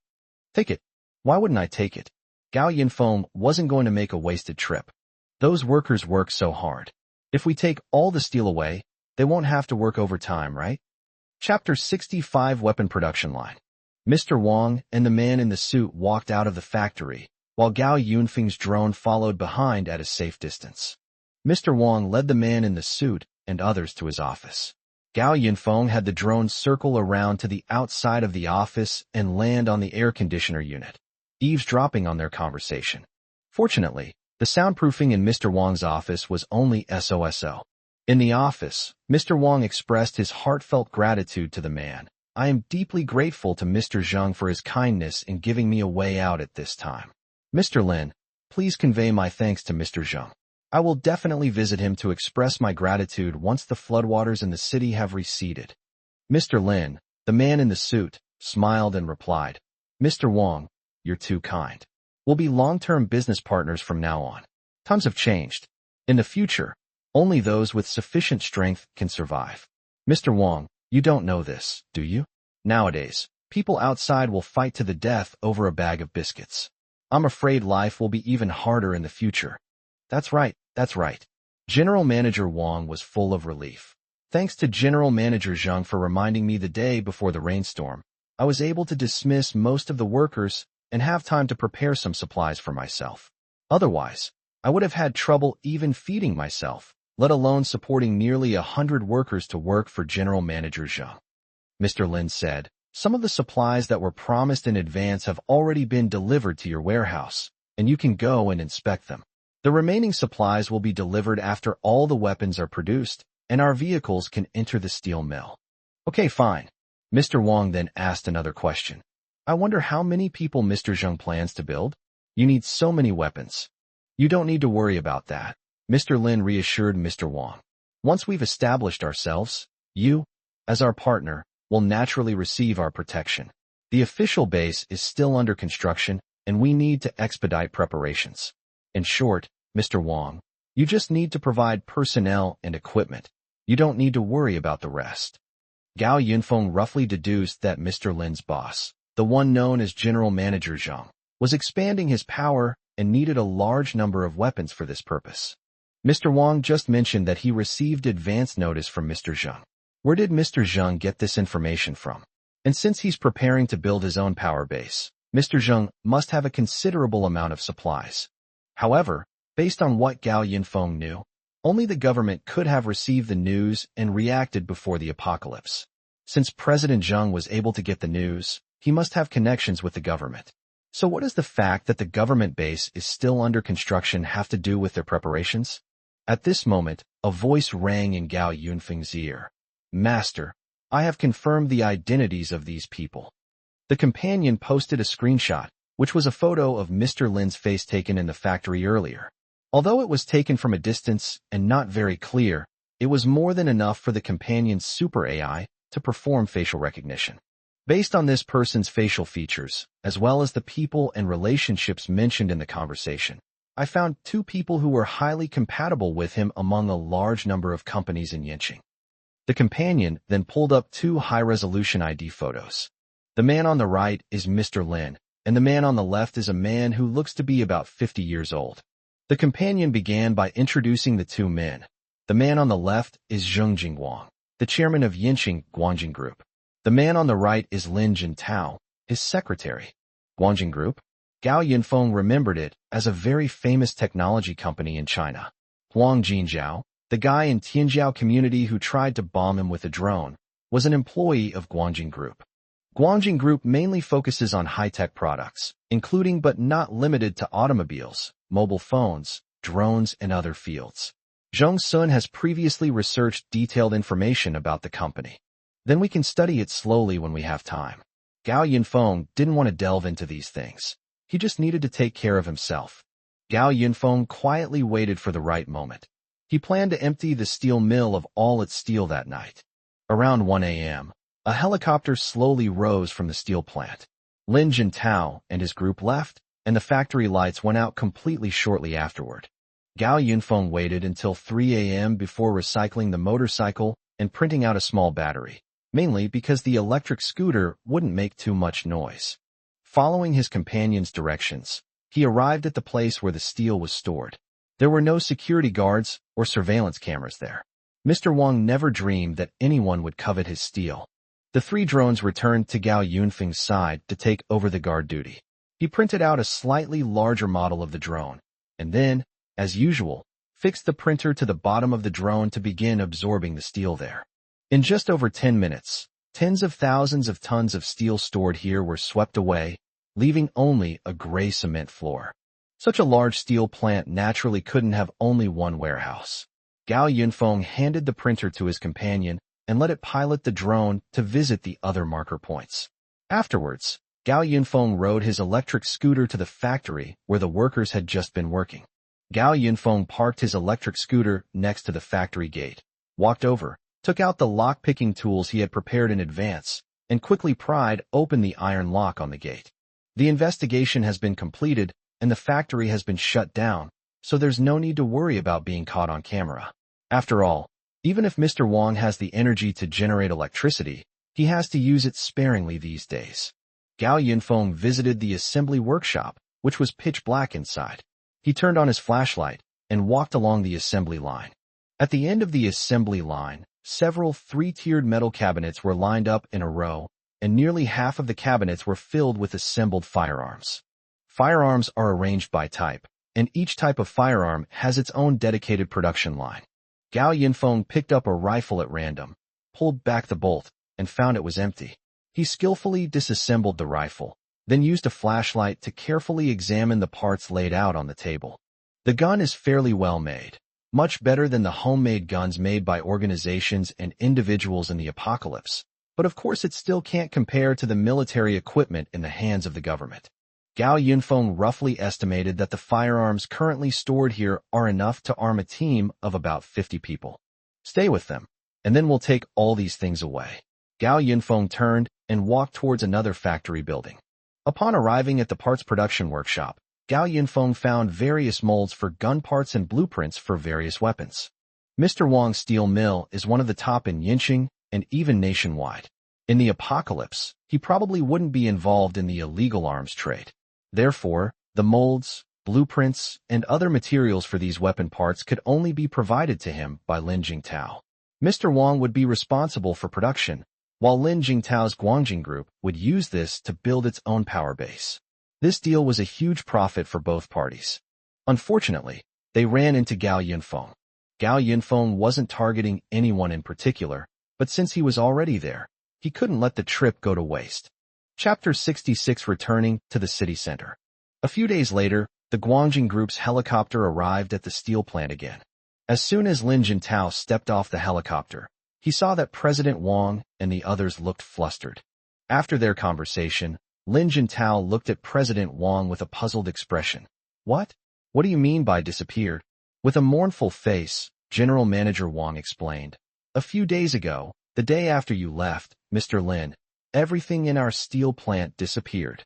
"Take it." "Why wouldn't I take it?" Gao Yinfong wasn't going to make a wasted trip. Those workers work so hard. If we take all the steel away, they won't have to work overtime, right? Chapter 65 Weapon Production Line. Mr. Wang and the man in the suit walked out of the factory, while Gao Yinfeng's drone followed behind at a safe distance. Mr. Wang led the man in the suit and others to his office. Gao Yinfong had the drone circle around to the outside of the office and land on the air conditioner unit, eavesdropping on their conversation. Fortunately, the soundproofing in Mr. Wang's office was only SOSO. In the office, Mr. Wang expressed his heartfelt gratitude to the man. "I am deeply grateful to Mr. Zheng for his kindness in giving me a way out at this time. Mr. Lin, please convey my thanks to Mr. Zheng. I will definitely visit him to express my gratitude once the floodwaters in the city have receded." Mr. Lin, the man in the suit, smiled and replied, "Mr. Wang, you're too kind. We'll be long-term business partners from now on. Times have changed. In the future, only those with sufficient strength can survive. Mr. Wang, you don't know this, do you? Nowadays, people outside will fight to the death over a bag of biscuits. I'm afraid life will be even harder in the future." That's right. General Manager Wang was full of relief. Thanks to General Manager Zheng for reminding me the day before the rainstorm, I was able to dismiss most of the workers and have time to prepare some supplies for myself. Otherwise, I would have had trouble even feeding myself, let alone supporting nearly 100 workers to work for General Manager Zheng. Mr. Lin said, "Some of the supplies that were promised in advance have already been delivered to your warehouse, and you can go and inspect them. The remaining supplies will be delivered after all the weapons are produced, and our vehicles can enter the steel mill." "Okay, fine." Mr. Wang then asked another question. "I wonder how many people Mr. Zheng plans to build? You need so many weapons." "You don't need to worry about that," Mr. Lin reassured Mr. Wang. "Once we've established ourselves, you, as our partner, will naturally receive our protection. The official base is still under construction, and we need to expedite preparations. In short, Mr. Wang, you just need to provide personnel and equipment. You don't need to worry about the rest." Gao Yinfong roughly deduced that Mr. Lin's boss, the one known as General Manager Zheng, was expanding his power and needed a large number of weapons for this purpose. Mr. Wang just mentioned that he received advance notice from Mr. Zheng. Where did Mr. Zheng get this information from? And since he's preparing to build his own power base, Mr. Zheng must have a considerable amount of supplies. However, based on what Gao Yinfong knew, only the government could have received the news and reacted before the apocalypse. Since President Zheng was able to get the news, he must have connections with the government. So what does the fact that the government base is still under construction have to do with their preparations? At this moment, a voice rang in Gao Yinfeng's ear. "Master, I have confirmed the identities of these people." The companion posted a screenshot, which was a photo of Mr. Lin's face taken in the factory earlier. Although it was taken from a distance and not very clear, it was more than enough for the companion's super AI to perform facial recognition. Based on this person's facial features, as well as the people and relationships mentioned in the conversation, I found 2 people who were highly compatible with him among a large number of companies in Yinching. The companion then pulled up 2 high-resolution ID photos. The man on the right is Mr. Lin, and the man on the left is a man who looks to be about 50 years old. The companion began by introducing the 2 men. The man on the left is Zheng Jingguang, the chairman of Yinching Guangjing Group. The man on the right is Lin Jintao, his secretary. Guangjing Group? Gao Yinfong remembered it as a very famous technology company in China. Huang Jinjiao, the guy in Tianjiao community who tried to bomb him with a drone, was an employee of Guangjing Group. Guangjing Group mainly focuses on high-tech products, including but not limited to automobiles, mobile phones, drones, and other fields. Zheng Sun has previously researched detailed information about the company. Then we can study it slowly when we have time. Gao Yinfong didn't want to delve into these things. He just needed to take care of himself. Gao Yinfong quietly waited for the right moment. He planned to empty the steel mill of all its steel that night. Around 1 a.m., a helicopter slowly rose from the steel plant. Lin Jintao and his group left, and the factory lights went out completely shortly afterward. Gao Yinfong waited until 3 a.m. before recycling the motorcycle and printing out a small battery, mainly because the electric scooter wouldn't make too much noise. Following his companion's directions, he arrived at the place where the steel was stored. There were no security guards or surveillance cameras there. Mr. Wang never dreamed that anyone would covet his steel. The 3 drones returned to Gao Yunfeng's side to take over the guard duty. He printed out a slightly larger model of the drone, and then, as usual, fixed the printer to the bottom of the drone to begin absorbing the steel there. In just over 10 minutes, tens of thousands of tons of steel stored here were swept away, leaving only a gray cement floor. Such a large steel plant naturally couldn't have only one warehouse. Gao Yinfong handed the printer to his companion and let it pilot the drone to visit the other marker points. Afterwards, Gao Yinfong rode his electric scooter to the factory where the workers had just been working. Gao Yinfong parked his electric scooter next to the factory gate, walked over, took out the lock-picking tools he had prepared in advance, and quickly pried open the iron lock on the gate. The investigation has been completed, and the factory has been shut down, so there's no need to worry about being caught on camera. After all, even if Mr. Wang has the energy to generate electricity, he has to use it sparingly these days. Gao Yinfong visited the assembly workshop, which was pitch black inside. He turned on his flashlight and walked along the assembly line. At the end of the assembly line, several 3-tiered metal cabinets were lined up in a row, and nearly half of the cabinets were filled with assembled firearms. Firearms are arranged by type, and each type of firearm has its own dedicated production line. Gao Yinfong picked up a rifle at random, pulled back the bolt, and found it was empty. He skillfully disassembled the rifle, then used a flashlight to carefully examine the parts laid out on the table. The gun is fairly well made, much better than the homemade guns made by organizations and individuals in the apocalypse, but of course it still can't compare to the military equipment in the hands of the government. Gao Yinfong roughly estimated that the firearms currently stored here are enough to arm a team of about 50 people. Stay with them, and then we'll take all these things away. Gao Yinfong turned and walked towards another factory building. Upon arriving at the parts production workshop, Gao Yinfong found various molds for gun parts and blueprints for various weapons. Mr. Wang's steel mill is one of the top in Yinching and even nationwide. In the apocalypse, he probably wouldn't be involved in the illegal arms trade. Therefore, the molds, blueprints, and other materials for these weapon parts could only be provided to him by Lin Jingtao. Mr. Wang would be responsible for production, while Lin Jingtao's Guangjing Group would use this to build its own power base. This deal was a huge profit for both parties. Unfortunately, they ran into Gao Yinfong. Gao Yinfong wasn't targeting anyone in particular, but since he was already there, he couldn't let the trip go to waste. Chapter 66 Returning to the city center. A few days later, the Guangjing Group's helicopter arrived at the steel plant again. As soon as Lin Jintao stepped off the helicopter, he saw that President Wang and the others looked flustered. After their conversation, Lin Jintao looked at President Wang with a puzzled expression. What? What do you mean by disappeared? With a mournful face, General Manager Wang explained. A few days ago, the day after you left, Mr. Lin, everything in our steel plant disappeared.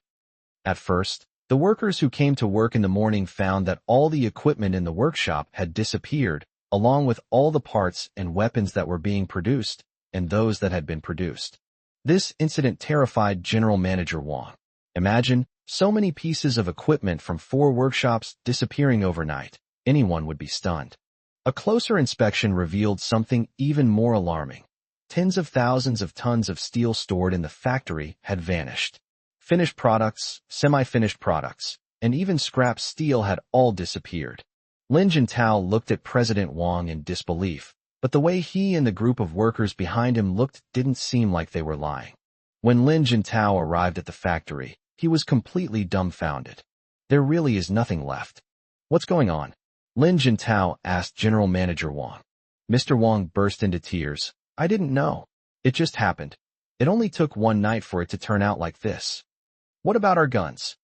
At first, the workers who came to work in the morning found that all the equipment in the workshop had disappeared, along with all the parts and weapons that were being produced, and those that had been produced. This incident terrified General Manager Wang. Imagine, so many pieces of equipment from 4 workshops disappearing overnight. Anyone would be stunned. A closer inspection revealed something even more alarming. Tens of thousands of tons of steel stored in the factory had vanished. Finished products, semi-finished products, and even scrap steel had all disappeared. Lin Jintao looked at President Wang in disbelief, but the way he and the group of workers behind him looked didn't seem like they were lying. When Lin Jintao arrived at the factory, he was completely dumbfounded. There really is nothing left. What's going on? Lin Jintao asked General Manager Wang. Mr. Wang burst into tears. I didn't know. It just happened. It only took one night for it to turn out like this. What about our guns?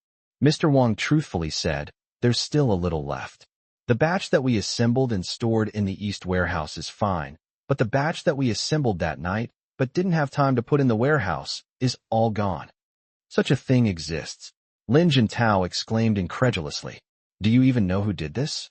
Mr. Wang truthfully said, there's still a little left. The batch that we assembled and stored in the East warehouse is fine, but the batch that we assembled that night, but didn't have time to put in the warehouse, is all gone. Such a thing exists. Lin Jintao exclaimed incredulously. Do you even know who did this?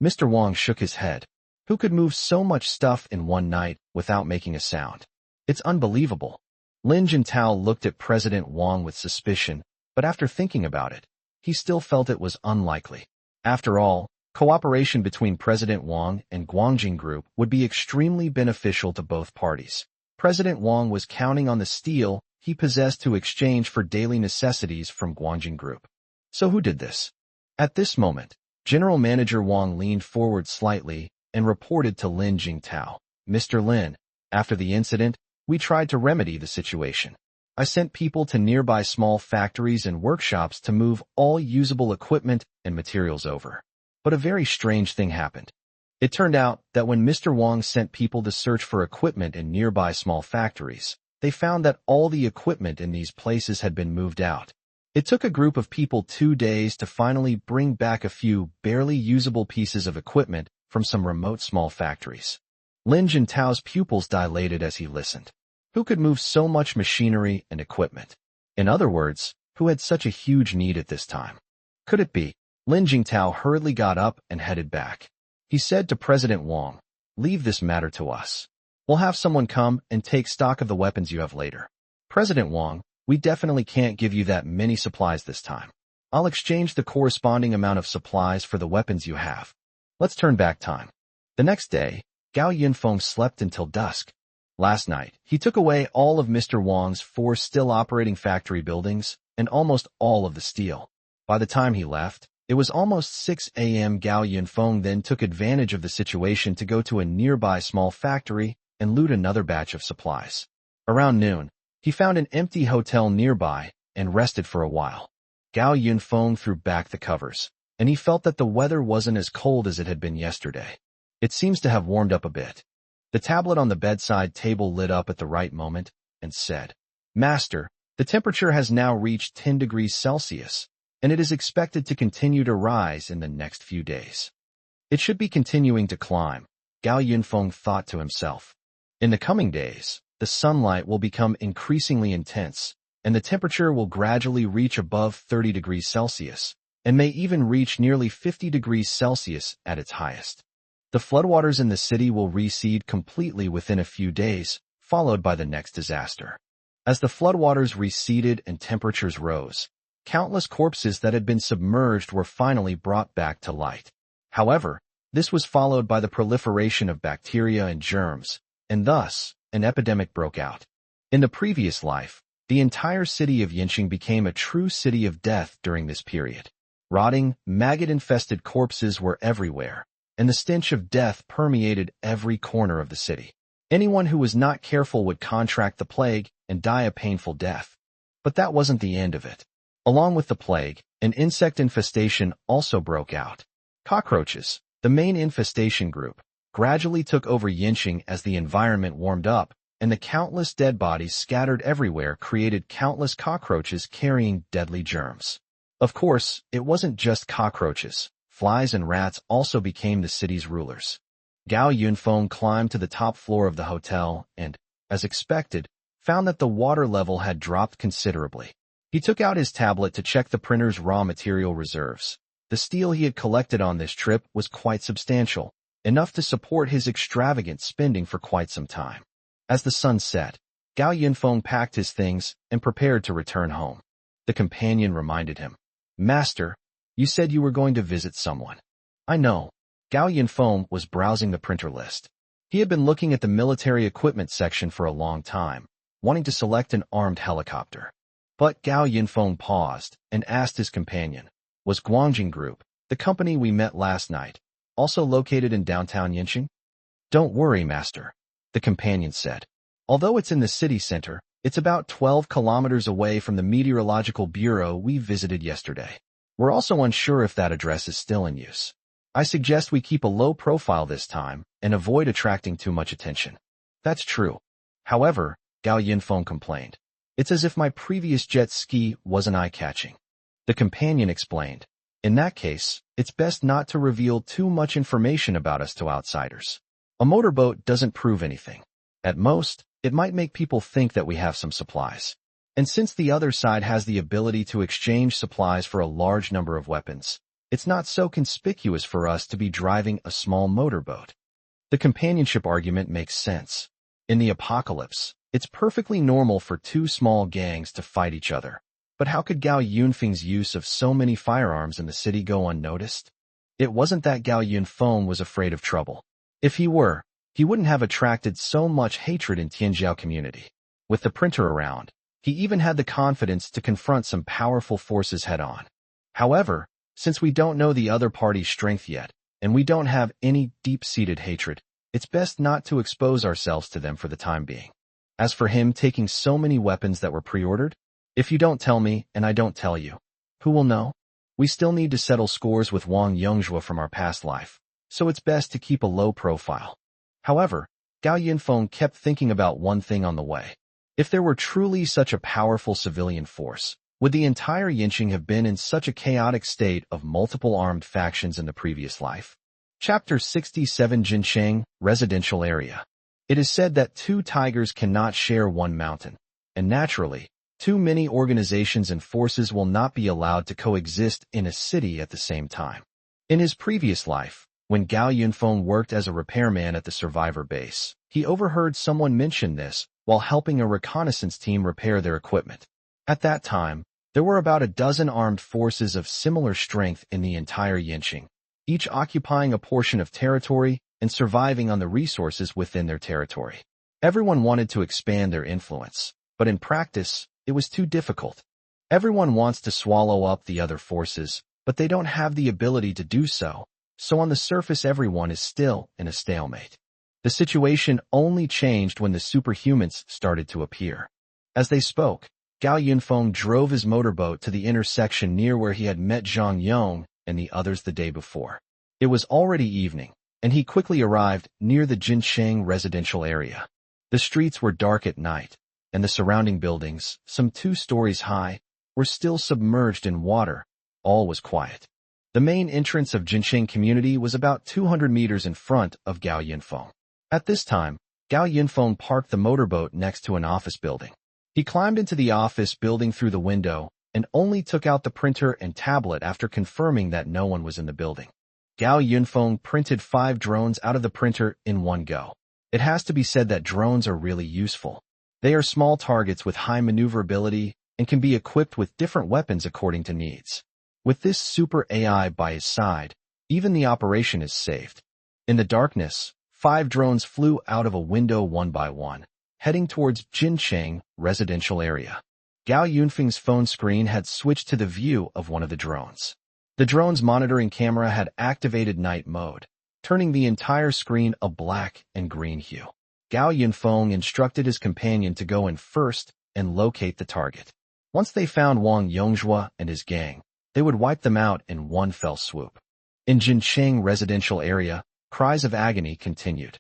Mr. Wang shook his head. Who could move so much stuff in one night without making a sound? It's unbelievable. Lin Jintao looked at President Wang with suspicion, but after thinking about it, he still felt it was unlikely. After all, cooperation between President Wang and Guangjing Group would be extremely beneficial to both parties. President Wang was counting on the steel he possessed to exchange for daily necessities from Guangjing Group. So who did this? At this moment, General Manager Wang leaned forward slightly and reported to Lin Jintao. Mr. Lin, after the incident, we tried to remedy the situation. I sent people to nearby small factories and workshops to move all usable equipment and materials over. But a very strange thing happened. It turned out that when Mr. Wang sent people to search for equipment in nearby small factories, they found that all the equipment in these places had been moved out. It took a group of people 2 days to finally bring back a few barely usable pieces of equipment from some remote small factories. Lin Jintao's pupils dilated as he listened. Who could move so much machinery and equipment? In other words, who had such a huge need at this time? Could it be? Lin Jintao hurriedly got up and headed back. He said to President Wang, leave this matter to us. We'll have someone come and take stock of the weapons you have later. President Wang, we definitely can't give you that many supplies this time. I'll exchange the corresponding amount of supplies for the weapons you have. Let's turn back time. The next day, Gao Yinfong slept until dusk. Last night, he took away all of Mr. Wang's 4 still operating factory buildings and almost all of the steel. By the time he left, it was almost 6 a.m. Gao Yinfong then took advantage of the situation to go to a nearby small factory and loot another batch of supplies. Around noon, he found an empty hotel nearby and rested for a while. Gao Yinfong threw back the covers, and he felt that the weather wasn't as cold as it had been yesterday. It seems to have warmed up a bit. The tablet on the bedside table lit up at the right moment and said, Master, the temperature has now reached 10 degrees Celsius, and it is expected to continue to rise in the next few days. It should be continuing to climb, Gao Yinfong thought to himself. In the coming days, the sunlight will become increasingly intense, and the temperature will gradually reach above 30 degrees Celsius, and may even reach nearly 50 degrees Celsius at its highest. The floodwaters in the city will recede completely within a few days, followed by the next disaster. As the floodwaters receded and temperatures rose, countless corpses that had been submerged were finally brought back to light. However, this was followed by the proliferation of bacteria and germs, and thus, an epidemic broke out. In the previous life, the entire city of Yinqing became a true city of death during this period. Rotting, maggot-infested corpses were everywhere, and the stench of death permeated every corner of the city. Anyone who was not careful would contract the plague and die a painful death. But that wasn't the end of it. Along with the plague, an insect infestation also broke out. Cockroaches, the main infestation group, gradually took over Yinqing as the environment warmed up, and the countless dead bodies scattered everywhere created countless cockroaches carrying deadly germs. Of course, it wasn't just cockroaches. Flies and rats also became the city's rulers. Gao Yinfong climbed to the top floor of the hotel and, as expected, found that the water level had dropped considerably. He took out his tablet to check the printer's raw material reserves. The steel he had collected on this trip was quite substantial, enough to support his extravagant spending for quite some time. As the sun set, Gao Yinfong packed his things and prepared to return home. The companion reminded him, "Master, you said you were going to visit someone." "I know." Gao Yinfong was browsing the printer list. He had been looking at the military equipment section for a long time, wanting to select an armed helicopter. But Gao Yinfong paused and asked his companion, "Was Guangjing Group, the company we met last night, also located in downtown Yanqing?" "Don't worry, Master," the companion said. "Although it's in the city center, it's about 12 kilometers away from the meteorological bureau we visited yesterday. We're also unsure if that address is still in use. I suggest we keep a low profile this time and avoid attracting too much attention." "That's true. However," Gao Yinfong complained, "it's as if my previous jet ski wasn't eye-catching." The companion explained, "In that case, it's best not to reveal too much information about us to outsiders. A motorboat doesn't prove anything. At most, it might make people think that we have some supplies. And since the other side has the ability to exchange supplies for a large number of weapons, it's not so conspicuous for us to be driving a small motorboat." The companionship argument makes sense. In the apocalypse, it's perfectly normal for two small gangs to fight each other. But how could Gao Yunfeng's use of so many firearms in the city go unnoticed? It wasn't that Gao Yinfong was afraid of trouble. If he were, he wouldn't have attracted so much hatred in Tianjiao community. With the printer around, he even had the confidence to confront some powerful forces head-on. However, since we don't know the other party's strength yet, and we don't have any deep-seated hatred, it's best not to expose ourselves to them for the time being. As for him taking so many weapons that were pre-ordered, if you don't tell me and I don't tell you, who will know? We still need to settle scores with Wang Yongzhua from our past life, so it's best to keep a low profile. However, Gao Yinfong kept thinking about one thing on the way. If there were truly such a powerful civilian force, would the entire Yanqing have been in such a chaotic state of multiple armed factions in the previous life? Chapter 67 Jincheng, Residential Area. It is said that two tigers cannot share one mountain, and naturally, too many organizations and forces will not be allowed to coexist in a city at the same time. In his previous life, when Gao Yinfong worked as a repairman at the survivor base, he overheard someone mention this while helping a reconnaissance team repair their equipment. At that time, there were about a dozen armed forces of similar strength in the entire Yanqing, each occupying a portion of territory and surviving on the resources within their territory. Everyone wanted to expand their influence, but in practice, it was too difficult. Everyone wants to swallow up the other forces, but they don't have the ability to do so, so on the surface everyone is still in a stalemate. The situation only changed when the superhumans started to appear. As they spoke, Gao Yinfong drove his motorboat to the intersection near where he had met Zhang Yong and the others the day before. It was already evening, and he quickly arrived near the Jincheng residential area. The streets were dark at night, and the surrounding buildings, some 2 stories high, were still submerged in water. All was quiet. The main entrance of Jincheng community was about 200 meters in front of Gao Yinfong. At this time, Gao Yinfong parked the motorboat next to an office building. He climbed into the office building through the window and only took out the printer and tablet after confirming that no one was in the building. Gao Yinfong printed 5 drones out of the printer in one go. It has to be said that drones are really useful. They are small targets with high maneuverability and can be equipped with different weapons according to needs. With this super AI by his side, even the operation is saved. In the darkness, 5 drones flew out of a window one by one, heading towards Jincheng residential area. Gao Yunfeng's phone screen had switched to the view of one of the drones. The drone's monitoring camera had activated night mode, turning the entire screen a black and green hue. Gao Yinfong instructed his companion to go in first and locate the target. Once they found Wang Yongzhua and his gang, they would wipe them out in one fell swoop. In Jincheng residential area, cries of agony continued.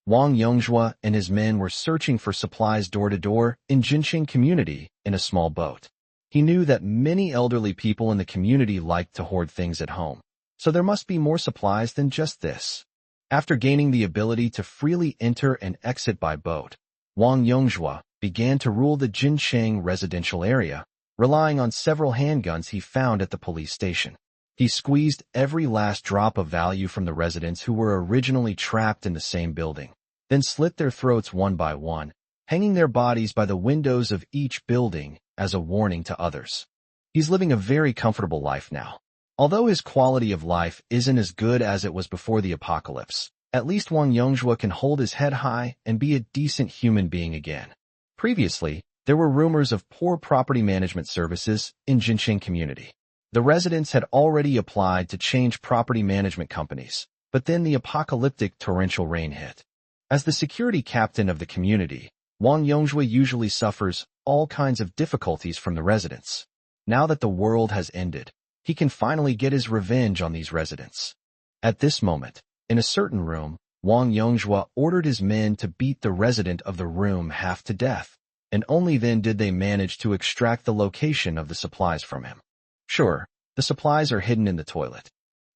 Wang Yongzhua and his men were searching for supplies door to door in Jinqing community in a small boat. He knew that many elderly people in the community liked to hoard things at home, so there must be more supplies than just this. After gaining the ability to freely enter and exit by boat, Wang Yongzhua began to rule the Jinqing residential area, relying on several handguns he found at the police station. He squeezed every last drop of value from the residents who were originally trapped in the same building, then slit their throats one by one, hanging their bodies by the windows of each building as a warning to others. He's living a very comfortable life now. Although his quality of life isn't as good as it was before the apocalypse, at least Wang Yongzhua can hold his head high and be a decent human being again. Previously, there were rumors of poor property management services in Jinqing community. The residents had already applied to change property management companies, but then the apocalyptic torrential rain hit. As the security captain of the community, Wang Yongzhua usually suffers all kinds of difficulties from the residents. Now that the world has ended, he can finally get his revenge on these residents. At this moment, in a certain room, Wang Yongzhua ordered his men to beat the resident of the room half to death, and only then did they manage to extract the location of the supplies from him. Sure, the supplies are hidden in the toilet.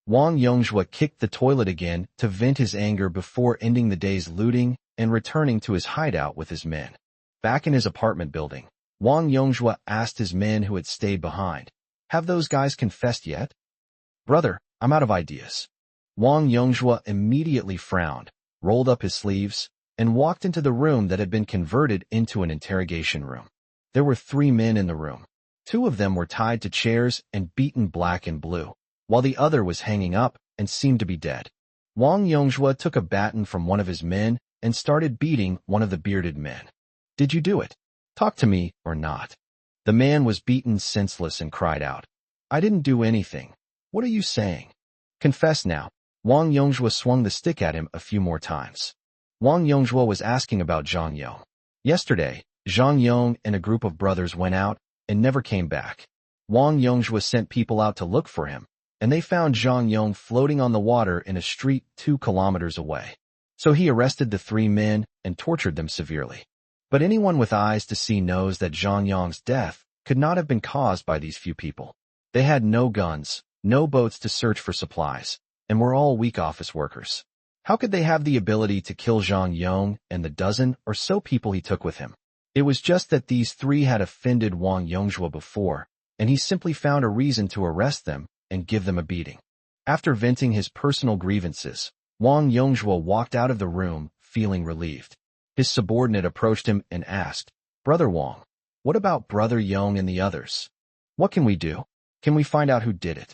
Wang Yongzhua kicked the toilet again to vent his anger before ending the day's looting and returning to his hideout with his men. Back in his apartment building, Wang Yongzhua asked his men who had stayed behind, "Have those guys confessed yet?" "Brother, I'm out of ideas." Wang Yongzhua immediately frowned, rolled up his sleeves, and walked into the room that had been converted into an interrogation room. There were 3 men in the room. 2 of them were tied to chairs and beaten black and blue, while the other was hanging up and seemed to be dead. Wang Yongzhua took a baton from one of his men and started beating one of the bearded men. "Did you do it? Talk to me or not." The man was beaten senseless and cried out, "I didn't do anything. What are you saying? Confess now." Wang Yongzhua swung the stick at him a few more times. Wang Yongzhua was asking about Zhang Yong. Yesterday, Zhang Yong and a group of brothers went out and never came back. Wang Yongzhua sent people out to look for him, and they found Zhang Yong floating on the water in a street 2 kilometers away. So he arrested the 3 men and tortured them severely. But anyone with eyes to see knows that Zhang Yong's death could not have been caused by these few people. They had no guns, no boats to search for supplies, and were all weak office workers. How could they have the ability to kill Zhang Yong and the dozen or so people he took with him? It was just that these 3 had offended Wang Yongzhua before, and he simply found a reason to arrest them and give them a beating. After venting his personal grievances, Wang Yongzhua walked out of the room, feeling relieved. His subordinate approached him and asked, "Brother Wang, what about Brother Yong and the others? What can we do? Can we find out who did it?"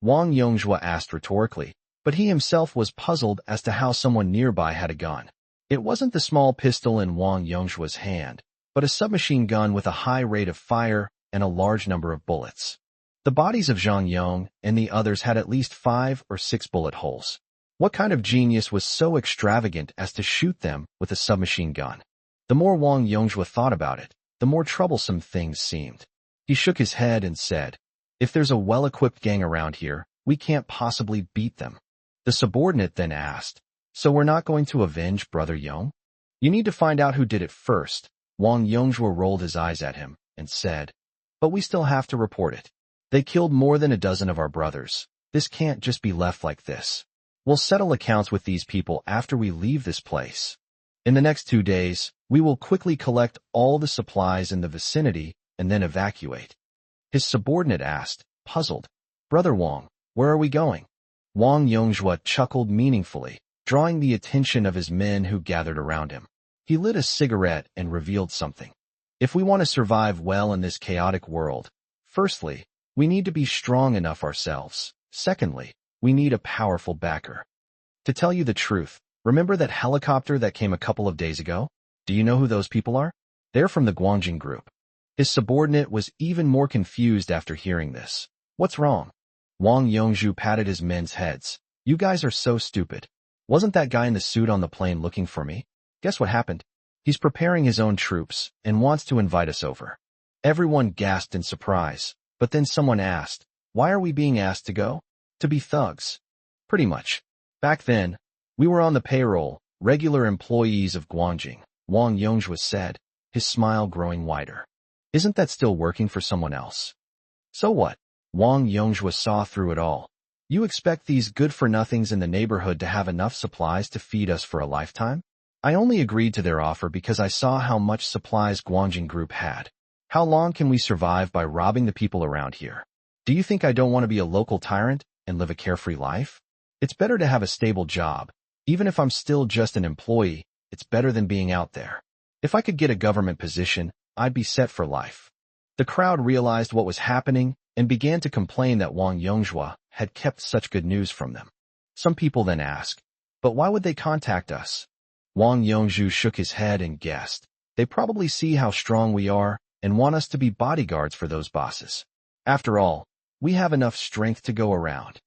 Wang Yongzhua asked rhetorically, but he himself was puzzled as to how someone nearby had a gun. It wasn't the small pistol in Wang Yongzhua's hand, but a submachine gun with a high rate of fire and a large number of bullets. The bodies of Zhang Yong and the others had at least 5 or 6 bullet holes. What kind of genius was so extravagant as to shoot them with a submachine gun? The more Wang Yongzhua thought about it, the more troublesome things seemed. He shook his head and said, "If there's a well-equipped gang around here, we can't possibly beat them." The subordinate then asked, "So we're not going to avenge Brother Yong?" "You need to find out who did it first." Wang Yongzhua rolled his eyes at him and said, "But we still have to report it. They killed more than a dozen of our brothers. This can't just be left like this. We'll settle accounts with these people after we leave this place. In the next 2 days, we will quickly collect all the supplies in the vicinity and then evacuate." His subordinate asked, puzzled, "Brother Wang, where are we going?" Wang Yongzhua chuckled meaningfully, drawing the attention of his men who gathered around him. He lit a cigarette and revealed something. "If we want to survive well in this chaotic world, firstly, we need to be strong enough ourselves. Secondly, we need a powerful backer. To tell you the truth, remember that helicopter that came a couple of days ago? Do you know who those people are? They're from the Guangjing group." His subordinate was even more confused after hearing this. "What's wrong?" Wang Yongzhu patted his men's heads. "You guys are so stupid. Wasn't that guy in the suit on the plane looking for me? Guess what happened? He's preparing his own troops and wants to invite us over." Everyone gasped in surprise, but then someone asked, "Why are we being asked to go?" "To be thugs." "Pretty much. Back then, we were on the payroll, regular employees of Guanjing, Wang Yongjua said, his smile growing wider. Isn't that still working for someone else? So what? Wang Yongjua saw through it all. You expect these good-for-nothings in the neighborhood to have enough supplies to feed us for a lifetime? I only agreed to their offer because I saw how much supplies Guanjing Group had. How long can we survive by robbing the people around here? Do you think I don't want to be a local tyrant and live a carefree life? It's better to have a stable job. Even if I'm still just an employee, it's better than being out there. If I could get a government position, I'd be set for life. The crowd realized what was happening and began to complain that Wang Yongjua had kept such good news from them. Some people then asked, but why would they contact us? Wang Yongjua shook his head and guessed, they probably see how strong we are and want us to be bodyguards for those bosses. After all, we have enough strength to go around.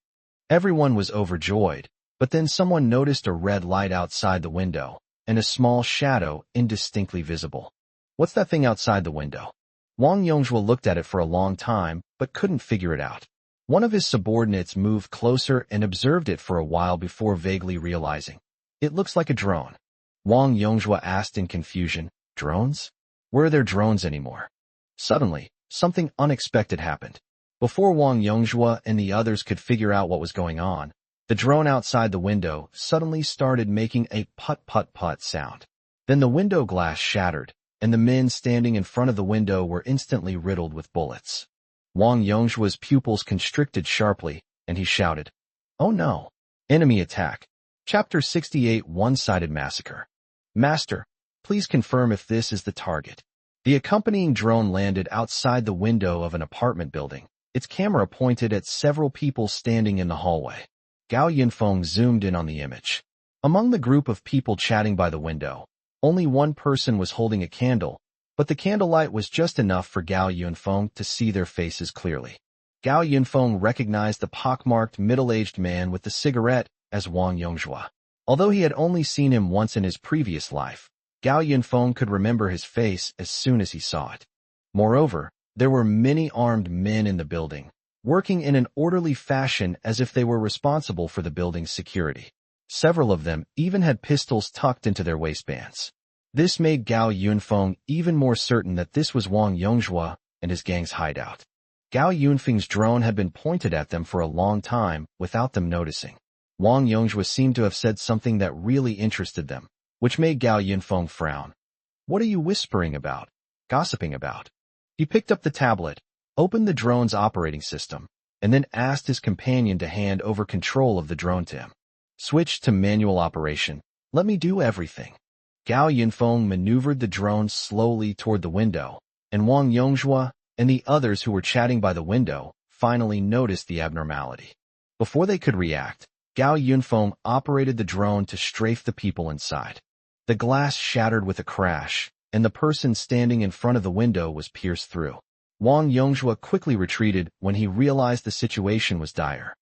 Everyone was overjoyed, but then someone noticed a red light outside the window and a small shadow indistinctly visible. What's that thing outside the window? Wang Yongjua looked at it for a long time, but couldn't figure it out. One of his subordinates moved closer and observed it for a while before vaguely realizing. It looks like a drone. Wang Yongjua asked in confusion, drones? Where are there drones anymore? Suddenly, something unexpected happened. Before Wang Yongjua and the others could figure out what was going on, the drone outside the window suddenly started making a put-put-put sound. Then the window glass shattered, and the men standing in front of the window were instantly riddled with bullets. Wang Yongjua's pupils constricted sharply, and he shouted, "Oh no! Enemy attack! Chapter 68 One-Sided Massacre. Master, please confirm if this is the target." The accompanying drone landed outside the window of an apartment building, its camera pointed at several people standing in the hallway. Gao Yinfong zoomed in on the image. Among the group of people chatting by the window, only one person was holding a candle, but the candlelight was just enough for Gao Yinfong to see their faces clearly. Gao Yinfong recognized the pockmarked middle-aged man with the cigarette as Wang Yongjua. Although he had only seen him once in his previous life, Gao Yinfong could remember his face as soon as he saw it. Moreover, there were many armed men in the building, working in an orderly fashion as if they were responsible for the building's security. Several of them even had pistols tucked into their waistbands. This made Gao Yinfong even more certain that this was Wang Yongjua and his gang's hideout. Gao Yinfeng's drone had been pointed at them for a long time without them noticing. Wang Yongjua seemed to have said something that really interested them, which made Gao Yinfong frown. "What are you whispering about? Gossiping about?" He picked up the tablet, opened the drone's operating system, and then asked his companion to hand over control of the drone to him. "Switch to manual operation. Let me do everything." Gao Yinfong maneuvered the drone slowly toward the window, and Wang Yongjua and the others who were chatting by the window finally noticed the abnormality. Before they could react, Gao Yinfong operated the drone to strafe the people inside. The glass shattered with a crash, and the person standing in front of the window was pierced through. Wang Yongjua quickly retreated when he realized the situation was dire.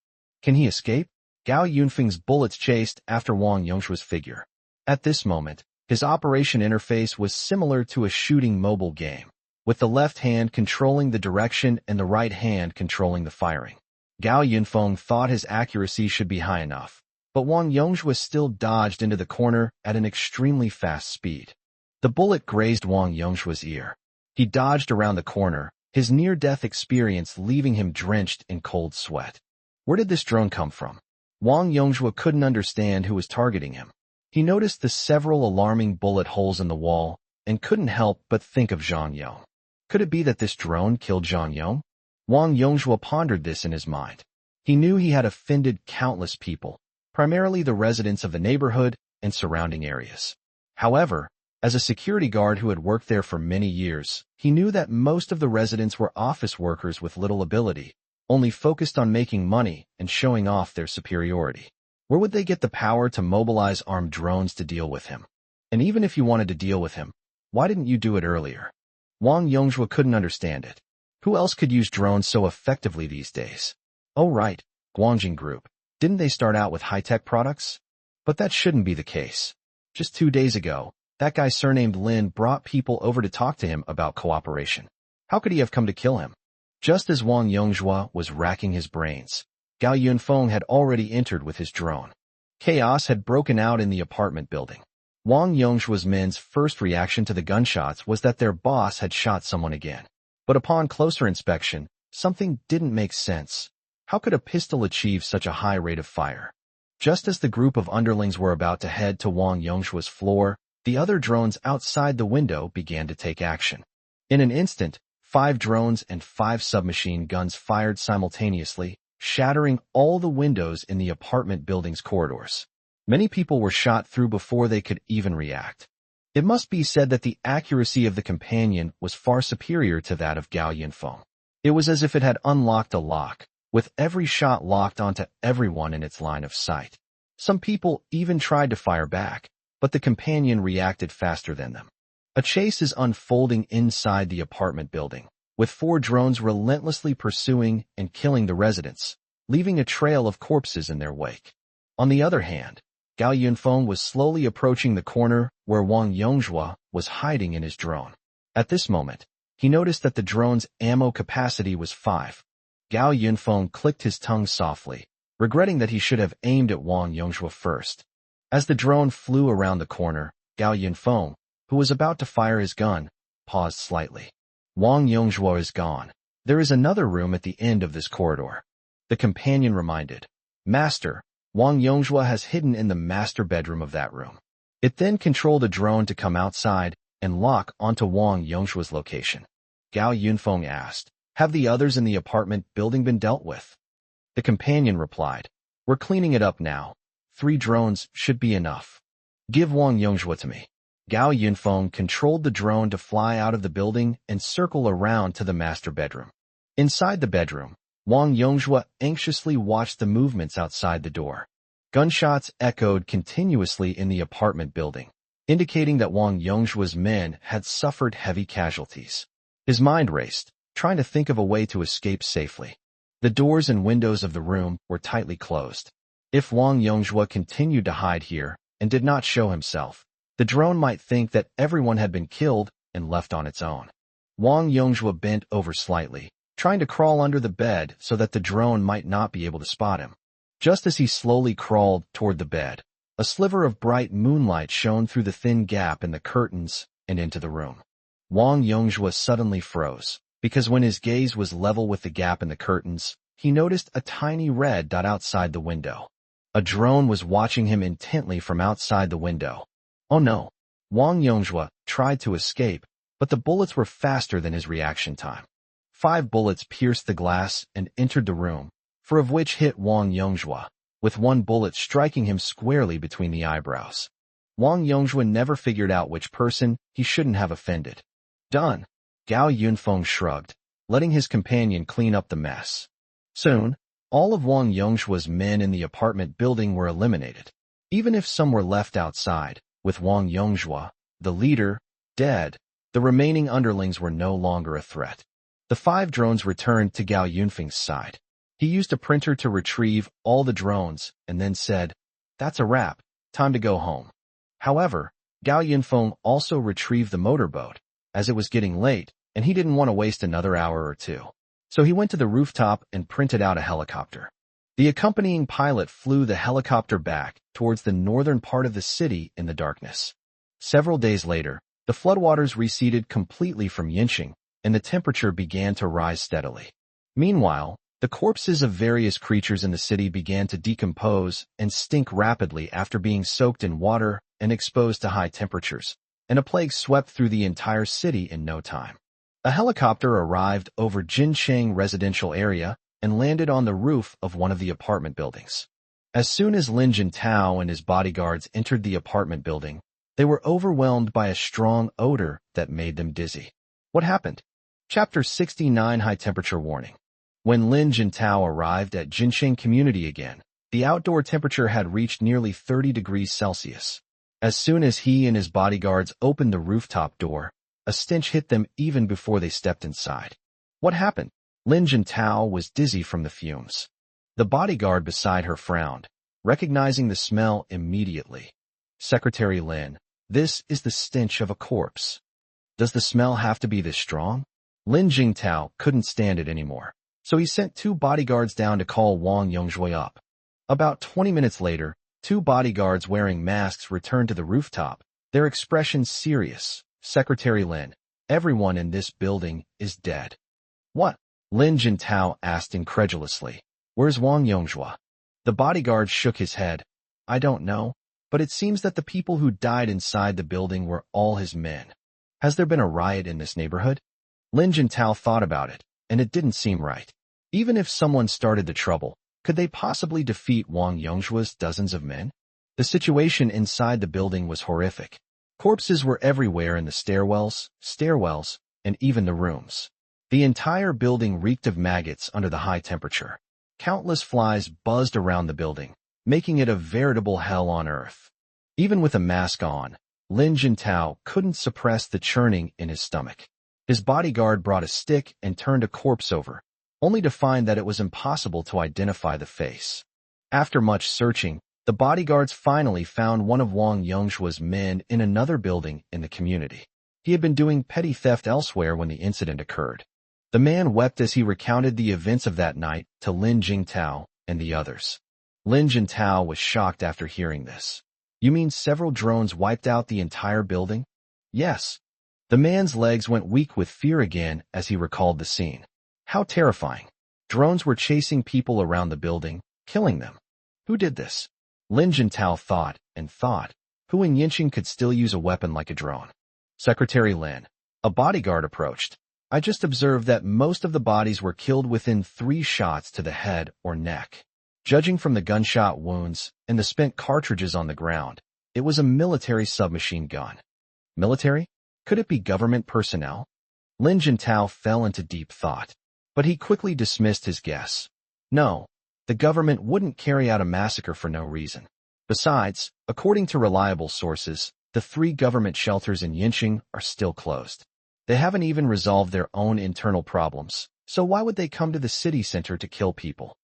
Can he escape? Gao Yinfeng's bullets chased after Wang Yongjua's figure. At this moment, his operation interface was similar to a shooting mobile game, with the left hand controlling the direction and the right hand controlling the firing. Gao Yinfong thought his accuracy should be high enough, but Wang Yongjua still dodged into the corner at an extremely fast speed. The bullet grazed Wang Yongjua's ear. He dodged around the corner, his near-death experience leaving him drenched in cold sweat. Where did this drone come from? Wang Yongjua couldn't understand who was targeting him. He noticed the several alarming bullet holes in the wall and couldn't help but think of Zhang Yong. Could it be that this drone killed Zhang Yong? Wang Yongjua pondered this in his mind. He knew he had offended countless people, primarily the residents of the neighborhood and surrounding areas. However, as a security guard who had worked there for many years, he knew that most of the residents were office workers with little ability, only focused on making money and showing off their superiority. Where would they get the power to mobilize armed drones to deal with him? And even if you wanted to deal with him, why didn't you do it earlier? Wang Yongjua couldn't understand it. Who else could use drones so effectively these days? Oh right, Guanjing Group. Didn't they start out with high-tech products? But that shouldn't be the case. Just 2 days ago, that guy surnamed Lin brought people over to talk to him about cooperation. How could he have come to kill him? Just as Wang Yongjua was racking his brains, Gao Yinfong had already entered with his drone. Chaos had broken out in the apartment building. Wang Yongshua's men's first reaction to the gunshots was that their boss had shot someone again. But upon closer inspection, something didn't make sense. How could a pistol achieve such a high rate of fire? Just as the group of underlings were about to head to Wang Yongshua's floor, the other drones outside the window began to take action. In an instant, 5 drones and 5 submachine guns fired simultaneously, shattering all the windows in the apartment building's corridors. Many people were shot through before they could even react. It must be said that the accuracy of the companion was far superior to that of Gao Yinfong. It was as if it had unlocked a lock, with every shot locked onto everyone in its line of sight. Some people even tried to fire back, but the companion reacted faster than them. A chase is unfolding inside the apartment building, with 4 drones relentlessly pursuing and killing the residents, leaving a trail of corpses in their wake. On the other hand, Gao Yinfong was slowly approaching the corner where Wang Yongzhua was hiding in his drone. At this moment, he noticed that the drone's ammo capacity was 5. Gao Yinfong clicked his tongue softly, regretting that he should have aimed at Wang Yongzhua first. As the drone flew around the corner, Gao Yinfong, who was about to fire his gun, paused slightly. Wang Yongzhua is gone. There is another room at the end of this corridor. The companion reminded. Master, Wang Yongzhua has hidden in the master bedroom of that room. It then controlled a drone to come outside and lock onto Wang Yongzhua's location. Gao Yinfong asked, have the others in the apartment building been dealt with? The companion replied, we're cleaning it up now. 3 drones should be enough. Give Wang Yongzhua to me. Gao Yinfong controlled the drone to fly out of the building and circle around to the master bedroom. Inside the bedroom, Wang Yongzhua anxiously watched the movements outside the door. Gunshots echoed continuously in the apartment building, indicating that Wang Yongzhua's men had suffered heavy casualties. His mind raced, trying to think of a way to escape safely. The doors and windows of the room were tightly closed. If Wang Yongzhua continued to hide here and did not show himself, the drone might think that everyone had been killed and left on its own. Wang Yongzhua bent over slightly, trying to crawl under the bed so that the drone might not be able to spot him. Just as he slowly crawled toward the bed, a sliver of bright moonlight shone through the thin gap in the curtains and into the room. Wang Yongzhua suddenly froze, because when his gaze was level with the gap in the curtains, he noticed a tiny red dot outside the window. A drone was watching him intently from outside the window. Oh no! Wang Yongzhua tried to escape, but the bullets were faster than his reaction time. 5 bullets pierced the glass and entered the room, 4 of which hit Wang Yongzhua, with 1 bullet striking him squarely between the eyebrows. Wang Yongzhua never figured out which person he shouldn't have offended. Done. Gao Yinfong shrugged, letting his companion clean up the mess. Soon, all of Wang Yongshua's men in the apartment building were eliminated. Even if some were left outside, with Wang Yongzhua, the leader, dead, the remaining underlings were no longer a threat. The 5 drones returned to Gao Yinfeng's side. He used a printer to retrieve all the drones and then said, that's a wrap, time to go home. However, Gao Yinfeng also retrieved the motorboat, as it was getting late, and he didn't want to waste another hour or 2. So he went to the rooftop and printed out a helicopter. The accompanying pilot flew the helicopter back towards the northern part of the city in the darkness. Several days later, the floodwaters receded completely from Yincheng, and the temperature began to rise steadily. Meanwhile, the corpses of various creatures in the city began to decompose and stink rapidly after being soaked in water and exposed to high temperatures, and a plague swept through the entire city in no time. A helicopter arrived over Jincheng residential area and landed on the roof of one of the apartment buildings. As soon as Lin Jintao and his bodyguards entered the apartment building, they were overwhelmed by a strong odor that made them dizzy. What happened? Chapter 69 High Temperature Warning. When Lin Jintao arrived at Jincheng Community again, the outdoor temperature had reached nearly 30 degrees Celsius. As soon as he and his bodyguards opened the rooftop door, a stench hit them even before they stepped inside. What happened? Lin Jintao was dizzy from the fumes. The bodyguard beside her frowned, recognizing the smell immediately. Secretary Lin, this is the stench of a corpse. Does the smell have to be this strong? Lin Jintao couldn't stand it anymore, so he sent 2 bodyguards down to call Wang Yongzhua up. About 20 minutes later, Two bodyguards wearing masks returned to the rooftop, their expressions serious. Secretary Lin, everyone in this building is dead. What? Lin Jintao asked incredulously. Where's Wang Yongzhua? The bodyguard shook his head. I don't know, but it seems that the people who died inside the building were all his men. Has there been a riot in this neighborhood? Lin Jintao thought about it, and it didn't seem right. Even if someone started the trouble, could they possibly defeat Wang Yongzhua's dozens of men? The situation inside the building was horrific. Corpses were everywhere in the stairwells, and even the rooms. The entire building reeked of maggots under the high temperature. Countless flies buzzed around the building, making it a veritable hell on earth. Even with a mask on, Lin Jintao couldn't suppress the churning in his stomach. His bodyguard brought a stick and turned a corpse over, only to find that it was impossible to identify the face. After much searching, the bodyguards finally found one of Wang Yongzhua's men in another building in the community. He had been doing petty theft elsewhere when the incident occurred. The man wept as he recounted the events of that night to Lin Jintao and the others. Lin Jintao was shocked after hearing this. You mean several drones wiped out the entire building? Yes. The man's legs went weak with fear again as he recalled the scene. How terrifying. Drones were chasing people around the building, killing them. Who did this? Lin Jintao thought and thought. Who in Yinqing could still use a weapon like a drone? Secretary Lin. A bodyguard approached. I just observed that most of the bodies were killed within 3 shots to the head or neck. Judging from the gunshot wounds and the spent cartridges on the ground, it was a military submachine gun. Military? Could it be government personnel? Lin Jintao fell into deep thought, but he quickly dismissed his guess. No, the government wouldn't carry out a massacre for no reason. Besides, according to reliable sources, the 3 government shelters in Yinqing are still closed. They haven't even resolved their own internal problems, so why would they come to the city center to kill people?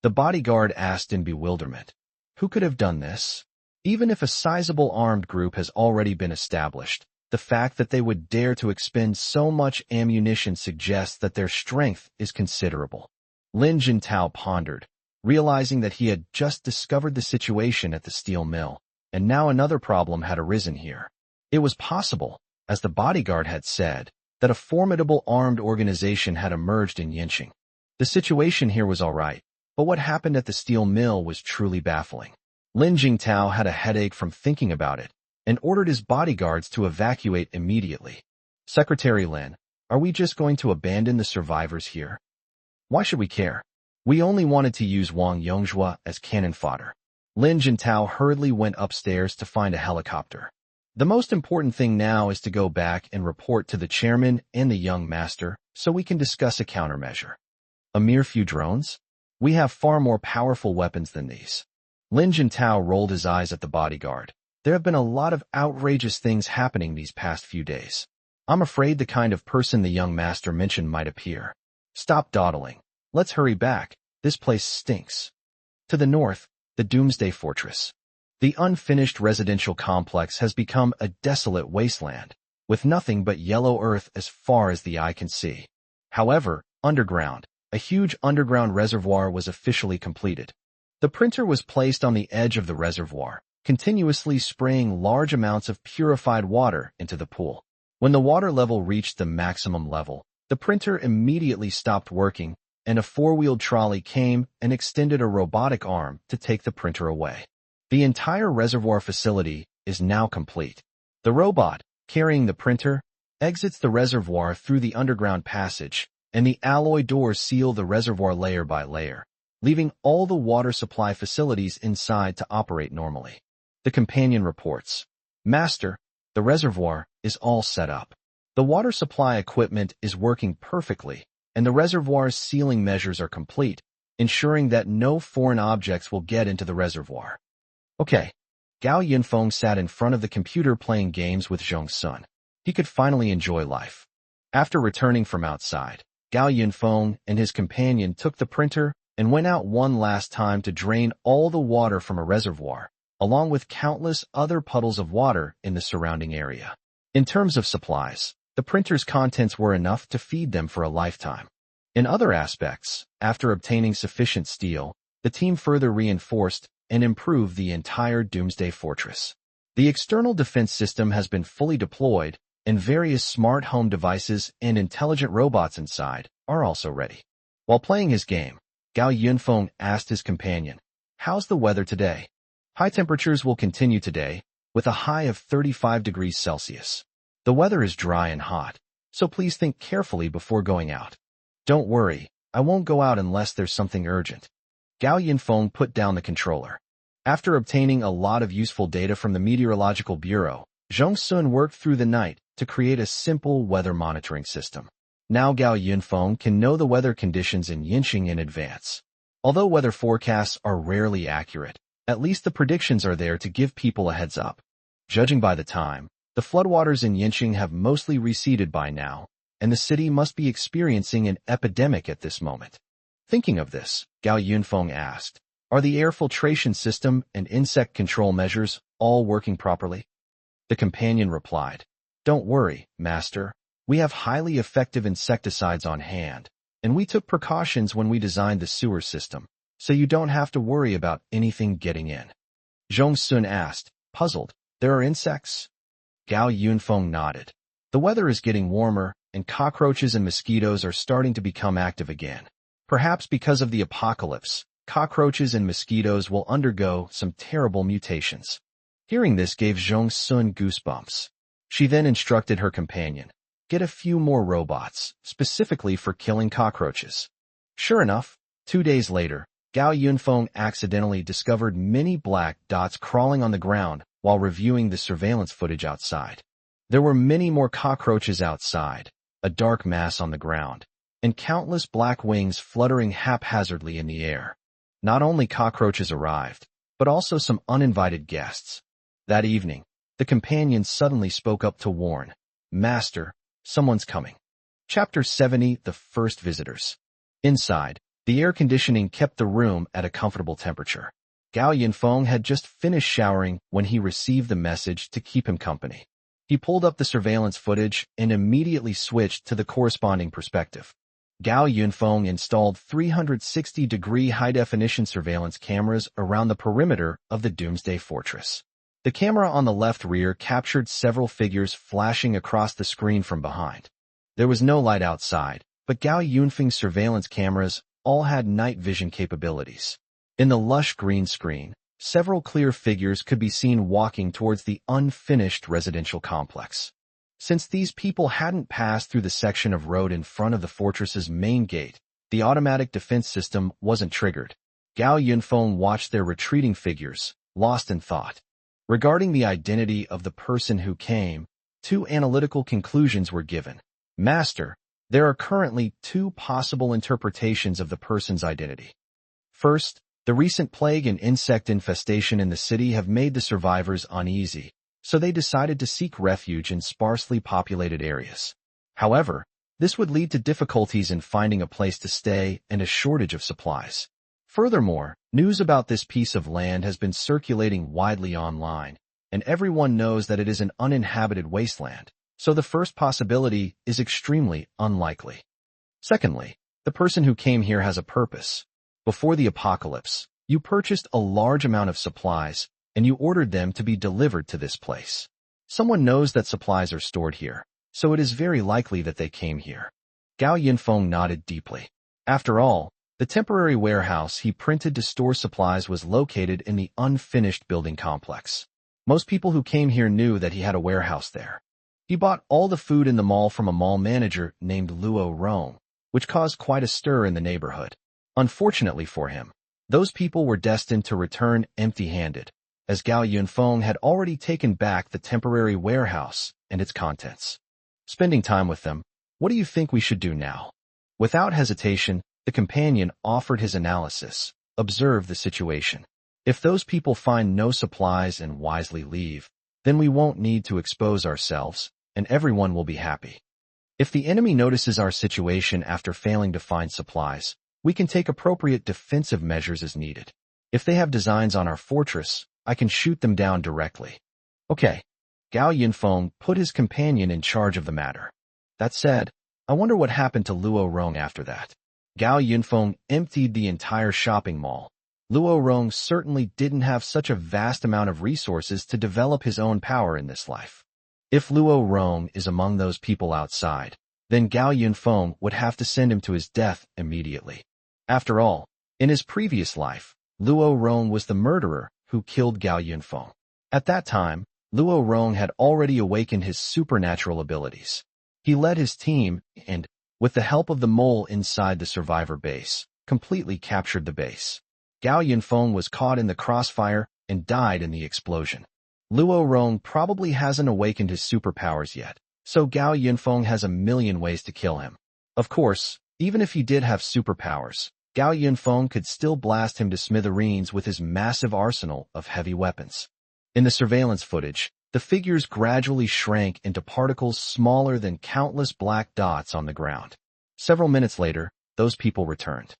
The bodyguard asked in bewilderment. Who could have done this? Even if a sizable armed group has already been established, the fact that they would dare to expend so much ammunition suggests that their strength is considerable. Lin Jintao pondered, realizing that he had just discovered the situation at the steel mill, and now another problem had arisen here. It was possible, as the bodyguard had said, that a formidable armed organization had emerged in Yinqing. The situation here was all right, but what happened at the steel mill was truly baffling. Lin Jintao had a headache from thinking about it, and ordered his bodyguards to evacuate immediately. Secretary Lin, are we just going to abandon the survivors here? Why should we care? We only wanted to use Wang Yongzhua as cannon fodder. Lin Jintao hurriedly went upstairs to find a helicopter. The most important thing now is to go back and report to the chairman and the young master so we can discuss a countermeasure. A mere few drones? We have far more powerful weapons than these. Lin Jintao rolled his eyes at the bodyguard. There have been a lot of outrageous things happening these past few days. I'm afraid the kind of person the young master mentioned might appear. Stop dawdling. Let's hurry back. This place stinks. To the north, the Doomsday Fortress. The unfinished residential complex has become a desolate wasteland, with nothing but yellow earth as far as the eye can see. However, underground, a huge underground reservoir was officially completed. The printer was placed on the edge of the reservoir, continuously spraying large amounts of purified water into the pool. When the water level reached the maximum level, the printer immediately stopped working, and a 4-wheeled trolley came and extended a robotic arm to take the printer away. The entire reservoir facility is now complete. The robot, carrying the printer, exits the reservoir through the underground passage, and the alloy doors seal the reservoir layer by layer, leaving all the water supply facilities inside to operate normally. The companion reports, Master, the reservoir is all set up. The water supply equipment is working perfectly, and the reservoir's sealing measures are complete, ensuring that no foreign objects will get into the reservoir. Okay. Gao Yinfong sat in front of the computer playing games with Zhong's son. He could finally enjoy life. After returning from outside, Gao Yinfong and his companion took the printer and went out one last time to drain all the water from a reservoir, along with countless other puddles of water in the surrounding area. In terms of supplies, the printer's contents were enough to feed them for a lifetime. In other aspects, after obtaining sufficient steel, the team further reinforced and improve the entire Doomsday Fortress. The external defense system has been fully deployed, and various smart home devices and intelligent robots inside are also ready. While playing his game, Gao Yinfong asked his companion, "How's the weather today?" "High temperatures will continue today, with a high of 35 degrees Celsius. The weather is dry and hot, so please think carefully before going out." "Don't worry, I won't go out unless there's something urgent." Gao Yinfong put down the controller. After obtaining a lot of useful data from the Meteorological Bureau, Zhong Sun worked through the night to create a simple weather monitoring system. Now Gao Yinfong can know the weather conditions in Yinxing in advance. Although weather forecasts are rarely accurate, at least the predictions are there to give people a heads up. Judging by the time, the floodwaters in Yinxing have mostly receded by now, and the city must be experiencing an epidemic at this moment. Thinking of this, Gao Yinfong asked, "Are the air filtration system and insect control measures all working properly?" The companion replied, "Don't worry, Master. We have highly effective insecticides on hand, and we took precautions when we designed the sewer system, so you don't have to worry about anything getting in." Zhong Sun asked, puzzled, "There are insects?" Gao Yinfong nodded. "The weather is getting warmer, and cockroaches and mosquitoes are starting to become active again. Perhaps because of the apocalypse, cockroaches and mosquitoes will undergo some terrible mutations." Hearing this gave Zhong Sun goosebumps. She then instructed her companion, "Get a few more robots, specifically for killing cockroaches." Sure enough, 2 days later, Gao Yinfong accidentally discovered many black dots crawling on the ground while reviewing the surveillance footage outside. There were many more cockroaches outside, a dark mass on the ground, and countless black wings fluttering haphazardly in the air. Not only cockroaches arrived, but also some uninvited guests. That evening, the companion suddenly spoke up to warn, "Master, someone's coming." Chapter 70, The First Visitors. Inside, the air conditioning kept the room at a comfortable temperature. Gao Yinfong had just finished showering when he received the message to keep him company. He pulled up the surveillance footage and immediately switched to the corresponding perspective. Gao Yinfong installed 360-degree high-definition surveillance cameras around the perimeter of the Doomsday Fortress. The camera on the left rear captured several figures flashing across the screen from behind. There was no light outside, but Gao Yinfeng's surveillance cameras all had night vision capabilities. In the lush green screen, several clear figures could be seen walking towards the unfinished residential complex. Since these people hadn't passed through the section of road in front of the fortress's main gate, the automatic defense system wasn't triggered. Gao Yinfong watched their retreating figures, lost in thought. Regarding the identity of the person who came, 2 analytical conclusions were given. "Master, there are currently 2 possible interpretations of the person's identity. First, the recent plague and insect infestation in the city have made the survivors uneasy, so they decided to seek refuge in sparsely populated areas. However, this would lead to difficulties in finding a place to stay and a shortage of supplies. Furthermore, news about this piece of land has been circulating widely online, and everyone knows that it is an uninhabited wasteland, so the first possibility is extremely unlikely. Secondly, the person who came here has a purpose. Before the apocalypse, you purchased a large amount of supplies, and you ordered them to be delivered to this place. Someone knows that supplies are stored here, so it is very likely that they came here." Gao Yinfong nodded deeply. After all, the temporary warehouse he printed to store supplies was located in the unfinished building complex. Most people who came here knew that he had a warehouse there. He bought all the food in the mall from a mall manager named Luo Rong, which caused quite a stir in the neighborhood. Unfortunately for him, those people were destined to return empty-handed, as Gao Yinfong had already taken back the temporary warehouse and its contents. Spending time with them, "What do you think we should do now?" Without hesitation, the companion offered his analysis. "Observe the situation. If those people find no supplies and wisely leave, then we won't need to expose ourselves, and everyone will be happy. If the enemy notices our situation after failing to find supplies, we can take appropriate defensive measures as needed. If they have designs on our fortress, I can shoot them down directly." Okay. Gao Yinfong put his companion in charge of the matter. That said, I wonder what happened to Luo Rong after that. Gao Yinfong emptied the entire shopping mall. Luo Rong certainly didn't have such a vast amount of resources to develop his own power in this life. If Luo Rong is among those people outside, then Gao Yinfong would have to send him to his death immediately. After all, in his previous life, Luo Rong was the murderer who killed Gao Yinfong. At that time, Luo Rong had already awakened his supernatural abilities. He led his team and, with the help of the mole inside the survivor base, completely captured the base. Gao Yinfong was caught in the crossfire and died in the explosion. Luo Rong probably hasn't awakened his superpowers yet, so Gao Yinfong has a million ways to kill him. Of course, even if he did have superpowers, Gao Yinfong could still blast him to smithereens with his massive arsenal of heavy weapons. In the surveillance footage, the figures gradually shrank into particles smaller than countless black dots on the ground. Several minutes later, those people returned.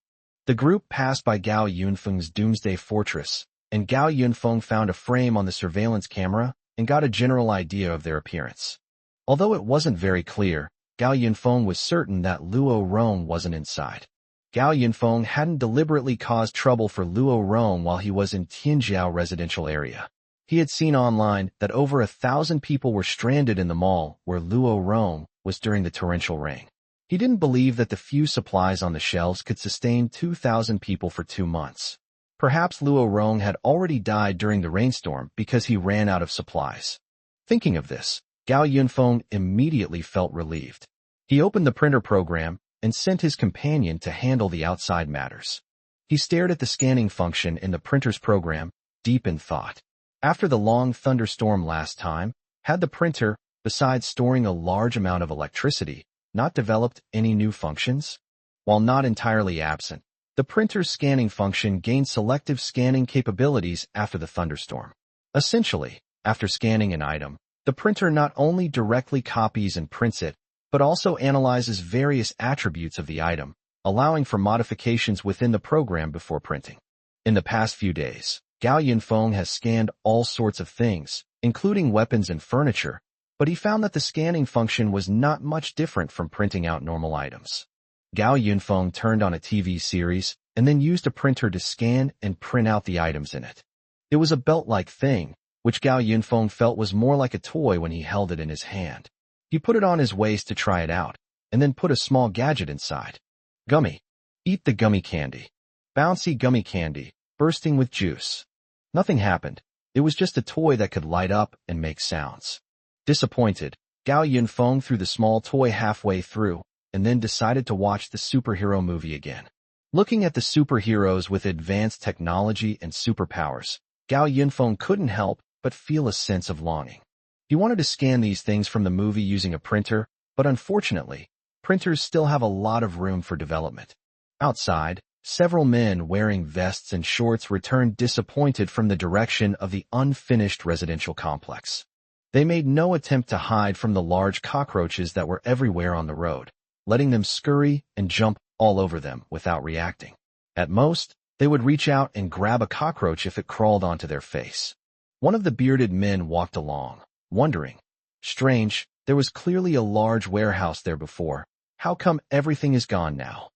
The group passed by Gao Yinfeng's doomsday fortress, and Gao Yinfeng found a frame on the surveillance camera and got a general idea of their appearance. Although it wasn't very clear, Gao Yinfeng was certain that Luo Rong wasn't inside. Gao Yinfeng hadn't deliberately caused trouble for Luo Rong while he was in Tianjiao residential area. He had seen online that over 1,000 people were stranded in the mall where Luo Rong was during the torrential rain. He didn't believe that the few supplies on the shelves could sustain 2,000 people for 2 months. Perhaps Luo Rong had already died during the rainstorm because he ran out of supplies. Thinking of this, Gao Yinfeng immediately felt relieved. He opened the printer program and sent his companion to handle the outside matters. He stared at the scanning function in the printer's program, deep in thought. After the long thunderstorm last time, had the printer, besides storing a large amount of electricity, not developed any new functions? While not entirely absent, the printer's scanning function gained selective scanning capabilities after the thunderstorm. Essentially, after scanning an item, the printer not only directly copies and prints it, but also analyzes various attributes of the item, allowing for modifications within the program before printing. In the past few days, Gao Yinfeng has scanned all sorts of things, including weapons and furniture, but he found that the scanning function was not much different from printing out normal items. Gao Yinfeng turned on a TV series and then used a printer to scan and print out the items in it. It was a belt-like thing, which Gao Yinfeng felt was more like a toy when he held it in his hand. He put it on his waist to try it out, and then put a small gadget inside. Gummy. Eat the gummy candy. Bouncy gummy candy, bursting with juice. Nothing happened. It was just a toy that could light up and make sounds. Disappointed, Gao Yinfeng threw the small toy halfway through, and then decided to watch the superhero movie again. Looking at the superheroes with advanced technology and superpowers, Gao Yinfeng couldn't help but feel a sense of longing. He wanted to scan these things from the movie using a printer, but unfortunately, printers still have a lot of room for development. Outside, several men wearing vests and shorts returned disappointed from the direction of the unfinished residential complex. They made no attempt to hide from the large cockroaches that were everywhere on the road, letting them scurry and jump all over them without reacting. At most, they would reach out and grab a cockroach if it crawled onto their face. One of the bearded men walked along, wondering. Strange, there was clearly a large warehouse there before. How come everything is gone now?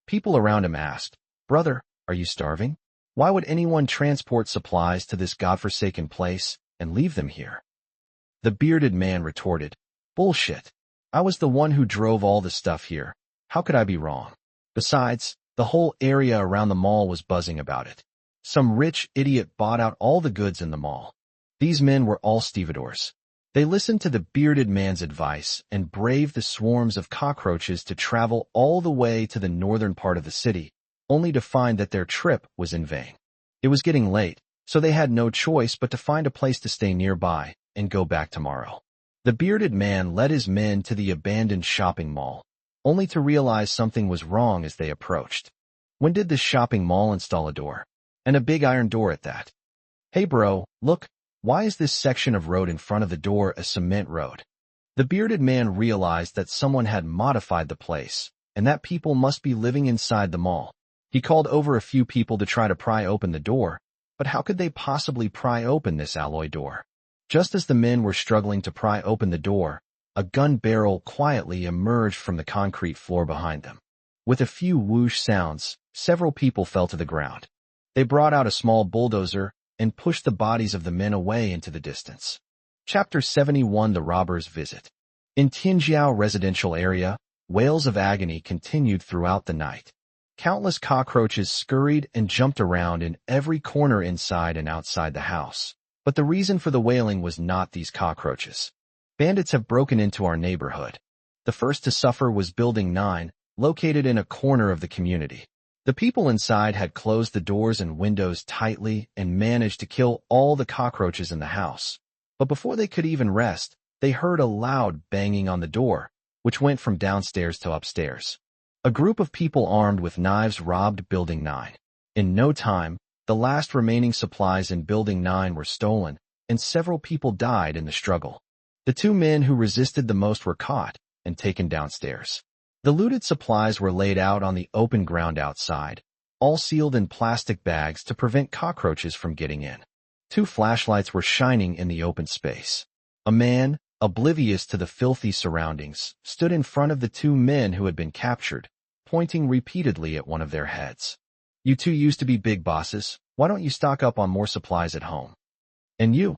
People around him asked, "Brother, are you starving? Why would anyone transport supplies to this godforsaken place and leave them here?" The bearded man retorted, "Bullshit. I was the one who drove all the stuff here. How could I be wrong? Besides, the whole area around the mall was buzzing about it. Some rich idiot bought out all the goods in the mall." These men were all stevedores. They listened to the bearded man's advice and braved the swarms of cockroaches to travel all the way to the northern part of the city, only to find that their trip was in vain. It was getting late, so they had no choice but to find a place to stay nearby and go back tomorrow. The bearded man led his men to the abandoned shopping mall, only to realize something was wrong as they approached. When did this shopping mall install a door? And a big iron door at that. "Hey bro, look. Why is this section of road in front of the door a cement road?" The bearded man realized that someone had modified the place, and that people must be living inside the mall. He called over a few people to try to pry open the door, but how could they possibly pry open this alloy door? Just as the men were struggling to pry open the door, a gun barrel quietly emerged from the concrete floor behind them. With a few whoosh sounds, several people fell to the ground. They brought out a small bulldozer and pushed the bodies of the men away into the distance. Chapter 71: The Robber's Visit. In Tianjiao residential area, wails of agony continued throughout the night. Countless cockroaches scurried and jumped around in every corner inside and outside the house. But the reason for the wailing was not these cockroaches. Bandits have broken into our neighborhood. The first to suffer was Building 9, located in a corner of the community. The people inside had closed the doors and windows tightly and managed to kill all the cockroaches in the house. But before they could even rest, they heard a loud banging on the door, which went from downstairs to upstairs. A group of people armed with knives robbed Building 9. In no time, the last remaining supplies in Building 9 were stolen, and several people died in the struggle. The two men who resisted the most were caught and taken downstairs. The looted supplies were laid out on the open ground outside, all sealed in plastic bags to prevent cockroaches from getting in. 2 flashlights were shining in the open space. A man, oblivious to the filthy surroundings, stood in front of the 2 men who had been captured, pointing repeatedly at one of their heads. "You two used to be big bosses. Why don't you stock up on more supplies at home? And you're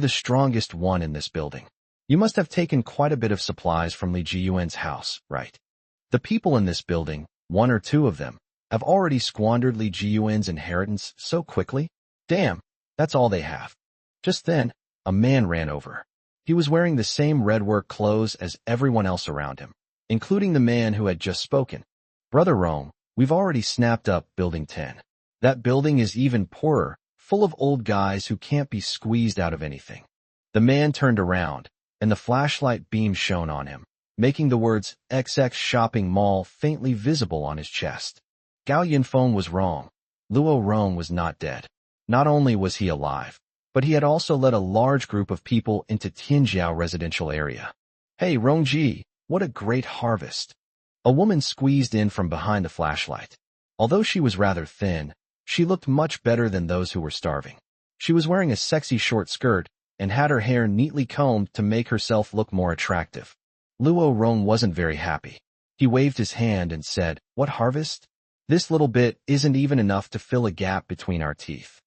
the strongest one in this building. You must have taken quite a bit of supplies from Li Jiyuan's house, right? The people in this building, 1 or 2 of them, have already squandered Li Jiyuan's inheritance so quickly. Damn, that's all they have." Just then, a man ran over. He was wearing the same red work clothes as everyone else around him, including the man who had just spoken. "Brother Rome, we've already snapped up Building 10. That building is even poorer, full of old guys who can't be squeezed out of anything." The man turned around, and the flashlight beam shone on him, making the words XX Shopping Mall faintly visible on his chest. Gao Yinfong was wrong. Luo Rong was not dead. Not only was he alive, but he had also led a large group of people into Tianjiao residential area. "Hey, Rongji, what a great harvest." A woman squeezed in from behind the flashlight. Although she was rather thin, she looked much better than those who were starving. She was wearing a sexy short skirt and had her hair neatly combed to make herself look more attractive. Luo Rong wasn't very happy. He waved his hand and said, "What harvest? This little bit isn't even enough to fill a gap between our teeth.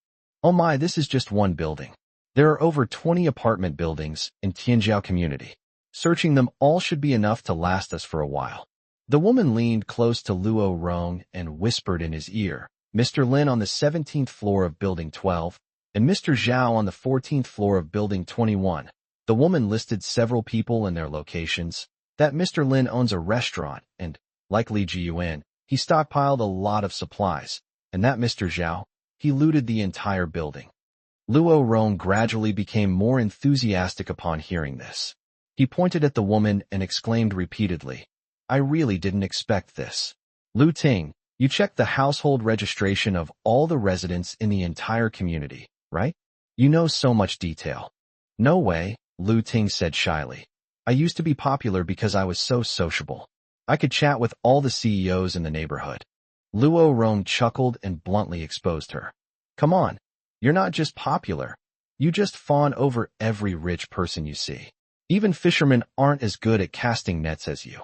Oh my, this is just one building. There are over 20 apartment buildings in Tianjiao community. Searching them all should be enough to last us for a while." The woman leaned close to Luo Rong and whispered in his ear, "Mr. Lin on the 17th floor of Building 12, and Mr. Zhao on the 14th floor of Building 21. The woman listed several people and their locations. That Mr. Lin owns a restaurant, and, like Li Jiyuan, he stockpiled a lot of supplies, and that Mr. Zhao, he looted the entire building." Luo Rong gradually became more enthusiastic upon hearing this. He pointed at the woman and exclaimed repeatedly, "I really didn't expect this. Lu Ting, you checked the household registration of all the residents in the entire community, right? You know so much detail." "No way," Lu Ting said shyly. "I used to be popular because I was so sociable. I could chat with all the CEOs in the neighborhood." Luo Rong chuckled and bluntly exposed her. "Come on, you're not just popular. You just fawn over every rich person you see. Even fishermen aren't as good at casting nets as you."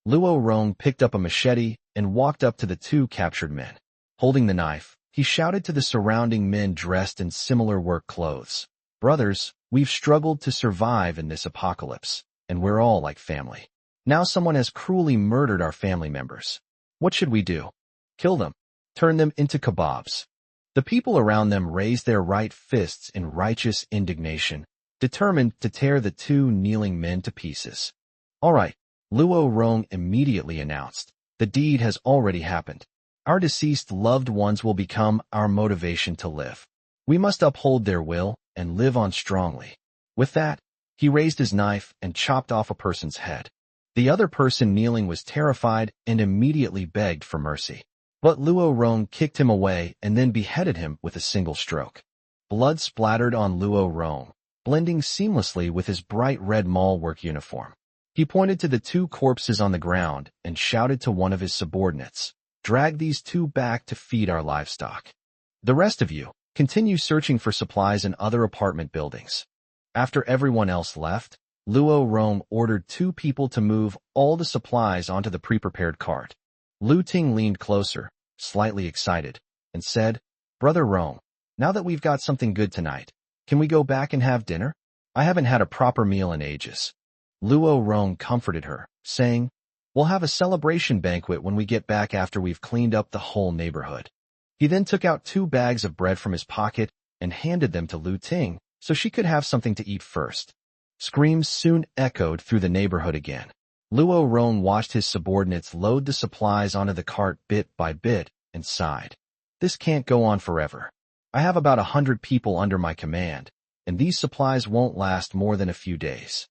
Luo Rong picked up a machete and walked up to the 2 captured men. Holding the knife, he shouted to the surrounding men dressed in similar work clothes, "Brothers, we've struggled to survive in this apocalypse, and we're all like family. Now someone has cruelly murdered our family members. What should we do? Kill them. Turn them into kebabs." The people around them raised their right fists in righteous indignation, determined to tear the 2 kneeling men to pieces. "All right," Luo Rong immediately announced, "the deed has already happened. Our deceased loved ones will become our motivation to live. We must uphold their will and live on strongly." With that, he raised his knife and chopped off a person's head. The other person kneeling was terrified and immediately begged for mercy. But Luo Rong kicked him away and then beheaded him with a single stroke. Blood splattered on Luo Rong, blending seamlessly with his bright red mall work uniform. He pointed to the 2 corpses on the ground and shouted to one of his subordinates, "Drag these 2 back to feed our livestock. The rest of you, continue searching for supplies in other apartment buildings." After everyone else left, Luo Rong ordered 2 people to move all the supplies onto the pre-prepared cart. Lu Ting leaned closer, slightly excited, and said, Brother Rome, now that we've got something good tonight, can we go back and have dinner? I haven't had a proper meal in ages. Luo Rong comforted her, saying, we'll have a celebration banquet when we get back after we've cleaned up the whole neighborhood. He then took out 2 bags of bread from his pocket and handed them to Lu Ting so she could have something to eat first. Screams soon echoed through the neighborhood again. Luo Rong watched his subordinates load the supplies onto the cart bit by bit and sighed. This can't go on forever. I have about 100 people under my command, and these supplies won't last more than a few days.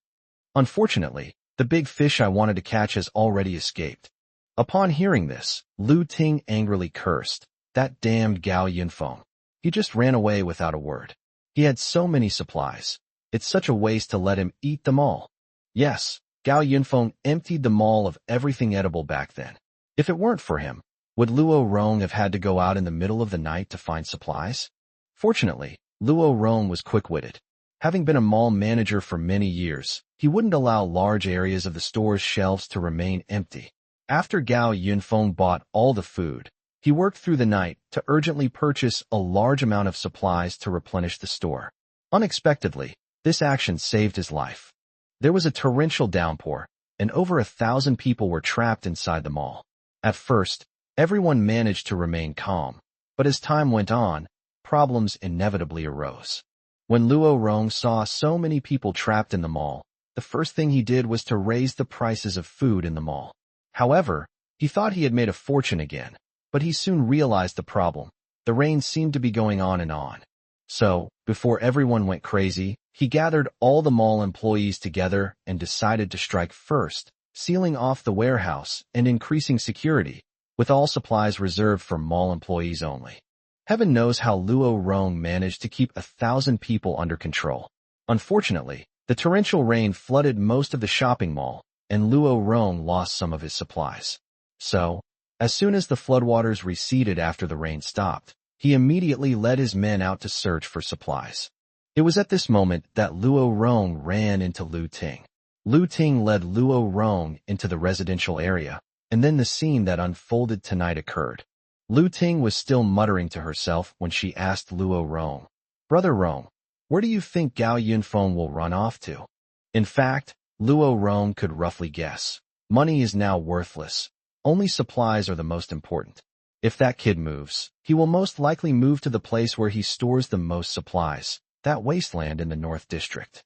Unfortunately, the big fish I wanted to catch has already escaped. Upon hearing this, Lu Ting angrily cursed. That damned Gao Yinfong. He just ran away without a word. He had so many supplies. It's such a waste to let him eat them all. Yes, Gao Yinfong emptied the mall of everything edible back then. If it weren't for him, would Luo Rong have had to go out in the middle of the night to find supplies? Fortunately, Luo Rong was quick-witted. Having been a mall manager for many years, he wouldn't allow large areas of the store's shelves to remain empty. After Gao Yinfong bought all the food, he worked through the night to urgently purchase a large amount of supplies to replenish the store. Unexpectedly, this action saved his life. There was a torrential downpour, and over 1,000 people were trapped inside the mall. At first, everyone managed to remain calm, but as time went on, problems inevitably arose. When Luo Rong saw so many people trapped in the mall, the first thing he did was to raise the prices of food in the mall. However, he thought he had made a fortune again, but he soon realized the problem. The rain seemed to be going on and on. So, before everyone went crazy, he gathered all the mall employees together and decided to strike first, sealing off the warehouse and increasing security, with all supplies reserved for mall employees only. Heaven knows how Luo Rong managed to keep 1,000 people under control. Unfortunately, the torrential rain flooded most of the shopping mall, and Luo Rong lost some of his supplies. So, as soon as the floodwaters receded after the rain stopped, he immediately led his men out to search for supplies. It was at this moment that Luo Rong ran into Lu Ting. Lu Ting led Luo Rong into the residential area, and then the scene that unfolded tonight occurred. Lu Ting was still muttering to herself when she asked Luo Rong, Brother Rong, where do you think Gao Yinfong will run off to? In fact, Luo Rong could roughly guess. Money is now worthless. Only supplies are the most important. If that kid moves, he will most likely move to the place where he stores the most supplies, that wasteland in the North District.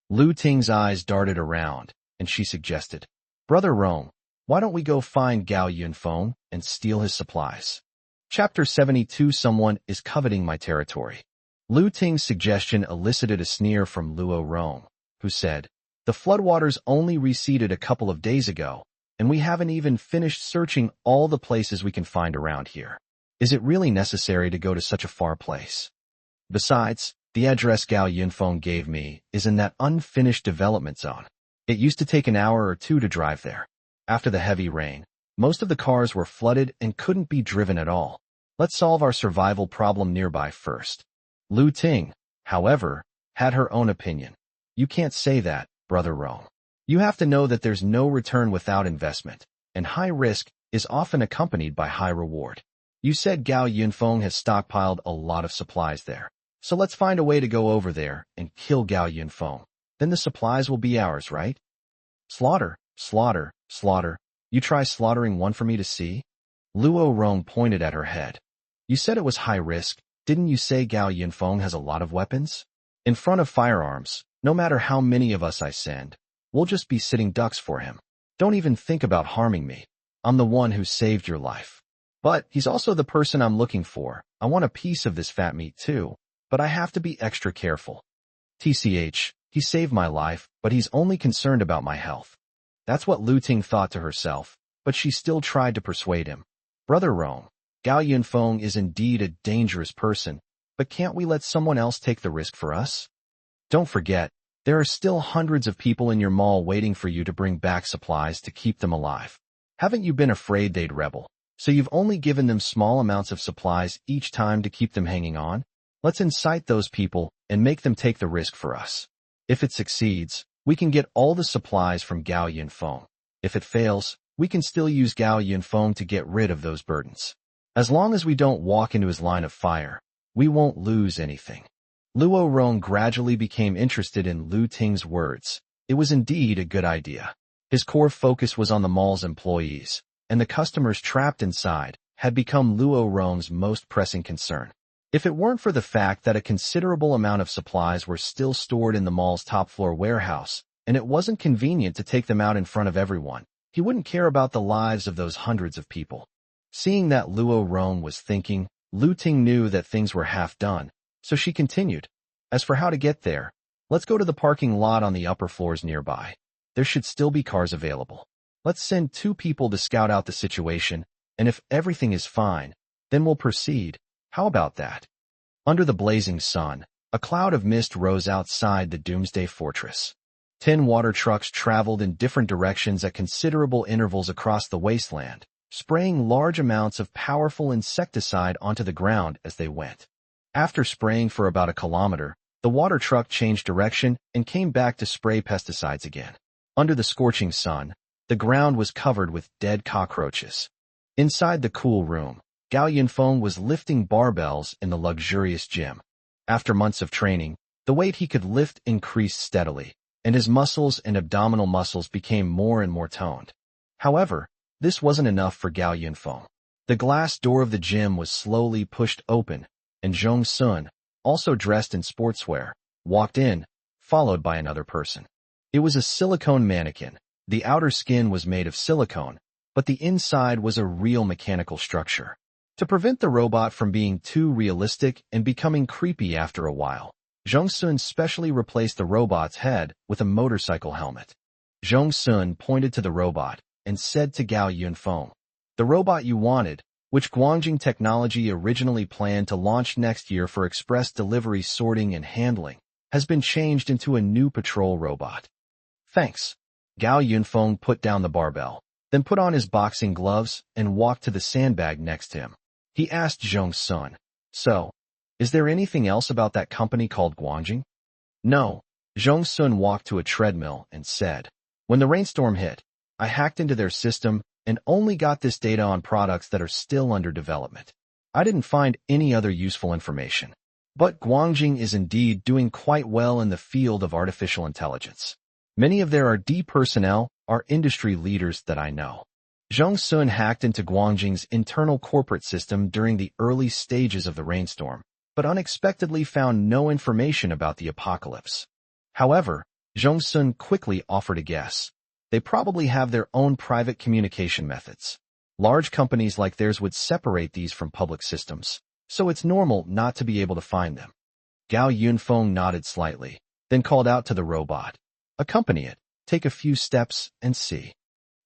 Lu Ting's eyes darted around, and she suggested, Brother Rong, why don't we go find Gao Yinfong and steal his supplies? Chapter 72 Someone is coveting my territory. Lu Ting's suggestion elicited a sneer from Luo Rong, who said, the floodwaters only receded a couple of days ago, and we haven't even finished searching all the places we can find around here. Is it really necessary to go to such a far place? Besides, the address Gao Yinfong gave me is in that unfinished development zone. It used to take an hour or 2 to drive there. After the heavy rain, most of the cars were flooded and couldn't be driven at all. Let's solve our survival problem nearby first. Lu Ting, however, had her own opinion. You can't say that, Brother Rong. You have to know that there's no return without investment, and high risk is often accompanied by high reward. You said Gao Yinfong has stockpiled a lot of supplies there. So let's find a way to go over there and kill Gao Yinfong. Then the supplies will be ours, right? Slaughter, slaughter, slaughter. You try slaughtering one for me to see? Luo Rong pointed at her head. You said it was high risk. Didn't you say Gao Yinfong has a lot of weapons? In front of firearms, no matter how many of us I send, we'll just be sitting ducks for him. Don't even think about harming me. I'm the one who saved your life. But he's also the person I'm looking for. I want a piece of this fat meat too, but I have to be extra careful. TCH, he saved my life, but he's only concerned about my health. That's what Lu Ting thought to herself, but she still tried to persuade him. Brother Rong, Gao Yinfong is indeed a dangerous person, but can't we let someone else take the risk for us? Don't forget, there are still hundreds of people in your mall waiting for you to bring back supplies to keep them alive. Haven't you been afraid they'd rebel? So you've only given them small amounts of supplies each time to keep them hanging on? Let's incite those people and make them take the risk for us. If it succeeds, we can get all the supplies from Gao Yinfong. If it fails, we can still use Gao Yinfong to get rid of those burdens. As long as we don't walk into his line of fire, We won't lose anything. Luo Rong gradually became interested in Lu Ting's words. It was indeed a good idea. His core focus was on the mall's employees, and the customers trapped inside had become Luo Rong's most pressing concern. If it weren't for the fact that a considerable amount of supplies were still stored in the mall's top-floor warehouse, and it wasn't convenient to take them out in front of everyone, he wouldn't care about the lives of those hundreds of people. Seeing that Luo Rong was thinking, Lu Ting knew that things were half done, so she continued. As for how to get there, let's go to the parking lot on the upper floors nearby. There should still be cars available. Let's send 2 people to scout out the situation, and if everything is fine, then we'll proceed. How about that? Under the blazing sun, a cloud of mist rose outside the Doomsday Fortress. 10 water trucks traveled in different directions at considerable intervals across the wasteland, spraying large amounts of powerful insecticide onto the ground as they went. After spraying for about a kilometer, the water truck changed direction and came back to spray pesticides again. Under the scorching sun, the ground was covered with dead cockroaches. Inside the cool room, Gao Yinfong was lifting barbells in the luxurious gym. After months of training, the weight he could lift increased steadily, and his muscles and abdominal muscles became more and more toned. However, this wasn't enough for Gao Yinfong. The glass door of the gym was slowly pushed open, and Zhong Sun, also dressed in sportswear, walked in, followed by another person. It was a silicone mannequin. The outer skin was made of silicone, but the inside was a real mechanical structure. To prevent the robot from being too realistic and becoming creepy after a while, Zhong Sun specially replaced the robot's head with a motorcycle helmet. Zhong Sun pointed to the robot and said to Gao Yinfong, "The robot you wanted, which Guangjing Technology originally planned to launch next year for express delivery sorting and handling, has been changed into a new patrol robot." "Thanks." Gao Yinfong put down the barbell, then put on his boxing gloves and walked to the sandbag next to him. He asked Zhong Sun, "So, is there anything else about that company called Guangjing?" "No." Zhong Sun walked to a treadmill and said, "When the rainstorm hit, I hacked into their system and only got this data on products that are still under development. I didn't find any other useful information. But Guangjing is indeed doing quite well in the field of artificial intelligence. Many of their R&D personnel are industry leaders that I know." Zhong Sun hacked into Guangjing's internal corporate system during the early stages of the rainstorm, but unexpectedly found no information about the apocalypse. However, Zhong Sun quickly offered a guess. They probably have their own private communication methods. Large companies like theirs would separate these from public systems, so it's normal not to be able to find them. Gao Yinfong nodded slightly, then called out to the robot, "Accompany it, take a few steps and see."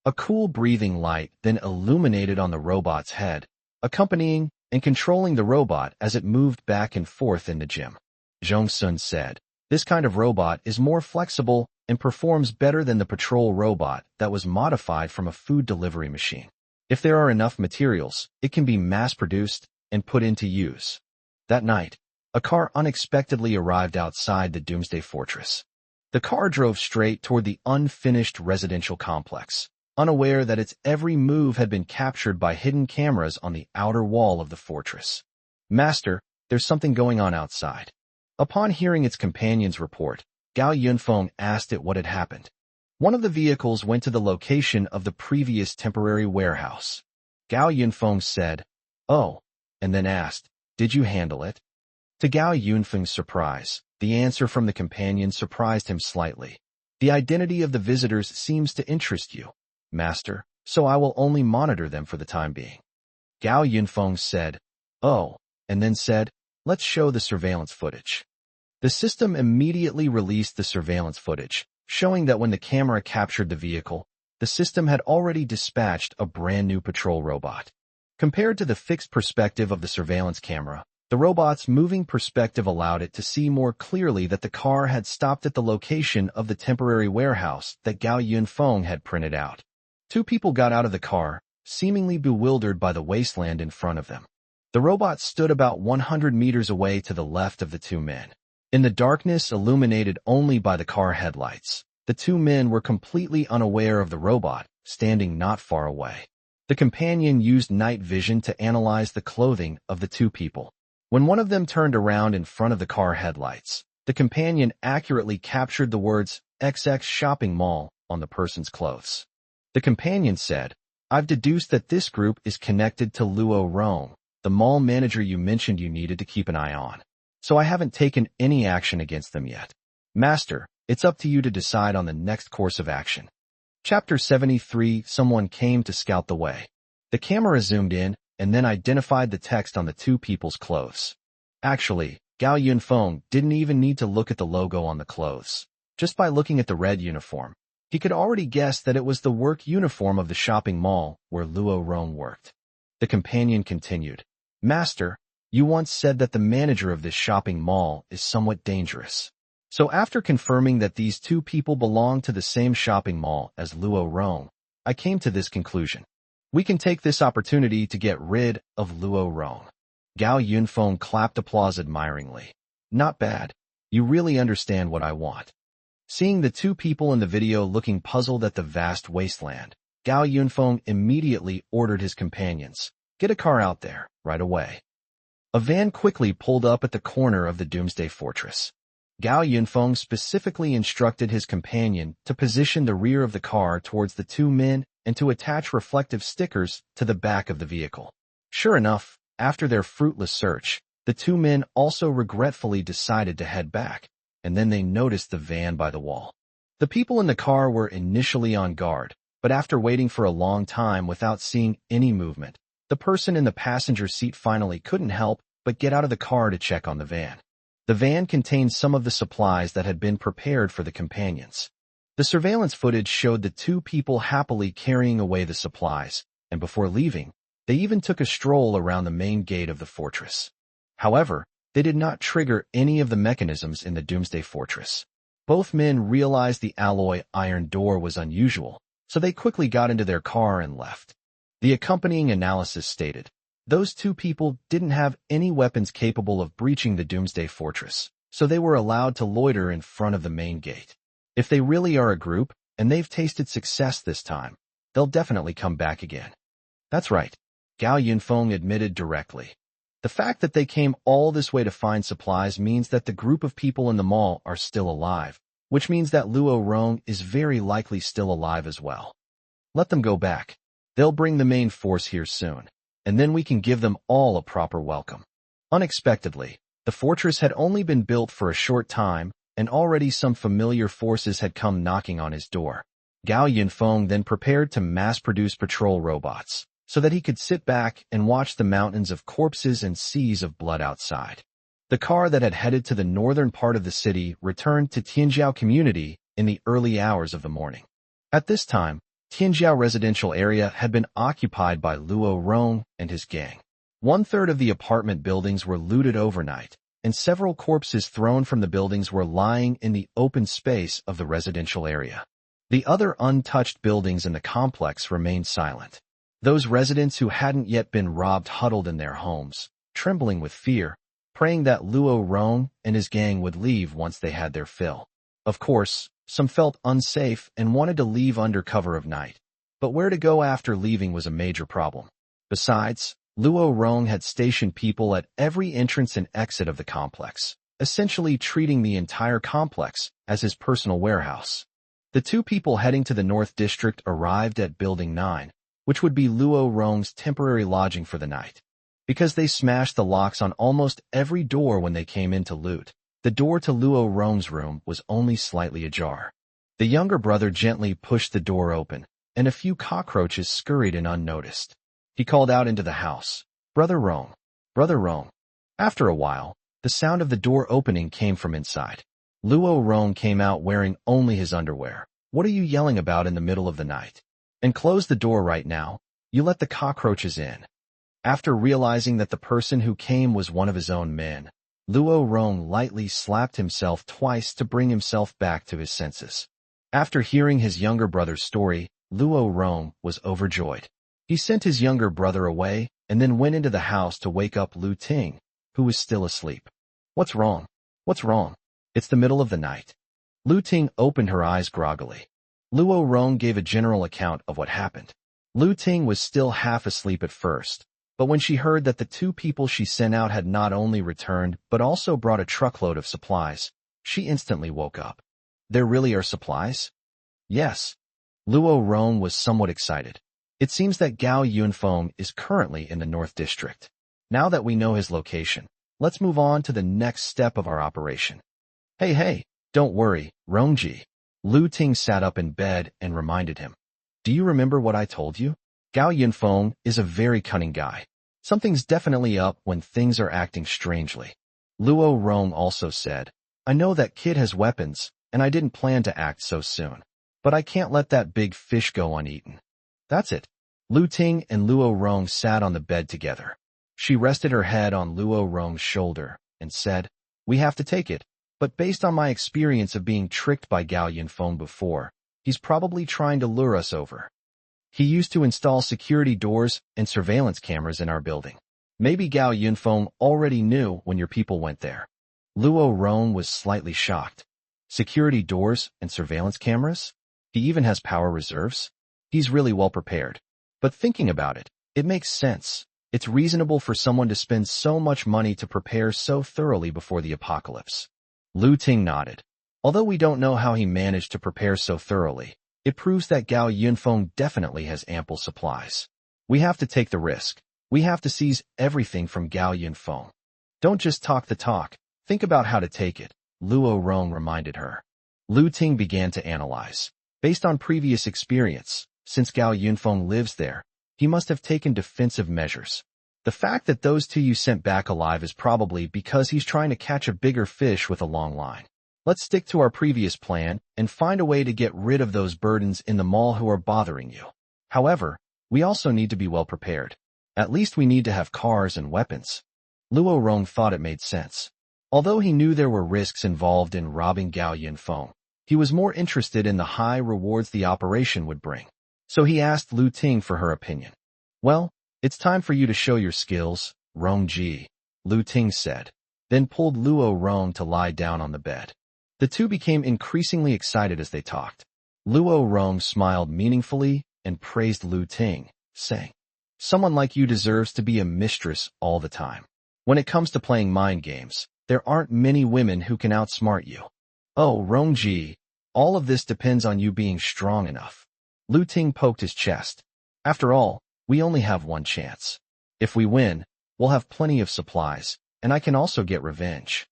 A cool breathing light then illuminated on the robot's head, accompanying and controlling the robot as it moved back and forth in the gym. Zhong Sun said, "This kind of robot is more flexible and performs better than the patrol robot that was modified from a food delivery machine. If there are enough materials, it can be mass-produced and put into use." That night, a car unexpectedly arrived outside the Doomsday Fortress. The car drove straight toward the unfinished residential complex, unaware that its every move had been captured by hidden cameras on the outer wall of the fortress. "Master, there's something going on outside." Upon hearing its companion's report, Gao Yinfong asked it what had happened. One of the vehicles went to the location of the previous temporary warehouse. Gao Yinfong said, "Oh," and then asked, "Did you handle it?" To Gao Yinfeng's surprise, the answer from the companion surprised him slightly. "The identity of the visitors seems to interest you, Master, so I will only monitor them for the time being." Gao Yinfong said, "Oh," and then said, "Let's show the surveillance footage." The system immediately released the surveillance footage, showing that when the camera captured the vehicle, the system had already dispatched a brand new patrol robot. Compared to the fixed perspective of the surveillance camera, the robot's moving perspective allowed it to see more clearly that the car had stopped at the location of the temporary warehouse that Gao Yinfong had printed out. 2 people got out of the car, seemingly bewildered by the wasteland in front of them. The robot stood about 100 meters away to the left of the 2 men. In the darkness illuminated only by the car headlights, the 2 men were completely unaware of the robot, standing not far away. The companion used night vision to analyze the clothing of the 2 people. When one of them turned around in front of the car headlights, the companion accurately captured the words XX shopping mall on the person's clothes. The companion said, "I've deduced that this group is connected to Luo Rong, the mall manager you mentioned you needed to keep an eye on. So I haven't taken any action against them yet. Master, it's up to you to decide on the next course of action." Chapter 73. Someone came to scout the way. The camera zoomed in and then identified the text on the two people's clothes. Actually, Gao Yinfong didn't even need to look at the logo on the clothes. Just by looking at the red uniform, he could already guess that it was the work uniform of the shopping mall where Luo Rong worked. The companion continued, "Master, you once said that the manager of this shopping mall is somewhat dangerous. So after confirming that these two people belong to the same shopping mall as Luo Rong, I came to this conclusion. We can take this opportunity to get rid of Luo Rong." Gao Yinfong clapped applause admiringly. "Not bad. You really understand what I want." Seeing the two people in the video looking puzzled at the vast wasteland, Gao Yinfong immediately ordered his companions, "Get a car out there, right away." A van quickly pulled up at the corner of the Doomsday Fortress. Gao Yinfong specifically instructed his companion to position the rear of the car towards the two men and to attach reflective stickers to the back of the vehicle. Sure enough, after their fruitless search, the two men also regretfully decided to head back, and then they noticed the van by the wall. The people in the car were initially on guard, but after waiting for a long time without seeing any movement, the person in the passenger seat finally couldn't help but get out of the car to check on the van. The van contained some of the supplies that had been prepared for the companions. The surveillance footage showed the two people happily carrying away the supplies, and before leaving, they even took a stroll around the main gate of the fortress. However, they did not trigger any of the mechanisms in the Doomsday Fortress. Both men realized the alloy iron door was unusual, so they quickly got into their car and left. The accompanying analysis stated, those two people didn't have any weapons capable of breaching the Doomsday Fortress, so they were allowed to loiter in front of the main gate. If they really are a group, and they've tasted success this time, they'll definitely come back again. That's right, Gao Yinfong admitted directly. The fact that they came all this way to find supplies means that the group of people in the mall are still alive, which means that Luo Rong is very likely still alive as well. Let them go back. They'll bring the main force here soon, and then we can give them all a proper welcome. Unexpectedly, the fortress had only been built for a short time, and already some familiar forces had come knocking on his door. Gao Yinfong then prepared to mass-produce patrol robots, so that he could sit back and watch the mountains of corpses and seas of blood outside. The car that had headed to the northern part of the city returned to Tianjiao community in the early hours of the morning. At this time, Tianjiao residential area had been occupied by Luo Rong and his gang. 1/3 of the apartment buildings were looted overnight, and several corpses thrown from the buildings were lying in the open space of the residential area. The other untouched buildings in the complex remained silent. Those residents who hadn't yet been robbed huddled in their homes, trembling with fear, praying that Luo Rong and his gang would leave once they had their fill. Of course, some felt unsafe and wanted to leave under cover of night, but where to go after leaving was a major problem. Besides, Luo Rong had stationed people at every entrance and exit of the complex, essentially treating the entire complex as his personal warehouse. The two people heading to the North District arrived at Building 9, which would be Luo Rong's temporary lodging for the night. Because they smashed the locks on almost every door when they came in to loot, the door to Luo Rong's room was only slightly ajar. The younger brother gently pushed the door open, and a few cockroaches scurried in unnoticed. He called out into the house, "Brother Rong, Brother Rong." After a while, the sound of the door opening came from inside. Luo Rong came out wearing only his underwear. "What are you yelling about in the middle of the night? And close the door right now. You let the cockroaches in." After realizing that the person who came was one of his own men, Luo Rong lightly slapped himself twice to bring himself back to his senses. After hearing his younger brother's story, Luo Rong was overjoyed. He sent his younger brother away and then went into the house to wake up Lu Ting, who was still asleep. "What's wrong? What's wrong? It's the middle of the night." Lu Ting opened her eyes groggily. Luo Rong gave a general account of what happened. Lu Ting was still half asleep at first, But when she heard that the two people she sent out had not only returned but also brought a truckload of supplies, she instantly woke up. There really are supplies? Yes. Luo Rong was somewhat excited. It seems that Gao Yinfong is currently in the North District. Now that we know his location, let's move on to the next step of our operation. Hey, don't worry, Rongji. Lu Ting sat up in bed and reminded him. Do you remember what I told you? Gao Yinfong is a very cunning guy. Something's definitely up when things are acting strangely. Luo Rong also said, I know that kid has weapons, and I didn't plan to act so soon. But I can't let that big fish go uneaten. That's it. Lu Ting and Luo Rong sat on the bed together. She rested her head on Luo Rong's shoulder and said, We have to take it, but based on my experience of being tricked by Gao Yinfong before, he's probably trying to lure us over. He used to install security doors and surveillance cameras in our building. Maybe Gao Yinfong already knew when your people went there. Luo Rong was slightly shocked. Security doors and surveillance cameras? He even has power reserves? He's really well prepared. But thinking about it, it makes sense. It's reasonable for someone to spend so much money to prepare so thoroughly before the apocalypse. Lu Ting nodded. Although we don't know how he managed to prepare so thoroughly, it proves that Gao Yinfong definitely has ample supplies. We have to take the risk. We have to seize everything from Gao Yinfong. Don't just talk the talk. Think about how to take it, Luo Rong reminded her. Lu Ting began to analyze. Based on previous experience, since Gao Yinfong lives there, he must have taken defensive measures. The fact that those two you sent back alive is probably because he's trying to catch a bigger fish with a long line. Let's stick to our previous plan and find a way to get rid of those burdens in the mall who are bothering you. However, we also need to be well prepared. At least we need to have cars and weapons. Luo Rong thought it made sense. Although he knew there were risks involved in robbing Gao Yinfong, he was more interested in the high rewards the operation would bring. So he asked Lu Ting for her opinion. Well, it's time for you to show your skills, Rongji, Lu Ting said, then pulled Luo Rong to lie down on the bed. The two became increasingly excited as they talked. Luo Rong smiled meaningfully and praised Lu Ting, saying, Someone like you deserves to be a mistress all the time. When it comes to playing mind games, there aren't many women who can outsmart you. Oh, Rongji, all of this depends on you being strong enough. Lu Ting poked his chest. After all, we only have one chance. If we win, we'll have plenty of supplies, and I can also get revenge.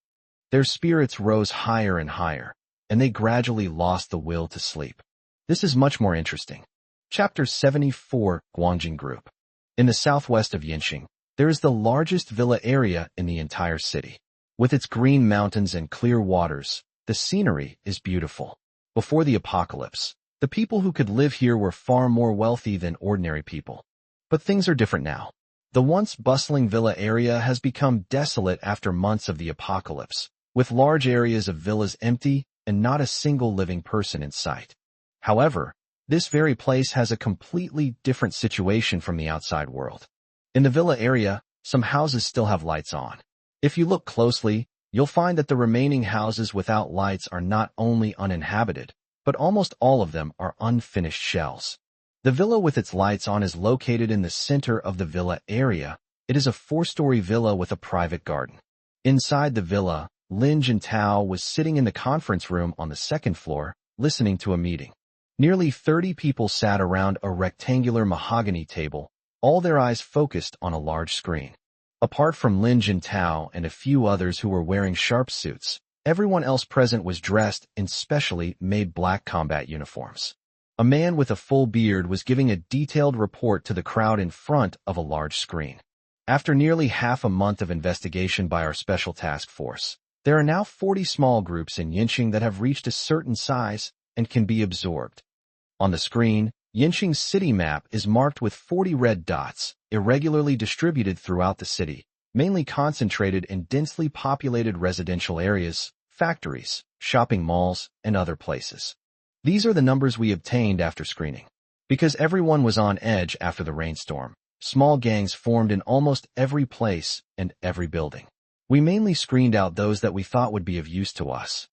Their spirits rose higher and higher, and they gradually lost the will to sleep. This is much more interesting. Chapter 74, Guangjing Group. In the southwest of Yinxing, there is the largest villa area in the entire city. With its green mountains and clear waters, the scenery is beautiful. Before the apocalypse, the people who could live here were far more wealthy than ordinary people. But things are different now. The once bustling villa area has become desolate after months of the apocalypse, with large areas of villas empty and not a single living person in sight. However, this very place has a completely different situation from the outside world. In the villa area, some houses still have lights on. If you look closely, you'll find that the remaining houses without lights are not only uninhabited, but almost all of them are unfinished shells. The villa with its lights on is located in the center of the villa area. It is a 4-story villa with a private garden. Inside the villa, Lin Jintao was sitting in the conference room on the 2nd floor, listening to a meeting. Nearly 30 people sat around a rectangular mahogany table, all their eyes focused on a large screen. Apart from Lin Jintao and a few others who were wearing sharp suits, everyone else present was dressed in specially made black combat uniforms. A man with a full beard was giving a detailed report to the crowd in front of a large screen. After nearly half a month of investigation by our special task force, there are now 40 small groups in Yinxing that have reached a certain size and can be absorbed. On the screen, Yinxing's city map is marked with 40 red dots, irregularly distributed throughout the city, mainly concentrated in densely populated residential areas, factories, shopping malls, and other places. These are the numbers we obtained after screening. Because everyone was on edge after the rainstorm, small gangs formed in almost every place and every building. We mainly screened out those that we thought would be of use to us.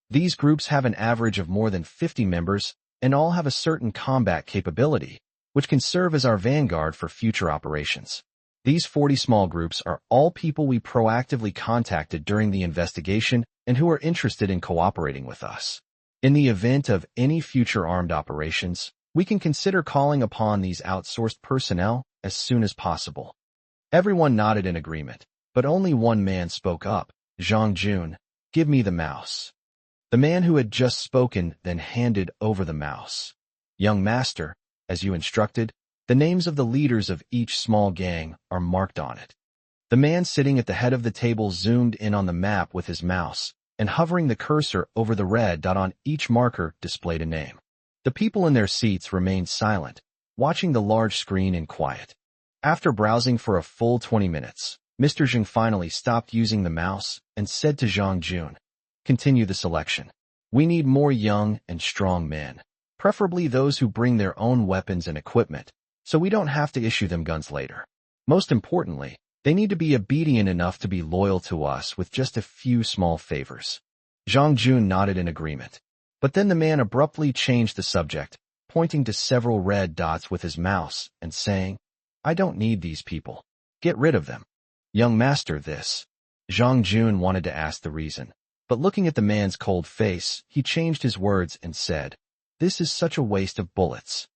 These groups have an average of more than 50 members and all have a certain combat capability, which can serve as our vanguard for future operations. These 40 small groups are all people we proactively contacted during the investigation and who are interested in cooperating with us. In the event of any future armed operations, we can consider calling upon these outsourced personnel as soon as possible. Everyone nodded in agreement, but only one man spoke up. Zhang Jun, give me the mouse. The man who had just spoken then handed over the mouse. Young master, as you instructed, the names of the leaders of each small gang are marked on it. The man sitting at the head of the table zoomed in on the map with his mouse, and hovering the cursor over the red dot on each marker displayed a name. The people in their seats remained silent, watching the large screen in quiet. After browsing for a full 20 minutes, Mr. Zheng finally stopped using the mouse and said to Zhang Jun, "Continue the selection. We need more young and strong men, preferably those who bring their own weapons and equipment, so we don't have to issue them guns later. Most importantly, they need to be obedient enough to be loyal to us with just a few small favors." Zhang Jun nodded in agreement. But then the man abruptly changed the subject, pointing to several red dots with his mouse and saying, "I don't need these people. Get rid of them." "Young master, this." Zhang Jun wanted to ask the reason, but looking at the man's cold face, he changed his words and said, "This is such a waste of bullets.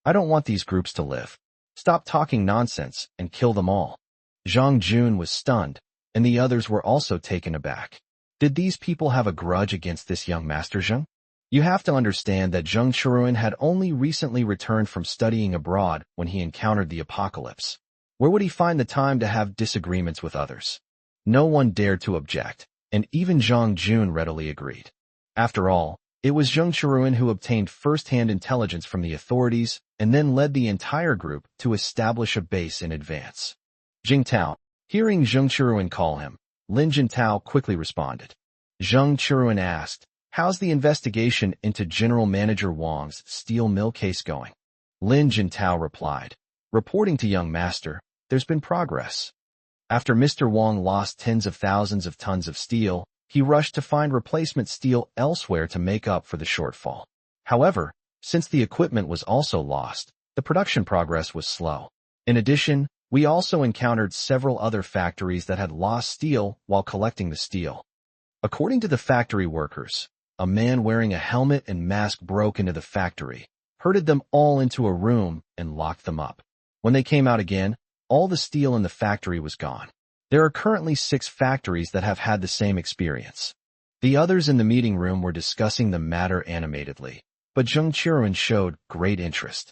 I don't want these groups to live. Stop talking nonsense and kill them all." Zhang Jun was stunned, and the others were also taken aback. Did these people have a grudge against this young master Zheng? You have to understand that Zheng Qiruan had only recently returned from studying abroad when he encountered the apocalypse. Where would he find the time to have disagreements with others? No one dared to object, and even Zhang Jun readily agreed. After all, it was Zheng Qiruan who obtained first-hand intelligence from the authorities and then led the entire group to establish a base in advance. Jing Tao, hearing Zheng Qiruan call him, Lin Jintao quickly responded. Zheng Qiruan asked, "How's the investigation into General Manager Wang's steel mill case going?" Lin Jintao replied, "Reporting to young master, there's been progress. After Mr. Wang lost tens of thousands of tons of steel, he rushed to find replacement steel elsewhere to make up for the shortfall. However, since the equipment was also lost, the production progress was slow. In addition, we also encountered several other factories that had lost steel while collecting the steel. According to the factory workers, a man wearing a helmet and mask broke into the factory, herded them all into a room, and locked them up. When they came out again, all the steel in the factory was gone. There are currently 6 factories that have had the same experience." The others in the meeting room were discussing the matter animatedly, but Zheng Qiruan showed great interest.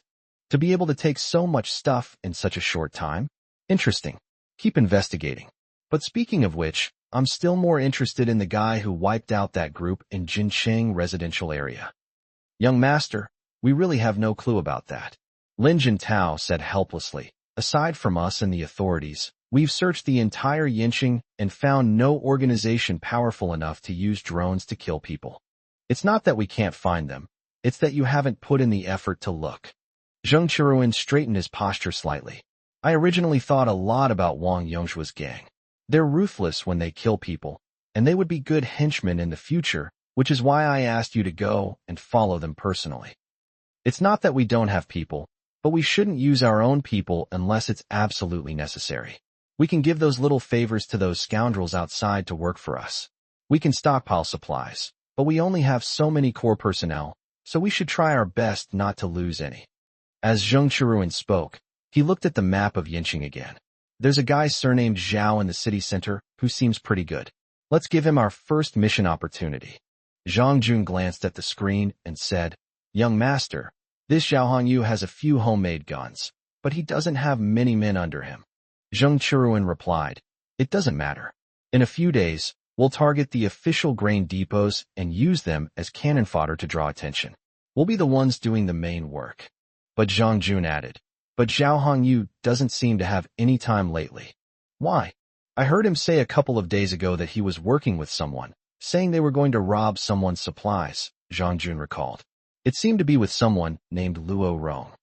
To be able to take so much stuff in such a short time? Interesting. Keep investigating. But speaking of which, I'm still more interested in the guy who wiped out that group in Jincheng residential area. "Young master, we really have no clue about that," Lin Jintao said helplessly. "Aside from us and the authorities, we've searched the entire Yincheng and found no organization powerful enough to use drones to kill people. It's not that we can't find them, it's that you haven't put in the effort to look." Zheng Qiruan straightened his posture slightly. "I originally thought a lot about Wang Yongshua's gang. They're ruthless when they kill people, and they would be good henchmen in the future, which is why I asked you to go and follow them personally. It's not that we don't have people, but we shouldn't use our own people unless it's absolutely necessary. We can give those little favors to those scoundrels outside to work for us. We can stockpile supplies, but we only have so many core personnel, so we should try our best not to lose any." As Zheng Qiruan spoke, he looked at the map of Yincheng again. "There's a guy surnamed Zhao in the city center who seems pretty good. Let's give him our first mission opportunity." Zhang Jun glanced at the screen and said, "Young master, this Zhao Hongyu has a few homemade guns, but he doesn't have many men under him." Zheng Qiruan replied, "It doesn't matter. In a few days, we'll target the official grain depots and use them as cannon fodder to draw attention. We'll be the ones doing the main work." But Zhang Jun added, "But Zhao Hongyu doesn't seem to have any time lately." "Why?" "I heard him say a couple of days ago that he was working with someone, saying they were going to rob someone's supplies," Zhang Jun recalled. "It seemed to be with someone named Luo Rong."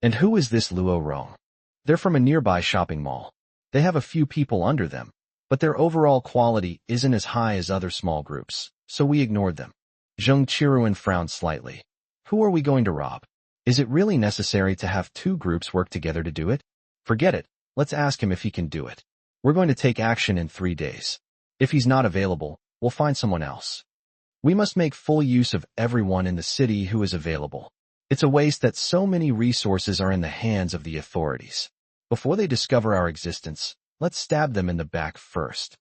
"And who is this Luo Rong?" "They're from a nearby shopping mall. They have a few people under them, but their overall quality isn't as high as other small groups, so we ignored them." Zheng Qiruan frowned slightly. "Who are we going to rob? Is it really necessary to have 2 groups work together to do it? Forget it. Let's ask him if he can do it. We're going to take action in 3 days. If he's not available, we'll find someone else. We must make full use of everyone in the city who is available. It's a waste that so many resources are in the hands of the authorities. Before they discover our existence, let's stab them in the back first.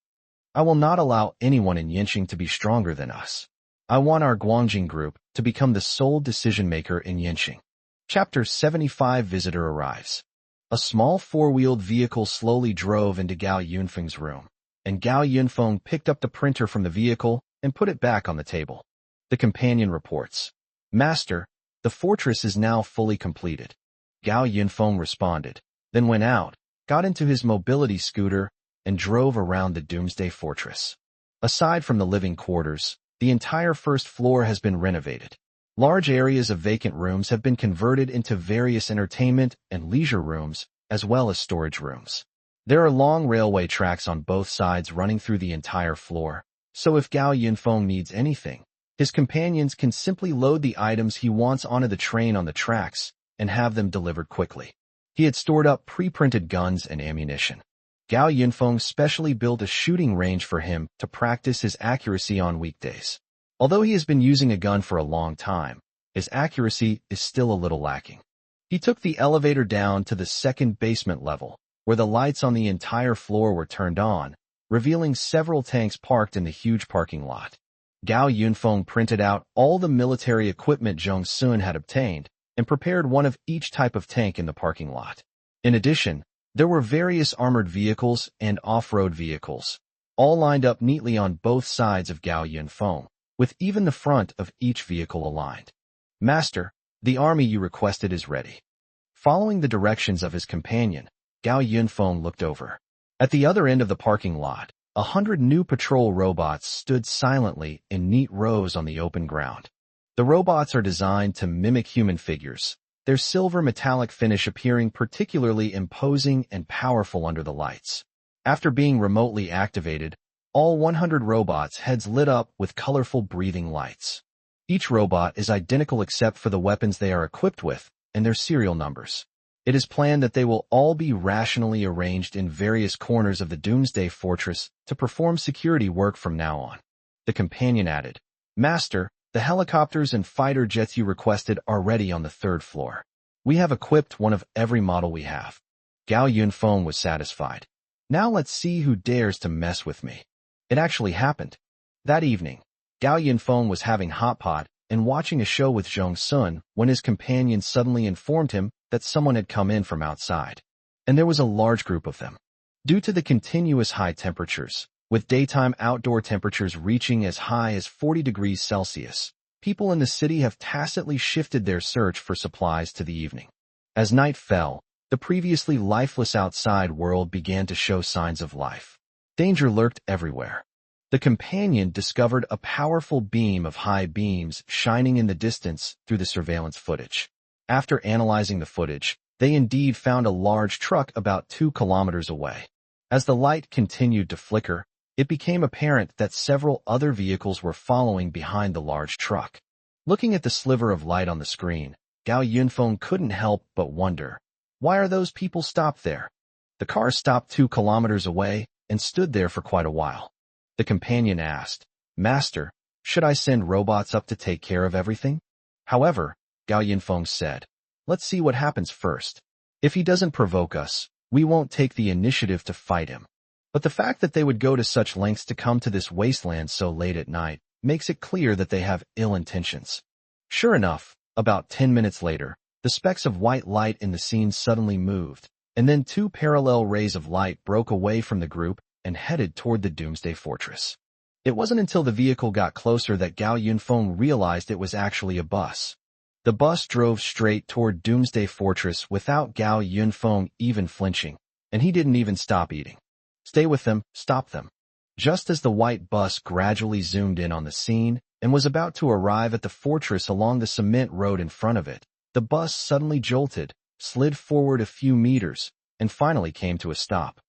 I will not allow anyone in Yinxing to be stronger than us. I want our Guangjing group to become the sole decision-maker in Yinxing. Chapter 75 Visitor arrives. A small four-wheeled vehicle slowly drove into Gao Yinfeng's room, and Gao Yinfong picked up the printer from the vehicle and put it back on the table. The companion reports, "Master, the fortress is now fully completed." Gao Yinfong responded, then went out, got into his mobility scooter, and drove around the Doomsday Fortress. Aside from the living quarters, the entire first floor has been renovated. Large areas of vacant rooms have been converted into various entertainment and leisure rooms, as well as storage rooms. There are long railway tracks on both sides running through the entire floor, so if Gao Yinfong needs anything, his companions can simply load the items he wants onto the train on the tracks and have them delivered quickly. He had stored up pre-printed guns and ammunition. Gao Yinfong specially built a shooting range for him to practice his accuracy on weekdays. Although he has been using a gun for a long time, his accuracy is still a little lacking. He took the elevator down to the second basement level, where the lights on the entire floor were turned on, revealing several tanks parked in the huge parking lot. Gao Yinfong printed out all the military equipment Zhong Sun had obtained and prepared one of each type of tank in the parking lot. In addition, there were various armored vehicles and off-road vehicles, all lined up neatly on both sides of Gao Yinfong, with even the front of each vehicle aligned. "Master, the army you requested is ready." Following the directions of his companion, Gao Yinfong looked over. At the other end of the parking lot, 100 new patrol robots stood silently in neat rows on the open ground. The robots are designed to mimic human figures, their silver metallic finish appearing particularly imposing and powerful under the lights. After being remotely activated, all 100 robots' heads lit up with colorful breathing lights. Each robot is identical except for the weapons they are equipped with and their serial numbers. It is planned that they will all be rationally arranged in various corners of the Doomsday Fortress to perform security work from now on. The companion added, "Master, the helicopters and fighter jets you requested are ready on the 3rd floor. We have equipped one of every model we have." Gao Yinfong was satisfied. "Now let's see who dares to mess with me." It actually happened. That evening, Gao Yinfong was having hot pot and watching a show with Zhong Sun when his companion suddenly informed him that someone had come in from outside. And there was a large group of them. Due to the continuous high temperatures, with daytime outdoor temperatures reaching as high as 40 degrees Celsius, people in the city have tacitly shifted their search for supplies to the evening. As night fell, the previously lifeless outside world began to show signs of life. Danger lurked everywhere. The companion discovered a powerful beam of high beams shining in the distance through the surveillance footage. After analyzing the footage, they indeed found a large truck about 2 kilometers away. As the light continued to flicker, it became apparent that several other vehicles were following behind the large truck. Looking at the sliver of light on the screen, Gao Yinfong couldn't help but wonder, why are those people stopped there? The car stopped 2 kilometers away and stood there for quite a while. The companion asked, "Master, should I send robots up to take care of everything?" However, Gao Yinfong said, "Let's see what happens first. If he doesn't provoke us, we won't take the initiative to fight him." But the fact that they would go to such lengths to come to this wasteland so late at night makes it clear that they have ill intentions. Sure enough, about 10 minutes later, the specks of white light in the scene suddenly moved, and then 2 parallel rays of light broke away from the group and headed toward the Doomsday Fortress. It wasn't until the vehicle got closer that Gao Yinfong realized it was actually a bus. The bus drove straight toward Doomsday Fortress without Gao Yinfong even flinching, and he didn't even stop eating. "Stay with them, stop them." Just as the white bus gradually zoomed in on the scene and was about to arrive at the fortress along the cement road in front of it, the bus suddenly jolted, slid forward a few meters, and finally came to a stop.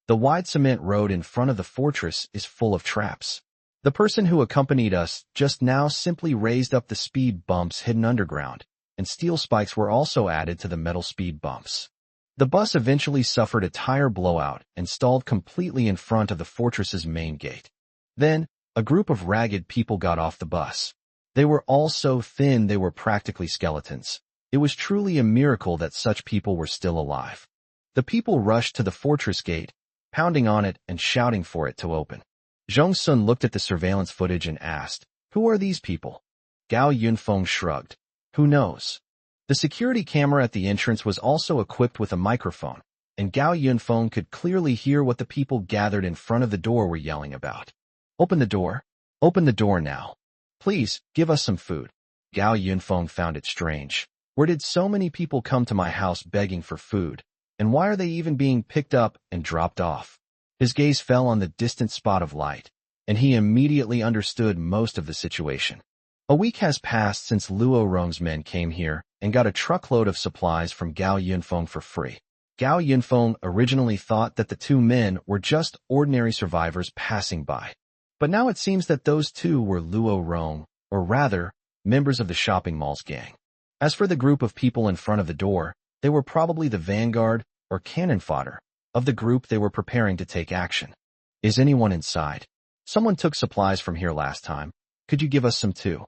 The wide cement road in front of the fortress is full of traps. The person who accompanied us just now simply raised up the speed bumps hidden underground, and steel spikes were also added to the metal speed bumps. The bus eventually suffered a tire blowout and stalled completely in front of the fortress's main gate. Then, a group of ragged people got off the bus. They were all so thin they were practically skeletons. It was truly a miracle that such people were still alive. The people rushed to the fortress gate, pounding on it and shouting for it to open. Zhong Sun looked at the surveillance footage and asked, "Who are these people?" Gao Yinfong shrugged. "Who knows?" The security camera at the entrance was also equipped with a microphone, and Gao Yinfong could clearly hear what the people gathered in front of the door were yelling about. "Open the door! Open the door now! Please, give us some food." Gao Yinfong found it strange. Where did so many people come to my house begging for food, and why are they even being picked up and dropped off? His gaze fell on the distant spot of light, and he immediately understood most of the situation. A week has passed since Luo Rong's men came here and got a truckload of supplies from Gao Yinfong for free. Gao Yinfong originally thought that the two men were just ordinary survivors passing by. But now it seems that those two were Luo Rong, or rather, members of the shopping mall's gang. As for the group of people in front of the door, they were probably the vanguard, or cannon fodder, of the group they were preparing to take action. "Is anyone inside? Someone took supplies from here last time. Could you give us some too?"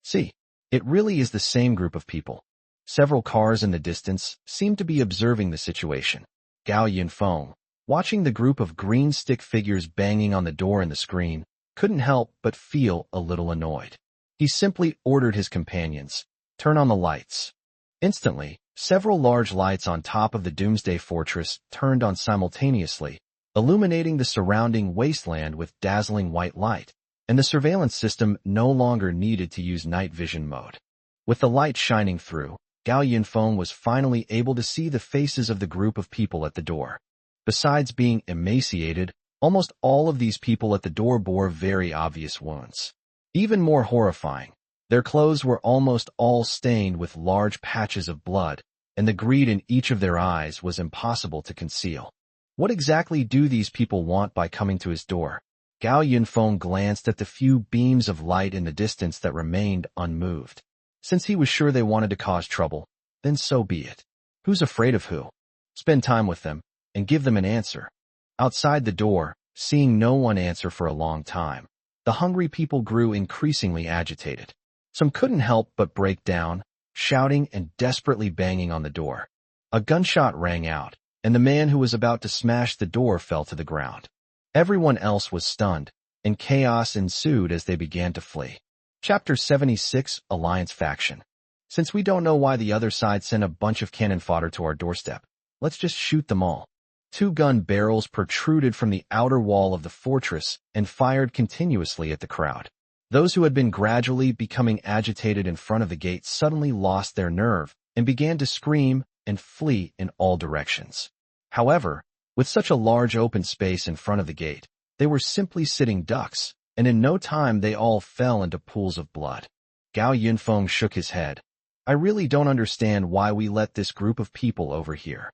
See, it really is the same group of people. Several cars in the distance seemed to be observing the situation. Gao Yinfong, watching the group of green stick figures banging on the door in the screen, couldn't help but feel a little annoyed. He simply ordered his companions, "Turn on the lights." Instantly, several large lights on top of the Doomsday Fortress turned on simultaneously, illuminating the surrounding wasteland with dazzling white light, and the surveillance system no longer needed to use night vision mode. With the light shining through, Gao Yinfong was finally able to see the faces of the group of people at the door. Besides being emaciated, almost all of these people at the door bore very obvious wounds. Even more horrifying, their clothes were almost all stained with large patches of blood, and the greed in each of their eyes was impossible to conceal. What exactly do these people want by coming to his door? Gao Yinfong glanced at the few beams of light in the distance that remained unmoved. Since he was sure they wanted to cause trouble, then so be it. Who's afraid of who? Spend time with them, and give them an answer. Outside the door, seeing no one answer for a long time, the hungry people grew increasingly agitated. Some couldn't help but break down, shouting and desperately banging on the door. A gunshot rang out, and the man who was about to smash the door fell to the ground. Everyone else was stunned, and chaos ensued as they began to flee. Chapter 76, Alliance Faction. Since we don't know why the other side sent a bunch of cannon fodder to our doorstep, let's just shoot them all. 2 gun barrels protruded from the outer wall of the fortress and fired continuously at the crowd. Those who had been gradually becoming agitated in front of the gate suddenly lost their nerve and began to scream and flee in all directions. However, with such a large open space in front of the gate, they were simply sitting ducks, and in no time they all fell into pools of blood. Gao Yinfong shook his head. "I really don't understand why we let this group of people over here."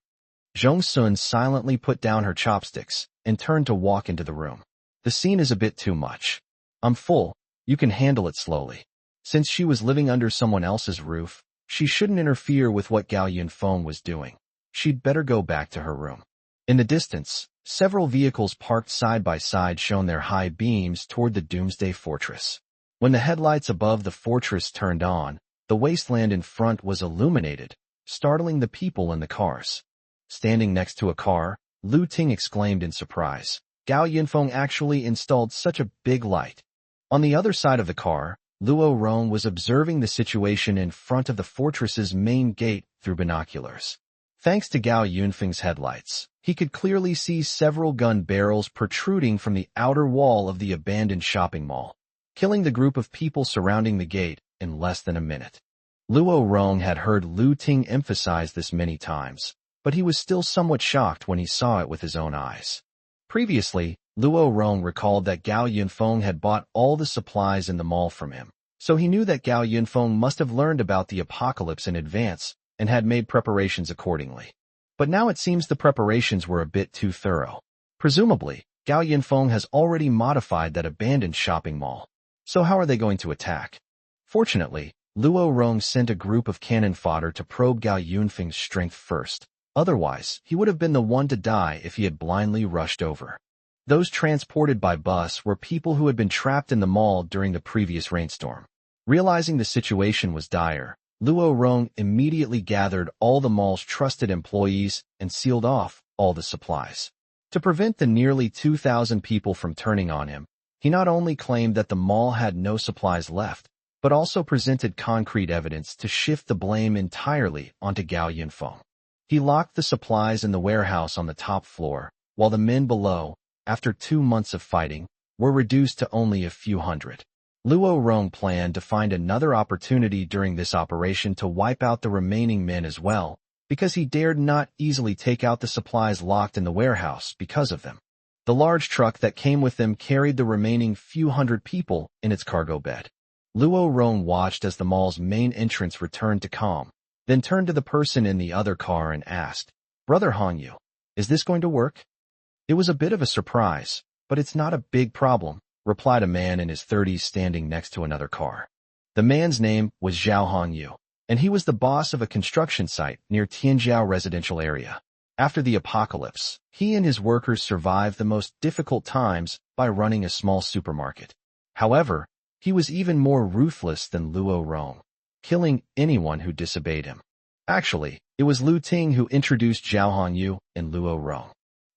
Zhong Sun silently put down her chopsticks and turned to walk into the room. "The scene is a bit too much. I'm full. You can handle it slowly." Since she was living under someone else's roof, she shouldn't interfere with what Gao Yinfong was doing. She'd better go back to her room. In the distance, several vehicles parked side by side shone their high beams toward the Doomsday Fortress. When the headlights above the fortress turned on, the wasteland in front was illuminated, startling the people in the cars. Standing next to a car, Lu Ting exclaimed in surprise. Gao Yinfong actually installed such a big light. On the other side of the car, Luo Rong was observing the situation in front of the fortress's main gate through binoculars. Thanks to Gao Yinfeng's headlights, he could clearly see several gun barrels protruding from the outer wall of the abandoned shopping mall, killing the group of people surrounding the gate in less than a minute. Luo Rong had heard Lu Ting emphasize this many times, but he was still somewhat shocked when he saw it with his own eyes. Previously, Luo Rong recalled that Gao Yinfong had bought all the supplies in the mall from him, so he knew that Gao Yinfong must have learned about the apocalypse in advance and had made preparations accordingly. But now it seems the preparations were a bit too thorough. Presumably, Gao Yinfong has already modified that abandoned shopping mall. So how are they going to attack? Fortunately, Luo Rong sent a group of cannon fodder to probe Gao Yinfeng's strength first, Otherwise, he would have been the one to die if he had blindly rushed over. Those transported by bus were people who had been trapped in the mall during the previous rainstorm. Realizing the situation was dire, Luo Rong immediately gathered all the mall's trusted employees and sealed off all the supplies. To prevent the nearly 2,000 people from turning on him, he not only claimed that the mall had no supplies left, but also presented concrete evidence to shift the blame entirely onto Gao Yinfong. He locked the supplies in the warehouse on the top floor, while the men below, after 2 months of fighting, were reduced to only a few hundred. Luo Rong planned to find another opportunity during this operation to wipe out the remaining men as well, because he dared not easily take out the supplies locked in the warehouse because of them. The large truck that came with them carried the remaining few hundred people in its cargo bed. Luo Rong watched as the mall's main entrance returned to calm, then turned to the person in the other car and asked, "Brother Hongyu, is this going to work?" "It was a bit of a surprise, but it's not a big problem," replied a man in his 30s standing next to another car. The man's name was Zhao Hongyu, and he was the boss of a construction site near Tianjiao residential area. After the apocalypse, he and his workers survived the most difficult times by running a small supermarket. However, he was even more ruthless than Luo Rong, killing anyone who disobeyed him. Actually, it was Lu Ting who introduced Zhao Hongyu and Luo Rong.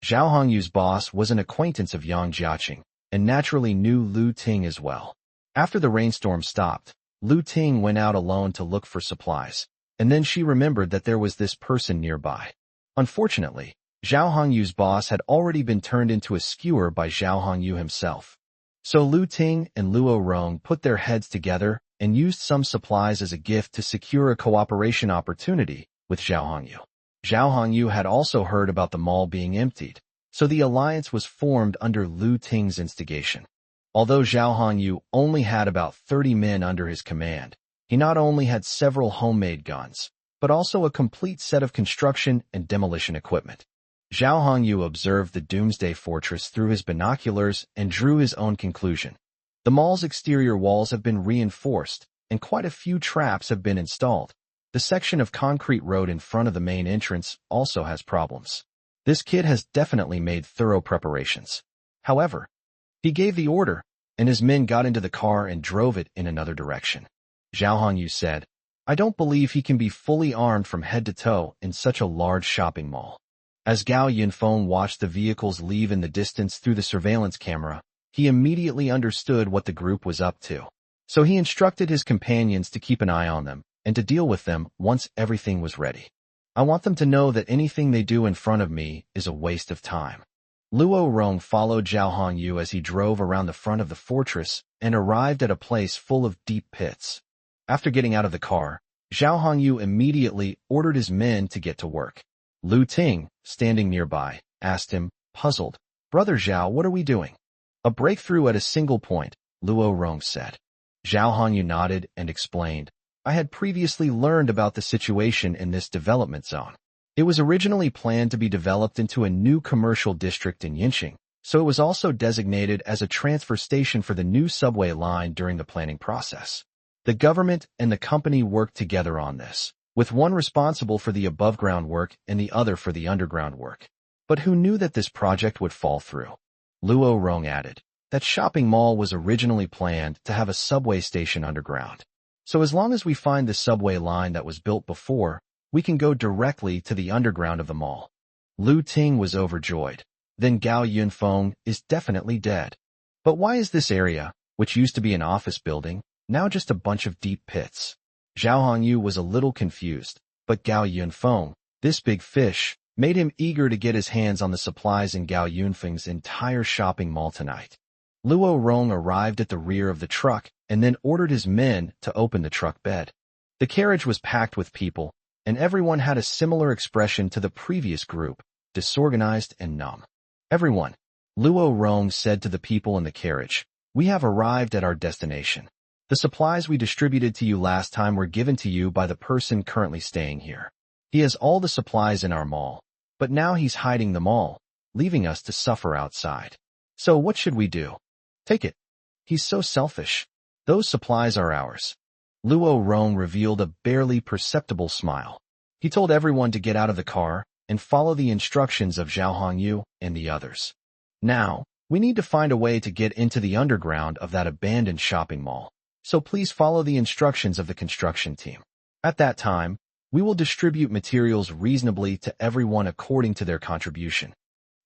Zhao Hongyu's boss was an acquaintance of Yang Jiaqing, and naturally knew Lu Ting as well. After the rainstorm stopped, Lu Ting went out alone to look for supplies, and then she remembered that there was this person nearby. Unfortunately, Zhao Hongyu's boss had already been turned into a skewer by Zhao Hongyu himself. So Lu Ting and Luo Rong put their heads together and used some supplies as a gift to secure a cooperation opportunity with Zhao Hongyu. Zhao Hongyu had also heard about the mall being emptied, so the alliance was formed under Lu Ting's instigation. Although Zhao Hongyu only had about 30 men under his command, he not only had several homemade guns, but also a complete set of construction and demolition equipment. Zhao Hongyu observed the Doomsday Fortress through his binoculars and drew his own conclusion. The mall's exterior walls have been reinforced, and quite a few traps have been installed. The section of concrete road in front of the main entrance also has problems. This kid has definitely made thorough preparations. However, he gave the order, and his men got into the car and drove it in another direction. Zhao Hongyu said, "I don't believe he can be fully armed from head to toe in such a large shopping mall." As Gao Yinfong watched the vehicles leave in the distance through the surveillance camera, he immediately understood what the group was up to. So he instructed his companions to keep an eye on them and to deal with them once everything was ready. "I want them to know that anything they do in front of me is a waste of time." Luo Rong followed Zhao Hongyu as he drove around the front of the fortress and arrived at a place full of deep pits. After getting out of the car, Zhao Hongyu immediately ordered his men to get to work. Lu Ting, standing nearby, asked him, puzzled, "Brother Zhao, what are we doing?" "A breakthrough at a single point," Luo Rong said. Zhao Hongyu nodded and explained, "I had previously learned about the situation in this development zone. It was originally planned to be developed into a new commercial district in Yinqing, so it was also designated as a transfer station for the new subway line during the planning process. The government and the company worked together on this, with one responsible for the above-ground work and the other for the underground work. But who knew that this project would fall through?" Luo Rong added, "That shopping mall was originally planned to have a subway station underground. So as long as we find the subway line that was built before, we can go directly to the underground of the mall." Lu Ting was overjoyed. "Then Gao Yinfong is definitely dead. But why is this area, which used to be an office building, now just a bunch of deep pits?" Zhao Hongyu was a little confused, but Gao Yinfong, this big fish, made him eager to get his hands on the supplies in Gao Yinfeng's entire shopping mall tonight. Luo Rong arrived at the rear of the truck and then ordered his men to open the truck bed. The carriage was packed with people, and everyone had a similar expression to the previous group, disorganized and numb. "Everyone," Luo Rong said to the people in the carriage, "we have arrived at our destination. The supplies we distributed to you last time were given to you by the person currently staying here. He has all the supplies in our mall, but now he's hiding them all, leaving us to suffer outside. So what should we do? Take it. He's so selfish. Those supplies are ours." Luo Rong revealed a barely perceptible smile. He told everyone to get out of the car, and follow the instructions of Zhao Hongyu and the others. Now, we need to find a way to get into the underground of that abandoned shopping mall. So please follow the instructions of the construction team. At that time, we will distribute materials reasonably to everyone according to their contribution.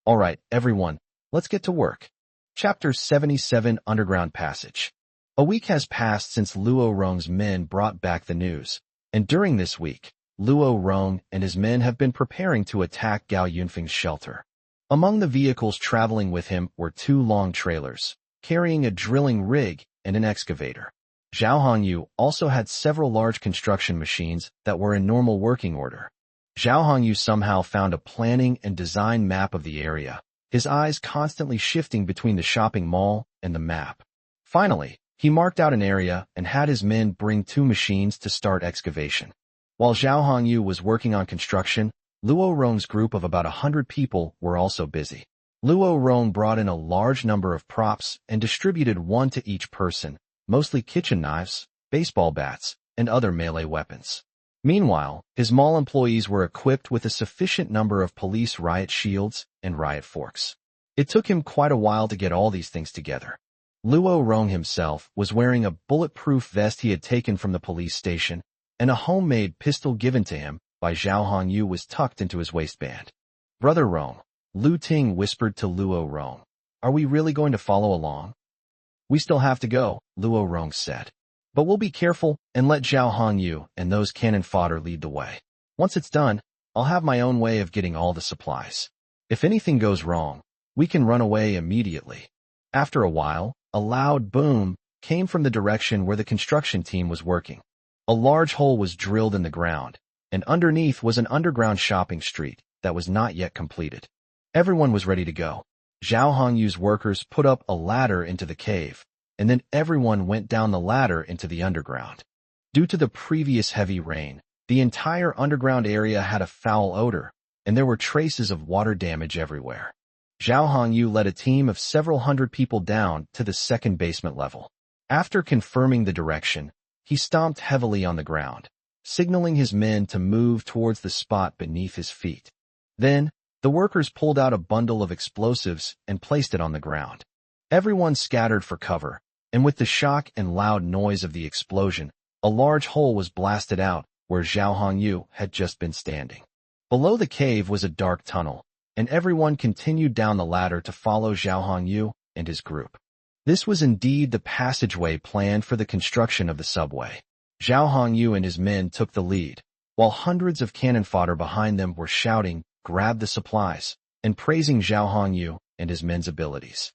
Alright, everyone, let's get to work. Chapter 77 Underground Passage. A week has passed since Luo Rong's men brought back the news, and during this week, Luo Rong and his men have been preparing to attack Gao Yinfeng's shelter. Among the vehicles traveling with him were 2 long trailers, carrying a drilling rig and an excavator. Zhao Hongyu also had several large construction machines that were in normal working order. Zhao Hongyu somehow found a planning and design map of the area, his eyes constantly shifting between the shopping mall and the map. Finally, he marked out an area and had his men bring 2 machines to start excavation. While Zhao Hongyu was working on construction, Luo Rong's group of about 100 people were also busy. Luo Rong brought in a large number of props and distributed 1 to each person, mostly kitchen knives, baseball bats, and other melee weapons. Meanwhile, his mall employees were equipped with a sufficient number of police riot shields and riot forks. It took him quite a while to get all these things together. Luo Rong himself was wearing a bulletproof vest he had taken from the police station, and a homemade pistol given to him by Zhao Hongyu was tucked into his waistband. "Brother Rong," Lu Ting whispered to Luo Rong, "are we really going to follow along?" "We still have to go," Luo Rong said. "But we'll be careful and let Zhao Hongyu and those cannon fodder lead the way. Once it's done, I'll have my own way of getting all the supplies. If anything goes wrong, we can run away immediately." After a while, a loud boom came from the direction where the construction team was working. A large hole was drilled in the ground, and underneath was an underground shopping street that was not yet completed. Everyone was ready to go. Zhao Hongyu's workers put up a ladder into the cave, and then everyone went down the ladder into the underground. Due to the previous heavy rain, the entire underground area had a foul odor, and there were traces of water damage everywhere. Zhao Hongyu led a team of several hundred people down to the second basement level. After confirming the direction, he stomped heavily on the ground, signaling his men to move towards the spot beneath his feet. Then, the workers pulled out a bundle of explosives and placed it on the ground. Everyone scattered for cover, and with the shock and loud noise of the explosion, a large hole was blasted out where Zhao Hongyu had just been standing. Below the cave was a dark tunnel, and everyone continued down the ladder to follow Zhao Hongyu and his group. This was indeed the passageway planned for the construction of the subway. Zhao Hongyu and his men took the lead, while hundreds of cannon fodder behind them were shouting, "Grab the supplies," and praising Zhao Hongyu and his men's abilities.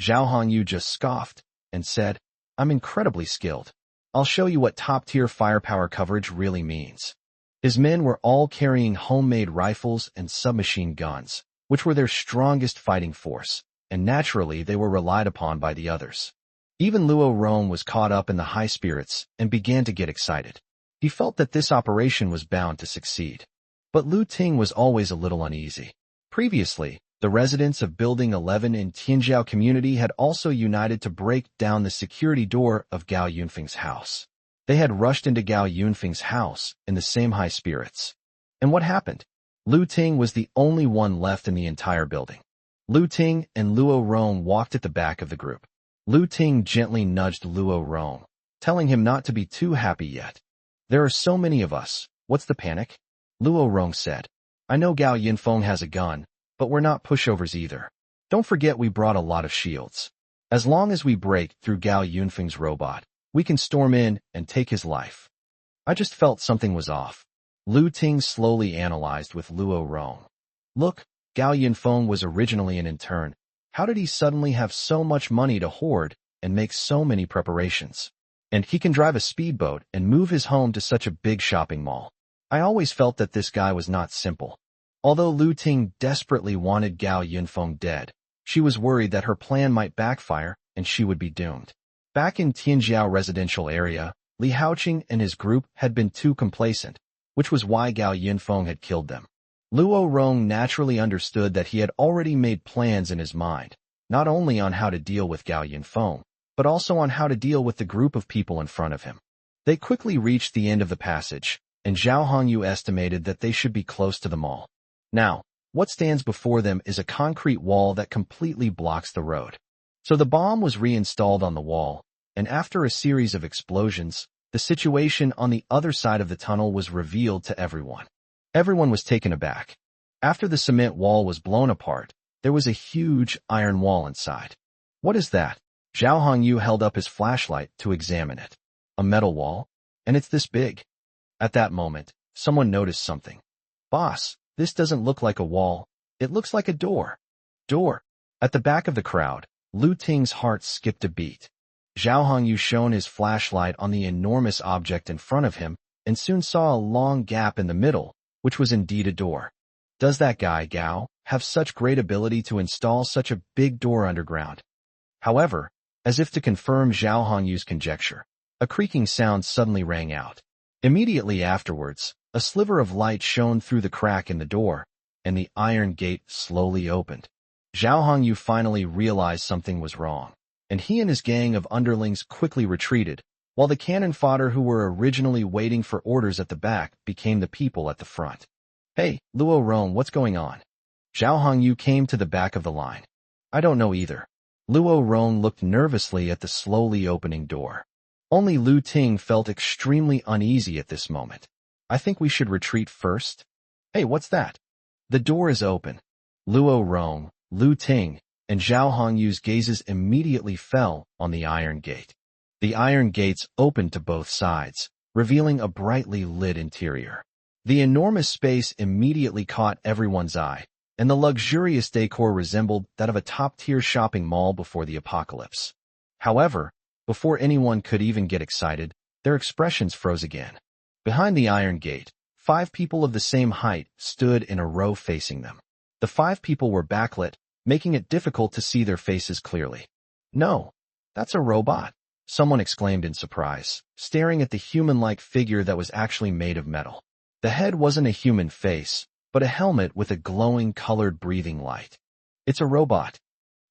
Zhao Hongyu just scoffed and said, "I'm incredibly skilled. I'll show you what top-tier firepower coverage really means." His men were all carrying homemade rifles and submachine guns, which were their strongest fighting force, and naturally they were relied upon by the others. Even Luo Rong was caught up in the high spirits and began to get excited. He felt that this operation was bound to succeed. But Lu Ting was always a little uneasy. Previously, the residents of Building 11 in Tianjiao community had also united to break down the security door of Gao Yinfeng's house. They had rushed into Gao Yinfeng's house in the same high spirits. And what happened? Lu Ting was the only one left in the entire building. Lu Ting and Luo Rong walked at the back of the group. Lu Ting gently nudged Luo Rong, telling him not to be too happy yet. "There are so many of us, what's the panic?" Luo Rong said, "I know Gao Yinfong has a gun, but we're not pushovers either. Don't forget we brought a lot of shields. As long as we break through Gao Yinfeng's robot, we can storm in and take his life." I just felt something was off. Lu Ting slowly analyzed with Luo Rong. "Look, Gao Yinfong was originally an intern. How did he suddenly have so much money to hoard and make so many preparations? And he can drive a speedboat and move his home to such a big shopping mall. I always felt that this guy was not simple." Although Lu Ting desperately wanted Gao Yinfong dead, she was worried that her plan might backfire and she would be doomed. Back in Tianjiao residential area, Li Haoqing and his group had been too complacent, which was why Gao Yinfong had killed them. Luo Rong naturally understood that he had already made plans in his mind, not only on how to deal with Gao Yinfong, but also on how to deal with the group of people in front of him. They quickly reached the end of the passage, and Zhao Hongyu estimated that they should be close to the mall. Now, what stands before them is a concrete wall that completely blocks the road. So the bomb was reinstalled on the wall, and after a series of explosions, the situation on the other side of the tunnel was revealed to everyone. Everyone was taken aback. After the cement wall was blown apart, there was a huge iron wall inside. What is that? Zhao Hongyu held up his flashlight to examine it. A metal wall? And it's this big. At that moment, someone noticed something. Boss, this doesn't look like a wall. It looks like a door. Door. At the back of the crowd, Lu Ting's heart skipped a beat. Zhao Hongyu shone his flashlight on the enormous object in front of him and soon saw a long gap in the middle, which was indeed a door. Does that guy, Gao, have such great ability to install such a big door underground? However, as if to confirm Zhao Hongyu's conjecture, a creaking sound suddenly rang out. Immediately afterwards, a sliver of light shone through the crack in the door, and the iron gate slowly opened. Zhao Hongyu finally realized something was wrong, and he and his gang of underlings quickly retreated, while the cannon fodder who were originally waiting for orders at the back became the people at the front. Hey, Luo Rong, what's going on? Zhao Hongyu came to the back of the line. I don't know either. Luo Rong looked nervously at the slowly opening door. Only Lu Ting felt extremely uneasy at this moment. I think we should retreat first. Hey, what's that? The door is open. Luo Rong, Lu Ting, and Zhao Hongyu's gazes immediately fell on the iron gate. The iron gates opened to both sides, revealing a brightly lit interior. The enormous space immediately caught everyone's eye, and the luxurious decor resembled that of a top-tier shopping mall before the apocalypse. However, before anyone could even get excited, their expressions froze again. Behind the iron gate, 5 people of the same height stood in a row facing them. The 5 people were backlit, making it difficult to see their faces clearly. No, that's a robot, someone exclaimed in surprise, staring at the human-like figure that was actually made of metal. The head wasn't a human face, but a helmet with a glowing colored breathing light. It's a robot.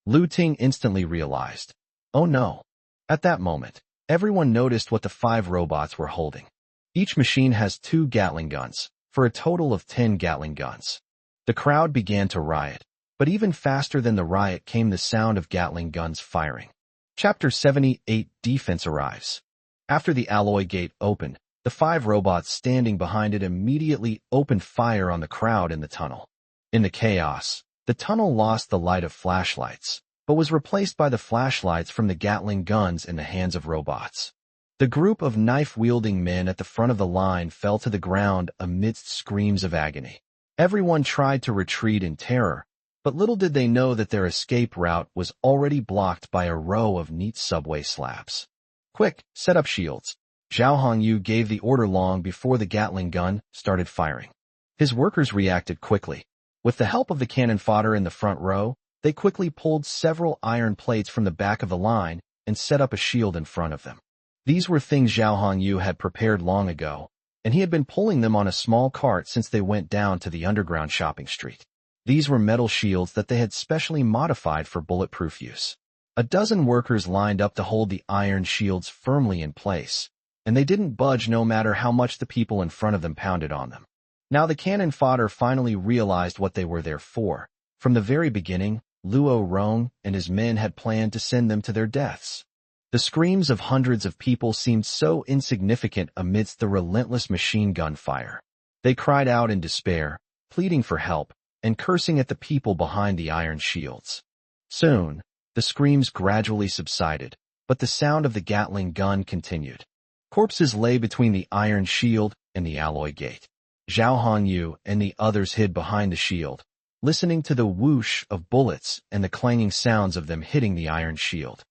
Lu Ting instantly realized. Oh no. At that moment, everyone noticed what the 5 robots were holding. Each machine has 2 Gatling guns, for a total of 10 Gatling guns. The crowd began to riot, but even faster than the riot came the sound of Gatling guns firing. Chapter 78 Defense arrives. After the alloy gate opened, the 5 robots standing behind it immediately opened fire on the crowd in the tunnel. In the chaos, the tunnel lost the light of flashlights, but was replaced by the flashlights from the Gatling guns in the hands of robots. The group of knife-wielding men at the front of the line fell to the ground amidst screams of agony. Everyone tried to retreat in terror, but little did they know that their escape route was already blocked by a row of neat subway slabs. Quick, set up shields. Zhao Hongyu gave the order long before the Gatling gun started firing. His workers reacted quickly. With the help of the cannon fodder in the front row, they quickly pulled several iron plates from the back of the line and set up a shield in front of them. These were things Zhao Hongyu had prepared long ago, and he had been pulling them on a small cart since they went down to the underground shopping street. These were metal shields that they had specially modified for bulletproof use. A dozen workers lined up to hold the iron shields firmly in place, and they didn't budge no matter how much the people in front of them pounded on them. Now the cannon fodder finally realized what they were there for. From the very beginning, Luo Rong and his men had planned to send them to their deaths. The screams of hundreds of people seemed so insignificant amidst the relentless machine gun fire. They cried out in despair, pleading for help, and cursing at the people behind the iron shields. Soon, the screams gradually subsided, but the sound of the Gatling gun continued. Corpses lay between the iron shield and the alloy gate. Zhao Hongyu and the others hid behind the shield, listening to the whoosh of bullets and the clanging sounds of them hitting the iron shield.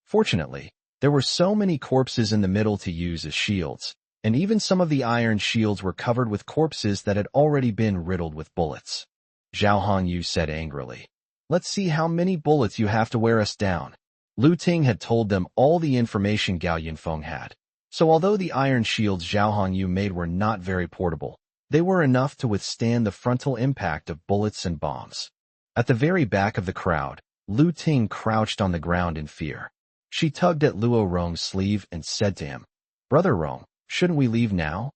Fortunately, there were so many corpses in the middle to use as shields, and even some of the iron shields were covered with corpses that had already been riddled with bullets. Zhao Hongyu said angrily, "Let's see how many bullets you have to wear us down." Lu Ting had told them all the information Gao Yinfong had. So although the iron shields Zhao Hongyu made were not very portable, they were enough to withstand the frontal impact of bullets and bombs. At the very back of the crowd, Lu Ting crouched on the ground in fear. She tugged at Luo Rong's sleeve and said to him, "Brother Rong, shouldn't we leave now?"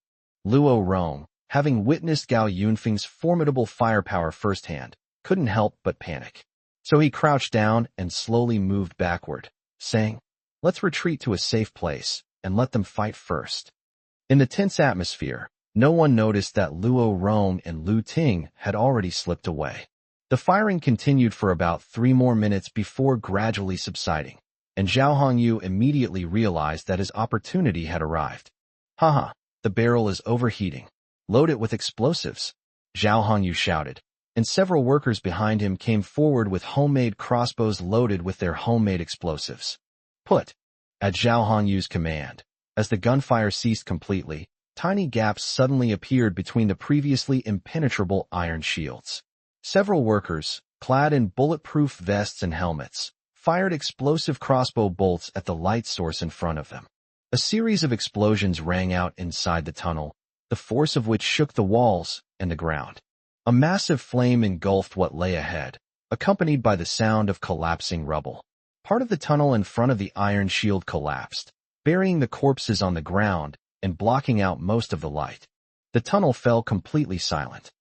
Luo Rong, having witnessed Gao Yunfeng's formidable firepower firsthand, couldn't help but panic. So he crouched down and slowly moved backward, saying, "Let's retreat to a safe place and let them fight first." In the tense atmosphere, no one noticed that Luo Rong and Lu Ting had already slipped away. The firing continued for about 3 more minutes before gradually subsiding, and Zhao Hongyu immediately realized that his opportunity had arrived. "Haha, the barrel is overheating. Load it with explosives," Zhao Hongyu shouted, and several workers behind him came forward with homemade crossbows loaded with their homemade explosives. "Put," at Zhao Hongyu's command. As the gunfire ceased completely, tiny gaps suddenly appeared between the previously impenetrable iron shields. Several workers, clad in bulletproof vests and helmets, fired explosive crossbow bolts at the light source in front of them. A series of explosions rang out inside the tunnel, the force of which shook the walls and the ground. A massive flame engulfed what lay ahead, accompanied by the sound of collapsing rubble. Part of the tunnel in front of the iron shield collapsed, burying the corpses on the ground and blocking out most of the light. The tunnel fell completely silent.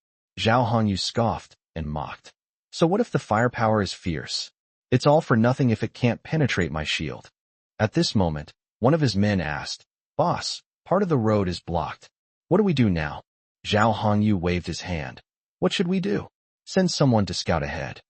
Zhao Hongyu scoffed and mocked. "So what if the firepower is fierce? It's all for nothing if it can't penetrate my shield." At this moment, one of his men asked, "Boss, part of the road is blocked. What do we do now?" Zhao Hongyu waved his hand. "What should we do?" "Send someone to scout ahead."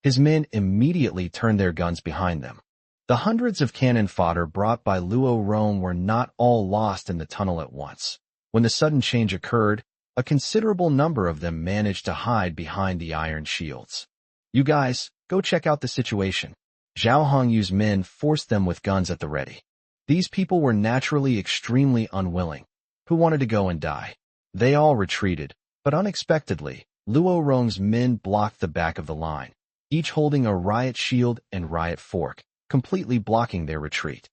His men immediately turned their guns behind them. The hundreds of cannon fodder brought by Luo Rong were not all lost in the tunnel at once. When the sudden change occurred, a considerable number of them managed to hide behind the iron shields. "You guys, go check out the situation." Zhao Hongyu's men forced them with guns at the ready. These people were naturally extremely unwilling. Who wanted to go and die? They all retreated, but unexpectedly, Luo Rong's men blocked the back of the line, each holding a riot shield and riot fork, completely blocking their retreat.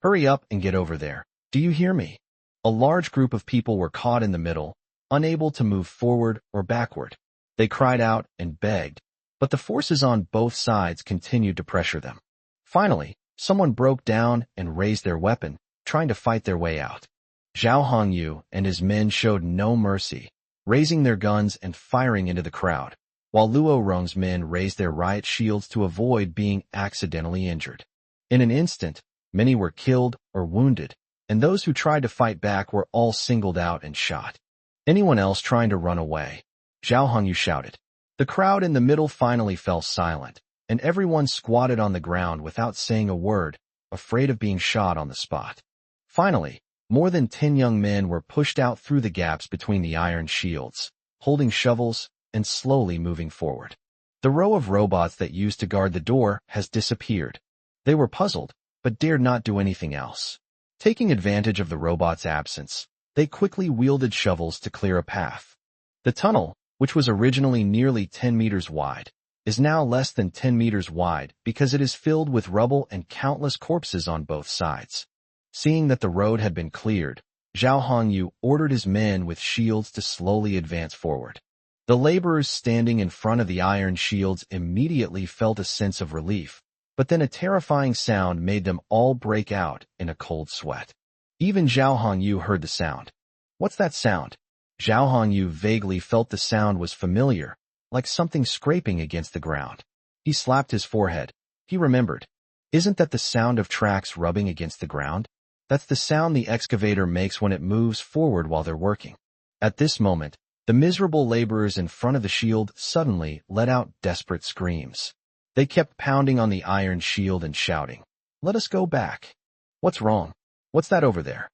"Hurry up and get over there. Do you hear me?" A large group of people were caught in the middle, unable to move forward or backward. They cried out and begged, but the forces on both sides continued to pressure them. Finally, someone broke down and raised their weapon, trying to fight their way out. Zhao Hongyu and his men showed no mercy, raising their guns and firing into the crowd, while Luo Rong's men raised their riot shields to avoid being accidentally injured. In an instant, many were killed or wounded, and those who tried to fight back were all singled out and shot. "Anyone else trying to run away?" Zhao Hongyu shouted. The crowd in the middle finally fell silent, and everyone squatted on the ground without saying a word, afraid of being shot on the spot. Finally, more than 10 young men were pushed out through the gaps between the iron shields, holding shovels and slowly moving forward. The row of robots that used to guard the door has disappeared. They were puzzled, but dared not do anything else. Taking advantage of the robots' absence, they quickly wielded shovels to clear a path. The tunnel, which was originally nearly 10 meters wide, is now less than 10 meters wide because it is filled with rubble and countless corpses on both sides. Seeing that the road had been cleared, Zhao Hongyu ordered his men with shields to slowly advance forward. The laborers standing in front of the iron shields immediately felt a sense of relief, but then a terrifying sound made them all break out in a cold sweat. Even Zhao Hongyu heard the sound. "What's that sound?" Zhao Hongyu vaguely felt the sound was familiar, like something scraping against the ground. He slapped his forehead. He remembered. "Isn't that the sound of tracks rubbing against the ground? That's the sound the excavator makes when it moves forward while they're working." At this moment, the miserable laborers in front of the shield suddenly let out desperate screams. They kept pounding on the iron shield and shouting, "Let us go back." "What's wrong? What's that over there?"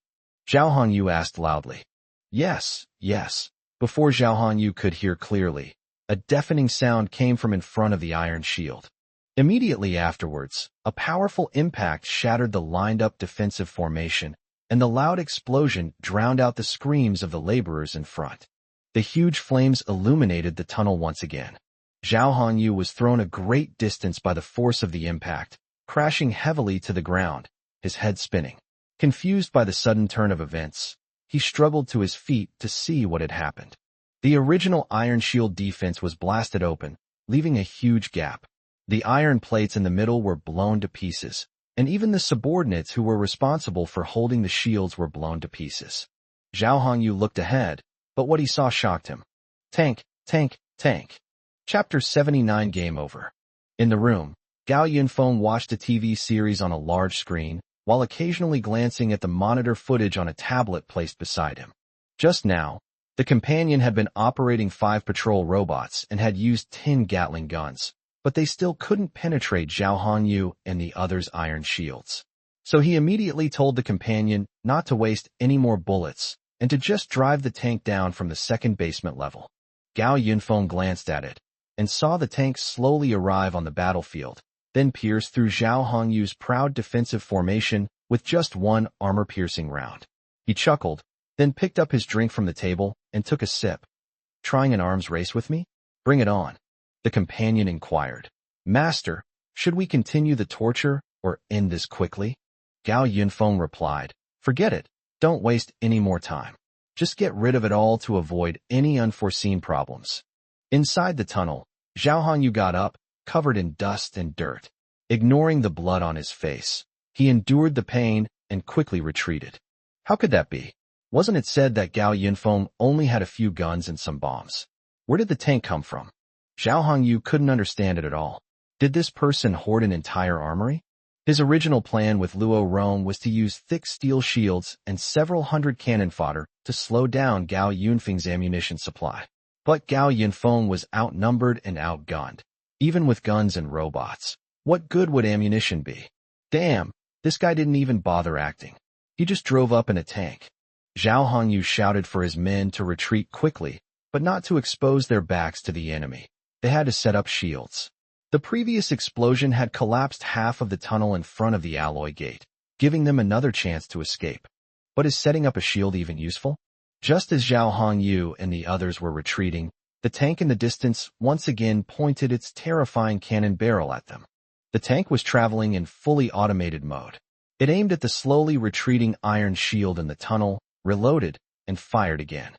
Zhao Hongyu asked loudly. Yes. Before Zhao Hongyu could hear clearly, a deafening sound came from in front of the iron shield. Immediately afterwards, a powerful impact shattered the lined-up defensive formation, and the loud explosion drowned out the screams of the laborers in front. The huge flames illuminated the tunnel once again. Zhao Hongyu was thrown a great distance by the force of the impact, crashing heavily to the ground, his head spinning. Confused by the sudden turn of events, he struggled to his feet to see what had happened. The original iron shield defense was blasted open, leaving a huge gap. The iron plates in the middle were blown to pieces, and even the subordinates who were responsible for holding the shields were blown to pieces. Zhao Hongyu looked ahead, but what he saw shocked him. Tank, tank, tank. Chapter 79 Game Over. In the room, Gao Yinfong watched a TV series on a large screen, while occasionally glancing at the monitor footage on a tablet placed beside him. Just now, the companion had been operating 5 patrol robots and had used 10 Gatling guns, but they still couldn't penetrate Zhao Hongyu and the others' iron shields. So he immediately told the companion not to waste any more bullets and to just drive the tank down from the second basement level. Gao Yinfong glanced at it and saw the tank slowly arrive on the battlefield, then pierce through Zhao Hongyu's proud defensive formation with just one armor-piercing round. He chuckled, then picked up his drink from the table and took a sip. Trying an arms race with me? Bring it on. The companion inquired. Master, should we continue the torture or end this quickly? Gao Yinfong replied, forget it. Don't waste any more time. Just get rid of it all to avoid any unforeseen problems. Inside the tunnel, Zhao Hongyu got up, covered in dust and dirt. Ignoring the blood on his face, he endured the pain and quickly retreated. How could that be? Wasn't it said that Gao Yinfong only had a few guns and some bombs? Where did the tank come from? Zhao Hongyu couldn't understand it at all. Did this person hoard an entire armory? His original plan with Luo Rong was to use thick steel shields and several hundred cannon fodder to slow down Gao Yunfeng's ammunition supply. But Gao Yinfong was outnumbered and outgunned. Even with guns and robots, what good would ammunition be? Damn, this guy didn't even bother acting. He just drove up in a tank. Zhao Hongyu shouted for his men to retreat quickly, but not to expose their backs to the enemy. They had to set up shields. The previous explosion had collapsed half of the tunnel in front of the alloy gate, giving them another chance to escape. But is setting up a shield even useful? Just as Zhao Hongyu and the others were retreating, the tank in the distance once again pointed its terrifying cannon barrel at them. The tank was traveling in fully automated mode. It aimed at the slowly retreating iron shield in the tunnel, reloaded, and fired again.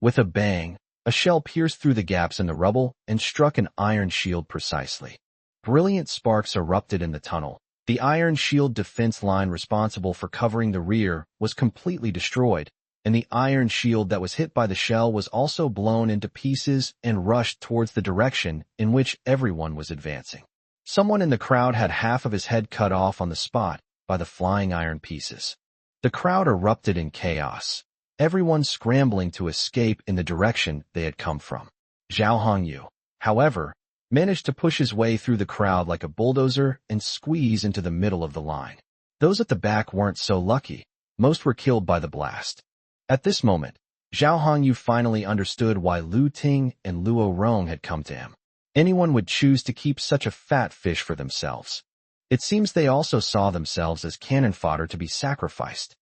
With a bang, a shell pierced through the gaps in the rubble and struck an iron shield precisely. Brilliant sparks erupted in the tunnel. The iron shield defense line responsible for covering the rear was completely destroyed, and the iron shield that was hit by the shell was also blown into pieces and rushed towards the direction in which everyone was advancing. Someone in the crowd had half of his head cut off on the spot by the flying iron pieces. The crowd erupted in chaos, everyone scrambling to escape in the direction they had come from. Zhao Hongyu, however, managed to push his way through the crowd like a bulldozer and squeeze into the middle of the line. Those at the back weren't so lucky. Most were killed by the blast. At this moment, Zhao Hongyu finally understood why Lu Ting and Luo Rong had come to him. Anyone would choose to keep such a fat fish for themselves. It seems they also saw themselves as cannon fodder to be sacrificed.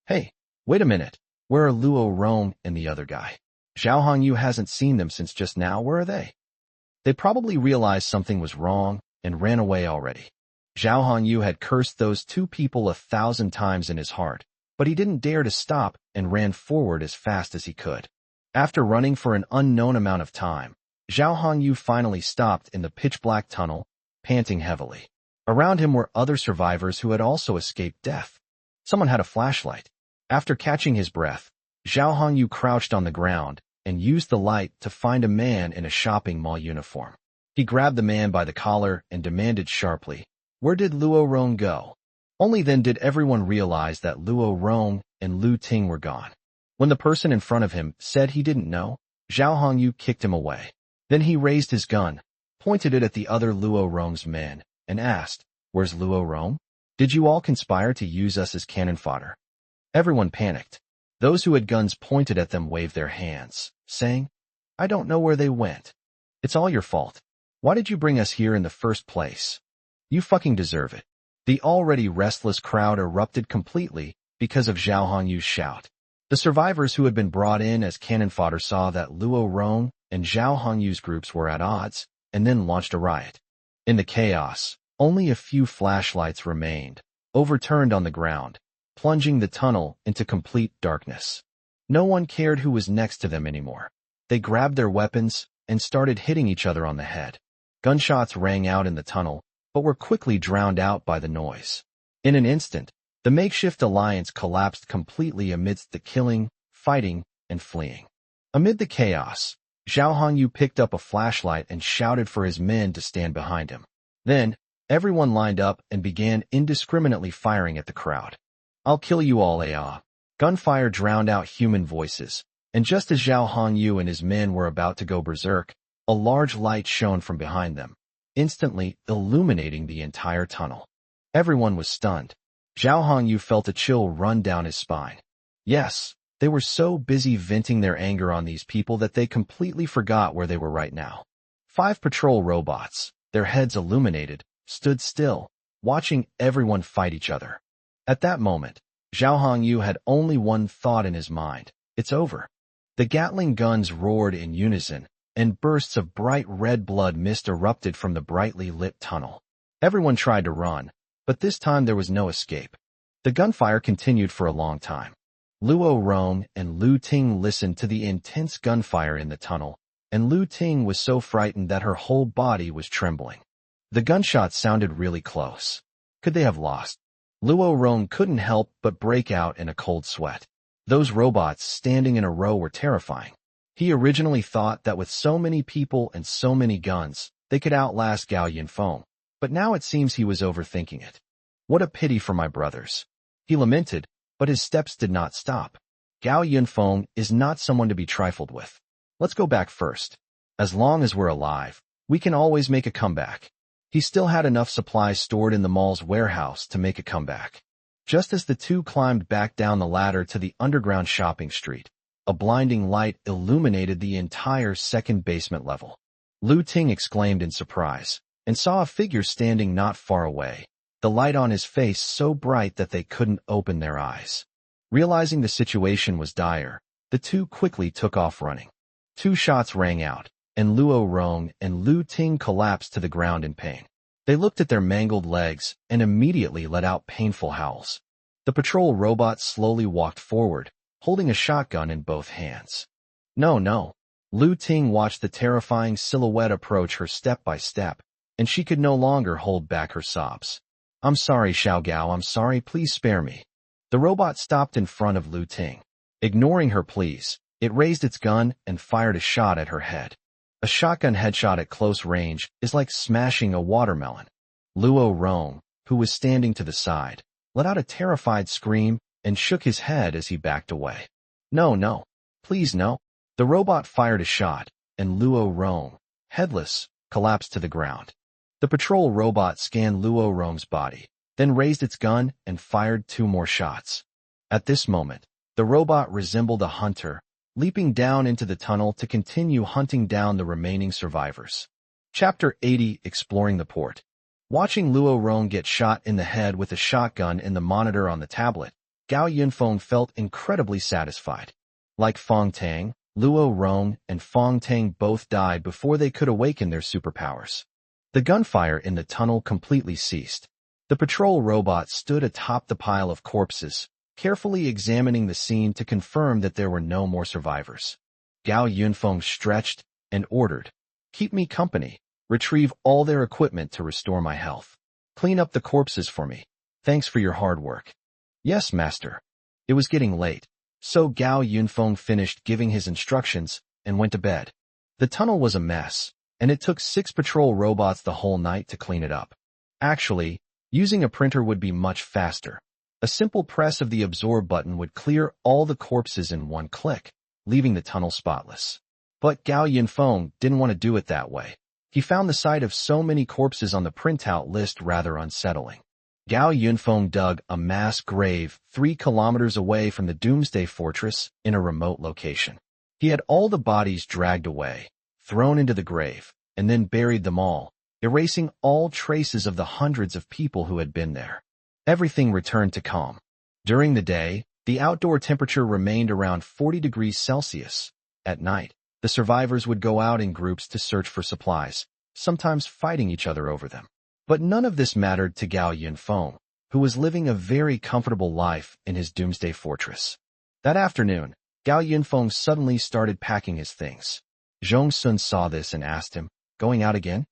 Hey, wait a minute. Where are Luo Rong and the other guy? Zhao Hongyu hasn't seen them since just now. Where are they? They probably realized something was wrong and ran away already. Zhao Hongyu had cursed those two people 1,000 times in his heart, but he didn't dare to stop and ran forward as fast as he could. After running for an unknown amount of time, Zhao Hongyu finally stopped in the pitch-black tunnel, panting heavily. Around him were other survivors who had also escaped death. Someone had a flashlight. After catching his breath, Zhao Hongyu crouched on the ground and used the light to find a man in a shopping mall uniform. He grabbed the man by the collar and demanded sharply, "Where did Luo Rong go?" Only then did everyone realize that Luo Rong and Lu Ting were gone. When the person in front of him said he didn't know, Zhao Hongyu kicked him away. Then he raised his gun, pointed it at the other Luo Rong's men, and asked, "Where's Luo Rong? Did you all conspire to use us as cannon fodder?" Everyone panicked. Those who had guns pointed at them waved their hands, saying, "I don't know where they went. It's all your fault. Why did you bring us here in the first place? You fucking deserve it." The already restless crowd erupted completely because of Zhao Hongyu's shout. The survivors who had been brought in as cannon fodder saw that Luo Rong and Zhao Hongyu's groups were at odds, and then launched a riot. In the chaos, only a few flashlights remained, overturned on the ground, plunging the tunnel into complete darkness. No one cared who was next to them anymore. They grabbed their weapons and started hitting each other on the head. Gunshots rang out in the tunnel, but were quickly drowned out by the noise. In an instant, the makeshift alliance collapsed completely amidst the killing, fighting, and fleeing. Amid the chaos, Zhao Hongyu picked up a flashlight and shouted for his men to stand behind him. Then, everyone lined up and began indiscriminately firing at the crowd. "I'll kill you all, ah!" Gunfire drowned out human voices, and just as Zhao Hongyu and his men were about to go berserk, a large light shone from behind them, instantly illuminating the entire tunnel. Everyone was stunned. Zhao Hongyu felt a chill run down his spine. Yes, they were so busy venting their anger on these people that they completely forgot where they were right now. 5 patrol robots, their heads illuminated, stood still, watching everyone fight each other. At that moment, Zhao Hongyu had only one thought in his mind: it's over. The Gatling guns roared in unison, and bursts of bright red blood mist erupted from the brightly lit tunnel. Everyone tried to run, but this time there was no escape. The gunfire continued for a long time. Luo Rong and Lu Ting listened to the intense gunfire in the tunnel, and Lu Ting was so frightened that her whole body was trembling. The gunshots sounded really close. Could they have lost? Luo Rong couldn't help but break out in a cold sweat. Those robots standing in a row were terrifying. He originally thought that with so many people and so many guns, they could outlast Gao Yinfong, but now it seems he was overthinking it. What a pity for my brothers. He lamented, but his steps did not stop. Gao Yinfong is not someone to be trifled with. Let's go back first. As long as we're alive, we can always make a comeback. He still had enough supplies stored in the mall's warehouse to make a comeback. Just as the two climbed back down the ladder to the underground shopping street, a blinding light illuminated the entire second basement level. Lu Ting exclaimed in surprise, and saw a figure standing not far away, the light on his face so bright that they couldn't open their eyes. Realizing the situation was dire, the two quickly took off running. 2 shots rang out, and Luo Rong and Lu Ting collapsed to the ground in pain. They looked at their mangled legs and immediately let out painful howls. The patrol robot slowly walked forward, holding a shotgun in both hands. No. Lu Ting watched the terrifying silhouette approach her step by step, and she could no longer hold back her sobs. "I'm sorry, Xiao Gao, I'm sorry, please spare me." The robot stopped in front of Lu Ting. Ignoring her pleas, it raised its gun and fired a shot at her head. A shotgun headshot at close range is like smashing a watermelon. Luo Rong, who was standing to the side, let out a terrified scream and shook his head as he backed away. No, please no. The robot fired a shot, and Luo Rong, headless, collapsed to the ground. The patrol robot scanned Luo Rong's body, then raised its gun and fired 2 more shots. At this moment, the robot resembled a hunter, leaping down into the tunnel to continue hunting down the remaining survivors. Chapter 80: Exploring the Port. Watching Luo Rong get shot in the head with a shotgun in the monitor on the tablet, Gao Yinfong felt incredibly satisfied. Like Fong Tang, Luo Rong and Fong Tang both died before they could awaken their superpowers. The gunfire in the tunnel completely ceased. The patrol robot stood atop the pile of corpses, carefully examining the scene to confirm that there were no more survivors. Gao Yinfong stretched and ordered, "Keep me company. Retrieve all their equipment to restore my health. Clean up the corpses for me. Thanks for your hard work." "Yes, master." It was getting late, so Gao Yinfong finished giving his instructions and went to bed. The tunnel was a mess, and it took 6 patrol robots the whole night to clean it up. Actually, using a printer would be much faster. A simple press of the absorb button would clear all the corpses in one click, leaving the tunnel spotless. But Gao Yinfong didn't want to do it that way. He found the sight of so many corpses on the printout list rather unsettling. Gao Yinfong dug a mass grave 3 kilometers away from the Doomsday Fortress in a remote location. He had all the bodies dragged away, thrown into the grave, and then buried them all, erasing all traces of the hundreds of people who had been there. Everything returned to calm. During the day, the outdoor temperature remained around 40 degrees Celsius. At night, the survivors would go out in groups to search for supplies, sometimes fighting each other over them. But none of this mattered to Gao Yinfong, who was living a very comfortable life in his Doomsday Fortress. That afternoon, Gao Yinfong suddenly started packing his things. Zhong Sun saw this and asked him, "Going out again?"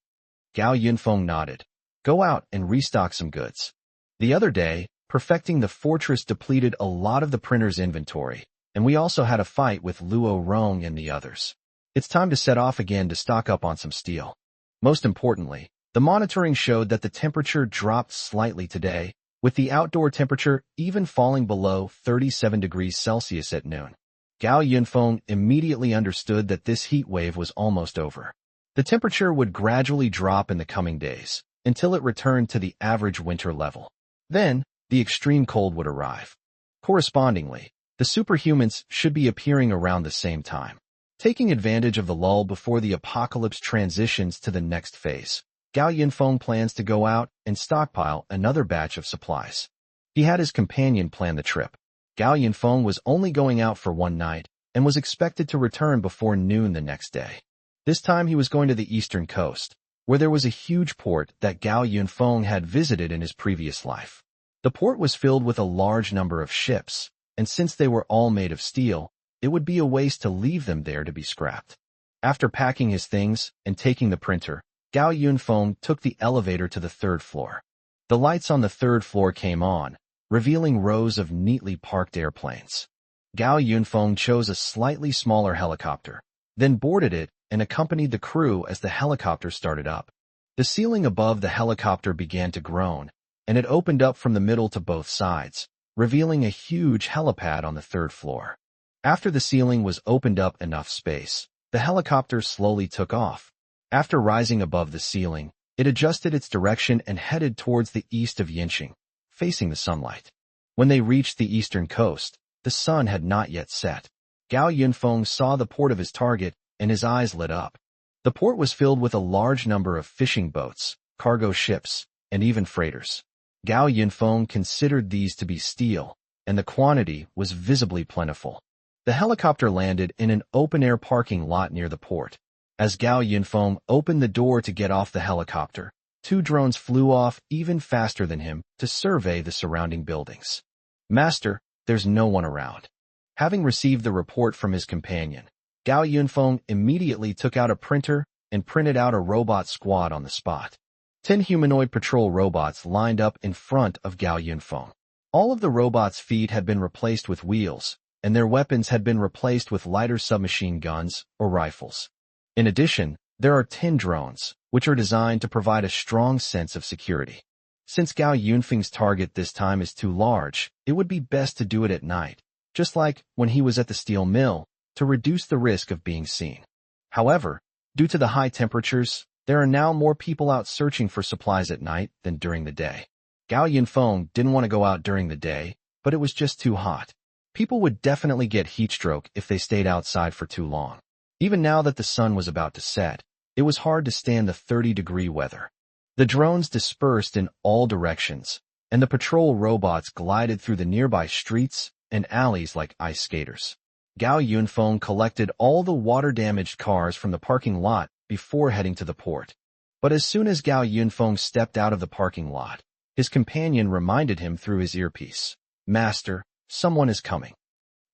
Gao Yinfong nodded. "Go out and restock some goods." The other day, perfecting the fortress depleted a lot of the printer's inventory, and we also had a fight with Luo Rong and the others. It's time to set off again to stock up on some steel. Most importantly, the monitoring showed that the temperature dropped slightly today, with the outdoor temperature even falling below 37 degrees Celsius at noon. Gao Yinfong immediately understood that this heat wave was almost over. The temperature would gradually drop in the coming days, until it returned to the average winter level. Then, the extreme cold would arrive. Correspondingly, the superhumans should be appearing around the same time. Taking advantage of the lull before the apocalypse transitions to the next phase, Gao Yinfong plans to go out and stockpile another batch of supplies. He had his companion plan the trip. Gao Yinfong was only going out for one night and was expected to return before noon the next day. This time he was going to the eastern coast, where there was a huge port that Gao Yinfong had visited in his previous life. The port was filled with a large number of ships, and since they were all made of steel, it would be a waste to leave them there to be scrapped. After packing his things and taking the printer, Gao Yinfong took the elevator to the third floor. The lights on the third floor came on, revealing rows of neatly parked airplanes. Gao Yinfong chose a slightly smaller helicopter, then boarded it and accompanied the crew as the helicopter started up. The ceiling above the helicopter began to groan, and it opened up from the middle to both sides, revealing a huge helipad on the third floor. After the ceiling was opened up enough space, the helicopter slowly took off. After rising above the ceiling, it adjusted its direction and headed towards the east of Yinxing, facing the sunlight. When they reached the eastern coast, the sun had not yet set. Gao Yinfong saw the port of his target, and his eyes lit up. The port was filled with a large number of fishing boats, cargo ships, and even freighters. Gao Yinfong considered these to be steel, and the quantity was visibly plentiful. The helicopter landed in an open-air parking lot near the port. As Gao Yinfong opened the door to get off the helicopter, two drones flew off even faster than him to survey the surrounding buildings. "Master, there's no one around." Having received the report from his companion, Gao Yinfong immediately took out a printer and printed out a robot squad on the spot. 10 humanoid patrol robots lined up in front of Gao Yinfong. All of the robots' feet had been replaced with wheels, and their weapons had been replaced with lighter submachine guns or rifles. In addition, there are 10 drones, which are designed to provide a strong sense of security. Since Gao Yinfeng's target this time is too large, it would be best to do it at night, just like when he was at the steel mill, to reduce the risk of being seen. However, due to the high temperatures, there are now more people out searching for supplies at night than during the day. Gao Yinfong didn't want to go out during the day, but it was just too hot. People would definitely get heatstroke if they stayed outside for too long. Even now that the sun was about to set, it was hard to stand the 30-degree weather. The drones dispersed in all directions, and the patrol robots glided through the nearby streets and alleys like ice skaters. Gao Yinfong collected all the water-damaged cars from the parking lot before heading to the port. But as soon as Gao Yinfong stepped out of the parking lot, his companion reminded him through his earpiece, "Master, someone is coming."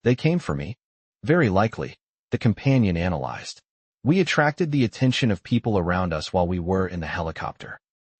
"They came for me?" "Very likely," the companion analyzed. "We attracted the attention of people around us while we were in the helicopter."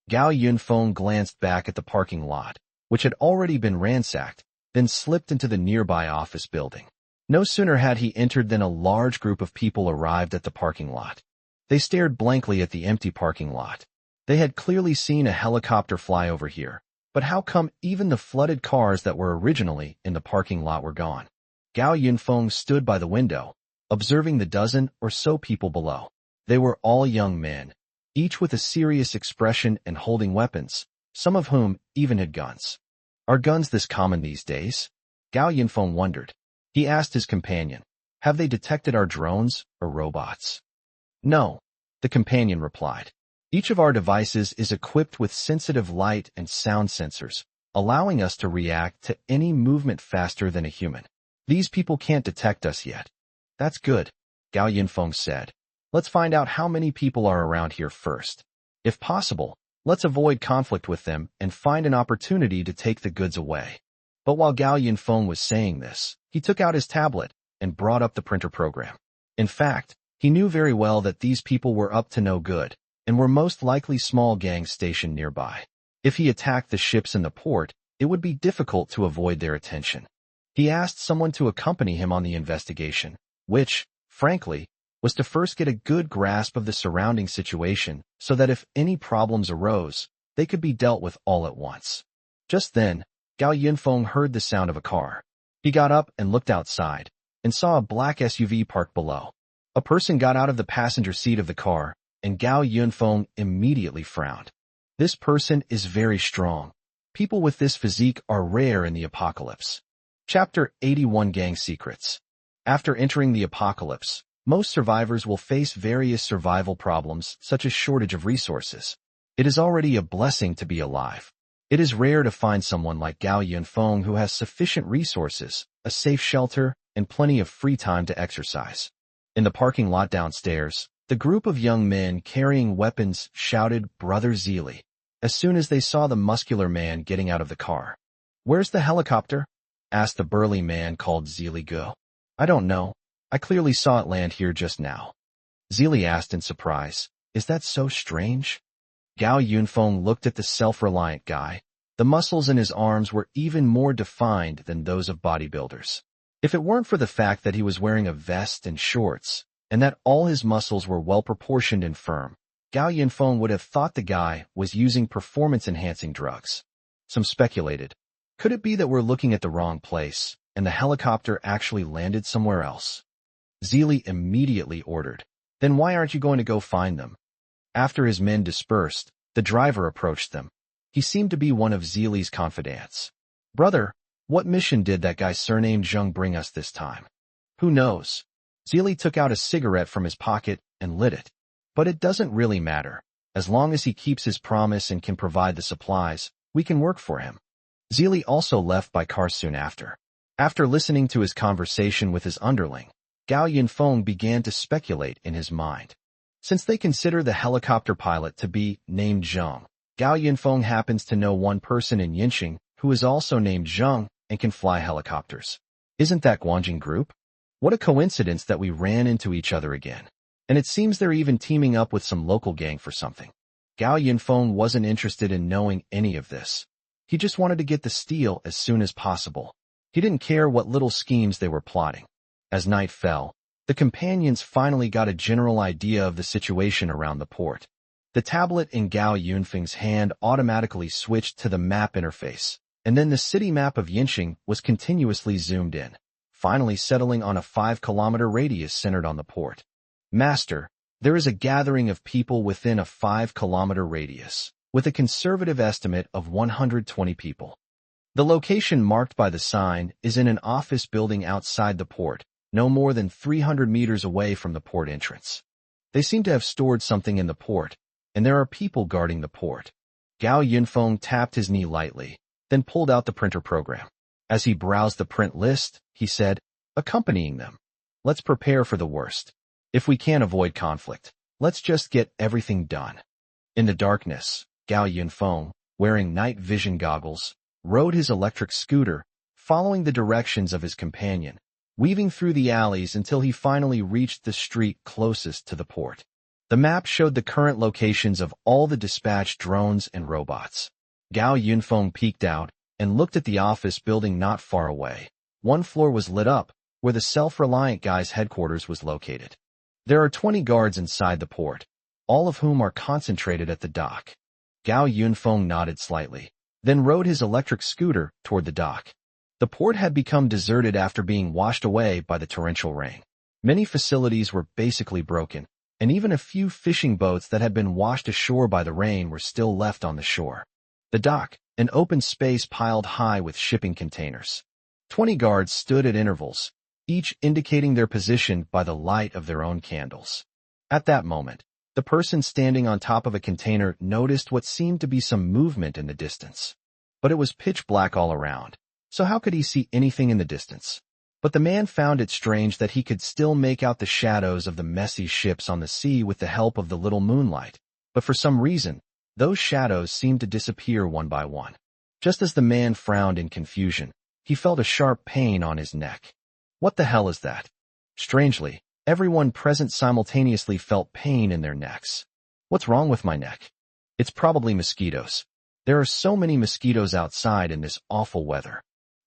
Gao Yinfong glanced back at the parking lot, which had already been ransacked, then slipped into the nearby office building. No sooner had he entered than a large group of people arrived at the parking lot. They stared blankly at the empty parking lot. They had clearly seen a helicopter fly over here, but how come even the flooded cars that were originally in the parking lot were gone? Gao Yinfong stood by the window, observing the dozen or so people below. They were all young men, each with a serious expression and holding weapons, some of whom even had guns. Are guns this common these days? Gao Yinfong wondered. He asked his companion, "Have they detected our drones or robots?" "No," the companion replied. "Each of our devices is equipped with sensitive light and sound sensors, allowing us to react to any movement faster than a human. These people can't detect us yet." "That's good," Gao Yinfong said. "Let's find out how many people are around here first. If possible, let's avoid conflict with them and find an opportunity to take the goods away." But while Gao Yinfong was saying this, he took out his tablet and brought up the printer program. In fact, he knew very well that these people were up to no good, and were most likely small gangs stationed nearby. If he attacked the ships in the port, it would be difficult to avoid their attention. He asked someone to accompany him on the investigation, which, frankly, was to first get a good grasp of the surrounding situation so that if any problems arose, they could be dealt with all at once. Just then, Gao Yinfong heard the sound of a car. He got up and looked outside, and saw a black SUV parked below. A person got out of the passenger seat of the car, and Gao Yinfong immediately frowned. This person is very strong. People with this physique are rare in the apocalypse. Chapter 81 Gang Secrets. After entering the apocalypse, most survivors will face various survival problems such as shortage of resources. It is already a blessing to be alive. It is rare to find someone like Gao Yinfong who has sufficient resources, a safe shelter, and plenty of free time to exercise. In the parking lot downstairs, the group of young men carrying weapons shouted, "Brother Zili," as soon as they saw the muscular man getting out of the car. "Where's the helicopter?" asked the burly man called Zili Go. "I don't know. I clearly saw it land here just now." Zili asked in surprise, "Is that so strange?" Gao Yinfong looked at the self-reliant guy. The muscles in his arms were even more defined than those of bodybuilders. If it weren't for the fact that he was wearing a vest and shorts, and that all his muscles were well-proportioned and firm, Gao Yinfong would have thought the guy was using performance-enhancing drugs. Some speculated, could it be that we're looking at the wrong place, and the helicopter actually landed somewhere else? Zili immediately ordered, "Then why aren't you going to go find them?" After his men dispersed, the driver approached them. He seemed to be one of Zili's confidants. "Brother, what mission did that guy surnamed Zheng bring us this time?" "Who knows?" Zili took out a cigarette from his pocket and lit it. "But it doesn't really matter. As long as he keeps his promise and can provide the supplies, we can work for him." Zili also left by car soon after. After listening to his conversation with his underling, Gao Yinfong began to speculate in his mind. Since they consider the helicopter pilot to be named Zheng, Gao Yinfong happens to know one person in Yinxing who is also named Zheng and can fly helicopters. Isn't that Guanjing Group? What a coincidence that we ran into each other again. And it seems they're even teaming up with some local gang for something. Gao Yinfong wasn't interested in knowing any of this. He just wanted to get the steel as soon as possible. He didn't care what little schemes they were plotting. As night fell, the companions finally got a general idea of the situation around the port. The tablet in Gao Yunfeng's hand automatically switched to the map interface, and then the city map of Yinxing was continuously zoomed in, finally settling on a 5-kilometer radius centered on the port. "Master, there is a gathering of people within a 5-kilometer radius, with a conservative estimate of 120 people. The location marked by the sign is in an office building outside the port, no more than 300 meters away from the port entrance. They seem to have stored something in the port, and there are people guarding the port." Gao Yinfong tapped his knee lightly, then pulled out the printer program. As he browsed the print list, he said, "Accompanying them. Let's prepare for the worst. If we can't avoid conflict, let's just get everything done." In the darkness, Gao Yinfong, wearing night vision goggles, rode his electric scooter, following the directions of his companion, weaving through the alleys until he finally reached the street closest to the port. The map showed the current locations of all the dispatched drones and robots. Gao Yinfong peeked out and looked at the office building not far away. One floor was lit up, where the self-reliant guy's headquarters was located. There are 20 guards inside the port, all of whom are concentrated at the dock. Gao Yinfong nodded slightly, then rode his electric scooter toward the dock. The port had become deserted after being washed away by the torrential rain. Many facilities were basically broken, and even a few fishing boats that had been washed ashore by the rain were still left on the shore. The dock, an open space piled high with shipping containers. 20 guards stood at intervals, each indicating their position by the light of their own candles. At that moment, the person standing on top of a container noticed what seemed to be some movement in the distance. But it was pitch black all around, so how could he see anything in the distance? But the man found it strange that he could still make out the shadows of the messy ships on the sea with the help of the little moonlight. But for some reason, those shadows seemed to disappear one by one. Just as the man frowned in confusion, he felt a sharp pain on his neck. What the hell is that? Strangely, everyone present simultaneously felt pain in their necks. What's wrong with my neck? It's probably mosquitoes. There are so many mosquitoes outside in this awful weather.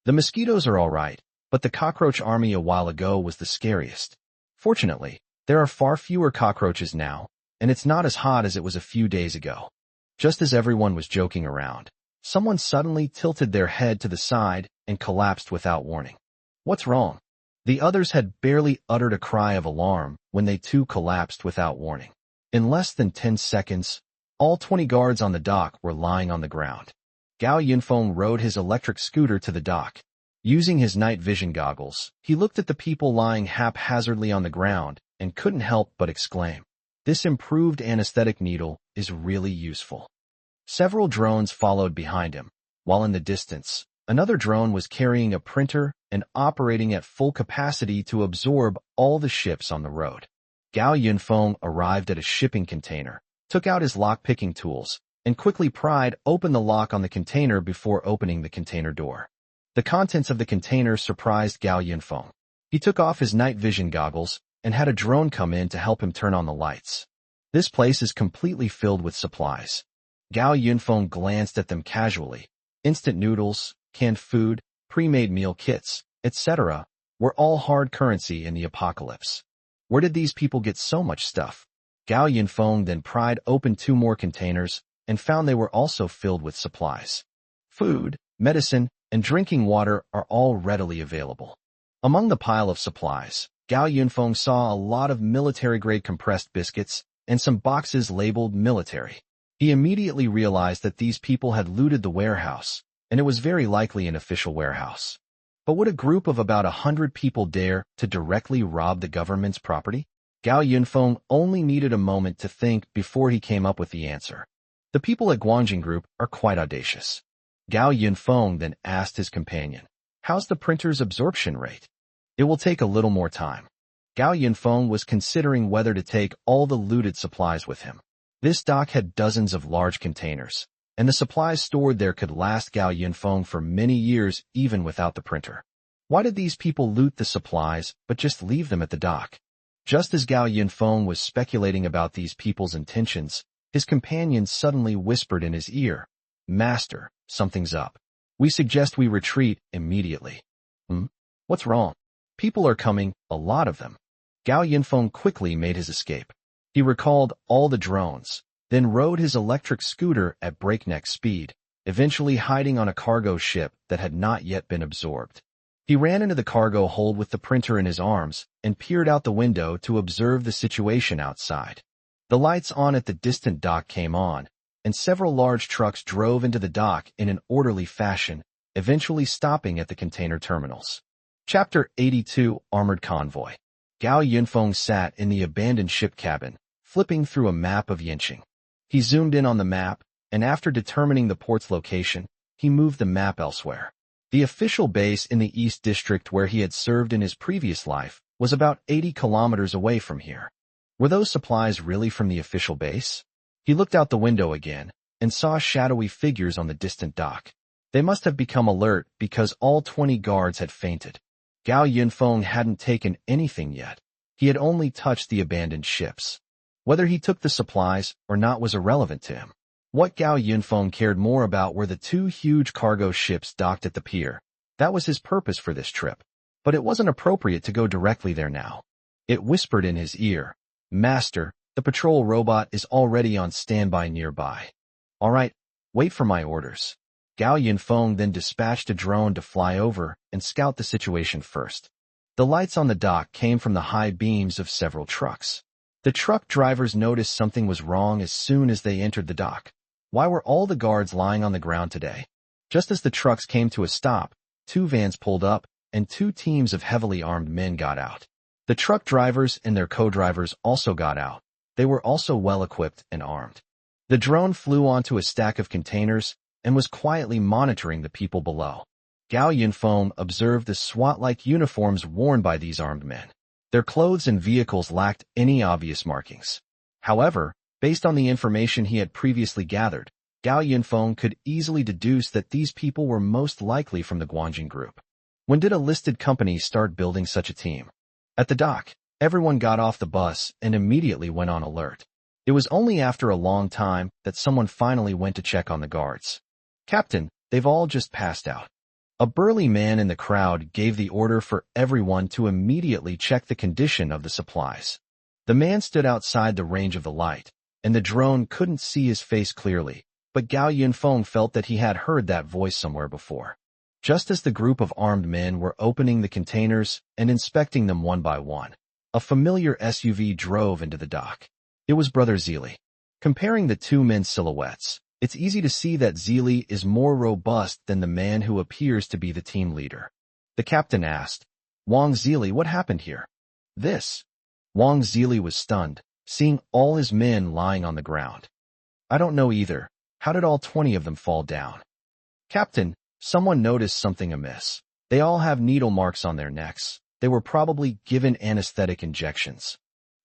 The mosquitoes are all right, But the cockroach army a while ago was the scariest. Fortunately, there are far fewer cockroaches now, and it's not as hot as it was a few days ago. Just as everyone was joking around, someone suddenly tilted their head to the side and collapsed without warning. What's wrong? The others had barely uttered a cry of alarm when they too collapsed without warning. In less than 10 seconds, all 20 guards on the dock were lying on the ground. Gao Yinfong rode his electric scooter to the dock. Using his night vision goggles, he looked at the people lying haphazardly on the ground and couldn't help but exclaim, "This improved anesthetic needle is really useful." Several drones followed behind him, while in the distance, another drone was carrying a printer and operating at full capacity to absorb all the ships on the road. Gao Yinfong arrived at a shipping container, took out his lock-picking tools, and quickly pried open the lock on the container before opening the container door. The contents of the container surprised Gao Yinfong. He took off his night vision goggles and had a drone come in to help him turn on the lights. This place is completely filled with supplies. Gao Yinfong glanced at them casually. Instant noodles, canned food, pre-made meal kits, etc. were all hard currency in the apocalypse. Where did these people get so much stuff? Gao Yinfong then pried open 2 more containers and found they were also filled with supplies. Food, medicine, and drinking water are all readily available. Among the pile of supplies, Gao Yinfong saw a lot of military-grade compressed biscuits and some boxes labeled military. He immediately realized that these people had looted the warehouse, and it was very likely an official warehouse. But would a group of about 100 people dare to directly rob the government's property? Gao Yinfong only needed a moment to think before he came up with the answer. The people at Guanjing Group are quite audacious. Gao Yinfong then asked his companion, "How's the printer's absorption rate?" "It will take a little more time." Gao Yinfong was considering whether to take all the looted supplies with him. This dock had dozens of large containers, and the supplies stored there could last Gao Yinfong for many years even without the printer. Why did these people loot the supplies but just leave them at the dock? Just as Gao Yinfong was speculating about these people's intentions, his companion suddenly whispered in his ear, "Master, something's up. We suggest we retreat immediately." What's wrong? People are coming, a lot of them. Gao Yinfong quickly made his escape. He recalled all the drones, then rode his electric scooter at breakneck speed, eventually hiding on a cargo ship that had not yet been absorbed. He ran into the cargo hold with the printer in his arms and peered out the window to observe the situation outside. The lights on at the distant dock came on, and several large trucks drove into the dock in an orderly fashion, eventually stopping at the container terminals. Chapter 82, Armored Convoy. Gao Yinfong sat in the abandoned ship cabin, flipping through a map of Yanqing. He zoomed in on the map, and after determining the port's location, he moved the map elsewhere. The official base in the East District where he had served in his previous life was about 80 kilometers away from here. Were those supplies really from the official base? He looked out the window again and saw shadowy figures on the distant dock. They must have become alert because all 20 guards had fainted. Gao Yinfong hadn't taken anything yet. He had only touched the abandoned ships. Whether he took the supplies or not was irrelevant to him. What Gao Yinfong cared more about were the 2 huge cargo ships docked at the pier. That was his purpose for this trip. But it wasn't appropriate to go directly there now. It whispered in his ear, "Master, the patrol robot is already on standby nearby." "All right, wait for my orders." Gao Yinfong then dispatched a drone to fly over and scout the situation first. The lights on the dock came from the high beams of several trucks. The truck drivers noticed something was wrong as soon as they entered the dock. Why were all the guards lying on the ground today? Just as the trucks came to a stop, 2 vans pulled up, and 2 teams of heavily armed men got out. The truck drivers and their co-drivers also got out. They were also well-equipped and armed. The drone flew onto a stack of containers and was quietly monitoring the people below. Gao Yinfong observed the SWAT-like uniforms worn by these armed men. Their clothes and vehicles lacked any obvious markings. However, based on the information he had previously gathered, Gao Yinfong could easily deduce that these people were most likely from the Guanjing Group. When did a listed company start building such a team? At the dock, everyone got off the bus and immediately went on alert. It was only after a long time that someone finally went to check on the guards. "Captain, they've all just passed out." A burly man in the crowd gave the order for everyone to immediately check the condition of the supplies. The man stood outside the range of the light, and the drone couldn't see his face clearly, but Gao Yinfong felt that he had heard that voice somewhere before. Just as the group of armed men were opening the containers and inspecting them one by one, a familiar SUV drove into the dock. It was Brother Zili. Comparing the two men's silhouettes, it's easy to see that Zili is more robust than the man who appears to be the team leader. The captain asked, "Wang Zili, what happened here?" "This." Wang Zili was stunned, seeing all his men lying on the ground. "I don't know either. How did all 20 of them fall down?" "Captain, someone noticed something amiss. They all have needle marks on their necks. They were probably given anesthetic injections."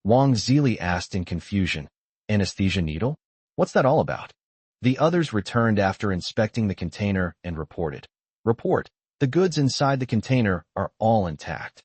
Wang Zili asked in confusion, "Anesthesia needle? What's that all about?" The others returned after inspecting the container and reported. "Report, the goods inside the container are all intact."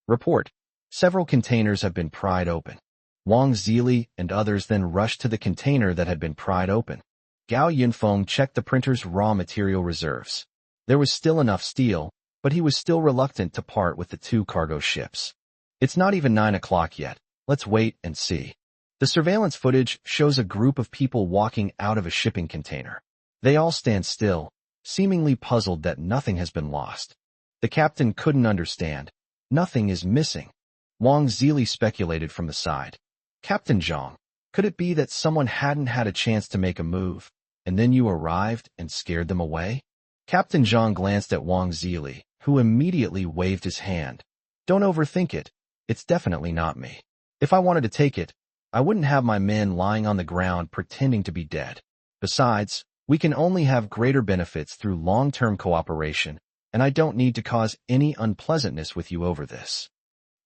"Report, several containers have been pried open." Wang Zili and others then rushed to the container that had been pried open. Gao Yinfong checked the printer's raw material reserves. There was still enough steel, but he was still reluctant to part with the 2 cargo ships. "It's not even 9 o'clock yet. Let's wait and see." The surveillance footage shows a group of people walking out of a shipping container. They all stand still, seemingly puzzled that nothing has been lost. The captain couldn't understand. Nothing is missing. Wang Zili speculated from the side. "Captain Zhang, could it be that someone hadn't had a chance to make a move, and then you arrived and scared them away?" Captain Zhang glanced at Wang Zili, who immediately waved his hand. "Don't overthink it. It's definitely not me. If I wanted to take it, I wouldn't have my men lying on the ground pretending to be dead. Besides, we can only have greater benefits through long-term cooperation, and I don't need to cause any unpleasantness with you over this."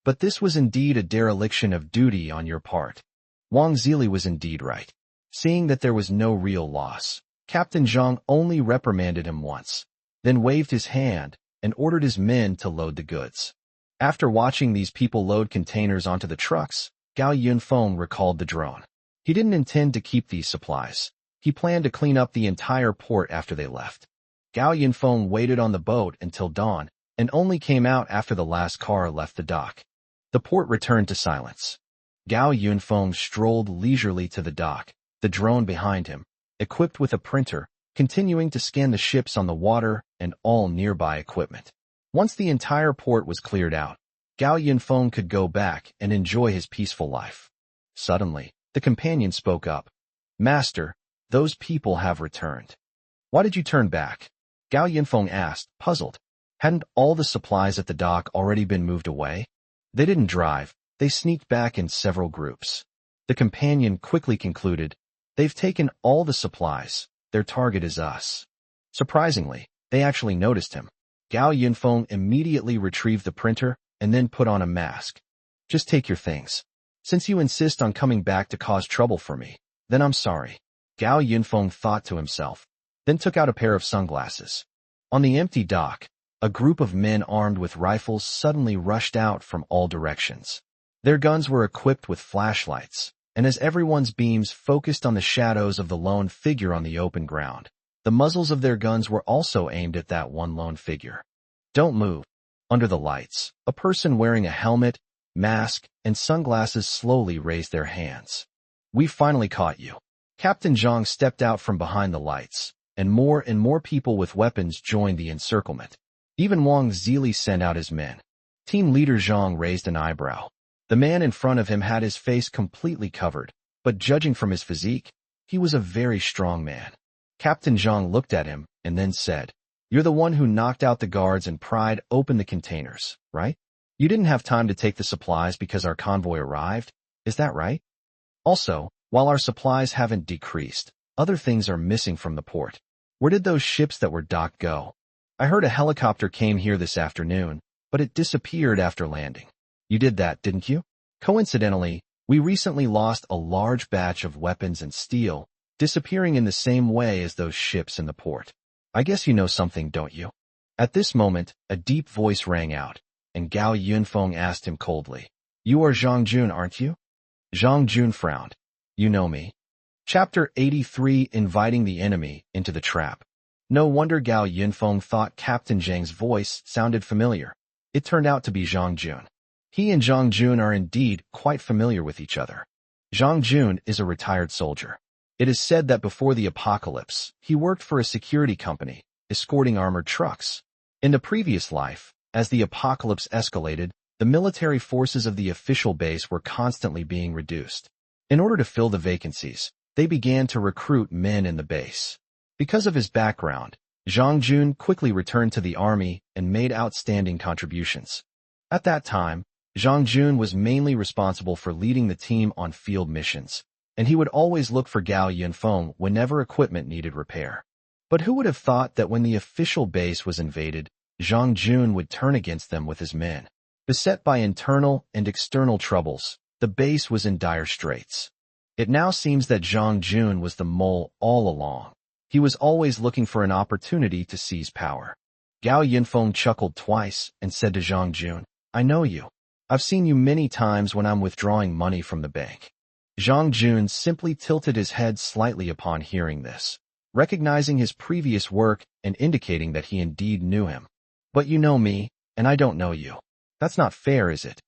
But this was indeed a dereliction of duty on your part. Wang Zili was indeed right. Seeing that there was no real loss, Captain Zhang only reprimanded him once, then waved his hand and ordered his men to load the goods. After watching these people load containers onto the trucks, Gao Yinfong recalled the drone. He didn't intend to keep these supplies. He planned to clean up the entire port after they left. Gao Yinfong waited on the boat until dawn and only came out after the last car left the dock. The port returned to silence. Gao Yinfong strolled leisurely to the dock, the drone behind him, equipped with a printer, continuing to scan the ships on the water and all nearby equipment. Once the entire port was cleared out, Gao Yinfong could go back and enjoy his peaceful life. Suddenly, the companion spoke up. "Master, those people have returned." "Why did you turn back?" Gao Yinfong asked, puzzled. Hadn't all the supplies at the dock already been moved away? "They didn't drive. They sneaked back in several groups." The companion quickly concluded, "They've taken all the supplies. Their target is us." Surprisingly, they actually noticed him. Gao Yinfong immediately retrieved the printer and then put on a mask. "Just take your things. Since you insist on coming back to cause trouble for me, then I'm sorry." Gao Yinfong thought to himself, then took out a pair of sunglasses. On the empty dock, a group of men armed with rifles suddenly rushed out from all directions. Their guns were equipped with flashlights, and as everyone's beams focused on the shadows of the lone figure on the open ground, the muzzles of their guns were also aimed at that one lone figure. "Don't move." Under the lights, a person wearing a helmet, mask, and sunglasses slowly raised their hands. "We finally caught you." Captain Zhang stepped out from behind the lights, and more people with weapons joined the encirclement. Even Wang Zili sent out his men. Team leader Zhang raised an eyebrow. The man in front of him had his face completely covered, but judging from his physique, he was a very strong man. Captain Zhang looked at him and then said, "You're the one who knocked out the guards and pried open the containers, right? You didn't have time to take the supplies because our convoy arrived, is that right? Also, while our supplies haven't decreased, other things are missing from the port. Where did those ships that were docked go? I heard a helicopter came here this afternoon, but it disappeared after landing. You did that, didn't you?" Coincidentally, we recently lost a large batch of weapons and steel, disappearing in the same way as those ships in the port. I guess you know something, don't you? At this moment, a deep voice rang out, and Gao Yinfong asked him coldly, "You are Zhang Jun, aren't you?" Zhang Jun frowned. "You know me." Chapter 83, Inviting the Enemy into the Trap. No wonder Gao Yinfong thought Captain Zhang's voice sounded familiar. It turned out to be Zhang Jun. He and Zhang Jun are indeed quite familiar with each other. Zhang Jun is a retired soldier. It is said that before the apocalypse, he worked for a security company, escorting armored trucks. In the previous life, as the apocalypse escalated, the military forces of the official base were constantly being reduced. In order to fill the vacancies, they began to recruit men in the base. Because of his background, Zhang Jun quickly returned to the army and made outstanding contributions. At that time, Zhang Jun was mainly responsible for leading the team on field missions, and he would always look for Gao Yinfong whenever equipment needed repair. But who would have thought that when the official base was invaded, Zhang Jun would turn against them with his men? Beset by internal and external troubles, the base was in dire straits. It now seems that Zhang Jun was the mole all along. He was always looking for an opportunity to seize power. Gao Yinfong chuckled twice and said to Zhang Jun, "I know you. I've seen you many times when I'm withdrawing money from the bank." Zhang Jun simply tilted his head slightly upon hearing this, recognizing his previous work and indicating that he indeed knew him. "But you know me, and I don't know you. That's not fair, is it?"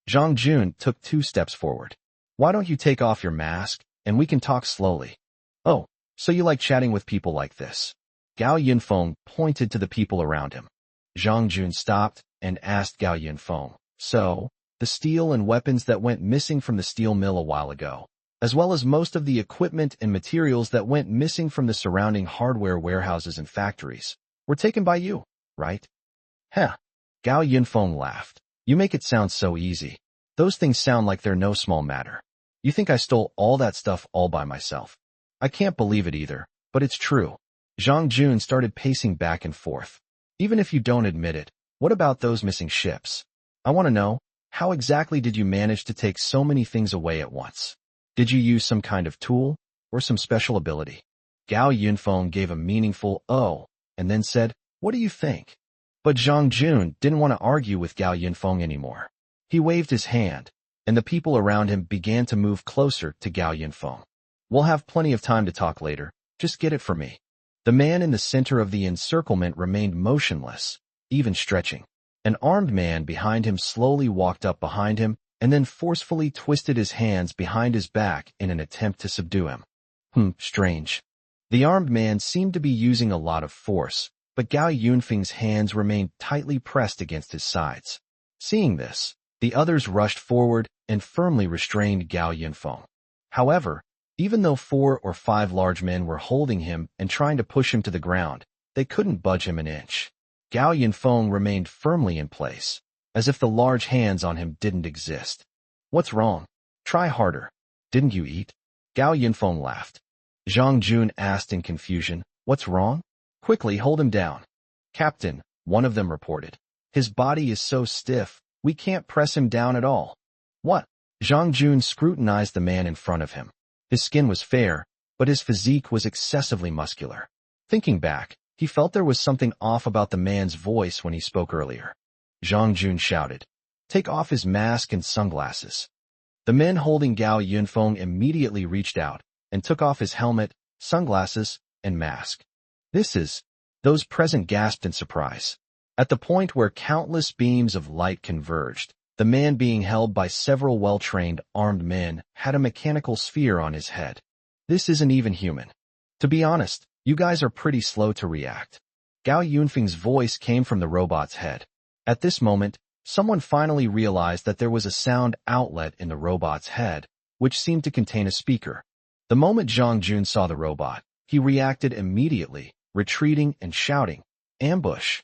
Zhang Jun took 2 steps forward. "Why don't you take off your mask, and we can talk slowly?" "Oh, so you like chatting with people like this?" Gao Yinfong pointed to the people around him. Zhang Jun stopped and asked Gao Yinfong, "So, the steel and weapons that went missing from the steel mill a while ago, as well as most of the equipment and materials that went missing from the surrounding hardware warehouses and factories, were taken by you, right?" "Heh." Gao Yinfong laughed. "You make it sound so easy. Those things sound like they're no small matter. You think I stole all that stuff all by myself? I can't believe it either, but it's true." Zhang Jun started pacing back and forth. "Even if you don't admit it, what about those missing ships? I want to know, how exactly did you manage to take so many things away at once? Did you use some kind of tool, or some special ability?" Gao Yinfong gave a meaningful "oh," and then said, "What do you think?" But Zhang Jun didn't want to argue with Gao Yinfong anymore. He waved his hand, and the people around him began to move closer to Gao Yinfong. "We'll have plenty of time to talk later. Just get it for me." The man in the center of the encirclement remained motionless, even stretching. An armed man behind him slowly walked up behind him and then forcefully twisted his hands behind his back in an attempt to subdue him. Strange. The armed man seemed to be using a lot of force, but Gao Yunfeng's hands remained tightly pressed against his sides. Seeing this, the others rushed forward and firmly restrained Gao Yinfong. However, even though 4 or 5 large men were holding him and trying to push him to the ground, they couldn't budge him an inch. Gao Yinfong remained firmly in place, as if the large hands on him didn't exist. "What's wrong? Try harder. Didn't you eat?" Gao Yinfong laughed. Zhang Jun asked in confusion, "What's wrong?" "Quickly hold him down." "Captain," one of them reported. "His body is so stiff, we can't press him down at all." "What?" Zhang Jun scrutinized the man in front of him. His skin was fair, but his physique was excessively muscular. Thinking back, he felt there was something off about the man's voice when he spoke earlier. Zhang Jun shouted, "Take off his mask and sunglasses." The men holding Gao Yinfong immediately reached out and took off his helmet, sunglasses, and mask. Those present gasped in surprise. At the point where countless beams of light converged, the man being held by several well-trained armed men had a mechanical sphere on his head. "This isn't even human. To be honest, you guys are pretty slow to react." Gao Yunfeng's voice came from the robot's head. At this moment, someone finally realized that there was a sound outlet in the robot's head, which seemed to contain a speaker. The moment Zhang Jun saw the robot, he reacted immediately, retreating and shouting, "Ambush!"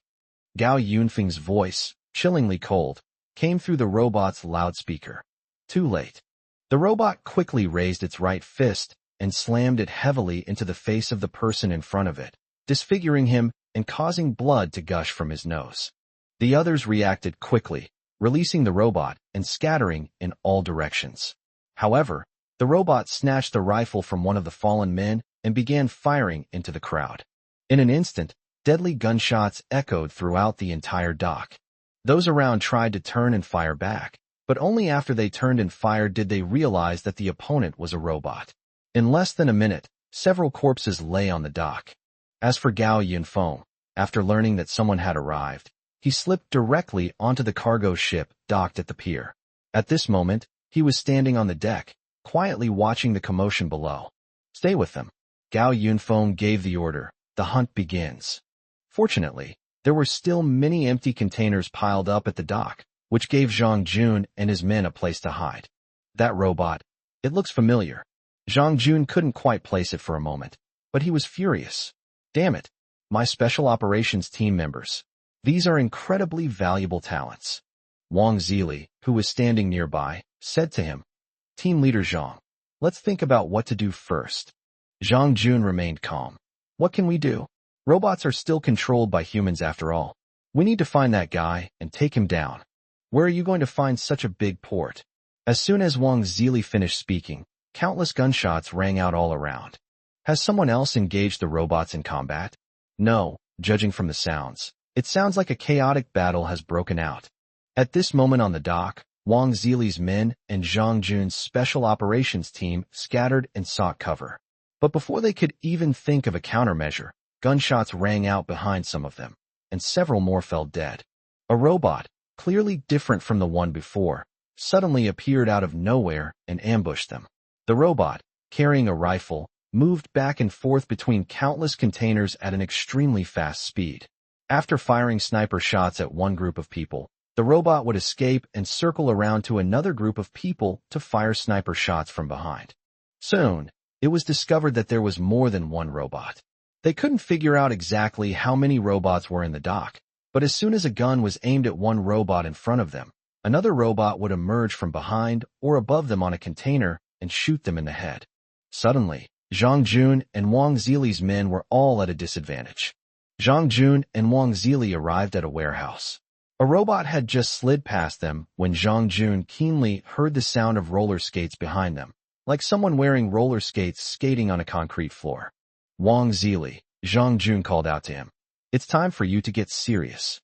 Gao Yunfeng's voice, chillingly cold, came through the robot's loudspeaker. Too late. The robot quickly raised its right fist and slammed it heavily into the face of the person in front of it, disfiguring him and causing blood to gush from his nose. The others reacted quickly, releasing the robot and scattering in all directions. However, the robot snatched the rifle from one of the fallen men and began firing into the crowd. In an instant, deadly gunshots echoed throughout the entire dock. Those around tried to turn and fire back, but only after they turned and fired did they realize that the opponent was a robot. In less than a minute, several corpses lay on the dock. As for Gao Yinfong, after learning that someone had arrived, he slipped directly onto the cargo ship docked at the pier. At this moment, he was standing on the deck, quietly watching the commotion below. "Stay with them." Gao Yinfong gave the order. "The hunt begins." Fortunately, there were still many empty containers piled up at the dock, which gave Zhang Jun and his men a place to hide. That robot. It looks familiar. Zhang Jun couldn't quite place it for a moment, but he was furious. Damn it. My special operations team members. These are incredibly valuable talents. Wang Zili, who was standing nearby, said to him, "Team leader Zhang, let's think about what to do first." Zhang Jun remained calm. "What can we do? Robots are still controlled by humans after all. We need to find that guy and take him down. Where are you going to find such a big port?" As soon as Wang Zili finished speaking, countless gunshots rang out all around. Has someone else engaged the robots in combat? No, judging from the sounds. It sounds like a chaotic battle has broken out. At this moment on the dock, Wang Zili's men and Zhang Jun's special operations team scattered and sought cover. But before they could even think of a countermeasure, gunshots rang out behind some of them, and several more fell dead. A robot, clearly different from the one before, suddenly appeared out of nowhere and ambushed them. The robot, carrying a rifle, moved back and forth between countless containers at an extremely fast speed. After firing sniper shots at one group of people, the robot would escape and circle around to another group of people to fire sniper shots from behind. Soon, it was discovered that there was more than one robot. They couldn't figure out exactly how many robots were in the dock, but as soon as a gun was aimed at one robot in front of them, another robot would emerge from behind or above them on a container and shoot them in the head. Suddenly, Zhang Jun and Wang Zili's men were all at a disadvantage. Zhang Jun and Wang Zili arrived at a warehouse. A robot had just slid past them when Zhang Jun keenly heard the sound of roller skates behind them, like someone wearing roller skates skating on a concrete floor. "Wang Zili," Zhang Jun called out to him. "It's time for you to get serious."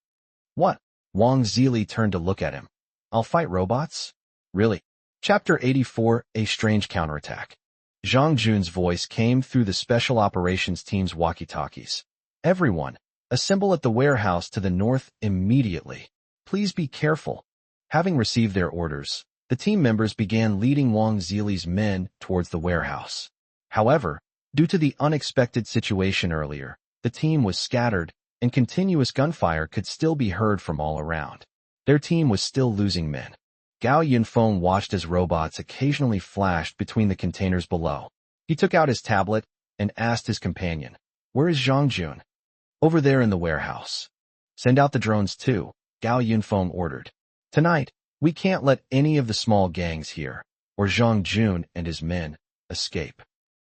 "What?" Wang Zili turned to look at him. "I'll fight robots? Really?" Chapter 84, A Strange Counterattack. Zhang Jun's voice came through the special operations team's walkie-talkies. "Everyone, assemble at the warehouse to the north immediately. Please be careful." Having received their orders, the team members began leading Wang Zili's men towards the warehouse. However, due to the unexpected situation earlier, the team was scattered, and continuous gunfire could still be heard from all around. Their team was still losing men. Gao Yinfong watched as robots occasionally flashed between the containers below. He took out his tablet and asked his companion, "Where is Zhang Jun?" "Over there in the warehouse." "Send out the drones too," Gao Yinfong ordered. "Tonight, we can't let any of the small gangs here, or Zhang Jun and his men, escape.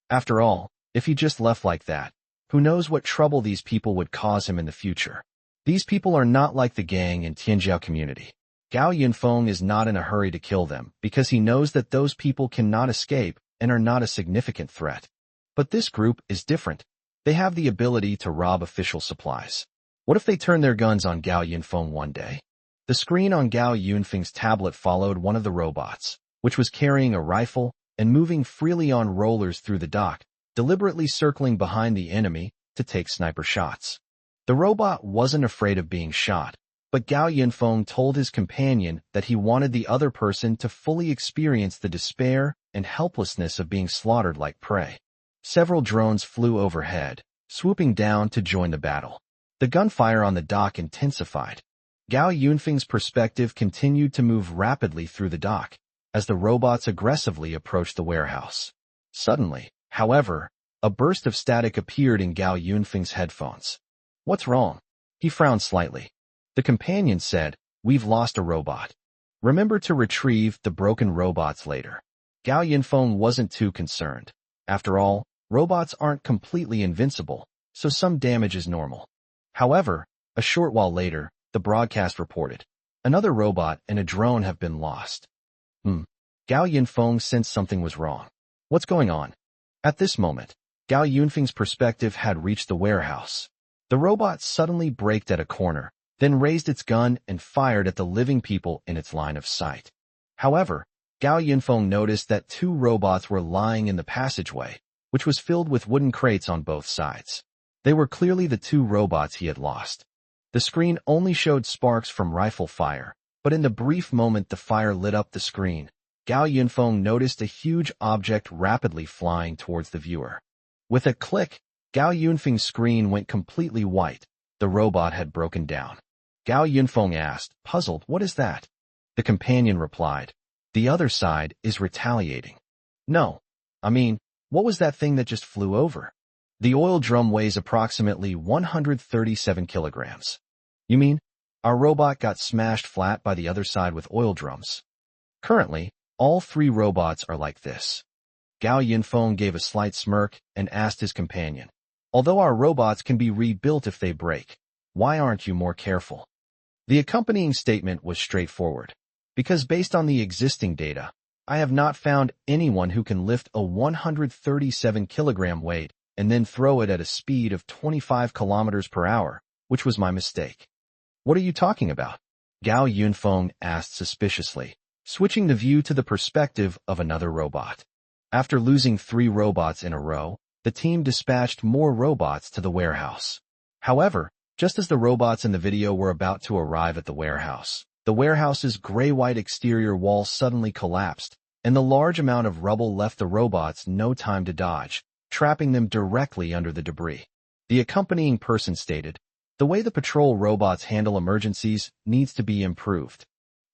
After all, if he just left like that, who knows what trouble these people would cause him in the future. These people are not like the gang in Tianjiao community. Gao Yinfong is not in a hurry to kill them because he knows that those people cannot escape and are not a significant threat. But this group is different. They have the ability to rob official supplies. What if they turn their guns on Gao Yinfong one day?" The screen on Gao Yunfeng's tablet followed one of the robots, which was carrying a rifle and moving freely on rollers through the dock, deliberately circling behind the enemy to take sniper shots. The robot wasn't afraid of being shot, but Gao Yinfong told his companion that he wanted the other person to fully experience the despair and helplessness of being slaughtered like prey. Several drones flew overhead, swooping down to join the battle. The gunfire on the dock intensified. Gao Yunfeng's perspective continued to move rapidly through the dock as the robots aggressively approached the warehouse. Suddenly, however, a burst of static appeared in Gao Yunfeng's headphones. "What's wrong?" He frowned slightly. The companion said, "We've lost a robot. Remember to retrieve the broken robots later." Gao Yinfong wasn't too concerned. After all, robots aren't completely invincible, so some damage is normal. However, a short while later, the broadcast reported, "Another robot and a drone have been lost." Gao Yinfong sensed something was wrong. What's going on? At this moment, Gao Yunfeng's perspective had reached the warehouse. The robot suddenly braked at a corner, then raised its gun and fired at the living people in its line of sight. However, Gao Yinfong noticed that two robots were lying in the passageway, which was filled with wooden crates on both sides. They were clearly the two robots he had lost. The screen only showed sparks from rifle fire, but in the brief moment the fire lit up the screen, Gao Yinfong noticed a huge object rapidly flying towards the viewer. With a click, Gao Yunfeng's screen went completely white. The robot had broken down. Gao Yunfeng asked, puzzled, "What is that?" The companion replied, "The other side is retaliating." "No. What was that thing that just flew over?" "The oil drum weighs approximately 137 kilograms. You mean, our robot got smashed flat by the other side with oil drums?" "Currently, all three robots are like this." Gao Yinfong gave a slight smirk and asked his companion, "Although our robots can be rebuilt if they break, why aren't you more careful?" The accompanying statement was straightforward. "Because based on the existing data, I have not found anyone who can lift a 137-kilogram weight and then throw it at a speed of 25 kilometers per hour, which was my mistake." "What are you talking about?" Gao Yunfeng asked suspiciously, switching the view to the perspective of another robot. After losing 3 robots in a row, the team dispatched more robots to the warehouse. However, just as the robots in the video were about to arrive at the warehouse's gray-white exterior wall suddenly collapsed, and the large amount of rubble left the robots no time to dodge, trapping them directly under the debris. The accompanying person stated, "The way the patrol robots handle emergencies needs to be improved."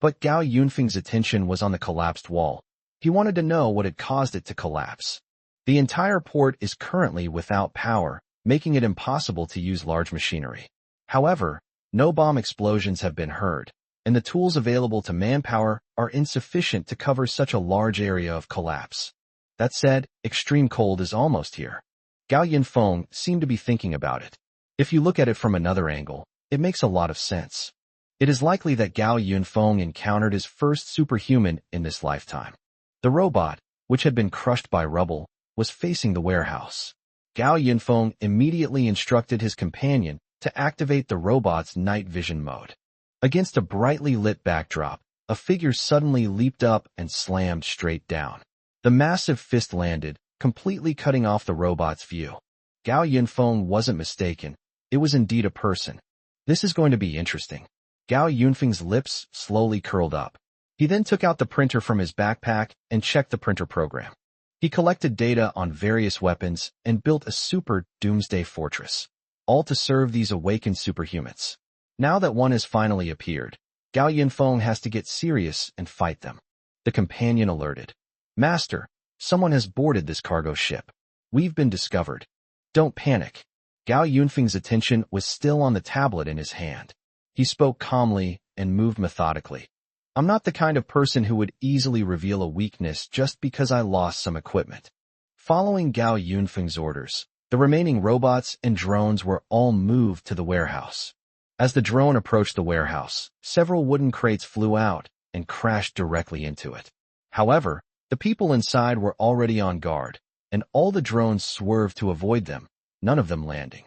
But Gao Yunfeng's attention was on the collapsed wall. He wanted to know what had caused it to collapse. The entire port is currently without power, making it impossible to use large machinery. However, no bomb explosions have been heard, and the tools available to manpower are insufficient to cover such a large area of collapse. That said, extreme cold is almost here. Gao Yinfeng seemed to be thinking about it. If you look at it from another angle, it makes a lot of sense. It is likely that Gao Yinfeng encountered his first superhuman in this lifetime. The robot, which had been crushed by rubble, was facing the warehouse. Gao Yinfeng immediately instructed his companion to activate the robot's night vision mode. Against a brightly lit backdrop, a figure suddenly leaped up and slammed straight down. The massive fist landed, completely cutting off the robot's view. Gao Yinfeng wasn't mistaken. It was indeed a person. This is going to be interesting. Gao Yunfeng's lips slowly curled up. He then took out the printer from his backpack and checked the printer program. He collected data on various weapons and built a super doomsday fortress, all to serve these awakened superhumans. Now that one has finally appeared, Gao Yinfeng has to get serious and fight them. The companion alerted, "Master, someone has boarded this cargo ship. We've been discovered." "Don't panic." Gao Yunfeng's attention was still on the tablet in his hand. He spoke calmly and moved methodically. "I'm not the kind of person who would easily reveal a weakness just because I lost some equipment." Following Gao Yunfeng's orders, the remaining robots and drones were all moved to the warehouse. As the drone approached the warehouse, several wooden crates flew out and crashed directly into it. However, the people inside were already on guard, and all the drones swerved to avoid them, none of them landing.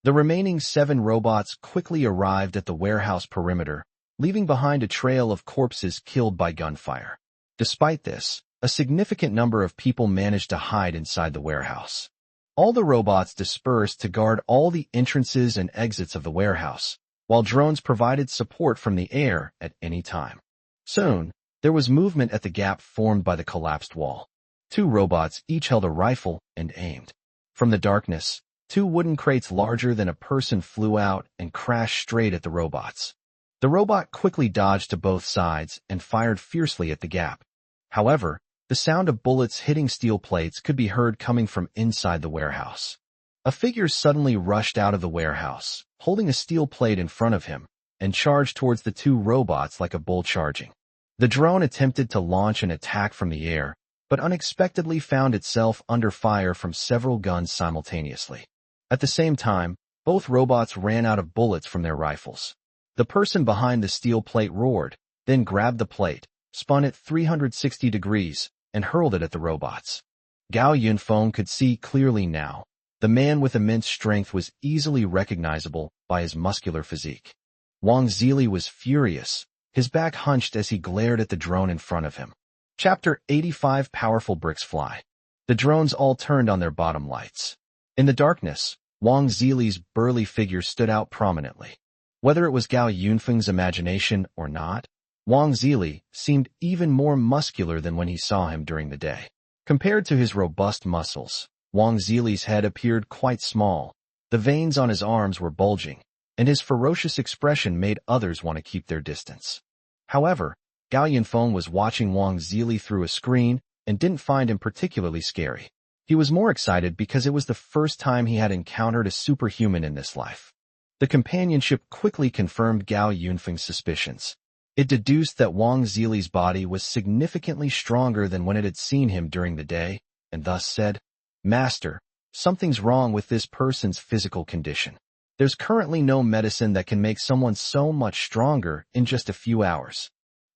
The remaining 7 robots quickly arrived at the warehouse perimeter, leaving behind a trail of corpses killed by gunfire. Despite this, a significant number of people managed to hide inside the warehouse. All the robots dispersed to guard all the entrances and exits of the warehouse, while drones provided support from the air at any time. Soon, there was movement at the gap formed by the collapsed wall. 2 robots each held a rifle and aimed. From the darkness, 2 wooden crates larger than a person flew out and crashed straight at the robots. The robot quickly dodged to both sides and fired fiercely at the gap. However, the sound of bullets hitting steel plates could be heard coming from inside the warehouse. A figure suddenly rushed out of the warehouse, holding a steel plate in front of him, and charged towards the 2 robots like a bull charging. The drone attempted to launch an attack from the air, but unexpectedly found itself under fire from several guns simultaneously. At the same time, both robots ran out of bullets from their rifles. The person behind the steel plate roared, then grabbed the plate, spun it 360 degrees, and hurled it at the robots. Gao Yinfeng could see clearly now. The man with immense strength was easily recognizable by his muscular physique. Wang Zili was furious, his back hunched as he glared at the drone in front of him. Chapter 85. Powerful bricks fly. The drones all turned on their bottom lights. In the darkness, Wang Zili's burly figure stood out prominently. Whether it was Gao Yinfeng's imagination or not, Wang Zili seemed even more muscular than when he saw him during the day. Compared to his robust muscles, Wang Zili's head appeared quite small. The veins on his arms were bulging, and his ferocious expression made others want to keep their distance. However, Gao Yinfong was watching Wang Zili through a screen and didn't find him particularly scary. He was more excited because it was the first time he had encountered a superhuman in this life. The companionship quickly confirmed Gao Yinfeng's suspicions. It deduced that Wang Zili's body was significantly stronger than when it had seen him during the day, and thus said, "Master, something's wrong with this person's physical condition. There's currently no medicine that can make someone so much stronger in just a few hours."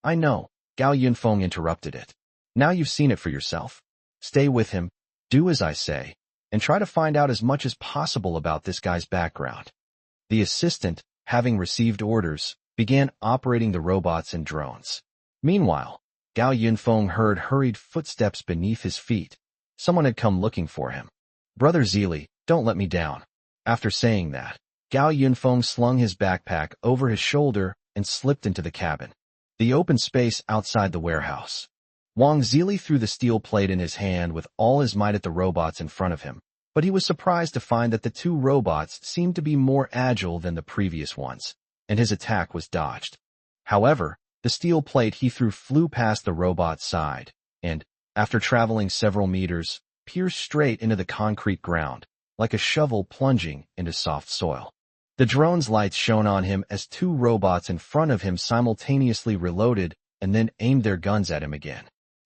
"I know," Gao Yinfong interrupted it. "Now you've seen it for yourself. Stay with him, do as I say, and try to find out as much as possible about this guy's background." The assistant, having received orders, began operating the robots and drones. Meanwhile, Gao Yinfong heard hurried footsteps beneath his feet. Someone had come looking for him. "Brother Zili, don't let me down." After saying that, Gao Yinfong slung his backpack over his shoulder and slipped into the cabin, the open space outside the warehouse. Wang Zili threw the steel plate in his hand with all his might at the robots in front of him, but he was surprised to find that the two robots seemed to be more agile than the previous ones, and his attack was dodged. However, the steel plate he threw flew past the robot's side, and, after traveling several meters, pierced straight into the concrete ground, like a shovel plunging into soft soil. The drone's lights shone on him as two robots in front of him simultaneously reloaded and then aimed their guns at him again.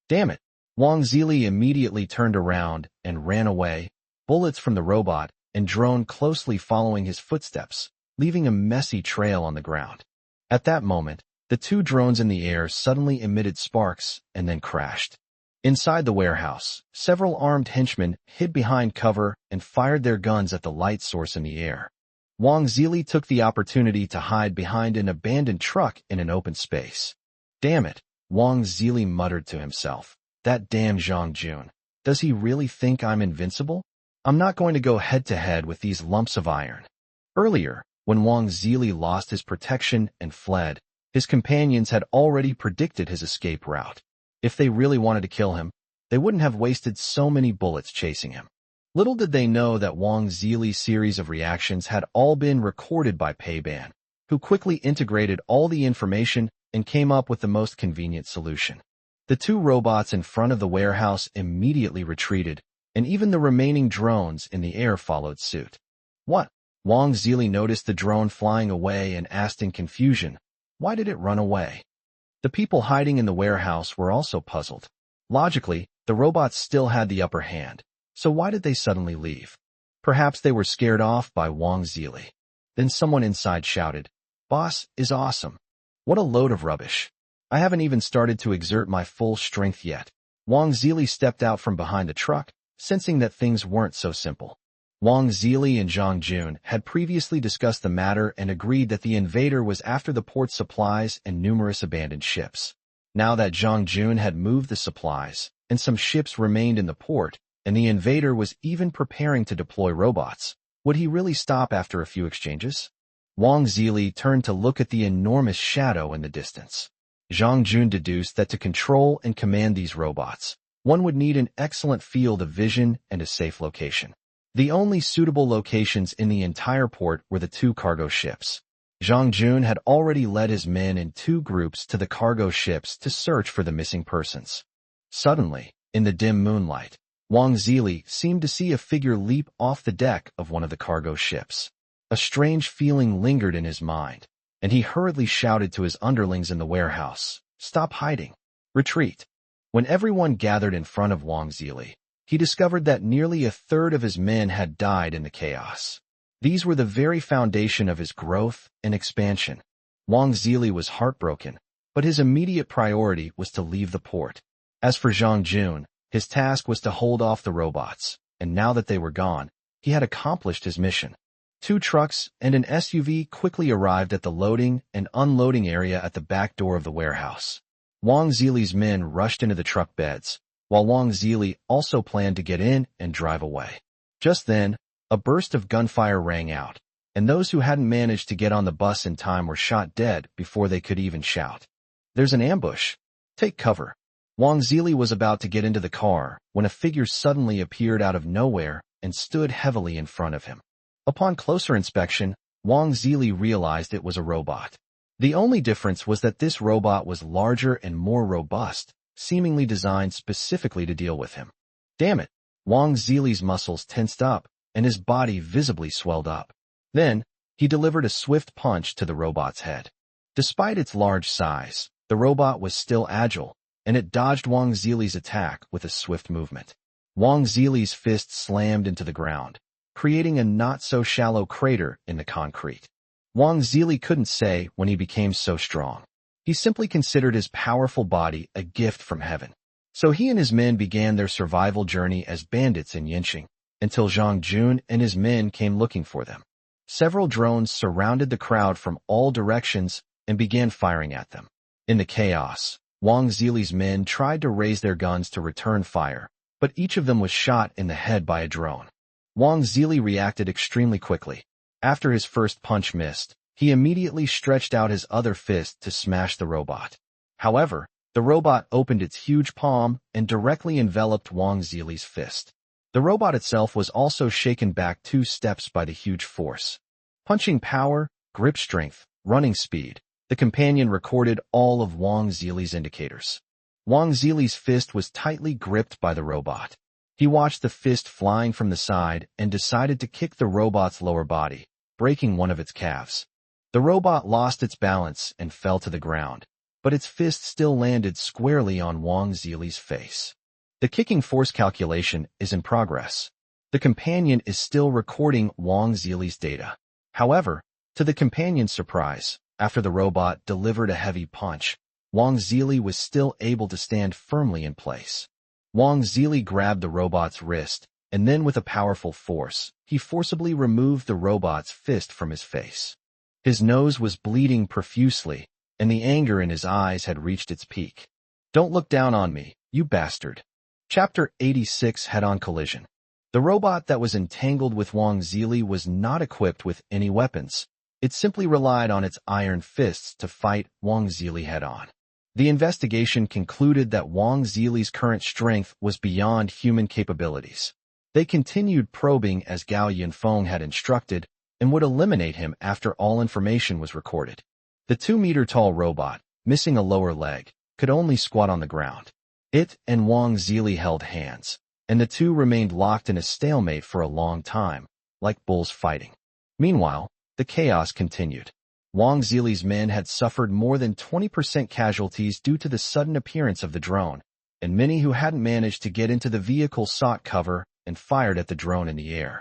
"Damn it!" Wang Zili immediately turned around and ran away, bullets from the robot and drone closely following his footsteps, leaving a messy trail on the ground. At that moment, the two drones in the air suddenly emitted sparks and then crashed. Inside the warehouse, several armed henchmen hid behind cover and fired their guns at the light source in the air. Wang Zili took the opportunity to hide behind an abandoned truck in an open space. "Damn it," Wang Zili muttered to himself. "That damn Zhang Jun. Does he really think I'm invincible? I'm not going to go head-to-head with these lumps of iron." Earlier, when Wang Zili lost his protection and fled, his companions had already predicted his escape route. If they really wanted to kill him, they wouldn't have wasted so many bullets chasing him. Little did they know that Wang Zili's series of reactions had all been recorded by Peiban, who quickly integrated all the information and came up with the most convenient solution. The two robots in front of the warehouse immediately retreated, and even the remaining drones in the air followed suit. "What?" Wang Zili noticed the drone flying away and asked in confusion, "Why did it run away?" The people hiding in the warehouse were also puzzled. Logically, the robots still had the upper hand, so why did they suddenly leave? Perhaps they were scared off by Wang Zili. Then someone inside shouted, "Boss is awesome. What a load of rubbish. I haven't even started to exert my full strength yet." Wang Zili stepped out from behind the truck, sensing that things weren't so simple. Wang Zili and Zhang Jun had previously discussed the matter and agreed that the invader was after the port's supplies and numerous abandoned ships. Now that Zhang Jun had moved the supplies, and some ships remained in the port, and the invader was even preparing to deploy robots, would he really stop after a few exchanges? Wang Zili turned to look at the enormous shadow in the distance. Zhang Jun deduced that to control and command these robots, one would need an excellent field of vision and a safe location. The only suitable locations in the entire port were the two cargo ships. Zhang Jun had already led his men in two groups to the cargo ships to search for the missing persons. Suddenly, in the dim moonlight, Wang Zili seemed to see a figure leap off the deck of one of the cargo ships. A strange feeling lingered in his mind, and he hurriedly shouted to his underlings in the warehouse, "Stop hiding! Retreat!" When everyone gathered in front of Wang Zili, he discovered that nearly a third of his men had died in the chaos. These were the very foundation of his growth and expansion. Wang Zili was heartbroken, but his immediate priority was to leave the port. As for Zhang Jun, his task was to hold off the robots, and now that they were gone, he had accomplished his mission. Two trucks and an SUV quickly arrived at the loading and unloading area at the back door of the warehouse. Wang Zili's men rushed into the truck beds, while Wang Zili also planned to get in and drive away. Just then, A burst of gunfire rang out, and those who hadn't managed to get on the bus in time were shot dead before they could even shout. "There's an ambush. Take cover." Wang Zili was about to get into the car when a figure suddenly appeared out of nowhere and stood heavily in front of him. Upon closer inspection, Wang Zili realized it was a robot. The only difference was that this robot was larger and more robust, seemingly designed specifically to deal with him. Damn it! Wang Zili's muscles tensed up, and his body visibly swelled up. Then, he delivered a swift punch to the robot's head. Despite its large size, the robot was still agile, and it dodged Wang Zili's attack with a swift movement. Wang Zili's fist slammed into the ground, creating a not-so-shallow crater in the concrete. Wang Zili couldn't say when he became so strong. He simply considered his powerful body a gift from heaven. So he and his men began their survival journey as bandits in Yinxing, until Zhang Jun and his men came looking for them. Several drones surrounded the crowd from all directions and began firing at them. In the chaos, Wang Zili's men tried to raise their guns to return fire, but each of them was shot in the head by a drone. Wang Zili reacted extremely quickly. After his first punch missed, he immediately stretched out his other fist to smash the robot. However, the robot opened its huge palm and directly enveloped Wang Zili's fist. The robot itself was also shaken back 2 steps by the huge force. Punching power, grip strength, running speed, the companion recorded all of Wang Zili's indicators. Wang Zili's fist was tightly gripped by the robot. He watched the fist flying from the side and decided to kick the robot's lower body, breaking one of its calves. The robot lost its balance and fell to the ground, but its fist still landed squarely on Wang Zili's face. The kicking force calculation is in progress. The companion is still recording Wang Zili's data. However, to the companion's surprise, after the robot delivered a heavy punch, Wang Zili was still able to stand firmly in place. Wang Zili grabbed the robot's wrist, and then with a powerful force, he forcibly removed the robot's fist from his face. His nose was bleeding profusely, and the anger in his eyes had reached its peak. "Don't look down on me, you bastard." Chapter 86 Head-on Collision. The robot that was entangled with Wang Zili was not equipped with any weapons. It simply relied on its iron fists to fight Wang Zili head-on. The investigation concluded that Wang Zili's current strength was beyond human capabilities. They continued probing as Gao Yinfong had instructed and would eliminate him after all information was recorded. The 2-meter-tall robot, missing a lower leg, could only squat on the ground. It and Wang Zili held hands, and the two remained locked in a stalemate for a long time, like bulls fighting. Meanwhile, the chaos continued. Wang Zili's men had suffered more than 20% casualties due to the sudden appearance of the drone, and many who hadn't managed to get into the vehicle sought cover and fired at the drone in the air.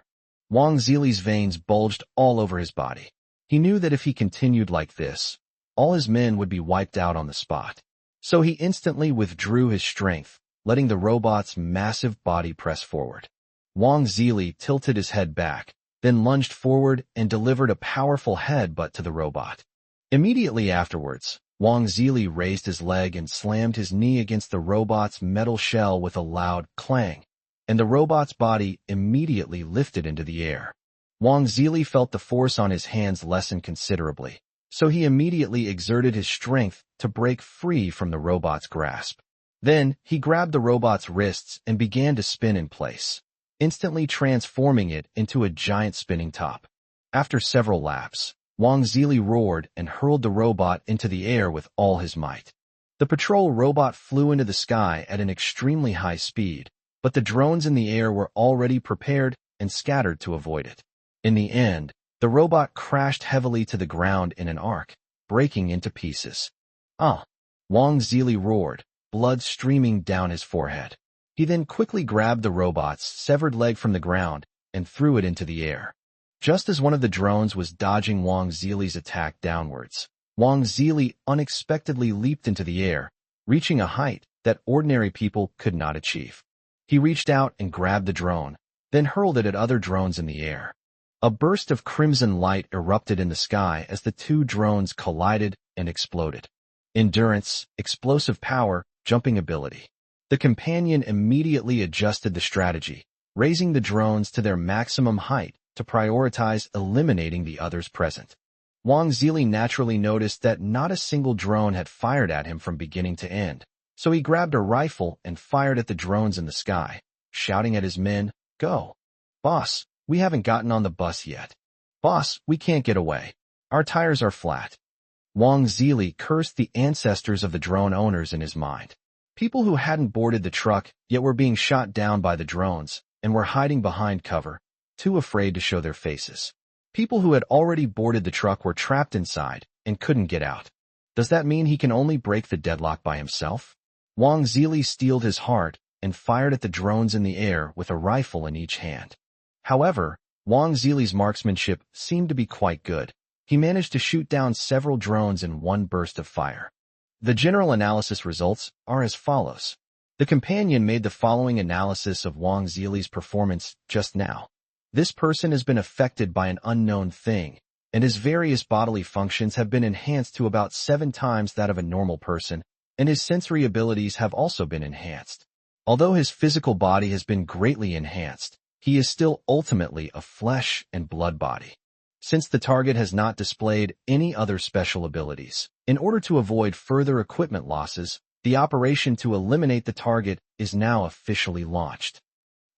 Wang Zili's veins bulged all over his body. He knew that if he continued like this, all his men would be wiped out on the spot. So he instantly withdrew his strength, letting the robot's massive body press forward. Wang Zili tilted his head back, then lunged forward and delivered a powerful headbutt to the robot. Immediately afterwards, Wang Zili raised his leg and slammed his knee against the robot's metal shell with a loud clang, and the robot's body immediately lifted into the air. Wang Zili felt the force on his hands lessen considerably, so he immediately exerted his strength to break free from the robot's grasp. Then, he grabbed the robot's wrists and began to spin in place, instantly transforming it into a giant spinning top. After several laps, Wang Zili roared and hurled the robot into the air with all his might. The patrol robot flew into the sky at an extremely high speed, but the drones in the air were already prepared and scattered to avoid it. In the end, the robot crashed heavily to the ground in an arc, breaking into pieces. "Ah!" Wang Zili roared, blood streaming down his forehead. He then quickly grabbed the robot's severed leg from the ground and threw it into the air. Just as one of the drones was dodging Wang Zili's attack downwards, Wang Zili unexpectedly leaped into the air, reaching a height that ordinary people could not achieve. He reached out and grabbed the drone, then hurled it at other drones in the air. A burst of crimson light erupted in the sky as the two drones collided and exploded. Endurance, explosive power, jumping ability. The companion immediately adjusted the strategy, raising the drones to their maximum height to prioritize eliminating the others present. Wang Zili naturally noticed that not a single drone had fired at him from beginning to end, so he grabbed a rifle and fired at the drones in the sky, shouting at his men, "Go! Boss, we haven't gotten on the bus yet. Boss, we can't get away. Our tires are flat." Wang Zili cursed the ancestors of the drone owners in his mind. People who hadn't boarded the truck yet were being shot down by the drones and were hiding behind cover, too afraid to show their faces. People who had already boarded the truck were trapped inside and couldn't get out. Does that mean he can only break the deadlock by himself? Wang Zili steeled his heart and fired at the drones in the air with a rifle in each hand. However, Wang Zili's marksmanship seemed to be quite good. He managed to shoot down several drones in one burst of fire. The general analysis results are as follows. The companion made the following analysis of Wang Zili's performance just now. This person has been affected by an unknown thing, and his various bodily functions have been enhanced to about 7 times that of a normal person, and his sensory abilities have also been enhanced. Although his physical body has been greatly enhanced, he is still ultimately a flesh and blood body. Since the target has not displayed any other special abilities, in order to avoid further equipment losses, the operation to eliminate the target is now officially launched.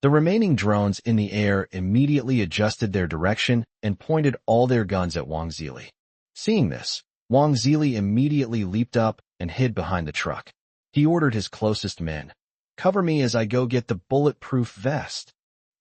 The remaining drones in the air immediately adjusted their direction and pointed all their guns at Wang Zili. Seeing this, Wang Zili immediately leaped up and hid behind the truck. He ordered his closest men, "Cover me as I go get the bulletproof vest."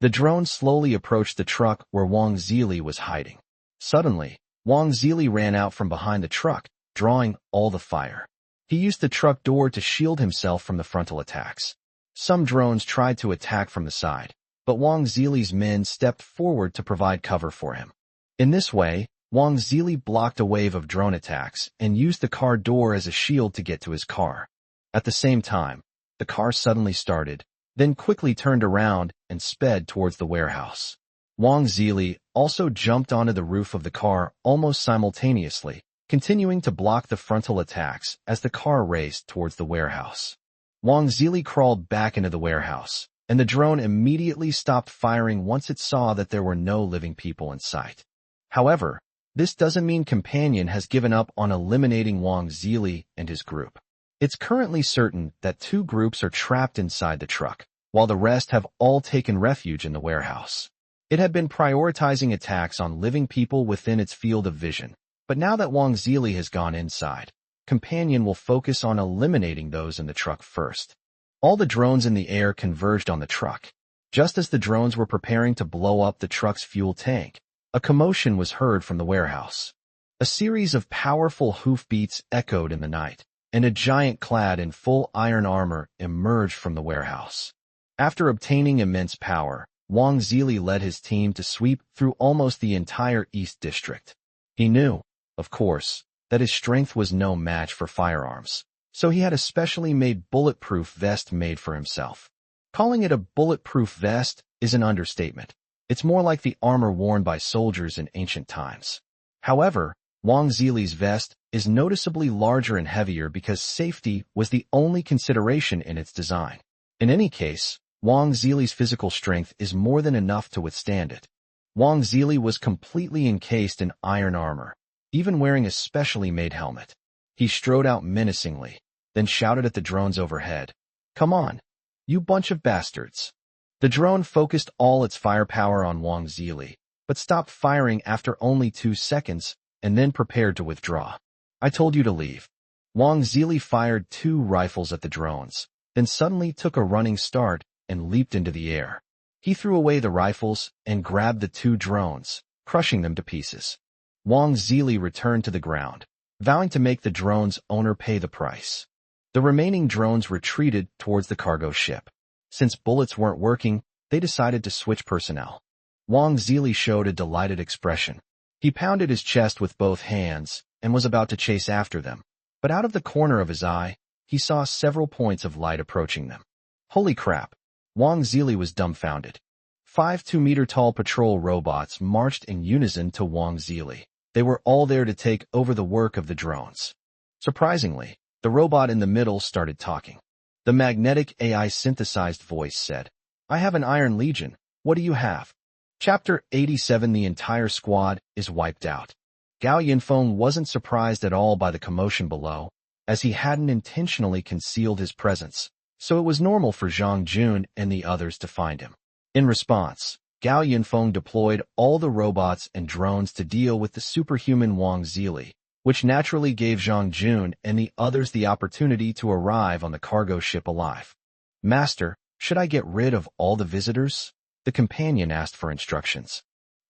The drone slowly approached the truck where Wang Zili was hiding. Suddenly, Wang Zili ran out from behind the truck, drawing all the fire. He used the truck door to shield himself from the frontal attacks. Some drones tried to attack from the side, but Wang Zili's men stepped forward to provide cover for him. In this way, Wang Zili blocked a wave of drone attacks and used the car door as a shield to get to his car. At the same time, the car suddenly started, then quickly turned around and sped towards the warehouse. Wang Zili also jumped onto the roof of the car almost simultaneously, continuing to block the frontal attacks as the car raced towards the warehouse. Wang Zili crawled back into the warehouse, and the drone immediately stopped firing once it saw that there were no living people in sight. However, this doesn't mean Companion has given up on eliminating Wang Zili and his group. It's currently certain that 2 groups are trapped inside the truck, while the rest have all taken refuge in the warehouse. It had been prioritizing attacks on living people within its field of vision, but now that Wang Zili has gone inside, Companion will focus on eliminating those in the truck first. All the drones in the air converged on the truck. Just as the drones were preparing to blow up the truck's fuel tank, a commotion was heard from the warehouse. A series of powerful hoofbeats echoed in the night, and a giant clad in full iron armor emerged from the warehouse. After obtaining immense power, Wang Zili led his team to sweep through almost the entire East District. He knew, of course, that his strength was no match for firearms, so he had a specially made bulletproof vest made for himself. Calling it a bulletproof vest is an understatement. It's more like the armor worn by soldiers in ancient times. However, Wang Zili's vest is noticeably larger and heavier because safety was the only consideration in its design. In any case, Wang Zili's physical strength is more than enough to withstand it. Wang Zili was completely encased in iron armor, even wearing a specially made helmet. He strode out menacingly, then shouted at the drones overhead, "Come on, you bunch of bastards." The drone focused all its firepower on Wang Zili, but stopped firing after only 2 seconds and then prepared to withdraw. "I told you to leave." Wang Zili fired 2 rifles at the drones, then suddenly took a running start and leaped into the air. He threw away the rifles and grabbed the 2 drones, crushing them to pieces. Wang Zili returned to the ground, vowing to make the drone's owner pay the price. The remaining drones retreated towards the cargo ship. Since bullets weren't working, they decided to switch personnel. Wang Zili showed a delighted expression. He pounded his chest with both hands and was about to chase after them, but out of the corner of his eye, he saw several points of light approaching them. Holy crap! Wang Zili was dumbfounded. 5 2-meter-tall patrol robots marched in unison to Wang Zili. They were all there to take over the work of the drones. Surprisingly, the robot in the middle started talking. The magnetic AI synthesized voice said, "I have an Iron Legion, What do you have? Chapter 87. The entire squad is wiped out. Gao Yinfong wasn't surprised at all by the commotion below, as he hadn't intentionally concealed his presence, so it was normal for Zhang Jun and the others to find him. In response, Gao Yinfong deployed all the robots and drones to deal with the superhuman Wang Zili, which naturally gave Zhang Jun and the others the opportunity to arrive on the cargo ship alive. Master, should I get rid of all the visitors? The companion asked for instructions.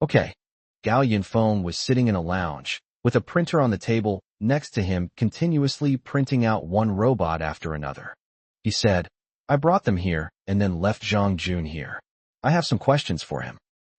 Okay. Gao Yinfong was sitting in a lounge, with a printer on the table next to him continuously printing out one robot after another. He said, I brought them here and then left Zhang Jun here. I have some questions for him.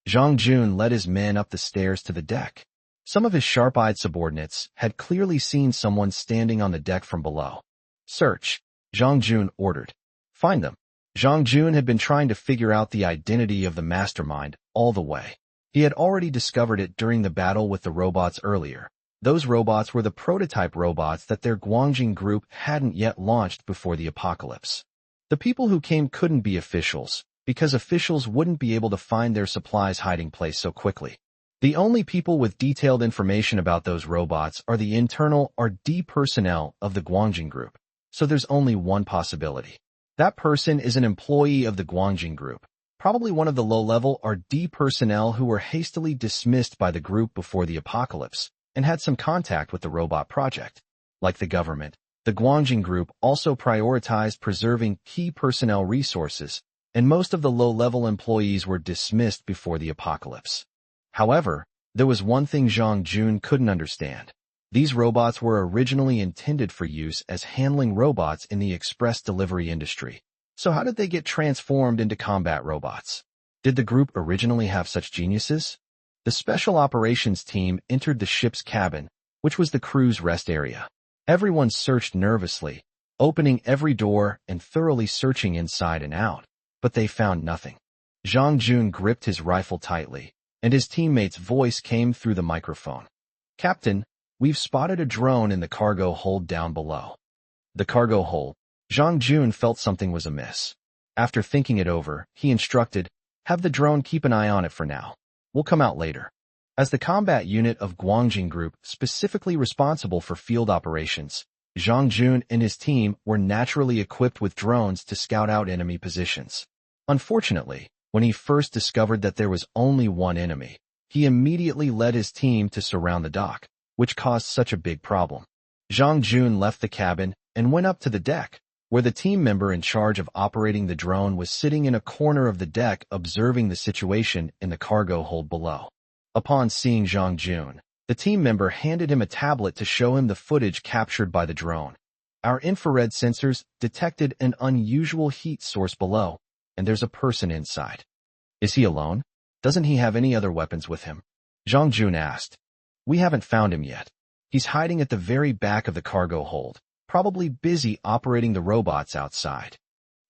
Zhang Jun led his men up the stairs to the deck. Some of his sharp-eyed subordinates had clearly seen someone standing on the deck from below. Search, Zhang Jun ordered. Find them. Zhang Jun had been trying to figure out the identity of the mastermind all the way. He had already discovered it during the battle with the robots earlier. Those robots were the prototype robots that their Guangjing group hadn't yet launched before the apocalypse. The people who came couldn't be officials, because officials wouldn't be able to find their supplies' hiding place so quickly. The only people with detailed information about those robots are the internal RD personnel of the Guangjing group, so there's only one possibility. That person is an employee of the Guangjing group, probably one of the low-level RD personnel who were hastily dismissed by the group before the apocalypse and had some contact with the robot project. Like the government, the Guangjing group also prioritized preserving key personnel resources, and most of the low-level employees were dismissed before the apocalypse. However, there was one thing Zhang Jun couldn't understand. These robots were originally intended for use as handling robots in the express delivery industry. So how did they get transformed into combat robots? Did the group originally have such geniuses? The special operations team entered the ship's cabin, which was the crew's rest area. Everyone searched nervously, opening every door and thoroughly searching inside and out, but they found nothing. Zhang Jun gripped his rifle tightly, and his teammate's voice came through the microphone. Captain, we've spotted a drone in the cargo hold down below. The cargo hold. Zhang Jun felt something was amiss. After thinking it over, he instructed, have the drone keep an eye on it for now. We'll come out later. As the combat unit of Guangjing Group specifically responsible for field operations, Zhang Jun and his team were naturally equipped with drones to scout out enemy positions. Unfortunately, when he first discovered that there was only one enemy, he immediately led his team to surround the dock, which caused such a big problem. Zhang Jun left the cabin and went up to the deck, where the team member in charge of operating the drone was sitting in a corner of the deck observing the situation in the cargo hold below. Upon seeing Zhang Jun, the team member handed him a tablet to show him the footage captured by the drone. Our infrared sensors detected an unusual heat source below, and there's a person inside. Is he alone? Doesn't he have any other weapons with him? Zhang Jun asked. We haven't found him yet. He's hiding at the very back of the cargo hold, probably busy operating the robots outside.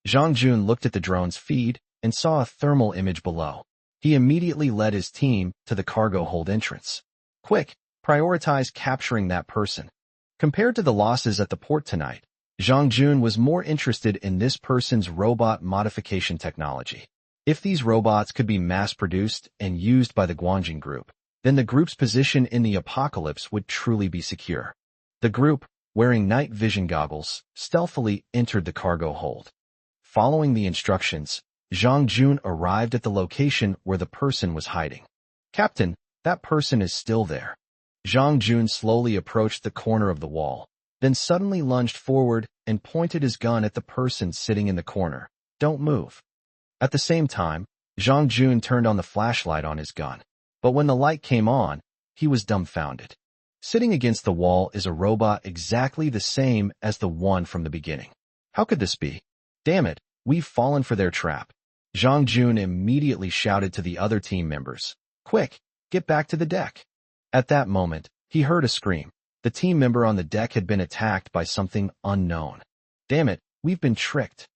Zhang Jun looked at the drone's feed and saw a thermal image below. He immediately led his team to the cargo hold entrance. Quick, prioritize capturing that person. Compared to the losses at the port tonight, Zhang Jun was more interested in this person's robot modification technology. If these robots could be mass-produced and used by the Guangjing group, then the group's position in the apocalypse would truly be secure. The group, wearing night vision goggles, stealthily entered the cargo hold. Following the instructions, Zhang Jun arrived at the location where the person was hiding. Captain, that person is still there. Zhang Jun slowly approached the corner of the wall, then suddenly lunged forward and pointed his gun at the person sitting in the corner. Don't move. At the same time, Zhang Jun turned on the flashlight on his gun, but when the light came on, he was dumbfounded. Sitting against the wall is a robot exactly the same as the one from the beginning. How could this be? Damn it, we've fallen for their trap. Zhang Jun immediately shouted to the other team members, Quick, get back to the deck. At that moment, he heard a scream. The team member on the deck had been attacked by something unknown. Damn it, we've been tricked.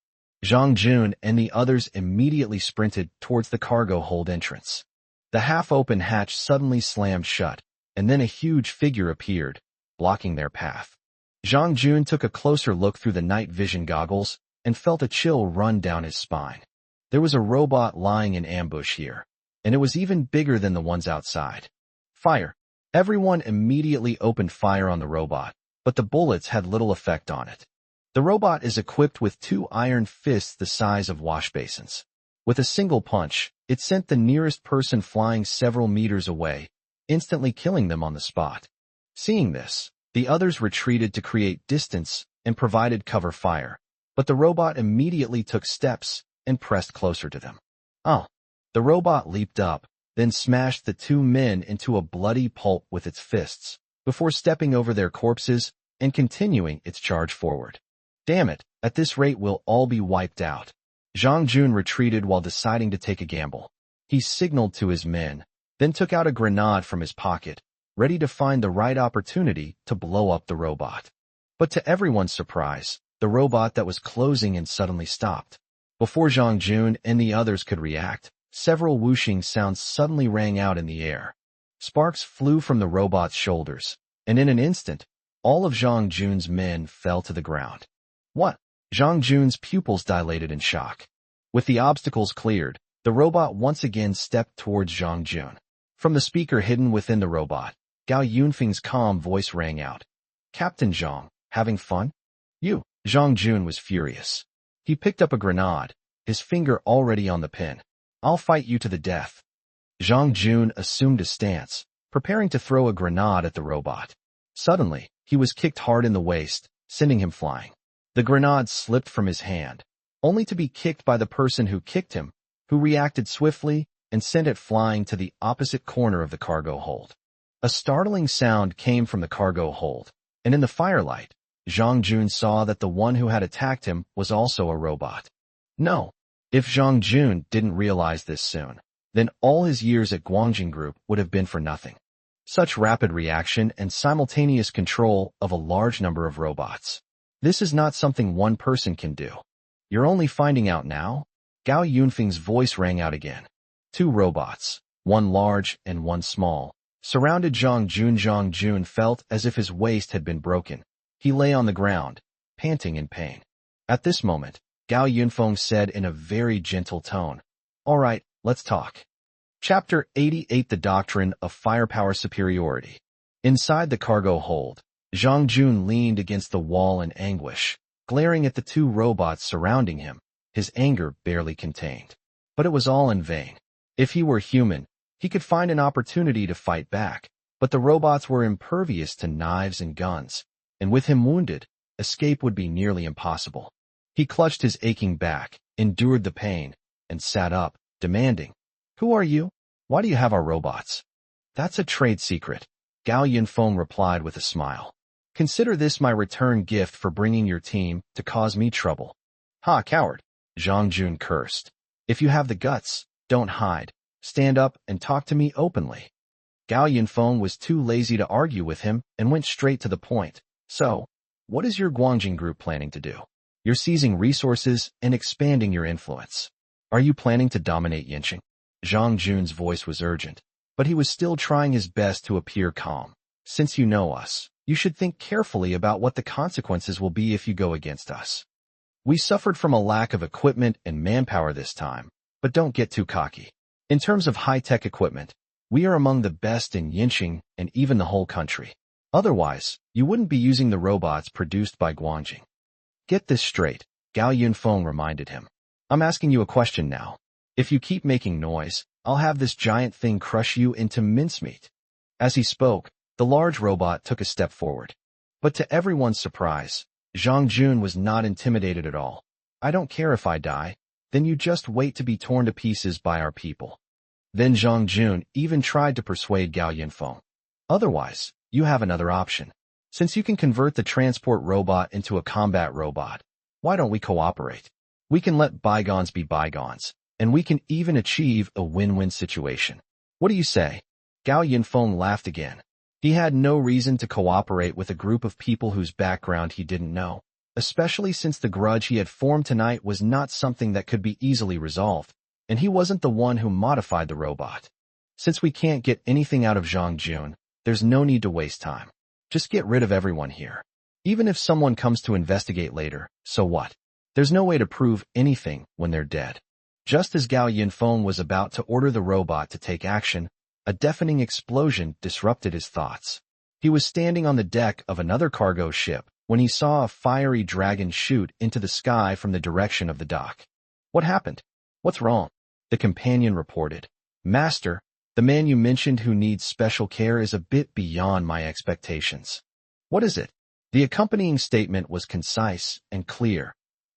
Zhang Jun and the others immediately sprinted towards the cargo hold entrance. The half-open hatch suddenly slammed shut, and then a huge figure appeared, blocking their path. Zhang Jun took a closer look through the night vision goggles and felt a chill run down his spine. There was a robot lying in ambush here, and it was even bigger than the ones outside. Fire. Everyone immediately opened fire on the robot, but the bullets had little effect on it. The robot is equipped with 2 iron fists the size of wash basins. With a single punch, it sent the nearest person flying several meters away, instantly killing them on the spot. Seeing this, the others retreated to create distance and provided cover fire, but the robot immediately took steps and pressed closer to them. Oh! The robot leaped up, then smashed the 2 men into a bloody pulp with its fists, before stepping over their corpses and continuing its charge forward. Damn it, at this rate we'll all be wiped out. Zhang Jun retreated while deciding to take a gamble. He signaled to his men, then took out a grenade from his pocket, ready to find the right opportunity to blow up the robot. But to everyone's surprise, the robot that was closing in suddenly stopped. Before Zhang Jun and the others could react, several whooshing sounds suddenly rang out in the air. Sparks flew from the robot's shoulders, and in an instant, all of Zhang Jun's men fell to the ground. What? Zhang Jun's pupils dilated in shock. With the obstacles cleared, the robot once again stepped towards Zhang Jun. From the speaker hidden within the robot, Gao Yinfeng's calm voice rang out. Captain Zhang, having fun? You. Zhang Jun was furious. He picked up a grenade, his finger already on the pin. I'll fight you to the death. Zhang Jun assumed a stance, preparing to throw a grenade at the robot. Suddenly, he was kicked hard in the waist, sending him flying. The grenade slipped from his hand, only to be kicked by the person who kicked him, who reacted swiftly and sent it flying to the opposite corner of the cargo hold. A startling sound came from the cargo hold, and in the firelight, Zhang Jun saw that the one who had attacked him was also a robot. No. If Zhang Jun didn't realize this soon, then all his years at Guangjing Group would have been for nothing. Such rapid reaction and simultaneous control of a large number of robots. This is not something one person can do. You're only finding out now? Gao Yunfeng's voice rang out again. 2 robots, one large and one small, surrounded Zhang Jun. Zhang Jun felt as if his waist had been broken. He lay on the ground, panting in pain. At this moment, Gao Yinfong said in a very gentle tone, All right, let's talk. Chapter 88 The Doctrine of Firepower Superiority. Inside the cargo hold, Zhang Jun leaned against the wall in anguish, glaring at the 2 robots surrounding him, his anger barely contained. But it was all in vain. If he were human, he could find an opportunity to fight back, but the robots were impervious to knives and guns, and with him wounded, escape would be nearly impossible. He clutched his aching back, endured the pain, and sat up, demanding, Who are you? Why do you have our robots? That's a trade secret, Gao Yinfong replied with a smile. Consider this my return gift for bringing your team to cause me trouble. Ha, coward, Zhang Jun cursed. If you have the guts, don't hide. Stand up and talk to me openly. Gao Yinfong was too lazy to argue with him and went straight to the point. So, what is your Guangjing Group planning to do? You're seizing resources and expanding your influence. Are you planning to dominate Yinqing? Zhang Jun's voice was urgent, but he was still trying his best to appear calm. Since you know us, you should think carefully about what the consequences will be if you go against us. We suffered from a lack of equipment and manpower this time, but don't get too cocky. In terms of high-tech equipment, we are among the best in Yinqing and even the whole country. Otherwise, you wouldn't be using the robots produced by Guangjing. Get this straight, Gao Yinfong reminded him. I'm asking you a question now. If you keep making noise, I'll have this giant thing crush you into mincemeat. As he spoke, the large robot took a step forward. But to everyone's surprise, Zhang Jun was not intimidated at all. I don't care if I die, then you just wait to be torn to pieces by our people. Then Zhang Jun even tried to persuade Gao Yinfong. Otherwise, you have another option. Since you can convert the transport robot into a combat robot, why don't we cooperate? We can let bygones be bygones, and we can even achieve a win-win situation. What do you say? Gao Yinfong laughed again. He had no reason to cooperate with a group of people whose background he didn't know, especially since the grudge he had formed tonight was not something that could be easily resolved, and he wasn't the one who modified the robot. Since we can't get anything out of Zhang Jun, there's no need to waste time. Just get rid of everyone here. Even if someone comes to investigate later, so what? There's no way to prove anything when they're dead. Just as Gao Yinfong was about to order the robot to take action, a deafening explosion disrupted his thoughts. He was standing on the deck of another cargo ship when he saw a fiery dragon shoot into the sky from the direction of the dock. What happened? What's wrong? The companion reported. Master, the man you mentioned who needs special care is a bit beyond my expectations. What is it? The accompanying statement was concise and clear.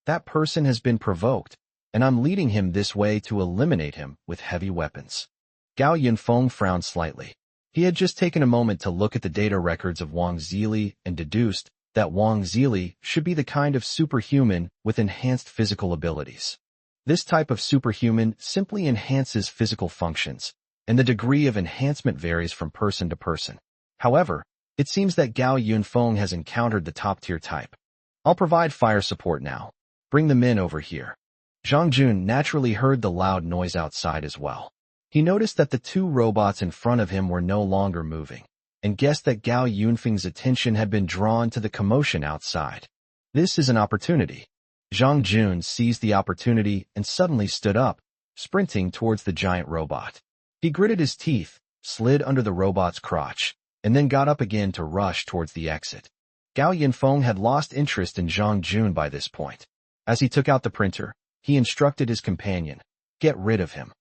That person has been provoked, and I'm leading him this way to eliminate him with heavy weapons. Gao Yinfong frowned slightly. He had just taken a moment to look at the data records of Wang Zili and deduced that Wang Zili should be the kind of superhuman with enhanced physical abilities. This type of superhuman simply enhances physical functions, and the degree of enhancement varies from person to person. However, it seems that Gao Yinfong has encountered the top-tier type. I'll provide fire support now. Bring the men over here. Zhang Jun naturally heard the loud noise outside as well. He noticed that the two robots in front of him were no longer moving, and guessed that Gao Yinfeng's attention had been drawn to the commotion outside. This is an opportunity. Zhang Jun seized the opportunity and suddenly stood up, sprinting towards the giant robot. He gritted his teeth, slid under the robot's crotch, and then got up again to rush towards the exit. Gao Yinfong had lost interest in Zhang Jun by this point. As he took out the printer, he instructed his companion, "Get rid of him."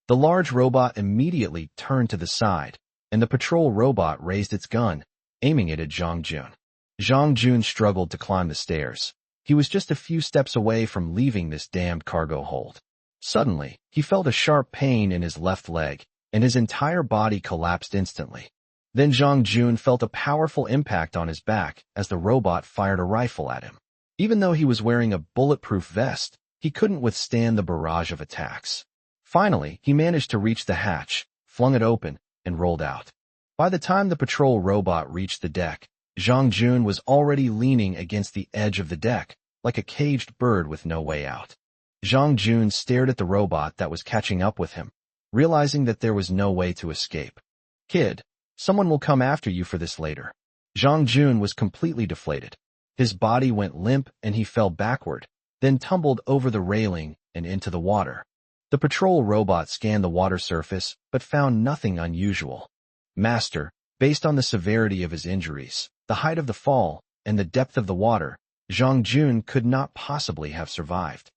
The large robot immediately turned to the side, and the patrol robot raised its gun, aiming it at Zhang Jun. Zhang Jun struggled to climb the stairs. He was just a few steps away from leaving this damned cargo hold. Suddenly, he felt a sharp pain in his left leg, and his entire body collapsed instantly. Then Zhang Jun felt a powerful impact on his back as the robot fired a rifle at him. Even though he was wearing a bulletproof vest, he couldn't withstand the barrage of attacks. Finally, he managed to reach the hatch, flung it open, and rolled out. By the time the patrol robot reached the deck, Zhang Jun was already leaning against the edge of the deck, like a caged bird with no way out. Zhang Jun stared at the robot that was catching up with him, realizing that there was no way to escape. Kid, someone will come after you for this later. Zhang Jun was completely deflated. His body went limp and he fell backward, then tumbled over the railing and into the water. The patrol robot scanned the water surface, but found nothing unusual. Master, based on the severity of his injuries, the height of the fall, and the depth of the water, Zhang Jun could not possibly have survived.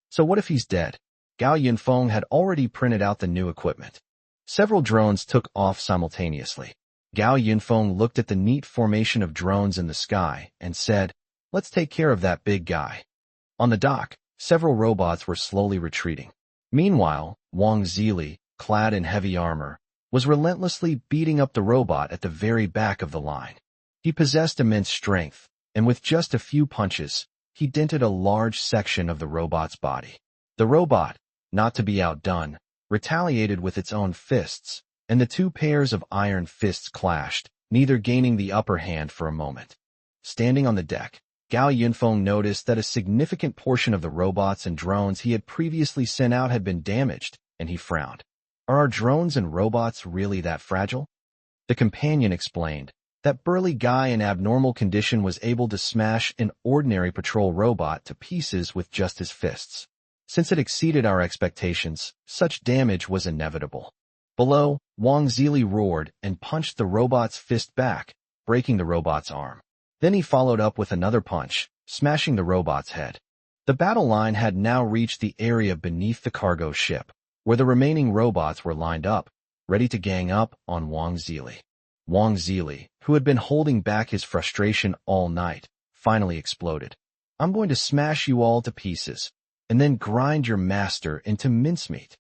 So what if he's dead? Gao Yinfong had already printed out the new equipment. Several drones took off simultaneously. Gao Yinfong looked at the neat formation of drones in the sky and said, "Let's take care of that big guy." On the dock, several robots were slowly retreating. Meanwhile, Wang Zili, clad in heavy armor, was relentlessly beating up the robot at the very back of the line. He possessed immense strength, and with just a few punches, he dented a large section of the robot's body. The robot, not to be outdone, retaliated with its own fists, and the two pairs of iron fists clashed, neither gaining the upper hand for a moment. Standing on the deck, Gao Yinfong noticed that a significant portion of the robots and drones he had previously sent out had been damaged, and he frowned. Are our drones and robots really that fragile? The companion explained. That burly guy in abnormal condition was able to smash an ordinary patrol robot to pieces with just his fists. Since it exceeded our expectations, such damage was inevitable. Below, Wang Zili roared and punched the robot's fist back, breaking the robot's arm. Then he followed up with another punch, smashing the robot's head. The battle line had now reached the area beneath the cargo ship, where the remaining robots were lined up, ready to gang up on Wang Zili. Wang Zili, who had been holding back his frustration all night, finally exploded. "I'm going to smash you all to pieces, and then grind your master into mincemeat.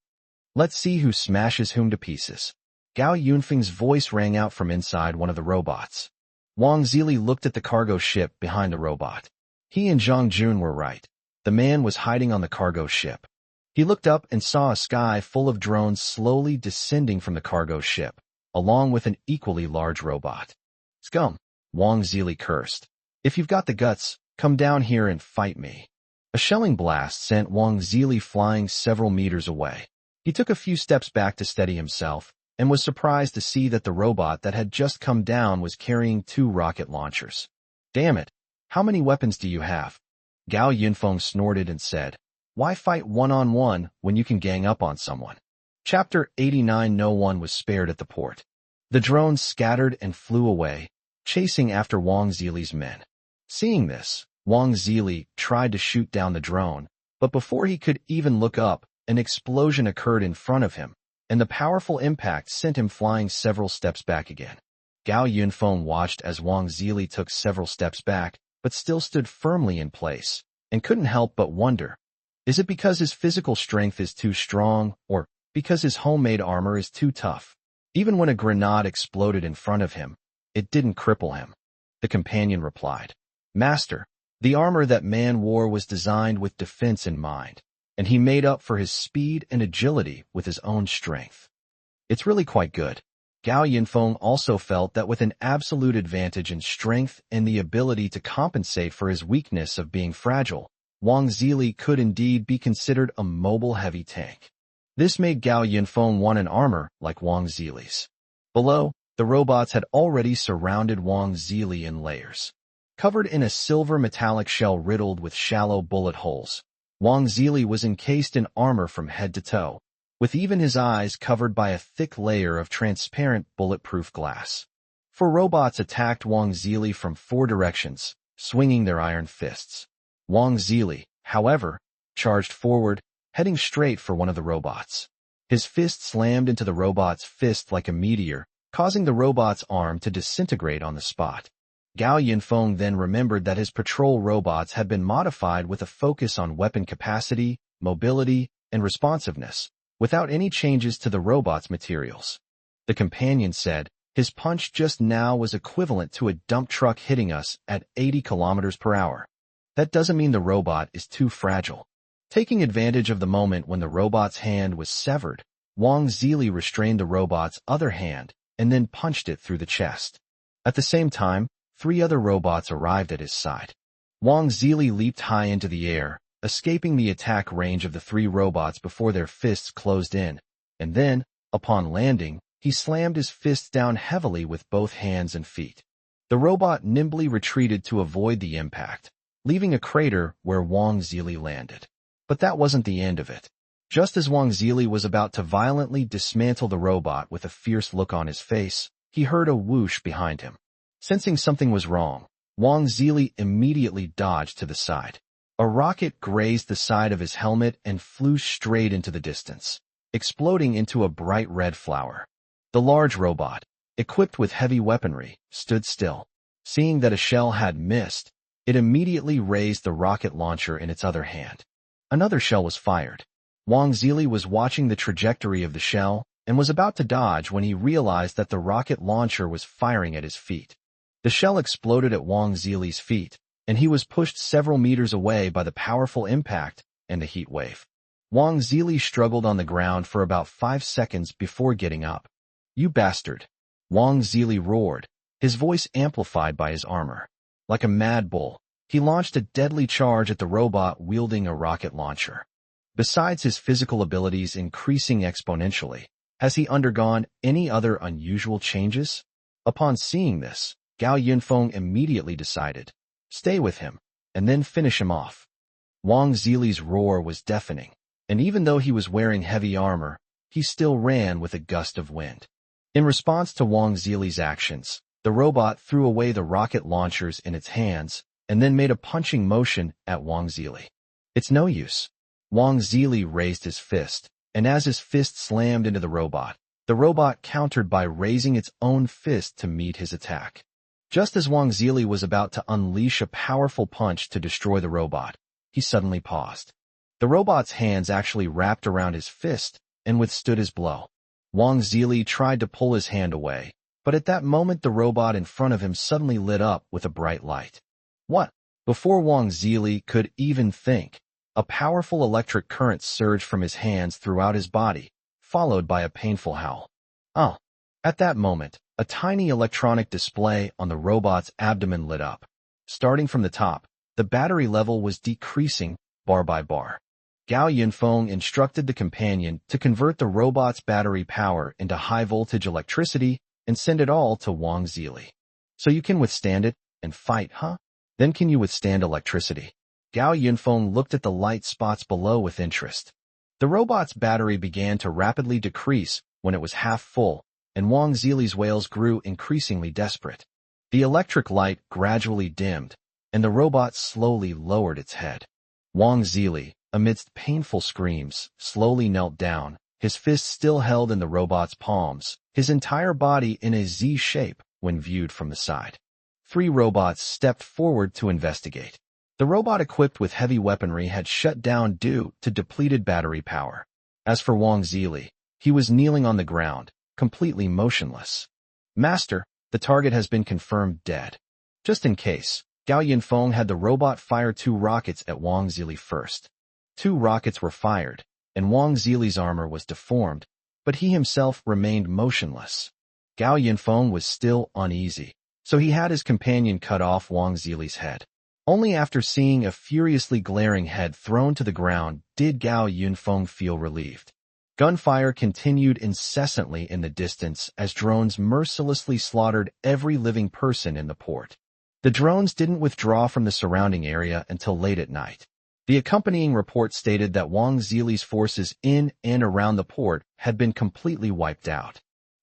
Let's see who smashes whom to pieces." Gao Yunfeng's voice rang out from inside one of the robots. Wang Zili looked at the cargo ship behind the robot. He and Zhang Jun were right. The man was hiding on the cargo ship. He looked up and saw a sky full of drones slowly descending from the cargo ship, along with an equally large robot. "Scum," Wang Zili cursed. "If you've got the guts, come down here and fight me." A shelling blast sent Wang Zili flying several meters away. He took a few steps back to steady himself, and was surprised to see that the robot that had just come down was carrying 2 rocket launchers. "Damn it! How many weapons do you have?" Gao Yinfong snorted and said, Why fight one-on-one when you can gang up on someone? Chapter 89. No one was spared at the port. The drones scattered and flew away, chasing after Wang Zili's men. Seeing this, Wang Zili tried to shoot down the drone, but before he could even look up, an explosion occurred in front of him, and the powerful impact sent him flying several steps back again. Gao Yinfong watched as Wang Zili took several steps back, but still stood firmly in place, and couldn't help but wonder, is it because his physical strength is too strong, or because his homemade armor is too tough? Even when a grenade exploded in front of him, it didn't cripple him. The companion replied, Master, the armor that man wore was designed with defense in mind, and he made up for his speed and agility with his own strength. It's really quite good. Gao Yinfong also felt that with an absolute advantage in strength and the ability to compensate for his weakness of being fragile, Wang Zili could indeed be considered a mobile heavy tank. This made Gao Yinfong want an armor like Wang Zili's. Below, the robots had already surrounded Wang Zili in layers. Covered in a silver metallic shell riddled with shallow bullet holes, Wang Zili was encased in armor from head to toe, with even his eyes covered by a thick layer of transparent bulletproof glass. Four robots attacked Wang Zili from four directions, swinging their iron fists. Wang Zili, however, charged forward, heading straight for one of the robots. His fist slammed into the robot's fist like a meteor, causing the robot's arm to disintegrate on the spot. Gao Yinfong then remembered that his patrol robots had been modified with a focus on weapon capacity, mobility, and responsiveness, without any changes to the robot's materials. The companion said, his punch just now was equivalent to a dump truck hitting us at 80 kilometers per hour. That doesn't mean the robot is too fragile. Taking advantage of the moment when the robot's hand was severed, Wang Zili restrained the robot's other hand and then punched it through the chest. At the same time, three other robots arrived at his side. Wang Zili leaped high into the air, escaping the attack range of the three robots before their fists closed in, and then, upon landing, he slammed his fists down heavily with both hands and feet. The robot nimbly retreated to avoid the impact, leaving a crater where Wang Zili landed. But that wasn't the end of it. Just as Wang Zili was about to violently dismantle the robot with a fierce look on his face, he heard a whoosh behind him. Sensing something was wrong, Wang Zili immediately dodged to the side. A rocket grazed the side of his helmet and flew straight into the distance, exploding into a bright red flower. The large robot, equipped with heavy weaponry, stood still. Seeing that a shell had missed, it immediately raised the rocket launcher in its other hand. Another shell was fired. Wang Zili was watching the trajectory of the shell and was about to dodge when he realized that the rocket launcher was firing at his feet. The shell exploded at Wang Zili's feet, and he was pushed several meters away by the powerful impact and the heat wave. Wang Zili struggled on the ground for about 5 seconds before getting up. You bastard! Wang Zili roared, his voice amplified by his armor. Like a mad bull, he launched a deadly charge at the robot wielding a rocket launcher. Besides his physical abilities increasing exponentially, has he undergone any other unusual changes? Upon seeing this, Gao Yinfong immediately decided, stay with him, and then finish him off. Wang Zili's roar was deafening, and even though he was wearing heavy armor, he still ran with a gust of wind. In response to Wang Zili's actions, the robot threw away the rocket launchers in its hands and then made a punching motion at Wang Zili. It's no use. Wang Zili raised his fist, and as his fist slammed into the robot countered by raising its own fist to meet his attack. Just as Wang Zili was about to unleash a powerful punch to destroy the robot, he suddenly paused. The robot's hands actually wrapped around his fist and withstood his blow. Wang Zili tried to pull his hand away, but at that moment the robot in front of him suddenly lit up with a bright light. What? Before Wang Zili could even think, a powerful electric current surged from his hands throughout his body, followed by a painful howl. Oh! At that moment, a tiny electronic display on the robot's abdomen lit up. Starting from the top, the battery level was decreasing bar by bar. Gao Yinfong instructed the companion to convert the robot's battery power into high-voltage electricity and send it all to Wang Zili. So you can withstand it and fight, huh? Then can you withstand electricity? Gao Yinfong looked at the light spots below with interest. The robot's battery began to rapidly decrease when it was half full, and Wang Zili's wails grew increasingly desperate. The electric light gradually dimmed, and the robot slowly lowered its head. Wang Zili, amidst painful screams, slowly knelt down, his fists still held in the robot's palms, his entire body in a Z shape when viewed from the side. 3 robots stepped forward to investigate. The robot equipped with heavy weaponry had shut down due to depleted battery power. As for Wang Zili, he was kneeling on the ground, completely motionless. Master, the target has been confirmed dead. Just in case, Gao Yinfong had the robot fire 2 rockets at Wang Zili first. 2 rockets were fired, and Wang Zili's armor was deformed, but he himself remained motionless. Gao Yinfong was still uneasy, so he had his companion cut off Wang Zili's head. Only after seeing a furiously glaring head thrown to the ground did Gao Yinfong feel relieved. Gunfire continued incessantly in the distance as drones mercilessly slaughtered every living person in the port. The drones didn't withdraw from the surrounding area until late at night. The accompanying report stated that Wang Zili's forces in and around the port had been completely wiped out.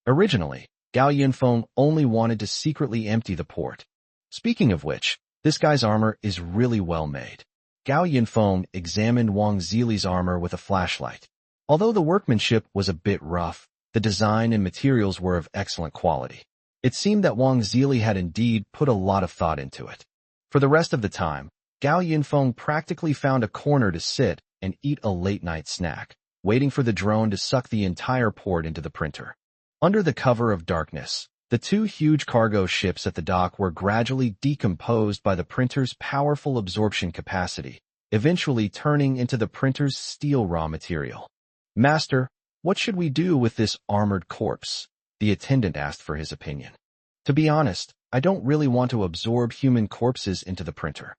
Originally, Gao Yinfong only wanted to secretly empty the port. Speaking of which, this guy's armor is really well made. Gao Yinfong examined Wang Zili's armor with a flashlight. Although the workmanship was a bit rough, the design and materials were of excellent quality. It seemed that Wang Zili had indeed put a lot of thought into it. For the rest of the time, Gao Yinfong practically found a corner to sit and eat a late-night snack, waiting for the drone to suck the entire port into the printer. Under the cover of darkness, the 2 huge cargo ships at the dock were gradually decomposed by the printer's powerful absorption capacity, eventually turning into the printer's steel raw material. Master, what should we do with this armored corpse? The attendant asked for his opinion. To be honest, I don't really want to absorb human corpses into the printer.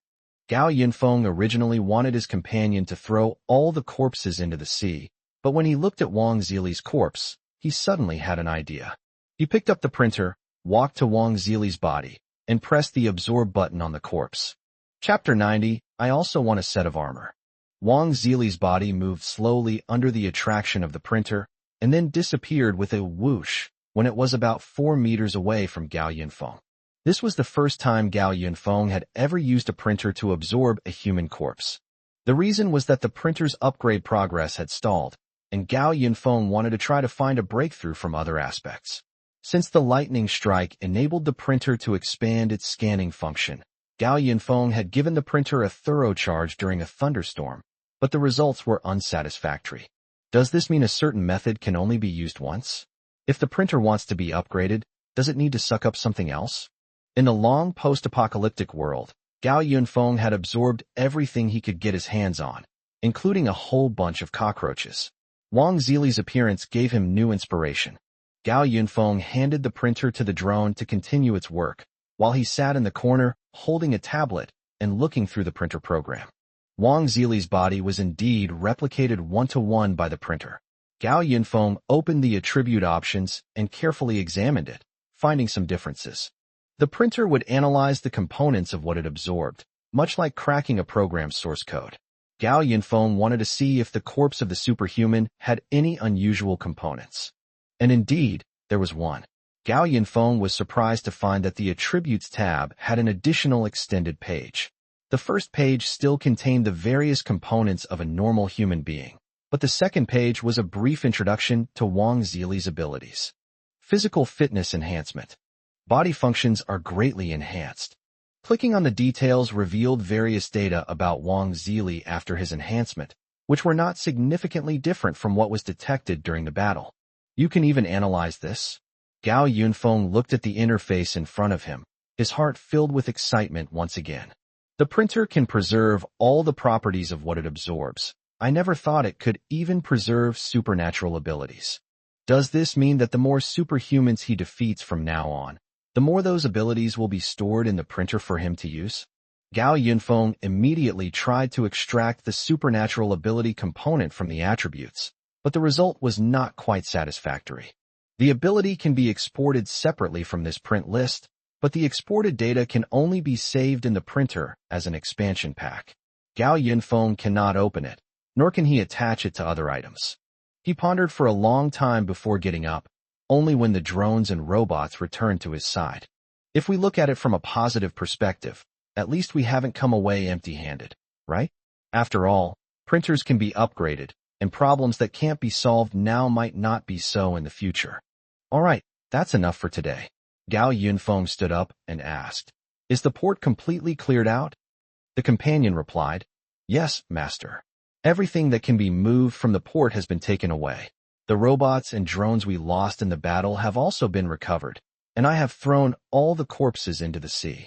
Gao Yinfong originally wanted his companion to throw all the corpses into the sea, but when he looked at Wang Zili's corpse, he suddenly had an idea. He picked up the printer, walked to Wang Zili's body, and pressed the absorb button on the corpse. Chapter 90, I also want a set of armor. Wang Zili's body moved slowly under the attraction of the printer, and then disappeared with a whoosh when it was about 4 meters away from Gao Yinfong. This was the first time Gao Yinfong had ever used a printer to absorb a human corpse. The reason was that the printer's upgrade progress had stalled, and Gao Yinfong wanted to try to find a breakthrough from other aspects. Since the lightning strike enabled the printer to expand its scanning function, Gao Yinfong had given the printer a thorough charge during a thunderstorm, but the results were unsatisfactory. Does this mean a certain method can only be used once? If the printer wants to be upgraded, does it need to suck up something else? In the long post-apocalyptic world, Gao Yinfong had absorbed everything he could get his hands on, including a whole bunch of cockroaches. Wang Zili's appearance gave him new inspiration. Gao Yinfong handed the printer to the drone to continue its work, while he sat in the corner, holding a tablet and looking through the printer program. Wang Zili's body was indeed replicated 1-to-1 by the printer. Gao Yinfong opened the attribute options and carefully examined it, finding some differences. The printer would analyze the components of what it absorbed, much like cracking a program's source code. Gao Yinfong wanted to see if the corpse of the superhuman had any unusual components. And indeed, there was one. Gao Yinfong was surprised to find that the Attributes tab had an additional extended page. The first page still contained the various components of a normal human being, but the second page was a brief introduction to Wang Zili's abilities. Physical fitness enhancement. Body functions are greatly enhanced. Clicking on the details revealed various data about Wang Zili after his enhancement, which were not significantly different from what was detected during the battle. You can even analyze this. Gao Yinfong looked at the interface in front of him, his heart filled with excitement once again. The printer can preserve all the properties of what it absorbs. I never thought it could even preserve supernatural abilities. Does this mean that the more superhumans he defeats from now on, the more those abilities will be stored in the printer for him to use? Gao Yinfong immediately tried to extract the supernatural ability component from the attributes, but the result was not quite satisfactory. The ability can be exported separately from this print list, but the exported data can only be saved in the printer as an expansion pack. Gao Yinfong cannot open it, nor can he attach it to other items. He pondered for a long time before getting up, only when the drones and robots returned to his side. If we look at it from a positive perspective, at least we haven't come away empty-handed, right? After all, printers can be upgraded, and problems that can't be solved now might not be so in the future. All right, that's enough for today. Gao Yinfong stood up and asked, "Is the port completely cleared out?" The companion replied, "Yes, master. Everything that can be moved from the port has been taken away. The robots and drones we lost in the battle have also been recovered, and I have thrown all the corpses into the sea."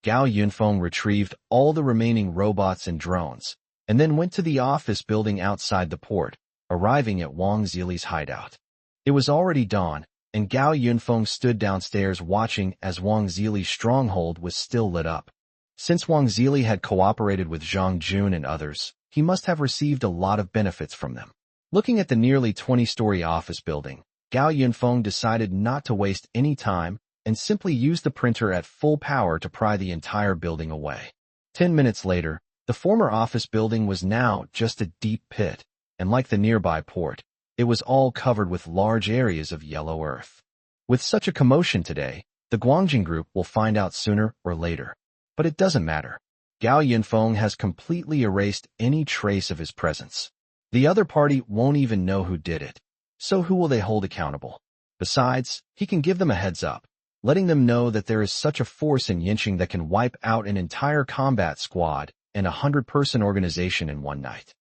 Gao Yinfong retrieved all the remaining robots and drones, and then went to the office building outside the port, arriving at Wang Zili's hideout. It was already dawn, and Gao Yinfong stood downstairs watching as Wang Zili's stronghold was still lit up. Since Wang Zili had cooperated with Zhang Jun and others, he must have received a lot of benefits from them. Looking at the nearly 20-story office building, Gao Yinfong decided not to waste any time and simply used the printer at full power to pry the entire building away. 10 minutes later, the former office building was now just a deep pit, and like the nearby port, it was all covered with large areas of yellow earth. With such a commotion today, the Guangjing group will find out sooner or later. But it doesn't matter. Gao Yinfong has completely erased any trace of his presence. The other party won't even know who did it. So who will they hold accountable? Besides, he can give them a heads up, letting them know that there is such a force in Yinqing that can wipe out an entire combat squad and a 100-person organization in one night.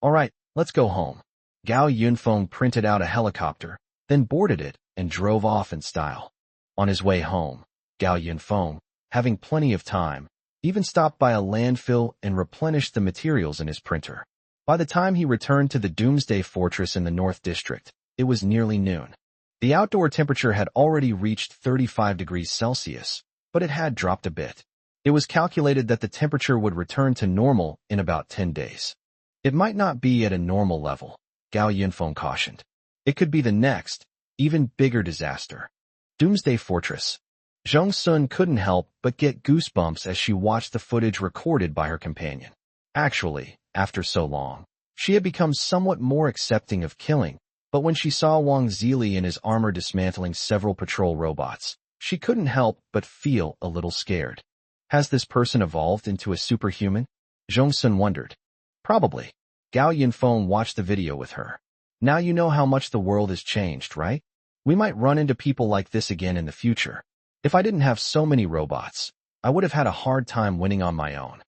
All right, let's go home. Gao Yinfong printed out a helicopter, then boarded it and drove off in style. On his way home, Gao Yinfong, having plenty of time, even stopped by a landfill and replenished the materials in his printer. By the time he returned to the Doomsday Fortress in the North District, it was nearly noon. The outdoor temperature had already reached 35 degrees Celsius, but it had dropped a bit. It was calculated that the temperature would return to normal in about 10 days. It might not be at a normal level, Gao Yinfong cautioned. It could be the next, even bigger disaster. Doomsday Fortress. Zhong Sun couldn't help but get goosebumps as she watched the footage recorded by her companion. Actually, after so long, she had become somewhat more accepting of killing, but when she saw Wang Zili in his armor dismantling several patrol robots, she couldn't help but feel a little scared. Has this person evolved into a superhuman? Zhong Sun wondered. Probably. Gao Yinfong watched the video with her. Now you know how much the world has changed, right? We might run into people like this again in the future. If I didn't have so many robots, I would have had a hard time winning on my own.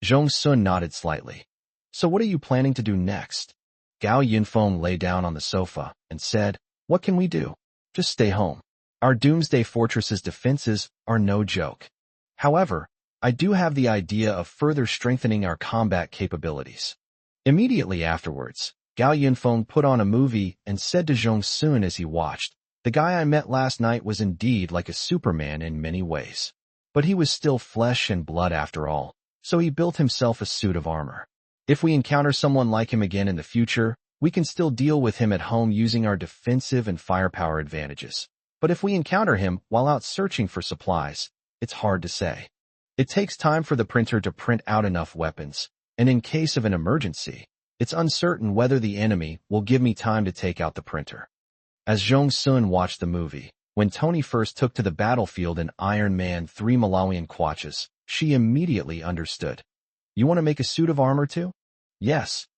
Zhong Sun nodded slightly. So what are you planning to do next? Gao Yinfong lay down on the sofa and said, "What can we do? Just stay home. Our Doomsday Fortress's defenses are no joke. However, I do have the idea of further strengthening our combat capabilities." Immediately afterwards, Gao Yinfong put on a movie and said to Zhong Sun as he watched, "The guy I met last night was indeed like a Superman in many ways. But he was still flesh and blood after all, so he built himself a suit of armor. If we encounter someone like him again in the future, we can still deal with him at home using our defensive and firepower advantages. But if we encounter him while out searching for supplies, it's hard to say. It takes time for the printer to print out enough weapons, and in case of an emergency, it's uncertain whether the enemy will give me time to take out the printer." As Zhong Sun watched the movie, when Tony first took to the battlefield in Iron Man 3 Malawian Quatches, she immediately understood. "You want to make a suit of armor too?" "Yes."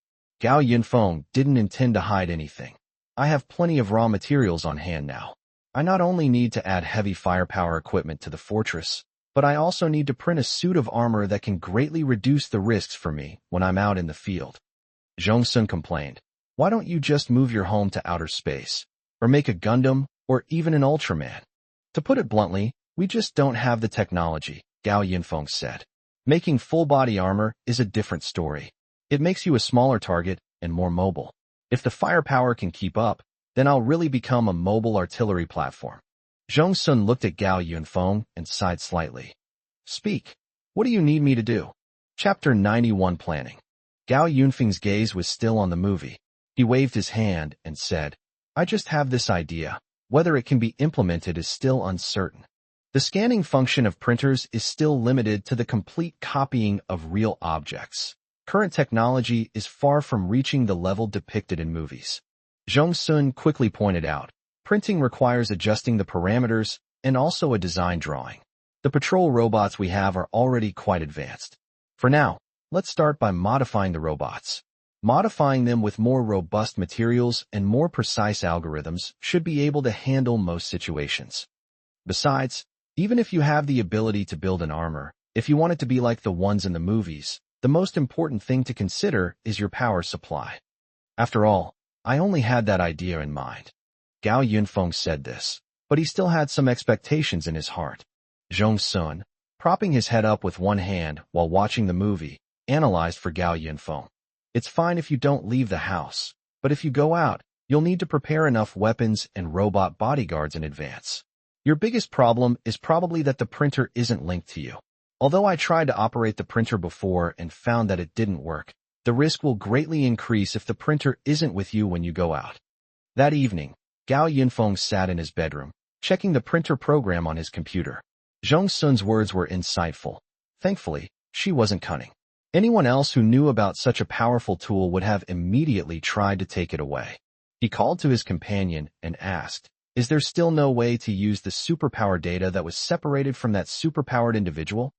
Gao Yinfong didn't intend to hide anything. "I have plenty of raw materials on hand now. I not only need to add heavy firepower equipment to the fortress, but I also need to print a suit of armor that can greatly reduce the risks for me when I'm out in the field." Zhong Sun complained, "Why don't you just move your home to outer space, or make a Gundam, or even an Ultraman?" "To put it bluntly, we just don't have the technology," Gao Yinfong said. "Making full-body armor is a different story. It makes you a smaller target and more mobile. If the firepower can keep up, then I'll really become a mobile artillery platform." Zhong Sun looked at Gao Yinfong and sighed slightly. "Speak. What do you need me to do?" Chapter 91 Planning. Gao Yunfeng's gaze was still on the movie. He waved his hand and said, "I just have this idea. Whether it can be implemented is still uncertain. The scanning function of printers is still limited to the complete copying of real objects. current technology is far from reaching the level depicted in movies. Zhong Sun quickly pointed out, printing requires adjusting the parameters and also a design drawing. The patrol robots we have are already quite advanced. For now, let's start by modifying the robots. Modifying them with more robust materials and more precise algorithms should be able to handle most situations. Besides, even if you have the ability to build an armor, if you want it to be like the ones in the movies, the most important thing to consider is your power supply. After all, I only had that idea in mind. Gao Yinfong said this, but he still had some expectations in his heart. Zhong Sun, propping his head up with one hand while watching the movie, analyzed for Gao Yinfong. It's fine if you don't leave the house, but if you go out, you'll need to prepare enough weapons and robot bodyguards in advance. Your biggest problem is probably that the printer isn't linked to you. Although I tried to operate the printer before and found that it didn't work, the risk will greatly increase if the printer isn't with you when you go out. That evening, Gao Yinfong sat in his bedroom, checking the printer program on his computer. Zhong Sun's words were insightful. Thankfully, she wasn't cunning. Anyone else who knew about such a powerful tool would have immediately tried to take it away. He called to his companion and asked, "Is there still no way to use the superpower data that was separated from that superpowered individual?"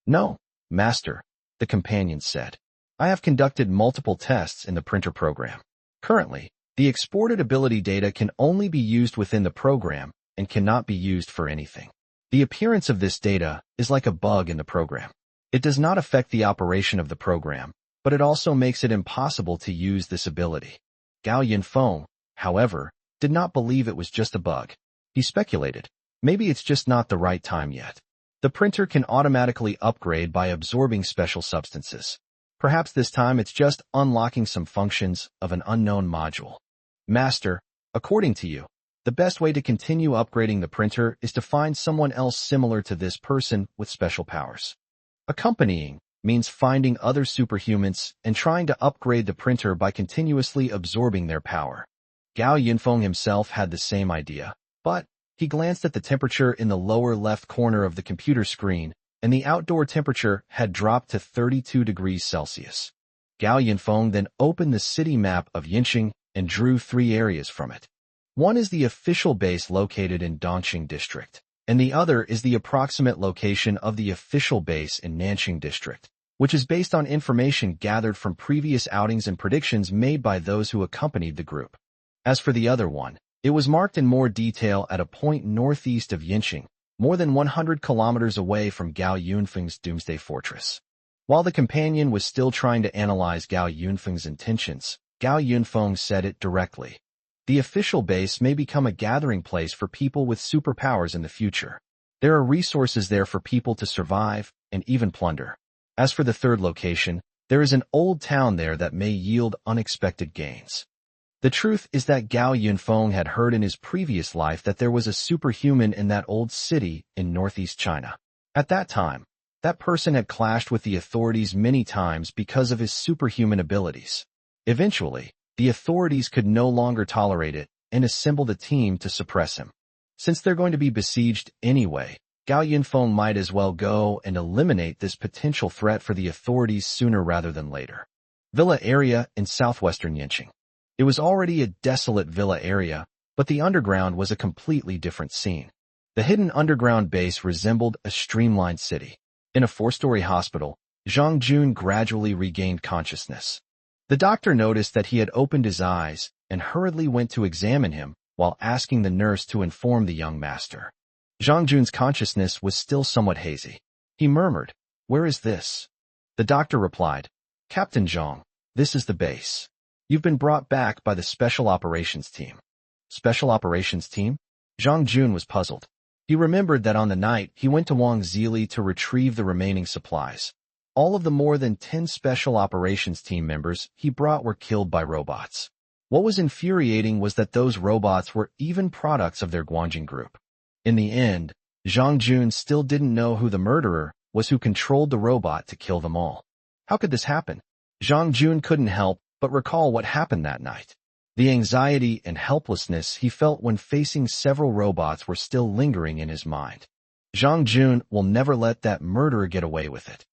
"No, Master," the companion said. "I have conducted multiple tests in the printer program. Currently, the exported ability data can only be used within the program and cannot be used for anything. The appearance of this data is like a bug in the program. It does not affect the operation of the program, but it also makes it impossible to use this ability." Gao Yinfong, however, did not believe it was just a bug. He speculated, maybe it's just not the right time yet. The printer can automatically upgrade by absorbing special substances. Perhaps this time it's just unlocking some functions of an unknown module. "Master, according to you, the best way to continue upgrading the printer is to find someone else similar to this person with special powers. Accompanying means finding other superhumans and trying to upgrade the printer by continuously absorbing their power." Gao Yinfong himself had the same idea, but he glanced at the temperature in the lower left corner of the computer screen, and the outdoor temperature had dropped to 32 degrees Celsius. Gao Yinfong then opened the city map of Yinqing and drew 3 areas from it. One is the official base located in Dongqing District, and the other is the approximate location of the official base in Nanqing District, which is based on information gathered from previous outings and predictions made by those who accompanied the group. As for the other one, it was marked in more detail at a point northeast of Yinqing, more than 100 kilometers away from Gao Yinfeng's doomsday fortress. While the companion was still trying to analyze Gao Yinfeng's intentions, Gao Yinfeng said it directly. The official base may become a gathering place for people with superpowers in the future. There are resources there for people to survive and even plunder. As for the third location, there is an old town there that may yield unexpected gains. The truth is that Gao Yinfeng had heard in his previous life that there was a superhuman in that old city in northeast China. At that time, that person had clashed with the authorities many times because of his superhuman abilities. Eventually, the authorities could no longer tolerate it and assembled a team to suppress him. Since they're going to be besieged anyway, Gao Yinfeng might as well go and eliminate this potential threat for the authorities sooner rather than later. Villa area in southwestern Yinqing. It was already a desolate villa area, but the underground was a completely different scene. The hidden underground base resembled a streamlined city. In a 4-story hospital, Zhang Jun gradually regained consciousness. The doctor noticed that he had opened his eyes and hurriedly went to examine him while asking the nurse to inform the young master. Zhang Jun's consciousness was still somewhat hazy. He murmured, "Where is this?" The doctor replied, "Captain Zhang, this is the base. You've been brought back by the Special Operations Team." Special Operations Team? Zhang Jun was puzzled. He remembered that on the night he went to Wang Zili to retrieve the remaining supplies. All of the more than 10 Special Operations Team members he brought were killed by robots. What was infuriating was that those robots were even products of their Guanjing group. In the end, Zhang Jun still didn't know who the murderer was who controlled the robot to kill them all. How could this happen? Zhang Jun couldn't help but recall what happened that night. The anxiety and helplessness he felt when facing several robots were still lingering in his mind. Zhang Jun will never let that murderer get away with it.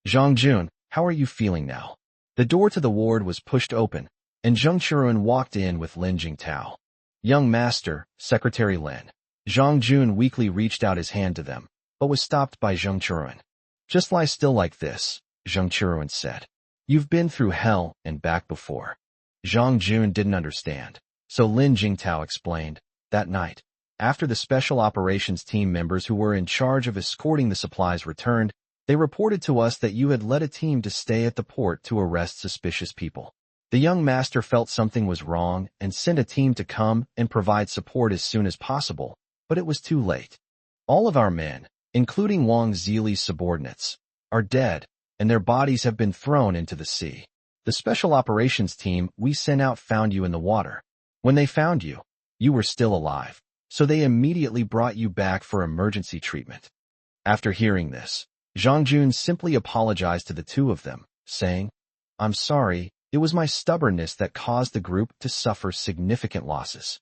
"Zhang Jun, how are you feeling now?" The door to the ward was pushed open, and Zheng Churuan walked in with Lin Jingtao. "Young master, Secretary Lin." Zhang Jun weakly reached out his hand to them, but was stopped by Zheng Churuan. "Just lie still like this," Zheng Churuan said. "You've been through hell and back before." Zhang Jun didn't understand, so Lin Jingtao explained. "That night, after the special operations team members who were in charge of escorting the supplies returned, they reported to us that you had led a team to stay at the port to arrest suspicious people. The young master felt something was wrong and sent a team to come and provide support as soon as possible, but it was too late. All of our men, including Wang Zili's subordinates, are dead, and their bodies have been thrown into the sea. The special operations team we sent out found you in the water. When they found you, you were still alive, so they immediately brought you back for emergency treatment." After hearing this, Zhang Jun simply apologized to the two of them, saying, "I'm sorry, it was my stubbornness that caused the group to suffer significant losses."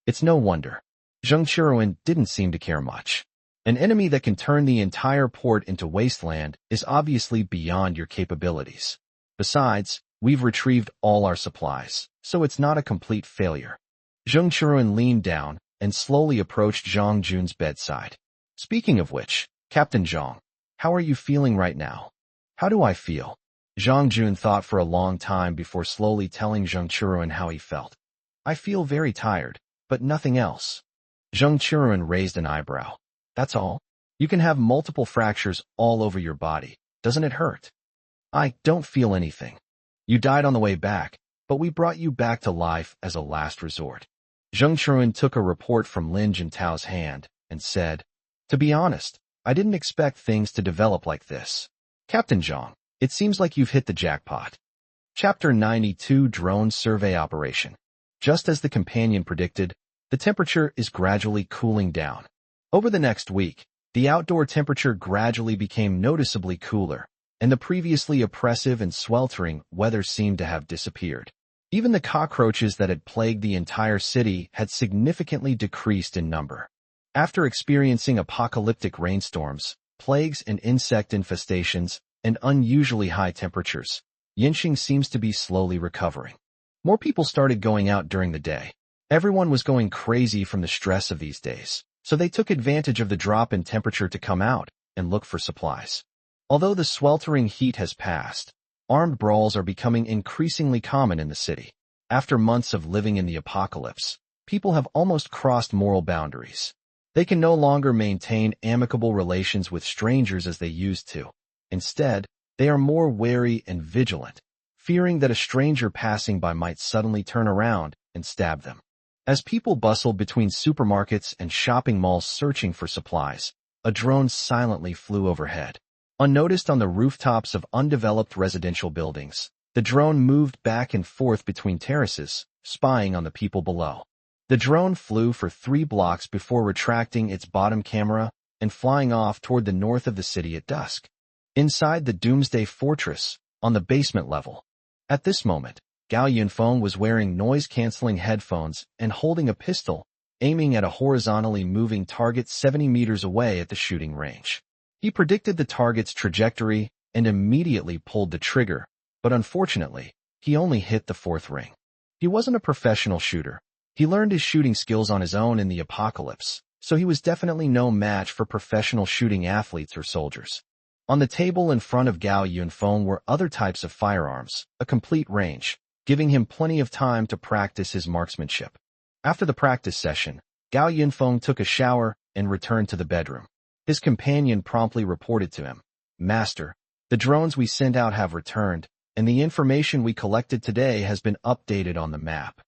It's no wonder. Zheng Churuan didn't seem to care much. An enemy that can turn the entire port into wasteland is obviously beyond your capabilities. Besides, we've retrieved all our supplies, so it's not a complete failure. Zheng Churuan leaned down and slowly approached Zhang Jun's bedside. "Speaking of which, Captain Zhang, how are you feeling right now?" "How do I feel?" Zhang Jun thought for a long time before slowly telling Zheng Churuan how he felt. "I feel very tired, but nothing else." Zheng Churuan raised an eyebrow. "That's all? You can have multiple fractures all over your body. Doesn't it hurt?" "I don't feel anything. You died on the way back, but we brought you back to life as a last resort." Zheng Churuan took a report from Lin Jintao's hand and said, "To be honest, I didn't expect things to develop like this. Captain Zhang, it seems like you've hit the jackpot." Chapter 92 Drone Survey Operation. Just as the companion predicted, the temperature is gradually cooling down. Over the next week, the outdoor temperature gradually became noticeably cooler, and the previously oppressive and sweltering weather seemed to have disappeared. Even the cockroaches that had plagued the entire city had significantly decreased in number. After experiencing apocalyptic rainstorms, plagues and insect infestations, and unusually high temperatures, Yinxing seems to be slowly recovering. More people started going out during the day. Everyone was going crazy from the stress of these days, so they took advantage of the drop in temperature to come out and look for supplies. Although the sweltering heat has passed, armed brawls are becoming increasingly common in the city. After months of living in the apocalypse, people have almost crossed moral boundaries. They can no longer maintain amicable relations with strangers as they used to. Instead, they are more wary and vigilant, fearing that a stranger passing by might suddenly turn around and stab them. As people bustle between supermarkets and shopping malls searching for supplies, a drone silently flew overhead. Unnoticed on the rooftops of undeveloped residential buildings, the drone moved back and forth between terraces, spying on the people below. The drone flew for 3 blocks before retracting its bottom camera and flying off toward the north of the city at dusk. Inside the Doomsday Fortress, on the basement level. At this moment, Gao Yinfong was wearing noise-canceling headphones and holding a pistol, aiming at a horizontally moving target 70 meters away at the shooting range. He predicted the target's trajectory and immediately pulled the trigger, but unfortunately, he only hit the 4th ring. He wasn't a professional shooter. He learned his shooting skills on his own in the apocalypse, so he was definitely no match for professional shooting athletes or soldiers. On the table in front of Gao Yinfong were other types of firearms, a complete range, giving him plenty of time to practice his marksmanship. After the practice session, Gao Yinfong took a shower and returned to the bedroom. His companion promptly reported to him, "Master, the drones we sent out have returned, and the information we collected today has been updated on the map."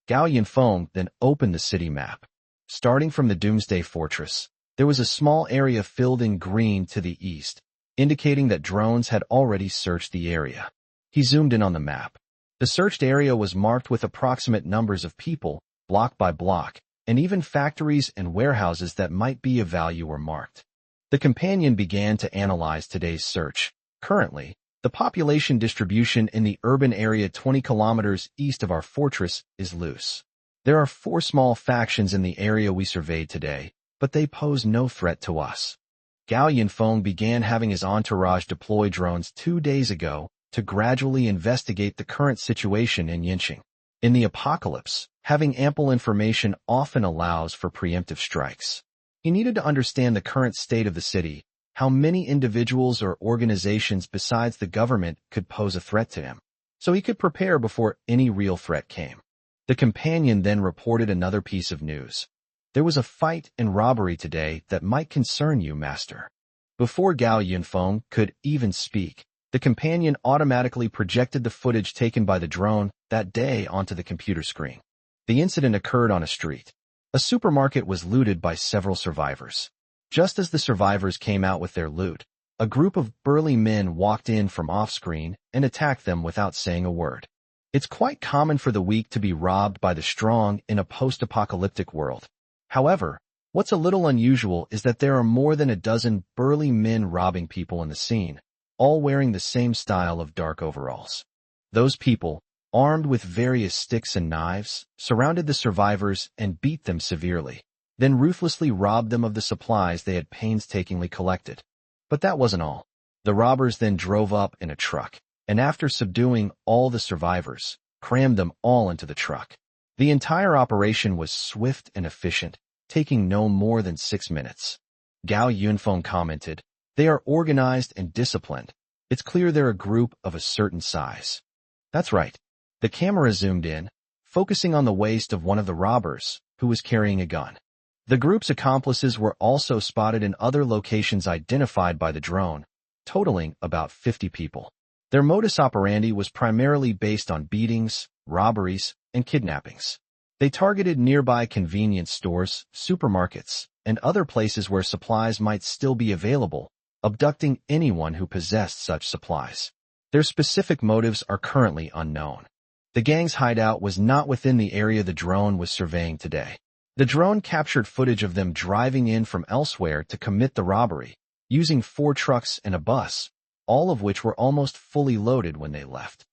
Gao Yinfong then opened the city map. Starting from the Doomsday Fortress, there was a small area filled in green to the east, indicating that drones had already searched the area. He zoomed in on the map. The searched area was marked with approximate numbers of people, block by block, and even factories and warehouses that might be of value were marked. The companion began to analyze today's search. Currently, the population distribution in the urban area 20 kilometers east of our fortress is loose. There are 4 small factions in the area we surveyed today, but they pose no threat to us. Gao Yinfong began having his entourage deploy drones 2 days ago to gradually investigate the current situation in Yinqing. In the apocalypse, having ample information often allows for preemptive strikes. He needed to understand the current state of the city, how many individuals or organizations besides the government could pose a threat to him, so he could prepare before any real threat came. The companion then reported another piece of news. There was a fight and robbery today that might concern you, Master. Before Gao Yinfong could even speak, the companion automatically projected the footage taken by the drone that day onto the computer screen. The incident occurred on a street. A supermarket was looted by several survivors. Just as the survivors came out with their loot, a group of burly men walked in from off-screen and attacked them without saying a word. It's quite common for the weak to be robbed by the strong in a post-apocalyptic world. However, what's a little unusual is that there are more than a dozen burly men robbing people in the scene, all wearing the same style of dark overalls. Those people, armed with various sticks and knives, surrounded the survivors and beat them severely, then ruthlessly robbed them of the supplies they had painstakingly collected. But that wasn't all. The robbers then drove up in a truck, and after subduing all the survivors, crammed them all into the truck. The entire operation was swift and efficient, taking no more than 6 minutes. Gao Yinfong commented, "They are organized and disciplined. It's clear they're a group of a certain size." That's right. The camera zoomed in, focusing on the waist of one of the robbers, who was carrying a gun. The group's accomplices were also spotted in other locations identified by the drone, totaling about 50 people. Their modus operandi was primarily based on beatings, robberies, and kidnappings. They targeted nearby convenience stores, supermarkets, and other places where supplies might still be available, abducting anyone who possessed such supplies. Their specific motives are currently unknown. The gang's hideout was not within the area the drone was surveying today. The drone captured footage of them driving in from elsewhere to commit the robbery, using 4 trucks and a bus, all of which were almost fully loaded when they left.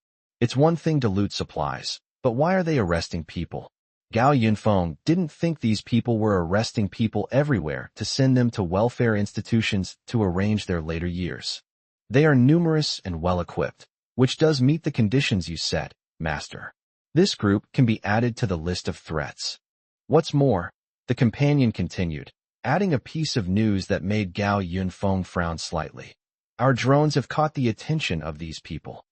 It's one thing to loot supplies, but why are they arresting people? Gao Yinfong didn't think these people were arresting people everywhere to send them to welfare institutions to arrange their later years. They are numerous and well-equipped, which does meet the conditions you set, Master. This group can be added to the list of threats. What's more, the companion continued, adding a piece of news that made Gao Yinfong frown slightly. Our drones have caught the attention of these people.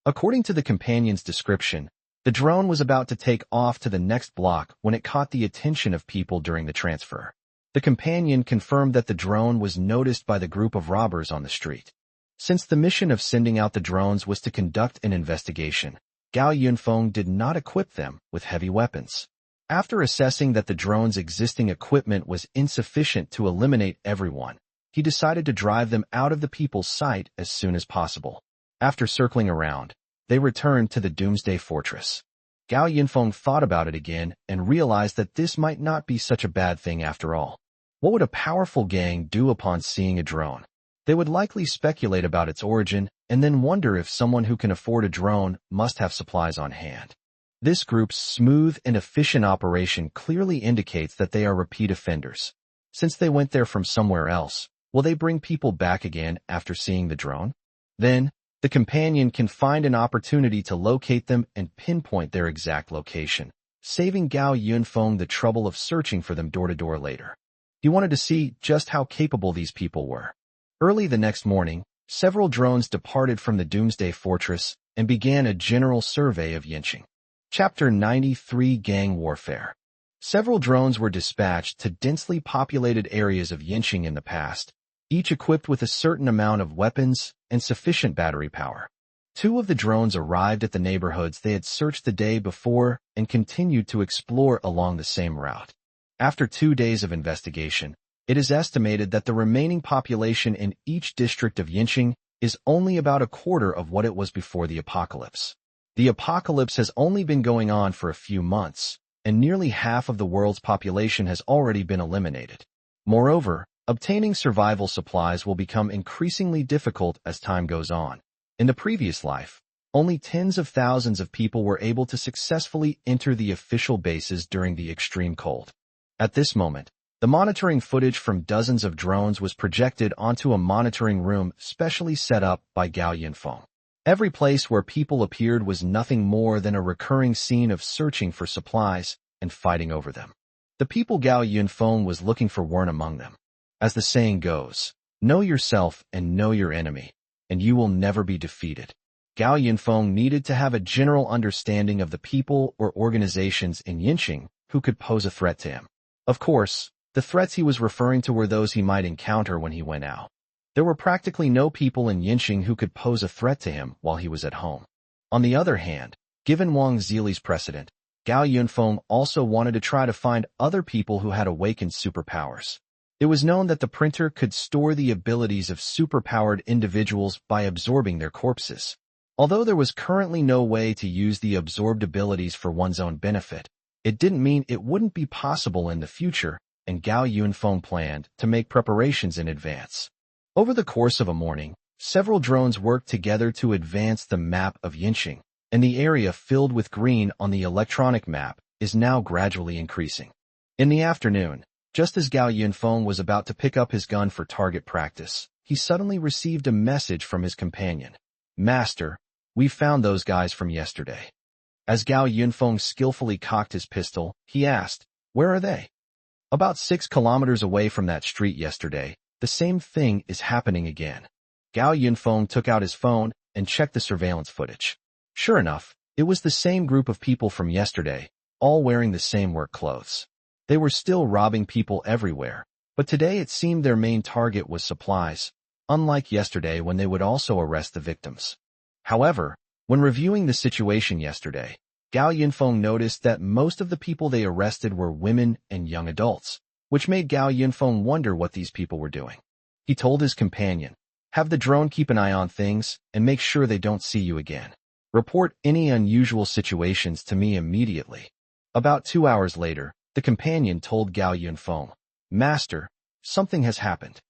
According to the companion's description, the drone was about to take off to the next block when it caught the attention of people during the transfer. The companion confirmed that the drone was noticed by the group of robbers on the street. Since the mission of sending out the drones was to conduct an investigation, Gao Yinfong did not equip them with heavy weapons. After assessing that the drone's existing equipment was insufficient to eliminate everyone, he decided to drive them out of the people's sight as soon as possible. After circling around, they returned to the Doomsday Fortress. Gao Yinfong thought about it again and realized that this might not be such a bad thing after all. What would a powerful gang do upon seeing a drone? They would likely speculate about its origin and then wonder if someone who can afford a drone must have supplies on hand. This group's smooth and efficient operation clearly indicates that they are repeat offenders. Since they went there from somewhere else, will they bring people back again after seeing the drone? Then, the companion can find an opportunity to locate them and pinpoint their exact location, saving Gao Yinfong the trouble of searching for them door to door later. He wanted to see just how capable these people were. Early the next morning, several drones departed from the Doomsday Fortress and began a general survey of Yinqing. Chapter 93 Gang Warfare. Several drones were dispatched to densely populated areas of Yinqing in the past, each equipped with a certain amount of weapons and sufficient battery power. 2 of the drones arrived at the neighborhoods they had searched the day before and continued to explore along the same route. After 2 days of investigation, it is estimated that the remaining population in each district of Yinqing is only about a quarter of what it was before the apocalypse. The apocalypse has only been going on for a few months, and nearly half of the world's population has already been eliminated. Moreover, obtaining survival supplies will become increasingly difficult as time goes on. In the previous life, only tens of thousands of people were able to successfully enter the official bases during the extreme cold. At this moment, the monitoring footage from dozens of drones was projected onto a monitoring room specially set up by Gao Yinfong. Every place where people appeared was nothing more than a recurring scene of searching for supplies and fighting over them. The people Gao Yinfong was looking for weren't among them. As the saying goes, know yourself and know your enemy, and you will never be defeated. Gao Yinfong needed to have a general understanding of the people or organizations in Yinqing who could pose a threat to him. Of course, the threats he was referring to were those he might encounter when he went out. There were practically no people in Yinqing who could pose a threat to him while he was at home. On the other hand, given Wang Zili's precedent, Gao Yinfong also wanted to try to find other people who had awakened superpowers. It was known that the printer could store the abilities of superpowered individuals by absorbing their corpses. Although there was currently no way to use the absorbed abilities for one's own benefit, it didn't mean it wouldn't be possible in the future, and Gao Yinfong planned to make preparations in advance. Over the course of a morning, several drones worked together to advance the map of Yinqing, and the area filled with green on the electronic map is now gradually increasing. In the afternoon, just as Gao Yinfong was about to pick up his gun for target practice, he suddenly received a message from his companion. "Master, we found those guys from yesterday." As Gao Yinfong skillfully cocked his pistol, he asked, "Where are they?" "About 6 kilometers away from that street yesterday. The same thing is happening again." Gao Yinfong took out his phone and checked the surveillance footage. Sure enough, it was the same group of people from yesterday, all wearing the same work clothes. They were still robbing people everywhere, but today it seemed their main target was supplies, unlike yesterday when they would also arrest the victims. However, when reviewing the situation yesterday, Gao Yinfong noticed that most of the people they arrested were women and young adults, which made Gao Yinfong wonder what these people were doing. He told his companion, "Have the drone keep an eye on things and make sure they don't see you again. Report any unusual situations to me immediately." About 2 hours later, the companion told Gao Yinfong, "Master, something has happened."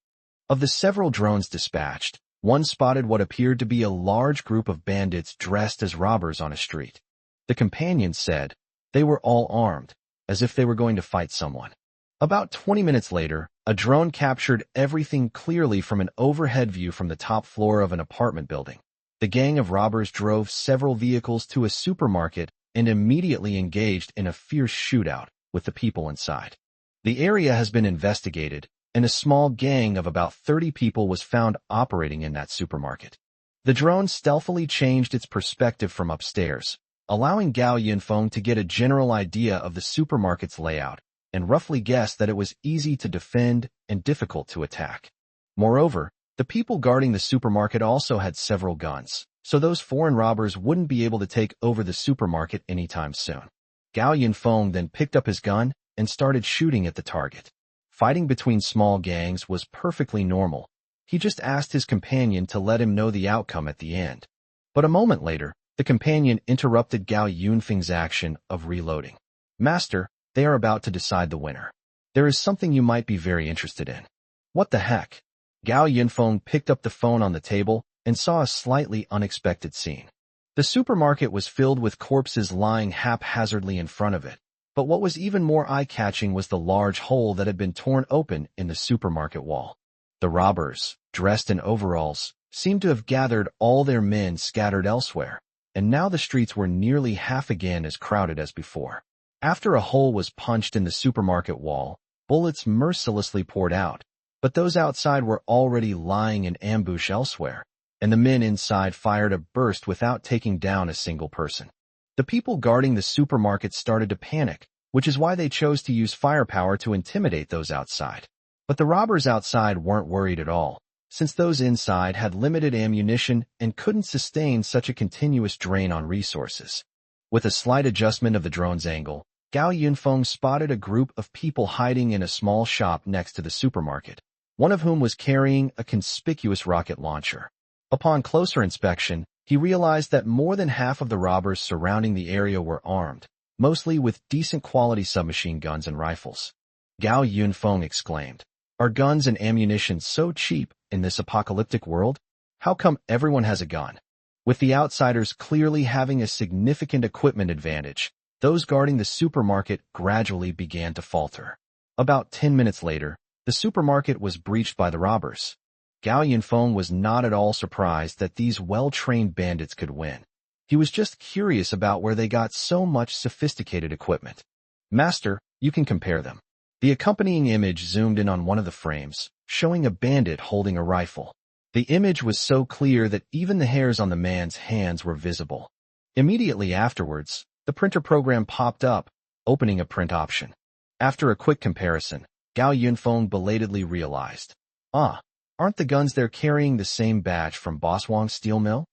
Of the several drones dispatched, one spotted what appeared to be a large group of bandits dressed as robbers on a street. The companion said they were all armed, as if they were going to fight someone. About 20 minutes later, a drone captured everything clearly from an overhead view from the top floor of an apartment building. The gang of robbers drove several vehicles to a supermarket and immediately engaged in a fierce shootout with the people inside. The area has been investigated, and a small gang of about 30 people was found operating in that supermarket. The drone stealthily changed its perspective from upstairs, allowing Gao Yinfong to get a general idea of the supermarket's layout and roughly guessed that it was easy to defend and difficult to attack. Moreover, the people guarding the supermarket also had several guns, so those foreign robbers wouldn't be able to take over the supermarket anytime soon. Gao Yinfong then picked up his gun and started shooting at the target. Fighting between small gangs was perfectly normal. He just asked his companion to let him know the outcome at the end. But a moment later, the companion interrupted Gao Yinfeng's action of reloading. "Master, they are about to decide the winner. There is something you might be very interested in." "What the heck?" Gao Yinfong picked up the phone on the table and saw a slightly unexpected scene. The supermarket was filled with corpses lying haphazardly in front of it, but what was even more eye-catching was the large hole that had been torn open in the supermarket wall. The robbers, dressed in overalls, seemed to have gathered all their men scattered elsewhere, and now the streets were nearly half again as crowded as before. After a hole was punched in the supermarket wall, bullets mercilessly poured out, but those outside were already lying in ambush elsewhere, and the men inside fired a burst without taking down a single person. The people guarding the supermarket started to panic, which is why they chose to use firepower to intimidate those outside. But the robbers outside weren't worried at all, since those inside had limited ammunition and couldn't sustain such a continuous drain on resources. With a slight adjustment of the drone's angle, Gao Yinfong spotted a group of people hiding in a small shop next to the supermarket, one of whom was carrying a conspicuous rocket launcher. Upon closer inspection, he realized that more than half of the robbers surrounding the area were armed, mostly with decent quality submachine guns and rifles. Gao Yinfong exclaimed, "Are guns and ammunition so cheap in this apocalyptic world? How come everyone has a gun?" With the outsiders clearly having a significant equipment advantage, those guarding the supermarket gradually began to falter. About 10 minutes later, the supermarket was breached by the robbers. Gao Yinfong was not at all surprised that these well-trained bandits could win. He was just curious about where they got so much sophisticated equipment. Master, you can compare them. The accompanying image zoomed in on one of the frames, showing a bandit holding a rifle. The image was so clear that even the hairs on the man's hands were visible. Immediately afterwards, the printer program popped up, opening a print option. After a quick comparison, Gao Yinfong belatedly realized, aren't the guns they're carrying the same batch from Boss Wang's steel mill?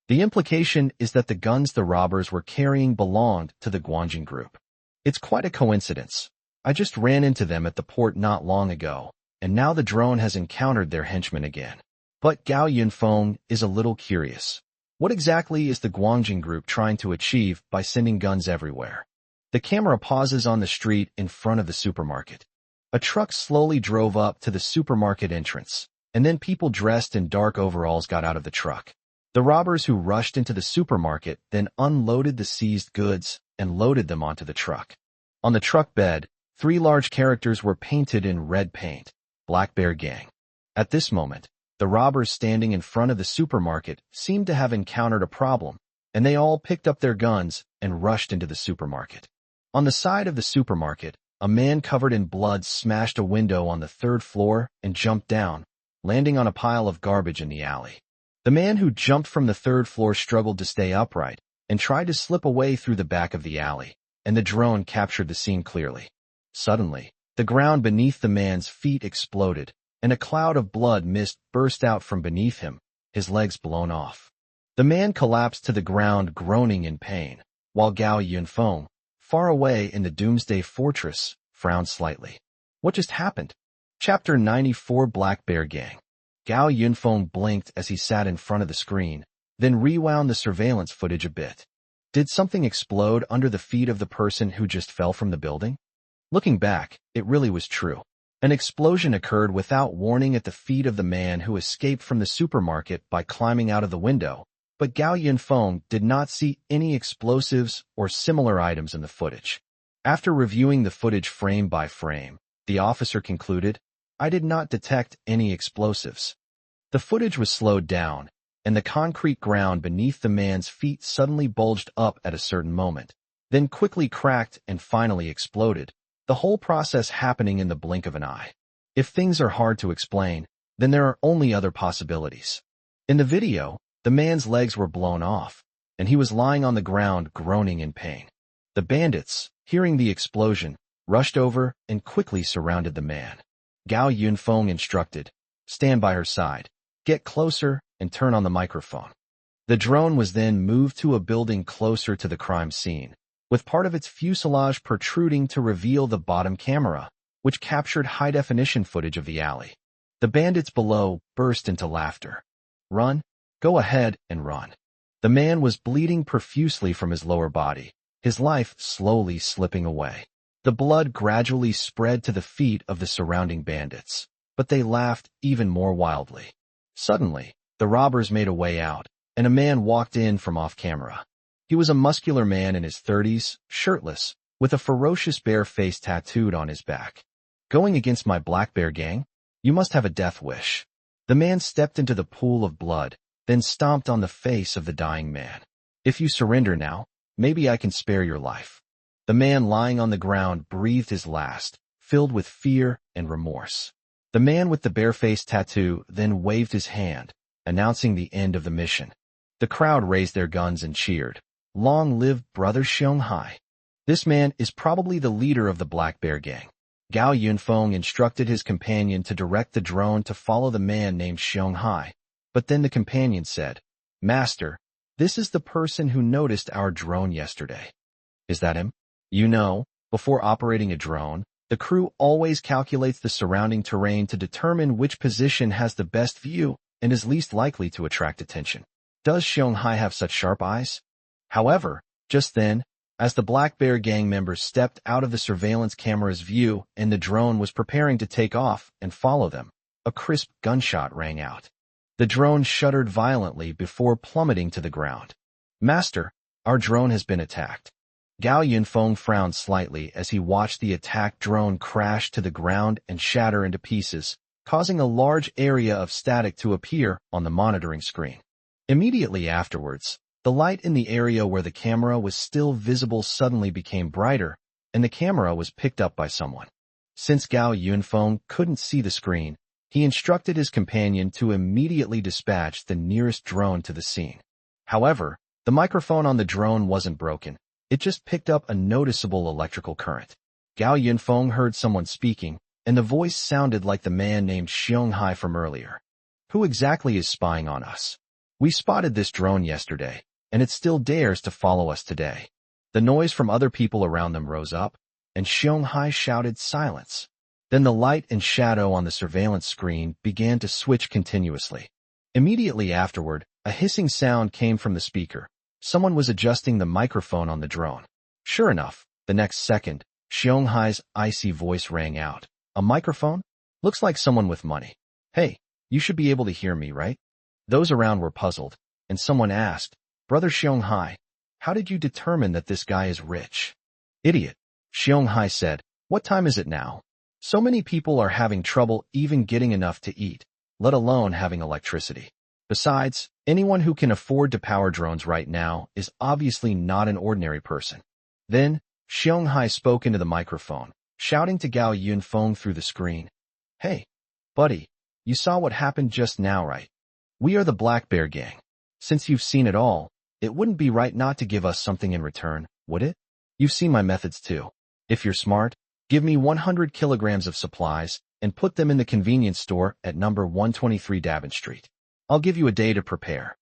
The implication is that the guns the robbers were carrying belonged to the Guanjin group. It's quite a coincidence. I just ran into them at the port not long ago, and now the drone has encountered their henchmen again. But Gao Yinfong is a little curious. What exactly is the Guanjin group trying to achieve by sending guns everywhere? The camera pauses on the street in front of the supermarket. A truck slowly drove up to the supermarket entrance, and then people dressed in dark overalls got out of the truck. The robbers who rushed into the supermarket then unloaded the seized goods and loaded them onto the truck. On the truck bed, 3 large characters were painted in red paint, Black Bear Gang. At this moment, the robbers standing in front of the supermarket seemed to have encountered a problem, and they all picked up their guns and rushed into the supermarket. On the side of the supermarket, a man covered in blood smashed a window on the 3rd floor and jumped down, landing on a pile of garbage in the alley. The man who jumped from the 3rd floor struggled to stay upright and tried to slip away through the back of the alley, and the drone captured the scene clearly. Suddenly, the ground beneath the man's feet exploded, and a cloud of blood mist burst out from beneath him, his legs blown off. The man collapsed to the ground groaning in pain, while Gao Yinfong, far away in the Doomsday Fortress, frowned slightly. What just happened? Chapter 94 Black Bear Gang. Gao Yinfong blinked as he sat in front of the screen, then rewound the surveillance footage a bit. Did something explode under the feet of the person who just fell from the building? Looking back, it really was true. An explosion occurred without warning at the feet of the man who escaped from the supermarket by climbing out of the window, but Gao Yinfong did not see any explosives or similar items in the footage. After reviewing the footage frame by frame, the officer concluded, I did not detect any explosives. The footage was slowed down, and the concrete ground beneath the man's feet suddenly bulged up at a certain moment, then quickly cracked and finally exploded, the whole process happening in the blink of an eye. If things are hard to explain, then there are only other possibilities. In the video, the man's legs were blown off, and he was lying on the ground groaning in pain. The bandits, hearing the explosion, rushed over and quickly surrounded the man. Gao Yinfong instructed, stand by her side, get closer, and turn on the microphone. The drone was then moved to a building closer to the crime scene, with part of its fuselage protruding to reveal the bottom camera, which captured high-definition footage of the alley. The bandits below burst into laughter. Run? Go ahead and run. The man was bleeding profusely from his lower body, his life slowly slipping away. The blood gradually spread to the feet of the surrounding bandits, but they laughed even more wildly. Suddenly, the robbers made a way out, and a man walked in from off-camera. He was a muscular man in his 30s, shirtless, with a ferocious bear face tattooed on his back. Going against my Black Bear Gang? You must have a death wish. The man stepped into the pool of blood, then stomped on the face of the dying man. If you surrender now, maybe I can spare your life. The man lying on the ground breathed his last, filled with fear and remorse. The man with the bear face tattoo then waved his hand, announcing the end of the mission. The crowd raised their guns and cheered. Long live Brother Xianghai. This man is probably the leader of the Black Bear Gang. Gao Yinfong instructed his companion to direct the drone to follow the man named Xianghai, but then the companion said, Master, this is the person who noticed our drone yesterday. Is that him? You know, before operating a drone, the crew always calculates the surrounding terrain to determine which position has the best view and is least likely to attract attention. Does Xianghai have such sharp eyes? However, just then, as the Black Bear Gang members stepped out of the surveillance camera's view and the drone was preparing to take off and follow them, a crisp gunshot rang out. The drone shuddered violently before plummeting to the ground. Master, our drone has been attacked. Gao Yinfong frowned slightly as he watched the attacked drone crash to the ground and shatter into pieces, causing a large area of static to appear on the monitoring screen. Immediately afterwards, the light in the area where the camera was still visible suddenly became brighter, and the camera was picked up by someone. Since Gao Yinfong couldn't see the screen, he instructed his companion to immediately dispatch the nearest drone to the scene. However, the microphone on the drone wasn't broken. It just picked up a noticeable electrical current. Gao Yinfong heard someone speaking, and the voice sounded like the man named Xiong Hai from earlier. Who exactly is spying on us? We spotted this drone yesterday, and it still dares to follow us today. The noise from other people around them rose up, and Xiong Hai shouted silence. Then the light and shadow on the surveillance screen began to switch continuously. Immediately afterward, a hissing sound came from the speaker. Someone was adjusting the microphone on the drone. Sure enough, the next second, Xiong Hai's icy voice rang out. A microphone? Looks like someone with money. Hey, you should be able to hear me, right? Those around were puzzled, and someone asked, Brother Xiong Hai, how did you determine that this guy is rich? Idiot, Xiong Hai said. What time is it now? So many people are having trouble even getting enough to eat, let alone having electricity. Besides, anyone who can afford to power drones right now is obviously not an ordinary person. Then, Xiong Hai spoke into the microphone, shouting to Gao Yinfong through the screen. Hey, buddy, you saw what happened just now, right? We are the Black Bear Gang. Since you've seen it all, it wouldn't be right not to give us something in return, would it? You've seen my methods too. If you're smart, give me 100 kilograms of supplies and put them in the convenience store at number 123 Davin Street. I'll give you a day to prepare.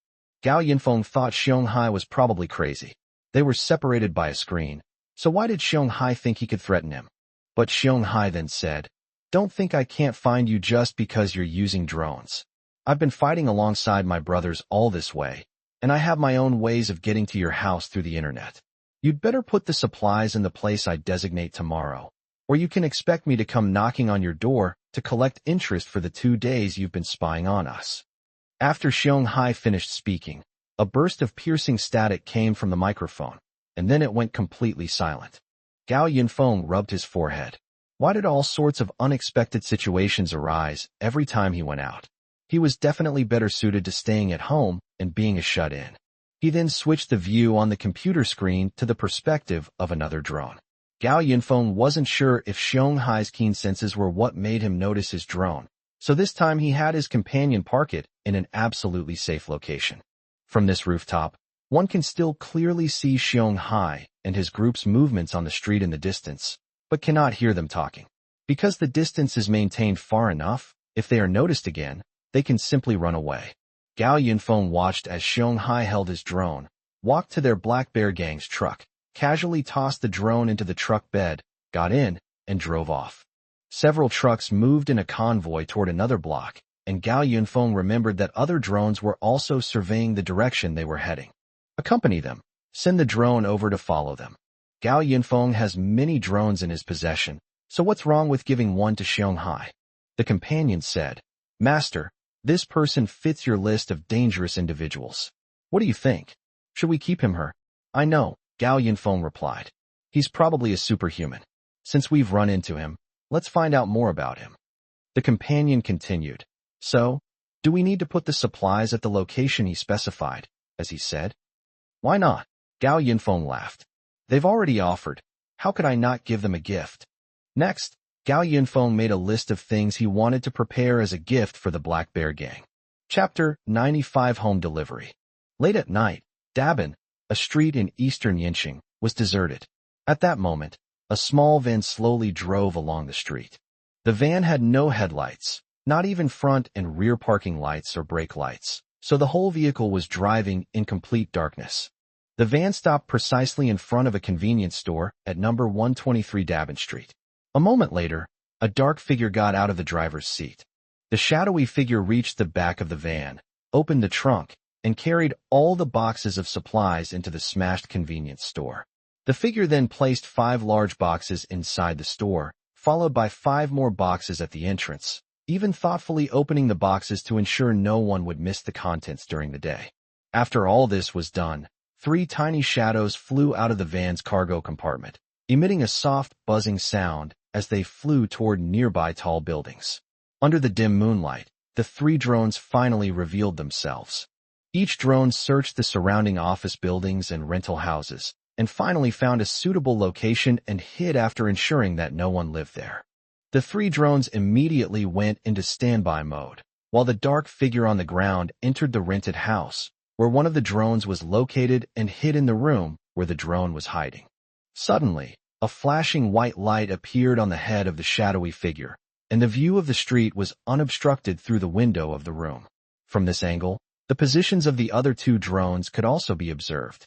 Gao Yinfong thought Xiong Hai was probably crazy. They were separated by a screen, so why did Xiong Hai think he could threaten him? But Xiong Hai then said, Don't think I can't find you just because you're using drones. I've been fighting alongside my brothers all this way, and I have my own ways of getting to your house through the internet. You'd better put the supplies in the place I designate tomorrow, or you can expect me to come knocking on your door to collect interest for the 2 days you've been spying on us. After Xiong Hai finished speaking, a burst of piercing static came from the microphone, and then it went completely silent. Gao Yinfong rubbed his forehead. Why did all sorts of unexpected situations arise every time he went out? He was definitely better suited to staying at home and being a shut-in. He then switched the view on the computer screen to the perspective of another drone. Gao Yinfong wasn't sure if Xiong Hai's keen senses were what made him notice his drone, so this time he had his companion park it in an absolutely safe location. From this rooftop, one can still clearly see Xiong Hai and his group's movements on the street in the distance, but cannot hear them talking. Because the distance is maintained far enough, if they are noticed again, they can simply run away. Gao Yinfong watched as Xiong Hai held his drone, walked to their Black Bear Gang's truck, casually tossed the drone into the truck bed, got in, and drove off. Several trucks moved in a convoy toward another block, and Gao Yinfong remembered that other drones were also surveying the direction they were heading. Accompany them. Send the drone over to follow them. Gao Yinfong has many drones in his possession, so what's wrong with giving one to Xiong Hai? The companion said, Master, this person fits your list of dangerous individuals. What do you think? Should we keep him here? I know, Gao Yinfong replied. He's probably a superhuman. Since we've run into him, let's find out more about him. The companion continued. So, do we need to put the supplies at the location he specified, as he said? Why not? Gao Yinfong laughed. They've already offered. How could I not give them a gift? Next, Gao Yinfong made a list of things he wanted to prepare as a gift for the Black Bear Gang. Chapter 95 Home Delivery. Late at night, Dabin, a street in eastern Yincheng, was deserted. At that moment, a small van slowly drove along the street. The van had no headlights, not even front and rear parking lights or brake lights, so the whole vehicle was driving in complete darkness. The van stopped precisely in front of a convenience store at number 123 Davin Street. A moment later, a dark figure got out of the driver's seat. The shadowy figure reached the back of the van, opened the trunk, and carried all the boxes of supplies into the smashed convenience store. The figure then placed 5 large boxes inside the store, followed by 5 more boxes at the entrance, even thoughtfully opening the boxes to ensure no one would miss the contents during the day. After all this was done, 3 tiny shadows flew out of the van's cargo compartment, emitting a soft, buzzing sound as they flew toward nearby tall buildings. Under the dim moonlight, the 3 drones finally revealed themselves. Each drone searched the surrounding office buildings and rental houses, and finally found a suitable location and hid after ensuring that no one lived there. The 3 drones immediately went into standby mode, while the dark figure on the ground entered the rented house, where one of the drones was located and hid in the room where the drone was hiding. Suddenly, a flashing white light appeared on the head of the shadowy figure, and the view of the street was unobstructed through the window of the room. From this angle, the positions of the other 2 drones could also be observed.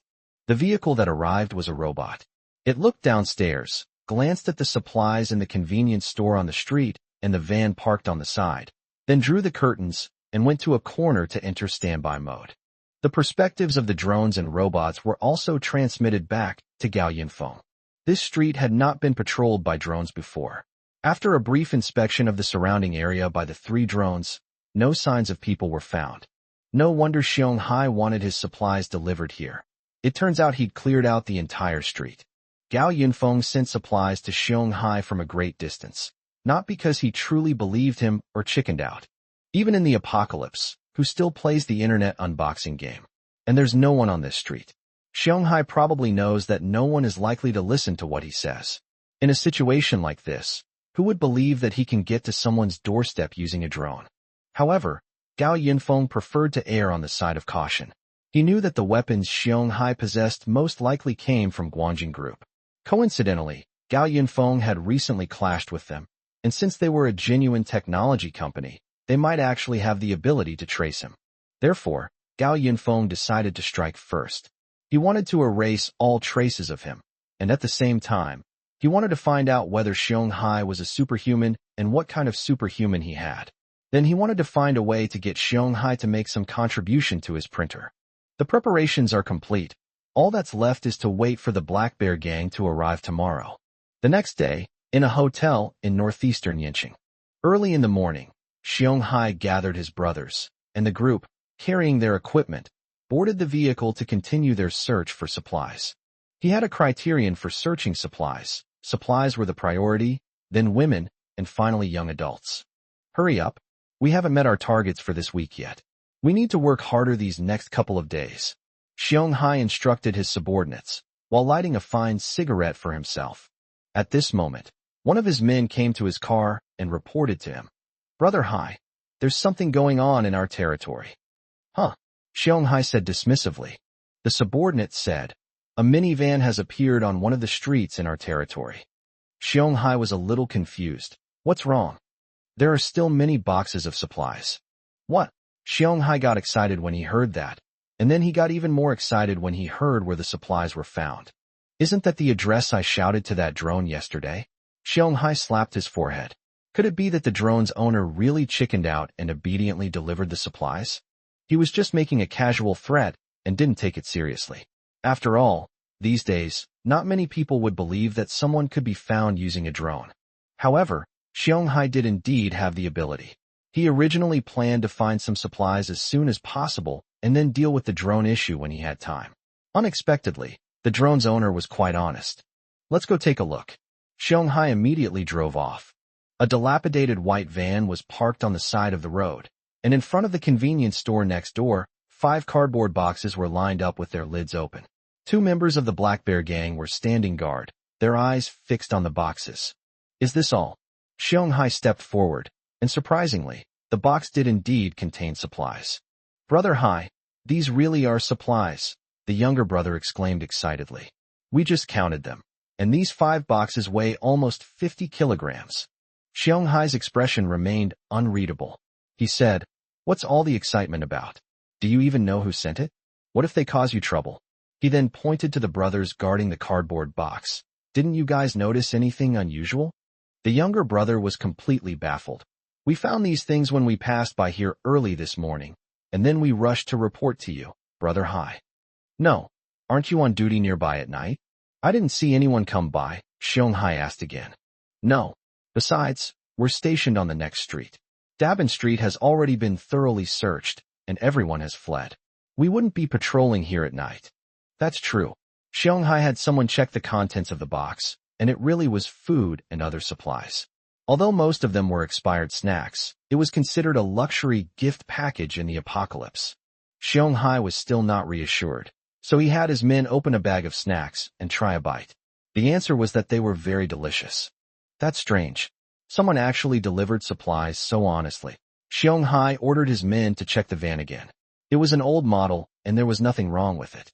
The vehicle that arrived was a robot. It looked downstairs, glanced at the supplies in the convenience store on the street and the van parked on the side, then drew the curtains and went to a corner to enter standby mode. The perspectives of the drones and robots were also transmitted back to Gao Yinfong. This street had not been patrolled by drones before. After a brief inspection of the surrounding area by the 3 drones, no signs of people were found. No wonder Xiong Hai wanted his supplies delivered here. It turns out he'd cleared out the entire street. Gao Yinfong sent supplies to Xiong Hai from a great distance, not because he truly believed him or chickened out. Even in the apocalypse, who still plays the internet unboxing game? And there's no one on this street. Xiong Hai probably knows that no one is likely to listen to what he says. In a situation like this, who would believe that he can get to someone's doorstep using a drone? However, Gao Yinfong preferred to err on the side of caution. He knew that the weapons Xiong Hai possessed most likely came from Guanjing Group. Coincidentally, Gao Yinfong had recently clashed with them, and since they were a genuine technology company, they might actually have the ability to trace him. Therefore, Gao Yinfong decided to strike first. He wanted to erase all traces of him, and at the same time, he wanted to find out whether Xiong Hai was a superhuman and what kind of superhuman he had. Then he wanted to find a way to get Xiong Hai to make some contribution to his printer. The preparations are complete. All that's left is to wait for the Black Bear gang to arrive tomorrow. The next day, in a hotel in northeastern Yincheng. Early in the morning, Xiong Hai gathered his brothers, and the group, carrying their equipment, boarded the vehicle to continue their search for supplies. He had a criterion for searching supplies. Supplies were the priority, then women, and finally young adults. Hurry up. We haven't met our targets for this week yet. We need to work harder these next couple of days. Xiong Hai instructed his subordinates, while lighting a fine cigarette for himself. At this moment, one of his men came to his car and reported to him. Brother Hai, there's something going on in our territory. Huh? Xiong Hai said dismissively. The subordinate said, a minivan has appeared on one of the streets in our territory. Xiong Hai was a little confused. What's wrong? There are still many boxes of supplies. What? Xiong Hai got excited when he heard that, and then he got even more excited when he heard where the supplies were found. Isn't that the address I shouted to that drone yesterday? Xiong Hai slapped his forehead. Could it be that the drone's owner really chickened out and obediently delivered the supplies? He was just making a casual threat and didn't take it seriously. After all, these days, not many people would believe that someone could be found using a drone. However, Xiong Hai did indeed have the ability. He originally planned to find some supplies as soon as possible and then deal with the drone issue when he had time. Unexpectedly, the drone's owner was quite honest. Let's go take a look. Xiong Hai immediately drove off. A dilapidated white van was parked on the side of the road, and in front of the convenience store next door, 5 cardboard boxes were lined up with their lids open. 2 members of the Black Bear gang were standing guard, their eyes fixed on the boxes. Is this all? Xiong Hai stepped forward, and surprisingly, the box did indeed contain supplies. Brother Hai, these really are supplies, the younger brother exclaimed excitedly. We just counted them, and these 5 boxes weigh almost 50 kilograms. Xiong Hai's expression remained unreadable. He said, what's all the excitement about? Do you even know who sent it? What if they cause you trouble? He then pointed to the brothers guarding the cardboard box. Didn't you guys notice anything unusual? The younger brother was completely baffled. We found these things when we passed by here early this morning, and then we rushed to report to you, Brother Hai. No, aren't you on duty nearby at night? I didn't see anyone come by, Xiong Hai asked again. No. Besides, we're stationed on the next street. Dabin Street has already been thoroughly searched, and everyone has fled. We wouldn't be patrolling here at night. That's true. Xiong Hai had someone check the contents of the box, and it really was food and other supplies. Although most of them were expired snacks, it was considered a luxury gift package in the apocalypse. Xiong was still not reassured, so he had his men open a bag of snacks and try a bite. The answer was that they were very delicious. That's strange. Someone actually delivered supplies so honestly. Xiong ordered his men to check the van again. It was an old model, and there was nothing wrong with it.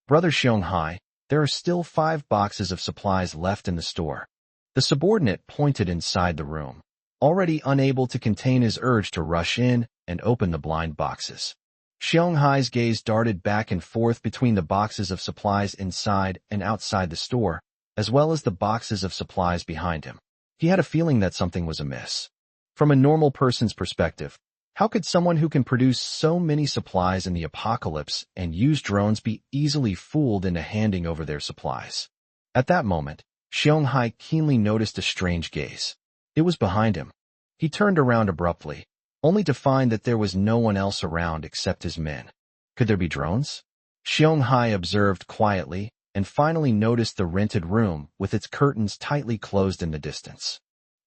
Brother Xiong, there are still 5 boxes of supplies left in the store. The subordinate pointed inside the room, already unable to contain his urge to rush in and open the blind boxes. Xiong gaze darted back and forth between the boxes of supplies inside and outside the store, as well as the boxes of supplies behind him. He had a feeling that something was amiss. From a normal person's perspective, how could someone who can produce so many supplies in the apocalypse and use drones be easily fooled into handing over their supplies? At that moment, Xiong keenly noticed a strange gaze. It was behind him. He turned around abruptly, only to find that there was no one else around except his men. Could there be drones? Xiong observed quietly and finally noticed the rented room with its curtains tightly closed in the distance.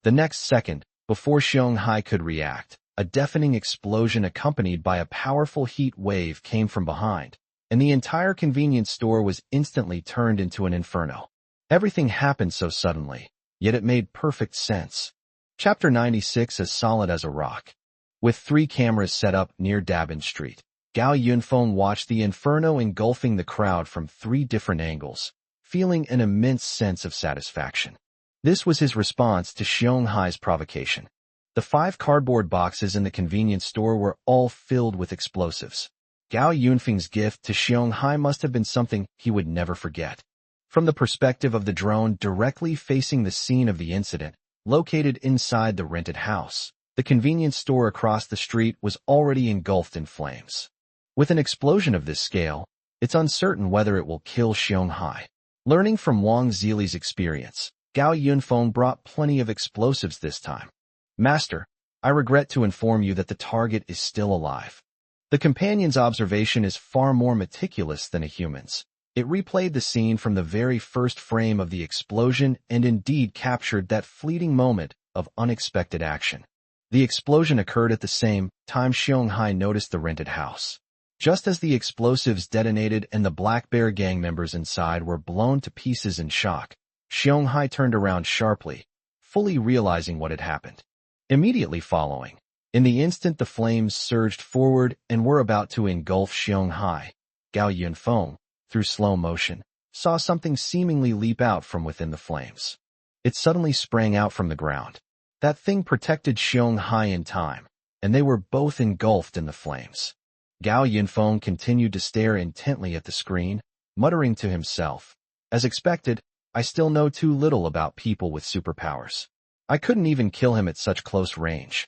The next second, before Xiong could react, a deafening explosion accompanied by a powerful heat wave came from behind, and the entire convenience store was instantly turned into an inferno. Everything happened so suddenly, yet it made perfect sense. Chapter 96 as solid as a rock. With 3 cameras set up near Dabin Street, Gao Yinfong watched the inferno engulfing the crowd from 3 different angles, feeling an immense sense of satisfaction. This was his response to Xiong provocation. The 5 cardboard boxes in the convenience store were all filled with explosives. Gao Yinfeng's gift to Xiong must have been something he would never forget. From the perspective of the drone directly facing the scene of the incident, located inside the rented house, the convenience store across the street was already engulfed in flames. With an explosion of this scale, it's uncertain whether it will kill Xiong. Learning from Wang Zili's experience, Gao Yinfong brought plenty of explosives this time. Master, I regret to inform you that the target is still alive. The companion's observation is far more meticulous than a human's. It replayed the scene from the very first frame of the explosion and indeed captured that fleeting moment of unexpected action. The explosion occurred at the same time Xiong noticed the rented house. Just as the explosives detonated and the Black Bear gang members inside were blown to pieces in shock, Xiong turned around sharply, fully realizing what had happened. Immediately following, in the instant the flames surged forward and were about to engulf Xiong, Gao Yinfong, through slow motion, saw something seemingly leap out from within the flames. It suddenly sprang out from the ground. That thing protected Xiong in time, and they were both engulfed in the flames. Gao Yinfong continued to stare intently at the screen, muttering to himself, "As expected, I still know too little about people with superpowers. I couldn't even kill him at such close range."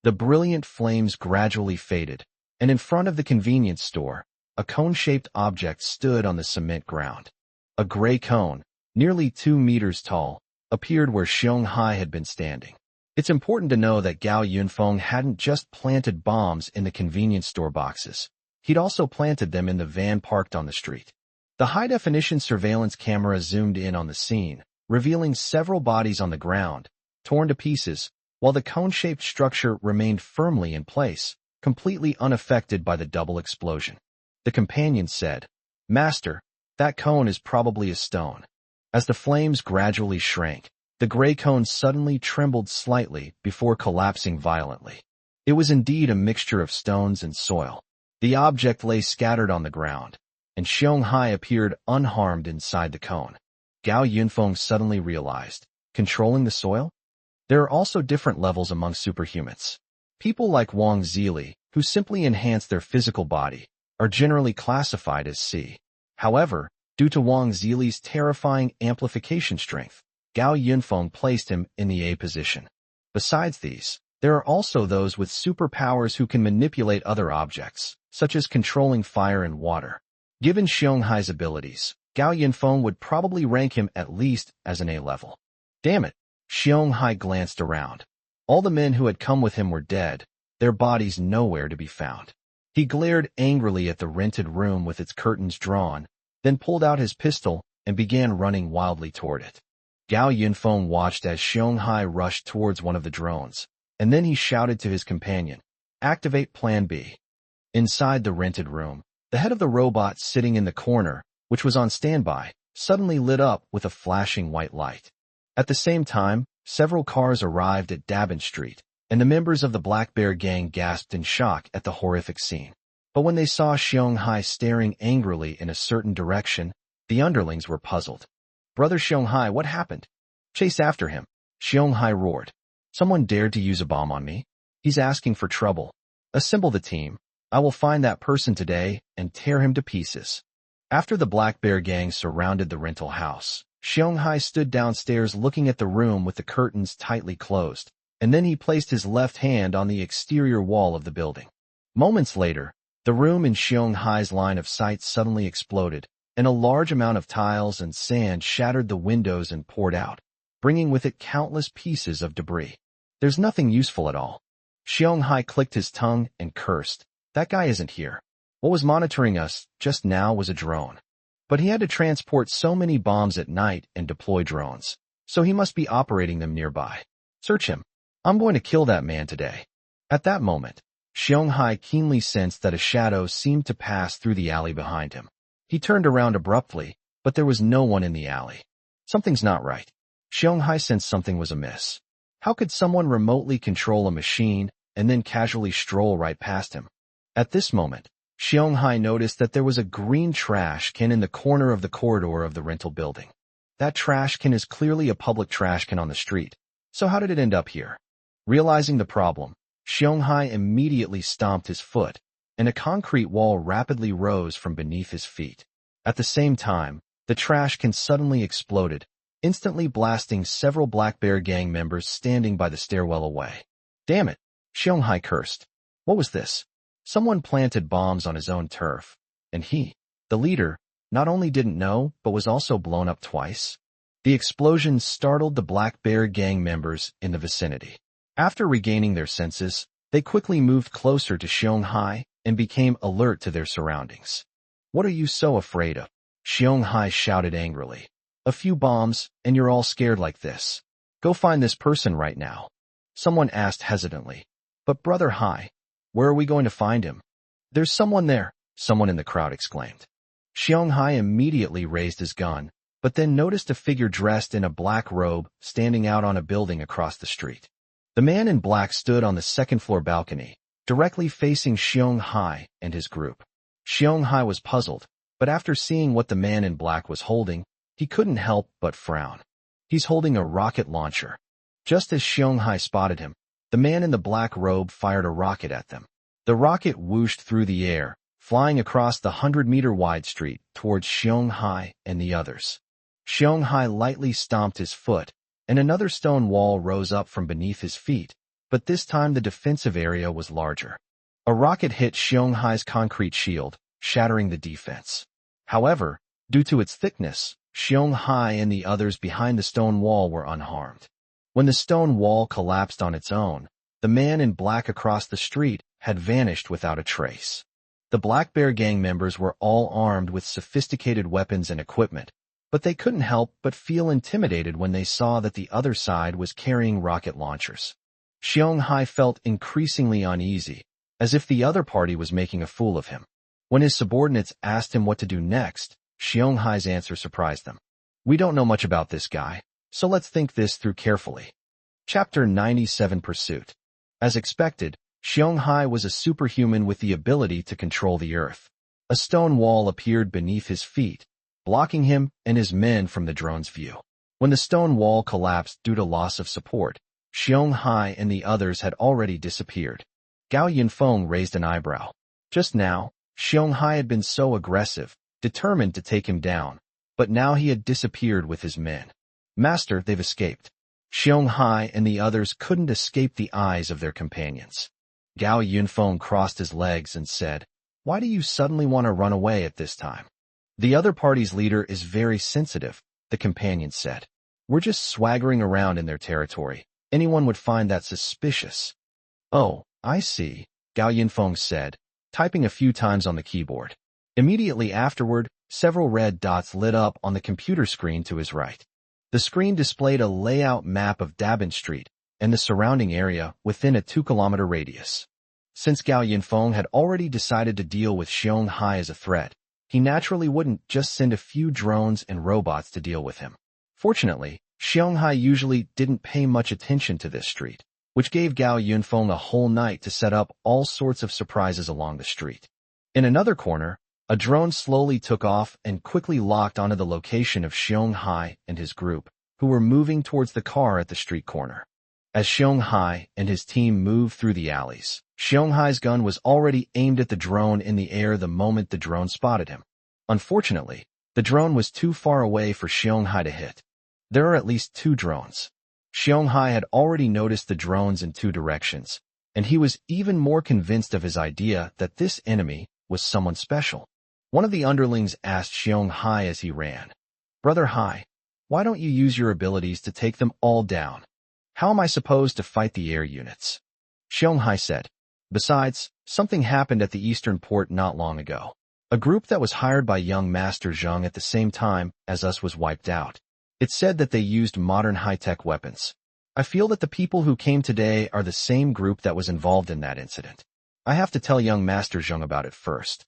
The brilliant flames gradually faded, and in front of the convenience store, a cone-shaped object stood on the cement ground. A gray cone, nearly 2 meters tall, appeared where Xiong had been standing. It's important to know that Gao Yinfong hadn't just planted bombs in the convenience store boxes. He'd also planted them in the van parked on the street. The high-definition surveillance camera zoomed in on the scene, revealing several bodies on the ground, torn to pieces, while the cone-shaped structure remained firmly in place, completely unaffected by the double explosion. The companion said, "Master, that cone is probably a stone." As the flames gradually shrank, the gray cone suddenly trembled slightly before collapsing violently. It was indeed a mixture of stones and soil. The object lay scattered on the ground, and Xiong appeared unharmed inside the cone. Gao Yinfong suddenly realized, controlling the soil? There are also different levels among superhumans. People like Wang Zili, who simply enhance their physical body, are generally classified as C. However, due to Wang Zili's terrifying amplification strength, Gao Yinfong placed him in the A position. Besides these, there are also those with superpowers who can manipulate other objects, such as controlling fire and water. Given Xiong abilities, Gao Yinfong would probably rank him at least as an A level. Damn it! Xiong glanced around. All the men who had come with him were dead, their bodies nowhere to be found. He glared angrily at the rented room with its curtains drawn, then pulled out his pistol and began running wildly toward it. Gao Yinfong watched as Xiong rushed towards one of the drones, and then he shouted to his companion, "Activate Plan B." Inside the rented room, the head of the robot sitting in the corner, which was on standby, suddenly lit up with a flashing white light. At the same time, several cars arrived at Dabin Street, and the members of the Black Bear gang gasped in shock at the horrific scene. But when they saw Xiong staring angrily in a certain direction, the underlings were puzzled. "Brother Xiong, what happened?" "Chase after him," Xiong roared. "Someone dared to use a bomb on me. He's asking for trouble. Assemble the team. I will find that person today and tear him to pieces." After the Black Bear gang surrounded the rental house, Xiong stood downstairs looking at the room with the curtains tightly closed, and then he placed his left hand on the exterior wall of the building. Moments later, the room in Xiong line of sight suddenly exploded, and a large amount of tiles and sand shattered the windows and poured out, bringing with it countless pieces of debris. "There's nothing useful at all." Xiong clicked his tongue and cursed. "That guy isn't here. What was monitoring us just now was a drone. But he had to transport so many bombs at night and deploy drones, so he must be operating them nearby. Search him. I'm going to kill that man today." At that moment, Xiong keenly sensed that a shadow seemed to pass through the alley behind him. He turned around abruptly, but there was no one in the alley. Something's not right. Xiong sensed something was amiss. How could someone remotely control a machine and then casually stroll right past him? At this moment, Xiong noticed that there was a green trash can in the corner of the corridor of the rental building. That trash can is clearly a public trash can on the street. So how did it end up here? Realizing the problem, Xiong immediately stomped his foot, and a concrete wall rapidly rose from beneath his feet. At the same time, the trash can suddenly exploded, instantly blasting several Black Bear gang members standing by the stairwell away. "Damn it," Xiong cursed. "What was this?" Someone planted bombs on his own turf, and he, the leader, not only didn't know, but was also blown up twice. The explosion startled the Black Bear gang members in the vicinity. After regaining their senses, they quickly moved closer to Xiong and became alert to their surroundings. "What are you so afraid of?" Xiong shouted angrily. "A few bombs, and you're all scared like this. Go find this person right now." Someone asked hesitantly. "But Brother Hai, where are we going to find him?" "There's someone there," someone in the crowd exclaimed. Xiong immediately raised his gun, but then noticed a figure dressed in a black robe standing out on a building across the street. The man in black stood on the second-floor balcony, directly facing Xiong and his group. Xiong was puzzled, but after seeing what the man in black was holding, he couldn't help but frown. He's holding a rocket launcher. Just as Xiong spotted him, the man in the black robe fired a rocket at them. The rocket whooshed through the air, flying across the 100-meter wide street towards Xiong and the others. Xiong lightly stomped his foot, and another stone wall rose up from beneath his feet, but this time the defensive area was larger. A rocket hit Xiong concrete shield, shattering the defense. However, due to its thickness, Xiong and the others behind the stone wall were unharmed. When the stone wall collapsed on its own, the man in black across the street had vanished without a trace. The Black Bear gang members were all armed with sophisticated weapons and equipment, but they couldn't help but feel intimidated when they saw that the other side was carrying rocket launchers. Xiong felt increasingly uneasy, as if the other party was making a fool of him. When his subordinates asked him what to do next, Xiong answer surprised them. "We don't know much about this guy, so let's think this through carefully." Chapter 97 Pursuit. As expected, Xiong was a superhuman with the ability to control the earth. A stone wall appeared beneath his feet, blocking him and his men from the drone's view. When the stone wall collapsed due to loss of support, Xiong and the others had already disappeared. Gao Yinfong raised an eyebrow. Just now, Xiong had been so aggressive, determined to take him down, but now he had disappeared with his men. "Master, they've escaped." Xiong and the others couldn't escape the eyes of their companions. Gao Yinfong crossed his legs and said, "Why do you suddenly want to run away at this time?" "The other party's leader is very sensitive," the companion said. "We're just swaggering around in their territory. Anyone would find that suspicious." "Oh, I see," Gao Yinfong said, typing a few times on the keyboard. Immediately afterward, several red dots lit up on the computer screen to his right. The screen displayed a layout map of Dabin Street and the surrounding area within a 2-kilometer radius. Since Gao Yinfong had already decided to deal with Xiong Hai as a threat, he naturally wouldn't just send a few drones and robots to deal with him. Fortunately, Xiong Hai usually didn't pay much attention to this street, which gave Gao Yinfong a whole night to set up all sorts of surprises along the street. In another corner, a drone slowly took off and quickly locked onto the location of Xiong Hai and his group, who were moving towards the car at the street corner. As Xiong Hai and his team moved through the alleys, Xiong Hai's gun was already aimed at the drone in the air the moment the drone spotted him. Unfortunately, the drone was too far away for Xiong Hai to hit. There are at least 2 drones. Xiong Hai had already noticed the drones in 2 directions, and he was even more convinced of his idea that this enemy was someone special. One of the underlings asked Xiong Hai as he ran, "Brother Hai, why don't you use your abilities to take them all down? How am I supposed to fight the air units?" Xiong Hai said, "Besides, something happened at the eastern port not long ago. A group that was hired by young Master Zheng at the same time as us was wiped out. It said that they used modern high-tech weapons. I feel that the people who came today are the same group that was involved in that incident. I have to tell young Master Zheng about it first."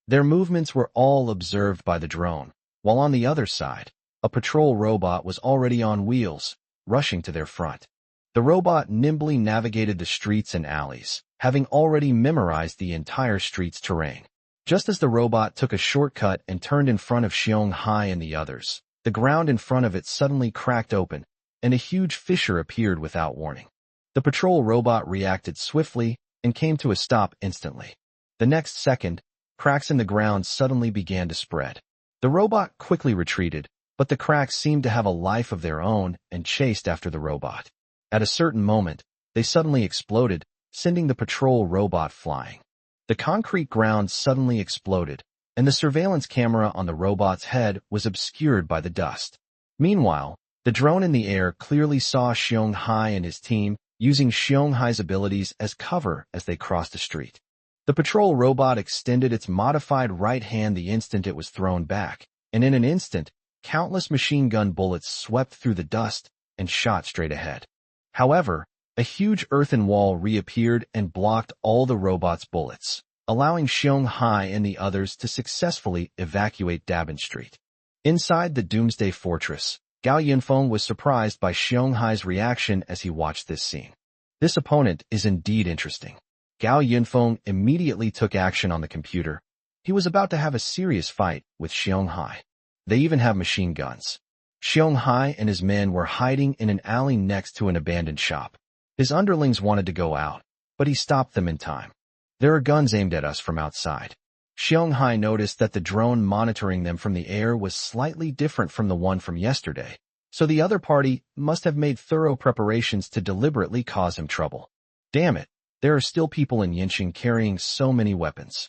Their movements were all observed by the drone, while on the other side, a patrol robot was already on wheels, rushing to their front. The robot nimbly navigated the streets and alleys, having already memorized the entire street's terrain. Just as the robot took a shortcut and turned in front of Xiong Hai and the others, the ground in front of it suddenly cracked open, and a huge fissure appeared without warning. The patrol robot reacted swiftly and came to a stop instantly. The next second, cracks in the ground suddenly began to spread. The robot quickly retreated, but the cracks seemed to have a life of their own and chased after the robot. At a certain moment, they suddenly exploded, sending the patrol robot flying. The concrete ground suddenly exploded, and the surveillance camera on the robot's head was obscured by the dust. Meanwhile, the drone in the air clearly saw Xiong Hai and his team using Xiong Hai's abilities as cover as they crossed the street. The patrol robot extended its modified right hand the instant it was thrown back, and in an instant, countless machine gun bullets swept through the dust and shot straight ahead. However, a huge earthen wall reappeared and blocked all the robot's bullets, allowing Xiong Hai and the others to successfully evacuate Dabin Street. Inside the Doomsday Fortress, Gao Yinfong was surprised by Xiong Hai's reaction as he watched this scene. This opponent is indeed interesting. Gao Yinfong immediately took action on the computer. He was about to have a serious fight with Xiong Hai. They even have machine guns. Xiong Hai and his men were hiding in an alley next to an abandoned shop. His underlings wanted to go out, but he stopped them in time. "There are guns aimed at us from outside." Xiong Hai noticed that the drone monitoring them from the air was slightly different from the one from yesterday, so the other party must have made thorough preparations to deliberately cause him trouble. Damn it, there are still people in Yinxing carrying so many weapons.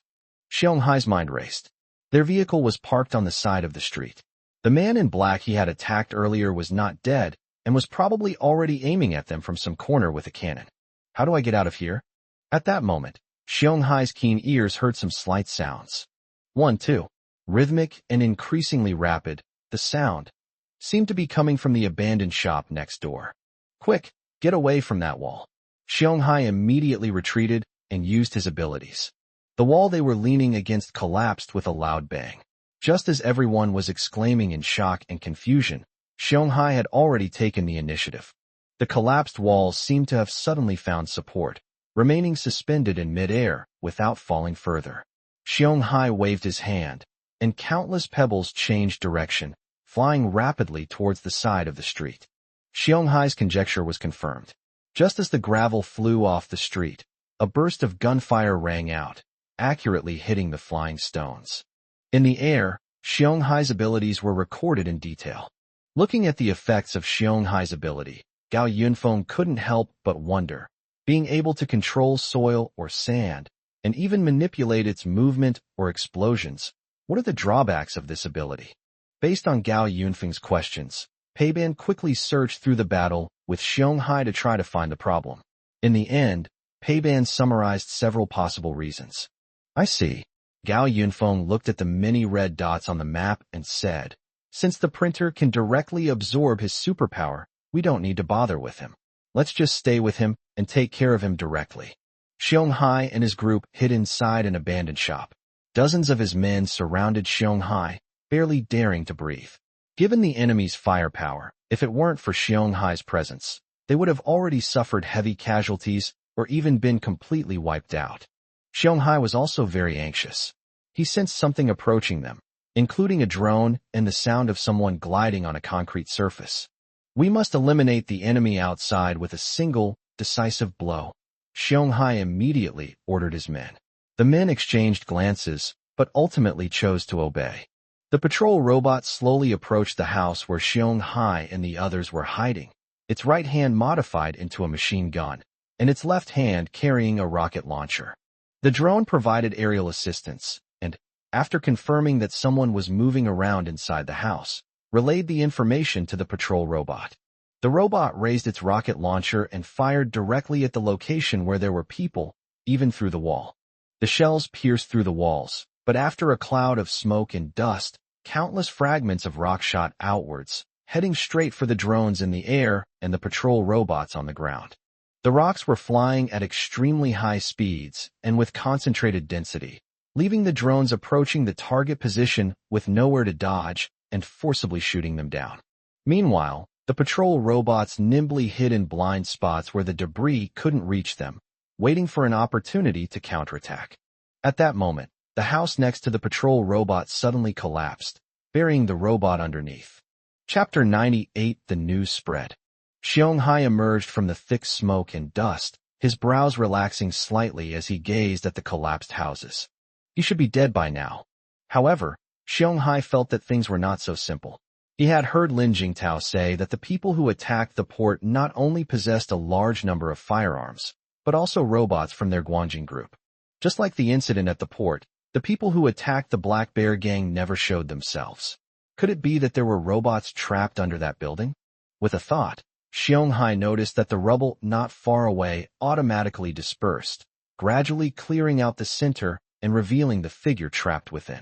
Xiong Hai's mind raced. Their vehicle was parked on the side of the street. The man in black he had attacked earlier was not dead and was probably already aiming at them from some corner with a cannon. How do I get out of here? At that moment, Xiong Hai's keen ears heard some slight sounds. 1, 2. Rhythmic and increasingly rapid, the sound seemed to be coming from the abandoned shop next door. "Quick, get away from that wall." Xiong Hai immediately retreated and used his abilities. The wall they were leaning against collapsed with a loud bang. Just as everyone was exclaiming in shock and confusion, Xiong Hai had already taken the initiative. The collapsed wall seemed to have suddenly found support, remaining suspended in mid-air without falling further. Xiong Hai waved his hand, and countless pebbles changed direction, flying rapidly towards the side of the street. Xiong Hai's conjecture was confirmed. Just as the gravel flew off the street, a burst of gunfire rang out, accurately hitting the flying stones. In the air, Xiong Hai's abilities were recorded in detail. Looking at the effects of Xiong Hai's ability, Gao Yinfong couldn't help but wonder. Being able to control soil or sand, and even manipulate its movement or explosions, what are the drawbacks of this ability? Based on Gao Yunfeng's questions, Peiban quickly searched through the battle with Xiong Hai to try to find the problem. In the end, Peiban summarized several possible reasons. "I see." Gao Yinfong looked at the many red dots on the map and said, Since the printer can directly absorb his superpower, we don't need to bother with him. Let's just stay with him and take care of him directly. Xiong and his group hid inside an abandoned shop. Dozens of his men surrounded Xiong, barely daring to breathe. Given the enemy's firepower, if it weren't for Xiong presence, they would have already suffered heavy casualties or even been completely wiped out. Xiong was also very anxious. He sensed something approaching them, including a drone and the sound of someone gliding on a concrete surface. We must eliminate the enemy outside with a single, decisive blow. Xiong immediately ordered his men. The men exchanged glances, but ultimately chose to obey. The patrol robot slowly approached the house where Xiong and the others were hiding, its right hand modified into a machine gun, and its left hand carrying a rocket launcher. The drone provided aerial assistance, and, after confirming that someone was moving around inside the house, relayed the information to the patrol robot. The robot raised its rocket launcher and fired directly at the location where there were people, even through the wall. The shells pierced through the walls, but after a cloud of smoke and dust, countless fragments of rock shot outwards, heading straight for the drones in the air and the patrol robots on the ground. The rocks were flying at extremely high speeds and with concentrated density, leaving the drones approaching the target position with nowhere to dodge and forcibly shooting them down. Meanwhile, the patrol robots nimbly hid in blind spots where the debris couldn't reach them, waiting for an opportunity to counterattack. At that moment, the house next to the patrol robot suddenly collapsed, burying the robot underneath. Chapter 98 The News Spread. Xiong emerged from the thick smoke and dust, his brows relaxing slightly as he gazed at the collapsed houses. He should be dead by now. However, Xiong felt that things were not so simple. He had heard Lin Jingtao say that the people who attacked the port not only possessed a large number of firearms, but also robots from their Guanjing group. Just like the incident at the port, the people who attacked the Black Bear gang never showed themselves. Could it be that there were robots trapped under that building? With a thought, Xiong noticed that the rubble not far away automatically dispersed, gradually clearing out the center and revealing the figure trapped within.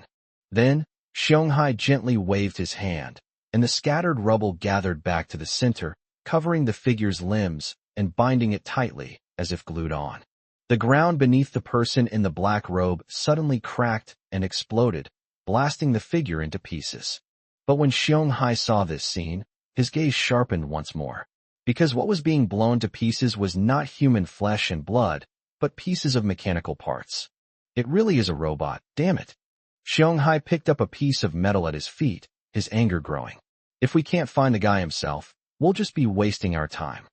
Then, Xiong gently waved his hand, and the scattered rubble gathered back to the center, covering the figure's limbs and binding it tightly, as if glued on. The ground beneath the person in the black robe suddenly cracked and exploded, blasting the figure into pieces. But when Xiong saw this scene, his gaze sharpened once more. Because what was being blown to pieces was not human flesh and blood, but pieces of mechanical parts. It really is a robot, damn it. Xiong picked up a piece of metal at his feet, his anger growing. If we can't find the guy himself, we'll just be wasting our time.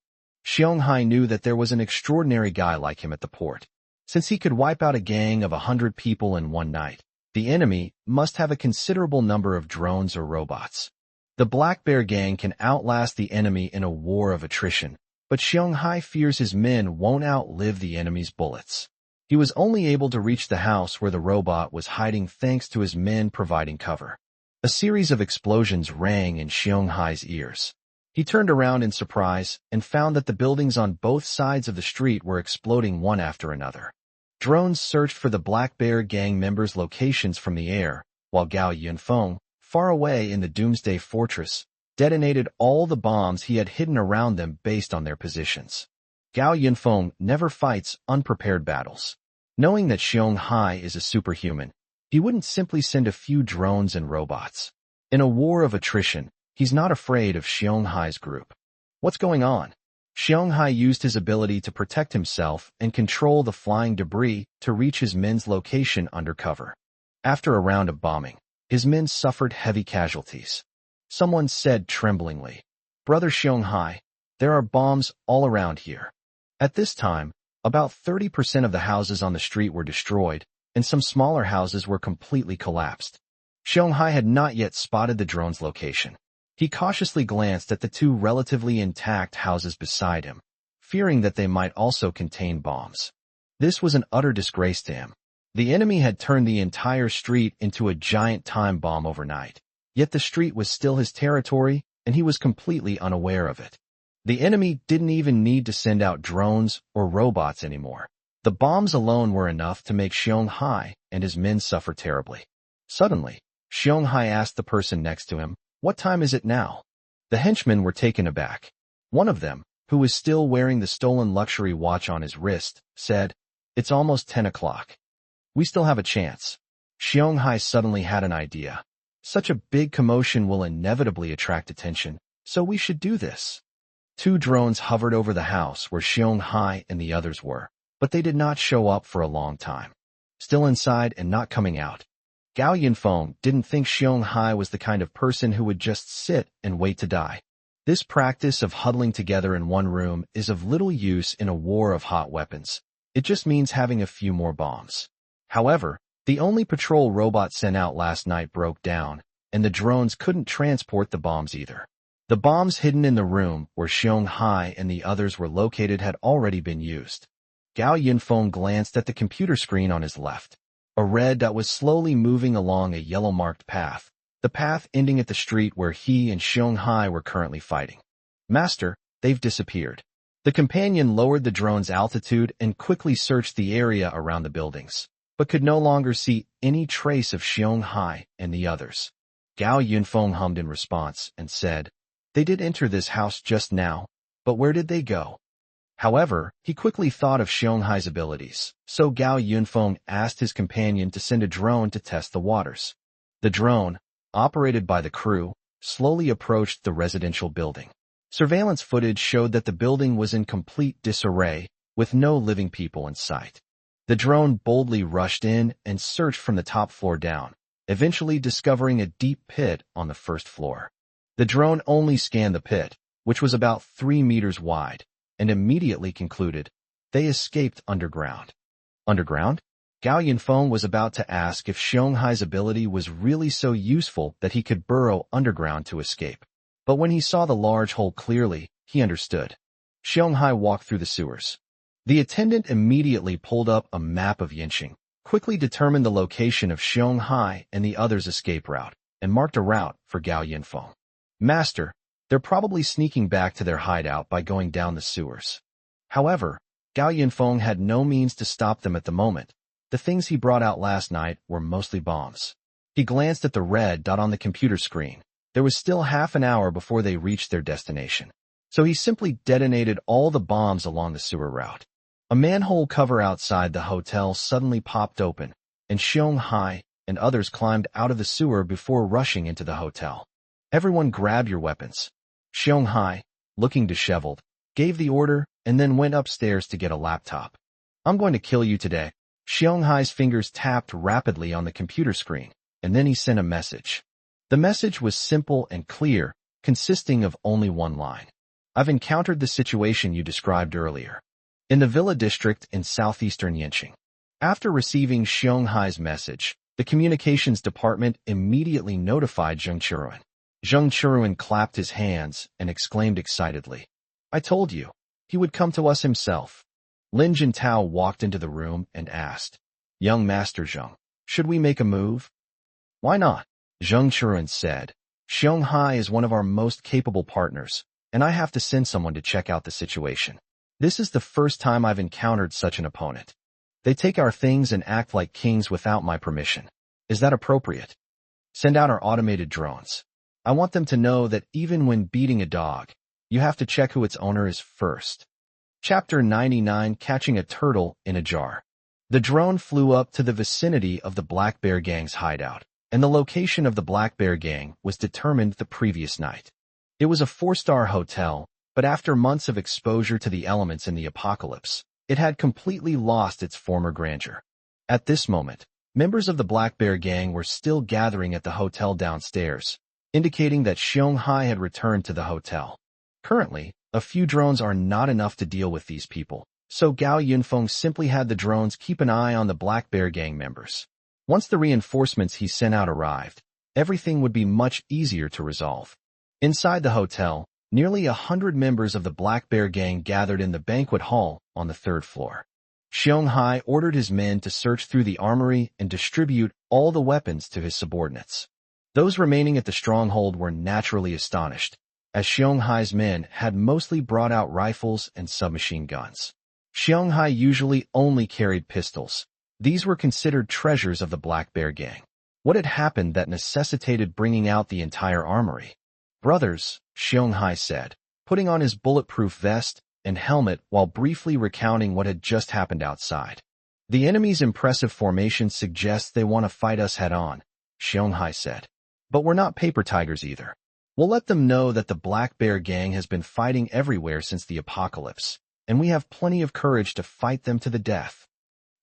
Xiong knew that there was an extraordinary guy like him at the port. Since he could wipe out a gang of 100 people in one night, the enemy must have a considerable number of drones or robots. The Black Bear gang can outlast the enemy in a war of attrition, but Xiong fears his men won't outlive the enemy's bullets. He was only able to reach the house where the robot was hiding thanks to his men providing cover. A series of explosions rang in Xiong ears. He turned around in surprise and found that the buildings on both sides of the street were exploding one after another. Drones searched for the Black Bear gang members' locations from the air, while Gao Yinfong, far away in the Doomsday Fortress, detonated all the bombs he had hidden around them based on their positions. Gao Yinfong never fights unprepared battles. Knowing that Xiong is a superhuman, he wouldn't simply send a few drones and robots. In a war of attrition, he's not afraid of Xiong group. What's going on? Xiong used his ability to protect himself and control the flying debris to reach his men's location under cover. After a round of bombing, his men suffered heavy casualties. Someone said tremblingly, "Brother Xiong, there are bombs all around here." At this time, about 30% of the houses on the street were destroyed, and some smaller houses were completely collapsed. Xiong had not yet spotted the drone's location. He cautiously glanced at the two relatively intact houses beside him, fearing that they might also contain bombs. This was an utter disgrace to him. The enemy had turned the entire street into a giant time bomb overnight, yet the street was still his territory, and he was completely unaware of it. The enemy didn't even need to send out drones or robots anymore. The bombs alone were enough to make Xiong and his men suffer terribly. Suddenly, Xiong asked the person next to him, What time is it now? The henchmen were taken aback. One of them, who was still wearing the stolen luxury watch on his wrist, said, "It's almost 10 o'clock. We still have a chance." Xiong Hai suddenly had an idea. Such a big commotion will inevitably attract attention, so we should do this. 2 drones hovered over the house where Xiong Hai and the others were, but they did not show up for a long time. Still inside and not coming out. Gao Yinfong didn't think Xiong Hai was the kind of person who would just sit and wait to die. This practice of huddling together in one room is of little use in a war of hot weapons. It just means having a few more bombs. However, the only patrol robot sent out last night broke down, and the drones couldn't transport the bombs either. The bombs hidden in the room where Xiong Hai and the others were located had already been used. Gao Yinfong glanced at the computer screen on his left. A red dot was slowly moving along a yellow-marked path, the path ending at the street where he and Xiong Hai were currently fighting. "Master, they've disappeared." The companion lowered the drone's altitude and quickly searched the area around the buildings, but could no longer see any trace of Xiong Hai and the others. Gao Yinfong hummed in response and said, "They did enter this house just now, but where did they go?" However, he quickly thought of Xiong Hai's abilities, so Gao Yinfong asked his companion to send a drone to test the waters. The drone, operated by the crew, slowly approached the residential building. Surveillance footage showed that the building was in complete disarray, with no living people in sight. The drone boldly rushed in and searched from the top floor down, eventually discovering a deep pit on the first floor. The drone only scanned the pit, which was about 3 meters wide, and immediately concluded, they escaped underground. Underground? Gao Yinfong was about to ask if Xiong Hai's ability was really so useful that he could burrow underground to escape. But when he saw the large hole clearly, he understood. Xiong Hai walked through the sewers. The attendant immediately pulled up a map of Yinxing, quickly determined the location of Xiong Hai and the others' escape route, and marked a route for Gao Yinfong. "Master, they're probably sneaking back to their hideout by going down the sewers." However, Gao Yinfong had no means to stop them at the moment. The things he brought out last night were mostly bombs. He glanced at the red dot on the computer screen. There was still half an hour before they reached their destination. So he simply detonated all the bombs along the sewer route. A manhole cover outside the hotel suddenly popped open, and Xiong Hai and others climbed out of the sewer before rushing into the hotel. "Everyone grab your weapons." Xiong Hai, looking disheveled, gave the order and then went upstairs to get a laptop. "I'm going to kill you today." Xiong Hai's fingers tapped rapidly on the computer screen, and then he sent a message. The message was simple and clear, consisting of only one line. "I've encountered the situation you described earlier in the Villa district in southeastern Yinxing." After receiving Xiong Hai's message, the communications department immediately notified Zheng Qiruan. Zheng Qiruan clapped his hands and exclaimed excitedly, "I told you, he would come to us himself." Lin Jintao walked into the room and asked, "Young Master Zheng, should we make a move?" "Why not?" Zheng Qiruan said. "Xiong Hai is one of our most capable partners, and I have to send someone to check out the situation. This is the first time I've encountered such an opponent. They take our things and act like kings without my permission. Is that appropriate? Send out our automated drones. I want them to know that even when beating a dog, you have to check who its owner is first." Chapter 99, Catching a Turtle in a Jar. The drone flew up to the vicinity of the Black Bear Gang's hideout, and the location of the Black Bear Gang was determined the previous night. It was a 4-star hotel, but after months of exposure to the elements in the apocalypse, it had completely lost its former grandeur. At this moment, members of the Black Bear Gang were still gathering at the hotel downstairs, indicating that Xiong Hai had returned to the hotel. Currently, a few drones are not enough to deal with these people, so Gao Yinfong simply had the drones keep an eye on the Black Bear Gang members. Once the reinforcements he sent out arrived, everything would be much easier to resolve. Inside the hotel, nearly 100 members of the Black Bear Gang gathered in the banquet hall on the 3rd floor. Xiong Hai ordered his men to search through the armory and distribute all the weapons to his subordinates. Those remaining at the stronghold were naturally astonished, as Xiong Hai's men had mostly brought out rifles and submachine guns. Xiong Hai usually only carried pistols. These were considered treasures of the Black Bear Gang. What had happened that necessitated bringing out the entire armory? Brothers, Xiong said, putting on his bulletproof vest and helmet while briefly recounting what had just happened outside. The enemy's impressive formation suggests they want to fight us head-on, Xiong said. But we're not paper tigers either. We'll let them know that the Black Bear Gang has been fighting everywhere since the apocalypse, and we have plenty of courage to fight them to the death.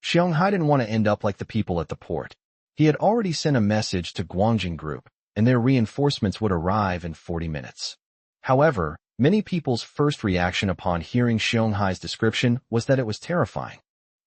Xiong didn't want to end up like the people at the port. He had already sent a message to Guangjing Group, and their reinforcements would arrive in 40 minutes. However, many people's first reaction upon hearing Xiong description was that it was terrifying.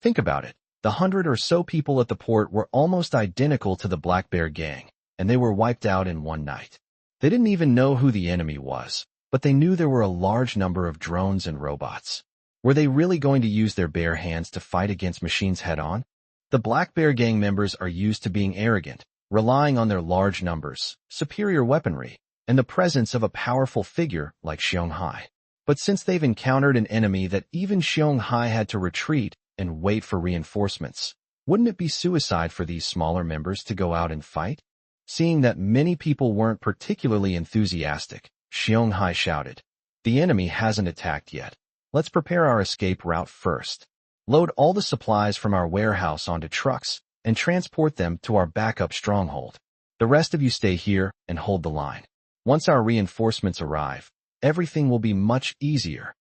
Think about it. The 100 or so people at the port were almost identical to the Black Bear Gang, and they were wiped out in one night. They didn't even know who the enemy was, but they knew there were a large number of drones and robots. Were they really going to use their bare hands to fight against machines head-on? The Black Bear Gang members are used to being arrogant, relying on their large numbers, superior weaponry, and the presence of a powerful figure like Xiong. But since they've encountered an enemy that even Xiong had to retreat and wait for reinforcements, wouldn't it be suicide for these smaller members to go out and fight? Seeing that many people weren't particularly enthusiastic, Xiong shouted, "The enemy hasn't attacked yet. Let's prepare our escape route first. Load all the supplies from our warehouse onto trucks and transport them to our backup stronghold. The rest of you stay here and hold the line. Once our reinforcements arrive, everything will be much easier."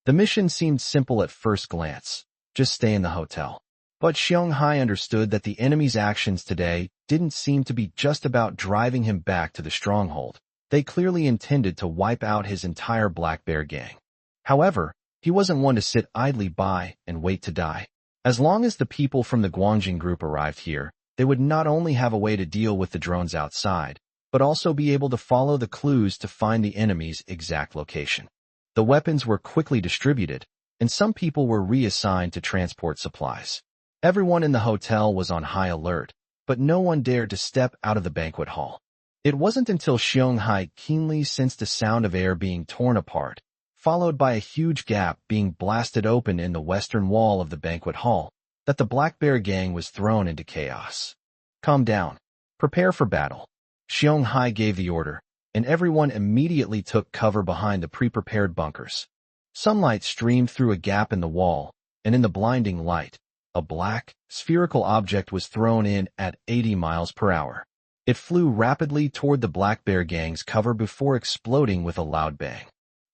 The mission seemed simple at first glance. Just stay in the hotel. But Xiong understood that the enemy's actions today didn't seem to be just about driving him back to the stronghold. They clearly intended to wipe out his entire Black Bear Gang. However, he wasn't one to sit idly by and wait to die. As long as the people from the Guangjing Group arrived here, they would not only have a way to deal with the drones outside, but also be able to follow the clues to find the enemy's exact location. The weapons were quickly distributed, and some people were reassigned to transport supplies. Everyone in the hotel was on high alert, but no one dared to step out of the banquet hall. It wasn't until Xiong keenly sensed the sound of air being torn apart, followed by a huge gap being blasted open in the western wall of the banquet hall, that the Black Bear Gang was thrown into chaos. "Calm down. Prepare for battle." Xiong gave the order, and everyone immediately took cover behind the pre-prepared bunkers. Sunlight streamed through a gap in the wall, and in the blinding light, a black, spherical object was thrown in at 80 miles per hour. It flew rapidly toward the Black Bear Gang's cover before exploding with a loud bang.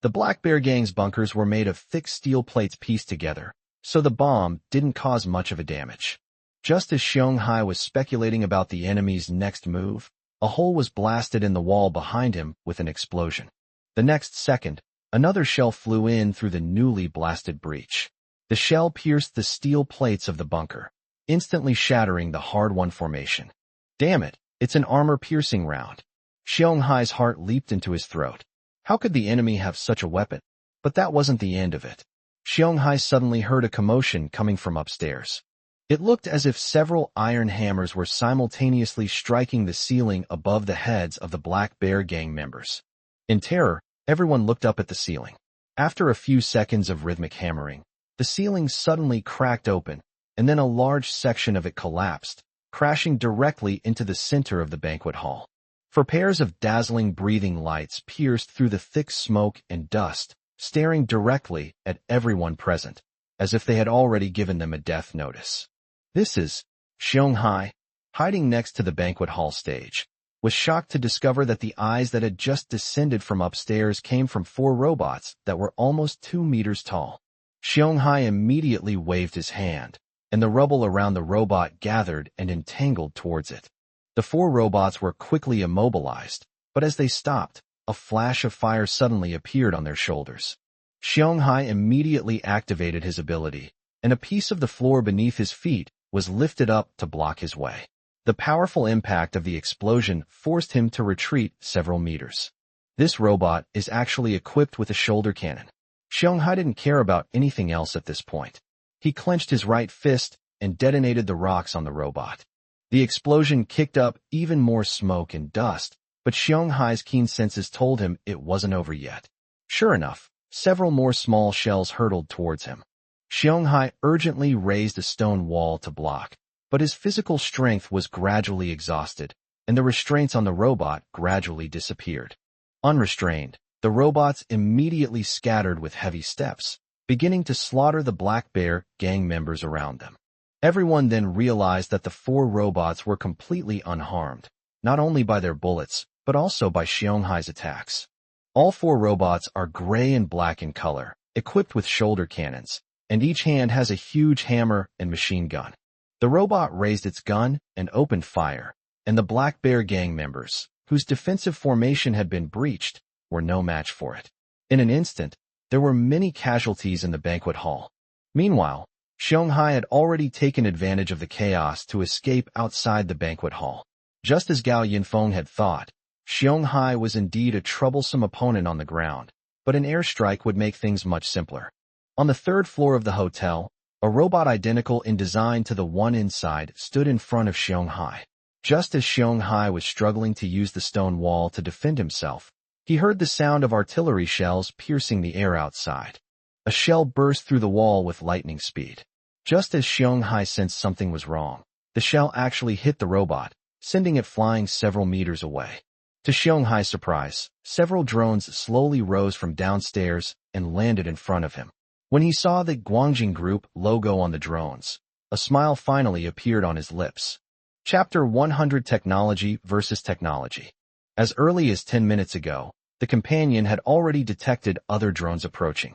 The Black Bear Gang's bunkers were made of thick steel plates pieced together, so the bomb didn't cause much of a damage. Just as Xiong was speculating about the enemy's next move, a hole was blasted in the wall behind him with an explosion. The next second, another shell flew in through the newly blasted breach. The shell pierced the steel plates of the bunker, instantly shattering the hard-won formation. "Damn it, it's an armor-piercing round." Xiong heart leaped into his throat. How could the enemy have such a weapon? But that wasn't the end of it. Xiong suddenly heard a commotion coming from upstairs. It looked as if several iron hammers were simultaneously striking the ceiling above the heads of the Black Bear Gang members. In terror, everyone looked up at the ceiling. After a few seconds of rhythmic hammering, the ceiling suddenly cracked open, and then a large section of it collapsed, crashing directly into the center of the banquet hall. For pairs of dazzling breathing lights pierced through the thick smoke and dust, staring directly at everyone present, as if they had already given them a death notice. This is Xiong, hiding next to the banquet hall stage, was shocked to discover that the eyes that had just descended from upstairs came from 4 robots that were almost 2 meters tall. Xiong immediately waved his hand, and the rubble around the robot gathered and entangled towards it. The 4 robots were quickly immobilized, but as they stopped, a flash of fire suddenly appeared on their shoulders. Xiong immediately activated his ability, and a piece of the floor beneath his feet was lifted up to block his way. The powerful impact of the explosion forced him to retreat several meters. This robot is actually equipped with a shoulder cannon. Xiong didn't care about anything else at this point. He clenched his right fist and detonated the rocks on the robot. The explosion kicked up even more smoke and dust, but Xiong keen senses told him it wasn't over yet. Sure enough, several more small shells hurtled towards him. Xiong urgently raised a stone wall to block, but his physical strength was gradually exhausted, and the restraints on the robot gradually disappeared. Unrestrained, the robots immediately scattered with heavy steps, beginning to slaughter the Black Bear gang members around them. Everyone then realized that the 4 robots were completely unharmed, not only by their bullets, but also by Xianghai's attacks. All 4 robots are gray and black in color, equipped with shoulder cannons, and each hand has a huge hammer and machine gun. The robot raised its gun and opened fire, and the Black Bear gang members, whose defensive formation had been breached, were no match for it. In an instant, there were many casualties in the banquet hall. Meanwhile, Xianghai had already taken advantage of the chaos to escape outside the banquet hall. Just as Gao Yinfong had thought, Xianghai was indeed a troublesome opponent on the ground, but an airstrike would make things much simpler. On the 3rd floor of the hotel, a robot identical in design to the one inside stood in front of Xianghai. Just as Xianghai was struggling to use the stone wall to defend himself, he heard the sound of artillery shells piercing the air outside. A shell burst through the wall with lightning speed. Just as Xianghai sensed something was wrong, the shell actually hit the robot, sending it flying several meters away. To Xianghai's surprise, several drones slowly rose from downstairs and landed in front of him. When he saw the Guangjing Group logo on the drones, a smile finally appeared on his lips. Chapter 100: Technology versus Technology. As early as 10 minutes ago, the companion had already detected other drones approaching.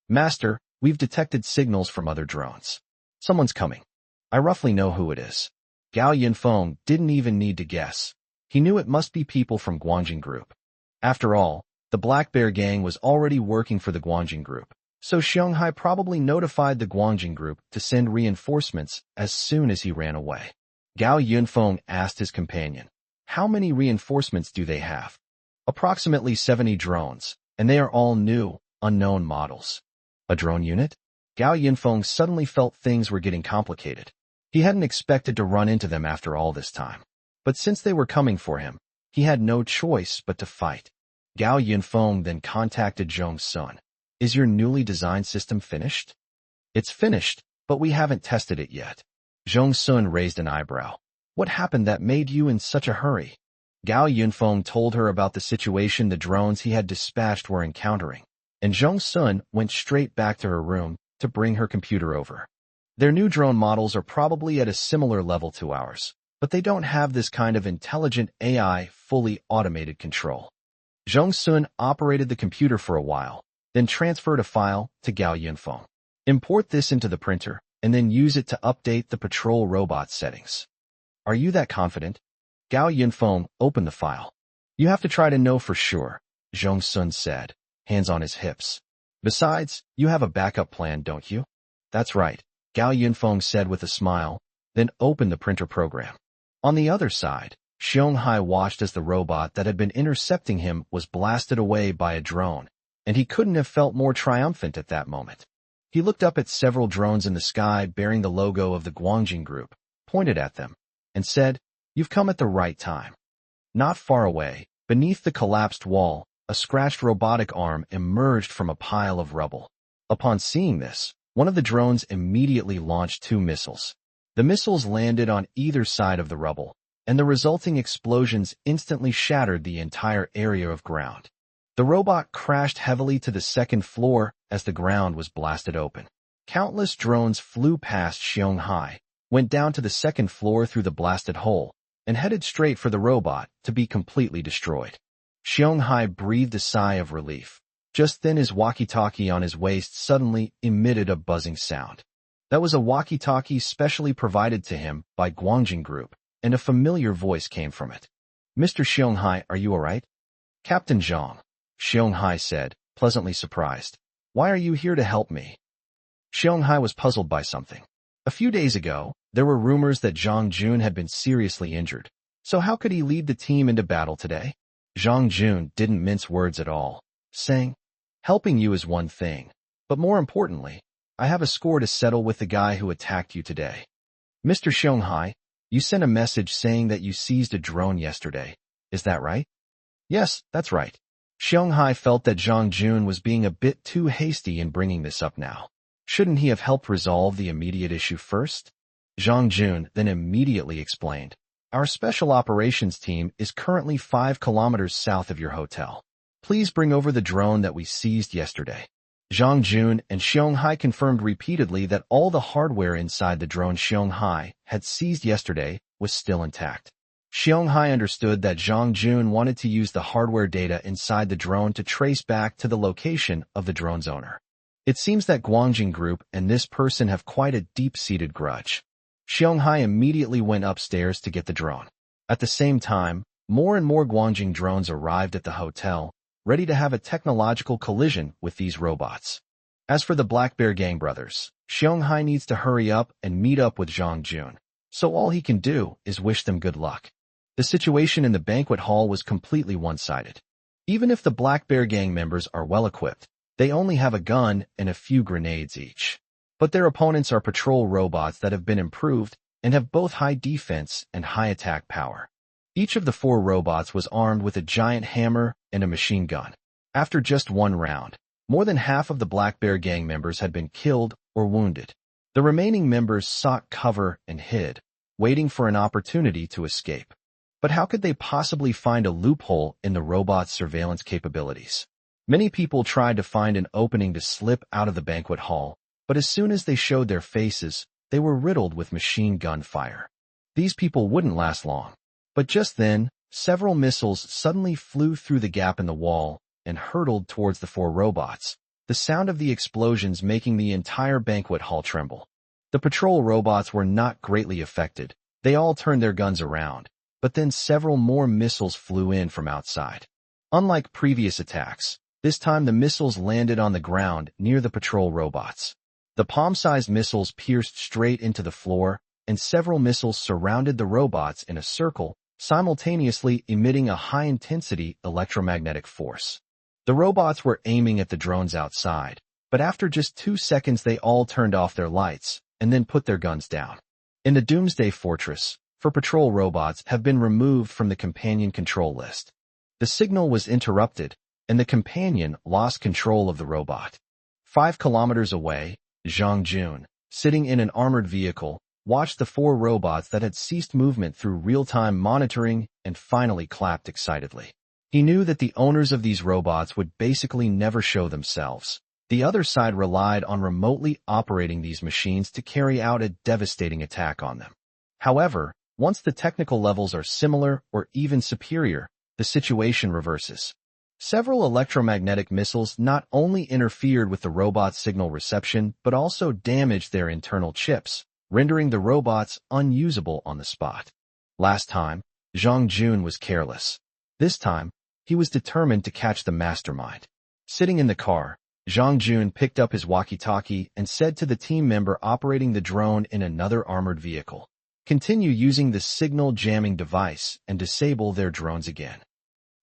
Master, we've detected signals from other drones. Someone's coming. I roughly know who it is. Gao Yinfong didn't even need to guess. He knew it must be people from Guangjing Group. After all, the Black Bear gang was already working for the Guangjing Group, so Xianghai probably notified the Guangjing Group to send reinforcements as soon as he ran away. Gao Yinfong asked his companion, "How many reinforcements do they have?" "Approximately 70 drones, and they are all new, unknown models." A drone unit? Gao Yinfong suddenly felt things were getting complicated. He hadn't expected to run into them after all this time. But since they were coming for him, he had no choice but to fight. Gao Yinfong then contacted Zhong Sun. "Is your newly designed system finished?" "It's finished, but we haven't tested it yet." Zhong Sun raised an eyebrow. "What happened that made you in such a hurry?" Gao Yinfong told her about the situation the drones he had dispatched were encountering, and Zhong Sun went straight back to her room to bring her computer over. Their new drone models are probably at a similar level to ours, but they don't have this kind of intelligent AI fully automated control. Zhong Sun operated the computer for a while, then transferred a file to Gao Yinfong. "Import this into the printer, and then use it to update the patrol robot settings." "Are you that confident?" Gao Yinfong opened the file. "You have to try to know for sure," Zhong Sun said, hands on his hips. "Besides, you have a backup plan, don't you?" "That's right," Gao Yinfong said with a smile, then opened the printer program. On the other side, Xianghai watched as the robot that had been intercepting him was blasted away by a drone, and he couldn't have felt more triumphant at that moment. He looked up at several drones in the sky bearing the logo of the Guangjing Group, pointed at them, and said, "You've come at the right time." Not far away, beneath the collapsed wall, a scratched robotic arm emerged from a pile of rubble. Upon seeing this, one of the drones immediately launched 2 missiles. The missiles landed on either side of the rubble, and the resulting explosions instantly shattered the entire area of ground. The robot crashed heavily to the 2nd floor as the ground was blasted open. Countless drones flew past Xianghai, went down to the 2nd floor through the blasted hole, and headed straight for the robot to be completely destroyed. Xianghai breathed a sigh of relief. Just then his walkie-talkie on his waist suddenly emitted a buzzing sound. That was a walkie-talkie specially provided to him by Guangjing Group, and a familiar voice came from it. "Mr. Xianghai, are you all right?" "Captain Zhang," Xianghai said, pleasantly surprised. "Why are you here to help me?" Xianghai was puzzled by something. A few days ago, there were rumors that Zhang Jun had been seriously injured. So how could he lead the team into battle today? Zhang Jun didn't mince words at all, saying, "Helping you is one thing, but more importantly, I have a score to settle with the guy who attacked you today." "Mr. Xianghai, you sent a message saying that you seized a drone yesterday. Is that right?" "Yes, that's right." Xianghai felt that Zhang Jun was being a bit too hasty in bringing this up now. Shouldn't he have helped resolve the immediate issue first? Zhang Jun then immediately explained. Our special operations team is currently 5 kilometers south of your hotel. Please bring over the drone that we seized yesterday. Zhang Jun and Xiong Hai confirmed repeatedly that all the hardware inside the drone Xiong Hai had seized yesterday was still intact. Xiong Hai understood that Zhang Jun wanted to use the hardware data inside the drone to trace back to the location of the drone's owner. It seems that Guangjing Group and this person have quite a deep-seated grudge. Xiong Hai immediately went upstairs to get the drone. At the same time, more and more Guangjing drones arrived at the hotel, ready to have a technological collision with these robots. As for the Black Bear Gang brothers, Xiong Hai needs to hurry up and meet up with Zhang Jun, so all he can do is wish them good luck. The situation in the banquet hall was completely one-sided. Even if the Black Bear Gang members are well-equipped, they only have a gun and a few grenades each. But their opponents are patrol robots that have been improved and have both high defense and high attack power. Each of the 4 robots was armed with a giant hammer and a machine gun. After just one round, more than half of the Black Bear Gang members had been killed or wounded. The remaining members sought cover and hid, waiting for an opportunity to escape. But how could they possibly find a loophole in the robot's surveillance capabilities? Many people tried to find an opening to slip out of the banquet hall, but as soon as they showed their faces, they were riddled with machine gun fire. These people wouldn't last long. But just then, several missiles suddenly flew through the gap in the wall and hurtled towards the 4 robots, the sound of the explosions making the entire banquet hall tremble. The patrol robots were not greatly affected. They all turned their guns around, but then several more missiles flew in from outside. Unlike previous attacks, this time the missiles landed on the ground near the patrol robots. The palm-sized missiles pierced straight into the floor, and several missiles surrounded the robots in a circle, simultaneously emitting a high-intensity electromagnetic force. The robots were aiming at the drones outside, but after just 2 seconds they all turned off their lights and then put their guns down. In the Doomsday Fortress, 4 patrol robots have been removed from the companion control list. The signal was interrupted, and the companion lost control of the robot. 5 kilometers away, Zhang Jun, sitting in an armored vehicle, watched the 4 robots that had ceased movement through real-time monitoring and finally clapped excitedly. He knew that the owners of these robots would basically never show themselves. The other side relied on remotely operating these machines to carry out a devastating attack on them. However, once the technical levels are similar or even superior, the situation reverses. Several electromagnetic missiles not only interfered with the robot's signal reception but also damaged their internal chips, rendering the robots unusable on the spot. Last time, Zhang Jun was careless. This time, he was determined to catch the mastermind. Sitting in the car, Zhang Jun picked up his walkie-talkie and said to the team member operating the drone in another armored vehicle, "Continue using the signal jamming device and disable their drones again."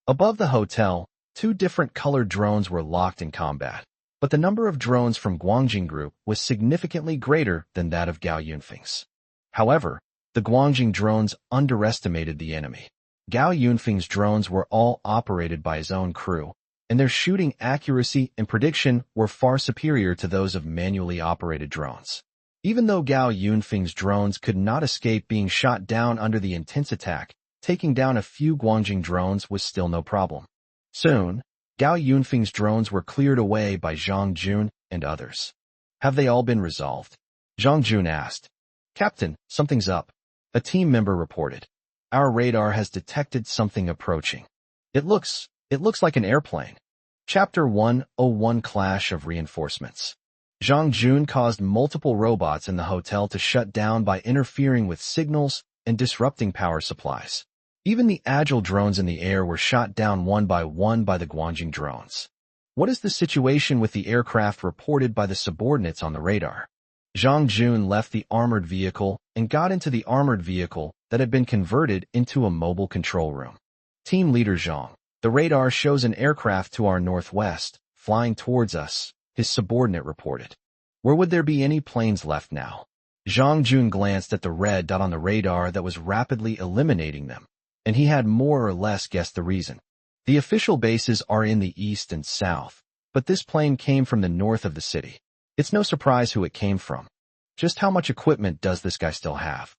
Above the hotel, 2 different colored drones were locked in combat, but the number of drones from Guangjing Group was significantly greater than that of Gao Yinfeng's. However, the Guangjing drones underestimated the enemy. Gao Yinfeng's drones were all operated by his own crew, and their shooting accuracy and prediction were far superior to those of manually operated drones. Even though Gao Yinfeng's drones could not escape being shot down under the intense attack, taking down a few Guangjing drones was still no problem. Soon, Gao Yinfeng's drones were cleared away by Zhang Jun and others. "Have they all been resolved?" Zhang Jun asked. "Captain, something's up," a team member reported. "Our radar has detected something approaching. It looks like an airplane." Chapter 101 Clash of Reinforcements. Zhang Jun caused multiple robots in the hotel to shut down by interfering with signals and disrupting power supplies. Even the agile drones in the air were shot down one by one by the Guangjing drones. What is the situation with the aircraft reported by the subordinates on the radar? Zhang Jun left the armored vehicle and got into the armored vehicle that had been converted into a mobile control room. Team Leader Zhang, the radar shows an aircraft to our northwest, flying towards us, his subordinate reported. Where would there be any planes left now? Zhang Jun glanced at the red dot on the radar that was rapidly eliminating them, and he had more or less guessed the reason. The official bases are in the east and south, but this plane came from the north of the city. It's no surprise who it came from. Just how much equipment does this guy still have?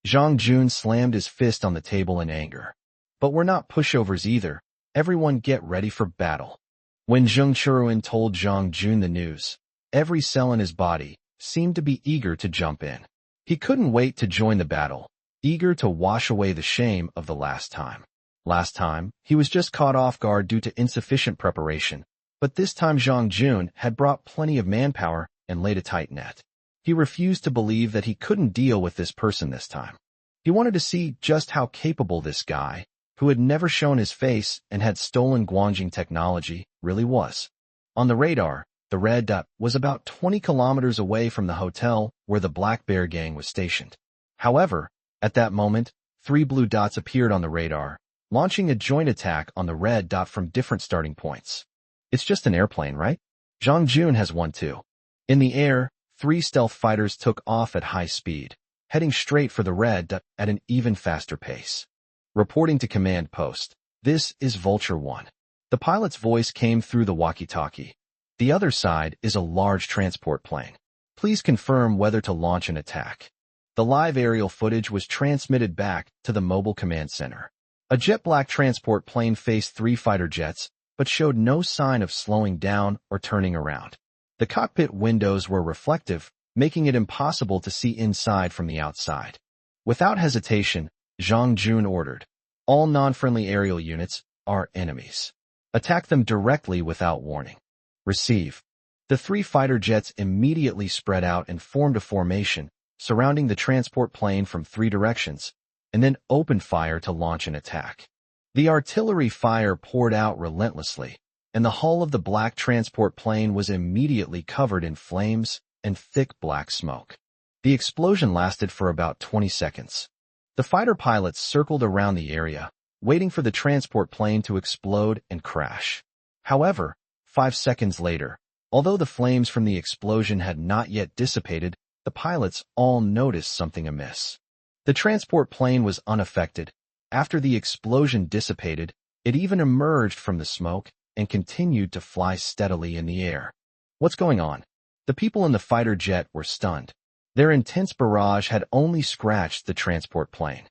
Zhang Jun slammed his fist on the table in anger. But we're not pushovers either. Everyone get ready for battle. When Zheng Churuan told Zhang Jun the news, every cell in his body seemed to be eager to jump in. He couldn't wait to join the battle, eager to wash away the shame of the last time. Last time, he was just caught off guard due to insufficient preparation, but this time Zhang Jun had brought plenty of manpower and laid a tight net. He refused to believe that he couldn't deal with this person this time. He wanted to see just how capable this guy, who had never shown his face and had stolen Guangjing technology, really was. On the radar, the red dot was about 20 kilometers away from the hotel where the Black Bear gang was stationed. However, at that moment, 3 blue dots appeared on the radar, launching a joint attack on the red dot from different starting points. It's just an airplane, right? Zhang Jun has one too. In the air, 3 stealth fighters took off at high speed, heading straight for the red dot at an even faster pace. Reporting to command post, this is Vulture 1. The pilot's voice came through the walkie-talkie. The other side is a large transport plane. Please confirm whether to launch an attack. The live aerial footage was transmitted back to the mobile command center. A jet-black transport plane faced 3 fighter jets, but showed no sign of slowing down or turning around. The cockpit windows were reflective, making it impossible to see inside from the outside. Without hesitation, Zhang Jun ordered, all non-friendly aerial units are enemies. Attack them directly without warning. Receive. The 3 fighter jets immediately spread out and formed a formation, surrounding the transport plane from 3 directions, and then opened fire to launch an attack. The artillery fire poured out relentlessly, and the hull of the black transport plane was immediately covered in flames and thick black smoke. The explosion lasted for about 20 seconds. The fighter pilots circled around the area, waiting for the transport plane to explode and crash. However, 5 seconds later, although the flames from the explosion had not yet dissipated, the pilots all noticed something amiss. The transport plane was unaffected. After the explosion dissipated, it even emerged from the smoke and continued to fly steadily in the air. What's going on? The people in the fighter jet were stunned. Their intense barrage had only scratched the transport plane.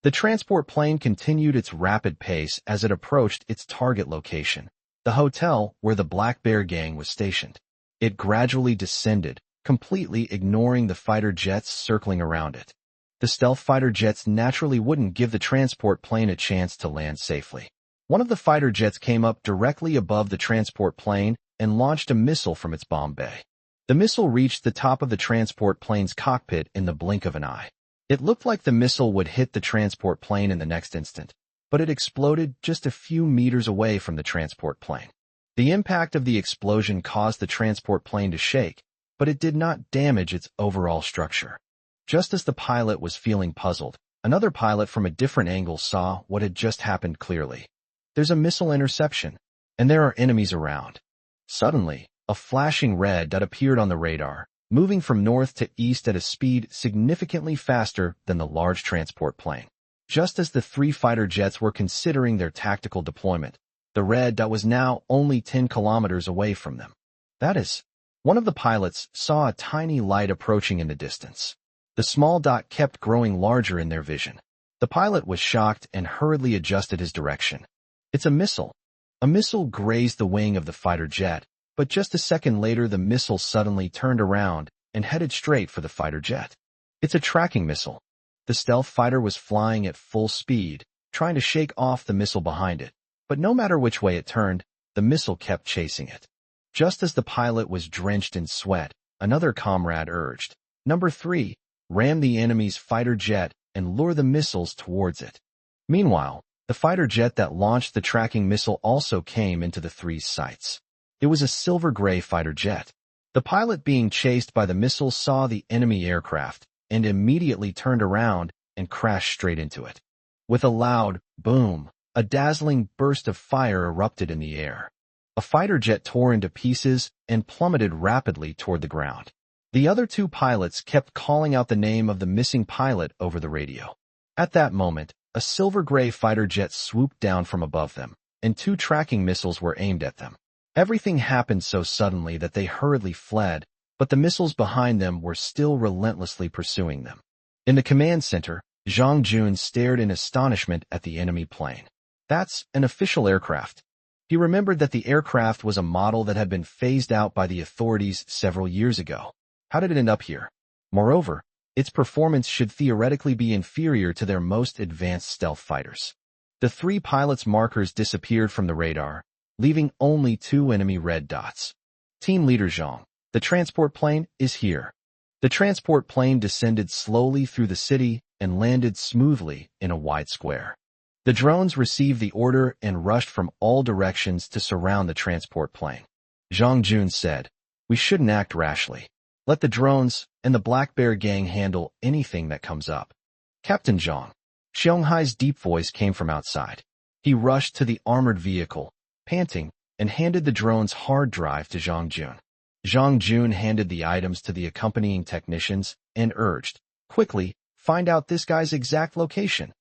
The transport plane continued its rapid pace as it approached its target location, the hotel where the Black Bear gang was stationed. It gradually descended, completely ignoring the fighter jets circling around it. The stealth fighter jets naturally wouldn't give the transport plane a chance to land safely. One of the fighter jets came up directly above the transport plane and launched a missile from its bomb bay. The missile reached the top of the transport plane's cockpit in the blink of an eye. It looked like the missile would hit the transport plane in the next instant, but it exploded just a few meters away from the transport plane. The impact of the explosion caused the transport plane to shake, but it did not damage its overall structure. Just as the pilot was feeling puzzled, another pilot from a different angle saw what had just happened clearly. There's a missile interception, and there are enemies around. Suddenly, a flashing red dot appeared on the radar, moving from north to east at a speed significantly faster than the large transport plane. Just as the 3 fighter jets were considering their tactical deployment, the red dot was now only 10 kilometers away from them. That is, one of the pilots saw a tiny light approaching in the distance. The small dot kept growing larger in their vision. The pilot was shocked and hurriedly adjusted his direction. It's a missile. A missile grazed the wing of the fighter jet, but just a second later the missile suddenly turned around and headed straight for the fighter jet. It's a tracking missile. The stealth fighter was flying at full speed, trying to shake off the missile behind it, but no matter which way it turned, the missile kept chasing it. Just as the pilot was drenched in sweat, another comrade urged, "Number 3, ram the enemy's fighter jet and lure the missiles towards it." Meanwhile, the fighter jet that launched the tracking missile also came into the 3's sights. It was a silver-gray fighter jet. The pilot being chased by the missile saw the enemy aircraft and immediately turned around and crashed straight into it. With a loud boom, a dazzling burst of fire erupted in the air. A fighter jet tore into pieces and plummeted rapidly toward the ground. The other 2 pilots kept calling out the name of the missing pilot over the radio. At that moment, a silver-gray fighter jet swooped down from above them, and 2 tracking missiles were aimed at them. Everything happened so suddenly that they hurriedly fled, but the missiles behind them were still relentlessly pursuing them. In the command center, Zhang Jun stared in astonishment at the enemy plane. That's an official aircraft. He remembered that the aircraft was a model that had been phased out by the authorities several years ago. How did it end up here? Moreover, its performance should theoretically be inferior to their most advanced stealth fighters. The 3 pilots' markers disappeared from the radar, leaving only 2 enemy red dots. Team Leader Zhang, the transport plane is here. The transport plane descended slowly through the city and landed smoothly in a wide square. The drones received the order and rushed from all directions to surround the transport plane. Zhang Jun said, "We shouldn't act rashly. Let the drones and the Black Bear gang handle anything that comes up." Captain Zhang. Xianghai's deep voice came from outside. He rushed to the armored vehicle, panting, and handed the drone's hard drive to Zhang Jun. Zhang Jun handed the items to the accompanying technicians and urged, "Quickly, find out this guy's exact location.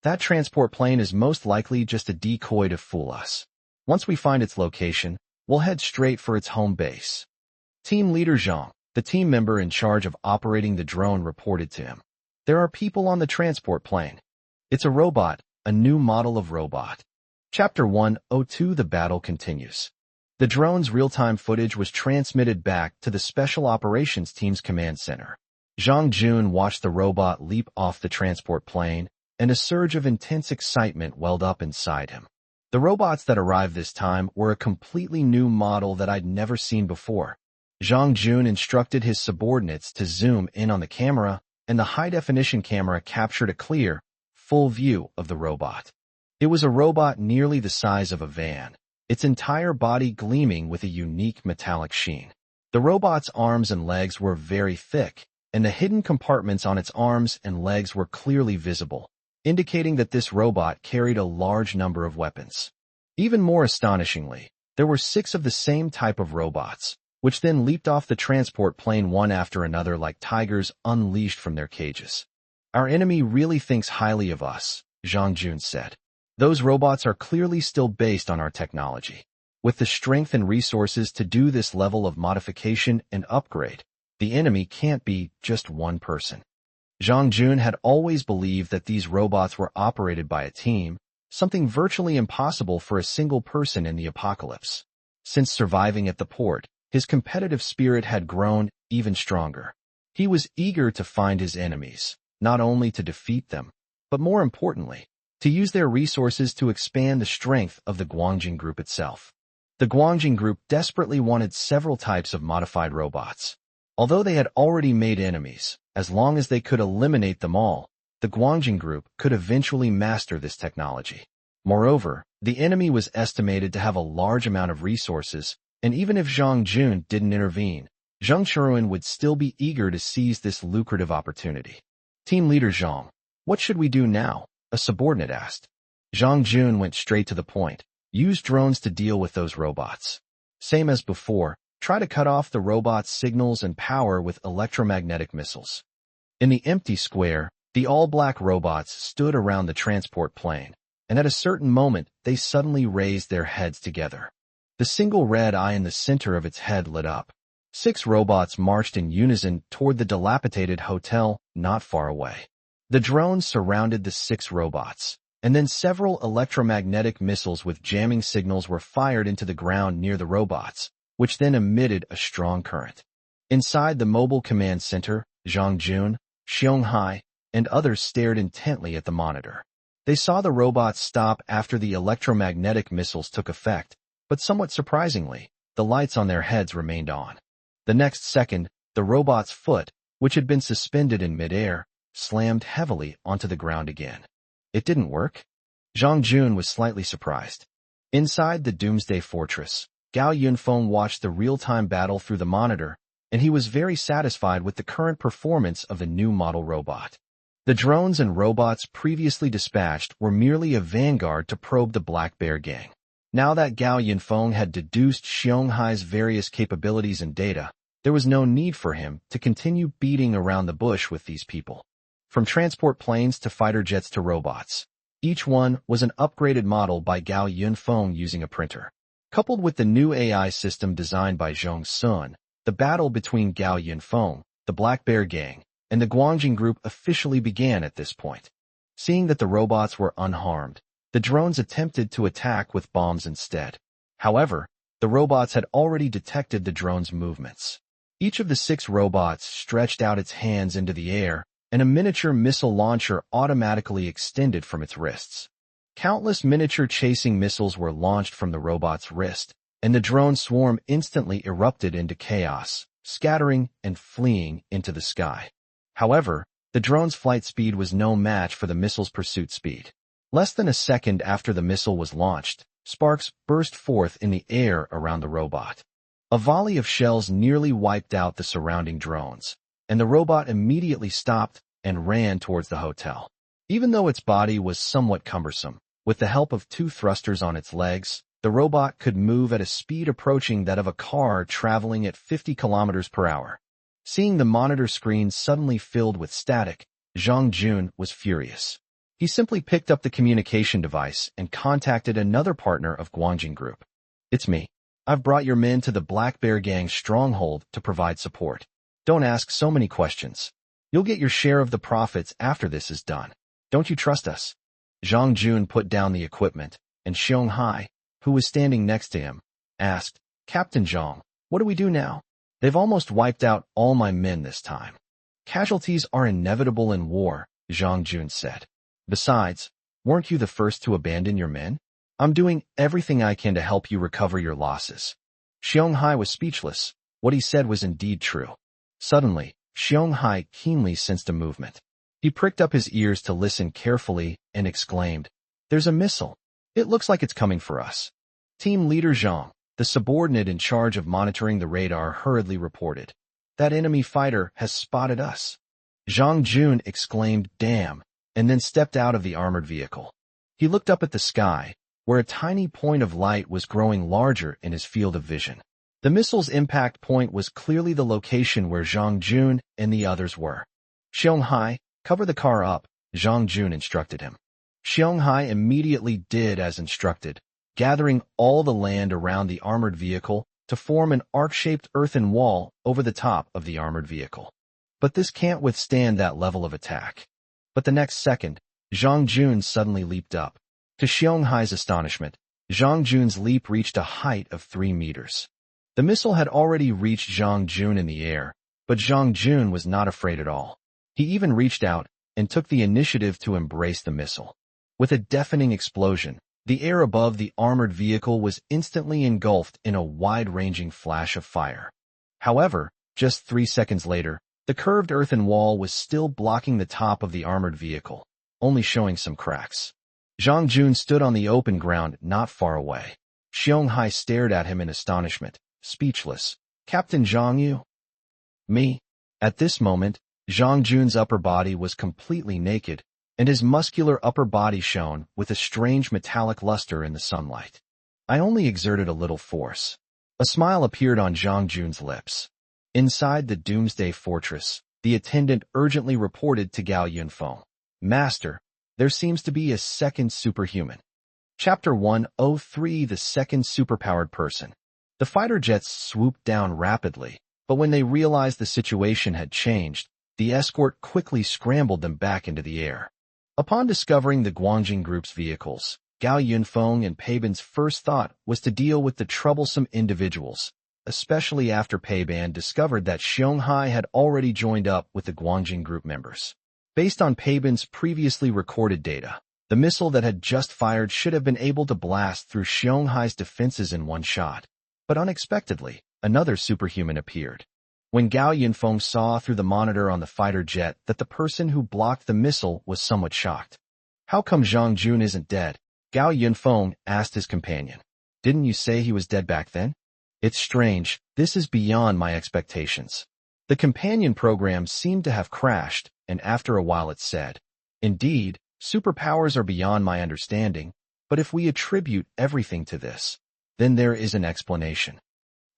That transport plane is most likely just a decoy to fool us. Once we find its location, we'll head straight for its home base." Team Leader Zhang, the team member in charge of operating the drone, reported to him. "There are people on the transport plane. It's a robot, a new model of robot." Chapter 102. The battle continues. The drone's real-time footage was transmitted back to the Special Operations Team's command center. Zhang Jun watched the robot leap off the transport plane, and a surge of intense excitement welled up inside him. The robots that arrived this time were a completely new model that I'd never seen before. Zhang Jun instructed his subordinates to zoom in on the camera, and the high-definition camera captured a clear, full view of the robot. It was a robot nearly the size of a van, its entire body gleaming with a unique metallic sheen. The robot's arms and legs were very thick, and the hidden compartments on its arms and legs were clearly visible, indicating that this robot carried a large number of weapons. Even more astonishingly, there were 6 of the same type of robots, which then leaped off the transport plane one after another like tigers unleashed from their cages. "Our enemy really thinks highly of us," Zhang Jun said. "Those robots are clearly still based on our technology. With the strength and resources to do this level of modification and upgrade, the enemy can't be just one person." Zhang Jun had always believed that these robots were operated by a team, something virtually impossible for a single person in the apocalypse. Since surviving at the port, his competitive spirit had grown even stronger. He was eager to find his enemies, not only to defeat them, but more importantly, to use their resources to expand the strength of the Guangjing Group itself. The Guangjing Group desperately wanted several types of modified robots. Although they had already made enemies, as long as they could eliminate them all, the Guangjing Group could eventually master this technology. Moreover, the enemy was estimated to have a large amount of resources, and even if Zhang Jun didn't intervene, Zhang Churuan would still be eager to seize this lucrative opportunity. "Team Leader Zhang, what should we do now?" a subordinate asked. Zhang Jun went straight to the point. "Use drones to deal with those robots. Same as before, try to cut off the robots' signals and power with electromagnetic missiles." In the empty square, the all-black robots stood around the transport plane, and at a certain moment they suddenly raised their heads together. The single red eye in the center of its head lit up. 6 robots marched in unison toward the dilapidated hotel not far away. The drones surrounded the 6 robots, and then several electromagnetic missiles with jamming signals were fired into the ground near the robots, which then emitted a strong current. Inside the mobile command center, Zhang Jun, Xianghai, and others stared intently at the monitor. They saw the robots stop after the electromagnetic missiles took effect, but somewhat surprisingly, the lights on their heads remained on. The next second, the robot's foot, which had been suspended in midair, slammed heavily onto the ground again. It didn't work? Zhang Jun was slightly surprised. Inside the Doomsday Fortress, Gao Yinfong watched the real-time battle through the monitor, and he was very satisfied with the current performance of the new model robot. The drones and robots previously dispatched were merely a vanguard to probe the Black Bear gang. Now that Gao Yinfong had deduced Xianghai's various capabilities and data, there was no need for him to continue beating around the bush with these people. From transport planes to fighter jets to robots, each one was an upgraded model by Gao Yinfong using a printer. Coupled with the new AI system designed by Zhong Sun, the battle between Gao Yinfong, the Black Bear gang, and the Guangjing group officially began at this point. Seeing that the robots were unharmed, the drones attempted to attack with bombs instead. However, the robots had already detected the drones' movements. Each of the 6 robots stretched out its hands into the air, and a miniature missile launcher automatically extended from its wrists. Countless miniature chasing missiles were launched from the robot's wrist, and the drone swarm instantly erupted into chaos, scattering and fleeing into the sky. However, the drone's flight speed was no match for the missile's pursuit speed. Less than a second after the missile was launched, sparks burst forth in the air around the robot. A volley of shells nearly wiped out the surrounding drones, and the robot immediately stopped and ran towards the hotel. Even though its body was somewhat cumbersome, with the help of 2 thrusters on its legs, the robot could move at a speed approaching that of a car traveling at 50 kilometers per hour. Seeing the monitor screen suddenly filled with static, Zhang Jun was furious. He simply picked up the communication device and contacted another partner of Guangjing Group. "It's me. I've brought your men to the Black Bear Gang's stronghold to provide support. Don't ask so many questions. You'll get your share of the profits after this is done. Don't you trust us?" Zhang Jun put down the equipment, and Xiong Hai, who was standing next to him, asked, "Captain Zhang, what do we do now? They've almost wiped out all my men this time." "Casualties are inevitable in war," Zhang Jun said. "Besides, weren't you the first to abandon your men? I'm doing everything I can to help you recover your losses." Xiong Hai was speechless. What he said was indeed true. Suddenly, Xiong Hai keenly sensed a movement. He pricked up his ears to listen carefully and exclaimed, "There's a missile. It looks like it's coming for us." Team Leader Zhang, the subordinate in charge of monitoring the radar, hurriedly reported, "That enemy fighter has spotted us." Zhang Jun exclaimed, "Damn," and then stepped out of the armored vehicle. He looked up at the sky, where a tiny point of light was growing larger in his field of vision. The missile's impact point was clearly the location where Zhang Jun and the others were. "Xiong Hai, cover the car up," Zhang Jun instructed him. Xiong Hai immediately did as instructed, gathering all the land around the armored vehicle to form an arc-shaped earthen wall over the top of the armored vehicle. But this can't withstand that level of attack. But the next second, Zhang Jun suddenly leaped up. To Xiong Hai's astonishment, Zhang Jun's leap reached a height of 3 meters. The missile had already reached Zhang Jun in the air, but Zhang Jun was not afraid at all. He even reached out and took the initiative to embrace the missile. With a deafening explosion, the air above the armored vehicle was instantly engulfed in a wide-ranging flash of fire. However, just 3 seconds later, the curved earthen wall was still blocking the top of the armored vehicle, only showing some cracks. Zhang Jun stood on the open ground not far away. Xiong Hai stared at him in astonishment, speechless. "Captain Zhang, you?" "Me?" At this moment, Zhang Jun's upper body was completely naked, and his muscular upper body shone with a strange metallic luster in the sunlight. "I only exerted a little force." A smile appeared on Zhang Jun's lips. Inside the Doomsday Fortress, the attendant urgently reported to Gao Yinfong, "Master, there seems to be a second superhuman." Chapter 103: The Second Superpowered Person. The fighter jets swooped down rapidly, but when they realized the situation had changed, the escort quickly scrambled them back into the air. Upon discovering the Guangjing Group's vehicles, Gao Yinfong and Peiban's first thought was to deal with the troublesome individuals, especially after Peiban discovered that Xiong Hai had already joined up with the Guangjing Group members. Based on Peiban's previously recorded data, the missile that had just fired should have been able to blast through Xiong Hai's defenses in one shot. But unexpectedly, another superhuman appeared. When Gao Yinfong saw through the monitor on the fighter jet that the person who blocked the missile was somewhat shocked. "How come Zhang Jun isn't dead?" Gao Yinfong asked his companion. "Didn't you say he was dead back then?" "It's strange. This is beyond my expectations." The companion program seemed to have crashed, and after a while it said, "Indeed, superpowers are beyond my understanding, but if we attribute everything to this, then there is an explanation.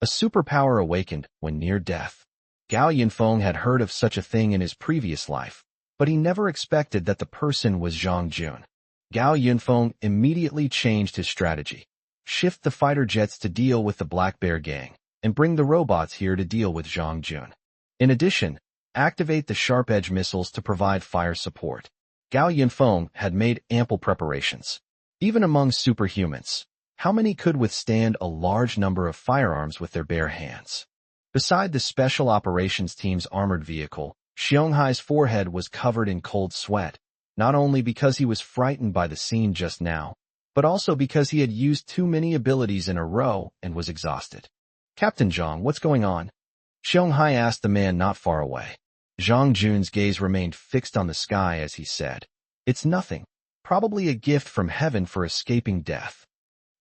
A superpower awakened when near death." Gao Yinfong had heard of such a thing in his previous life, but he never expected that the person was Zhang Jun. Gao Yinfong immediately changed his strategy. Shift the fighter jets to deal with the Black Bear Gang, and bring the robots here to deal with Zhang Jun. In addition, Activate the sharp-edge missiles to provide fire support. Gao Yinfong had made ample preparations. Even among superhumans, how many could withstand a large number of firearms with their bare hands? Beside the Special Operations Team's armored vehicle, Xianghai's forehead was covered in cold sweat, not only because he was frightened by the scene just now, but also because he had used too many abilities in a row and was exhausted. Captain Zhang, what's going on? Xianghai asked the man not far away. Zhang Jun's gaze remained fixed on the sky as he said, "It's nothing. Probably a gift from heaven for escaping death."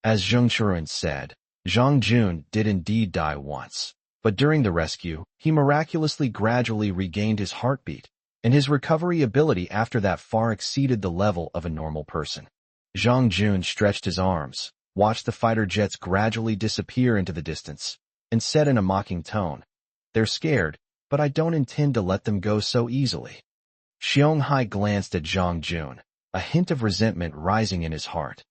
As Zheng Chuan said, Zhang Jun did indeed die once, but during the rescue, he miraculously gradually regained his heartbeat, and his recovery ability after that far exceeded the level of a normal person. Zhang Jun stretched his arms, watched the fighter jets gradually disappear into the distance, and said in a mocking tone, "They're scared, but I don't intend to let them go so easily." Xianghai glanced at Zhang Jun, a hint of resentment rising in his heart.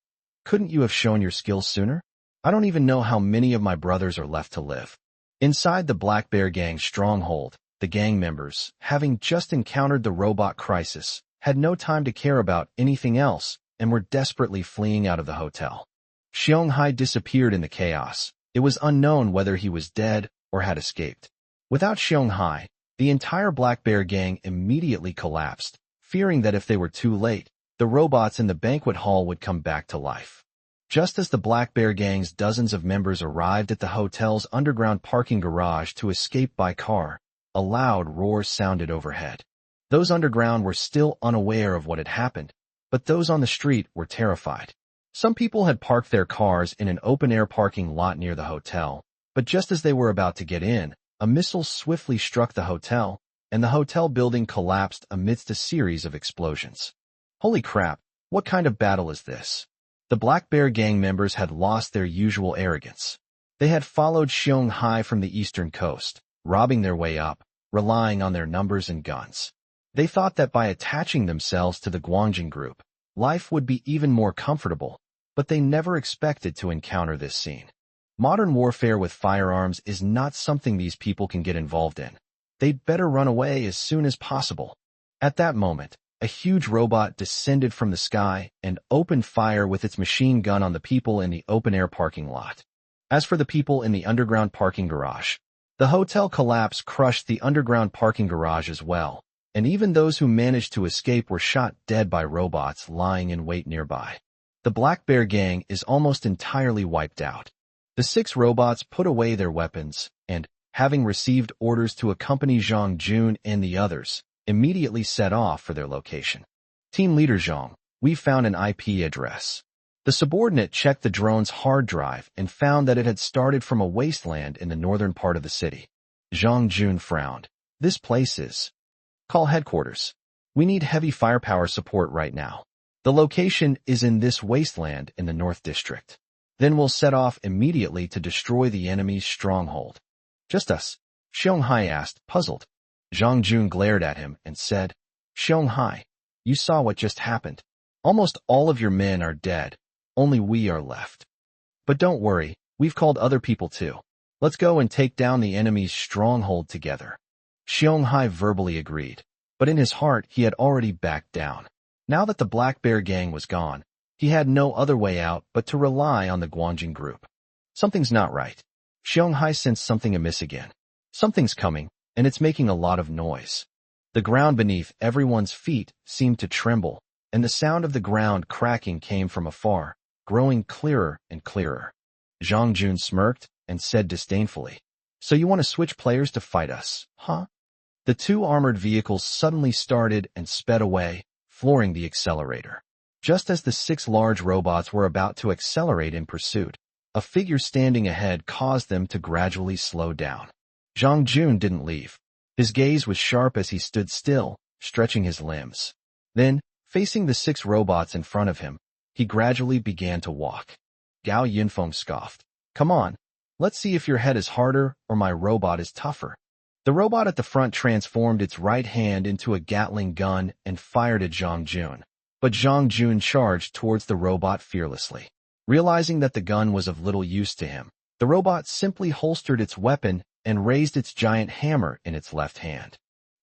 "Couldn't you have shown your skills sooner? I don't even know how many of my brothers are left to live." Inside the Black Bear Gang's stronghold, the gang members, having just encountered the robot crisis, had no time to care about anything else and were desperately fleeing out of the hotel. Xianghai disappeared in the chaos. It was unknown whether he was dead or had escaped. Without Xianghai, the entire Black Bear Gang immediately collapsed, fearing that if they were too late, the robots in the banquet hall would come back to life. Just as the Black Bear Gang's dozens of members arrived at the hotel's underground parking garage to escape by car, a loud roar sounded overhead. Those underground were still unaware of what had happened, but those on the street were terrified. Some people had parked their cars in an open-air parking lot near the hotel, but just as they were about to get in, a missile swiftly struck the hotel, and the hotel building collapsed amidst a series of explosions. Holy crap, what kind of battle is this? The Black Bear Gang members had lost their usual arrogance. They had followed Xianghai from the eastern coast, robbing their way up, relying on their numbers and guns. They thought that by attaching themselves to the Guangjing group, life would be even more comfortable, but they never expected to encounter this scene. Modern warfare with firearms is not something these people can get involved in. They'd better run away as soon as possible. At that moment, a huge robot descended from the sky and opened fire with its machine gun on the people in the open-air parking lot. As for the people in the underground parking garage, the hotel collapse crushed the underground parking garage as well, and even those who managed to escape were shot dead by robots lying in wait nearby. The Black Bear Gang is almost entirely wiped out. The 6 robots put away their weapons and, having received orders to accompany Zhang Jun and the others, immediately set off for their location. Team Leader Zhang, we found an IP address. The subordinate checked the drone's hard drive and found that it had started from a wasteland in the northern part of the city. Zhang Jun frowned. This place is... Call headquarters. We need heavy firepower support right now. The location is in this wasteland in the North District. Then we'll set off immediately to destroy the enemy's stronghold. Just us? Xianghai asked, puzzled. Zhang Jun glared at him and said, Xianghai, you saw what just happened. Almost all of your men are dead. Only we are left. But don't worry, we've called other people too. Let's go and take down the enemy's stronghold together. Xianghai verbally agreed, but in his heart he had already backed down. Now that the Black Bear Gang was gone, he had no other way out but to rely on the Guangjing group. Something's not right. Xianghai sensed something amiss again. Something's coming, and it's making a lot of noise. The ground beneath everyone's feet seemed to tremble, and the sound of the ground cracking came from afar, growing clearer and clearer. Zhang Jun smirked and said disdainfully, So you want to switch players to fight us, huh? The 2 armored vehicles suddenly started and sped away, flooring the accelerator. Just as the 6 large robots were about to accelerate in pursuit, a figure standing ahead caused them to gradually slow down. Zhang Jun didn't leave. His gaze was sharp as he stood still, stretching his limbs. Then, facing the 6 robots in front of him, he gradually began to walk. Gao Yinfong scoffed. Come on, let's see if your head is harder or my robot is tougher. The robot at the front transformed its right hand into a Gatling gun and fired at Zhang Jun. But Zhang Jun charged towards the robot fearlessly. Realizing that the gun was of little use to him, the robot simply holstered its weapon and raised its giant hammer in its left hand.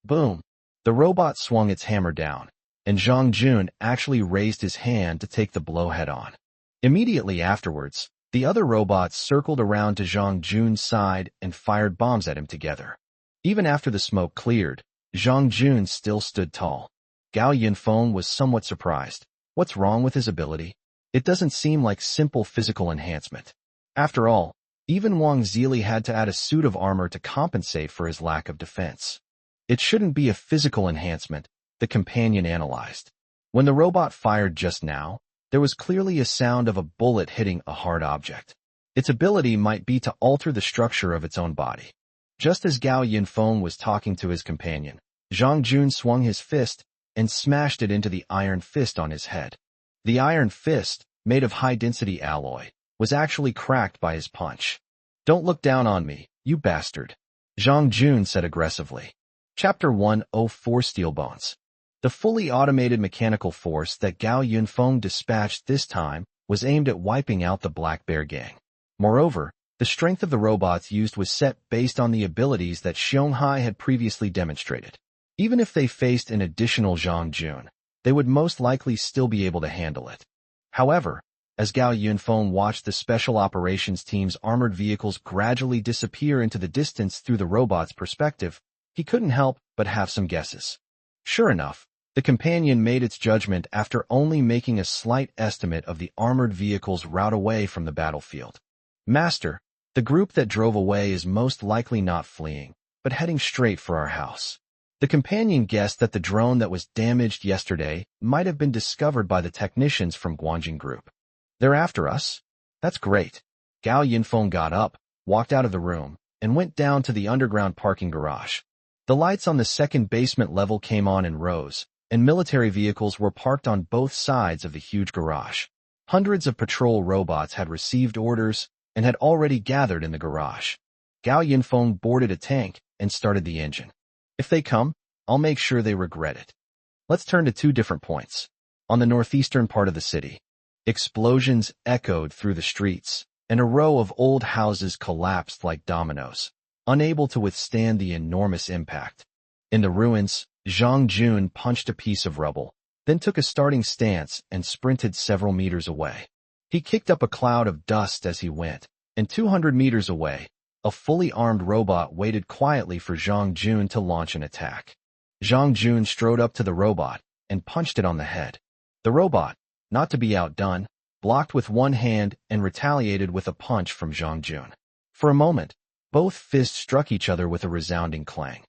Boom! The robot swung its hammer down, and Zhang Jun actually raised his hand to take the blow head-on. Immediately afterwards, the other robots circled around to Zhang Jun's side and fired bombs at him together. Even after the smoke cleared, Zhang Jun still stood tall. Gao Yinfong was somewhat surprised. What's wrong with his ability? It doesn't seem like simple physical enhancement. After all, even Wang Zili had to add a suit of armor to compensate for his lack of defense. It shouldn't be a physical enhancement, the companion analyzed. When the robot fired just now, there was clearly a sound of a bullet hitting a hard object. Its ability might be to alter the structure of its own body. Just as Gao Yinfong was talking to his companion, Zhang Jun swung his fist and smashed it into the iron fist on his head. The iron fist, made of high-density alloy, was actually cracked by his punch. "Don't look down on me, you bastard," Zhang Jun said aggressively. Chapter 104 Steel Bones. The fully automated mechanical force that Gao Yinfong dispatched this time was aimed at wiping out the Black Bear gang. Moreover, the strength of the robots used was set based on the abilities that Xiong had previously demonstrated. Even if they faced an additional Zhang Jun, they would most likely still be able to handle it. However, as Gao Yinfong watched the Special Operations Team's armored vehicles gradually disappear into the distance through the robot's perspective, he couldn't help but have some guesses. Sure enough, the companion made its judgment after only making a slight estimate of the armored vehicle's route away from the battlefield. "Master, the group that drove away is most likely not fleeing, but heading straight for our house." The companion guessed that the drone that was damaged yesterday might have been discovered by the technicians from Guanjing Group. "They're after us? That's great." Gao Yinfong got up, walked out of the room, and went down to the underground parking garage. The lights on the second basement level came on in rows, and military vehicles were parked on both sides of the huge garage. Hundreds of patrol robots had received orders and had already gathered in the garage. Gao Yinfong boarded a tank and started the engine. "If they come, I'll make sure they regret it." Let's turn to two different points. On the northeastern part of the city, explosions echoed through the streets, and a row of old houses collapsed like dominoes, unable to withstand the enormous impact. In the ruins, Zhang Jun punched a piece of rubble, then took a starting stance and sprinted several meters away. He kicked up a cloud of dust as he went, and 200 meters away, a fully armed robot waited quietly for Zhang Jun to launch an attack. Zhang Jun strode up to the robot and punched it on the head. The robot, not to be outdone, blocked with one hand and retaliated with a punch from Zhang Jun. For a moment, both fists struck each other with a resounding clang.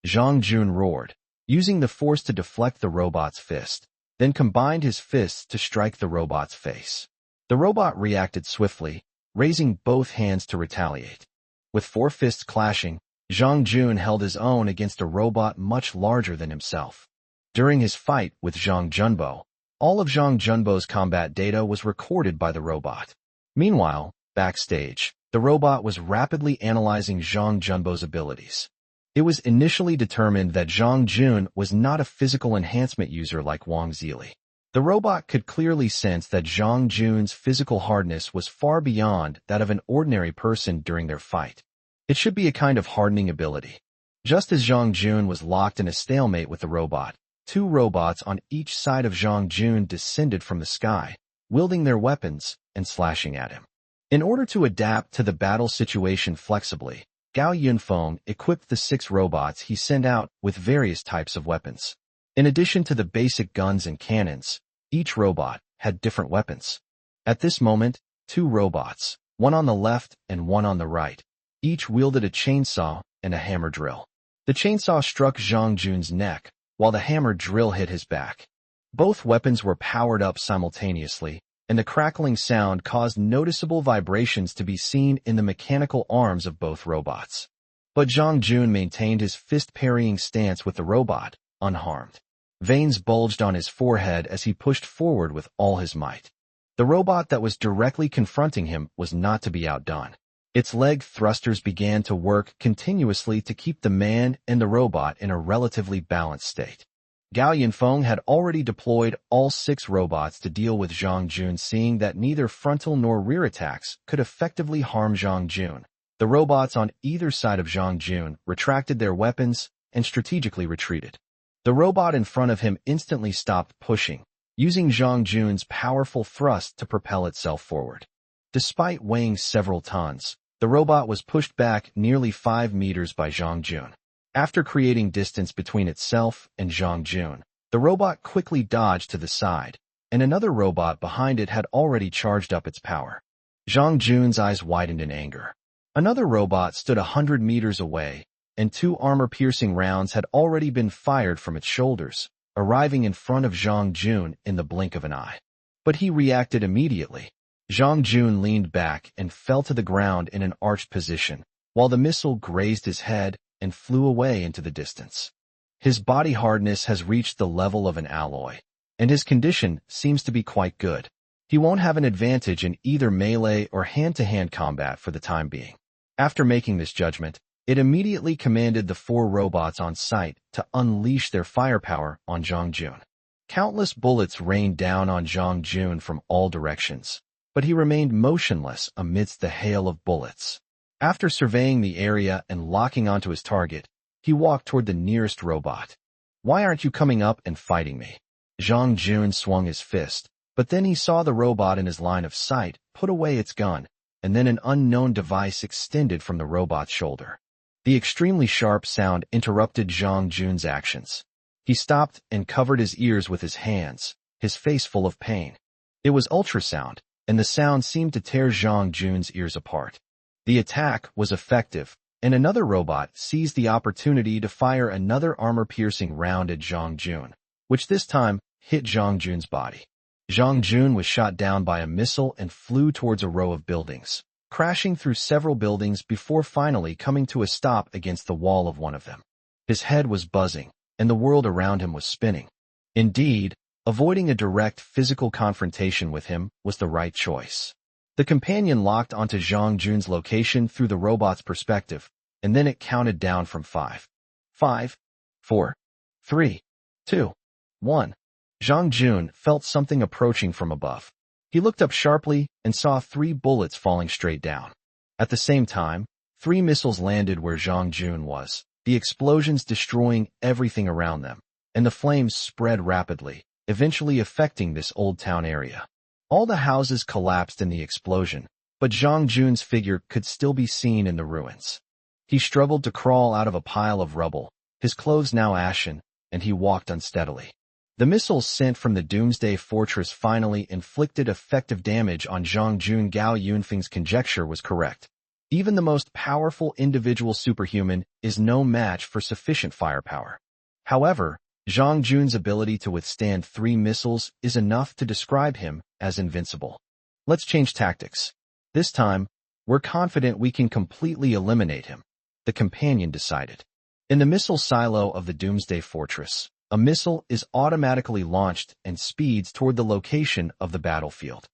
Zhang Jun roared, using the force to deflect the robot's fist, then combined his fists to strike the robot's face. The robot reacted swiftly, raising both hands to retaliate. With four fists clashing, Zhang Jun held his own against a robot much larger than himself. During his fight with Zhang Junbo, all of Zhang Junbo's combat data was recorded by the robot. Meanwhile, backstage, the robot was rapidly analyzing Zhang Junbo's abilities. It was initially determined that Zhang Jun was not a physical enhancement user like Wang Zili. The robot could clearly sense that Zhang Jun's physical hardness was far beyond that of an ordinary person during their fight. It should be a kind of hardening ability. Just as Zhang Jun was locked in a stalemate with the robot, two robots on each side of Zhang Jun descended from the sky, wielding their weapons and slashing at him. In order to adapt to the battle situation flexibly, Gao Yinfong equipped the 6 robots he sent out with various types of weapons. In addition to the basic guns and cannons, each robot had different weapons. At this moment, 2 robots, one on the left and one on the right, each wielded a chainsaw and a hammer drill. The chainsaw struck Zhang Jun's neck, while the hammer drill hit his back. Both weapons were powered up simultaneously, and the crackling sound caused noticeable vibrations to be seen in the mechanical arms of both robots. But Zhang Jun maintained his fist-parrying stance with the robot, unharmed. Veins bulged on his forehead as he pushed forward with all his might. The robot that was directly confronting him was not to be outdone. Its leg thrusters began to work continuously to keep the man and the robot in a relatively balanced state. Gao Yinfong had already deployed all 6 robots to deal with Zhang Jun, seeing that neither frontal nor rear attacks could effectively harm Zhang Jun. The robots on either side of Zhang Jun retracted their weapons and strategically retreated. The robot in front of him instantly stopped pushing, using Zhang Jun's powerful thrust to propel itself forward. Despite weighing several tons, the robot was pushed back nearly 5 meters by Zhang Jun. After creating distance between itself and Zhang Jun, the robot quickly dodged to the side, and another robot behind it had already charged up its power. Zhang Jun's eyes widened in anger. Another robot stood 100 meters away, and 2 armor-piercing rounds had already been fired from its shoulders, arriving in front of Zhang Jun in the blink of an eye. But he reacted immediately. Zhang Jun leaned back and fell to the ground in an arched position, while the missile grazed his head and flew away into the distance. His body hardness has reached the level of an alloy, and his condition seems to be quite good. He won't have an advantage in either melee or hand-to-hand combat for the time being. After making this judgment, it immediately commanded the 4 robots on site to unleash their firepower on Zhang Jun. Countless bullets rained down on Zhang Jun from all directions, but he remained motionless amidst the hail of bullets. After surveying the area and locking onto his target, he walked toward the nearest robot. "Why aren't you coming up and fighting me?" Zhang Jun swung his fist, but then he saw the robot in his line of sight put away its gun, and then an unknown device extended from the robot's shoulder. The extremely sharp sound interrupted Zhang Jun's actions. He stopped and covered his ears with his hands, his face full of pain. It was ultrasound, and the sound seemed to tear Zhang Jun's ears apart. The attack was effective, and another robot seized the opportunity to fire another armor-piercing round at Zhang Jun, which this time hit Zhang Jun's body. Zhang Jun was shot down by a missile and flew towards a row of buildings, crashing through several buildings before finally coming to a stop against the wall of one of them. His head was buzzing, and the world around him was spinning. Indeed, avoiding a direct physical confrontation with him was the right choice. The companion locked onto Zhang Jun's location through the robot's perspective, and then it counted down from 5. 5, 4, 3, 2, 1. Zhang Jun felt something approaching from above. He looked up sharply and saw 3 bullets falling straight down. At the same time, 3 missiles landed where Zhang Jun was, the explosions destroying everything around them, and the flames spread rapidly, eventually affecting this old town area. All the houses collapsed in the explosion, but Zhang Jun's figure could still be seen in the ruins. He struggled to crawl out of a pile of rubble, his clothes now ashen, and he walked unsteadily. The missiles sent from the Doomsday Fortress finally inflicted effective damage on Zhang Jun. Gao Yinfeng's conjecture was correct. Even the most powerful individual superhuman is no match for sufficient firepower. However, Zhang Jun's ability to withstand 3 missiles is enough to describe him as invincible. Let's change tactics. This time, we're confident we can completely eliminate him, the companion decided. In the missile silo of the Doomsday Fortress, a missile is automatically launched and speeds toward the location of the battlefield.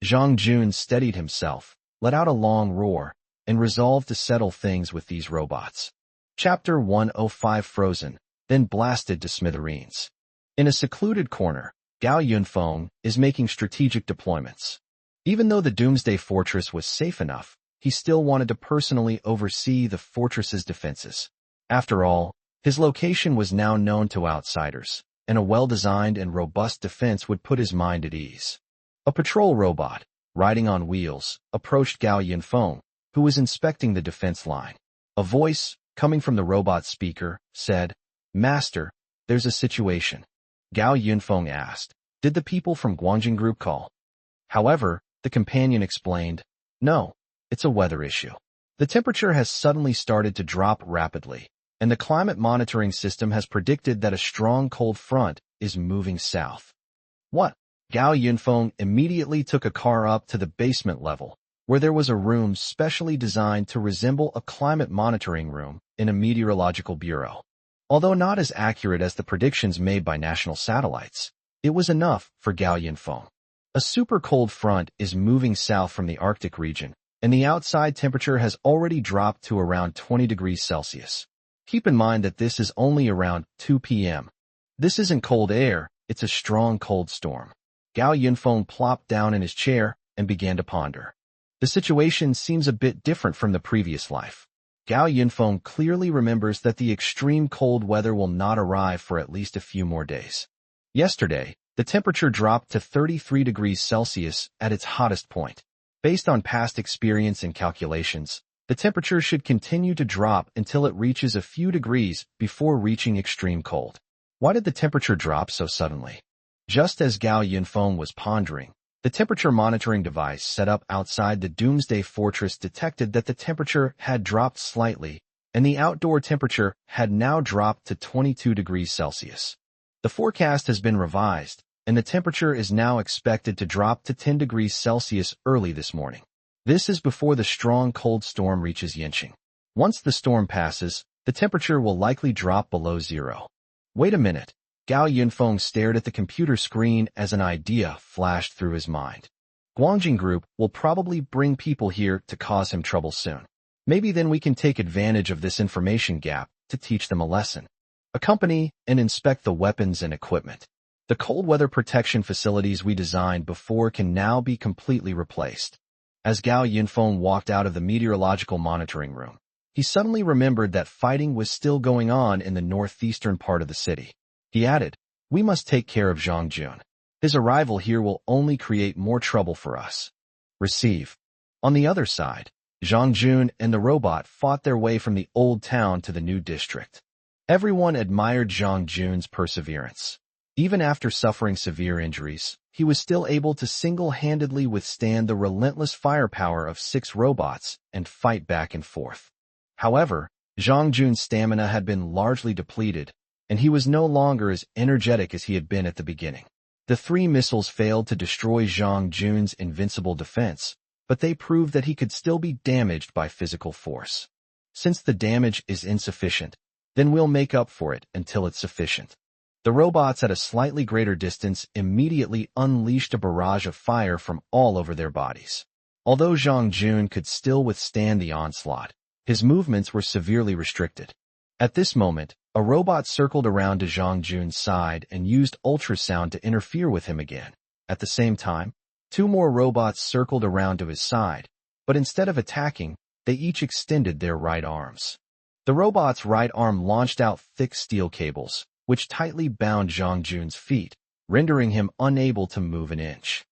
Zhang Jun steadied himself, let out a long roar, and resolved to settle things with these robots. Chapter 105 Frozen, then blasted to smithereens. In a secluded corner, Gao Yinfong is making strategic deployments. Even though the Doomsday Fortress was safe enough, he still wanted to personally oversee the fortress's defenses. After all, his location was now known to outsiders, and a well-designed and robust defense would put his mind at ease. A patrol robot, riding on wheels, approached Gao Yinfong, who was inspecting the defense line. A voice, coming from the robot speaker, said, "Master, there's a situation." Gao Yinfong asked, "Did the people from Guangjing Group call?" However, the companion explained, "No, it's a weather issue. The temperature has suddenly started to drop rapidly, and the climate monitoring system has predicted that a strong cold front is moving south." "What?" Gao Yinfong immediately took a car up to the basement level, where there was a room specially designed to resemble a climate monitoring room in a meteorological bureau. Although not as accurate as the predictions made by national satellites, it was enough for Gao Yinfong. A super cold front is moving south from the Arctic region, and the outside temperature has already dropped to around 20 degrees Celsius. Keep in mind that this is only around 2 p.m. This isn't cold air, it's a strong cold storm. Gao Yinfong plopped down in his chair and began to ponder. The situation seems a bit different from the previous life. Gao Yinfong clearly remembers that the extreme cold weather will not arrive for at least a few more days. Yesterday, the temperature dropped to 33 degrees Celsius at its hottest point. Based on past experience and calculations, the temperature should continue to drop until it reaches a few degrees before reaching extreme cold. Why did the temperature drop so suddenly? Just as Gao Yinfong was pondering, the temperature monitoring device set up outside the Doomsday Fortress detected that the temperature had dropped slightly, and the outdoor temperature had now dropped to 22 degrees Celsius. The forecast has been revised, and the temperature is now expected to drop to 10 degrees Celsius early this morning. This is before the strong cold storm reaches Yincheng. Once the storm passes, the temperature will likely drop below zero. Wait a minute. Gao Yinfong stared at the computer screen as an idea flashed through his mind. Guangjing Group will probably bring people here to cause him trouble soon. Maybe then we can take advantage of this information gap to teach them a lesson. Accompany and inspect the weapons and equipment. The cold weather protection facilities we designed before can now be completely replaced. As Gao Yinfong walked out of the meteorological monitoring room, he suddenly remembered that fighting was still going on in the northeastern part of the city. He added, "We must take care of Zhang Jun. His arrival here will only create more trouble for us." Receive. On the other side, Zhang Jun and the robot fought their way from the old town to the new district. Everyone admired Zhang Jun's perseverance. Even after suffering severe injuries, he was still able to single-handedly withstand the relentless firepower of 6 robots and fight back and forth. However, Zhang Jun's stamina had been largely depleted, and he was no longer as energetic as he had been at the beginning. The 3 missiles failed to destroy Zhang Jun's invincible defense, but they proved that he could still be damaged by physical force. Since the damage is insufficient, then we'll make up for it until it's sufficient. The robots at a slightly greater distance immediately unleashed a barrage of fire from all over their bodies. Although Zhang Jun could still withstand the onslaught, his movements were severely restricted. At this moment, a robot circled around to Zhang Jun's side and used ultrasound to interfere with him again. At the same time, 2 more robots circled around to his side, but instead of attacking, they each extended their right arms. The robot's right arm launched out thick steel cables, which tightly bound Zhang Jun's feet, rendering him unable to move an inch.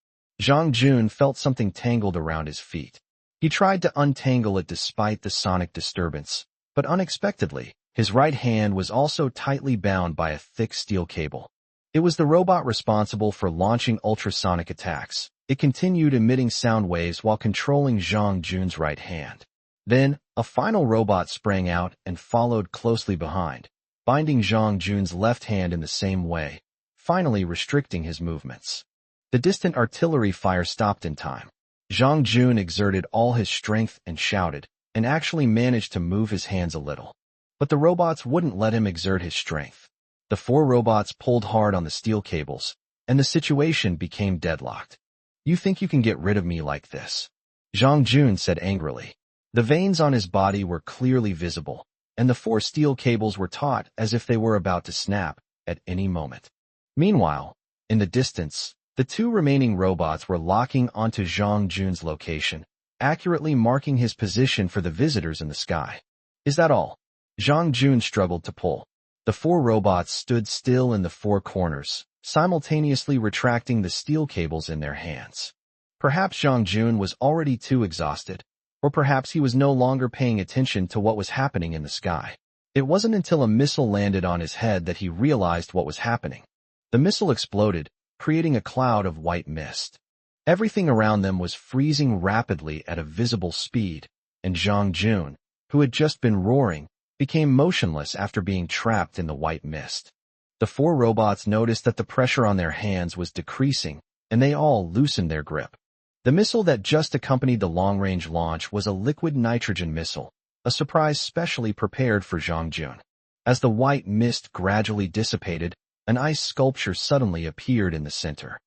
Zhang Jun felt something tangled around his feet. He tried to untangle it despite the sonic disturbance, but unexpectedly, his right hand was also tightly bound by a thick steel cable. It was the robot responsible for launching ultrasonic attacks. It continued emitting sound waves while controlling Zhang Jun's right hand. Then, a final robot sprang out and followed closely behind, binding Zhang Jun's left hand in the same way, finally restricting his movements. The distant artillery fire stopped in time. Zhang Jun exerted all his strength and shouted, and actually managed to move his hands a little. But the robots wouldn't let him exert his strength. The 4 robots pulled hard on the steel cables, and the situation became deadlocked. "You think you can get rid of me like this?" Zhang Jun said angrily. The veins on his body were clearly visible, and the 4 steel cables were taut as if they were about to snap at any moment. Meanwhile, in the distance, the 2 remaining robots were locking onto Zhang Jun's location, accurately marking his position for the visitors in the sky. "Is that all?" Zhang Jun struggled to pull. The 4 robots stood still in the 4 corners, simultaneously retracting the steel cables in their hands. Perhaps Zhang Jun was already too exhausted, or perhaps he was no longer paying attention to what was happening in the sky. It wasn't until a missile landed on his head that he realized what was happening. The missile exploded, creating a cloud of white mist. Everything around them was freezing rapidly at a visible speed, and Zhang Jun, who had just been roaring, became motionless after being trapped in the white mist. The 4 robots noticed that the pressure on their hands was decreasing, and they all loosened their grip. The missile that just accompanied the long-range launch was a liquid nitrogen missile, a surprise specially prepared for Zhang Jun. As the white mist gradually dissipated, an ice sculpture suddenly appeared in the center.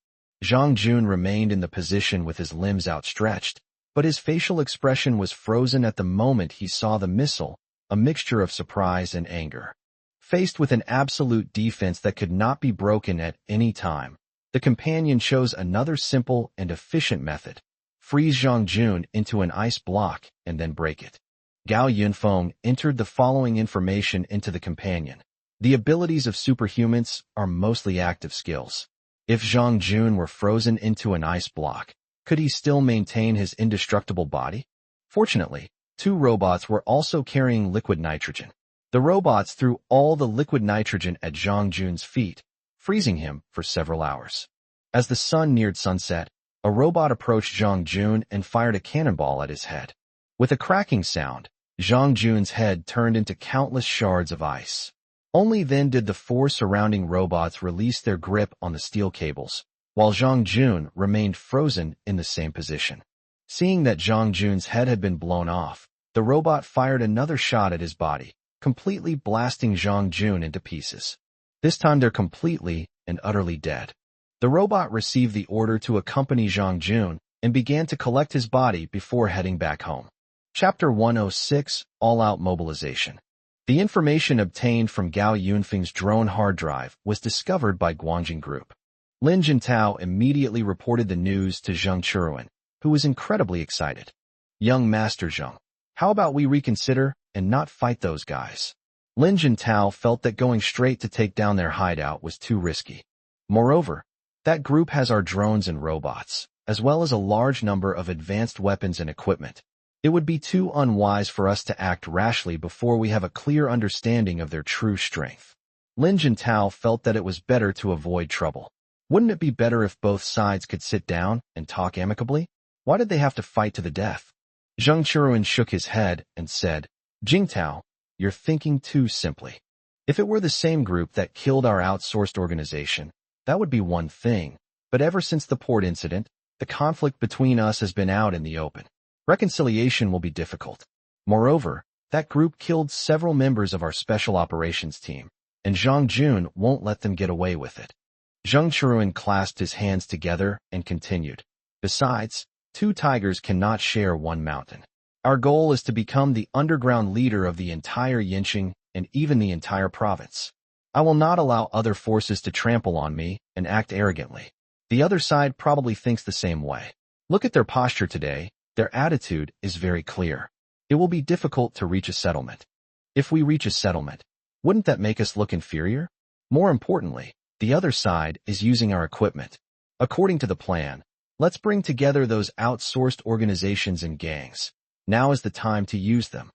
Zhang Jun remained in the position with his limbs outstretched, but his facial expression was frozen at the moment he saw the missile, a mixture of surprise and anger. Faced with an absolute defense that could not be broken at any time, the companion chose another simple and efficient method: freeze Zhang Jun into an ice block and then break it. Gao Yinfong entered the following information into the companion. The abilities of superhumans are mostly active skills. If Zhang Jun were frozen into an ice block, could he still maintain his indestructible body? Fortunately, 2 robots were also carrying liquid nitrogen. The robots threw all the liquid nitrogen at Zhang Jun's feet, freezing him for several hours. As the sun neared sunset, a robot approached Zhang Jun and fired a cannonball at his head. With a cracking sound, Zhang Jun's head turned into countless shards of ice. Only then did the 4 surrounding robots release their grip on the steel cables, while Zhang Jun remained frozen in the same position. Seeing that Zhang Jun's head had been blown off, the robot fired another shot at his body, completely blasting Zhang Jun into pieces. This time they're completely and utterly dead. The robot received the order to accompany Zhang Jun and began to collect his body before heading back home. Chapter 106, All-Out Mobilization. The information obtained from Gao Yunfeng's drone hard drive was discovered by Guangjing Group. Lin Jintao immediately reported the news to Zheng Churuan, who was incredibly excited. Young Master Zheng, how about we reconsider and not fight those guys? Lin Jintao felt that going straight to take down their hideout was too risky. Moreover, that group has our drones and robots, as well as a large number of advanced weapons and equipment. It would be too unwise for us to act rashly before we have a clear understanding of their true strength. Lin Jintao felt that it was better to avoid trouble. Wouldn't it be better if both sides could sit down and talk amicably? Why did they have to fight to the death? Zheng Churuan shook his head and said, Jingtao, you're thinking too simply. If it were the same group that killed our outsourced organization, that would be one thing, but ever since the port incident, the conflict between us has been out in the open. Reconciliation will be difficult. Moreover, that group killed several members of our special operations team, and Zhang Jun won't let them get away with it. Zheng Churuan clasped his hands together and continued. Besides, 2 tigers cannot share one mountain. Our goal is to become the underground leader of the entire Yinxing and even the entire province. I will not allow other forces to trample on me and act arrogantly. The other side probably thinks the same way. Look at their posture today. Their attitude is very clear. It will be difficult to reach a settlement. If we reach a settlement, wouldn't that make us look inferior? More importantly, the other side is using our equipment. According to the plan, let's bring together those outsourced organizations and gangs. Now is the time to use them.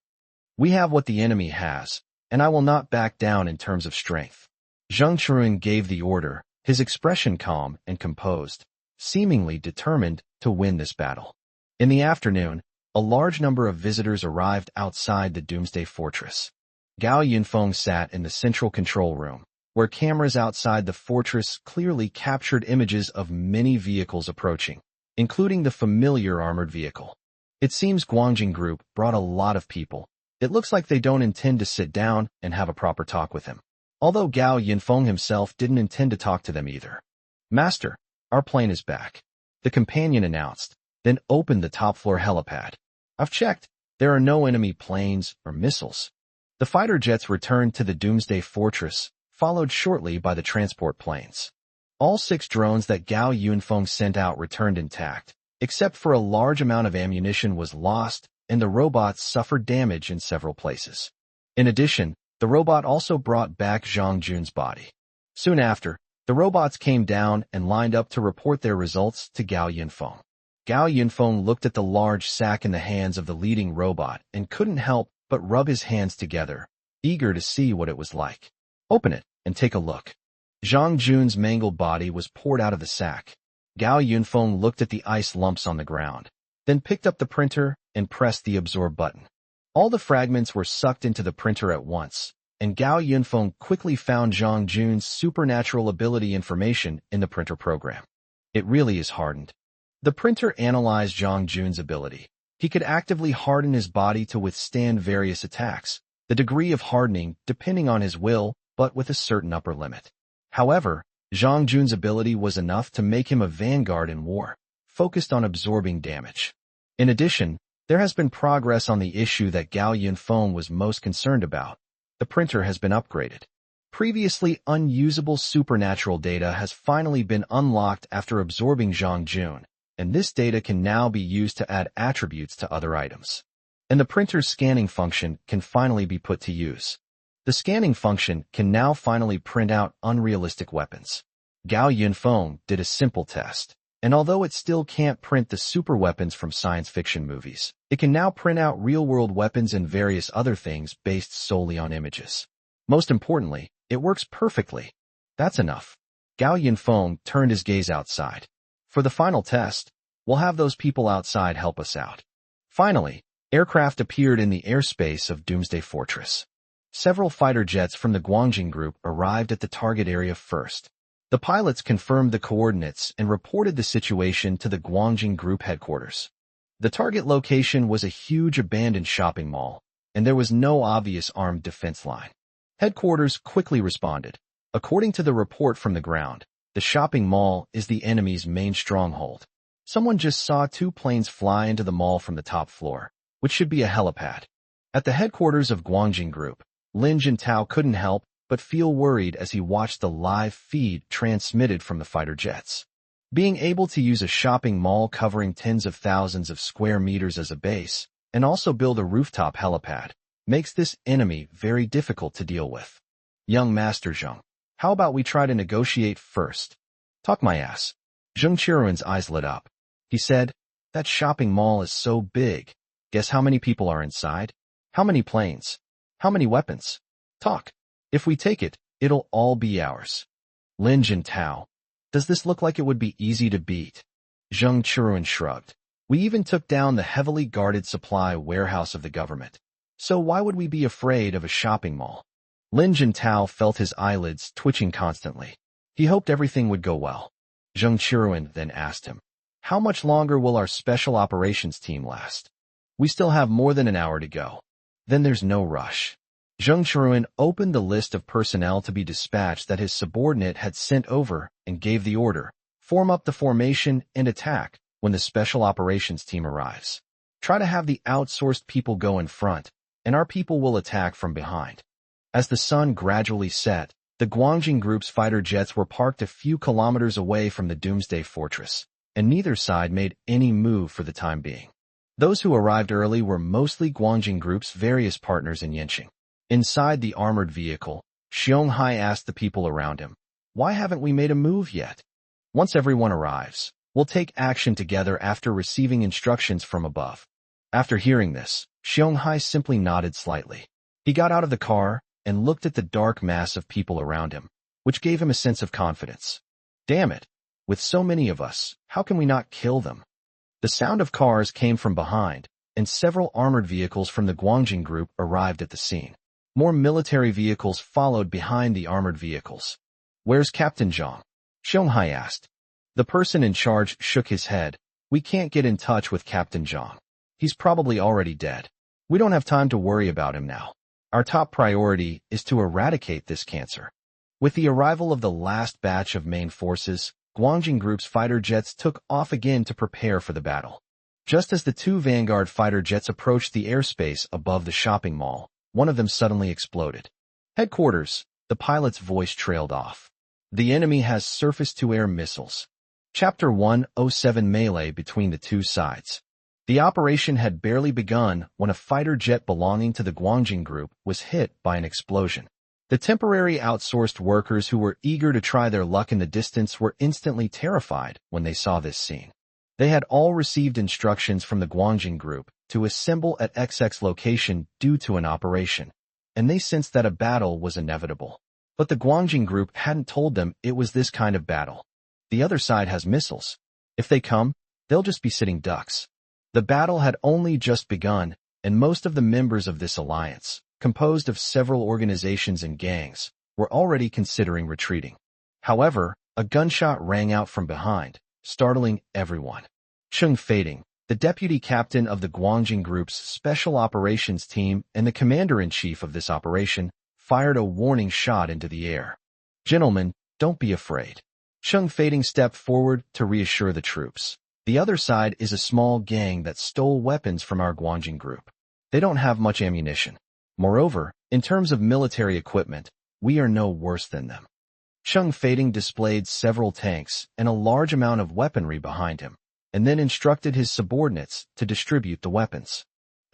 We have what the enemy has, and I will not back down in terms of strength. Zheng Churuan gave the order, his expression calm and composed, seemingly determined to win this battle. In the afternoon, a large number of visitors arrived outside the Doomsday Fortress. Gao Yinfong sat in the central control room, where cameras outside the fortress clearly captured images of many vehicles approaching, including the familiar armored vehicle. It seems Guangjing Group brought a lot of people. It looks like they don't intend to sit down and have a proper talk with him. Although Gao Yinfong himself didn't intend to talk to them either. Master, our plane is back, the companion announced, then opened the top-floor helipad. I've checked. There are no enemy planes or missiles. The fighter jets returned to the Doomsday Fortress, followed shortly by the transport planes. All 6 drones that Gao Yinfong sent out returned intact, except for a large amount of ammunition was lost, and the robots suffered damage in several places. In addition, the robot also brought back Zhang Jun's body. Soon after, the robots came down and lined up to report their results to Gao Yinfong. Gao Yinfong looked at the large sack in the hands of the leading robot and couldn't help but rub his hands together, eager to see what it was like. Open it and take a look. Zhang Jun's mangled body was poured out of the sack. Gao Yinfong looked at the ice lumps on the ground, then picked up the printer and pressed the absorb button. All the fragments were sucked into the printer at once, and Gao Yinfong quickly found Zhang Jun's supernatural ability information in the printer program. It really is hardened. The printer analyzed Zhang Jun's ability. He could actively harden his body to withstand various attacks, the degree of hardening depending on his will, but with a certain upper limit. However, Zhang Jun's ability was enough to make him a vanguard in war, focused on absorbing damage. In addition, there has been progress on the issue that Gao Yinfong was most concerned about. The printer has been upgraded. Previously unusable supernatural data has finally been unlocked after absorbing Zhang Jun, and this data can now be used to add attributes to other items. and the printer's scanning function can finally be put to use. The scanning function can now finally print out unrealistic weapons. Gao Yinfong did a simple test, and although it still can't print the super weapons from science fiction movies, it can now print out real-world weapons and various other things based solely on images. Most importantly, it works perfectly. That's enough. Gao Yinfong turned his gaze outside. For the final test, we'll have those people outside help us out. Finally, aircraft appeared in the airspace of Doomsday Fortress. Several fighter jets from the Guangjing group arrived at the target area first. The pilots confirmed the coordinates and reported the situation to the Guangjing group headquarters. The target location was a huge abandoned shopping mall, and there was no obvious armed defense line. Headquarters quickly responded. According to the report from the ground, the shopping mall is the enemy's main stronghold. Someone just saw 2 planes fly into the mall from the top floor, which should be a helipad. At the headquarters of Guangjing Group, Lin Jintao couldn't help but feel worried as he watched the live feed transmitted from the fighter jets. Being able to use a shopping mall covering tens of thousands of square meters as a base, and also build a rooftop helipad, makes this enemy very difficult to deal with. Young Master Zheng, how about we try to negotiate first? Talk my ass. Zheng Qiruan's eyes lit up. He said, that shopping mall is so big. Guess how many people are inside? How many planes? How many weapons? Talk. If we take it, it'll all be ours. Lin Jintao, does this look like it would be easy to beat? Zheng Qiruan shrugged. We even took down the heavily guarded supply warehouse of the government. So why would we be afraid of a shopping mall? Lin Jintao felt his eyelids twitching constantly. He hoped everything would go well. Zheng Qiruan then asked him, how much longer will our special operations team last? We still have more than an hour to go. Then there's no rush. Zheng Qiruan opened the list of personnel to be dispatched that his subordinate had sent over and gave the order, form up the formation and attack when the special operations team arrives. Try to have the outsourced people go in front, and our people will attack from behind. As the sun gradually set, the Guangjing group's fighter jets were parked a few kilometers away from the Doomsday Fortress, and neither side made any move for the time being. Those who arrived early were mostly Guangjing group's various partners in Yanqing. Inside the armored vehicle, Xiong asked the people around him, why haven't we made a move yet? Once everyone arrives, we'll take action together after receiving instructions from above. After hearing this, Xiong simply nodded slightly. He got out of the car and looked at the dark mass of people around him, which gave him a sense of confidence. Damn it! With so many of us, how can we not kill them? The sound of cars came from behind, and several armored vehicles from the Guangjing group arrived at the scene. More military vehicles followed behind the armored vehicles. Where's Captain Zhang? Xiong asked. The person in charge shook his head. We can't get in touch with Captain Zhang. He's probably already dead. We don't have time to worry about him now. Our top priority is to eradicate this cancer. With the arrival of the last batch of main forces, Guangjing Group's fighter jets took off again to prepare for the battle. Just as the 2 Vanguard fighter jets approached the airspace above the shopping mall, one of them suddenly exploded. Headquarters, the pilot's voice trailed off. The enemy has surface-to-air missiles. Chapter 107 Melee between the 2 sides. The operation had barely begun when a fighter jet belonging to the Guangjing Group was hit by an explosion. The temporary outsourced workers who were eager to try their luck in the distance were instantly terrified when they saw this scene. They had all received instructions from the Guangjing Group to assemble at XX location due to an operation, and they sensed that a battle was inevitable. But the Guangjing Group hadn't told them it was this kind of battle. The other side has missiles. If they come, they'll just be sitting ducks. The battle had only just begun, and most of the members of this alliance, composed of several organizations and gangs, were already considering retreating. However, a gunshot rang out from behind, startling everyone. Cheng Fading, the deputy captain of the Guangjing Group's special operations team and the commander-in-chief of this operation, fired a warning shot into the air. Gentlemen, don't be afraid. Cheng Fading stepped forward to reassure the troops. The other side is a small gang that stole weapons from our Guangjing Group. They don't have much ammunition. Moreover, in terms of military equipment, we are no worse than them. Cheng Fading displayed several tanks and a large amount of weaponry behind him, and then instructed his subordinates to distribute the weapons.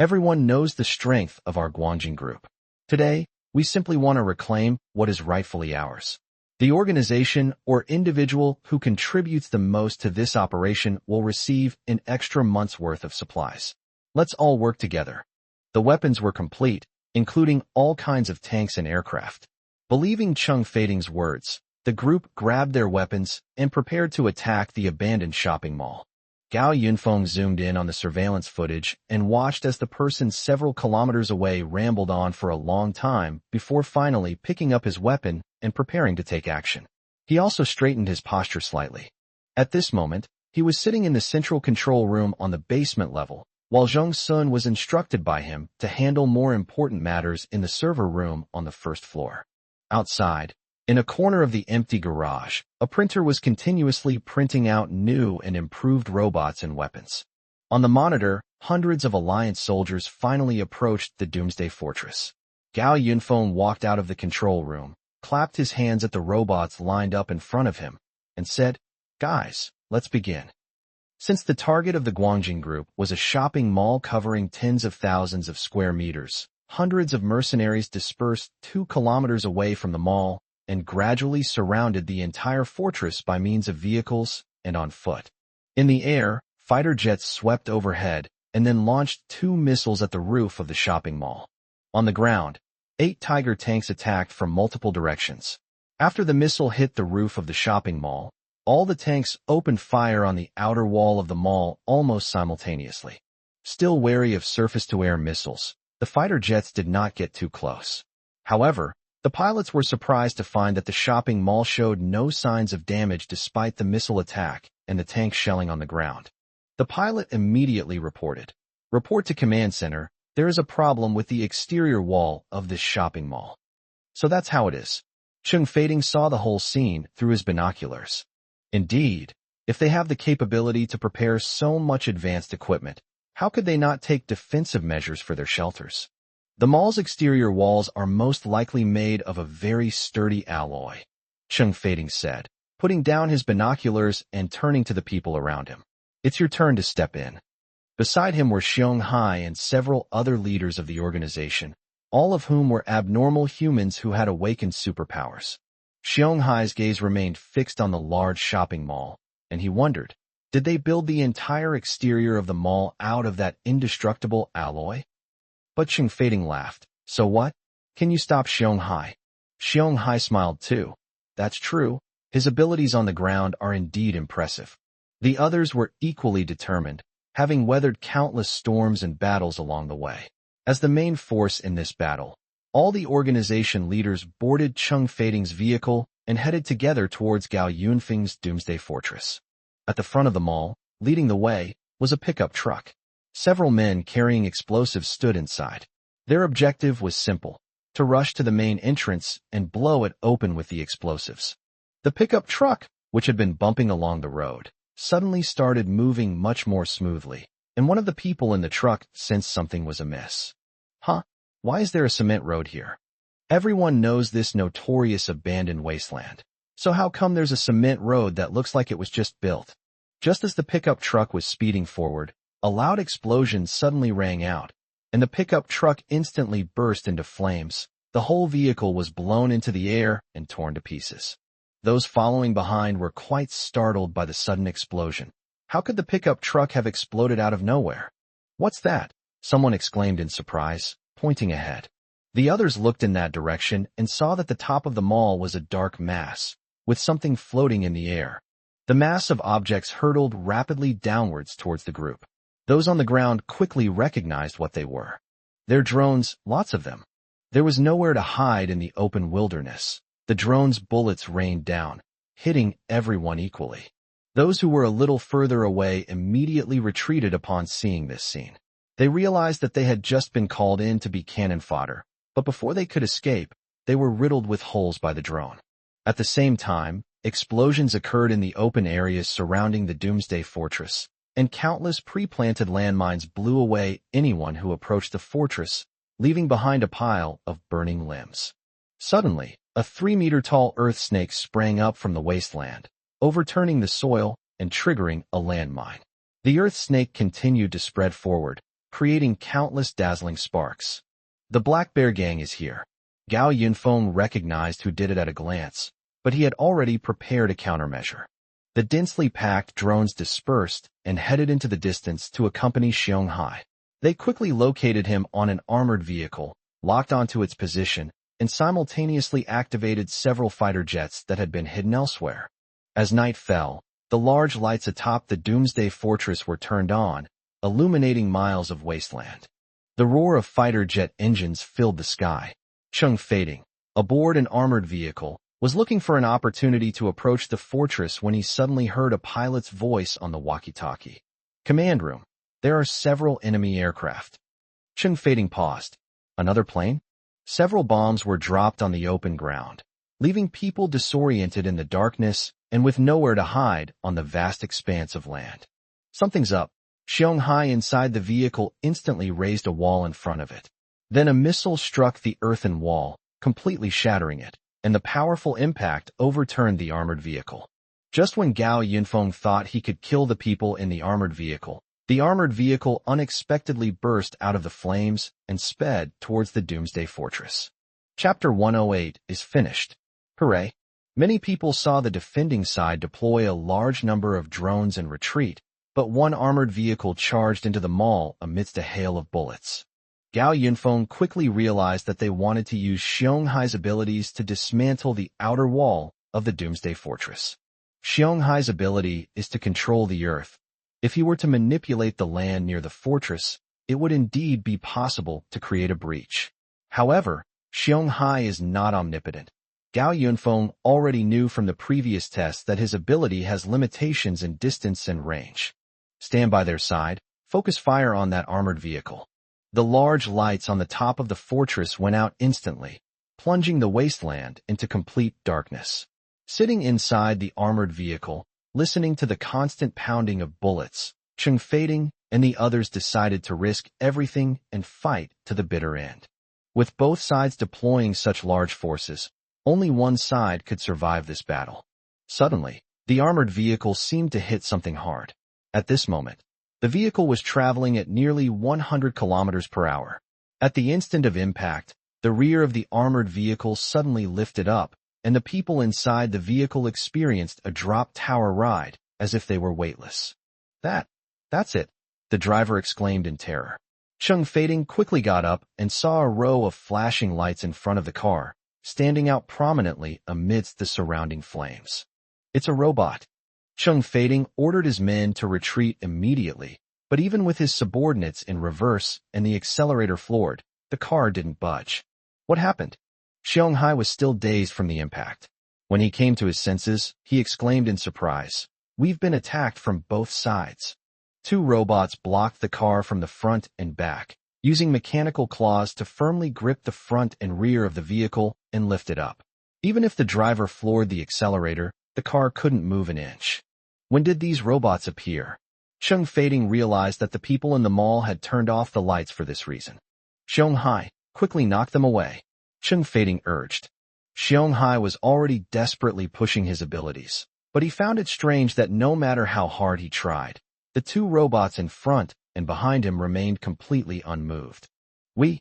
Everyone knows the strength of our Guanjing group. Today, we simply want to reclaim what is rightfully ours. The organization or individual who contributes the most to this operation will receive an extra month's worth of supplies. Let's all work together. The weapons were complete, including all kinds of tanks and aircraft. Believing Cheng Feiding's words, the group grabbed their weapons and prepared to attack the abandoned shopping mall. Gao Yinfong zoomed in on the surveillance footage and watched as the person several kilometers away rambled on for a long time before finally picking up his weapon and preparing to take action. He also straightened his posture slightly. At this moment, he was sitting in the central control room on the basement level, while Zheng Sun was instructed by him to handle more important matters in the server room on the first floor. Outside, in a corner of the empty garage, a printer was continuously printing out new and improved robots and weapons. On the monitor, hundreds of Alliance soldiers finally approached the Doomsday Fortress. Gao Yinfong walked out of the control room, clapped his hands at the robots lined up in front of him, and said, "Guys, let's begin." Since the target of the Guanjing group was a shopping mall covering tens of thousands of square meters, hundreds of mercenaries dispersed 2 kilometers away from the mall and gradually surrounded the entire fortress by means of vehicles and on foot. In the air, fighter jets swept overhead and then launched 2 missiles at the roof of the shopping mall. On the ground, 8 Tiger tanks attacked from multiple directions. After the missile hit the roof of the shopping mall, all the tanks opened fire on the outer wall of the mall almost simultaneously. Still wary of surface-to-air missiles, the fighter jets did not get too close. However, the pilots were surprised to find that the shopping mall showed no signs of damage despite the missile attack and the tank shelling on the ground. The pilot immediately reported, "Report to command center, there is a problem with the exterior wall of this shopping mall." So that's how it is. Cheng Feiding saw the whole scene through his binoculars. Indeed, if they have the capability to prepare so much advanced equipment, how could they not take defensive measures for their shelters? The mall's exterior walls are most likely made of a very sturdy alloy, Cheng Feiding said, putting down his binoculars and turning to the people around him. "It's your turn to step in." Beside him were Xiong Hai and several other leaders of the organization, all of whom were abnormal humans who had awakened superpowers. Xiong Hai's gaze remained fixed on the large shopping mall, and he wondered, did they build the entire exterior of the mall out of that indestructible alloy? But Cheng Feiding laughed. "So what? Can you stop Xiong Hai?" Xiong Hai smiled too. "That's true. His abilities on the ground are indeed impressive." The others were equally determined, having weathered countless storms and battles along the way. As the main force in this battle, all the organization leaders boarded Cheng Feiding's vehicle and headed together towards Gao Yinfeng's Doomsday Fortress. At the front of the mall, leading the way, was a pickup truck. Several men carrying explosives stood inside. Their objective was simple, to rush to the main entrance and blow it open with the explosives. The pickup truck, which had been bumping along the road, suddenly started moving much more smoothly, and one of the people in the truck sensed something was amiss. "Huh? Why is there a cement road here? Everyone knows this notorious abandoned wasteland. So how come there's a cement road that looks like it was just built?" Just as the pickup truck was speeding forward, a loud explosion suddenly rang out, and the pickup truck instantly burst into flames. The whole vehicle was blown into the air and torn to pieces. Those following behind were quite startled by the sudden explosion. How could the pickup truck have exploded out of nowhere? "What's that?" someone exclaimed in surprise, pointing ahead. The others looked in that direction and saw that the top of the mall was a dark mass, with something floating in the air. The mass of objects hurtled rapidly downwards towards the group. Those on the ground quickly recognized what they were. Their drones, lots of them. There was nowhere to hide in the open wilderness. The drones' bullets rained down, hitting everyone equally. Those who were a little further away immediately retreated upon seeing this scene. They realized that they had just been called in to be cannon fodder, but before they could escape, they were riddled with holes by the drone. At the same time, explosions occurred in the open areas surrounding the Doomsday Fortress, and countless pre-planted landmines blew away anyone who approached the fortress, leaving behind a pile of burning limbs. Suddenly, a 3-meter-tall earth snake sprang up from the wasteland, overturning the soil and triggering a landmine. The earth snake continued to spread forward, creating countless dazzling sparks. The Black Bear Gang is here. Gao Yinfong recognized who did it at a glance, but he had already prepared a countermeasure. The densely packed drones dispersed and headed into the distance to accompany Xiong Hai. They quickly located him on an armored vehicle, locked onto its position, and simultaneously activated several fighter jets that had been hidden elsewhere. As night fell, the large lights atop the Doomsday Fortress were turned on, illuminating miles of wasteland. The roar of fighter jet engines filled the sky. Cheng Fading, aboard an armored vehicle, was looking for an opportunity to approach the fortress when he suddenly heard a pilot's voice on the walkie-talkie. "Command room. There are several enemy aircraft." Cheng Fading paused. "Another plane?" Several bombs were dropped on the open ground, leaving people disoriented in the darkness and with nowhere to hide on the vast expanse of land. "Something's up." Xiong Hai inside the vehicle instantly raised a wall in front of it. Then a missile struck the earthen wall, completely shattering it, and the powerful impact overturned the armored vehicle. Just when Gao Yinfong thought he could kill the people in the armored vehicle unexpectedly burst out of the flames and sped towards the Doomsday Fortress. Chapter 108 is finished. Hooray! Many people saw the defending side deploy a large number of drones and retreat, but one armored vehicle charged into the mall amidst a hail of bullets. Gao Yinfong quickly realized that they wanted to use Xiong Hai's abilities to dismantle the outer wall of the Doomsday Fortress. Xiong Hai's ability is to control the earth. If he were to manipulate the land near the fortress, it would indeed be possible to create a breach. However, Xiong Hai is not omnipotent. Gao Yinfong already knew from the previous test that his ability has limitations in distance and range. Stand by their side, focus fire on that armored vehicle. The large lights on the top of the fortress went out instantly, plunging the wasteland into complete darkness. Sitting inside the armored vehicle, listening to the constant pounding of bullets, Cheng Fading and the others decided to risk everything and fight to the bitter end. With both sides deploying such large forces, only one side could survive this battle. Suddenly, the armored vehicle seemed to hit something hard. At this moment, the vehicle was traveling at nearly 100 kilometers per hour. At the instant of impact, the rear of the armored vehicle suddenly lifted up, and the people inside the vehicle experienced a drop tower ride, as if they were weightless. That's it, the driver exclaimed in terror. Cheng Fading quickly got up and saw a row of flashing lights in front of the car, standing out prominently amidst the surrounding flames. "It's a robot." Cheng Fading ordered his men to retreat immediately, but even with his subordinates in reverse and the accelerator floored, the car didn't budge. What happened? Xiong Hai was still dazed from the impact. When he came to his senses, he exclaimed in surprise, "We've been attacked from both sides." Two robots blocked the car from the front and back, using mechanical claws to firmly grip the front and rear of the vehicle and lift it up. Even if the driver floored the accelerator, the car couldn't move an inch. When did these robots appear? Cheng Fading realized that the people in the mall had turned off the lights for this reason. "Xiong Hai, quickly knock them away," Cheng Fading urged. Xiong Hai was already desperately pushing his abilities, but he found it strange that no matter how hard he tried, the two robots in front and behind him remained completely unmoved. We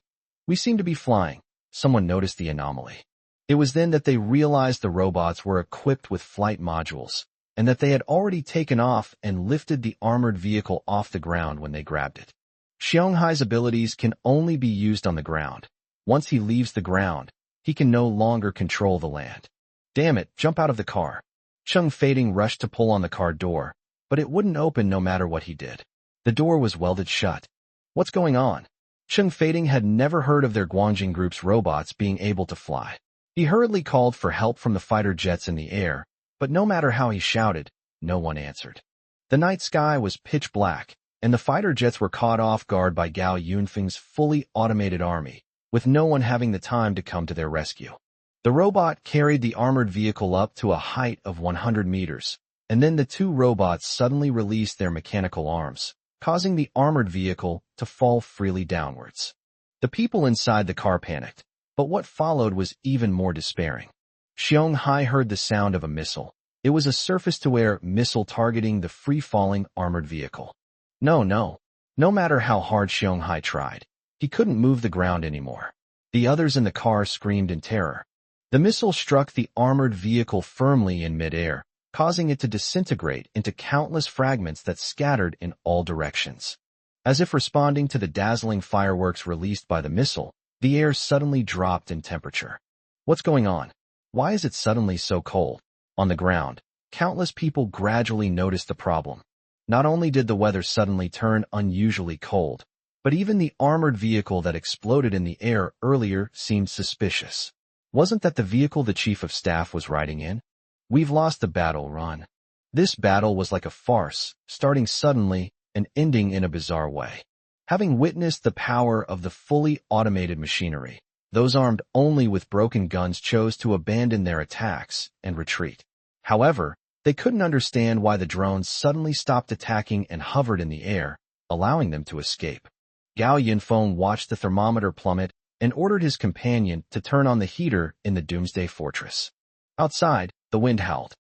seem to be flying," someone noticed the anomaly. It was then that they realized the robots were equipped with flight modules, and that they had already taken off and lifted the armored vehicle off the ground when they grabbed it. Xiong Hai's abilities can only be used on the ground. Once he leaves the ground, he can no longer control the land. "Damn it, jump out of the car." Cheng Fading rushed to pull on the car door, but it wouldn't open no matter what he did. The door was welded shut. What's going on? Cheng Fading had never heard of their Guangjing group's robots being able to fly. He hurriedly called for help from the fighter jets in the air, but no matter how he shouted, no one answered. The night sky was pitch black, and the fighter jets were caught off guard by Gao Yunfeng's fully automated army, with no one having the time to come to their rescue. The robot carried the armored vehicle up to a height of 100 meters, and then the two robots suddenly released their mechanical arms, causing the armored vehicle to fall freely downwards. The people inside the car panicked, but what followed was even more despairing. Xiong Hai heard the sound of a missile. It was a surface-to-air missile targeting the free-falling armored vehicle. No, No matter how hard Xianghai tried, he couldn't move the ground anymore. The others in the car screamed in terror. The missile struck the armored vehicle firmly in midair, causing it to disintegrate into countless fragments that scattered in all directions. As if responding to the dazzling fireworks released by the missile, the air suddenly dropped in temperature. What's going on? Why is it suddenly so cold? On the ground, countless people gradually noticed the problem. Not only did the weather suddenly turn unusually cold, but even the armored vehicle that exploded in the air earlier seemed suspicious. Wasn't that the vehicle the chief of staff was riding in? We've lost the battle, Ron. This battle was like a farce, starting suddenly and ending in a bizarre way. Having witnessed the power of the fully automated machinery, those armed only with broken guns chose to abandon their attacks and retreat. However, they couldn't understand why the drones suddenly stopped attacking and hovered in the air, allowing them to escape. Gao Yinfong watched the thermometer plummet and ordered his companion to turn on the heater in the doomsday fortress. Outside, the wind howled.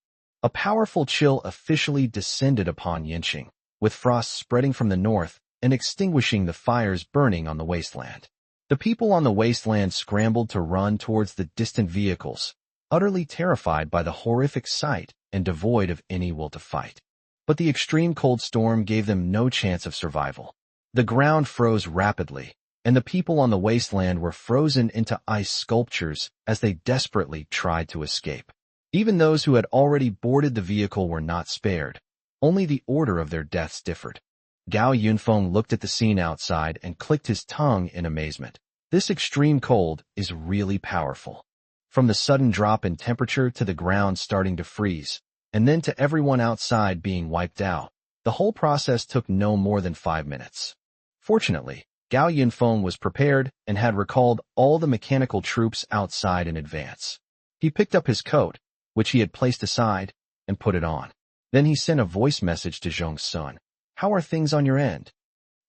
A powerful chill officially descended upon Yinqing, with frost spreading from the north and extinguishing the fires burning on the wasteland. The people on the wasteland scrambled to run towards the distant vehicles, utterly terrified by the horrific sight and devoid of any will to fight. But the extreme cold storm gave them no chance of survival. The ground froze rapidly, and the people on the wasteland were frozen into ice sculptures as they desperately tried to escape. Even those who had already boarded the vehicle were not spared. Only the order of their deaths differed. Gao Yinfong looked at the scene outside and clicked his tongue in amazement. This extreme cold is really powerful. From the sudden drop in temperature to the ground starting to freeze, and then to everyone outside being wiped out, the whole process took no more than 5 minutes. Fortunately, Gao Yinfong was prepared and had recalled all the mechanical troops outside in advance. He picked up his coat, which he had placed aside, and put it on. Then he sent a voice message to Zhong's son. "How are things on your end?"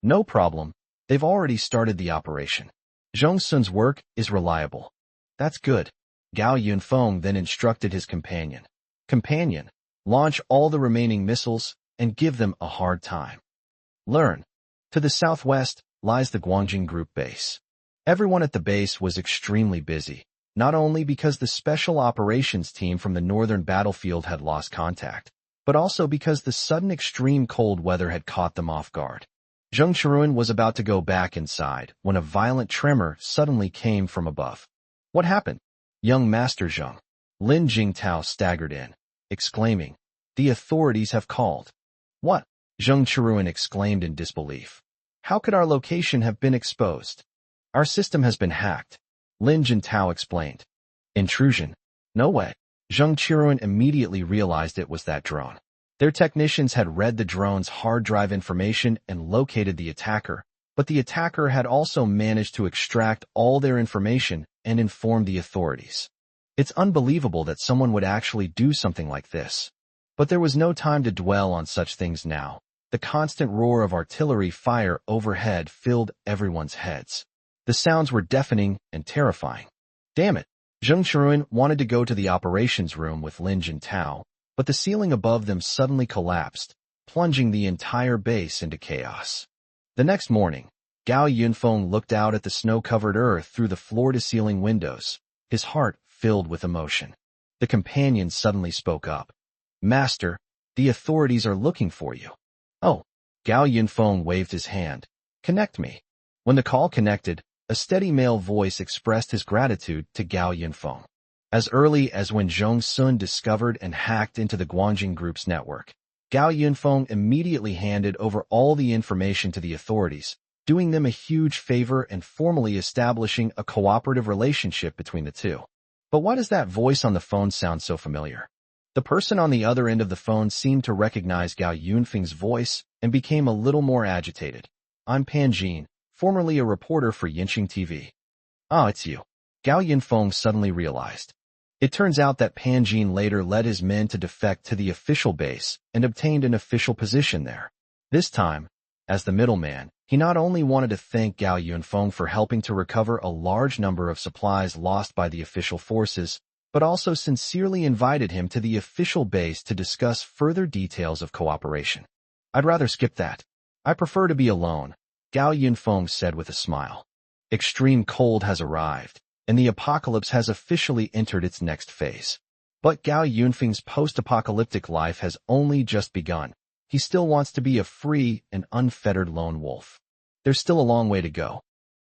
"No problem. They've already started the operation. Zhong's son's work is reliable." "That's good." Gao Yinfong then instructed his companion. "Companion, launch all the remaining missiles and give them a hard time." Learn. To the southwest lies the Guangjing Group base. Everyone at the base was extremely busy, not only because the special operations team from the northern battlefield had lost contact, but also because the sudden extreme cold weather had caught them off guard. Zheng Qiruan was about to go back inside when a violent tremor suddenly came from above. "What happened?" "Young Master Zheng." Lin Jingtao staggered in, exclaiming, "The authorities have called." "What?" Zheng Qiruan exclaimed in disbelief. "How could our location have been exposed?" "Our system has been hacked," Lin Jingtao explained. "Intrusion? No way." Zheng Qiruan immediately realized it was that drone. Their technicians had read the drone's hard drive information and located the attacker, but the attacker had also managed to extract all their information and inform the authorities. It's unbelievable that someone would actually do something like this. But there was no time to dwell on such things now. The constant roar of artillery fire overhead filled everyone's heads. The sounds were deafening and terrifying. Damn it! Zheng Qiruan wanted to go to the operations room with Lin Jintao, but the ceiling above them suddenly collapsed, plunging the entire base into chaos. The next morning, Gao Yinfong looked out at the snow-covered earth through the floor-to-ceiling windows, his heart filled with emotion. The companion suddenly spoke up. "Master, the authorities are looking for you." "Oh." Gao Yinfong waved his hand. "Connect me." When the call connected, a steady male voice expressed his gratitude to Gao Yinfong. As early as when Zhong Sun discovered and hacked into the Guangjing Group's network, Gao Yinfong immediately handed over all the information to the authorities, doing them a huge favor and formally establishing a cooperative relationship between the two. But why does that voice on the phone sound so familiar? The person on the other end of the phone seemed to recognize Gao Yunfeng's voice and became a little more agitated. "I'm Pan Jin, formerly a reporter for Yinqing TV." "Ah, it's you," Gao Yinfong suddenly realized. It turns out that Pan Jin later led his men to defect to the official base and obtained an official position there. This time, as the middleman, he not only wanted to thank Gao Yinfong for helping to recover a large number of supplies lost by the official forces, but also sincerely invited him to the official base to discuss further details of cooperation. "I'd rather skip that. I prefer to be alone, Gao Yinfong said with a smile. Extreme cold has arrived, and the apocalypse has officially entered its next phase. But Gao Yunfeng's post-apocalyptic life has only just begun. He still wants to be a free and unfettered lone wolf. There's still a long way to go.